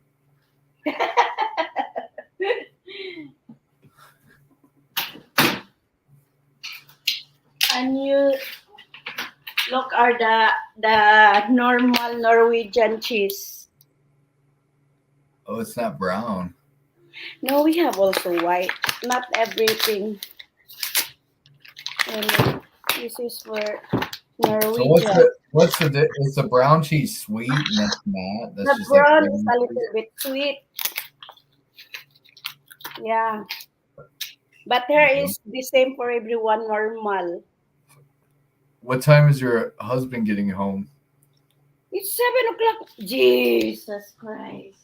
[SPEAKER 3] And you look are the normal Norwegian cheese.
[SPEAKER 14] Oh, it's not brown.
[SPEAKER 3] No, we have also white. Not everything. And this is for Norwegian.
[SPEAKER 14] So What's the? It's a brown cheese sweet, and that's not. That's
[SPEAKER 3] The
[SPEAKER 14] just
[SPEAKER 3] brown
[SPEAKER 14] like.
[SPEAKER 3] is a little bit sweet. Yeah. But here is the same for everyone, normal.
[SPEAKER 14] What time is your husband getting home?
[SPEAKER 3] It's 7 o'clock. Jesus Christ.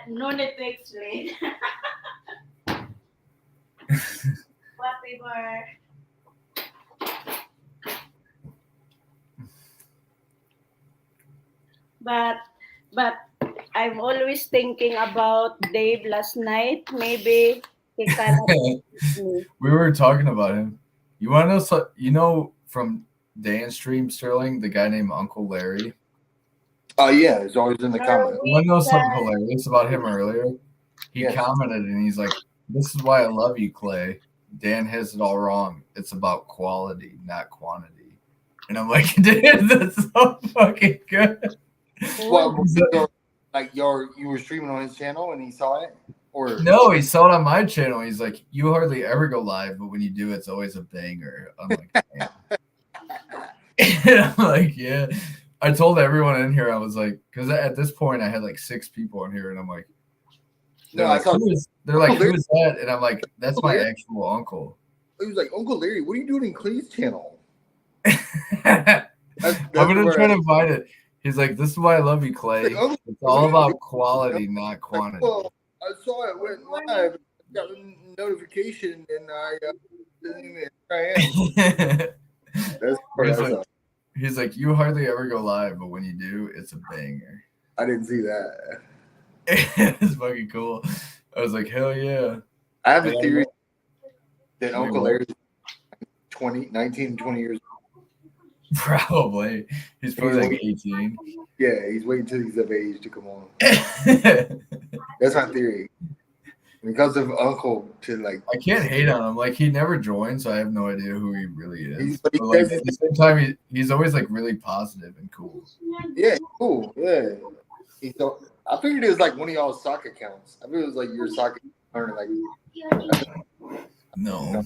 [SPEAKER 3] No need to explain. Whatever. But I'm always thinking about Dave last night. Maybe he cannot me.
[SPEAKER 14] We were talking about him. You want to know? You know from Dan's stream, Sterling, the guy named Uncle Larry.
[SPEAKER 8] Oh yeah, it's always in the comments.
[SPEAKER 14] You want to know something hilarious about him earlier? He commented and he's like, "This is why I love you, Clay. Dan has it all wrong. It's about quality, not quantity." And I'm like, "Dude, that's so fucking good."
[SPEAKER 8] Well, like you were streaming on his channel and he saw it, or
[SPEAKER 14] no, he saw it on my channel. He's like, "You hardly ever go live, but when you do, it's always a banger." I'm like, I'm like, yeah. I told everyone in here, I was like, because at this point I had like 6 people in here, and I'm like, they're like, who is that? And I'm like, that's my actual uncle.
[SPEAKER 8] He was like, Uncle Larry, what are you doing in Clay's channel?
[SPEAKER 14] I'm gonna try to find it. He's like, this is why I love you, Clay.
[SPEAKER 8] Like,
[SPEAKER 14] it's all about quality, not quantity.
[SPEAKER 8] Well, I saw it went live, got a notification, and here I am.
[SPEAKER 14] He's like, you hardly ever go live, but when you do, it's a banger.
[SPEAKER 8] I didn't see that.
[SPEAKER 14] It's fucking cool. I was like, hell yeah.
[SPEAKER 8] I have a theory that Uncle Larry's 19, 20 years old.
[SPEAKER 14] Probably. He's probably like 18.
[SPEAKER 8] Yeah, he's waiting till he's of age to come on. That's my theory. When it comes to Uncle to like,
[SPEAKER 14] I can't hate on him. Like he never joined, so I have no idea who he really is.
[SPEAKER 8] But
[SPEAKER 14] like, at the same time, he's always like really positive and cool.
[SPEAKER 8] Yeah, cool. Yeah. I figured it was like one of y'all's soccer accounts. I figured it was like your soccer or like.
[SPEAKER 14] No,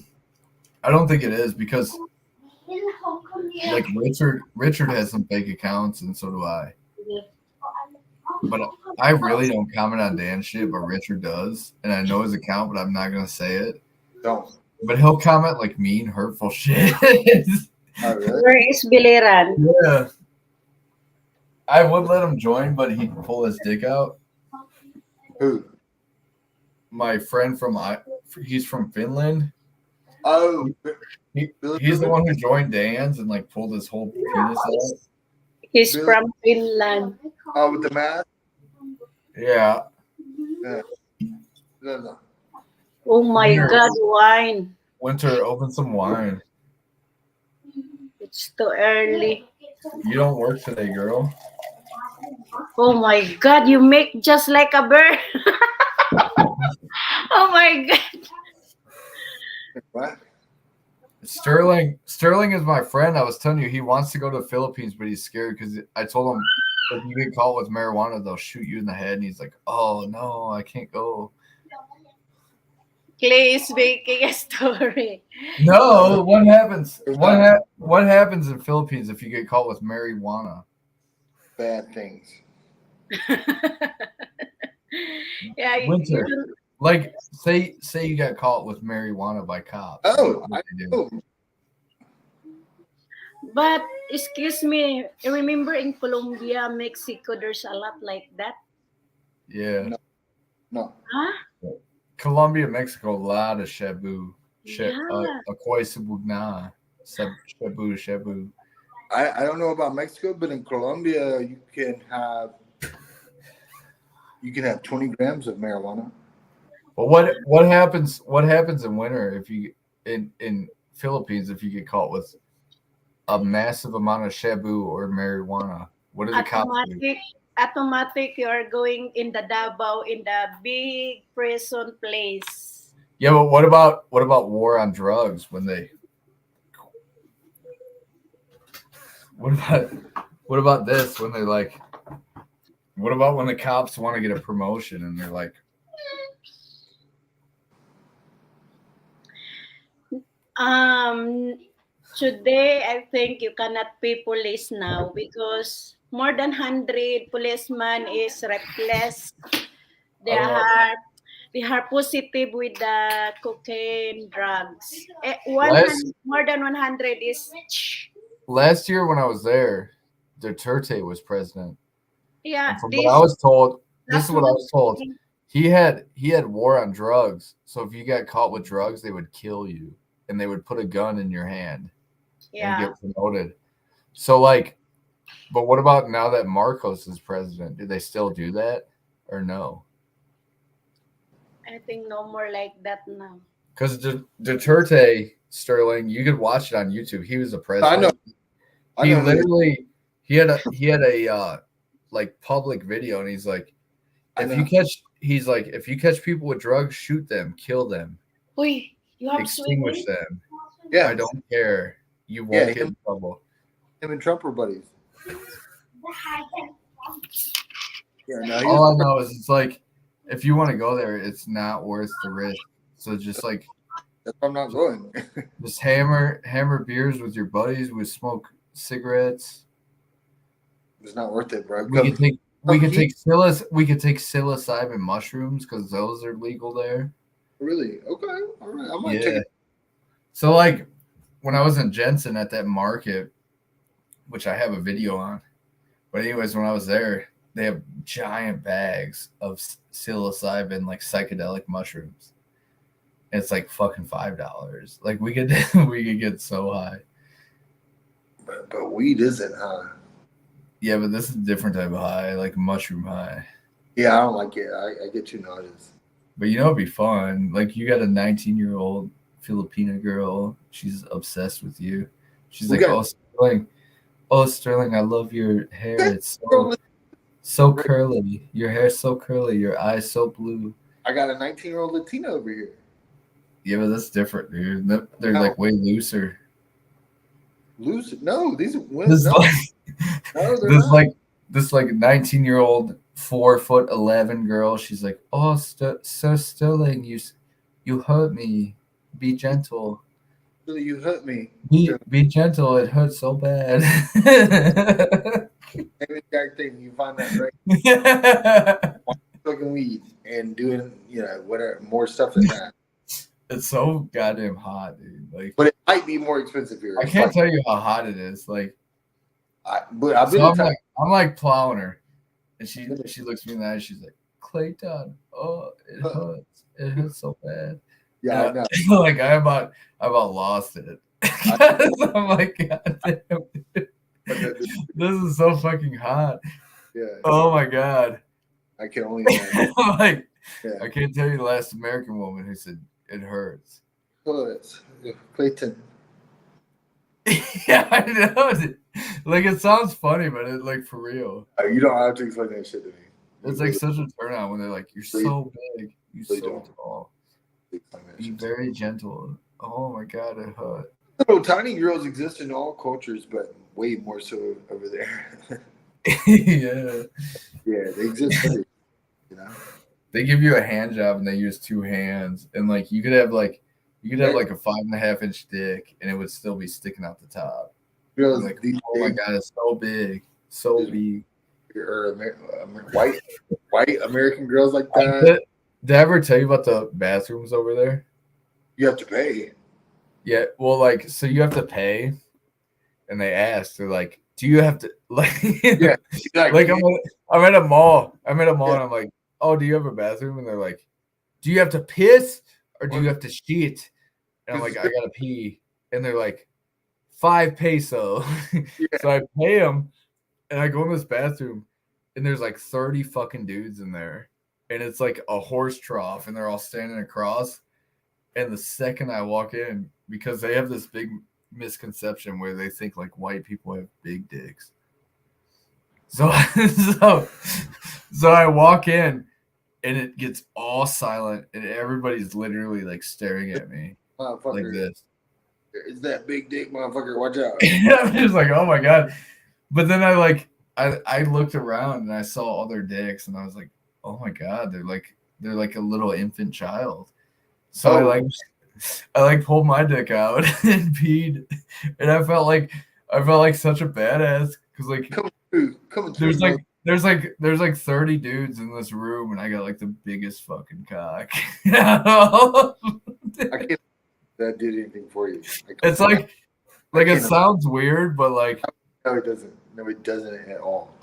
[SPEAKER 14] I don't think it is because like Richard has some fake accounts and so do I. But I really don't comment on Dan shit, but Richard does. And I know his account, but I'm not going to say it.
[SPEAKER 8] Don't.
[SPEAKER 14] But he'll comment like mean, hurtful shit.
[SPEAKER 8] Oh, really?
[SPEAKER 3] Where is Biliran?
[SPEAKER 14] Yeah. I would let him join, but he'd pull his dick out.
[SPEAKER 8] Who?
[SPEAKER 14] My friend he's from Finland.
[SPEAKER 8] Oh.
[SPEAKER 14] He's the one who joined Dan's and like pulled his whole penis out.
[SPEAKER 3] He's from Finland.
[SPEAKER 8] Oh, with the mask?
[SPEAKER 14] Yeah.
[SPEAKER 8] No.
[SPEAKER 3] Oh my God, wine.
[SPEAKER 14] Winter, open some wine.
[SPEAKER 3] It's too early.
[SPEAKER 14] You don't work today, girl.
[SPEAKER 3] Oh my God, you make just like a bird. Oh my God.
[SPEAKER 8] What?
[SPEAKER 14] Sterling is my friend. I was telling you, he wants to go to the Philippines, but he's scared because I told him if you get caught with marijuana, they'll shoot you in the head. And he's like, oh, no, I can't go.
[SPEAKER 3] Clay is making a story.
[SPEAKER 14] No, what happens? What happens in Philippines if you get caught with marijuana?
[SPEAKER 8] Bad things.
[SPEAKER 3] Yeah,
[SPEAKER 14] Winter. Like, say you got caught with marijuana by cops.
[SPEAKER 8] Oh, I know.
[SPEAKER 3] But excuse me, remember in Colombia, Mexico, there's a lot like that.
[SPEAKER 14] Yeah.
[SPEAKER 8] No.
[SPEAKER 3] Huh?
[SPEAKER 14] Colombia, Mexico, a lot of shabu.
[SPEAKER 3] Yeah.
[SPEAKER 14] Akoy subugna. Shabu.
[SPEAKER 8] I don't know about Mexico, but in Colombia, you can have 20 grams of marijuana.
[SPEAKER 14] But what happens in winter if you in Philippines if you get caught with a massive amount of shabu or marijuana? What do the cops do?
[SPEAKER 3] Automatic, you are going in the Davao in the big prison place.
[SPEAKER 14] Yeah, but what about war on drugs when they? What about this when they're like? What about when the cops want to get a promotion and they're like?
[SPEAKER 3] Today, I think you cannot pay police now because more than 100 policemen is reckless. They
[SPEAKER 14] I don't know.
[SPEAKER 3] are positive with the cocaine drugs.
[SPEAKER 14] Last
[SPEAKER 3] More than 100 is
[SPEAKER 14] last year when I was there, Duterte was president.
[SPEAKER 3] yeah.
[SPEAKER 14] And from what I was told, this is
[SPEAKER 3] last
[SPEAKER 14] what I
[SPEAKER 3] month,
[SPEAKER 14] was told. He had war on drugs. So if you got caught with drugs, they would kill you and they would put a gun in your hand and get promoted. So like, but what about now that Marcos is president? Do they still do that or no?
[SPEAKER 3] I think no more like that now.
[SPEAKER 14] Because Duterte, Sterling, you could watch it on YouTube. He was a president.
[SPEAKER 8] I know.
[SPEAKER 14] He had a like public video, and he's like, if you catch people with drugs, shoot them, kill them,
[SPEAKER 3] Wait, you have
[SPEAKER 14] extinguish
[SPEAKER 3] swimming?
[SPEAKER 14] them.
[SPEAKER 8] Yeah.
[SPEAKER 14] I don't care. You won't get in trouble.
[SPEAKER 8] Him and Trump were buddies. Yeah, no,
[SPEAKER 14] All I know is it's like if you want to go there, it's not worth the risk. So just like
[SPEAKER 8] that's why I'm not going.
[SPEAKER 14] just hammer beers with your buddies. We smoke cigarettes.
[SPEAKER 8] It's not worth it, bro.
[SPEAKER 14] We could take psilocybin mushrooms because those are legal there.
[SPEAKER 8] Really? Okay. All right. I might check it.
[SPEAKER 14] So like when I was in Jensen at that market, which I have a video on, but anyways, when I was there, they have giant bags of psilocybin, like psychedelic mushrooms. And it's like fucking $5. Like we could get so high.
[SPEAKER 8] But weed isn't, huh?
[SPEAKER 14] Yeah, but this is a different type of high, like mushroom high.
[SPEAKER 8] Yeah, I don't like it. I get too nauseous.
[SPEAKER 14] But you know it'd be fun. Like you got a 19-year-old Filipina girl. She's obsessed with you. She's like, Sterling, I love your hair. It's so curly. Your hair's so curly. Your eyes so blue.
[SPEAKER 8] I got a 19-year-old Latina over here.
[SPEAKER 14] Yeah, but that's different, dude. They're like way looser.
[SPEAKER 8] Loose? No, these women.
[SPEAKER 14] This 19-year-old 4'11" girl. She's like, oh, Sir Sterling, you hurt me. Be gentle.
[SPEAKER 8] Really, you hurt me.
[SPEAKER 14] Be gentle. It hurts so bad.
[SPEAKER 8] Same exact thing. You find that right? Smoking weed and doing, whatever more stuff than that.
[SPEAKER 14] It's so goddamn hot, dude. Like,
[SPEAKER 8] but it might be more expensive here.
[SPEAKER 14] I can't tell you how hot it is. Like, I'm like plowing her, and she looks me in the eye. She's like, Clayton, oh, it hurts. It hurts so bad.
[SPEAKER 8] Yeah, I know.
[SPEAKER 14] Like I about lost it. I'm like, God damn, dude. This is so fucking hot.
[SPEAKER 8] Yeah.
[SPEAKER 14] Oh my God.
[SPEAKER 8] I can only
[SPEAKER 14] like, I can't tell you the last American woman who said it hurts.
[SPEAKER 8] Hurts. Clayton.
[SPEAKER 14] Yeah, I know. Like it sounds funny, but it like for real.
[SPEAKER 8] You don't have to explain that shit to me.
[SPEAKER 14] It's like such a turnout when they're like, "You're so big, you're so tall, be very gentle." Oh my God, it hurt.
[SPEAKER 8] So tiny girls exist in all cultures, but way more so over there.
[SPEAKER 14] Yeah,
[SPEAKER 8] they exist.
[SPEAKER 14] They give you a hand job and they use two hands, and like you could have like a 5.5 inch dick, and it would still be sticking out the top.
[SPEAKER 8] Girls,
[SPEAKER 14] like, oh my God, it's so big, so big.
[SPEAKER 8] Or white American girls like that.
[SPEAKER 14] Did I ever tell you about the bathrooms over there?
[SPEAKER 8] You have to pay.
[SPEAKER 14] Yeah, well, like, so you have to pay, and they ask, they're like, "Do you have to like?"
[SPEAKER 8] Yeah, exactly.
[SPEAKER 14] Like I'm at a mall. And I'm like, "Oh, do you have a bathroom?" And they're like, "Do you have to piss or do you have to shit?" And I'm like, "I gotta pee," and they're like, 5 peso. So I pay them, and I go in this bathroom, and there's like 30 fucking dudes in there, and it's like a horse trough, and they're all standing across. And the second I walk in, because they have this big misconception where they think like white people have big dicks. So I walk in, and it gets all silent, and everybody's literally like staring at me like this.
[SPEAKER 8] Is that big dick, motherfucker? Watch out.
[SPEAKER 14] I'm just like, oh my God. But then I looked around and I saw all their dicks, and I was like, oh my God, they're like a little infant child. So I like pulled my dick out and peed, and I felt like such a badass because like there's like 30 dudes in this room, and I got like the biggest fucking cock.
[SPEAKER 8] I can't. That did anything for you.
[SPEAKER 14] It's like it sounds weird, but like
[SPEAKER 8] no, it doesn't. No, it doesn't at all.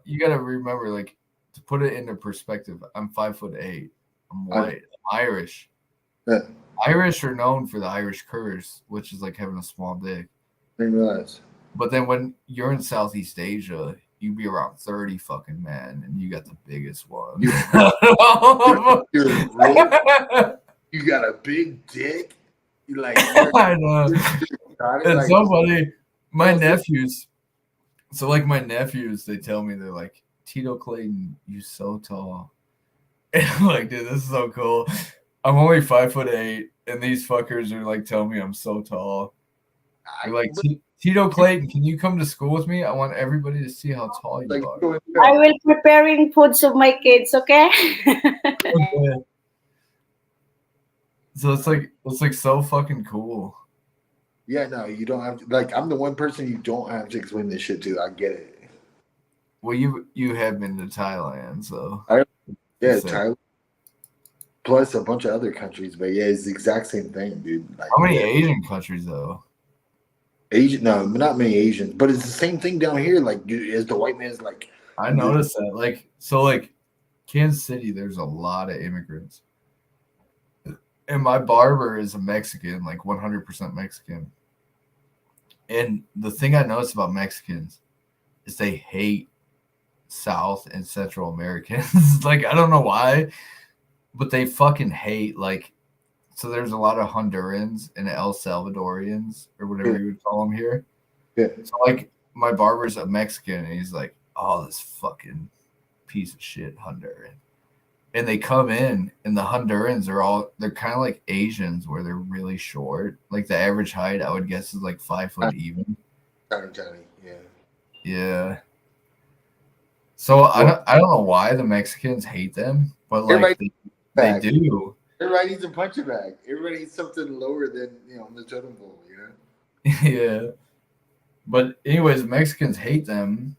[SPEAKER 14] You gotta remember, like, to put it into perspective. I'm 5'8". I'm white. I'm Irish.
[SPEAKER 8] Yeah.
[SPEAKER 14] Irish are known for the Irish curse, which is like having a small dick.
[SPEAKER 8] I didn't realize.
[SPEAKER 14] But then when you're in Southeast Asia, you be around 30 fucking men, and you got the biggest one.
[SPEAKER 8] You got a big dick. You like?
[SPEAKER 14] I know. And somebody, my nephews. So like my nephews, they tell me they're like, Tito Clayton, you so tall. And I'm like, dude, this is so cool. I'm only 5'8", and these fuckers are like telling me I'm so tall. They're like, Tito Clayton, can you come to school with me? I want everybody to see how tall you are.
[SPEAKER 3] I will preparing foods of my kids, okay?
[SPEAKER 14] Okay. So it's like so fucking cool.
[SPEAKER 8] Yeah, no, you don't have to. Like, I'm the one person you don't have to explain this shit to. I get it.
[SPEAKER 14] Well, you have been to Thailand, so
[SPEAKER 8] Thailand. Plus a bunch of other countries, but yeah, it's the exact same thing, dude. Like,
[SPEAKER 14] how many Asian countries though?
[SPEAKER 8] No, not many Asians, but it's the same thing down here. Like, as the white man's like,
[SPEAKER 14] I noticed that. Like Kansas City, there's a lot of immigrants, and my barber is a Mexican, like 100% Mexican. And the thing I noticed about Mexicans is they hate South and Central Americans. Like, I don't know why, but they fucking hate, like, so there's a lot of Hondurans and El Salvadorians or whatever you would call them here.
[SPEAKER 8] Yeah.
[SPEAKER 14] So like my barber's a Mexican, and he's like, oh, this fucking piece of shit Honduran. And they come in, and the Hondurans they're kind of like Asians where they're really short. Like the average height, I would guess, is like 5 foot even.
[SPEAKER 8] Johnny, yeah.
[SPEAKER 14] Yeah. So I don't know why the Mexicans hate them, but like they do.
[SPEAKER 8] Everybody needs a punching bag. Everybody needs something lower than the totem pole,
[SPEAKER 14] Yeah. But anyways, Mexicans hate them,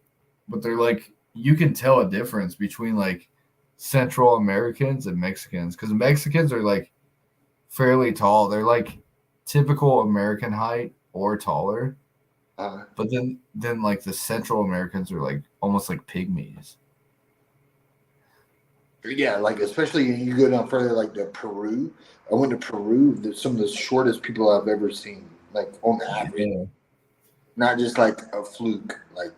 [SPEAKER 14] but they're like, you can tell a difference between like Central Americans and Mexicans, because Mexicans are like fairly tall. They're like typical American height or taller. But then like the Central Americans are like almost like pygmies.
[SPEAKER 8] Yeah, like especially you go down further, like to Peru. I went to Peru. There's some of the shortest people I've ever seen, like on average. Yeah. Not just like a fluke. Like,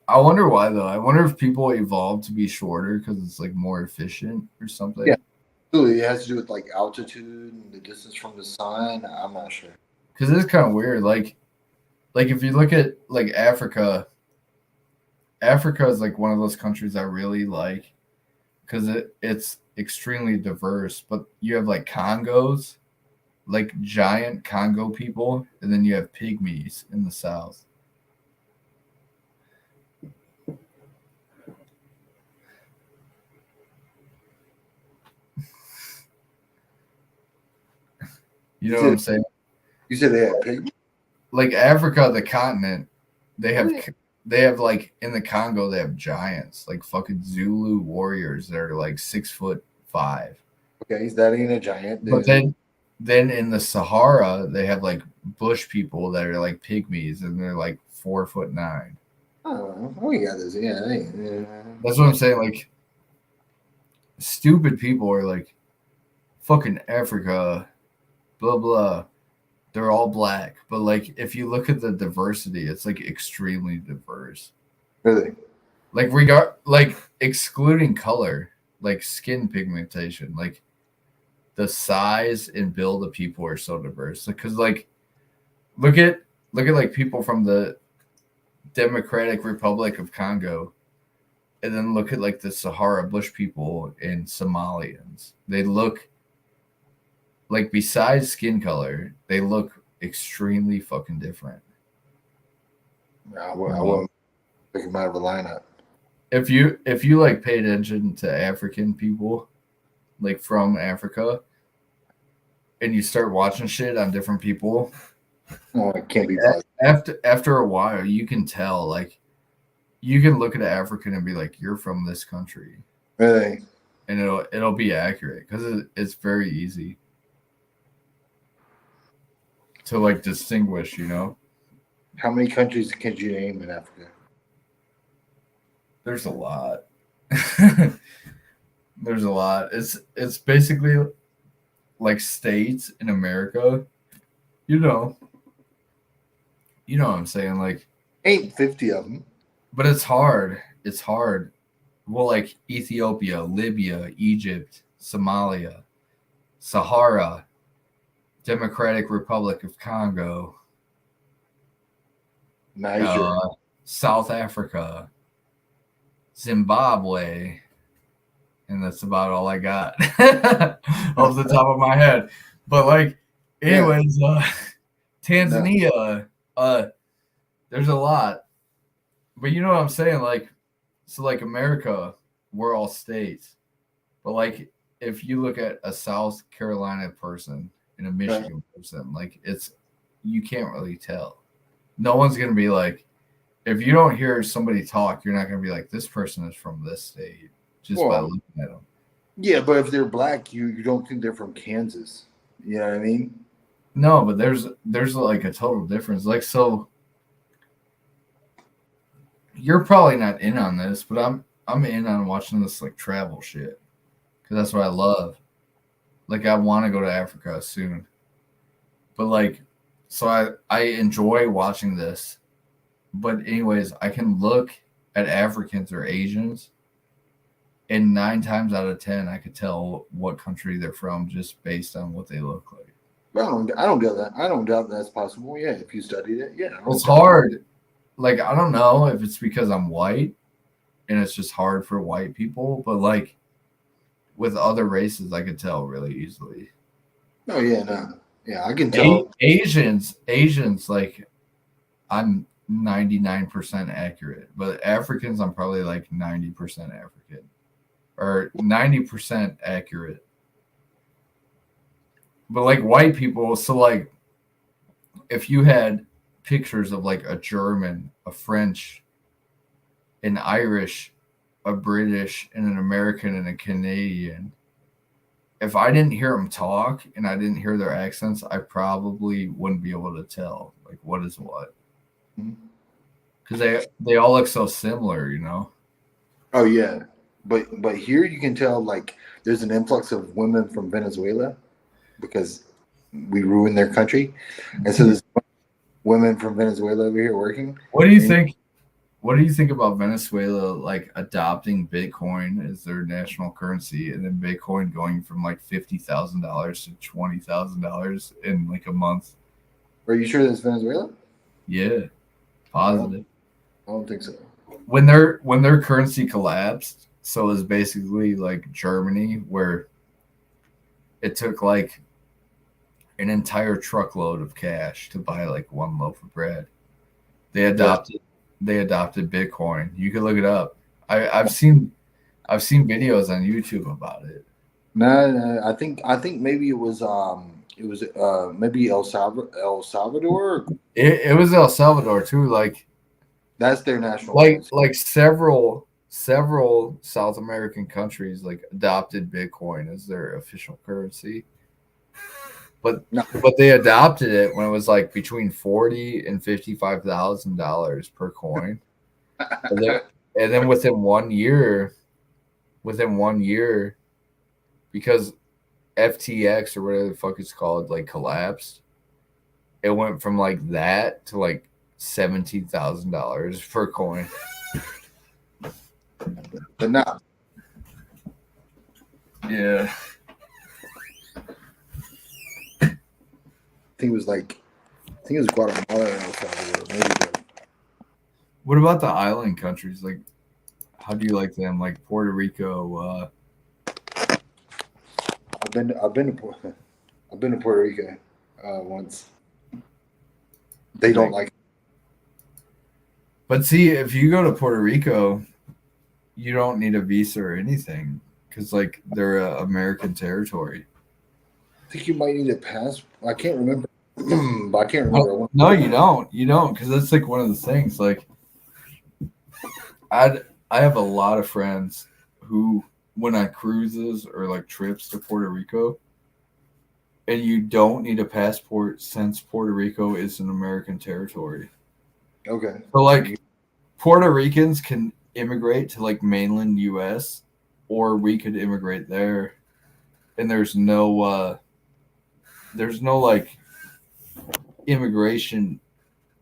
[SPEAKER 14] I wonder why though. I wonder if people evolved to be shorter because it's like more efficient or something.
[SPEAKER 8] Yeah, absolutely. It has to do with like altitude and the distance from the sun. I'm not sure.
[SPEAKER 14] Because it's kind of weird. Like if you look at like Africa is like one of those countries I really like. Because it's extremely diverse, but you have like Congos, like giant Congo people, and then you have pygmies in the south. You know what I'm saying?
[SPEAKER 8] You said they have pygmies?
[SPEAKER 14] Like Africa, the continent, they have like in the Congo, they have giants, like fucking Zulu warriors that are like 6'5".
[SPEAKER 8] Okay, that ain't a giant.
[SPEAKER 14] But then in the Sahara, they have like bush people that are like pygmies, and they're like 4'9".
[SPEAKER 8] Oh, yeah, yeah.
[SPEAKER 14] That's what I'm saying. Like, stupid people are like, fucking Africa, blah blah. They're all black, but like if you look at the diversity, it's like extremely diverse.
[SPEAKER 8] Really?
[SPEAKER 14] Like excluding color, like skin pigmentation, like the size and build of people are so diverse. Because like look at like people from the Democratic Republic of Congo, and then look at like the Sahara Bush people and Somalians. They look like, besides skin color, they look extremely fucking different.
[SPEAKER 8] I won't pick them out of a lineup.
[SPEAKER 14] If you like pay attention to African people, like from Africa, and you start watching shit on different people,
[SPEAKER 8] oh, it can't be bad.
[SPEAKER 14] After a while, you can tell. Like, you can look at an African and be like, "You're from this country,"
[SPEAKER 8] Really?
[SPEAKER 14] and it'll be accurate because it's very easy to like distinguish. You know,
[SPEAKER 8] How many countries can you name in Africa?
[SPEAKER 14] there's a lot. There's a lot. It's basically like states in America. You know what I'm saying? Like,
[SPEAKER 8] Ain't 50 of them.
[SPEAKER 14] but it's hard. It's hard. Well, like Ethiopia, Libya, Egypt, Somalia, Sahara, Democratic Republic of Congo,
[SPEAKER 8] Niger.
[SPEAKER 14] South Africa, Zimbabwe, and that's about all I got off the top of my head. But like, anyways, Tanzania, there's a lot. But you know what I'm saying? Like, so like America, we're all states. But like, if you look at a South Carolina person and a Michigan person, like you can't really tell. No one's gonna be like, if you don't hear somebody talk, you're not gonna be like, this person is from this state just by looking at them.
[SPEAKER 8] Yeah, but if they're black, you don't think they're from Kansas. You know what I mean?
[SPEAKER 14] No, but there's like a total difference. Like, so you're probably not in on this, but I'm in on watching this like travel shit because that's what I love. Like, I want to go to Africa soon, but like, so I enjoy watching this. But anyways, I can look at Africans or Asians, and 9 times out of 10, I could tell what country they're from just based on what they look like.
[SPEAKER 8] I don't doubt that. I don't doubt that's possible. Yeah, if you studied it, yeah.
[SPEAKER 14] It's hard. Like, I don't know if it's because I'm white and it's just hard for white people, but like with other races, I could tell really easily.
[SPEAKER 8] Oh yeah, no, yeah, I can tell.
[SPEAKER 14] Asians, like, I'm 99% accurate, but Africans, I'm probably like 90% African or 90% accurate. But like white people, so like if you had pictures of like a German, a French, an Irish, a British, and an American and a Canadian, if I didn't hear them talk and I didn't hear their accents, I probably wouldn't be able to tell like what is what. Because they all look so similar, you know.
[SPEAKER 8] Oh yeah, but here you can tell like there's an influx of women from Venezuela because we ruined their country, and so there's women from Venezuela over here working.
[SPEAKER 14] What do you think? What do you think about Venezuela like adopting Bitcoin as their national currency, and then Bitcoin going from like $50,000 to $20,000 in like a month?
[SPEAKER 8] Are you sure that's Venezuela?
[SPEAKER 14] Yeah, positive.
[SPEAKER 8] I don't think so.
[SPEAKER 14] When their currency collapsed, so it was basically like Germany, where it took like an entire truckload of cash to buy like one loaf of bread. They adopted Bitcoin. You can look it up. I've seen videos on YouTube about it.
[SPEAKER 8] No, I think maybe it was maybe El Salvador.
[SPEAKER 14] It was El Salvador too. Like,
[SPEAKER 8] that's their national
[SPEAKER 14] currency. Like several South American countries like adopted Bitcoin as their official currency. But they adopted it when it was like between $40,000 and $55,000 per coin. and then within 1 year, because FTX or whatever the fuck it's called, like collapsed, it went from like that to like $17,000 per coin.
[SPEAKER 8] But not.
[SPEAKER 14] Yeah.
[SPEAKER 8] I think it was Guatemala and El Salvador. Maybe.
[SPEAKER 14] What about the island countries? Like, how do you like them? Like Puerto Rico.
[SPEAKER 8] I've been to Puerto Rico once. They don't like it.
[SPEAKER 14] But see, if you go to Puerto Rico, you don't need a visa or anything because like they're American territory.
[SPEAKER 8] think you might need a pass. I can't remember. But I can't remember.
[SPEAKER 14] No, you don't. You don't, because that's like one of the things. Like, I have a lot of friends who went on cruises or like trips to Puerto Rico, and you don't need a passport since Puerto Rico is an American territory.
[SPEAKER 8] Okay.
[SPEAKER 14] So like, Puerto Ricans can immigrate to like mainland U.S., or we could immigrate there, and there's no like immigration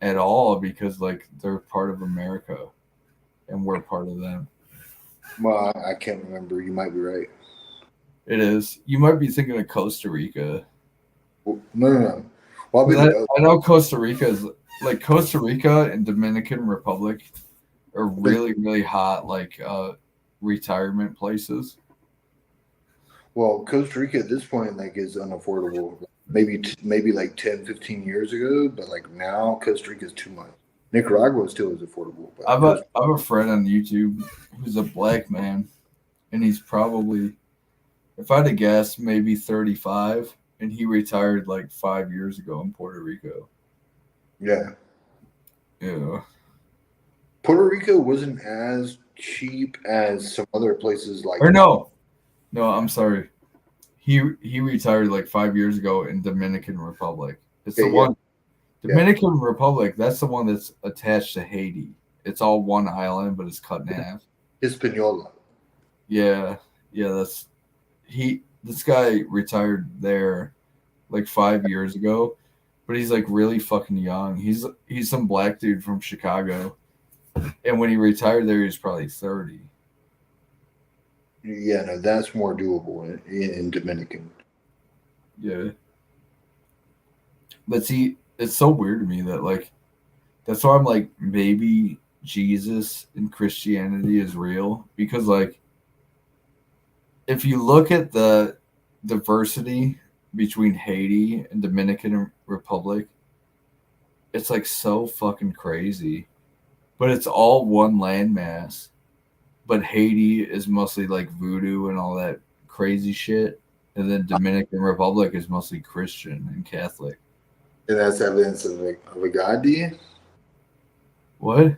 [SPEAKER 14] at all because like they're part of America and we're part of them.
[SPEAKER 8] Well, I can't remember. You might be right.
[SPEAKER 14] It is. You might be thinking of Costa Rica.
[SPEAKER 8] No. Well,
[SPEAKER 14] I know Costa Rica is like Costa Rica and Dominican Republic are really, really hot like retirement places.
[SPEAKER 8] Well, Costa Rica at this point like is unaffordable. Maybe like 10, 15 years ago, but like now Costa Rica is too much. Nicaragua still is affordable. But
[SPEAKER 14] I have a friend on YouTube who's a black man, and he's probably, if I had to guess, maybe 35, and he retired like 5 years ago in Puerto Rico.
[SPEAKER 8] Yeah.
[SPEAKER 14] Yeah.
[SPEAKER 8] Puerto Rico wasn't as cheap as some other places like.
[SPEAKER 14] Or no, I'm sorry. He retired like 5 years ago in Dominican Republic. It's the one. Dominican Republic, that's the one that's attached to Haiti. It's all one island, but it's cut in half.
[SPEAKER 8] Hispaniola.
[SPEAKER 14] Yeah, this guy retired there like 5 years ago, but he's like really fucking young. He's some black dude from Chicago, and when he retired there, he was probably 30.
[SPEAKER 8] Yeah, no, that's more doable in Dominican.
[SPEAKER 14] Yeah, but see, it's so weird to me that like that's why I'm like maybe Jesus and Christianity is real, because like if you look at the diversity between Haiti and Dominican Republic, it's like so fucking crazy, but it's all one landmass. But Haiti is mostly like voodoo and all that crazy shit, and then Dominican Republic is mostly Christian and Catholic.
[SPEAKER 8] And that's evidence of a god, do you?
[SPEAKER 14] What?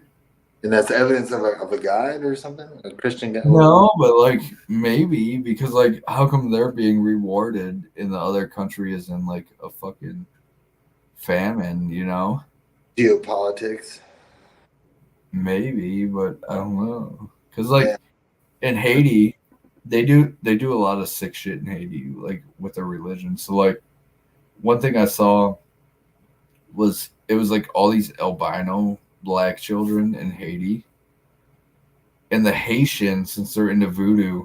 [SPEAKER 8] And that's evidence of a god or something? A Christian god?
[SPEAKER 14] No, but like maybe, because like how come they're being rewarded in the other country is in like a fucking famine, you know?
[SPEAKER 8] Geopolitics.
[SPEAKER 14] Maybe, but I don't know. Because like in Haiti, they do a lot of sick shit in Haiti, like with their religion. So like one thing I saw was it was like all these albino black children in Haiti, and the Haitians, since they're into voodoo,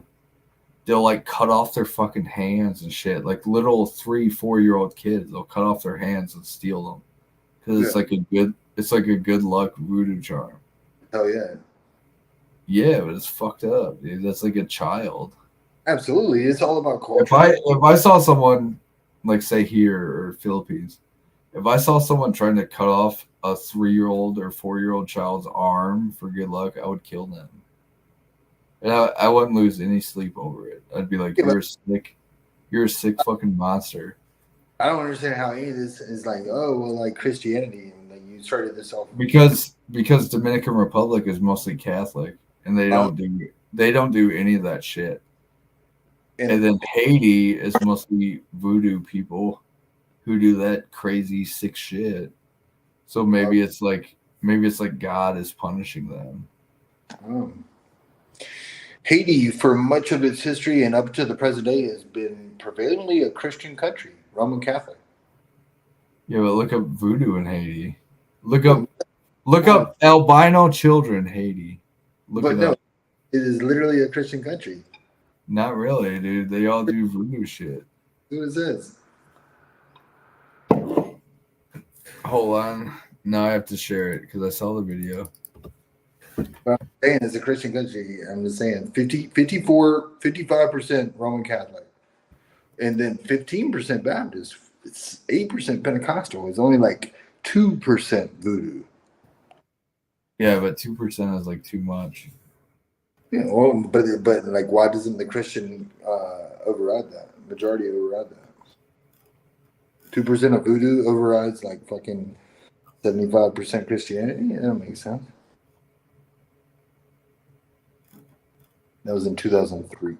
[SPEAKER 14] they'll like cut off their fucking hands and shit. Like little 3-4-year-old kids, they'll cut off their hands and steal them because it's like a good luck voodoo charm.
[SPEAKER 8] Hell yeah.
[SPEAKER 14] Yeah, but it's fucked up, dude. That's like a child.
[SPEAKER 8] Absolutely, it's all about culture.
[SPEAKER 14] If I saw someone like say here or Philippines, if I saw someone trying to cut off a 3-year-old or 4-year-old child's arm for good luck, I would kill them. And I wouldn't lose any sleep over it. I'd be like, you're a sick fucking monster.
[SPEAKER 8] I don't understand how any of this is like, oh well, like Christianity, and like you started this off
[SPEAKER 14] because Dominican Republic is mostly Catholic, and they don't do any of that shit. And then Haiti is mostly voodoo people who do that crazy sick shit. So maybe it's like God is punishing them.
[SPEAKER 8] Haiti, for much of its history and up to the present day, has been prevalently a Christian country, Roman Catholic.
[SPEAKER 14] Yeah, but look up voodoo in Haiti. Look up albino children in Haiti.
[SPEAKER 8] It is literally a Christian country.
[SPEAKER 14] Not really, dude. They all do voodoo shit.
[SPEAKER 8] Who is this?
[SPEAKER 14] Hold on. Now I have to share it because I saw the video.
[SPEAKER 8] Well, I'm saying it's a Christian country. I'm just saying 55% Roman Catholic. And then 15% Baptist. It's 8% Pentecostal. It's only like 2% voodoo.
[SPEAKER 14] Yeah, but 2% is like too much.
[SPEAKER 8] Yeah, well, but like, why doesn't the Christian override that? Majority override that? 2% of voodoo overrides like fucking 75% Christianity. Yeah, that makes sense. That was in 2003.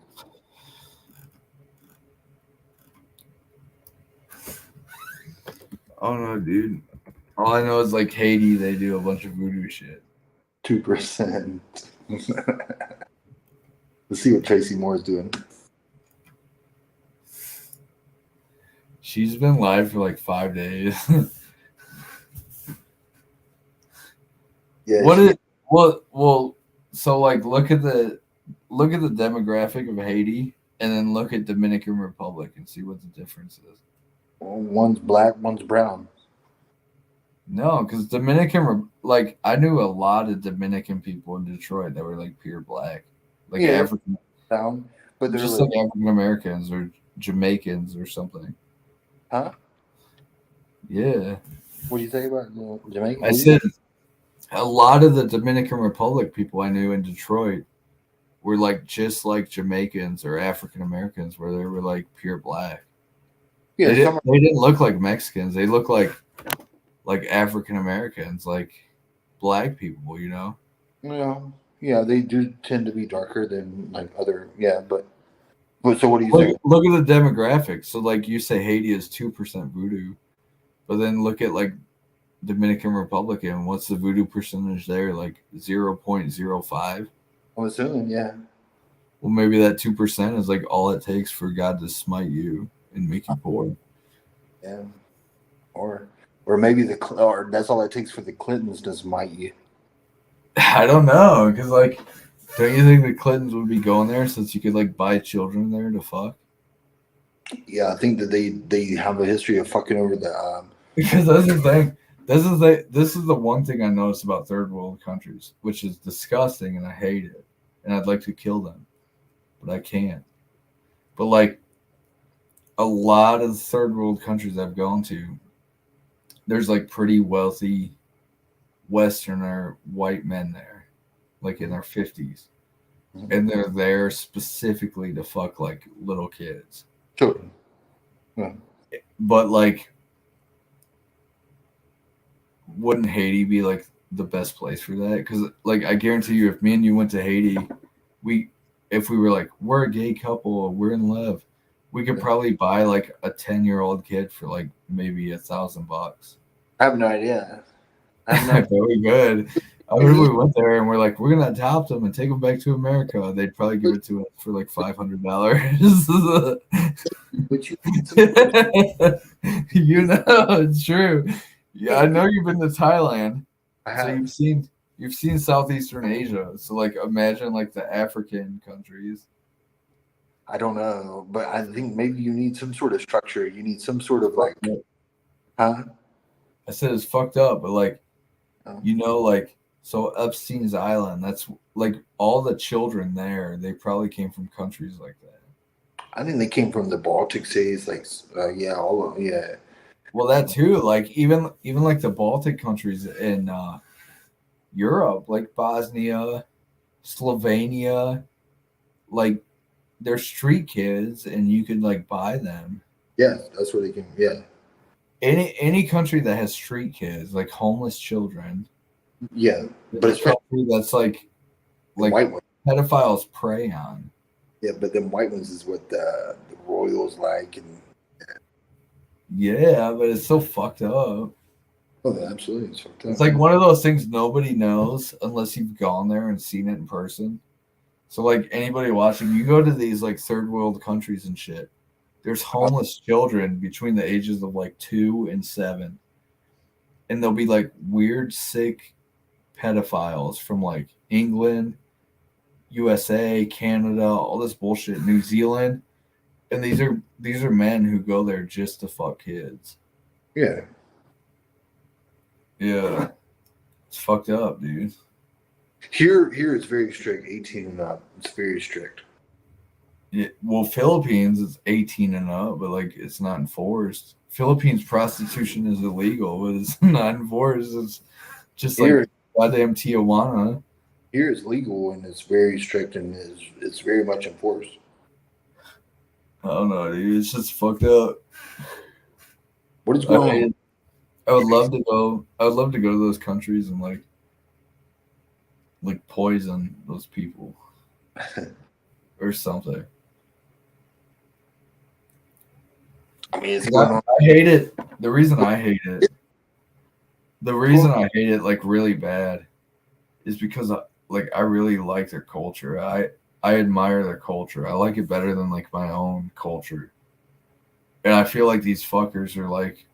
[SPEAKER 14] I don't know, dude. All I know is like Haiti, they do a bunch of voodoo shit.
[SPEAKER 8] 2%. Let's see what Tracy Moore's doing.
[SPEAKER 14] She's been live for like 5 days.
[SPEAKER 8] Yeah.
[SPEAKER 14] What is well? So like, look at the demographic of Haiti, and then look at Dominican Republic and see what the difference is.
[SPEAKER 8] Well, one's black, one's brown.
[SPEAKER 14] No, because like I knew a lot of Dominican people in Detroit that were like pure black, like African,
[SPEAKER 8] brown, but they're
[SPEAKER 14] just like African Americans or Jamaicans or something.
[SPEAKER 8] Huh?
[SPEAKER 14] Yeah.
[SPEAKER 8] What do you say about Jamaica?
[SPEAKER 14] I said a lot of the Dominican Republic people I knew in Detroit were like just like Jamaicans or African Americans, where they were like pure black.
[SPEAKER 8] Yeah,
[SPEAKER 14] they didn't look like Mexicans. They look like African Americans, like black people, you know?
[SPEAKER 8] Yeah, they do tend to be darker than like other, but so what do you say?
[SPEAKER 14] Look at the demographics. So like you say Haiti is 2% voodoo, but then look at like Dominican Republic and what's the voodoo percentage there? Like 0.05?
[SPEAKER 8] I'm assuming, yeah.
[SPEAKER 14] Well, maybe that 2% is like all it takes for God to smite you and make you poor.
[SPEAKER 8] Yeah. Or maybe or that's all it takes for the Clintons to smite you.
[SPEAKER 14] I don't know, because like, don't you think the Clintons would be going there since you could like buy children there to fuck?
[SPEAKER 8] Yeah, I think that they have a history of fucking over the.
[SPEAKER 14] Because that's the thing. This is the one thing I noticed about third world countries, which is disgusting, and I hate it, and I'd like to kill them, but I can't. But like, a lot of the third world countries I've gone to, there's like pretty wealthy Westerner white men there, like in their 50s, and they're there specifically to fuck like little kids.
[SPEAKER 8] Children. Yeah.
[SPEAKER 14] But like, wouldn't Haiti be like the best place for that? Because like, I guarantee you, if me and you went to Haiti, if we were like, we're a gay couple, we're in love, we could probably buy like a 10-year-old kid for like maybe $1,000.
[SPEAKER 8] I have no idea.
[SPEAKER 14] Very good. I remember we went there and we're like, we're gonna adopt them and take them back to America. They'd probably give it to us for like $500. You know, it's true. Yeah, I know you've been to Thailand, so you've seen Southeastern Asia. So like, imagine like the African countries.
[SPEAKER 8] I don't know, but I think maybe you need some sort of structure. You need some sort of like, huh?
[SPEAKER 14] I said it's fucked up, but like, you know, like, so Epstein's Island, that's like all the children there, they probably came from countries like that.
[SPEAKER 8] I think they came from the Baltic states, like,
[SPEAKER 14] Well, that too, like even like the Baltic countries in Europe, like Bosnia, Slovenia, like they're street kids, and you could like buy them.
[SPEAKER 8] Yeah, that's where they came. Yeah.
[SPEAKER 14] Any country that has street kids, like homeless children.
[SPEAKER 8] Yeah, but it's
[SPEAKER 14] country that's like
[SPEAKER 8] white ones.
[SPEAKER 14] Pedophiles prey on.
[SPEAKER 8] Yeah, but then white ones is what the royals like, and
[SPEAKER 14] yeah, but it's so fucked up.
[SPEAKER 8] Oh, absolutely, it's fucked up.
[SPEAKER 14] It's like one of those things nobody knows unless you've gone there and seen it in person. So like anybody watching, you go to these like third world countries and shit. There's homeless children between the ages of like 2 and 7. And they'll be like weird, sick pedophiles from like England, USA, Canada, all this bullshit, New Zealand. And these are men who go there just to fuck kids.
[SPEAKER 8] Yeah.
[SPEAKER 14] Yeah. It's fucked up, dude.
[SPEAKER 8] Here it's very strict, 18 and up. It's very strict.
[SPEAKER 14] Yeah, well, Philippines is 18 and up, but like it's not enforced. Philippines prostitution is illegal, but it's not enforced. It's just
[SPEAKER 8] Here,
[SPEAKER 14] like goddamn Tijuana.
[SPEAKER 8] Here it's legal and it's very strict and it's very much enforced.
[SPEAKER 14] I don't know, dude. It's just fucked up.
[SPEAKER 8] What is going on?
[SPEAKER 14] I would love to go. I would love to go to those countries and like poison those people or something.
[SPEAKER 8] I mean, it's going on.
[SPEAKER 14] I hate it. The reason I hate it like really bad is because I really like their culture. I admire their culture. I like it better than like my own culture. And I feel like these fuckers are like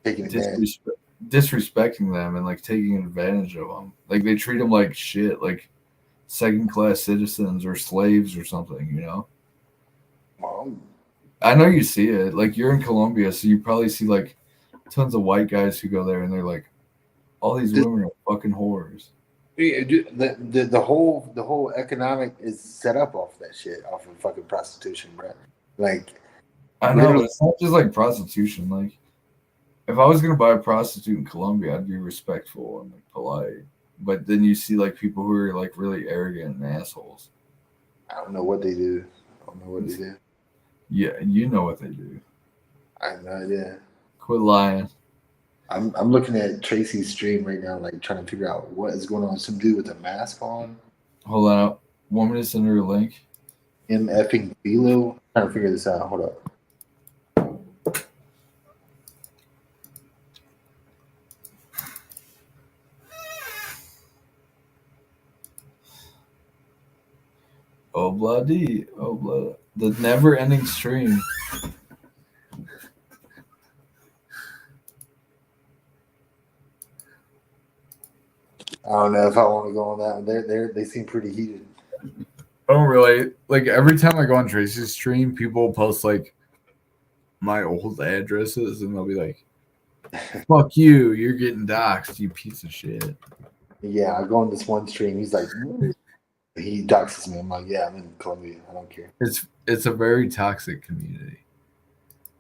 [SPEAKER 14] disrespecting them and like taking advantage of them. Like they treat them like shit, like second-class citizens or slaves or something, you know? I know you see it. Like you're in Colombia, so you probably see like tons of white guys who go there and they're like, all these women are fucking whores.
[SPEAKER 8] The whole economic is set up off that shit, off of fucking prostitution, bro. Like
[SPEAKER 14] I know, but it's not just like prostitution. Like if I was gonna buy a prostitute in Colombia, I'd be respectful and like polite. But then you see like people who are like really arrogant and assholes.
[SPEAKER 8] I don't know what they do.
[SPEAKER 14] Yeah, you know what they do.
[SPEAKER 8] I have no idea.
[SPEAKER 14] Quit lying.
[SPEAKER 8] I'm looking at Tracy's stream right now, like trying to figure out what is going on. Some dude with a mask on.
[SPEAKER 14] Hold on. Want me to send her a link?
[SPEAKER 8] MFing Philo. Trying to figure this out. Hold up.
[SPEAKER 14] Oh bloody. Oh blood. The never ending stream.
[SPEAKER 8] I don't know if I want to go on that one. They seem pretty heated.
[SPEAKER 14] I don't really like every time I go on Tracy's stream, people post like my old addresses and they'll be like, fuck you, you're getting doxxed, you piece of shit.
[SPEAKER 8] Yeah, I go on this one stream, he's like, he doxes me. I'm like, yeah, I'm in Colombia. I don't care.
[SPEAKER 14] It's a very toxic community.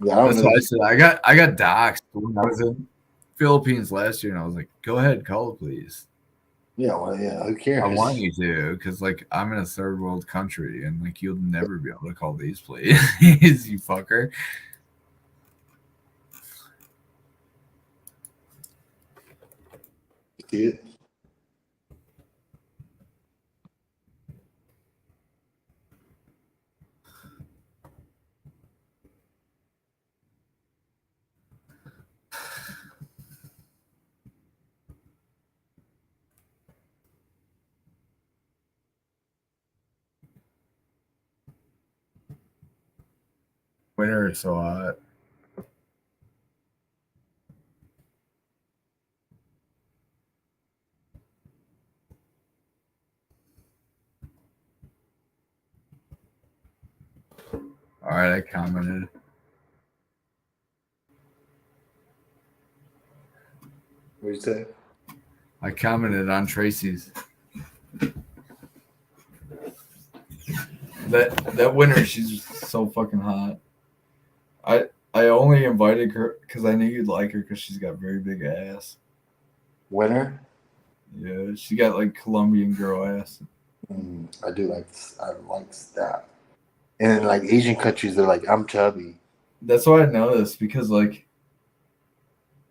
[SPEAKER 8] Yeah, I don't
[SPEAKER 14] That's
[SPEAKER 8] know.
[SPEAKER 14] why I said I got doxxed when I was in Philippines last year, and I was like, go ahead, call it, please.
[SPEAKER 8] Yeah, well, yeah, who cares?
[SPEAKER 14] I want you to, because like I'm in a third world country, and like you'll never be able to call these, please, you fucker.
[SPEAKER 8] See it?
[SPEAKER 14] Winter is so hot. All right, I commented.
[SPEAKER 8] What'd you say?
[SPEAKER 14] I commented on Tracy's. That winter, she's so fucking hot. I only invited her because I knew you'd like her because she's got very big ass.
[SPEAKER 8] Winter?
[SPEAKER 14] Yeah, she got like Colombian girl ass.
[SPEAKER 8] I like that. And in like Asian countries, they're like, I'm chubby.
[SPEAKER 14] That's why I noticed because like,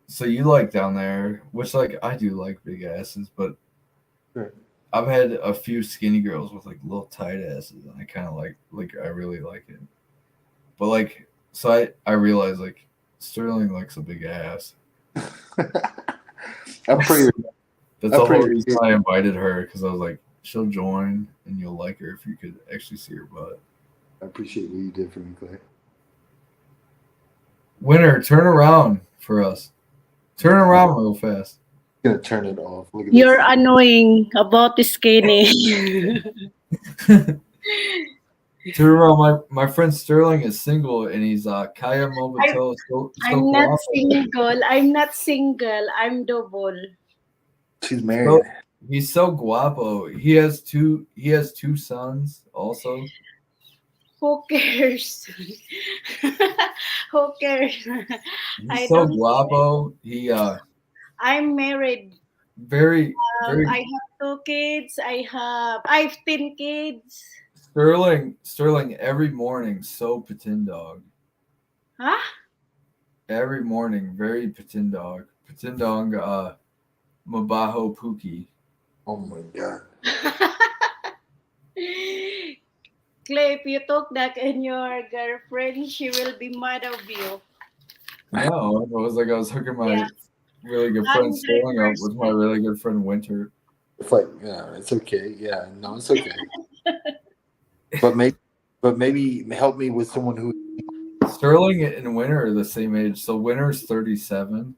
[SPEAKER 14] so you like down there, which like I do like big asses, but
[SPEAKER 8] sure.
[SPEAKER 14] I've had a few skinny girls with like little tight asses, and I kind of like I really like it. But like, so I realized like Sterling likes a big ass.
[SPEAKER 8] I'm pretty.
[SPEAKER 14] That's the whole reason I invited her, because I was like, she'll join and you'll like her if you could actually see her butt.
[SPEAKER 8] I appreciate what you did for me, Clay.
[SPEAKER 14] Winter, turn around for us. Turn around real fast.
[SPEAKER 8] I'm gonna turn it off. Look at
[SPEAKER 3] You're annoying about the skinny.
[SPEAKER 14] Turn around. My friend Sterling is single and he's Kaya Mobato.
[SPEAKER 3] I'm not single. I'm not single. I'm double.
[SPEAKER 8] She's married.
[SPEAKER 14] So, he's so guapo. He has two sons also.
[SPEAKER 3] Who cares? Who cares?
[SPEAKER 14] He's so guapo.
[SPEAKER 3] I'm married.
[SPEAKER 14] Very.
[SPEAKER 3] I have 2 kids. I have 10 kids.
[SPEAKER 14] Sterling every morning so Patin dog.
[SPEAKER 3] Huh?
[SPEAKER 14] every morning. Very Patindog. Patindog Mabaho Pookie.
[SPEAKER 8] Oh my god.
[SPEAKER 3] Clay, if you talk that in your girlfriend, she will be mad of you.
[SPEAKER 14] No, it was like I was hooking my really good friend Sterling up with my really good friend Winter.
[SPEAKER 8] It's like, yeah, it's okay. Yeah, no, it's okay. but maybe help me with someone who
[SPEAKER 14] Sterling and Winter are the same age. So Winter's 37.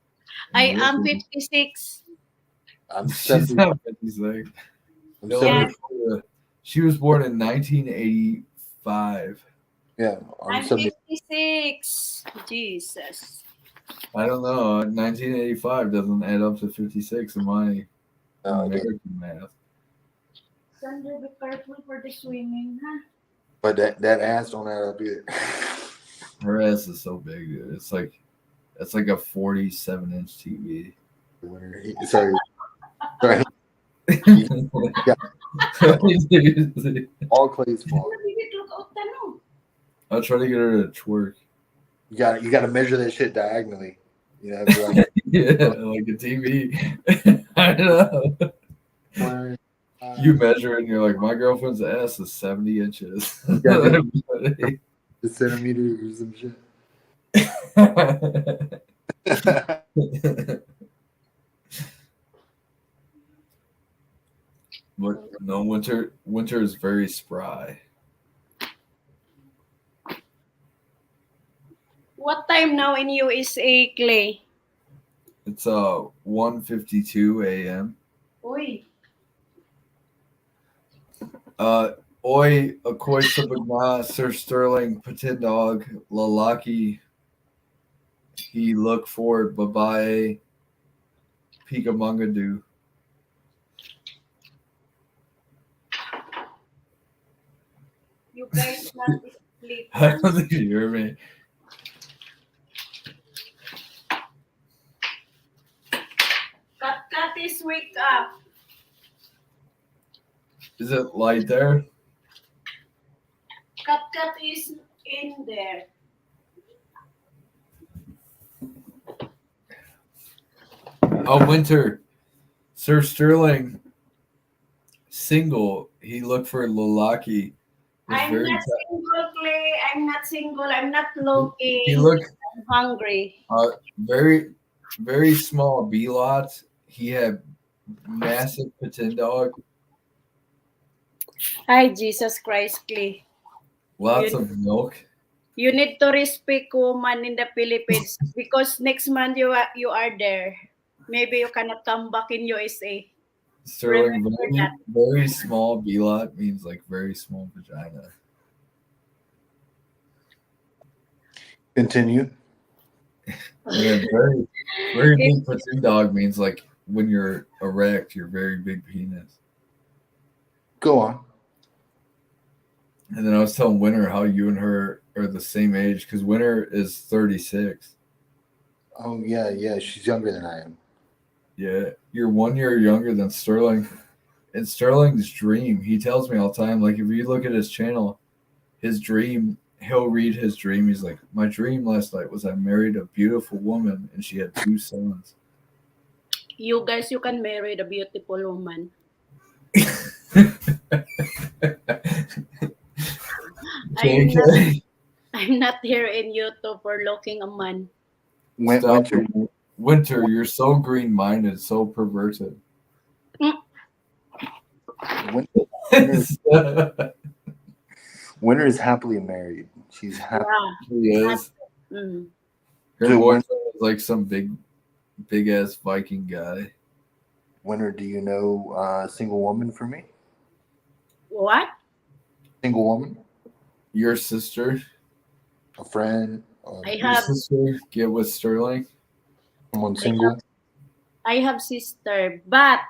[SPEAKER 3] I am 56.
[SPEAKER 8] I'm
[SPEAKER 14] She's
[SPEAKER 8] 70.
[SPEAKER 14] not 56.
[SPEAKER 8] I'm
[SPEAKER 14] They'll
[SPEAKER 8] 70.
[SPEAKER 14] let- She was born in 1985.
[SPEAKER 8] Yeah,
[SPEAKER 3] I'm 56. Jesus.
[SPEAKER 14] I don't know. 1985 doesn't add up to 56 in my American math.
[SPEAKER 3] Sandra, be careful for the swimming, huh?
[SPEAKER 8] But that ass don't add up either.
[SPEAKER 14] Her ass is so big, dude. It's like a 47-inch TV.
[SPEAKER 8] Sorry. All Clay's fault.
[SPEAKER 14] I'll try to get her to twerk.
[SPEAKER 8] You got to measure that shit diagonally. You know, like,
[SPEAKER 14] Yeah, like a TV. I know. You measure it and you're like, my girlfriend's ass is 70 inches.
[SPEAKER 8] The centimeters or some shit.
[SPEAKER 14] But no, Winter is very spry.
[SPEAKER 3] What time now in USA, Clay?
[SPEAKER 14] It's 1:52 a.m.
[SPEAKER 3] Oi.
[SPEAKER 14] Oi, Akoy Sabagna, Sir Sterling, Patindog, Lalaki, he look for Babae, Pikamungadu.
[SPEAKER 3] You guys not sleep.
[SPEAKER 14] I don't think you hear me.
[SPEAKER 3] Cut is wake up.
[SPEAKER 14] Is it light there?
[SPEAKER 3] Cut is in there.
[SPEAKER 14] Oh, Winter. Sir Sterling, single. He looked for Lalaki.
[SPEAKER 3] I'm not single, Clay. I'm not single. I'm not looking.
[SPEAKER 14] He looked
[SPEAKER 3] I'm hungry.
[SPEAKER 14] very, very small B lot. He had massive Patindog.
[SPEAKER 3] Hi, Jesus Christ, Clay.
[SPEAKER 14] Lots of milk.
[SPEAKER 3] You need to respect woman in the Philippines because next month you are there. Maybe you cannot come back in USA.
[SPEAKER 14] Sterling, very small B lot means like very small vagina.
[SPEAKER 8] Continue.
[SPEAKER 14] Yeah, very big Patindog means like when you're erect, you're very big penis.
[SPEAKER 8] Go on.
[SPEAKER 14] And then I was telling Winter how you and her are the same age because Winter is 36.
[SPEAKER 8] Oh yeah, she's younger than I am.
[SPEAKER 14] Yeah, you're 1 year younger than Sterling. And Sterling's dream, he tells me all the time, like if you look at his channel, his dream, he'll read his dream. He's like, my dream last night was I married a beautiful woman and she had 2 sons.
[SPEAKER 3] You guys, you can marry the beautiful woman. I'm not here in YouTube for looking a man.
[SPEAKER 14] Winter, you're so green-minded, so perverted.
[SPEAKER 8] Winter is happily married. She's happy.
[SPEAKER 14] She is.
[SPEAKER 3] Mm.
[SPEAKER 14] Her boyfriend is like some big ass Viking guy.
[SPEAKER 8] Winter, do you know a single woman for me?
[SPEAKER 3] What?
[SPEAKER 8] Single woman?
[SPEAKER 14] Your sister?
[SPEAKER 8] A friend?
[SPEAKER 14] Your sister get with Sterling?
[SPEAKER 8] Someone single?
[SPEAKER 3] I have sister, but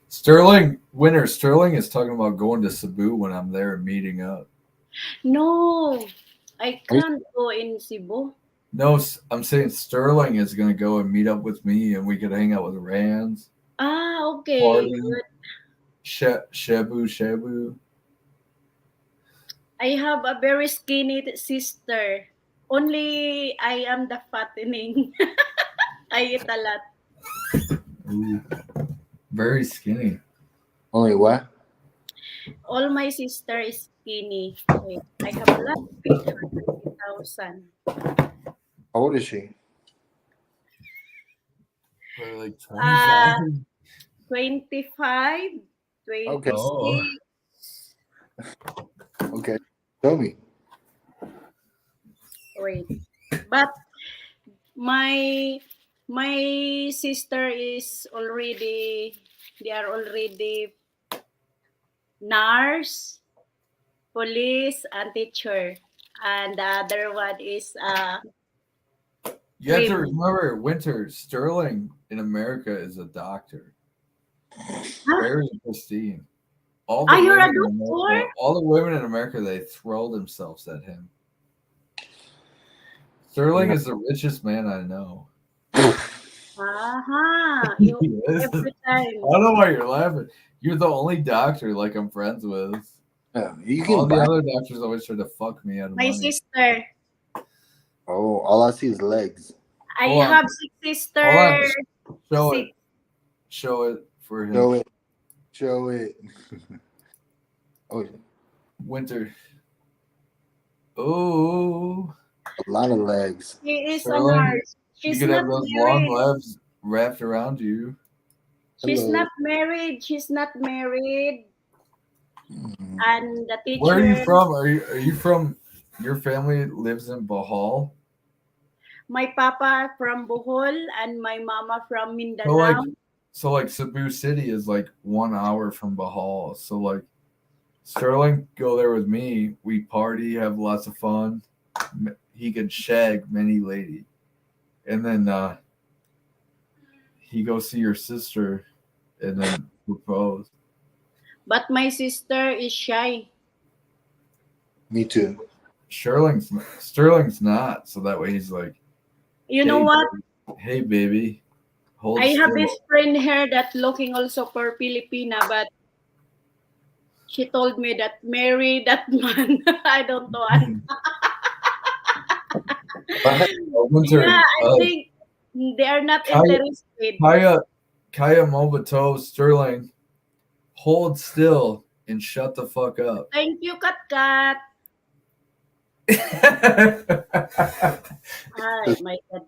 [SPEAKER 14] Sterling is talking about going to Cebu when I'm there and meeting up.
[SPEAKER 3] no, I can't go in Cebu.
[SPEAKER 14] No, I'm saying Sterling is going to go and meet up with me and we could hang out with Rands.
[SPEAKER 3] Okay.
[SPEAKER 14] Shabu.
[SPEAKER 3] I have a very skinny sister. Only I am the fattening. I eat a lot.
[SPEAKER 14] Ooh, very skinny.
[SPEAKER 8] Only what?
[SPEAKER 3] All my sister is skinny. Wait, I have a lot of pictures. 1,000.
[SPEAKER 8] How old is she?
[SPEAKER 14] Like
[SPEAKER 3] Uh,
[SPEAKER 14] 25.
[SPEAKER 3] 25, 26.
[SPEAKER 8] Okay.
[SPEAKER 14] Oh.
[SPEAKER 8] Okay. Show me.
[SPEAKER 3] Wait. But my sister is already, they are already nurse, police, and teacher. And the other one is
[SPEAKER 14] You have to
[SPEAKER 3] Trim.
[SPEAKER 14] remember, Winter, Sterling in America is a doctor. Very pristine. All the
[SPEAKER 3] you're a
[SPEAKER 14] women in
[SPEAKER 3] doctor?
[SPEAKER 14] America, all the women in America, they throw themselves at him. Sterling is the richest man I know.
[SPEAKER 3] You,
[SPEAKER 14] Yes.
[SPEAKER 3] every time.
[SPEAKER 14] I don't know why you're laughing. You're the only doctor like I'm friends with.
[SPEAKER 8] You
[SPEAKER 14] All
[SPEAKER 8] can
[SPEAKER 14] the
[SPEAKER 8] buy.
[SPEAKER 14] other doctors always try to fuck me out of
[SPEAKER 3] My
[SPEAKER 14] money.
[SPEAKER 3] sister.
[SPEAKER 8] Oh, all I see is legs.
[SPEAKER 3] I
[SPEAKER 14] Hold on.
[SPEAKER 3] have 6 sisters.
[SPEAKER 14] Show
[SPEAKER 3] Six.
[SPEAKER 14] it. Show it for him.
[SPEAKER 8] Show it. Show it. Oh,
[SPEAKER 14] Winter. Oh.
[SPEAKER 8] a lot of legs.
[SPEAKER 3] She is a
[SPEAKER 14] Sterling,
[SPEAKER 3] nurse.
[SPEAKER 14] you
[SPEAKER 3] She's
[SPEAKER 14] could
[SPEAKER 3] not
[SPEAKER 14] have those long
[SPEAKER 3] married.
[SPEAKER 14] legs wrapped around you.
[SPEAKER 3] She's
[SPEAKER 8] Hello.
[SPEAKER 3] not married. She's not married. And the teacher.
[SPEAKER 14] Where are you from? Are you from? Your family lives in Bohol.
[SPEAKER 3] My papa from Bohol and my mama from Mindanao.
[SPEAKER 14] So like Cebu City is like 1 hour from Bohol. So like Sterling, go there with me. We party, have lots of fun. He can shag many lady, and then he go see your sister, and then propose.
[SPEAKER 3] But my sister is shy.
[SPEAKER 8] Me too.
[SPEAKER 14] Sterling's not. So that way he's like,
[SPEAKER 3] You know what?
[SPEAKER 14] Hey baby, hold
[SPEAKER 3] I have
[SPEAKER 14] still.
[SPEAKER 3] this friend here that looking also for Filipina, but she told me that marry that man. I don't want.
[SPEAKER 14] Winter,
[SPEAKER 3] Yeah, I think they are not interested.
[SPEAKER 14] Kaya Mobato, Sterling, hold still and shut the fuck up.
[SPEAKER 3] Thank you, Kat. Ay, my God.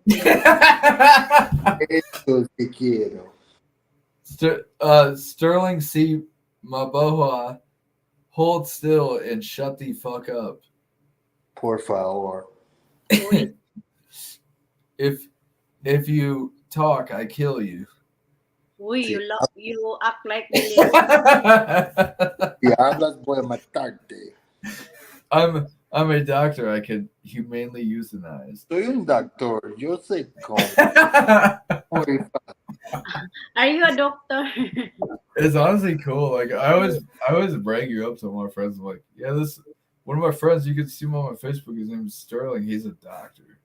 [SPEAKER 14] Sterling C. Maboha, hold still and shut the fuck up.
[SPEAKER 8] Por favor.
[SPEAKER 14] If you talk, I kill you.
[SPEAKER 3] Uy, you act like me.
[SPEAKER 8] Y hablas voy a matarte.
[SPEAKER 14] I'm a doctor. I can humanely euthanize.
[SPEAKER 8] Soy un doctor. Yo sé cómo.
[SPEAKER 3] Are you a doctor?
[SPEAKER 14] It's honestly cool. Like I always brag you up to my friends. I'm like, yeah, this one of my friends. You can see him on my Facebook. His name is Sterling. He's a doctor.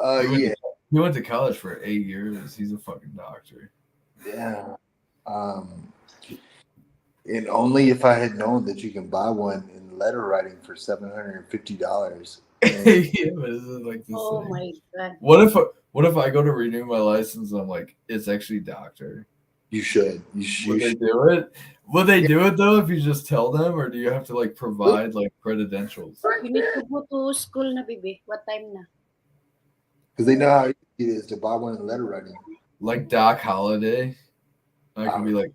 [SPEAKER 8] Yeah.
[SPEAKER 14] He went to college for 8 years. He's a fucking doctor.
[SPEAKER 8] Yeah. And only if I had known that you can buy one in letter writing for $750.
[SPEAKER 14] Yeah, but this is like this.
[SPEAKER 3] Oh
[SPEAKER 14] thing.
[SPEAKER 3] my God.
[SPEAKER 14] What if I go to renew my license and I'm like, it's actually doctor?
[SPEAKER 8] You should.
[SPEAKER 14] Would they do it? Would they do it though if you just tell them, or do you have to like provide like credentials?
[SPEAKER 3] You need to go to school na, baby. What time na?
[SPEAKER 8] Because they know how easy it is to buy one in letter writing.
[SPEAKER 14] Like Doc Holliday, I can be like,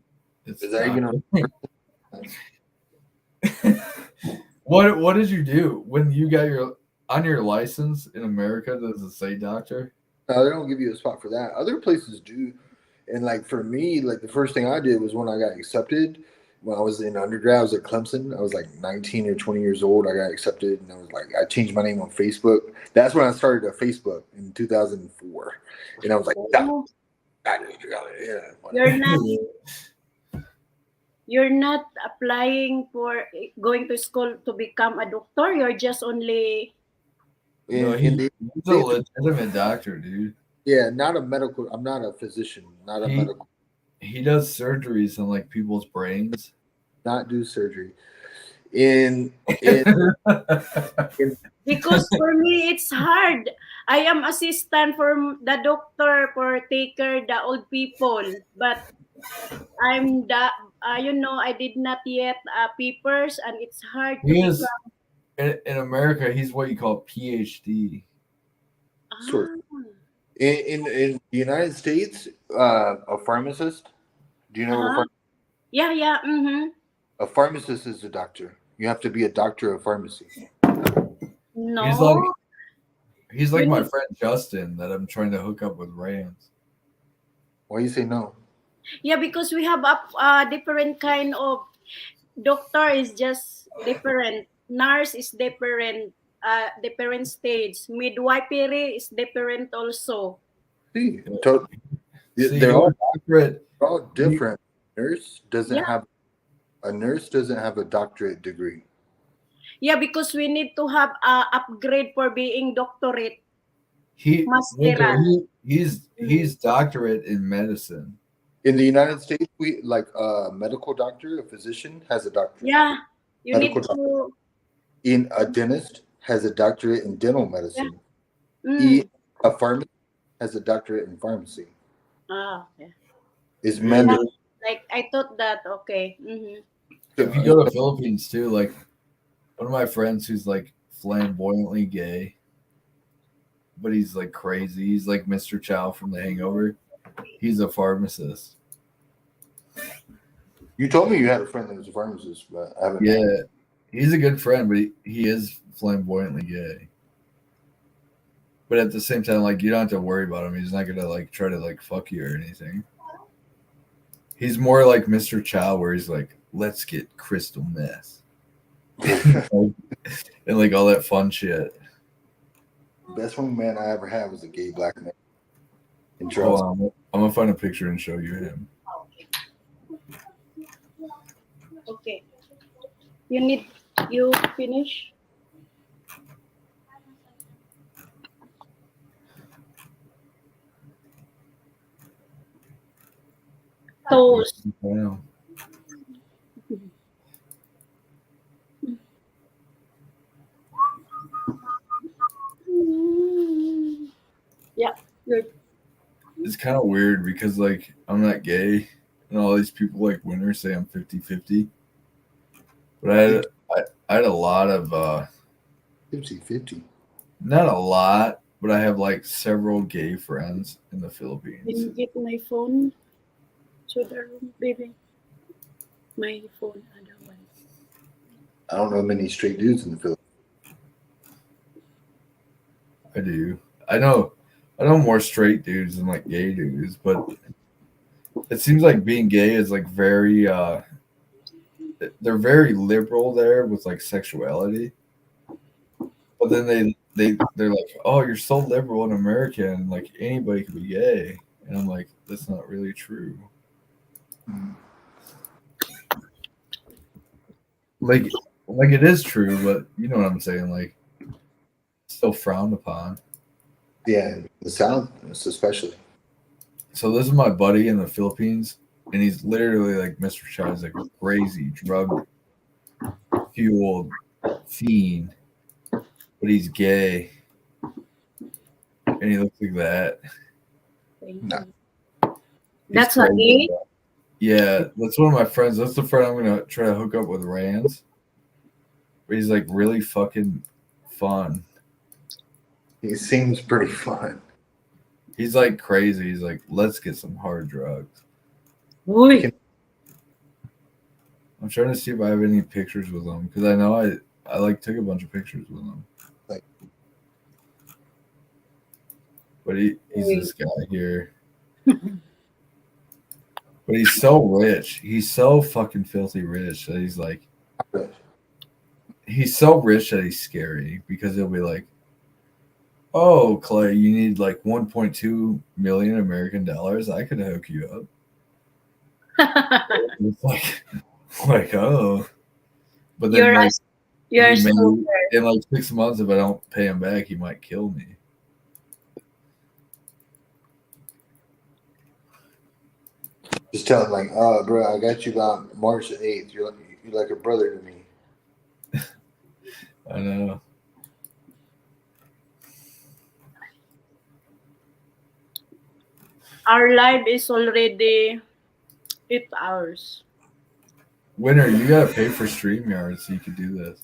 [SPEAKER 14] it's
[SPEAKER 8] Is that even
[SPEAKER 14] What did you do when you got on your license in America? Does it say doctor?
[SPEAKER 8] No, they don't give you a spot for that. Other places do. And like for me, like the first thing I did was when I got accepted. When I was in undergrad, I was at Clemson. I was like 19 or 20 years old. I got accepted, and I was like, I changed my name on Facebook. That's when I started a Facebook in 2004. And I was like,
[SPEAKER 3] You're not applying for going to school to become a doctor. You're just only.
[SPEAKER 14] No, he's a legitimate doctor, dude.
[SPEAKER 8] Yeah, not a medical. I'm not a physician. Not a medical.
[SPEAKER 14] He does surgeries on like people's brains.
[SPEAKER 8] Not do surgery. in
[SPEAKER 3] Because for me it's hard. I am assistant for the doctor for take care the old people, but I'm the I did not yet papers, and it's hard to
[SPEAKER 14] He is
[SPEAKER 3] become.
[SPEAKER 14] in America. He's what you call PhD.
[SPEAKER 8] sort of. In the United States, a pharmacist. Do you know what
[SPEAKER 3] Yeah. Mm-hmm.
[SPEAKER 8] a pharmacist is? A doctor. You have to be a doctor of pharmacy.
[SPEAKER 3] No.
[SPEAKER 14] He's like my friend Justin that I'm trying to hook up with Rams.
[SPEAKER 8] Why you say no?
[SPEAKER 3] Yeah, because we have a different kind of doctor is just different. Nurse is different. Different stage. Midwifery is different also.
[SPEAKER 8] See,
[SPEAKER 14] they're
[SPEAKER 8] all
[SPEAKER 14] doctorate.
[SPEAKER 8] They're all different. A nurse doesn't have a doctorate degree.
[SPEAKER 3] Yeah, because we need to have a upgrade for being doctorate.
[SPEAKER 14] He's doctorate in medicine.
[SPEAKER 8] In the United States, we like a medical doctor, a physician has a doctorate.
[SPEAKER 3] Yeah, you
[SPEAKER 8] medical
[SPEAKER 3] need to.
[SPEAKER 8] In a dentist has a doctorate in dental medicine.
[SPEAKER 3] Yeah.
[SPEAKER 8] A pharmacist has a doctorate in pharmacy.
[SPEAKER 3] Okay.
[SPEAKER 8] Is mandatory.
[SPEAKER 3] Like I thought that. Okay. Mm-hmm.
[SPEAKER 14] If you go to the Philippines too, like one of my friends who's like flamboyantly gay, but he's like crazy. He's like Mr. Chow from The Hangover. He's a pharmacist.
[SPEAKER 8] You told me you had a friend that was a pharmacist, but I haven't.
[SPEAKER 14] Yeah, he's a good friend, but he is flamboyantly gay. But at the same time, like you don't have to worry about him. He's not gonna like try to like fuck you or anything. He's more like Mr. Chow, where he's like, let's get crystal meth. And like all that fun shit.
[SPEAKER 8] Best wingman I ever had was a gay black man. In
[SPEAKER 14] I'm gonna find a picture and show you him.
[SPEAKER 3] Okay. You finish? Toast.
[SPEAKER 14] Wow.
[SPEAKER 3] Yeah, good.
[SPEAKER 14] It's kind of weird because like I'm not gay and all these people like Winter say I'm 50-50. But I had a lot of
[SPEAKER 8] 50-50.
[SPEAKER 14] Not a lot, but I have like several gay friends in the Philippines.
[SPEAKER 3] Can you get my phone to the room, baby? My phone, otherwise.
[SPEAKER 8] I don't know many straight dudes in the Philippines.
[SPEAKER 14] I do. I know more straight dudes than like gay dudes, but it seems like being gay is like very they're very liberal there with like sexuality. But then they're like, oh, you're so liberal in America and like anybody can be gay. And I'm like, that's not really true. Like it is true, but you know what I'm saying, like still frowned upon.
[SPEAKER 8] Yeah, the South especially.
[SPEAKER 14] So this is my buddy in the Philippines, and he's literally like Mr. Chow's like a crazy drug fueled fiend, but he's gay, and he looks like that.
[SPEAKER 8] No.
[SPEAKER 3] That's a gay?
[SPEAKER 14] Yeah, that's one of my friends. That's the friend I'm gonna try to hook up with Rands. But he's like really fucking fun.
[SPEAKER 8] He seems pretty fun.
[SPEAKER 14] He's like crazy. He's like, let's get some hard drugs.
[SPEAKER 3] Ooh.
[SPEAKER 14] I'm trying to see if I have any pictures with him because I know I like took a bunch of pictures with him.
[SPEAKER 8] Like,
[SPEAKER 14] but he's this guy here. But he's so rich. He's so fucking filthy rich that he's like, he's so rich that he's scary because he'll be like, oh, Clay, you need like 1.2 million American dollars. I could hook you up. It's like, oh. But then in like 6 months, if I don't pay him back, he might kill me.
[SPEAKER 8] Just tell him like, oh, bro, I got you about March 8th. You're like a brother to me.
[SPEAKER 14] I know.
[SPEAKER 3] Our live is already 8 hours.
[SPEAKER 14] Winner, you gotta pay for StreamYard so you can do this.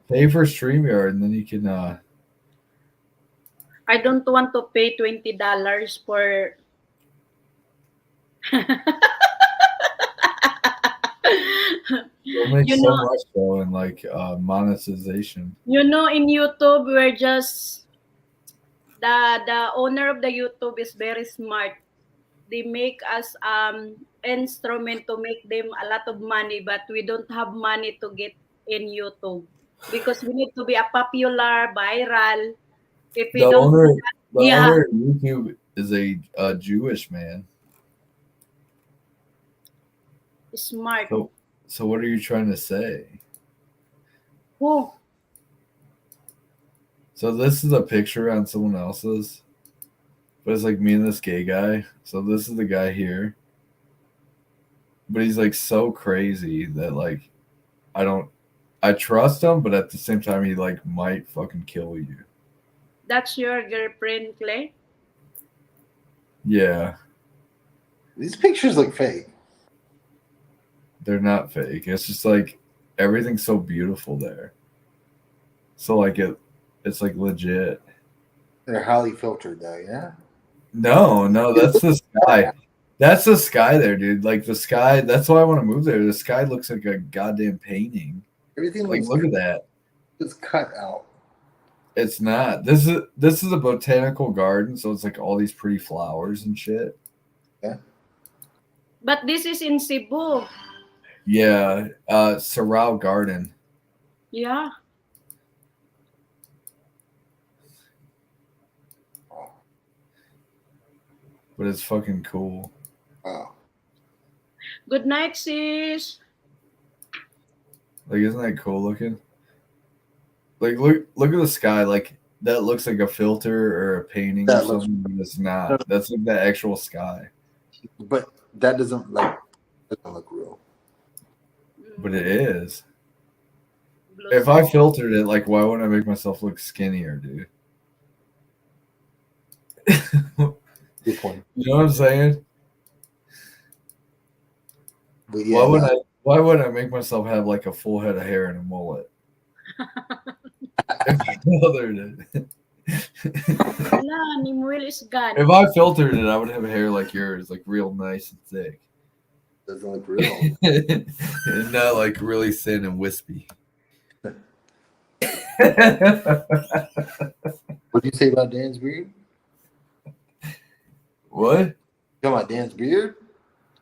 [SPEAKER 14] Pay for StreamYard and then you can
[SPEAKER 3] I don't want to pay $20 for
[SPEAKER 14] you'll make
[SPEAKER 3] you
[SPEAKER 14] so
[SPEAKER 3] know,
[SPEAKER 14] much though in like monetization.
[SPEAKER 3] you know, in YouTube we're just the owner of the YouTube is very smart. They make us instrument to make them a lot of money, but we don't have money to get in YouTube because we need to be a popular, viral. If we
[SPEAKER 14] The
[SPEAKER 3] don't do
[SPEAKER 14] owner
[SPEAKER 3] that,
[SPEAKER 14] the
[SPEAKER 3] yeah,
[SPEAKER 14] owner of YouTube is a Jewish man.
[SPEAKER 3] smart.
[SPEAKER 14] So what are you trying to say?
[SPEAKER 3] Who?
[SPEAKER 14] So this is a picture on someone else's, but it's like me and this gay guy. So this is the guy here, but he's like so crazy that like I trust him, but at the same time he like might fucking kill you.
[SPEAKER 3] That's your girlfriend, Clay?
[SPEAKER 14] Yeah,
[SPEAKER 8] These pictures look fake.
[SPEAKER 14] they're not fake. It's just like everything's so beautiful there. So like it's like legit.
[SPEAKER 8] They're highly filtered though, yeah?
[SPEAKER 14] No, that's the sky. That's the sky there, dude. Like the sky, that's why I want to move there. The sky looks like a goddamn painting.
[SPEAKER 8] Everything
[SPEAKER 14] Like
[SPEAKER 8] looks
[SPEAKER 14] look at that.
[SPEAKER 8] It's cut out.
[SPEAKER 14] It's not. This is a botanical garden, so it's like all these pretty flowers and shit.
[SPEAKER 8] Yeah.
[SPEAKER 3] But this is in Cebu.
[SPEAKER 14] Yeah, Sorrel Garden.
[SPEAKER 3] Yeah.
[SPEAKER 14] But it's fucking cool.
[SPEAKER 8] Wow.
[SPEAKER 3] Good night, sis.
[SPEAKER 14] Like, isn't that cool looking? Like, look at the sky. Like, that looks like a filter or a painting
[SPEAKER 8] That
[SPEAKER 14] or
[SPEAKER 8] looks-
[SPEAKER 14] something, but it's not. That's like the actual sky.
[SPEAKER 8] But that doesn't look real.
[SPEAKER 14] But it is. If I filtered it, like, why wouldn't I make myself look skinnier, dude?
[SPEAKER 8] Good point.
[SPEAKER 14] You know what I'm saying?
[SPEAKER 8] But yeah,
[SPEAKER 14] Why would I make myself have like a full head of hair and a mullet? If I filtered it.
[SPEAKER 3] Wala, Nimuel is gone.
[SPEAKER 14] If I filtered it, I would have hair like yours, like real nice and thick.
[SPEAKER 8] Doesn't look real.
[SPEAKER 14] And not like really thin and wispy.
[SPEAKER 8] What do you say about Dan's beard?
[SPEAKER 14] What?
[SPEAKER 8] You talking about Dan's beard?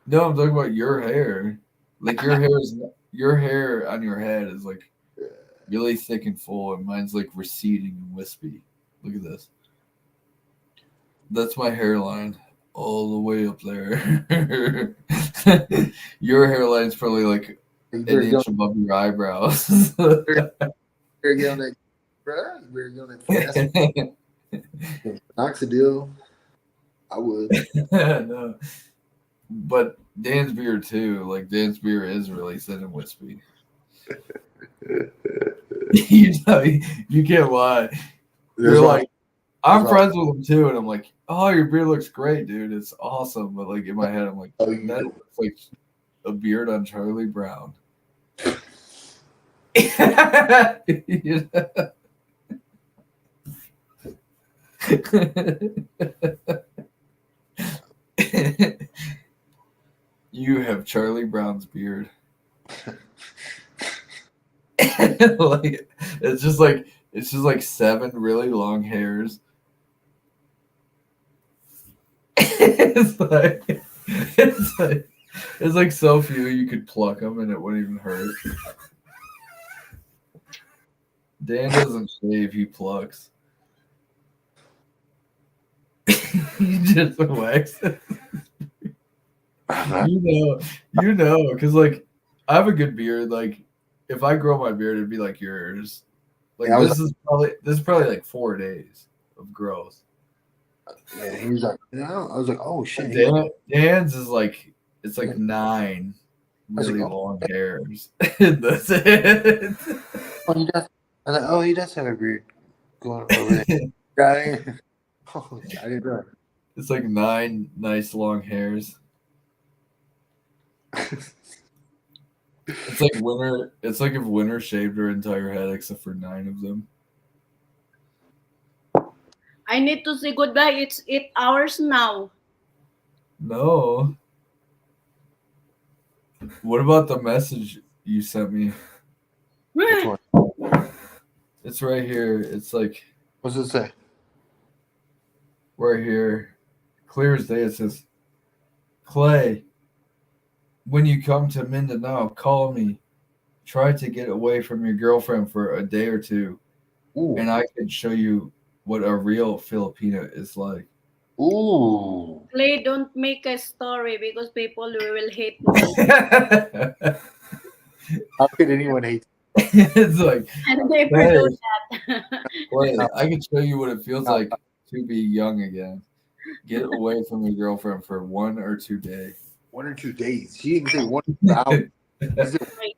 [SPEAKER 14] No, I'm talking about your hair. Like your hair on your head is like really thick and full, and mine's like receding and wispy. Look at this. That's my hairline all the way up there. Your hairline's probably like an inch above your eyebrows.
[SPEAKER 8] Better get on that, bro. You better get on that fast. Minoxidil. I would.
[SPEAKER 14] No. But Dan's beard too. Like Dan's beard is really thin and wispy. You can't lie. You're like, I'm friends with him too, and I'm like, oh, your beard looks great, dude. It's awesome. But like in my head, I'm like, that looks like a beard on Charlie Brown. You know? You have Charlie Brown's beard. Like it's just like 7 really long hairs. It's like so few you could pluck them and it wouldn't even hurt. Dan doesn't shave, he plucks. He just waxes. You know, because like I have a good beard. Like if I grow my beard, it'd be like yours. Like
[SPEAKER 8] Yeah,
[SPEAKER 14] this is probably like 4 days of growth.
[SPEAKER 8] Yeah, he was like, no. I was like, oh shit.
[SPEAKER 14] Dan's is like it's like 9. really long hairs. That's it.
[SPEAKER 8] Oh, he does. I was like, oh, he does have a beard going over there. Guy. Oh, I didn't know.
[SPEAKER 14] It's like 9 nice long hairs. It's like Winter. It's like if Winter shaved her entire head except for 9 of them.
[SPEAKER 3] I need to say goodbye. It's 8 hours now.
[SPEAKER 14] No. What about the message you sent me?
[SPEAKER 8] Which one?
[SPEAKER 14] It's right here. It's like,
[SPEAKER 8] what's it say?
[SPEAKER 14] Right here, clear as day. It says, Clay, when you come to Mindanao, call me. Try to get away from your girlfriend for a day or two, and I can show you what a real Filipino is like.
[SPEAKER 8] Ooh.
[SPEAKER 3] Clay, don't make a story because people will hate me.
[SPEAKER 8] How could anyone hate?
[SPEAKER 14] It's like,
[SPEAKER 3] I never
[SPEAKER 14] Clay,
[SPEAKER 3] do that.
[SPEAKER 14] Clay, I can show you what it feels like to be young again. Get away from your girlfriend for 1 or 2 days.
[SPEAKER 8] 1 or 2 days. She didn't say 1 hour.
[SPEAKER 3] Oh my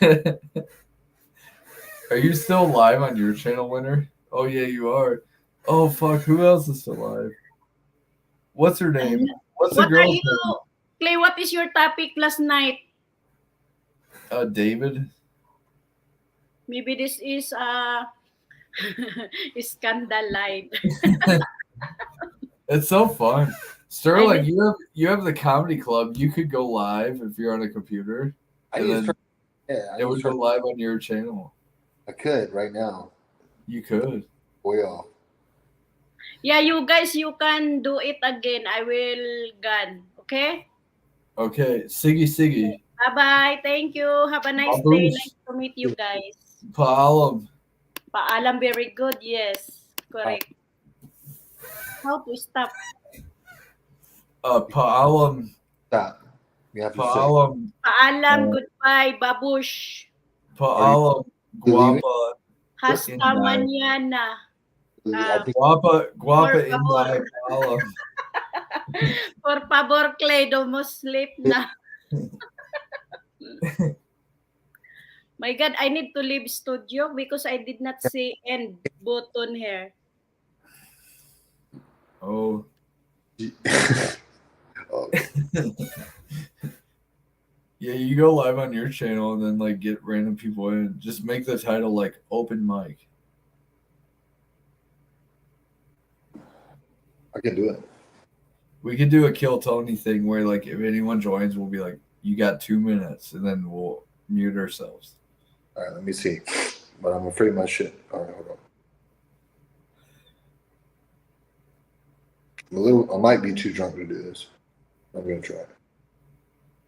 [SPEAKER 3] God.
[SPEAKER 14] Are you still live on your channel, Winter? Oh yeah, you are. Oh fuck, who else is still live? What's her name? What's the
[SPEAKER 3] What are
[SPEAKER 14] girl's
[SPEAKER 3] you, Clay? What is your topic last night?
[SPEAKER 14] name? David.
[SPEAKER 3] Maybe this is scandal live.
[SPEAKER 14] It's so fun. Sterling, you have the comedy club. You could go live if you're on a computer. And then it would go live on your channel.
[SPEAKER 8] I could right now.
[SPEAKER 14] You could.
[SPEAKER 8] Boy off.
[SPEAKER 3] Yeah, you guys, you can do it again. I will gun. Okay?
[SPEAKER 14] Okay. Siggy.
[SPEAKER 3] Bye-bye. Thank you. Have a nice day. Nice to meet you guys.
[SPEAKER 14] Paalam.
[SPEAKER 3] Paalam, very good. Yes. Correct. How to stop?
[SPEAKER 14] Paalam.
[SPEAKER 8] Stop. You have to
[SPEAKER 14] Paalam.
[SPEAKER 3] Paalam. Goodbye. Babush.
[SPEAKER 14] Paalam. Guapa.
[SPEAKER 3] Hasta mañana.
[SPEAKER 14] Guapa inday. Paalam.
[SPEAKER 3] Por favor, Clay, don't sleep na. My God, I need to leave studio because I did not see end button here.
[SPEAKER 14] Oh. Yeah, you go live on your channel and then like get random people in. Just make the title like open mic.
[SPEAKER 8] I can do it.
[SPEAKER 14] We could do a Kill Tony thing where like if anyone joins, we'll be like, you got 2 minutes, and then we'll mute ourselves.
[SPEAKER 8] All right, let me see. But I'm afraid my shit. All right, hold on. I might be too drunk to do this. I'm gonna try.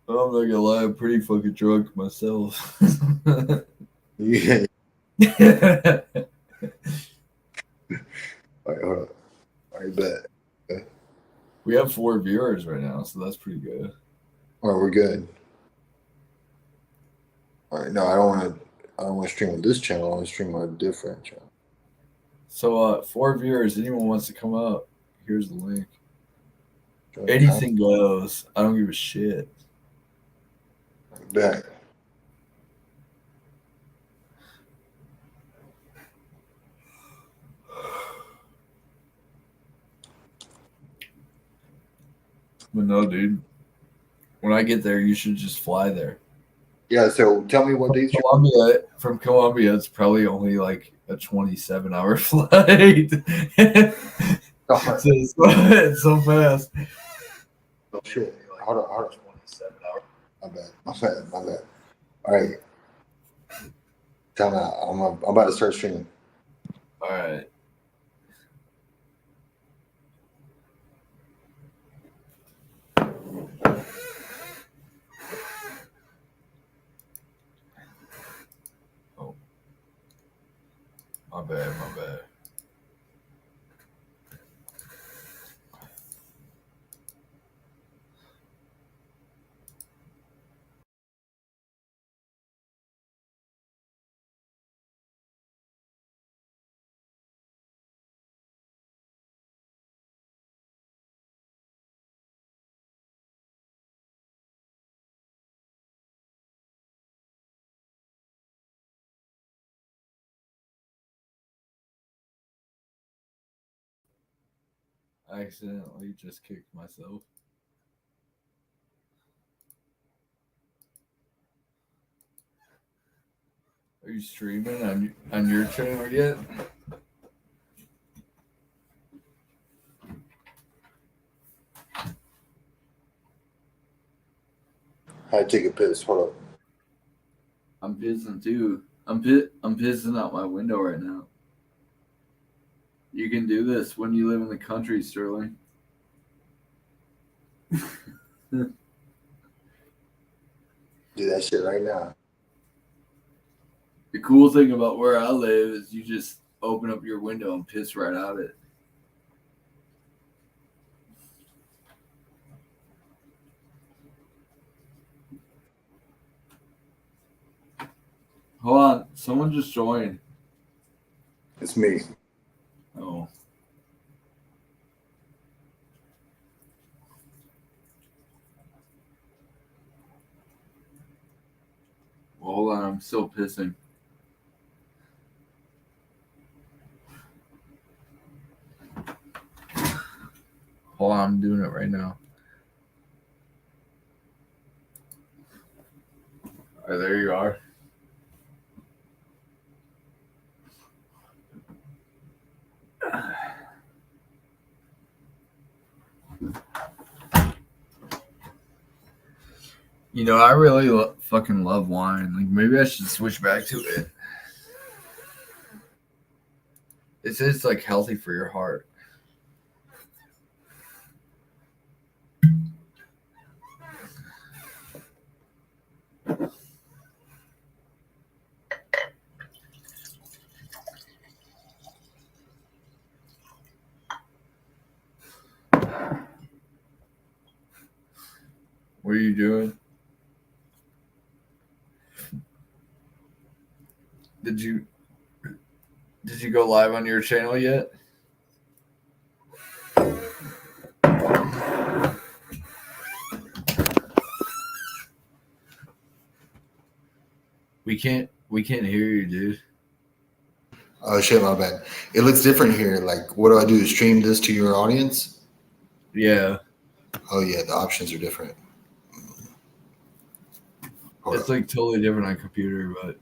[SPEAKER 14] I'm not gonna lie, I'm pretty fucking drunk myself.
[SPEAKER 8] Yeah. All right, hold on. All right, bet. Okay.
[SPEAKER 14] We have 4 viewers right now, so that's pretty good.
[SPEAKER 8] All right, we're good. All right, no, I don't want to stream on this channel. I want to stream on a different channel.
[SPEAKER 14] So 4 viewers. Anyone wants to come up? Here's the link. Anything goes. I don't give a shit.
[SPEAKER 8] Bet.
[SPEAKER 14] But no, dude. When I get there, you should just fly there.
[SPEAKER 8] Yeah, so tell me what dates
[SPEAKER 14] From Colombia, it's probably only like a 27-hour flight. It's so fast.
[SPEAKER 8] Oh shit. Hold on. 27 hours. My bad. All right. Tell me, I'm about to start streaming.
[SPEAKER 14] All right. Oh. My bad. I accidentally just kicked myself. Are you streaming on your channel yet?
[SPEAKER 8] I take a piss. Hold up.
[SPEAKER 14] I'm pissing too. I'm pissing out my window right now. You can do this when you live in the country, Sterling.
[SPEAKER 8] Do that shit right now.
[SPEAKER 14] The cool thing about where I live is you just open up your window and piss right out it. Hold on, someone just joined.
[SPEAKER 8] It's me.
[SPEAKER 14] Oh. Well, hold on, I'm still pissing. Hold on, I'm doing it right now. All right, there you are. You know, I really fucking love wine. Like, maybe I should switch back to it. It says like healthy for your heart. What are you doing? Did you go live on your channel yet? We can't hear you, dude.
[SPEAKER 8] Oh shit, my bad. It looks different here. Like, what do I do? Stream this to your audience?
[SPEAKER 14] Yeah.
[SPEAKER 8] Oh yeah, the options are different.
[SPEAKER 14] It's like totally different on computer, but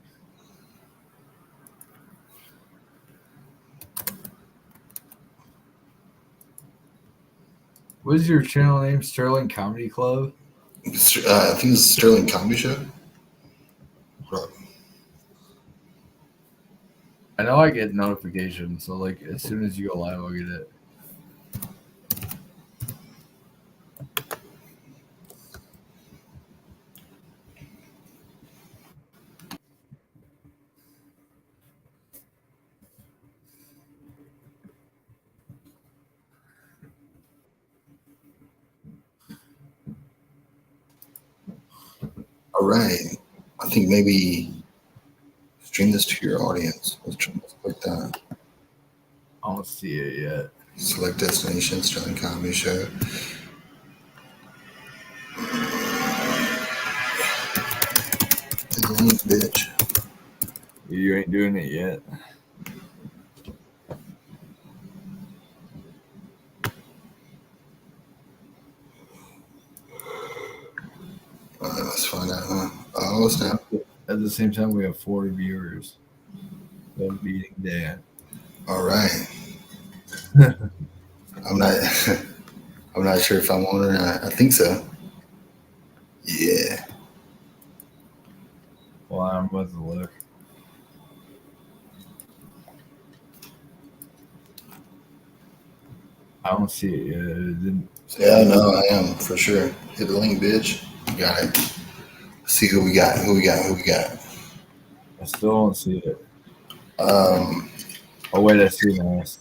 [SPEAKER 14] what is your channel name? Sterling Comedy Club?
[SPEAKER 8] I think it's Sterling Comedy Show.
[SPEAKER 14] I know I get notifications, so like as soon as you go live, I'll get it.
[SPEAKER 8] All right. I think maybe stream this to your audience. Let's click that.
[SPEAKER 14] I don't see it yet.
[SPEAKER 8] Select destination, Sterling Comedy Show. Bitch.
[SPEAKER 14] You ain't doing it yet.
[SPEAKER 8] Let's find out, huh? Oh, snap.
[SPEAKER 14] At the same time, we have 4 viewers. So beating Dan.
[SPEAKER 8] All right. I'm not sure if I'm on or not. I think so. Yeah.
[SPEAKER 14] Well, I'm about to look. I don't see it yet. It didn't.
[SPEAKER 8] Yeah, no, I am for sure. Hit the link, bitch. Got it. Let's see who we got.
[SPEAKER 14] I still don't see it. Oh wait, I see this.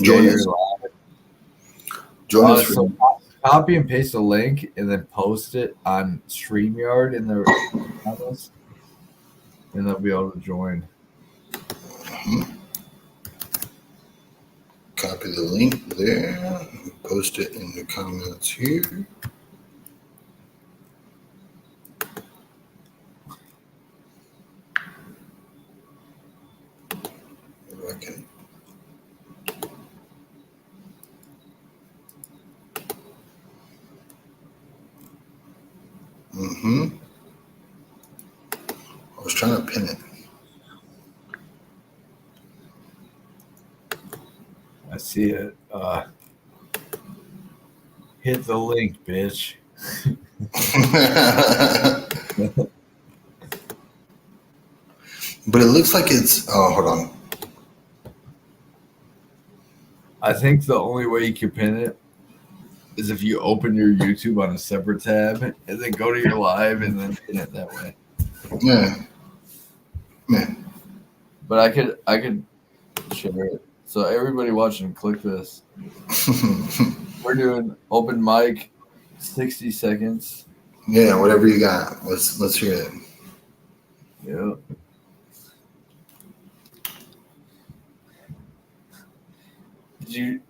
[SPEAKER 8] Join us. Join us.
[SPEAKER 14] So copy and paste the link and then post it on StreamYard in the comments, and they'll be able to join.
[SPEAKER 8] Copy the link there. Post it in the comments here. I can Mm-hmm. I was trying to pin it.
[SPEAKER 14] I see it. Hit the link, bitch.
[SPEAKER 8] But it looks like it's. Oh, hold on.
[SPEAKER 14] I think the only way you can pin it is if you open your YouTube on a separate tab and then go to your live and then pin it that way.
[SPEAKER 8] Yeah.
[SPEAKER 14] But I could share it. So everybody watching, click this. We're doing open mic, 60 seconds.
[SPEAKER 8] Yeah, whatever you got. Let's hear it.
[SPEAKER 14] Yeah. Did you?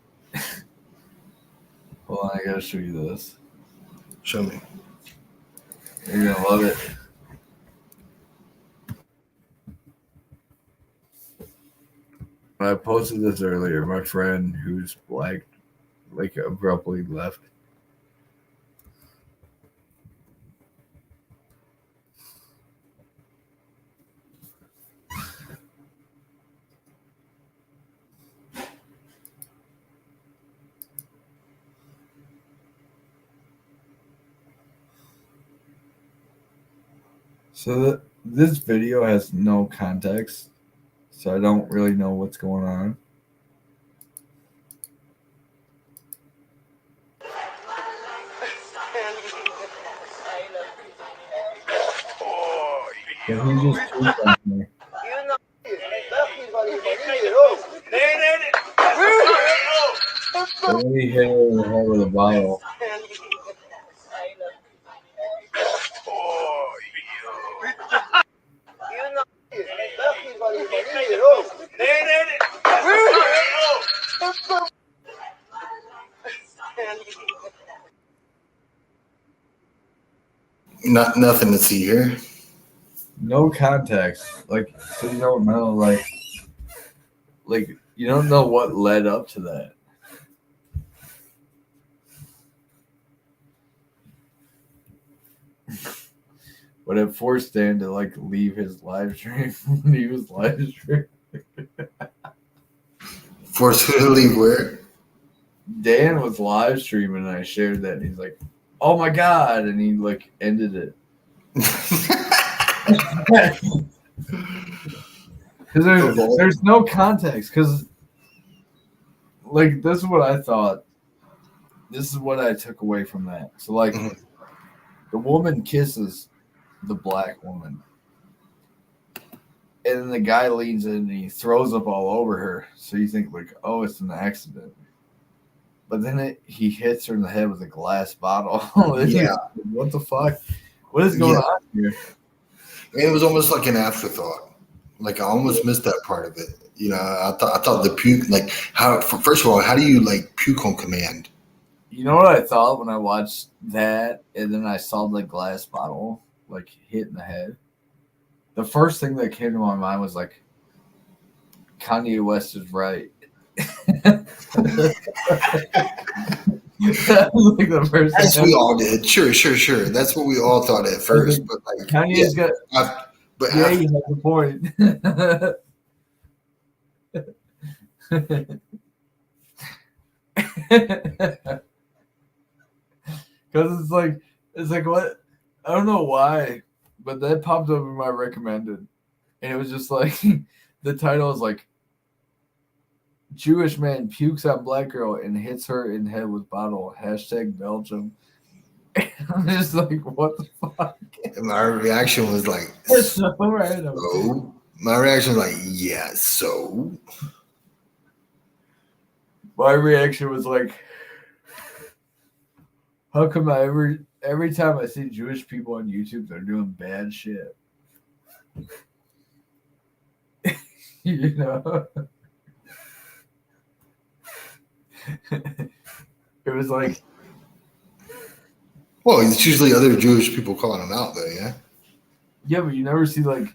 [SPEAKER 14] Hold on, I gotta show you this.
[SPEAKER 8] Show me.
[SPEAKER 14] You're gonna love it. When I posted this earlier, my friend who's black, like abruptly left. So this video has no context, so I don't really know what's going on. So he just tweeted at me. And then he hit her in the head with a bottle.
[SPEAKER 8] Nothing to see here.
[SPEAKER 14] No context. Like, so you don't know, like you don't know what led up to that. But it forced Dan to like leave his live stream when he was live streaming.
[SPEAKER 8] Forced who to leave where?
[SPEAKER 14] Dan was live streaming and I shared that and he's like, oh my God, and he like ended it. Because there's no context. Because like this is what I thought. This is what I took away from that. So like the woman kisses the black woman, and then the guy leans in and he throws up all over her. So you think like, oh, it's an accident. But then he hits her in the head with a glass bottle.
[SPEAKER 8] Yeah.
[SPEAKER 14] What the fuck? What is going on here?
[SPEAKER 8] And it was almost like an afterthought. Like I almost missed that part of it. You know, I thought the puke, like how. First of all, how do you like puke on command?
[SPEAKER 14] You know what I thought when I watched that, and then I saw the glass bottle like hit in the head? The first thing that came to my mind was like, Kanye West is right. That was like the first
[SPEAKER 8] As
[SPEAKER 14] thing.
[SPEAKER 8] we all did. Sure. That's what we all thought at first. But like
[SPEAKER 14] Kanye's got.
[SPEAKER 8] But
[SPEAKER 14] yeah, you have the point. Because it's like what, I don't know why, but that popped up in my recommended, and it was just like the title is like Jewish man pukes on black girl and hits her in head with bottle. #Belgium. And I'm just like, what the fuck?
[SPEAKER 8] And my reaction was like,
[SPEAKER 14] it's so random.
[SPEAKER 8] So? My reaction was like, yeah, so.
[SPEAKER 14] My reaction was like, how come every time I see Jewish people on YouTube, they're doing bad shit? You know? It was like,
[SPEAKER 8] well, it's usually other Jewish people calling them out, though, yeah?
[SPEAKER 14] Yeah, but you never see like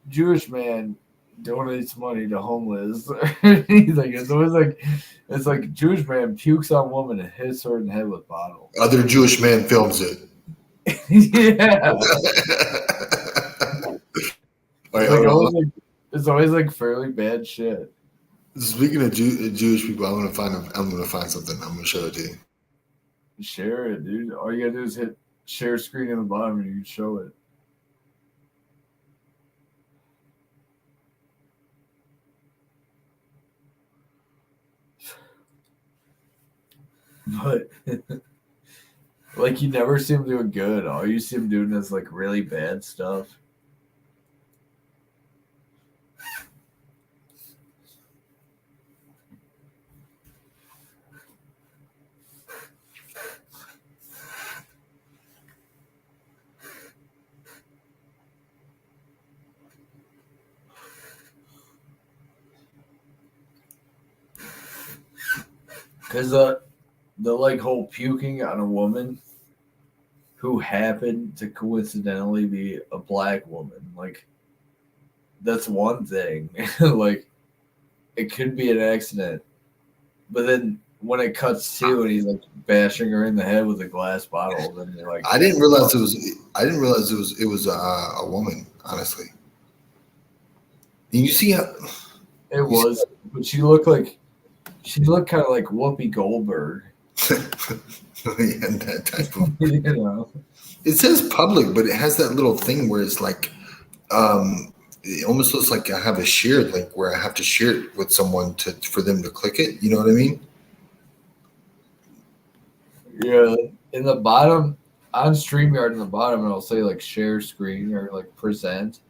[SPEAKER 14] Jewish man donates money to homeless. He's like, it's like Jewish man pukes on woman and hits her in the head with bottle.
[SPEAKER 8] Other Jewish man films it.
[SPEAKER 14] Yeah.
[SPEAKER 8] All right,
[SPEAKER 14] It's, like,
[SPEAKER 8] hold on.
[SPEAKER 14] always, like, it's always like fairly bad shit.
[SPEAKER 8] Speaking of Jewish people, I'm gonna find something. I'm gonna show it to you.
[SPEAKER 14] Share it, dude. All you gotta do is hit share screen in the bottom and you can show it. But like you never see him doing good. All you see him doing is like really bad stuff. Because the like whole puking on a woman who happened to coincidentally be a black woman, like that's one thing. Like it could be an accident, but then when it cuts to and he's like bashing her in the head with a glass bottle, then you're like,
[SPEAKER 8] I didn't realize it was a woman. Honestly, and you see how
[SPEAKER 14] it was, but she looked kind of like Whoopi Goldberg.
[SPEAKER 8] Yeah, that type of.
[SPEAKER 14] You know,
[SPEAKER 8] it says public, but it has that little thing where it's like, it almost looks like I have a shared link where I have to share it with someone for them to click it. You know what I mean?
[SPEAKER 14] yeah. In the bottom on StreamYard, in the bottom, it'll say like share screen or like present.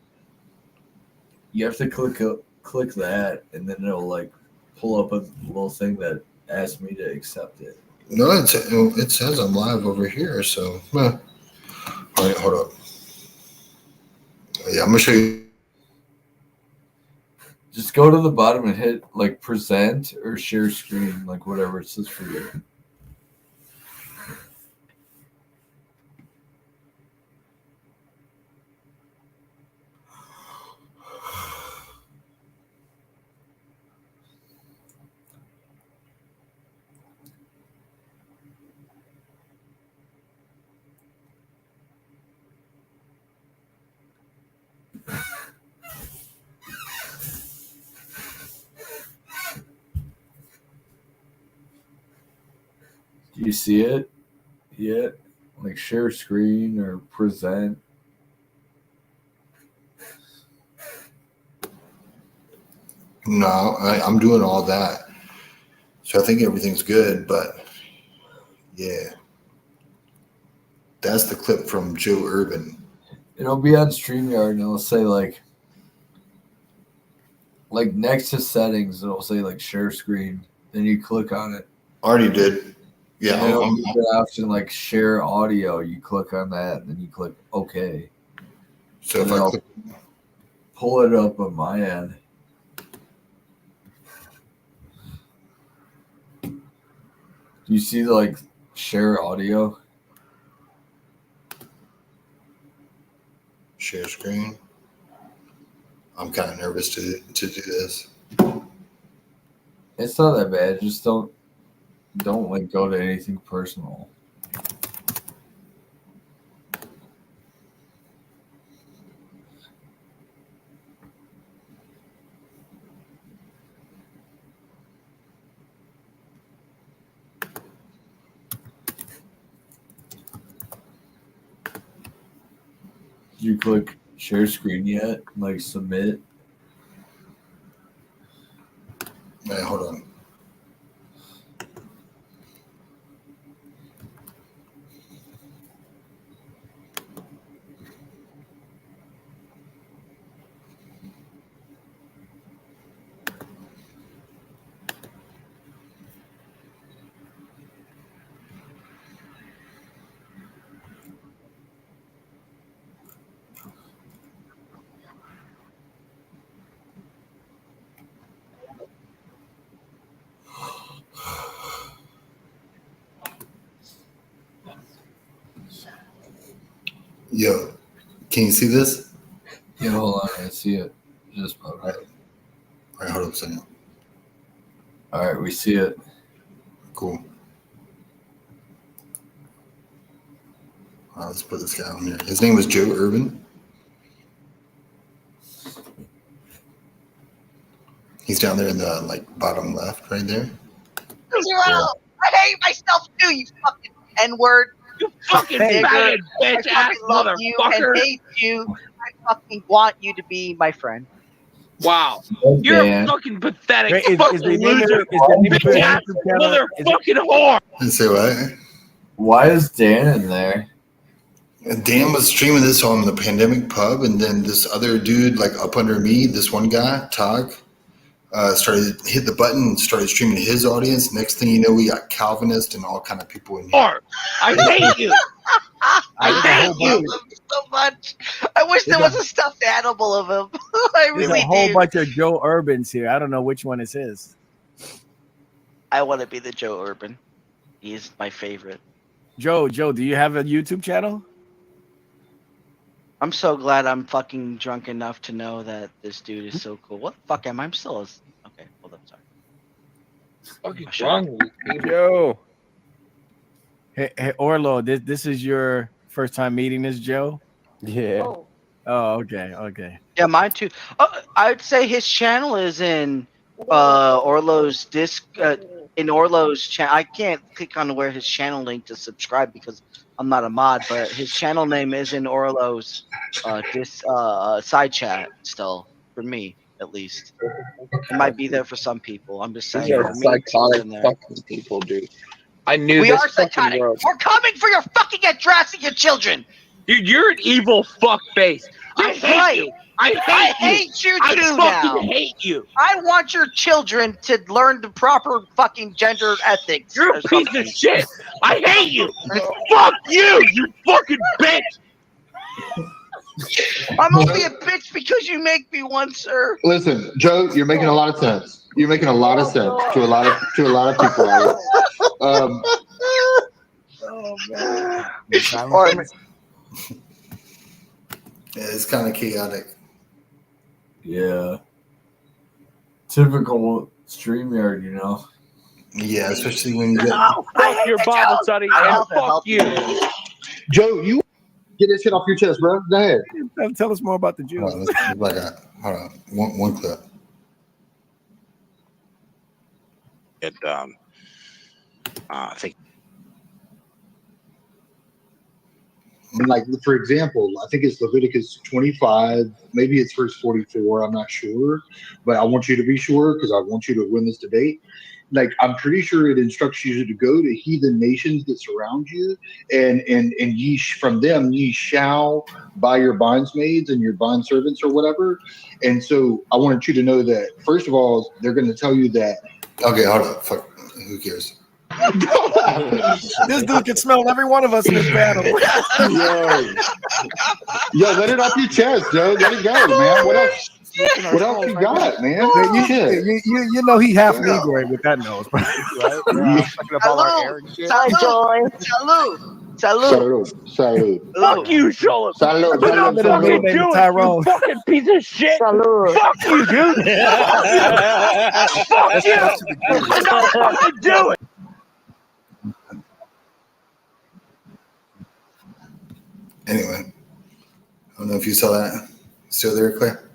[SPEAKER 14] You have to click that, and then it'll like pull up a little thing that asks me to accept it.
[SPEAKER 8] No, it says I'm live over here. So, all right, hold up. Yeah, I'm gonna show you.
[SPEAKER 14] Just go to the bottom and hit like present or share screen, like whatever it says for you. Do you see it yet? Like share screen or present?
[SPEAKER 8] No, I'm doing all that. So I think everything's good, but yeah. That's the clip from Joe Urban.
[SPEAKER 14] It'll be on StreamYard and it'll say like next to settings, it'll say like share screen. Then you click on it.
[SPEAKER 8] Already did. Yeah.
[SPEAKER 14] And it'll be the option like share audio. You click on that and then you click OK.
[SPEAKER 8] So if I click,
[SPEAKER 14] pull it up on my end. Do you see the like share audio?
[SPEAKER 8] Share screen. I'm kind of nervous to do this.
[SPEAKER 14] It's not that bad. Just don't like go to anything personal. Did you click share screen yet? Like submit?
[SPEAKER 8] Hey, hold on. Yo, can you see this?
[SPEAKER 14] Yeah, hold on. I see it. Just popped up.
[SPEAKER 8] up a second.
[SPEAKER 14] All right, we see it.
[SPEAKER 8] Cool. Let's put this guy on here. His name was Joe Urban. He's down there in the bottom left, right there.
[SPEAKER 16] Well, I hate myself too, you fucking N-word. You fucking
[SPEAKER 17] faggot, bitch ass
[SPEAKER 16] love you
[SPEAKER 17] motherfucker.
[SPEAKER 16] and hate you. I fucking want you to be my friend.
[SPEAKER 17] Wow.
[SPEAKER 14] Oh,
[SPEAKER 17] You're
[SPEAKER 14] man.
[SPEAKER 17] a fucking pathetic
[SPEAKER 9] Wait, is
[SPEAKER 17] fucking
[SPEAKER 9] the name of
[SPEAKER 17] loser.
[SPEAKER 9] the
[SPEAKER 17] Bitch ass
[SPEAKER 9] YouTube channel-
[SPEAKER 17] motherfucking whore.
[SPEAKER 8] And say what?
[SPEAKER 14] Why is Dan in there?
[SPEAKER 8] And Dan was streaming this on the Pandemic Pub, and then this other dude, up under me, this one guy, Tog, hit the button and started streaming to his audience. Next thing you know, we got Calvinist and all kind of people in here.
[SPEAKER 17] I hate you.
[SPEAKER 16] I hate you so much. I wish there was a stuffed animal of him. I
[SPEAKER 9] There's
[SPEAKER 16] really
[SPEAKER 9] a whole
[SPEAKER 16] do.
[SPEAKER 9] bunch of Joe Urbans here. I don't know which one is his.
[SPEAKER 16] I want to be the Joe Urban. He's my favorite.
[SPEAKER 9] Joe, do you have a YouTube channel?
[SPEAKER 16] I'm so glad I'm fucking drunk enough to know that this dude is so cool. What the fuck am I? I'm still okay. Hold up, sorry.
[SPEAKER 17] Fucking wrong with you.
[SPEAKER 9] Joe. Hey Orlo, this is your first time meeting this Joe? Yeah. Oh, okay.
[SPEAKER 16] Yeah, mine too. I'd say his channel is in Orlo's disc. In Orlo's channel, I can't click on where his channel link to subscribe because I'm not a mod. But his channel name is in Orlo's side chat still, for me at least. It might be there for some people. I'm just saying.
[SPEAKER 17] These are
[SPEAKER 16] for me, it's in
[SPEAKER 17] psychotic
[SPEAKER 16] there.
[SPEAKER 17] fucking people, dude. I knew
[SPEAKER 16] We
[SPEAKER 17] this
[SPEAKER 16] are
[SPEAKER 17] fucking
[SPEAKER 16] psychotic.
[SPEAKER 17] world.
[SPEAKER 16] We're coming for your fucking address and your children.
[SPEAKER 17] Dude, you're an evil fuck face. I
[SPEAKER 16] That's
[SPEAKER 17] hate
[SPEAKER 16] right.
[SPEAKER 17] you. I hate
[SPEAKER 16] you
[SPEAKER 17] I
[SPEAKER 16] too
[SPEAKER 17] fucking
[SPEAKER 16] now.
[SPEAKER 17] hate you.
[SPEAKER 16] I want your children to learn the proper fucking gender ethics.
[SPEAKER 17] You're a piece of shit. I hate you. Fuck you, you fucking bitch.
[SPEAKER 16] I'm only a bitch because you make me one, sir.
[SPEAKER 8] Listen, Joe, you're making a lot of sense. You're making a lot of sense to a lot of people.
[SPEAKER 16] Oh man.
[SPEAKER 8] It's kind of chaotic.
[SPEAKER 14] Yeah. Typical StreamYard, you know.
[SPEAKER 8] Yeah, especially when you get
[SPEAKER 17] Fuck your Bible study and fuck you.
[SPEAKER 8] Joe. You get this shit off your chest, bro. Go ahead.
[SPEAKER 9] Tell us more about the Jews.
[SPEAKER 8] Hold on. One clip.
[SPEAKER 17] I think.
[SPEAKER 8] For example, I think it's Leviticus 25, maybe it's verse 44. I'm not sure, but I want you to be sure because I want you to win this debate. I'm pretty sure it instructs you to go to heathen nations that surround you, and from them ye shall buy your bondsmaids and your bondservants or whatever. And so I wanted you to know that first of all, they're going to tell you that. Okay, hold up. Fuck. Who cares?
[SPEAKER 9] This dude can smell every one of us in this battle.
[SPEAKER 8] Yo, let it off your chest, Joe. Let it go, man. What else? What else you got, man?
[SPEAKER 9] You know he half Negro with that nose, bro.
[SPEAKER 8] Salud.
[SPEAKER 17] Fuck you, Sholem.
[SPEAKER 8] Salud.
[SPEAKER 17] I'm not fucking
[SPEAKER 9] Name
[SPEAKER 17] Jewish,
[SPEAKER 9] Tyrone.
[SPEAKER 17] you fucking piece of shit. Fuck you, dude. Fuck you. I'm not fucking Jewish.
[SPEAKER 8] Anyway, I don't know if you saw that. Still there, Claire?